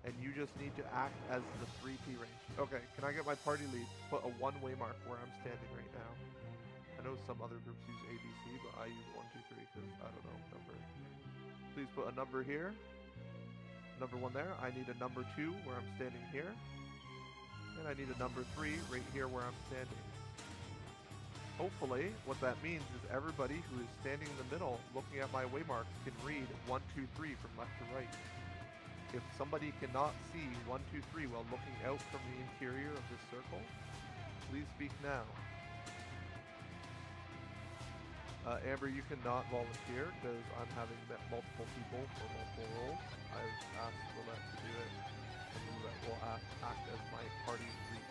and you just need to act as the 3 P range. Okay, can I get my party lead to put a one-way mark where I'm standing right now? I know some other groups use ABC, but I use 1, 2, 3 because I don't know number. Please put a number here. Number 1 there. I need a number 2 where I'm standing here. And I need a number 3 right here where I'm standing. Hopefully, what that means is everybody who is standing in the middle looking at my waymarks can read 1, 2, 3 from left to right. If somebody cannot see 1, 2, 3 while looking out from the interior of this circle, please speak now. Amber, you cannot volunteer because I'm having met multiple people for multiple roles. I've asked Roulette to do it, and Roulette will act as my party 3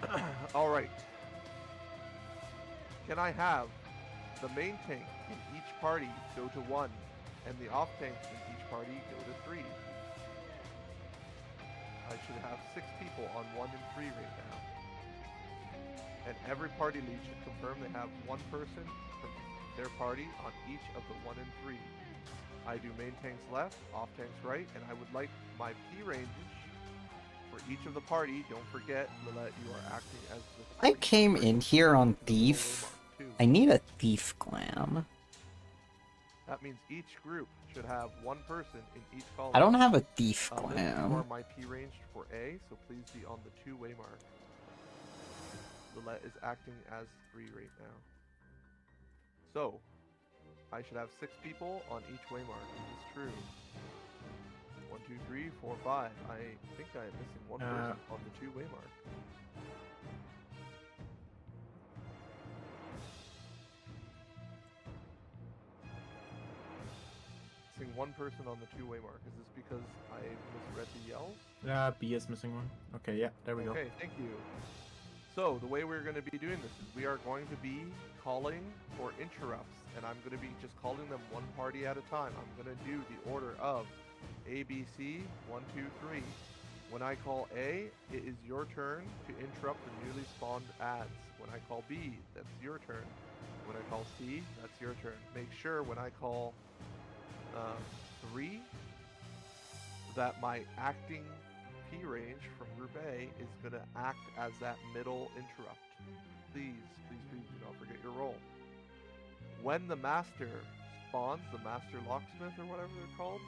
leader. Alright. Can I have the main tank in each party go to 1, and the off tanks in each party go to 3? I should have 6 people on 1 and 3 right now. And every party lead should confirm they have 1 person from their party on each of the 1 and 3. I do main tanks left, off tanks right, and I would like my P range for each of the party. Don't forget, Lillette, you are acting as the I came in here on Thief. I need a Thief Glam. That means each group should have 1 person in each column. I don't have a Thief You Glam. are my P range for A, so please be on the 2-way mark. Lillette is acting as 3 right now. So, I should have 6 people on each way mark. Is this true? 1, 2, 3, 4, 5. I think I am missing 1 person on the 2-way mark. Missing 1 person on the 2-way mark. Is this because I misread the yells? B is missing 1. Okay, yeah, there we go. Okay, thank you. So, the way we're going to be doing this is we are going to be calling for interrupts, and I'm going to be just calling them 1 party at a time. I'm going to do the order of A, B, C, 1, 2, 3. When I call A, it is your turn to interrupt the newly spawned ads. When I call B, that's your turn. When I call C, that's your turn. Make sure when I call 3 that my acting P range from Group A is going to act as that middle interrupt. Please, please, please do not forget your role. When the master spawns, the master locksmith or whatever they're called,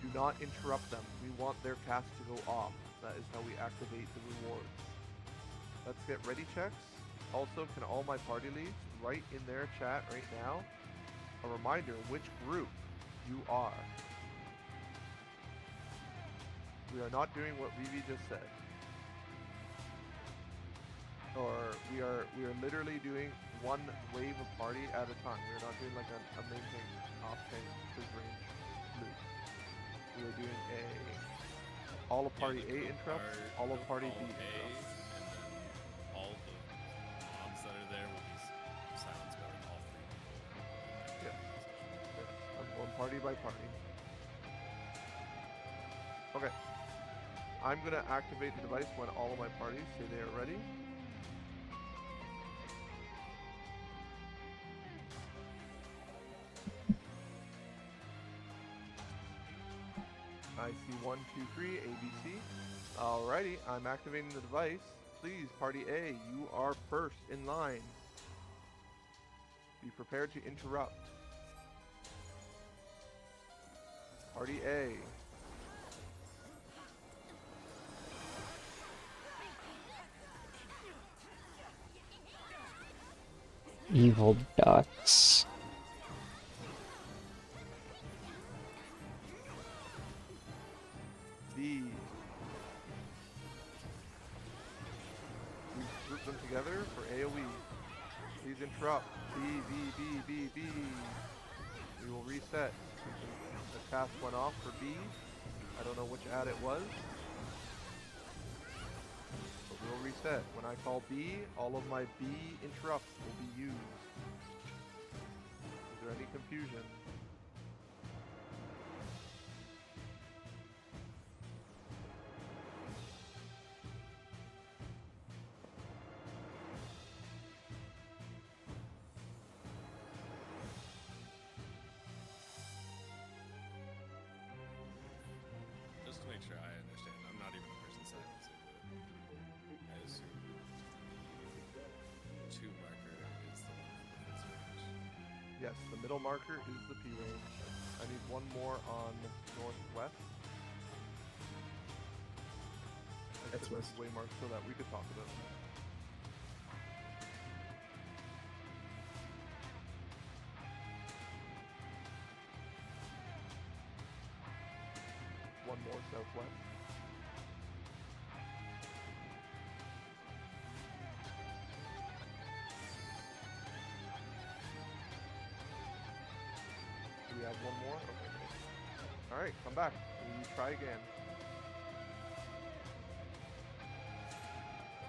do not interrupt them. We want their cast to go off. That is how we activate the rewards. Let's get ready checks. Also, can all my party leads write in their chat right now a reminder which group you are. We are not doing what Vivi just said. Or we are literally doing 1 wave of party at a time. We are not doing like a main tank, off tank, big range loop. We are doing all of party A interrupts, all of party B interrupts. And then all the mobs that are there will be silenced by like all 3. Yes. I'm going party by party. Okay. I'm going to activate the device when all of my parties say they are ready. I see 1, 2, 3, ABC. Alrighty, I'm activating the device. Please, party A, you are first in line. Be prepared to interrupt. Party A. Evil ducks. B. We group them together for AoE. Please interrupt. B, B, B, B, B. We will reset. The cast went off for B. I don't know which ad it was. But we'll reset. When I call B, all of my B interrupts will be used. Is there any confusion? Just to make sure I understand, I'm not even the person silencing, but I assume the 2 marker is the one for the fizz range. Yes, the middle marker is the P range. I need one more on northwest. That's this west. way marked so that we could talk about it. One more southwest. Do we have one more? Okay. Alright, come back. We try again.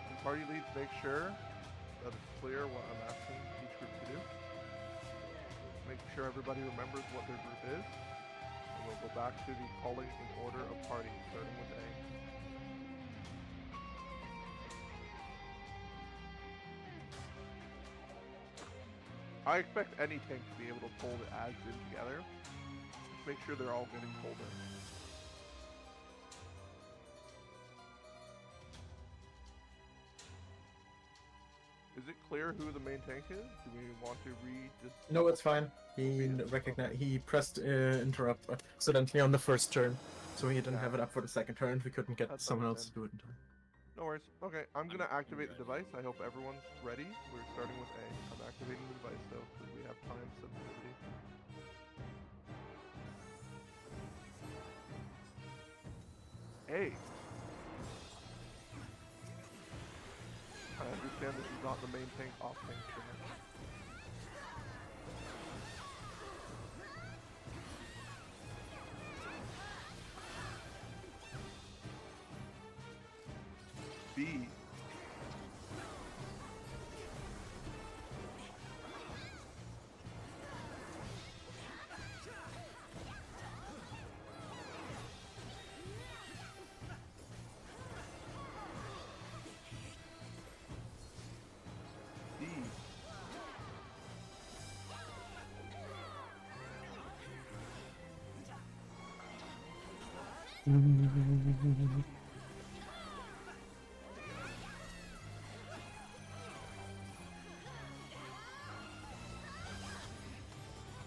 And party leads, make sure that it's clear what I'm asking each group to do. Make sure everybody remembers what their group is. And we'll go back to the calling in order of party, starting with A. I expect any tank to be able to pull the ads in together. Just make sure they're all getting pulled in. Is it clear who the main tank is? Do we want to read just... No, it's fine. He recognized. He pressed interrupt accidentally on the first turn, so he didn't have it up for the second turn. We couldn't get That's someone else to do it in time. No worries. Okay, I'm gonna activate the device. I hope everyone's ready. We're starting with A. I'm activating the device though, because we have time sensitivity. A. I understand this is not the main tank off tank trigger. B. D.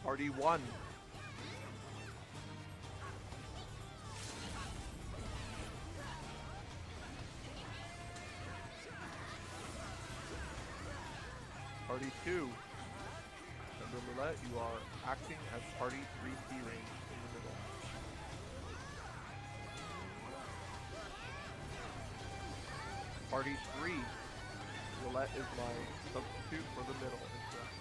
Party 1. Party 2. Remember, Roulette, you are acting as party 3P range in the middle. Party 3. Roulette is my substitute for the middle. Incorrect.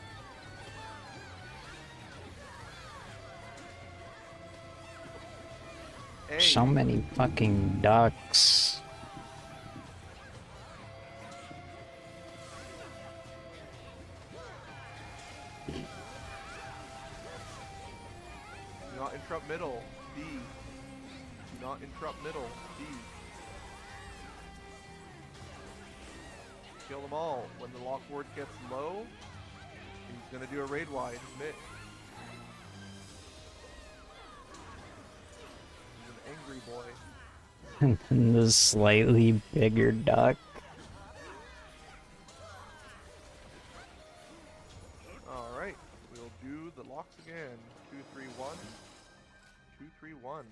A. So many fucking ducks. Do not interrupt middle. B. Do not interrupt middle. B. Kill them all. When the lock ward gets low, he's gonna do a raid wide mid. He's an angry boy. And the slightly bigger duck. Alright, we'll do the locks again. 2, 3, 1. 2, 3, 1.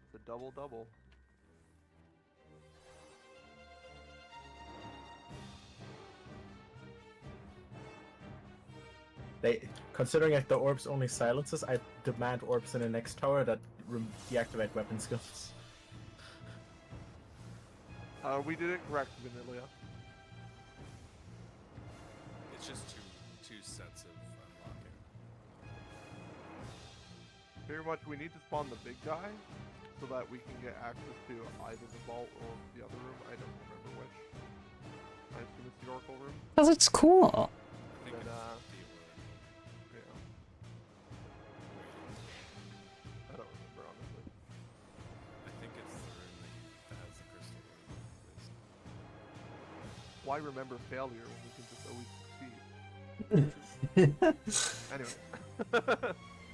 It's a double double. Considering that the orbs only silences, I demand orbs in the next tower that deactivate weapon skills. We did it correct, Vanilla. It's just two sets of unlocking. Very much, we need to spawn the big guy, so that we can get access to either the vault or the other room. I don't remember which. I assume it's the Oracle room. Because it's cool. Then, yeah. I don't remember, honestly. I think it's the room that has the crystal room. Why remember failure when we can just always succeed? Anyway.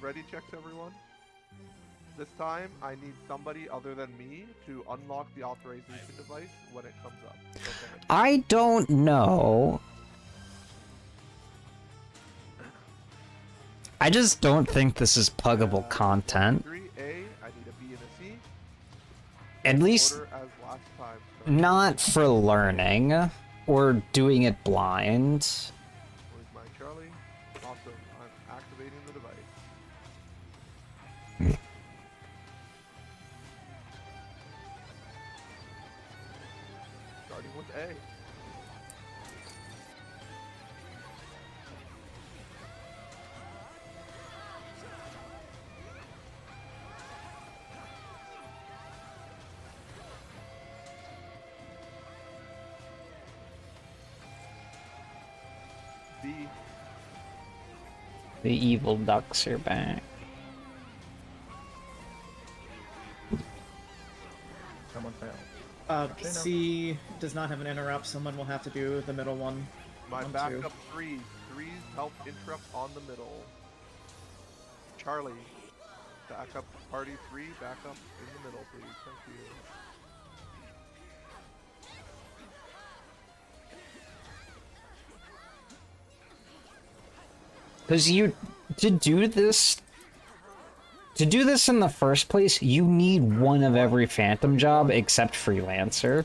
Ready checks, everyone? This time, I need somebody other than me to unlock the authorization device when it comes up. Okay. I don't know. I just don't think this is puggable content. 3A, I need a B and a C. At least Order as last time. not for learning or doing it blind. Where's my Charlie? Awesome. I'm activating the device. Starting with A. B. The evil ducks are back. Someone failed. C does not have an interrupt. Someone will have to do the middle one. My on backup two. three. Threes help interrupt on the middle. Charlie. Backup party 3, backup in the middle, please. Thank you. Because to do this in the first place, you need one of every phantom job except freelancer,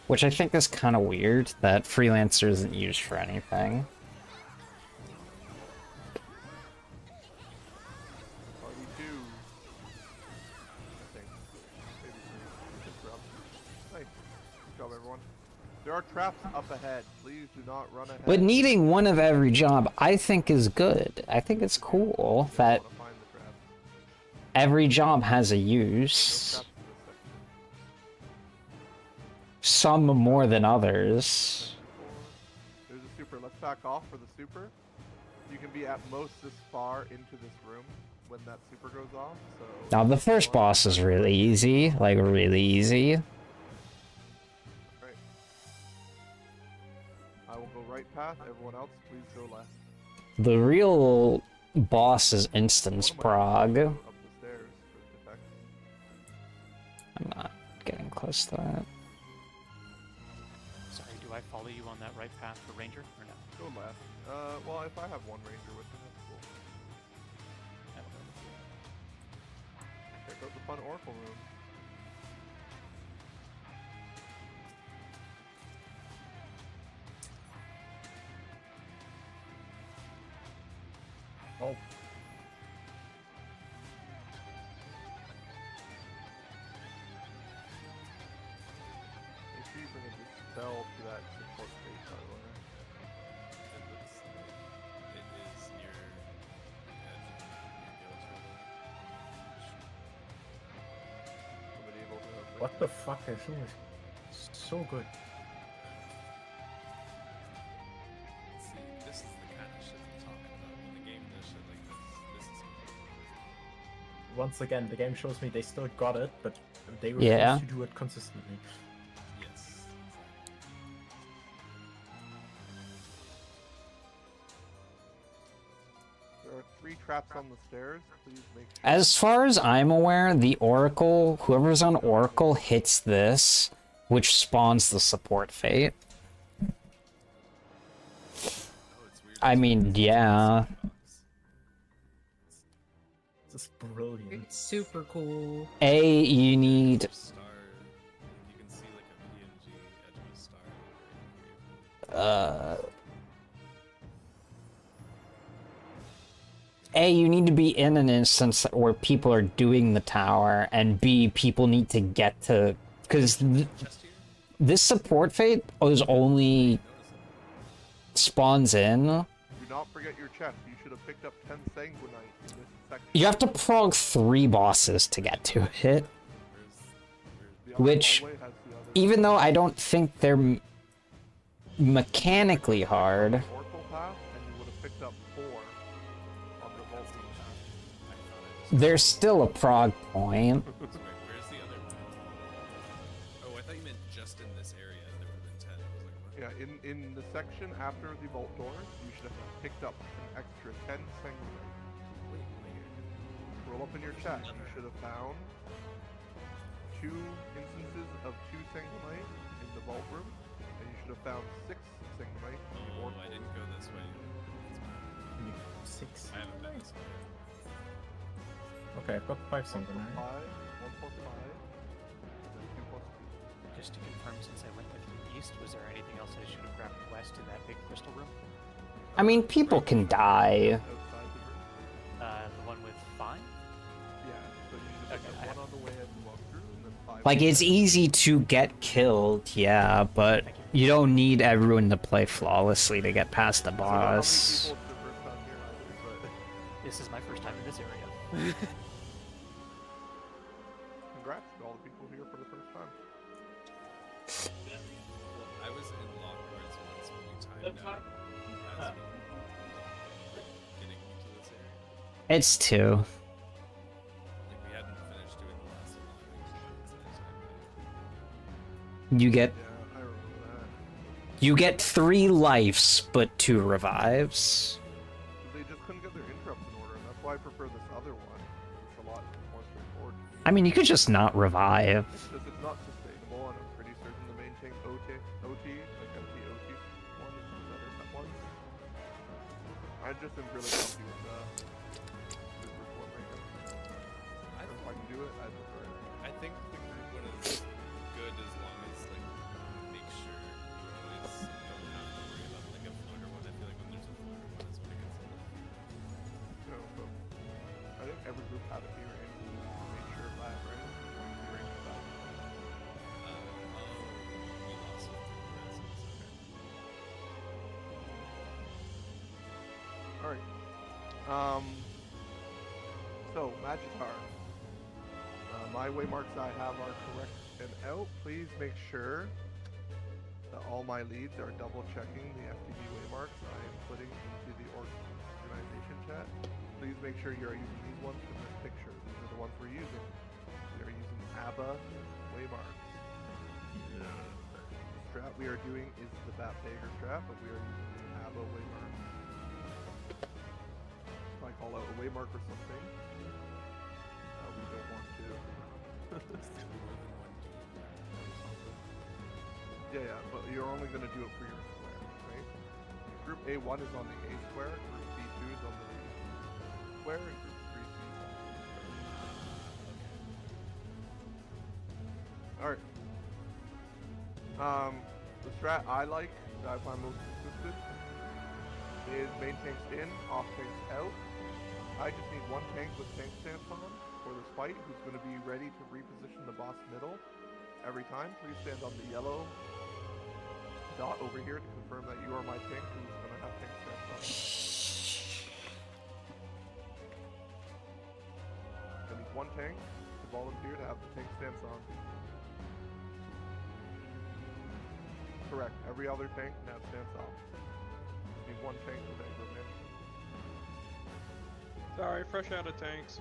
which I think is kind of weird that freelancer isn't used for anything. Party 2. I think. Maybe 3. Interrupt. Nice. Good job, everyone. There are traps up ahead. Please do not run ahead. But needing one of every job, I think is good. I think it's cool that every job has a use. Some more than others. There's a super. Let's back off for the super. You can be at most this far into this room when that super goes off. So. Now the first boss is really easy, like really easy. Right. I will go right path. Everyone else, please go left. The real boss is instance prog. Up the stairs for detect. I'm not getting close to that. Sorry, do I follow you on that right path for Ranger or no? Go left. Well, if I have one ranger with me, that's cool. Check out the fun Oracle room. Oh. Make sure you bring a dispel to that support space, by the way. It is near the edge of the Somebody able to have What the fuck? That show is so good. See, this is the kind of shit I'm talking about. When the game does shit like this is Once again, the game shows me they still got it, but they refuse Yeah. to do it consistently. yes. There are 3 traps on the stairs. Please make sure. As far as I'm aware, the Oracle, whoever's on Oracle hits this, which spawns the support fate. I mean, yeah. This is brilliant. It's super cool. A, you need... Star. You can see like a PNG edge of a star. A, you need to be in an instance where people are doing the tower, and B, people need to get to... Because this support fate is only... spawns in. Do not forget your chest. You should have picked up 10 Sanguinite in this section. You have to prog 3 bosses to get to it. Where's Which, even though I don't think they're mechanically hard, Oracle path, and you would have picked up 4 on the vault room path. there's still a prog point. Wait, where's the other one? Oh, I thought you meant just in this area. There would have been 10. I was like, what? Yeah, in the section after the vault doors, you should have picked up an extra 10 sanguinite. Wait, where? Roll up in your chat. You should have found 2 instances of 2 sanguinite in the vault room, and you should have found 6 sanguinite in the Oh, oracle. I didn't go this way. That's bad. 6. I haven't been this way. Okay, I've got 5 something. 1 plus 5, 1 plus 5, and then 2 plus 2. Just to confirm, since I went with you east, was there anything else I should have grabbed west in that big crystal room? I mean, people can die. Outside the room. The one with 5? Yeah, so you should have Okay, picked up 1 on the way as you walk through, and then 5. Like, it's easy to get killed, yeah, but you don't need everyone to play flawlessly to get past the boss. This is my first time in this area. Congrats to all the people here for the first time. Well, I was in Lockhorns once when we timed out as we getting into this area. It's 2. Like, we hadn't finished doing the last one. You get Yeah, I remember that. you get 3 lives, but 2 revives. They just couldn't get their interrupts in order, and that's why I prefer this other one. It's a lot more straightforward. I mean, you could just not revive. It's just it's not sustainable, and I'm pretty certain the main tank OT, like MT-OT one is the better one. I just am really comfy with this one right now. If I can do it, I prefer it. I think the group one is good as long as, like, make sure you always don't have to worry about, like, a floater one. I feel like when there's a floater one is when it gets a little... No, but I think every group had a B range. Made sure of that, right? B range of that. We lost with the presence, okay. Alright. So, Magitar. My waymarks I have are correct and out. Please make sure that all my leads are double checking the FTB waymarks I am putting into the organization chat. Please make sure you are using these ones from this picture. These are the ones we're using. We are using ABBA waymarks. The strat we are doing is the Bat Bagger strat, but we are using the ABBA waymark. If I call out a waymark or something, we don't want to. Yeah, but you're only going to do it for your square, right? Group A1 is on the A square, Group B2 is on the B square, and Group 3C is on the B square. Alright. The strat I like, that I find most consistent, is main tanks in, off tanks out. I just need 1 tank with tank stance on for this fight, who's going to be ready to reposition the boss middle every time. Please stand on the yellow dot over here to confirm that you are my tank who's going to have tank stance on. I need 1 tank to volunteer to have the tank stance on. Correct. Every other tank can have stance off. Just need 1 tank with aggro management. Sorry, fresh out of tanks.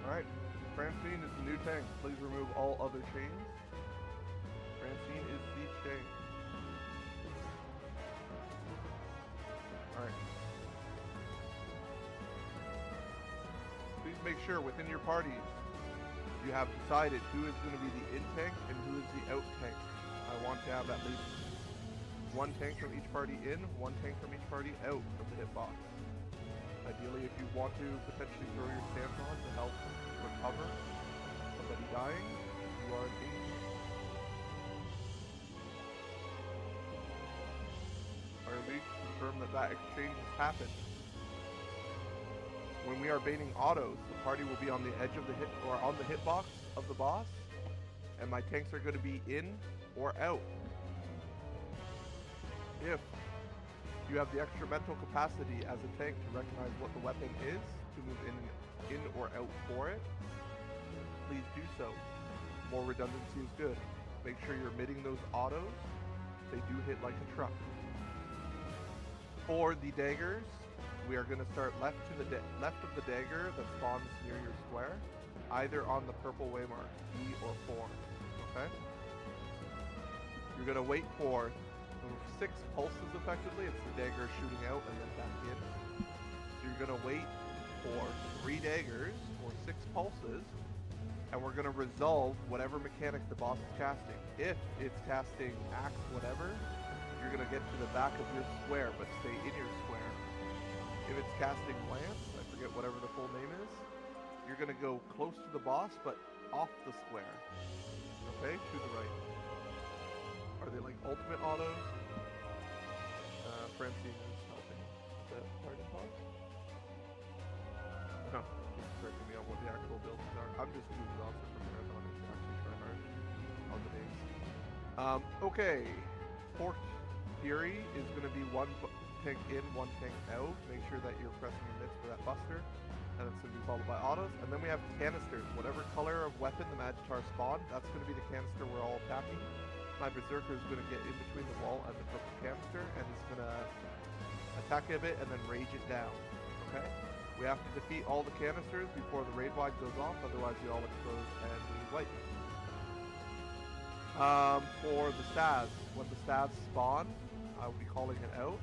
Alright, Francine is the new tank. Please remove all other chains. Francine is the chain. Alright. Please make sure within your parties you have decided who is going to be the in tank and who is the out tank. I want to have at least 1 tank from each party in, 1 tank from each party out of the hitbox. Ideally, if you want to potentially throw your stance on to help recover somebody dying, you are an agent. Or at least confirm that that exchange has happened. When we are baiting autos, the party will be on the edge of the hit or on the hitbox of the boss, and my tanks are going to be in or out. If you have the extra mental capacity as a tank to recognize what the weapon is, to move in or out for it, please do so. More redundancy is good. Make sure you're emitting those autos. They do hit like a truck. For the daggers, we are going to start left of the dagger that spawns near your square, either on the purple waymark, E or 4. Okay? You're going to wait for 6 pulses effectively. It's the dagger shooting out and then back in. So you're going to wait for 3 daggers or 6 pulses, and we're going to resolve whatever mechanic the boss is casting. If it's casting axe, whatever, you're going to get to the back of your square, but stay in your square. If it's casting lance, I forget whatever the full name is, you're going to go close to the boss, but off the square. Okay, to the right. Are they like ultimate autos? Francine is helping. Is that pardon pause? No, he's correcting me on what the actual builds are. I'm just doing the opposite for marathon and actually try hard on the days. Okay. Fort Fury is going to be 1 tank in, 1 tank out. Make sure that you're pressing your mitts for that buster. And it's going to be followed by autos. And then we have canisters. Whatever color of weapon the Magitar spawned, that's going to be the canister we're all attacking. My Berserker is going to get in between the wall and the purple canister, and is going to attack it a bit and then rage it down. Okay? We have to defeat all the canisters before the raid wide goes off, otherwise we all explode and we wipe. For the stabs, when the stabs spawn, I will be calling it out.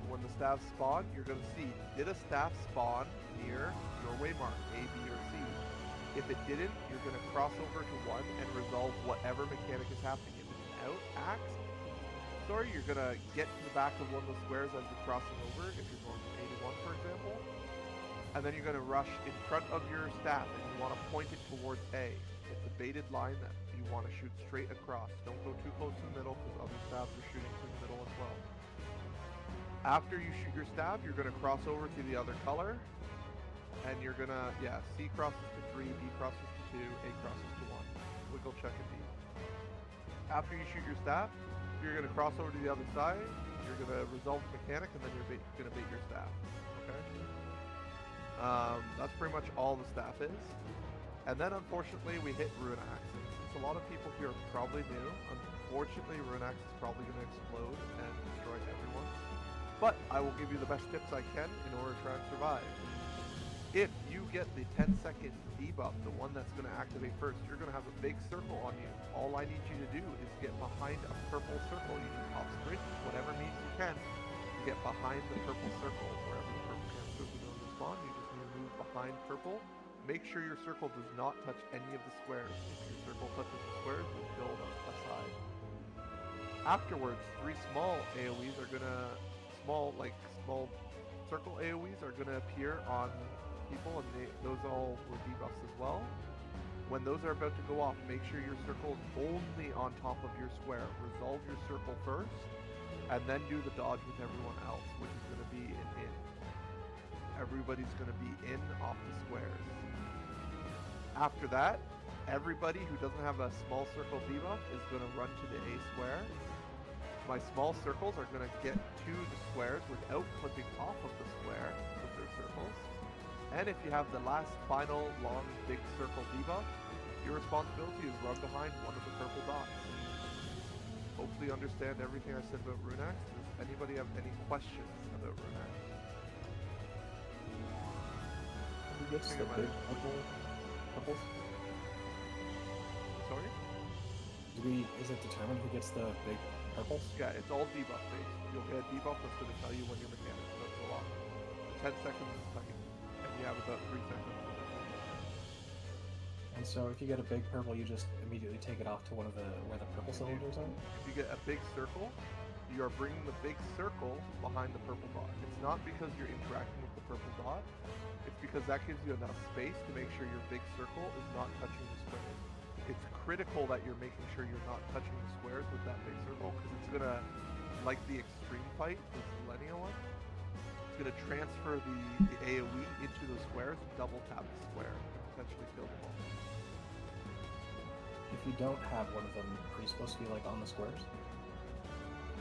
When the stabs spawn, you're going to see, did a stab spawn near your waymark, A, B, or C? If it didn't, you're going to cross over to 1 and resolve whatever mechanic is happening. If it's an out axe, you're going to get to the back of one of the squares as you're crossing over, if you're going from A to 1, for example. And then you're going to rush in front of your staff, and you want to point it towards A. It's a baited line that you want to shoot straight across. Don't go too close to the middle, because other staffs are shooting through the middle as well. After you shoot your stab, you're going to cross over to the other color, and you're going to, C crosses to 3, B crosses to 2, A crosses to 1. Wiggle, check, and D. After you shoot your stab, you're going to cross over to the other side, you're going to resolve the mechanic, and then you're going to bait your staff. Okay? That's pretty much all the staff is. And then, unfortunately, we hit Rune Axe. And since a lot of people here are probably new, unfortunately, Rune Axe is probably going to explode and destroy everyone. But I will give you the best tips I can in order to try and survive. If you get the 10-second debuff, the one that's going to activate first, you're going to have a big circle on you. All I need you to do is get behind a purple circle. You can top sprint, whatever means you can, to get behind the purple circle. Wherever the purple canisters are going to spawn, you just need to move behind purple. Make sure your circle does not touch any of the squares. If your circle touches the squares, you'll kill a side. Afterwards, 3 small AoEs are going to... small circle AoEs are going to appear on people, and those all were debuffs as well. When those are about to go off, make sure your circle is only on top of your square. Resolve your circle first, and then do the dodge with everyone else, which is going to be an in. Everybody's going to be in off the squares. After that, everybody who doesn't have a small circle debuff is going to run to the A square. My small circles are going to get to the squares without clipping off of the square with their circles. And if you have the last final long big circle debuff, your responsibility is run behind one of the purple dots. Hopefully you understand everything I said about Rune Axe. Does anybody have any questions about Rune Axe? Who gets the big purples? Sorry? Is it determined who gets the big purples? Yeah, it's all debuff based. You'll get a debuff that's going to tell you when your mechanic is about to go off. The 10 seconds is tight, and you have about 3 seconds. And so if you get a big purple, you just immediately take it off to where the purple cylinders are? If you get a big circle, you are bringing the big circle behind the purple dot. It's not because you're interacting with the purple dot, it's because that gives you enough space to make sure your big circle is not touching the squares. It's critical that you're making sure you're not touching the squares with that big circle, because it's going to, like the extreme fight, the Selenia one, it's going to transfer the AoE into the squares and double tap the square and potentially kill them all. If you don't have one of them, are you supposed to be like on the squares?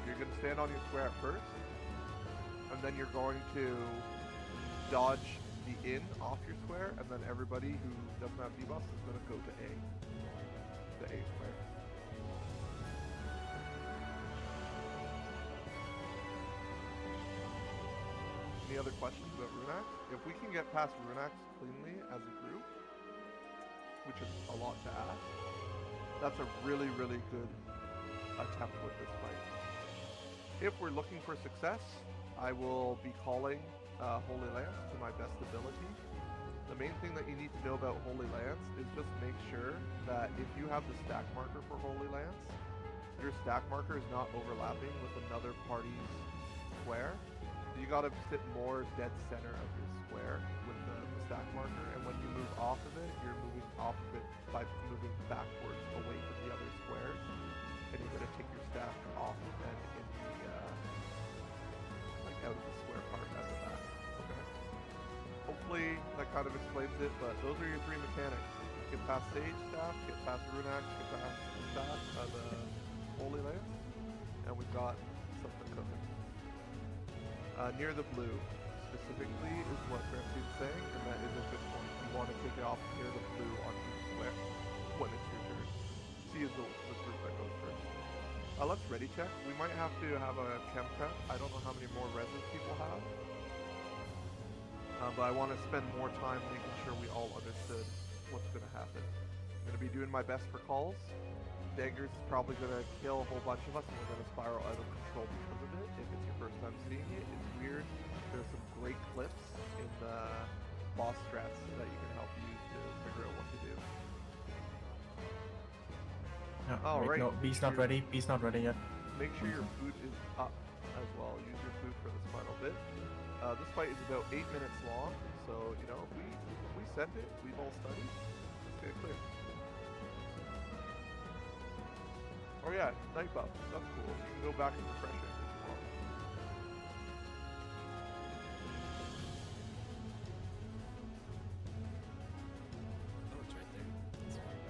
You're going to stand on your square at first, and then you're going to dodge the in off your square, and then everybody who doesn't have debuffs is going to go to A. the A square. Any other questions about Runax? If we can get past Runax cleanly as a group, which is a lot to ask, that's a really, really good attempt with this fight. If we're looking for success, I will be calling Holy Lance to my best ability. The main thing that you need to know about Holy Lance is just make sure that if you have the stack marker for Holy Lance, your stack marker is not overlapping with another party's square. You gotta sit more dead center of your square with the stack marker, and when you move off of it, you're moving off of it by moving backwards away from the other squares, and you're gonna take your stack off and in the like out of the square part at the back. Okay. Hopefully that kind of explains it, but those are your three mechanics. Get past Sage staff, get past Runax, get past the staff of the Holy Lance, and we've got something cooking. Near the blue, specifically, is what Francine's saying, and that is a good point. You want to take it off near the blue on each square when it's your turn. C is the group that goes first. Let's ready check. We might have to have a chem prep. I don't know how many more reses people have, but I want to spend more time making sure we all understood what's going to happen. I'm going to be doing my best for calls. Daggers is probably going to kill a whole bunch of us, and we're going to spiral out of control because of it. If it's your first time seeing it, it's weird. There's some great clips in the boss strats that you can help use to figure out what to do. Alright. No, B's not ready. B's not ready yet. Make sure your food is up as well. Use your food for this final bit. This fight is about 8 minutes long, so, you know, if we send it, we've all studied, let's get it clear. Oh yeah, night buff. That's cool. You can go back and refresh it if you want. Oh, it's right there. That's fine.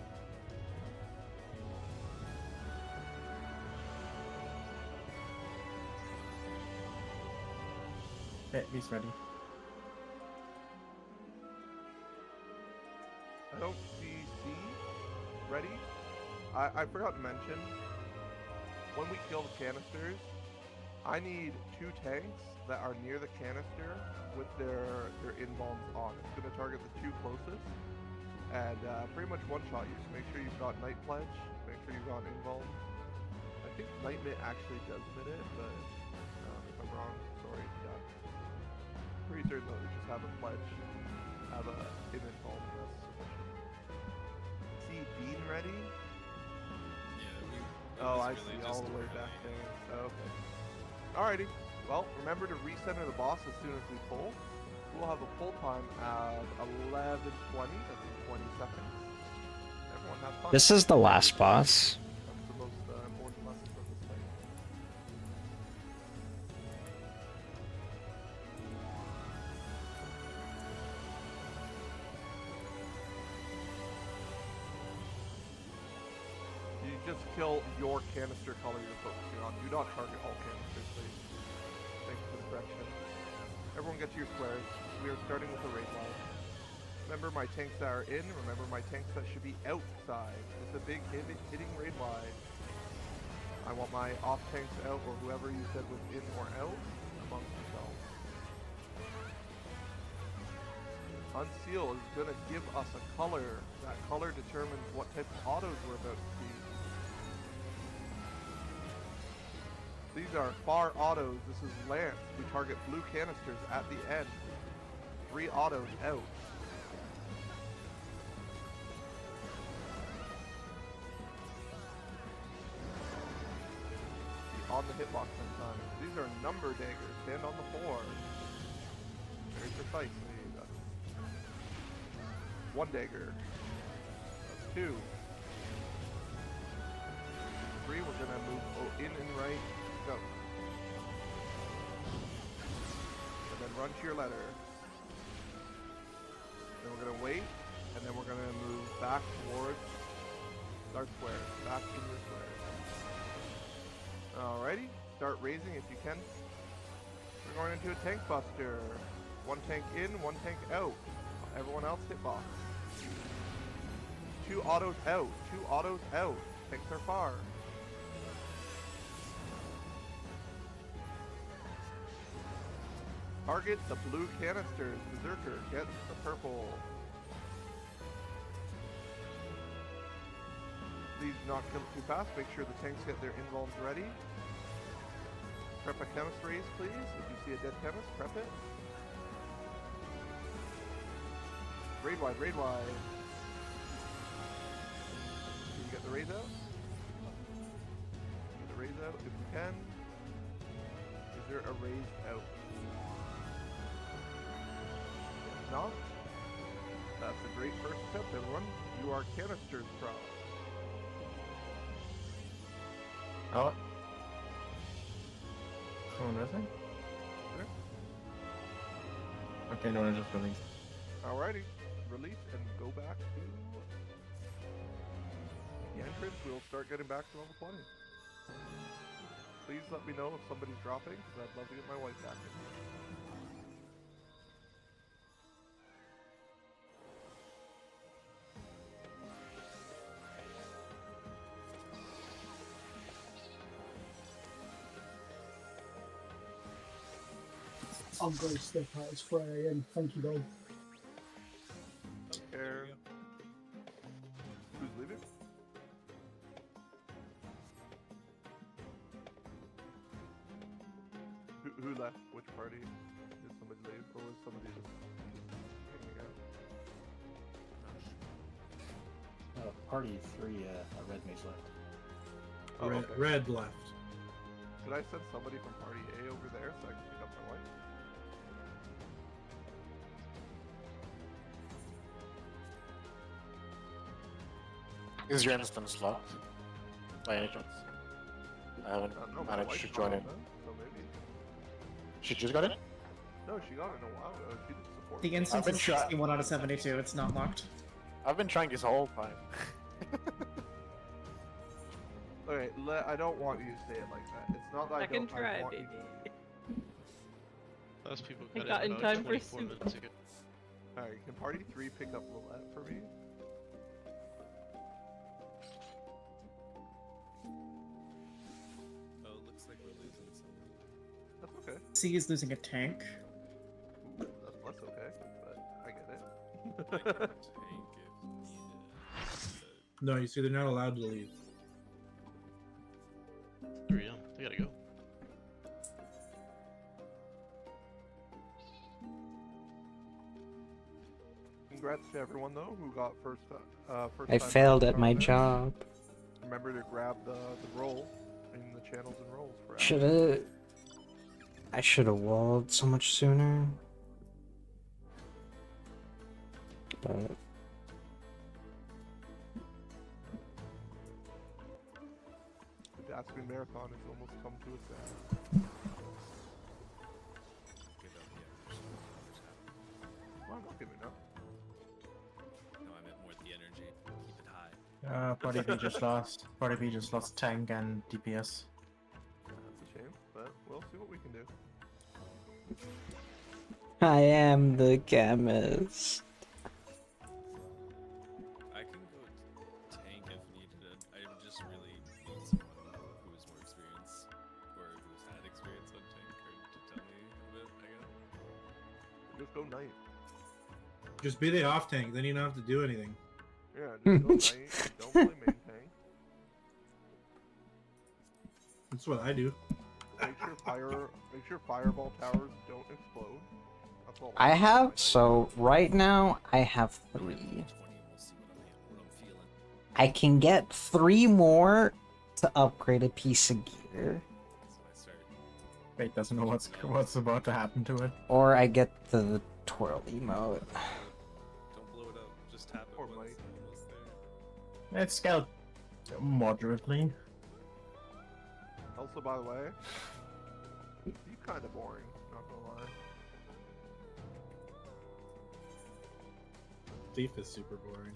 Okay, B's ready. I don't see C ready. I forgot to mention, when we kill the canisters, I need 2 tanks that are near the canister with their inbombs on. It's going to target the 2 closest and pretty much one-shot you. So make sure you've got Night Pledge, make sure you've got involved. I think Night Mitt actually does hit it, but if I'm wrong, sorry. Yeah. Pretty certain that we just have a pledge, have a involved, that's sufficient. See Bean ready? Oh, I see, all the way back there. Okay. Alrighty. Well, remember to recenter the boss as soon as we pull. We'll have a pull time of 11:20. That's in 20 seconds. Everyone have fun. This is the last boss. That's the most important lesson from this fight. You just kill your canister color you're focusing on. Do not target all canisters, please. Thank you for the correction. Everyone get to your squares. We are starting with the raid line. Remember my tanks that are in, remember my tanks that should be outside. It's a big hitting raid line. I want my off tanks out, or whoever you said was in or out, amongst yourselves. Unseal is going to give us a color. That color determines what type of autos we're about to see. These are far autos. This is Lance. We target blue canisters at the end. 3 autos out. Be on the hitbox sometimes. These are number daggers. Stand on the 4. Very precisely. That's 1 dagger. That's 2. 3. We're gonna move in and right. Go. And then run to your letter. Then we're gonna wait, and then we're gonna move back towards our square. Back to your square. Alrighty, start raising if you can. We're going into a tank buster. 1 tank in, 1 tank out. Everyone else hit box. 2 2 autos out. 2 autos out. Tanks are far. Target the blue canisters. Berserker gets the purple. Please not kill too fast. Make sure the tanks get their invulns ready. Prep a chemist raise, please. If you see a dead chemist, prep it. Raid wide, raid wide. Can you get the raise out? Get the raise out if you can. Is there a raise out? If not, that's a great first step, everyone. You are canisters pro. Oh. Someone missing? There. Okay, no one just released. Alrighty. Release and go back to the entrance. We'll start getting back to level 20. Please let me know if somebody's dropping, because I'd love to get my wife back in. I'm going to step out. It's 4 AM. Thank you, though. Don't care. Who's leaving? Who left? Which party? Did somebody leave, or was somebody just hanging out? Party 3, red mage left. Oh, Red, okay. red left. Could I send somebody from party A over there so I can pick up my wife? Is your instance locked? By any chance? I haven't No, my managed wife's to not join on in. then, so maybe. She just got in? No, she got it a while ago. She did support. The instance been is try- 61 out of 72. It's not locked. I've been trying this whole time. Okay, I don't want you to say it like that. It's not that I Second don't try, want baby. Those people I got, got in about time for 24 soup. minutes ago. Alright, can party 3 pick up Lillette for me? Oh, it looks like we're losing someone. That's okay. C is losing a tank. Ooh, that's less okay, but I get it. Tank if needed. No, you see, they're not allowed to leave. There we go. They gotta go. Congrats to everyone though who got first. First I time failed on at my there. job. Remember to grab the roll in the channels and rolls for. Shoulda. I shoulda walled so much sooner. But The Datskin Marathon has almost come to its end. Give up the energy. Well, I'm not giving up. No, I meant more the energy. Keep it high. Party B just lost. Party B just lost tank and DPS. That's a shame, but we'll see what we can do. I am the chemist. I can go tank if needed. I just really need someone who is more experienced or who's had experience on tank or to tell me a bit, I guess. Just go knight. Just be the off tank, then you don't have to do anything. Yeah, just go knight. Don't play main tank. That's what I do. Make sure fireball towers don't explode. That's all. I have, so right now I have 3. I can get 3 more to upgrade a piece of gear. Fate doesn't know what's about to happen to it. Or I get the twirl emote. Don't blow it up. Just tap it once. Almost there. It's scaled moderately. Also, by the way, you kind of boring. Not gonna lie. Thief is super boring.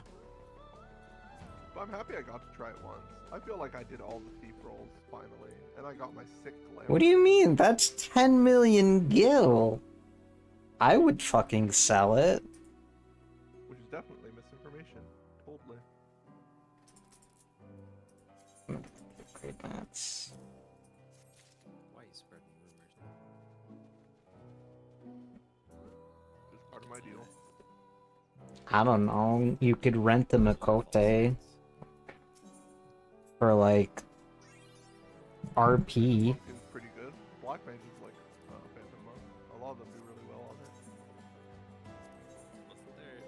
But I'm happy I got to try it once. I feel like I did all the thief rolls finally, and I got my 6th layer. What do you mean? That's 10 million gil. I would fucking sell it. Which is definitely misinformation. Totally. That's... Why are you spreading rumors? Just part of my deal. I don't know. You could rent the Makote for like RP. Seems pretty good. Black Mage is like Phantom Monk. A lot of them do really well on it. Wasn't there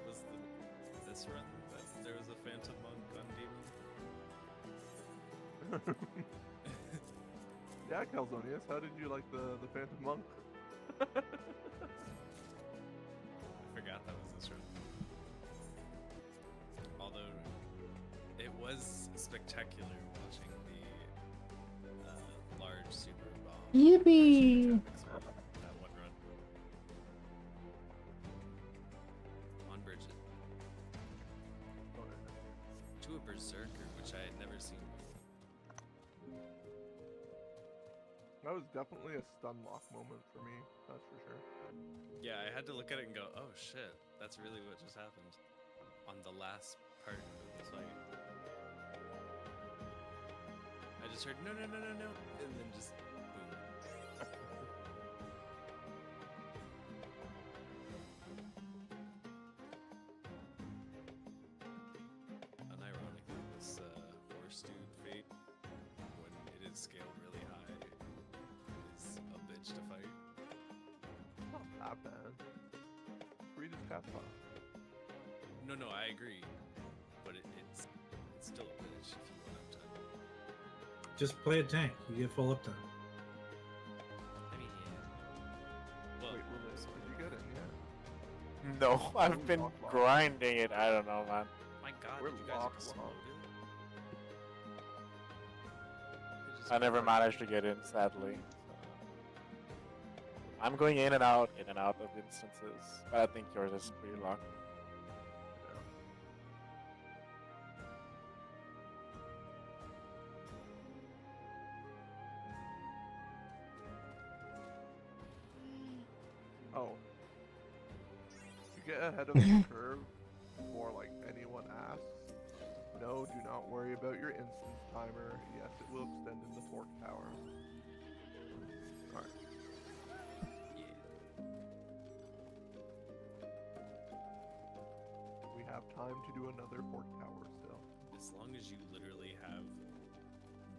this run that there was a Phantom Monk on Demon? Yeah, Calzonius, how did you like the Phantom Monk? I forgot that was this run. Although it was spectacular watching the large super bomb. Yippee! That one run. On Bridget. To a berserker, which I had never seen before. That was definitely a stun lock moment for me, that's for sure. Yeah, I had to look at it and go, oh shit, that's really what just happened. On the last part of the fight. I just heard, no, no, no, no, no, and then just, boom. Unironically, this horse dude fate, when it is scaled really high, is a bitch to fight. Not that bad. Read his cat file. No, no, I agree, but it's still a bitch if you want uptime. Just play a tank. You get full uptime. I mean, yeah. Well, Wait, Willis, did you get it? Yeah. No, I've been grinding it. I don't know, man. My God, We're did you guys locked, explode it? I never managed to get in, sadly. I'm going in and out of instances, but I think yours is pretty locked. Oh. You get ahead of the curve before like anyone asks. No, do not worry about your instance timer. Yes, it will extend in the fork tower. Alright. We have time to do another fork tower still. As long as you literally have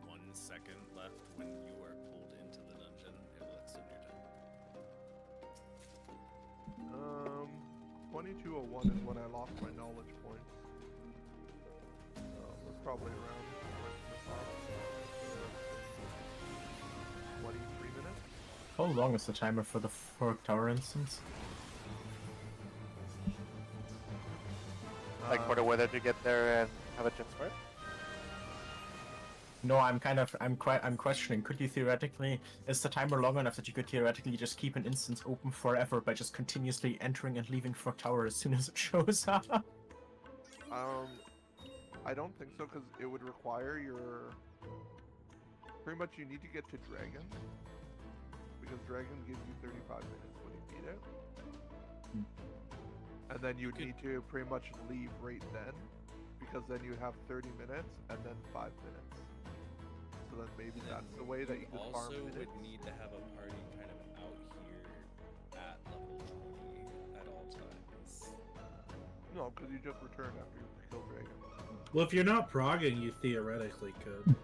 1 second left when you are pulled into the dungeon, it will extend your time. 2201 is when I lost my knowledge points. That's probably around 23 minutes. How long is the timer for the fork tower instance? Like for the weather to get there and have a chance for it? No, I'm questioning. Could you theoretically, is the timer long enough that you could theoretically just keep an instance open forever by just continuously entering and leaving Fork Tower as soon as it shows up? I don't think so, because it would require your... Pretty much you need to get to Dragon, because Dragon gives you 35 minutes when you beat it. And then you need to pretty much leave right then, because then you have 30 minutes and then 5 minutes. So then maybe that's the way that you could farm also minutes. would need to have a party kind of out here at level 20 at all times. No, because you just return after you kill Dragon. Well, if you're not progging, you theoretically could.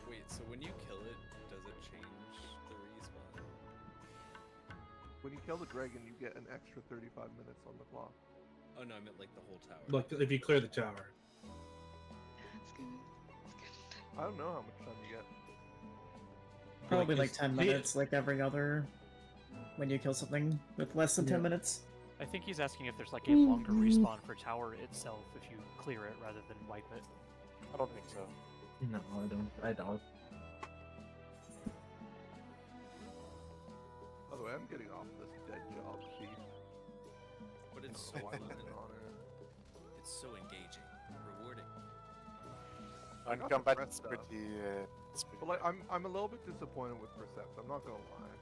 Wait, so when you kill it, does it change the respawn? When you kill the Dragon, you get an extra 35 minutes on the clock. Oh no, I meant like the whole tower. Like if you clear the tower. That's good. I don't know how much time you get. Probably like is- 10 minutes, like every other. When you kill something with less than 10 minutes. I think he's asking if there's like a longer respawn for tower itself if you clear it rather than wipe it. I don't think so. No, I don't. By the way, I'm getting off this dead job sheet. But it's so fun. It's so engaging, rewarding. I got Uncombat the is stuff. pretty. But like, I'm a little bit disappointed with Percept. I'm not gonna lie.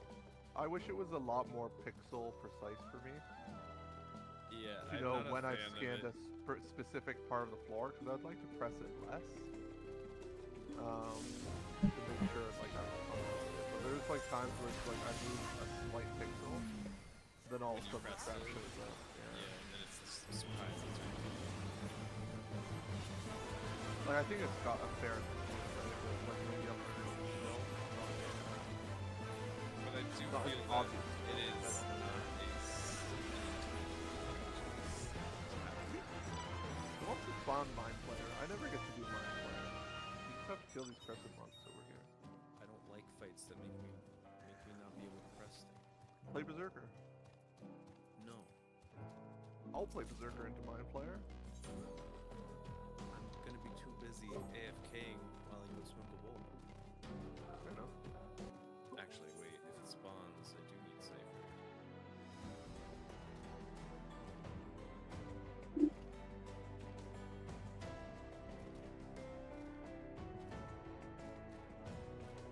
I wish it was a lot more pixel precise for me. Yeah, To I'm know not a when I've fan of scanned it. a specific part of the floor, because I'd like to press it less. to make sure like I'm unloaded. But there's like times where it's like I move a slight pixel, then all of a sudden the trap shows up. Yeah, and then it's this surprise. Like I think it's got a fair point, right? It's like maybe I'm still. But I do Not feel as that obvious. it is Who wants to spawn Mind Player? I never get to do Mind Player. You just have to kill these Crescent Monks over here. I don't like fights that make me not be able to press things. Play Berserker. No. I'll play Berserker into Mind Player. I'm gonna be too busy AFKing while I go smoke a bowl. Fair enough. Actually, wait, if it spawns, I do need Cypher.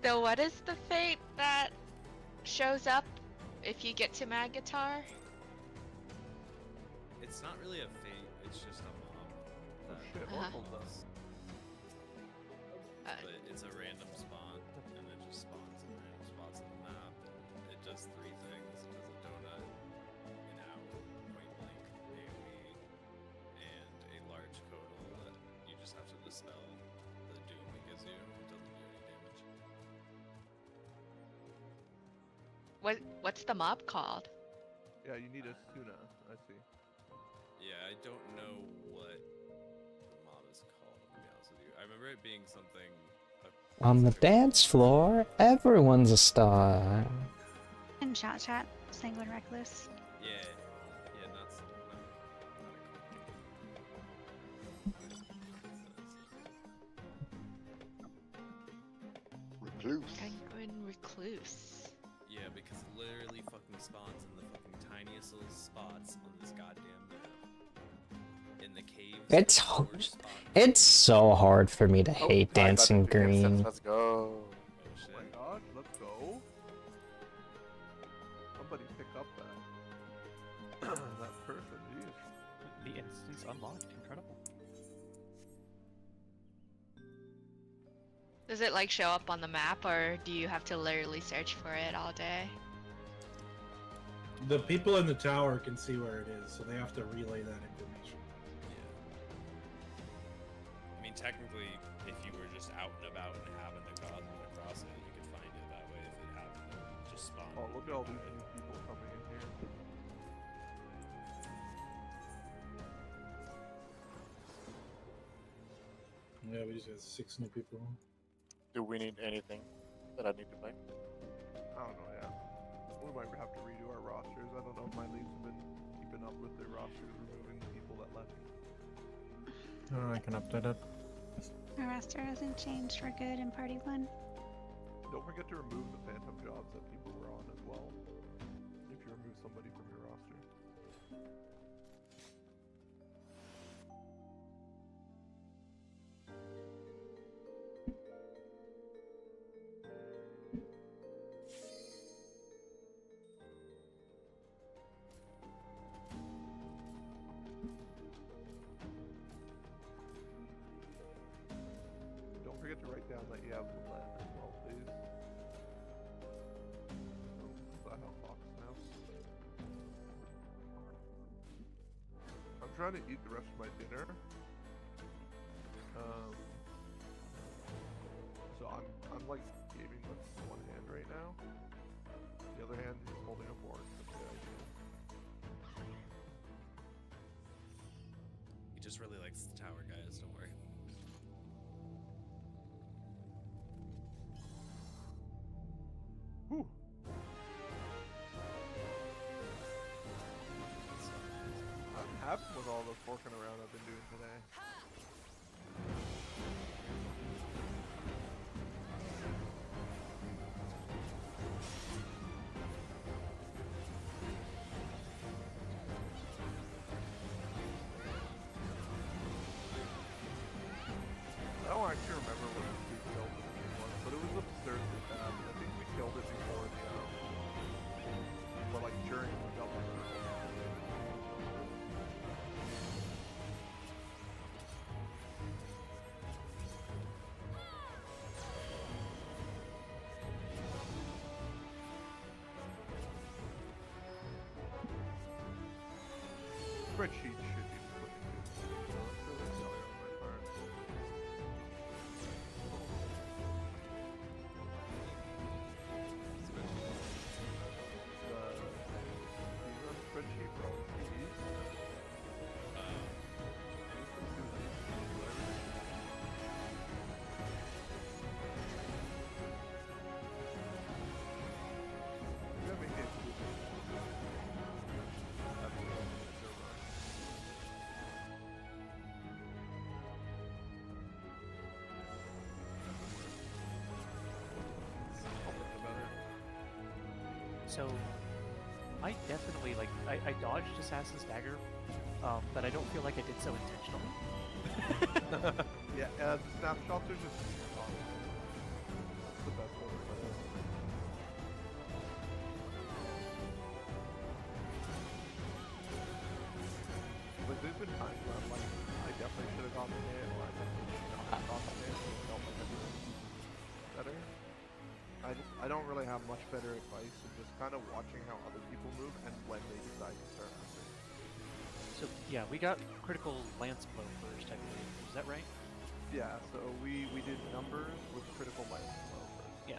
So what is the fate that shows up if you get to Magatar? It's not really a fate, it's just a mob. Oh that shit, Oracle does. But it's a random spawn, and it just spawns in random spots on the map. And it does three things. It does a donut, an hour, point blank, AoE, and a large codal that you just have to dispel the doom it gives you. It doesn't do any damage. What's the mob called? Yeah, you need a tuna. I see. Yeah, I don't know what the mob is called, to be honest with you. I remember it being something... On the dance floor, everyone's a star. In chat, Sanguine Recluse. Yeah, not Recluse. Sanguine Recluse. Yeah, because it literally fucking spawns in the fucking tiniest little spots on this goddamn map. In the caves. It's so hard for me to hate Dancing Green. Let's go. Oh shit. Oh my god, let's go. Somebody pick up that that person, jeez. The instance unlocked. Incredible. Does it like show up on the map, or do you have to literally search for it all day? The people in the tower can see where it is, so they have to relay that information. I mean, technically, if you were just out and about and happened to cross it, you could find it that way if it happened to just spawn. Oh, look at all these new people coming in here. Yeah, we just got 6 new people. Do we need anything that I need to play? I don't know, yeah. We might have to redo our rosters. I don't know if my leagues have been keeping up with their rosters, removing the people that left. I can update it. My roster hasn't changed for good in Party 1. Don't forget to remove the phantom jobs that people were on as well. If you remove somebody from your roster. Don't forget to write down that you have Lilette as well, please. So, I have Fox now. I'm trying to eat the rest of my dinner. So I'm like gaming with one hand right now. The other hand is holding a board. That's a good idea. He just really likes the tower, guys. Don't worry. Whew. I'm happy with all the forking around I've been doing today. I don't actually remember what the speed kill was, but it was absurdly fast. I think we killed it before the, or like during the double circle. spreadsheet should be pretty good. So that's really sorry on my part. Do you run spreadsheet for all the CDs? So, I definitely like I dodged Assassin's Dagger, but I don't feel like I did so intentionally. Yeah, the snapshots are just awesome. That's the best way to put it. Like, there's been times where I'm like, I definitely should have gotten the hit, or I definitely should not have gotten the hit, and it felt like I did better. I don't really have much better advice than just kind of watching how other people move and when they decide to start moving. So yeah, we got critical lance blow first, I believe. Is that right? Yeah, so we did numbers with critical lance blow first. Yeah.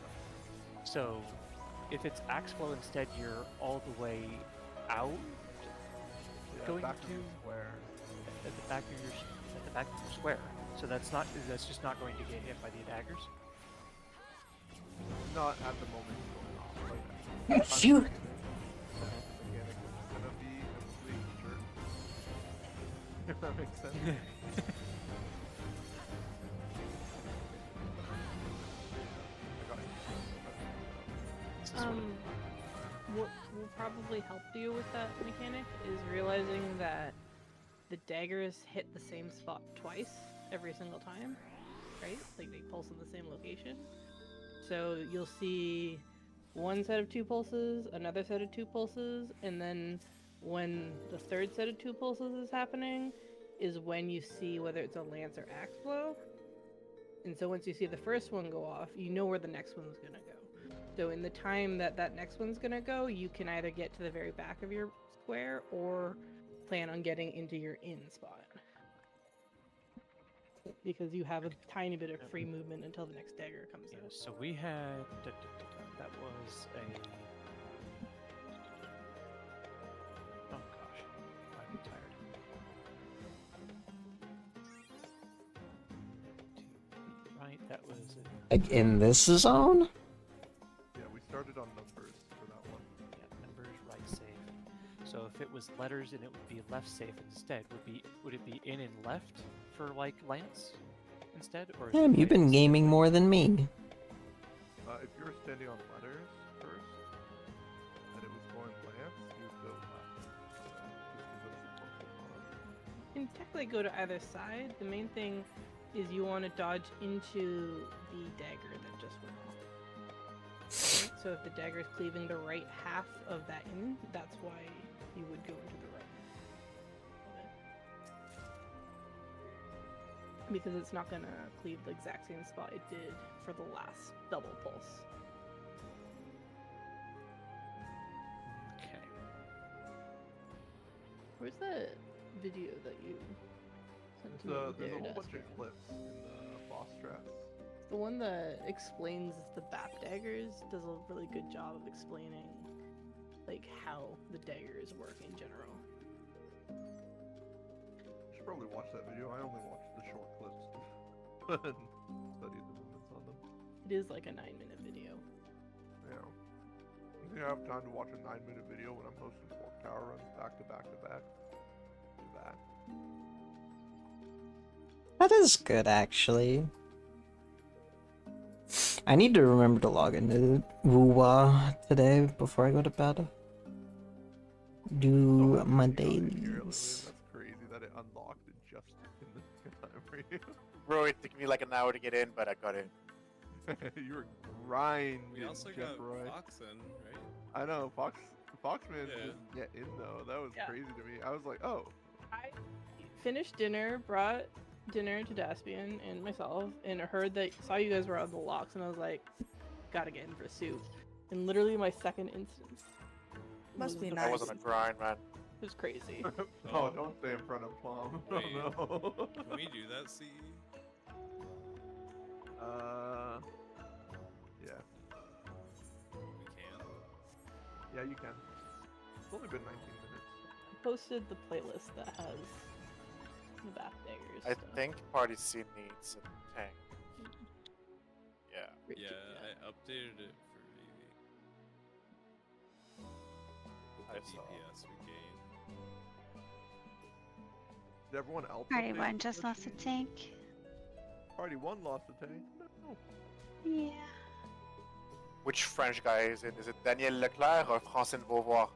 So if it's axe blow instead, you're all the way out. Yeah, Going back to the square. at the back of your square. So that's just not going to get hit by the daggers. Not at the moment it's going off. Like, Shoot! The mechanic is gonna be a complete jerk. If that makes sense. What will probably help you with that mechanic is realizing that the daggers hit the same spot twice every single time, right? Like they pulse in the same location. So you'll see one set of 2 pulses, another set of 2 pulses, and then when the third set of 2 pulses is happening is when you see whether it's a lance or axe blow. And so once you see the first one go off, you know where the next one's gonna go. So in the time that that next one's gonna go, you can either get to the very back of your square or plan on getting into your in spot. Because you have a tiny bit of free movement until the next dagger comes in. So we had that was a oh gosh, I'm tired. Right, that was Like in this zone? Yeah, we started on numbers for that one. Yeah, numbers right safe. So if it was letters and it would be left safe instead, would it be in and left for like lance instead, or is Damn, it you've right been and gaming more than me. If you were standing on letters first, and it was going lance, you would go left. Just because it was the closest one. You can technically go to either side. The main thing is you want to dodge into the dagger that just went off. Right? So if the dagger is cleaving the right half of that in, that's why you would go into the right. Because it's not going to cleave the exact same spot it did for the last double pulse. Okay. Where's that video that you sent to me? There's a whole bunch of clips in the boss strats. The one that explains the BAP daggers does a really good job of explaining like how the daggers work in general. You should probably watch that video. I only watched the short clips and studied the movements on them. It is like a 9-minute video. Yeah. You think I have time to watch a 9-minute video when I'm hosting 4 tower runs back to back to back? Do that. That is good, actually. I need to remember to log into Wuwa today before I go to bed. Do my dailies. That's crazy that it unlocked it just in the time for you. Bro, it took me like an hour to get in, but I got in. You were grinding. We also got Roy. Fox in, right? I know, Foxman didn't get in though. That was crazy to me. I was like, oh. I finished dinner, brought dinner to Daspian and myself, and heard that saw you guys were on the locks, and I was like, gotta get in pursuit. And literally my second instance. Must be I was on a grind, man. was crazy. Oh, don't stay in front of Plum. Oh Wait. no. Can we do that, CE? Yeah. We can. Yeah, you can. It's only been 19 minutes. I posted the playlist that has the back daggers. I stuff. think Party C needs a tank. Yeah. Yeah, I updated it for Vivi. With I the saw. DPS we gain. Did everyone else? Party update 1 the just lost a sheet? tank. Party 1 lost a tank. No. Yeah. Which French guy is it? Is it Daniel Leclerc or Francine Beauvoir?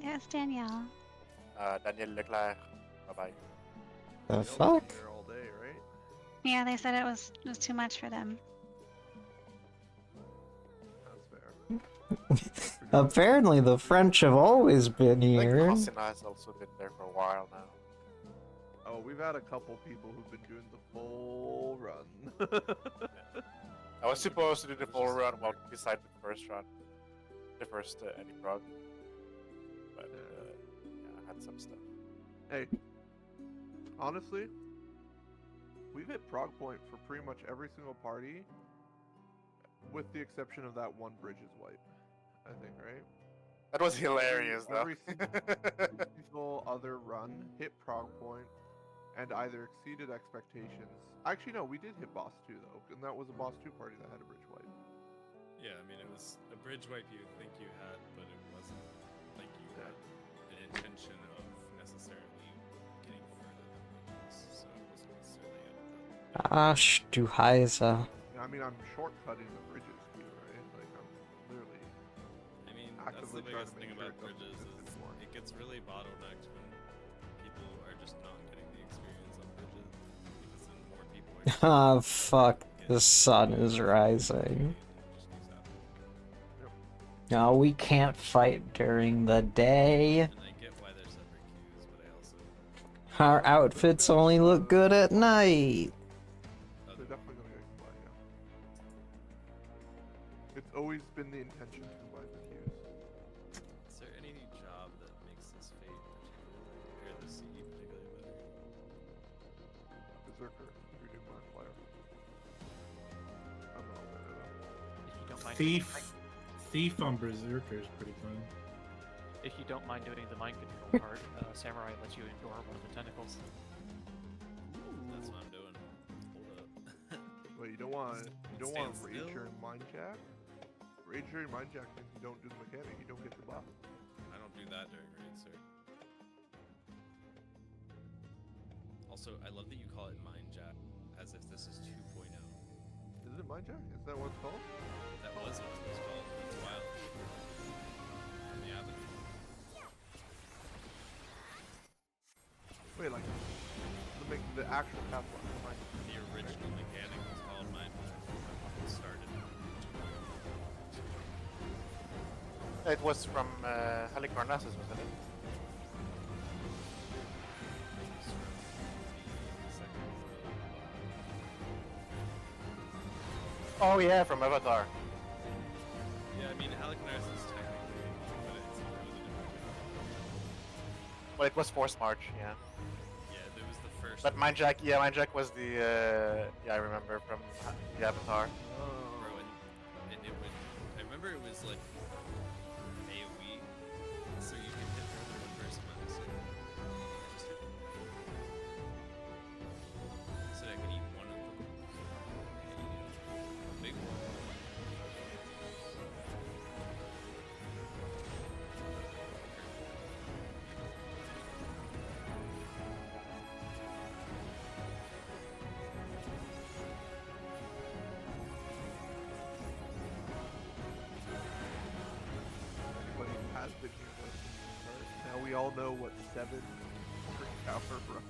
Yes, Danielle. Daniel Leclerc. Bye bye. The They'll fuck? be here all day, right? Yeah, they said it was too much for them. That's fair. Apparently, the French have always been I think here. Francine has also been there for a while now. Oh, we've had a couple people who've been doing the full run. I was supposed to do the full run, well, beside the first run. The first Eddie Prog. But, yeah, I had some stuff. Hey, honestly, we've hit prog point for pretty much every single party, with the exception of that one bridges wipe, I think, right? That was hilarious, though. Every single other run hit prog point and either exceeded expectations. Actually, no, we did hit boss 2 though, and that was a boss 2 party that had a bridge wipe. Yeah, I mean, it was a bridge wipe you would think you had, but it wasn't like you had an intention of necessarily getting further than bridges, so it wasn't necessarily Du Heiser. I mean, I'm shortcutting the bridges queue, right? Like, I'm literally. I mean, that's the actively trying biggest to thing make sure about it doesn't bridges exist is anymore. it gets really bottlenecked when people are just not getting the experience on bridges, because then more people are just Ah, fuck. The sun is rising. No, we can't fight during the day. and I get why there's separate queues, but I also Our outfits only look good at night. They're definitely gonna get combined, yeah. It's always been the intention to combine the queues. is there any job that makes this fate particularly, or the CE particularly better? Berserker, if you're doing Mark Flyer. I'm not all that If you don't mind Thief on Berserker is pretty fun. If you don't mind doing the mind control part, Samurai lets you endure one of the tentacles. That's what I'm doing. Hold up. Wait, you don't want Stand Rager still. and Mind Jack? Rager and Mind Jack means you don't do the mechanic, you don't get your buff. I don't do that during raid, sir. Also, I love that you call it Mind Jack, as if this is 2.0. Is it Mind Jack? Is that what it's called? That was what it was called. It's wild. On the avenue. Wait, like the actual path line. Mind The original mechanic was called Mind Jack. It started. It was from Halicarnassus, wasn't it? Oh yeah, from Avatar. Yeah, I mean, Halicarnassus is technically, but it's a different. Well, it was Force March, yeah. Yeah, there was the first. But Mind Jack, yeah, Mind Jack was the, yeah, I remember from the Avatar. Bro, and it would. I remember it was like AoE, so you could hit more than one person on the same. Just hit them. So I can eat one of them. And a big one. Anybody who has been here knows from the start. Now we all know what 7 per hour runs.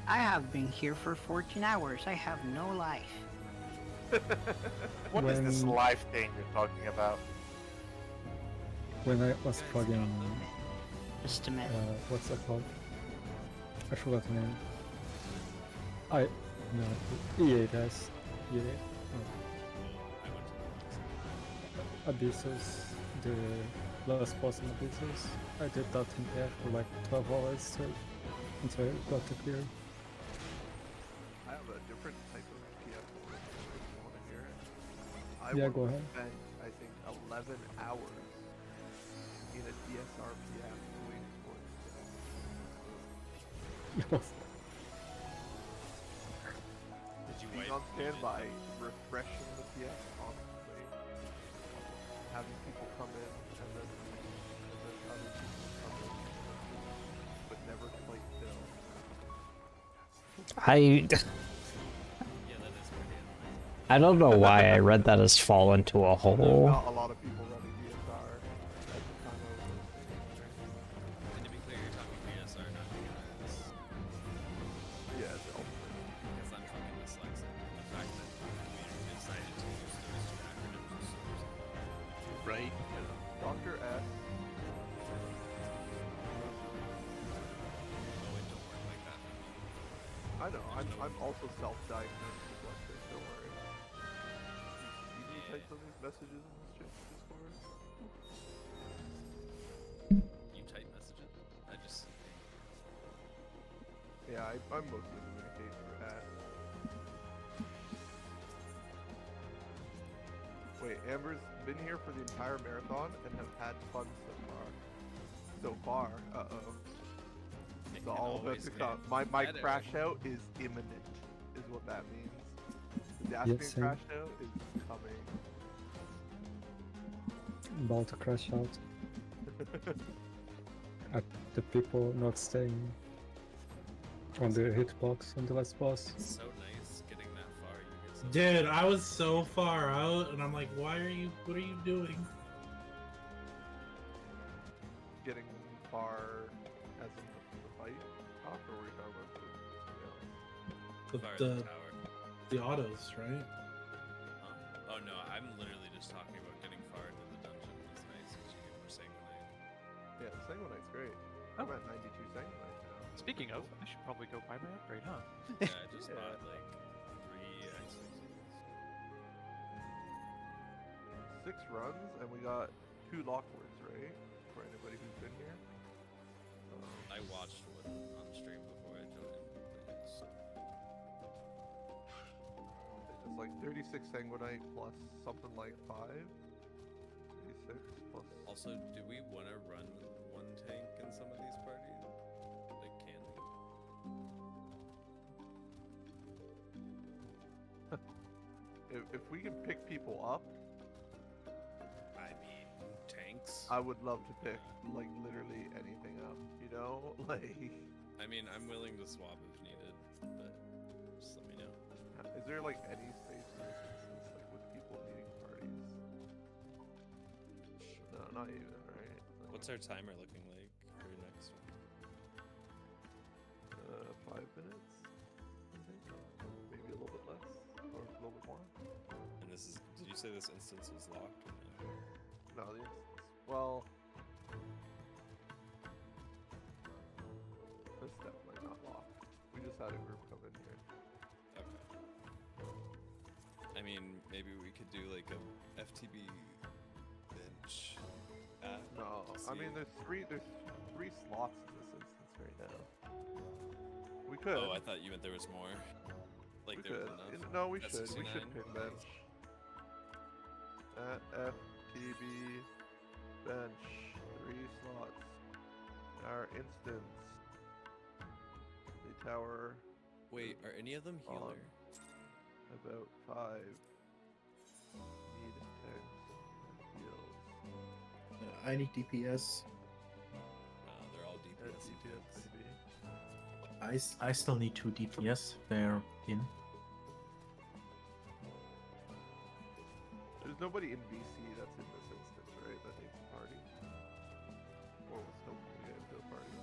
I have been here for 14 hours. I have no life. What is this When- life thing you're talking about? When I was plugging, Just a minute. what's that called? I forgot the name. No, EA does. EA. Abyssos, the last boss in Abyssus. I did that in PF for like 12 hours straight until I got to clear. I have a different type of PF if you want to hear it. I Yeah, once go ahead. spent, I think, 11 hours in a DSR PF doing sports. Did you Being wipe? on standby, refreshing the PF constantly, having people come in, and then other people come in, but never quite fill. I don't know why I read that as fall into a There's hole. not a lot of people running DSR at the time I was listening there. And to be clear, you're talking DSR, not DRS. Yeah, the ultimate. Because I'm fucking dyslexic. The fact that we decided to use those two acronyms is so bizarre. Right? Dr. S. Oh, it don't work like that for me. I know, I'm also self-diagnosed dyslexic, don't worry. You can type some of these messages in this Discord. You type messages? I just see Yeah, I'm mostly communicating through that. Wait, Amber's been here for the entire marathon and have had fun so far. Uh-oh. It's all about to come. My crash out is imminent, is what that means. The Daspian Yes, same. crash out is coming. About to crash out. At the people not staying on the hitbox on the last boss. it's so nice getting that far. You get so Dude, I was so far out, and I'm like, what are you doing? Getting far as in the fight talk, or were we talking about The, the autos, right? Huh? Oh no, I'm literally just talking about getting far into the dungeon. It's nice because you get more sanguinite. Yeah, the Sanguinite's great. I'm at 92 Sanguinite now. Speaking of, I should probably go buy my upgrade, huh? Yeah, I just bought like 3 X-Wings. 6 runs, and we got 2 Lockwards, right? For anybody who's been here. I watched one on stream before I joined. But it's like 36 Sanguinite plus something like 5. 36 plus. Also, do we want to run with one tank in some of these parties? Like, can we? If we can pick people up, I mean, tanks. I would love to pick like literally anything up. You know, like. I mean, I'm willing to swap if needed, but just let me know. Is there like any space in this instance, like with people needing parties? No, not even, right? What's our timer looking like for next one? 5 minutes, I think. Maybe a little bit less, or a little bit more. And this is, did you say this instance was locked? Or no? No, the instance. Well, it's definitely not locked. We just had a group come in here. Okay. I mean, maybe we could do like a FTB bench. No, I mean there's three slots in this instance right now. We could. Oh, I thought you meant there was more. Like We there was could. enough. No, we At should. We should 69? pin bench. At FTB bench 3 slots. Our instance. The tower. Wait, are any of them on healer? About 5. Need tanks and heals. I need DPS. They're all DPS. I still need 2 DPS. They're in. There's nobody in BC that's in this instance, right? That needs a party. Or was hoping to get into a party.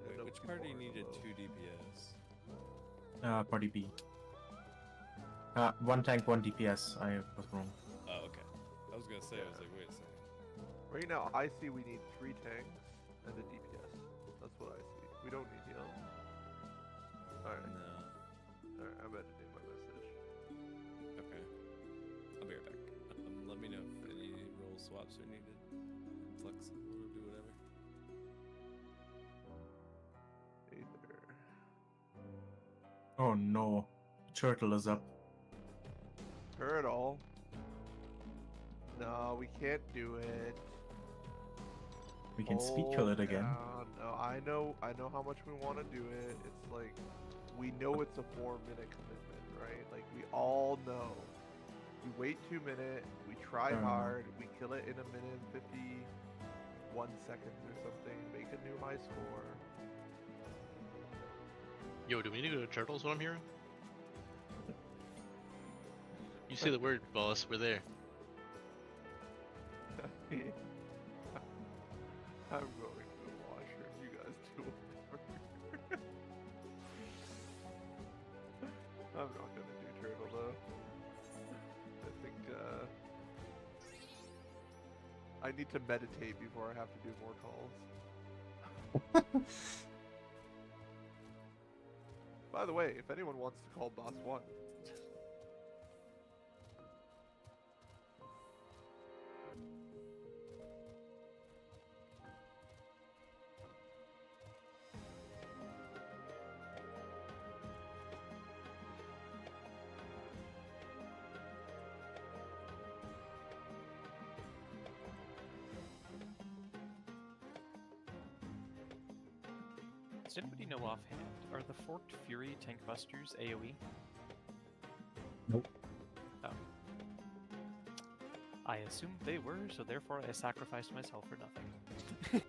Wait, which party needed 2 DPS? Party B. 1 tank, 1 DPS. I was wrong. Oh, okay. I was gonna say, I was like, wait a second. Right now, I see we need 3 tanks and a DPS. That's what I see. We don't need heal. Alright. No. Alright, I'm editing my message. Okay. I'll be right back. Let me know if any swaps are needed. I'm flexible to do whatever. Hey there. Oh no, turtle is up. Turtle. No, we can't do it. We can speed kill it again. No, I know how much we want to do it. It's like, we know it's a 4-minute commitment, right? Like, we all know. We wait 2 minutes, we try hard, we kill it in 1 minute and 51 seconds or something, make a new high score. Yo, do we need to go to Turtles, what I'm hearing? You say the word, boss, we're there. I'm going to the washer. You guys do whatever. I'm not gonna do turtle though. I think I need to meditate before I have to do more calls. By the way, if anyone wants to call boss 1. Does anybody know offhand, are the Forked Fury tank busters AoE? Nope. Oh. I assumed they were, so therefore I sacrificed myself for nothing.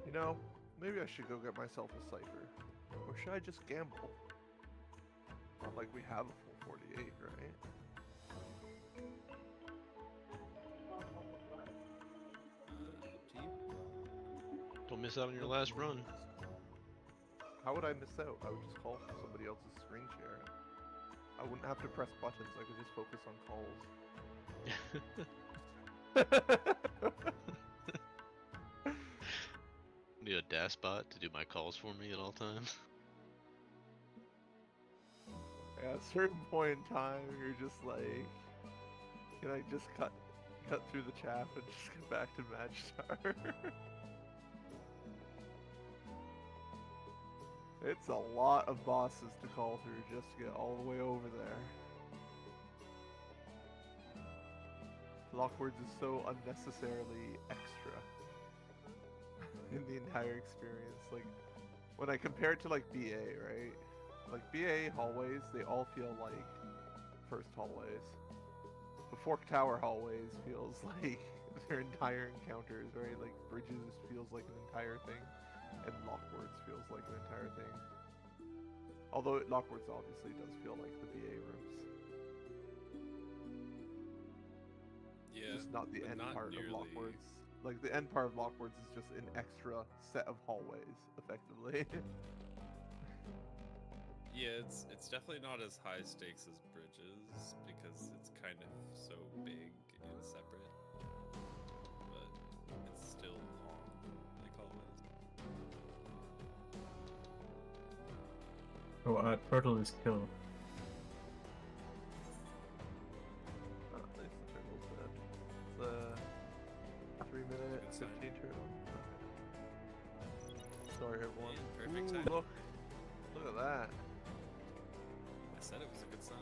You know, maybe I should go get myself a cipher. Or should I just gamble? Not like we have a full 48, right? Don't miss out on your last run. How would I miss out? I would just call from somebody else's screen share. I wouldn't have to press buttons, I could just focus on calls. Need a dash bot to do my calls for me at all times. At a certain point in time, you're just like, can I just cut through the chaff and just get back to Magitar? It's a lot of bosses to call through just to get all the way over there. Lockwords is so unnecessarily extra in the entire experience. Like, when I compare it to like BA, right? Like BA hallways, they all feel like first hallways. The Fork Tower hallways feels like their entire encounters, right? Like Bridges feels like an entire thing, and Lockwords feels like an entire thing. Although Lockwords obviously does feel like the BA rooms. just not the end not part nearly. of Lockwards. Like the end part of Lockwards is just an extra set of hallways, effectively. Yeah, it's definitely not as high stakes as Bridges because it's kind of so big and separate. But it's still long, like hallways. Oh, turtle is killed. Oh, at least the turtle's dead. It's a 3-minute, 15 turtle. Okay. Sorry, everyone. Perfect Ooh, time. look at that. I said it was a good sign.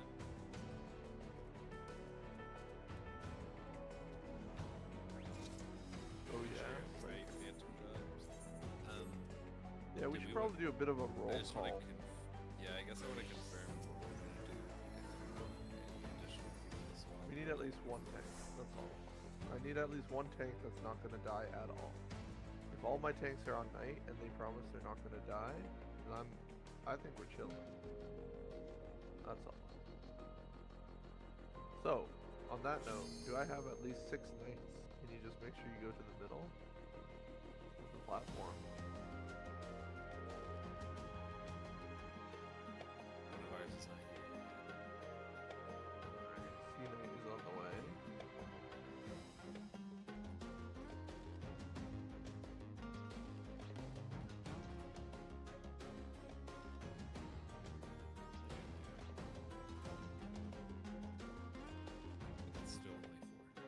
Oh yeah. Right, phantom jobs. Yeah, we should probably do a bit of a roll I just call. want to yeah, I guess I want to confirm what we're going to do any additional people this one. We need at least one tank. That's all. I need at least one tank that's not gonna die at all. If all my tanks are on night and they promise they're not gonna die, then I think we're chilling. That's all. So, on that note, do I have at least 6 knights? Can you just make sure you go to the middle of the platform? One of ours is not here. Sea Knight is on the way. It's still only 4.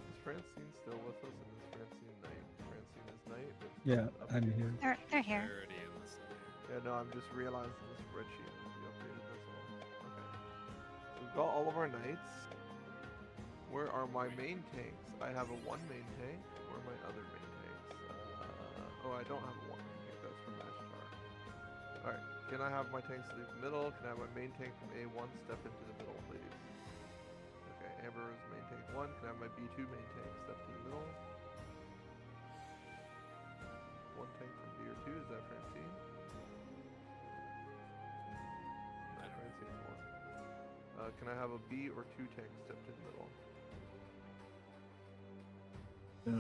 Is Francine still with us, and is Francine Knight? Francine is Knight, but it's Yeah, not I'm updated. here. They're here. They're already in this layer. Yeah, no, I'm just realizing the spreadsheet will be updated, that's all. Okay. So we've got all of our knights. Where are my main tanks? I have a 1 main tank. Where are my other main tanks? Oh, I don't have a 1 main tank, that's from Ashtar. Alright, can I have my tanks leave the middle? Can I have my main tank from A1 step into the middle, please? Okay, Amber is main tank 1. Can I have my B2 main tank step to the middle? 1 tank from B or 2, is that Francine? No, Francine's 1. Can I have a B or 2 tank step to the middle?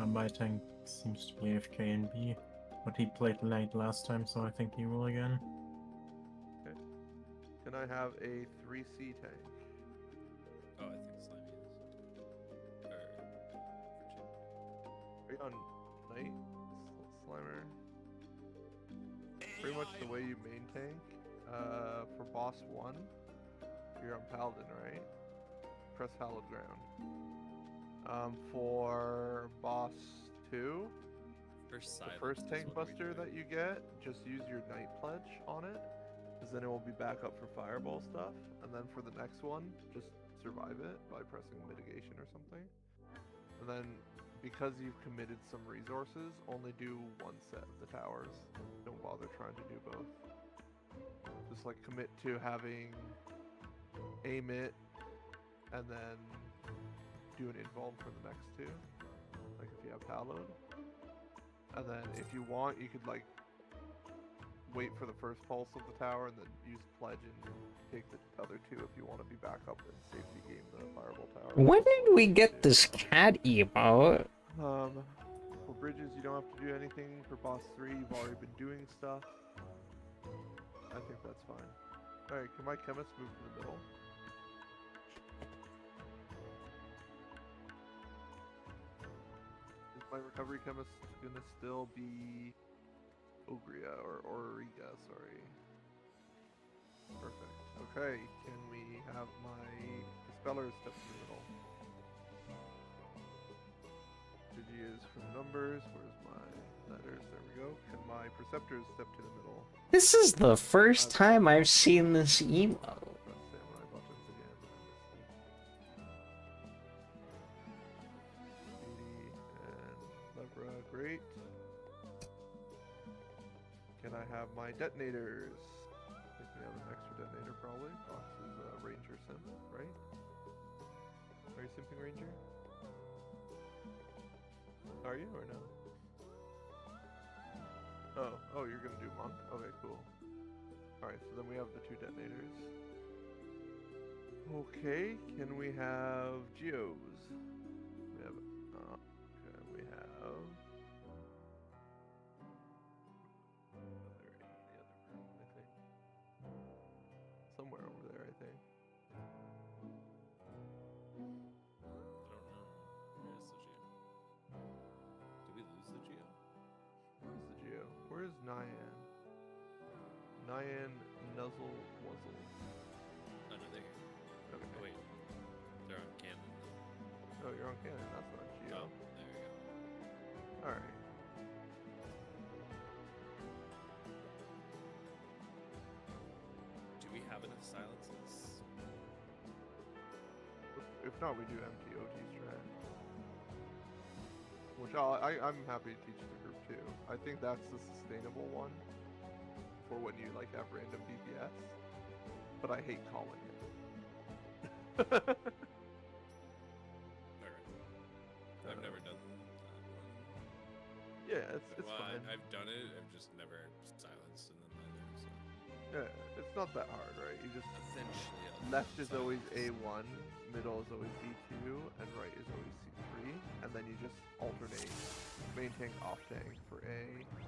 My tank seems to be AFK in B, but he played late last time, so I think he will again. Okay. Can I have a 3C tank? Oh, I think Slimy is. Are you on Knight, Slimer? Pretty much the way you main tank. For boss 1, you're on Paladin, right? Press Hallowed Ground. For boss 2, the first tank buster that you get, just use your Knight Pledge on it, because then it will be back up for fireball stuff. And then for the next one, just survive it by pressing mitigation or something. And then, because you've committed some resources, only do 1 set of the towers. Don't bother trying to do both. Just like commit to having aim it, and then do an invuln for the next 2. Like if you have Hallowed. And then if you want, you could like wait for the first pulse of the tower and then use Pledge and take the other 2 if you want to be back up and safety game the fireball tower. When did we get this cat emote? For bridges, you don't have to do anything. For boss 3, you've already been doing stuff. I think that's fine. Alright, can my chemist move to the middle? Is my recovery chemist gonna still be Ogria or Origa, sorry. Perfect. Okay, can we have my Dispeller step to the middle? Digi is from numbers, where's my letters? There we go. Can my Preceptors step to the middle? This is the first time I've seen this emote. Press samurai buttons again. Speedy and Levra, great. Can I have my detonators? I think we have an extra detonator probably. Fox is a Ranger simp, right? Are you simping Ranger? Are you or no? Oh, you're gonna do monk? Okay, cool. Alright, so then we have the 2 detonators. Okay, can we have geos? We have. Okay, we have. They're in the other room, I think. Somewhere over there, I think. I don't know. Where is the Geo? Did we lose the Geo? Where's the geo? Where's Nyan? Nyan Nuzzle Wuzzle. Oh no, they're here. Okay. Oh wait, they're on cannon. Oh, you're on cannon. That's not geo. Oh, there we go. Alright. Do we have enough silences? If not, we do MTOT strat. Which I'm happy to teach the group too. I think that's the sustainable one for when you like have random DPS. But I hate calling it. Alright. I've never done that one. Yeah, it's Well, fine. I've done it. I've just never silenced in them either. So Yeah, it's not that hard, right? You just eventually, left is always A1, middle is always B2, and right is always C3, and then you just alternate main tank off tank for A,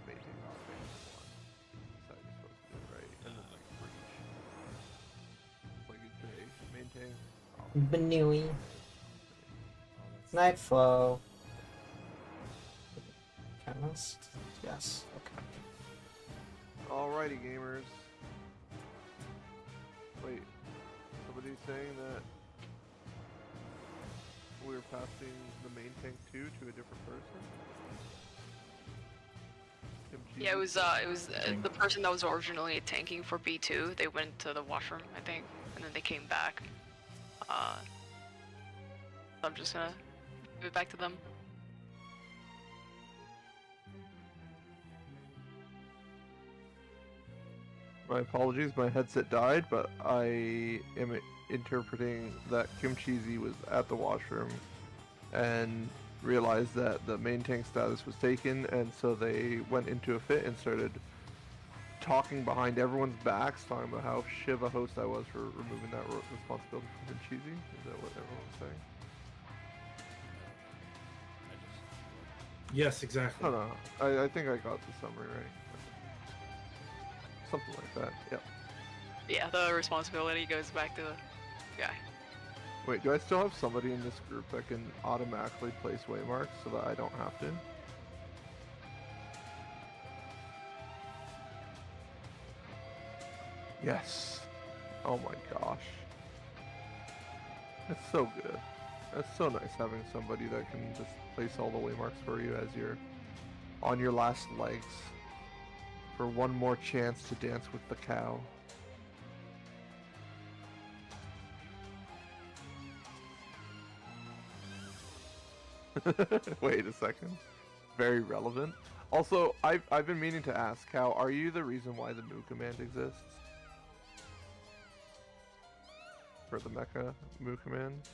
main tank off tank for 1. That's how you're supposed to do it, right? And then like for each. Like you'd say main tank. Benui. Nightflow. Chemist? Yes. Okay. Alrighty, gamers. Wait, somebody's saying that we're passing the main tank 2 to a different person? Yeah, it was the person that was originally tanking for B2. They went to the washroom, I think, and then they came back. I'm just gonna give it back to them. My apologies, my headset died, but I am interpreting that Kim Cheesy was at the washroom and realized that the main tank status was taken, and so they went into a fit and started talking behind everyone's backs, talking about how shiv a host I was for removing that responsibility from Kim Cheesy. Is that what everyone was saying? Yes, exactly. I don't know. I think I got the summary right. Something like that, yep. Yeah, the responsibility goes back to the guy. Wait, do I still have somebody in this group that can automatically place waymarks so that I don't have to? Yes. Oh my gosh. That's so good. That's so nice having somebody that can just place all the waymarks for you as you're on your last legs for one more chance to dance with the cow. Wait a second. Very relevant. Also, I've been meaning to ask, Cow, are you the reason why the moo command exists? For the mecha moo command?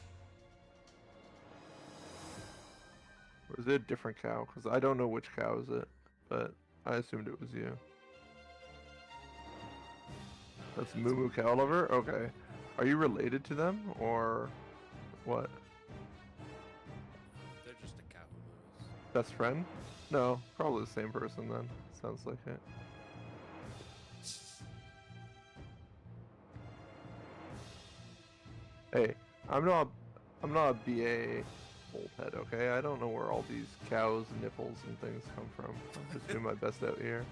Or is it a different cow? Because I don't know which cow is it, but I assumed it was you. That's Moo Moo Cow Lover? Okay. Are you related to them, or what? they're just a cow who moves. Best friend? No, probably the same person then. Sounds like it. Hey, I'm not a BA old head, okay? I don't know where all these cows, nipples, and things come from. I'm just doing my best out here.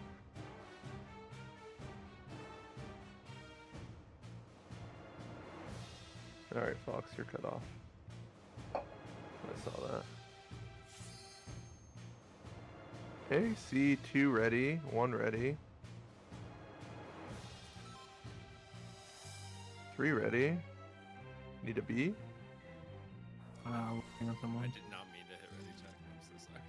Alright, Fox, you're cut off. I saw that. Okay, C2 ready, 1 ready. 3 ready. Need a B? I did not mean to hit ready check. I'm so sorry.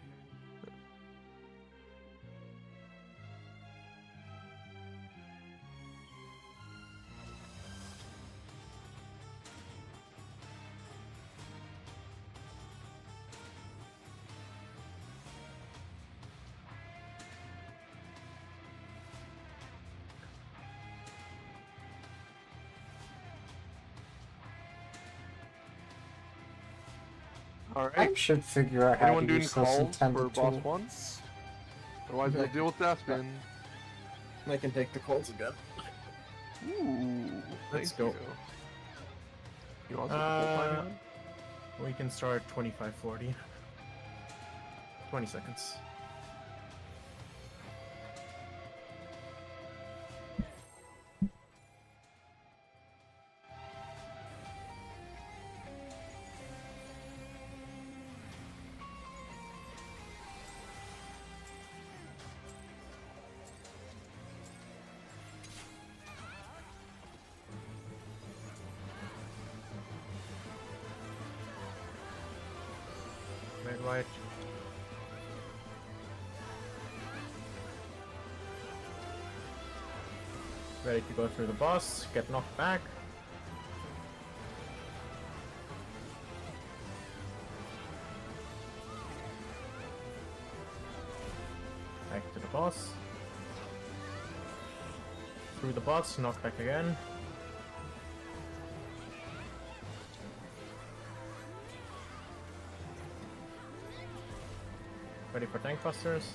Alright. I should figure out how Anyone to doing use those calls intended for boss tools. one? Otherwise, we'll deal with Deathspin. I can take the calls again. Ooh, Let's thank go. you. You want to set the full time again? We can start 25:40. 20 seconds. Red, white. Ready to go through the boss, get knocked back. Back to the boss. Through the boss, knocked back again. Ready for tank busters.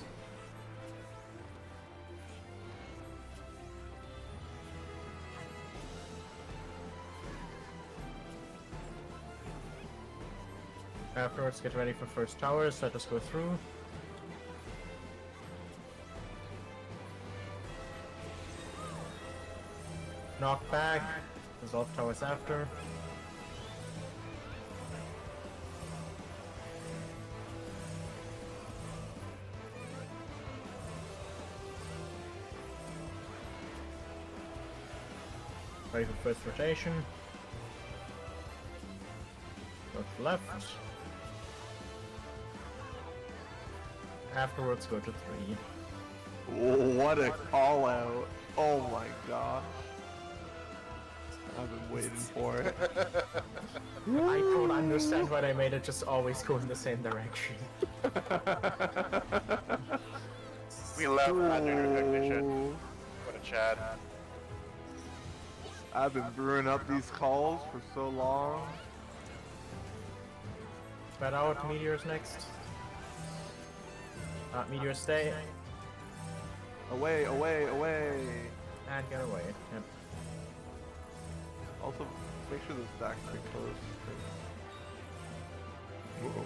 Afterwards, get ready for first towers. Let us go through. Knock back. Dissolve towers after. Ready for first rotation. Go to left. Afterwards, go to 3. Oh, what a call out. Oh my god. I've been waiting for it. I don't understand why they made it just always go in the same direction. We love pattern recognition. What a Chad. I've been brewing up these calls for so long. Spread out, meteors next. Meteors stay. Away, away, away. And get away. Yep. Also, make sure the stack's pretty close. Whoa.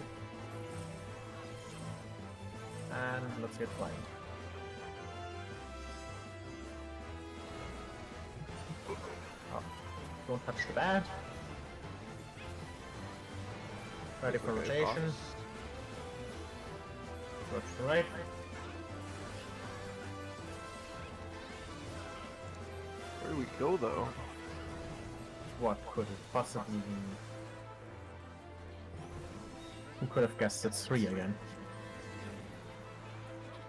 And let's get flying. Oh, don't touch the bat. Ready for Okay, rotation. Go to the right. Where do we go though? What could it possibly be? Who could have guessed it's 3 again?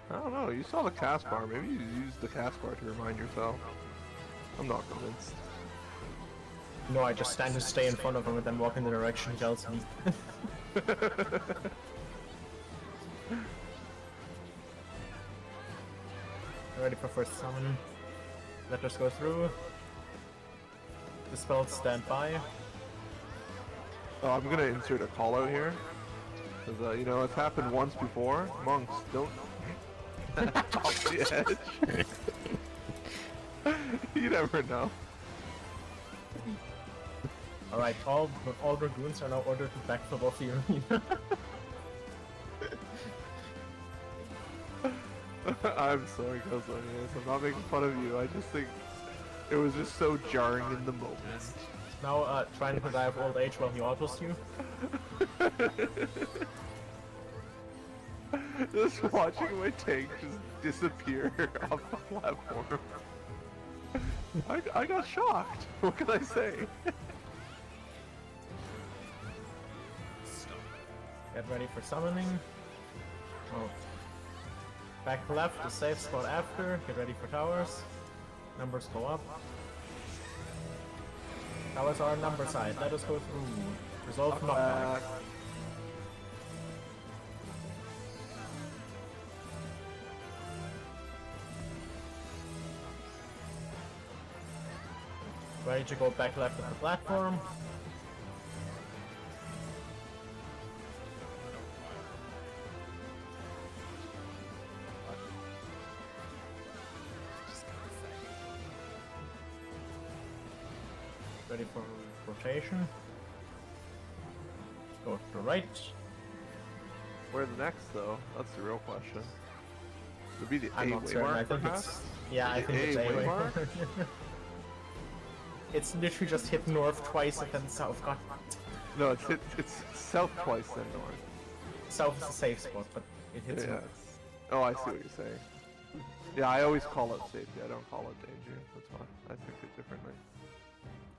I don't know, you saw the cast bar. Maybe you used the cast bar to remind yourself. I'm not convinced. No, I just stand and stay in front of him and then walk in the direction he tells me. Ready for first summon. Let us go through. The spells stand by. Oh, I'm gonna insert a call out here. Because, you know, it's happened once before. Monks, don't... off the edge. You never know. Alright, all dragoons are now ordered to backfill off the arena. I'm sorry, Cosonius. I'm not making fun of you. I just think it was just so jarring in the moment. Now, trying to die of old age while he autos you. Just watching my tank just disappear off the platform. I got shocked. What can I say? Get ready for summoning. Oh. Back left, the safe spot after. Get ready for towers. Numbers go up. Towers are on number side. Let us go through. Resolve knockback. Ready to go back left of the platform. Ready for rotation. Go to the right. Where the next though? That's the real question. Would be the I'm A not way certain. mark, I think perhaps? it's I The think it's A A way mark? It's literally just hit north twice and then south. God. No, it's south twice then north. South is a safe spot, but it hits Yeah. north. Oh, I see what you're saying. Yeah, I always call it safety. I don't call it danger. That's why I think it differently.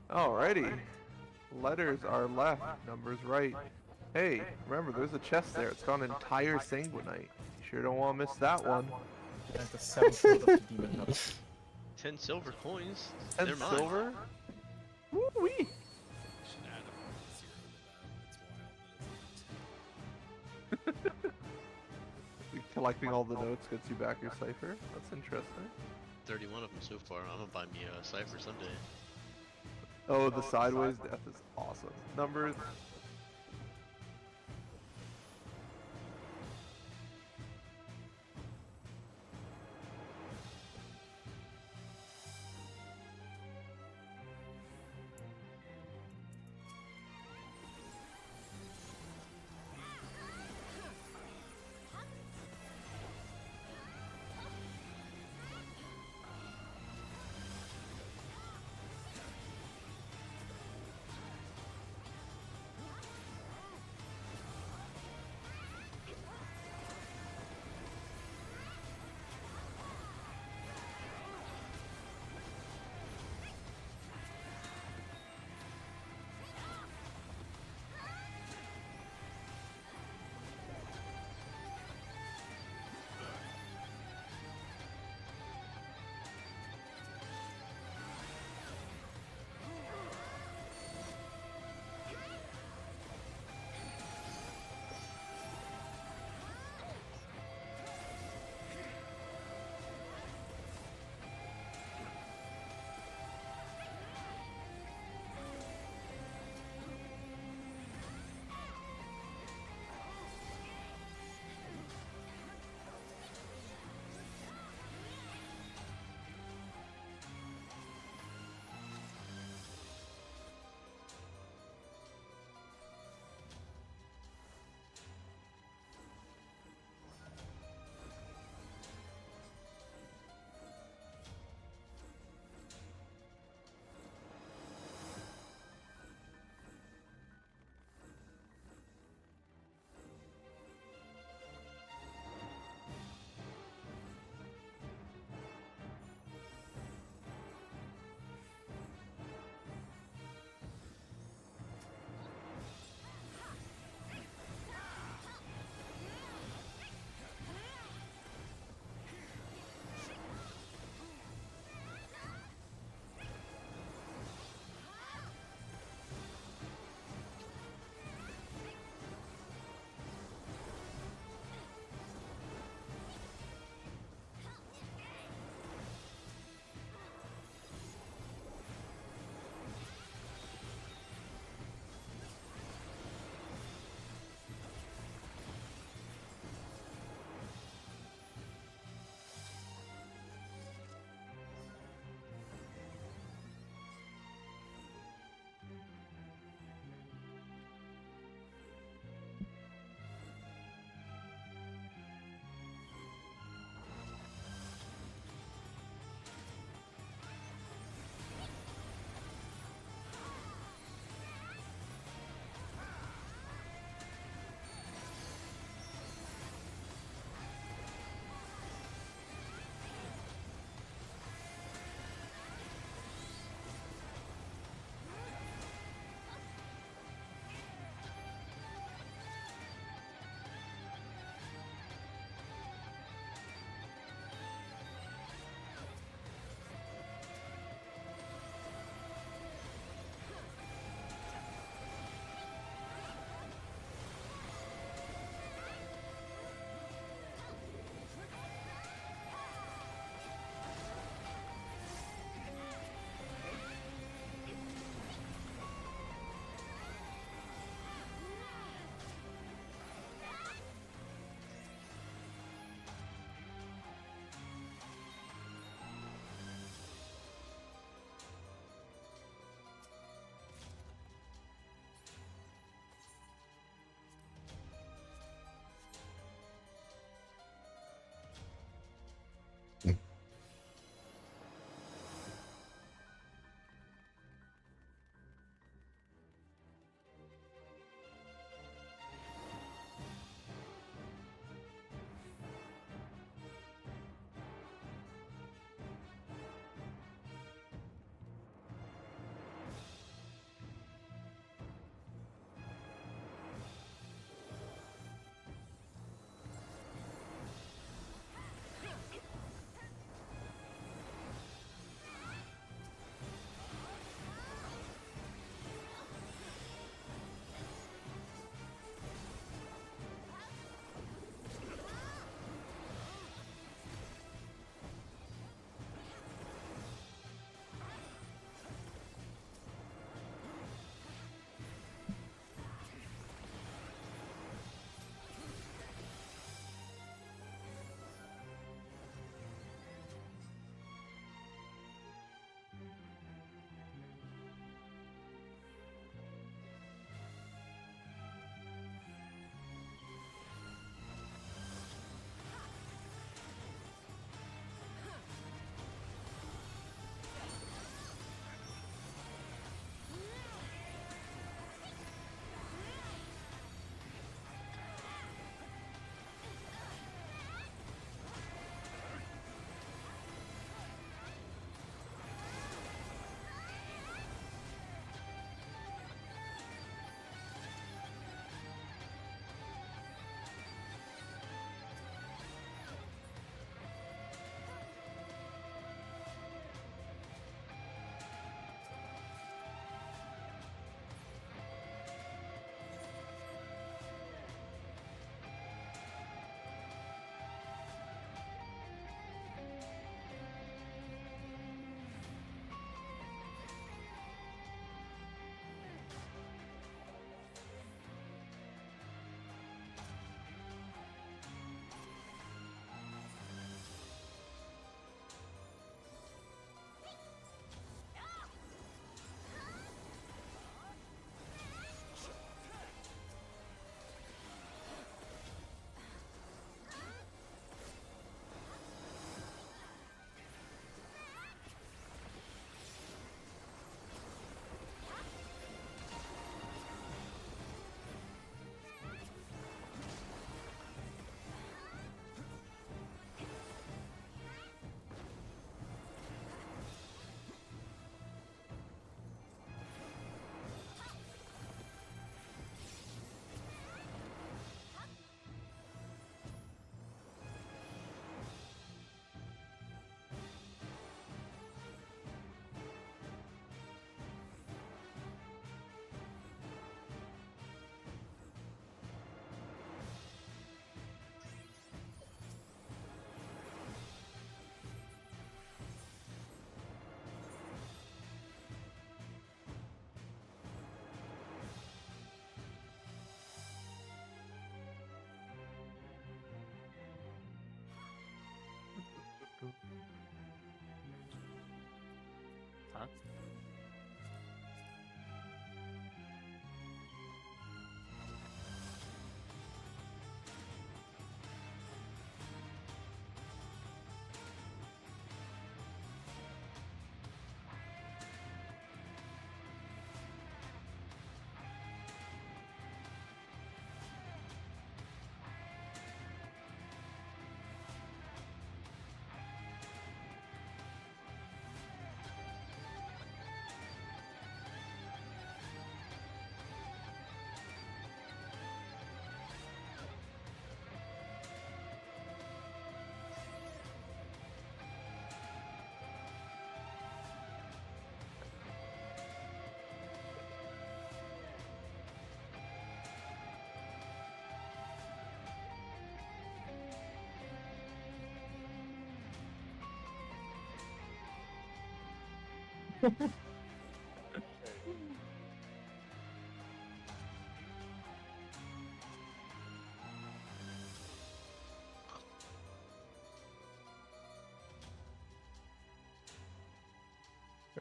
Alrighty. Letters are left, numbers right. Hey, remember, there's a chest there. It's got an entire Sanguinite. You sure don't want to miss that one. And the 7th note of the demon hub. 10 silver coins. 10 They're mine. silver? Woo-wee! Should add a 0 to that. That's wild. Collecting all the notes gets you back your cipher. That's interesting. 31 of them so far. I'm gonna buy me a cipher someday. Oh, the sideways death is awesome. Numbers.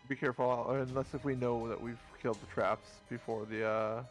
Be careful, unless if we know that we've killed the traps before the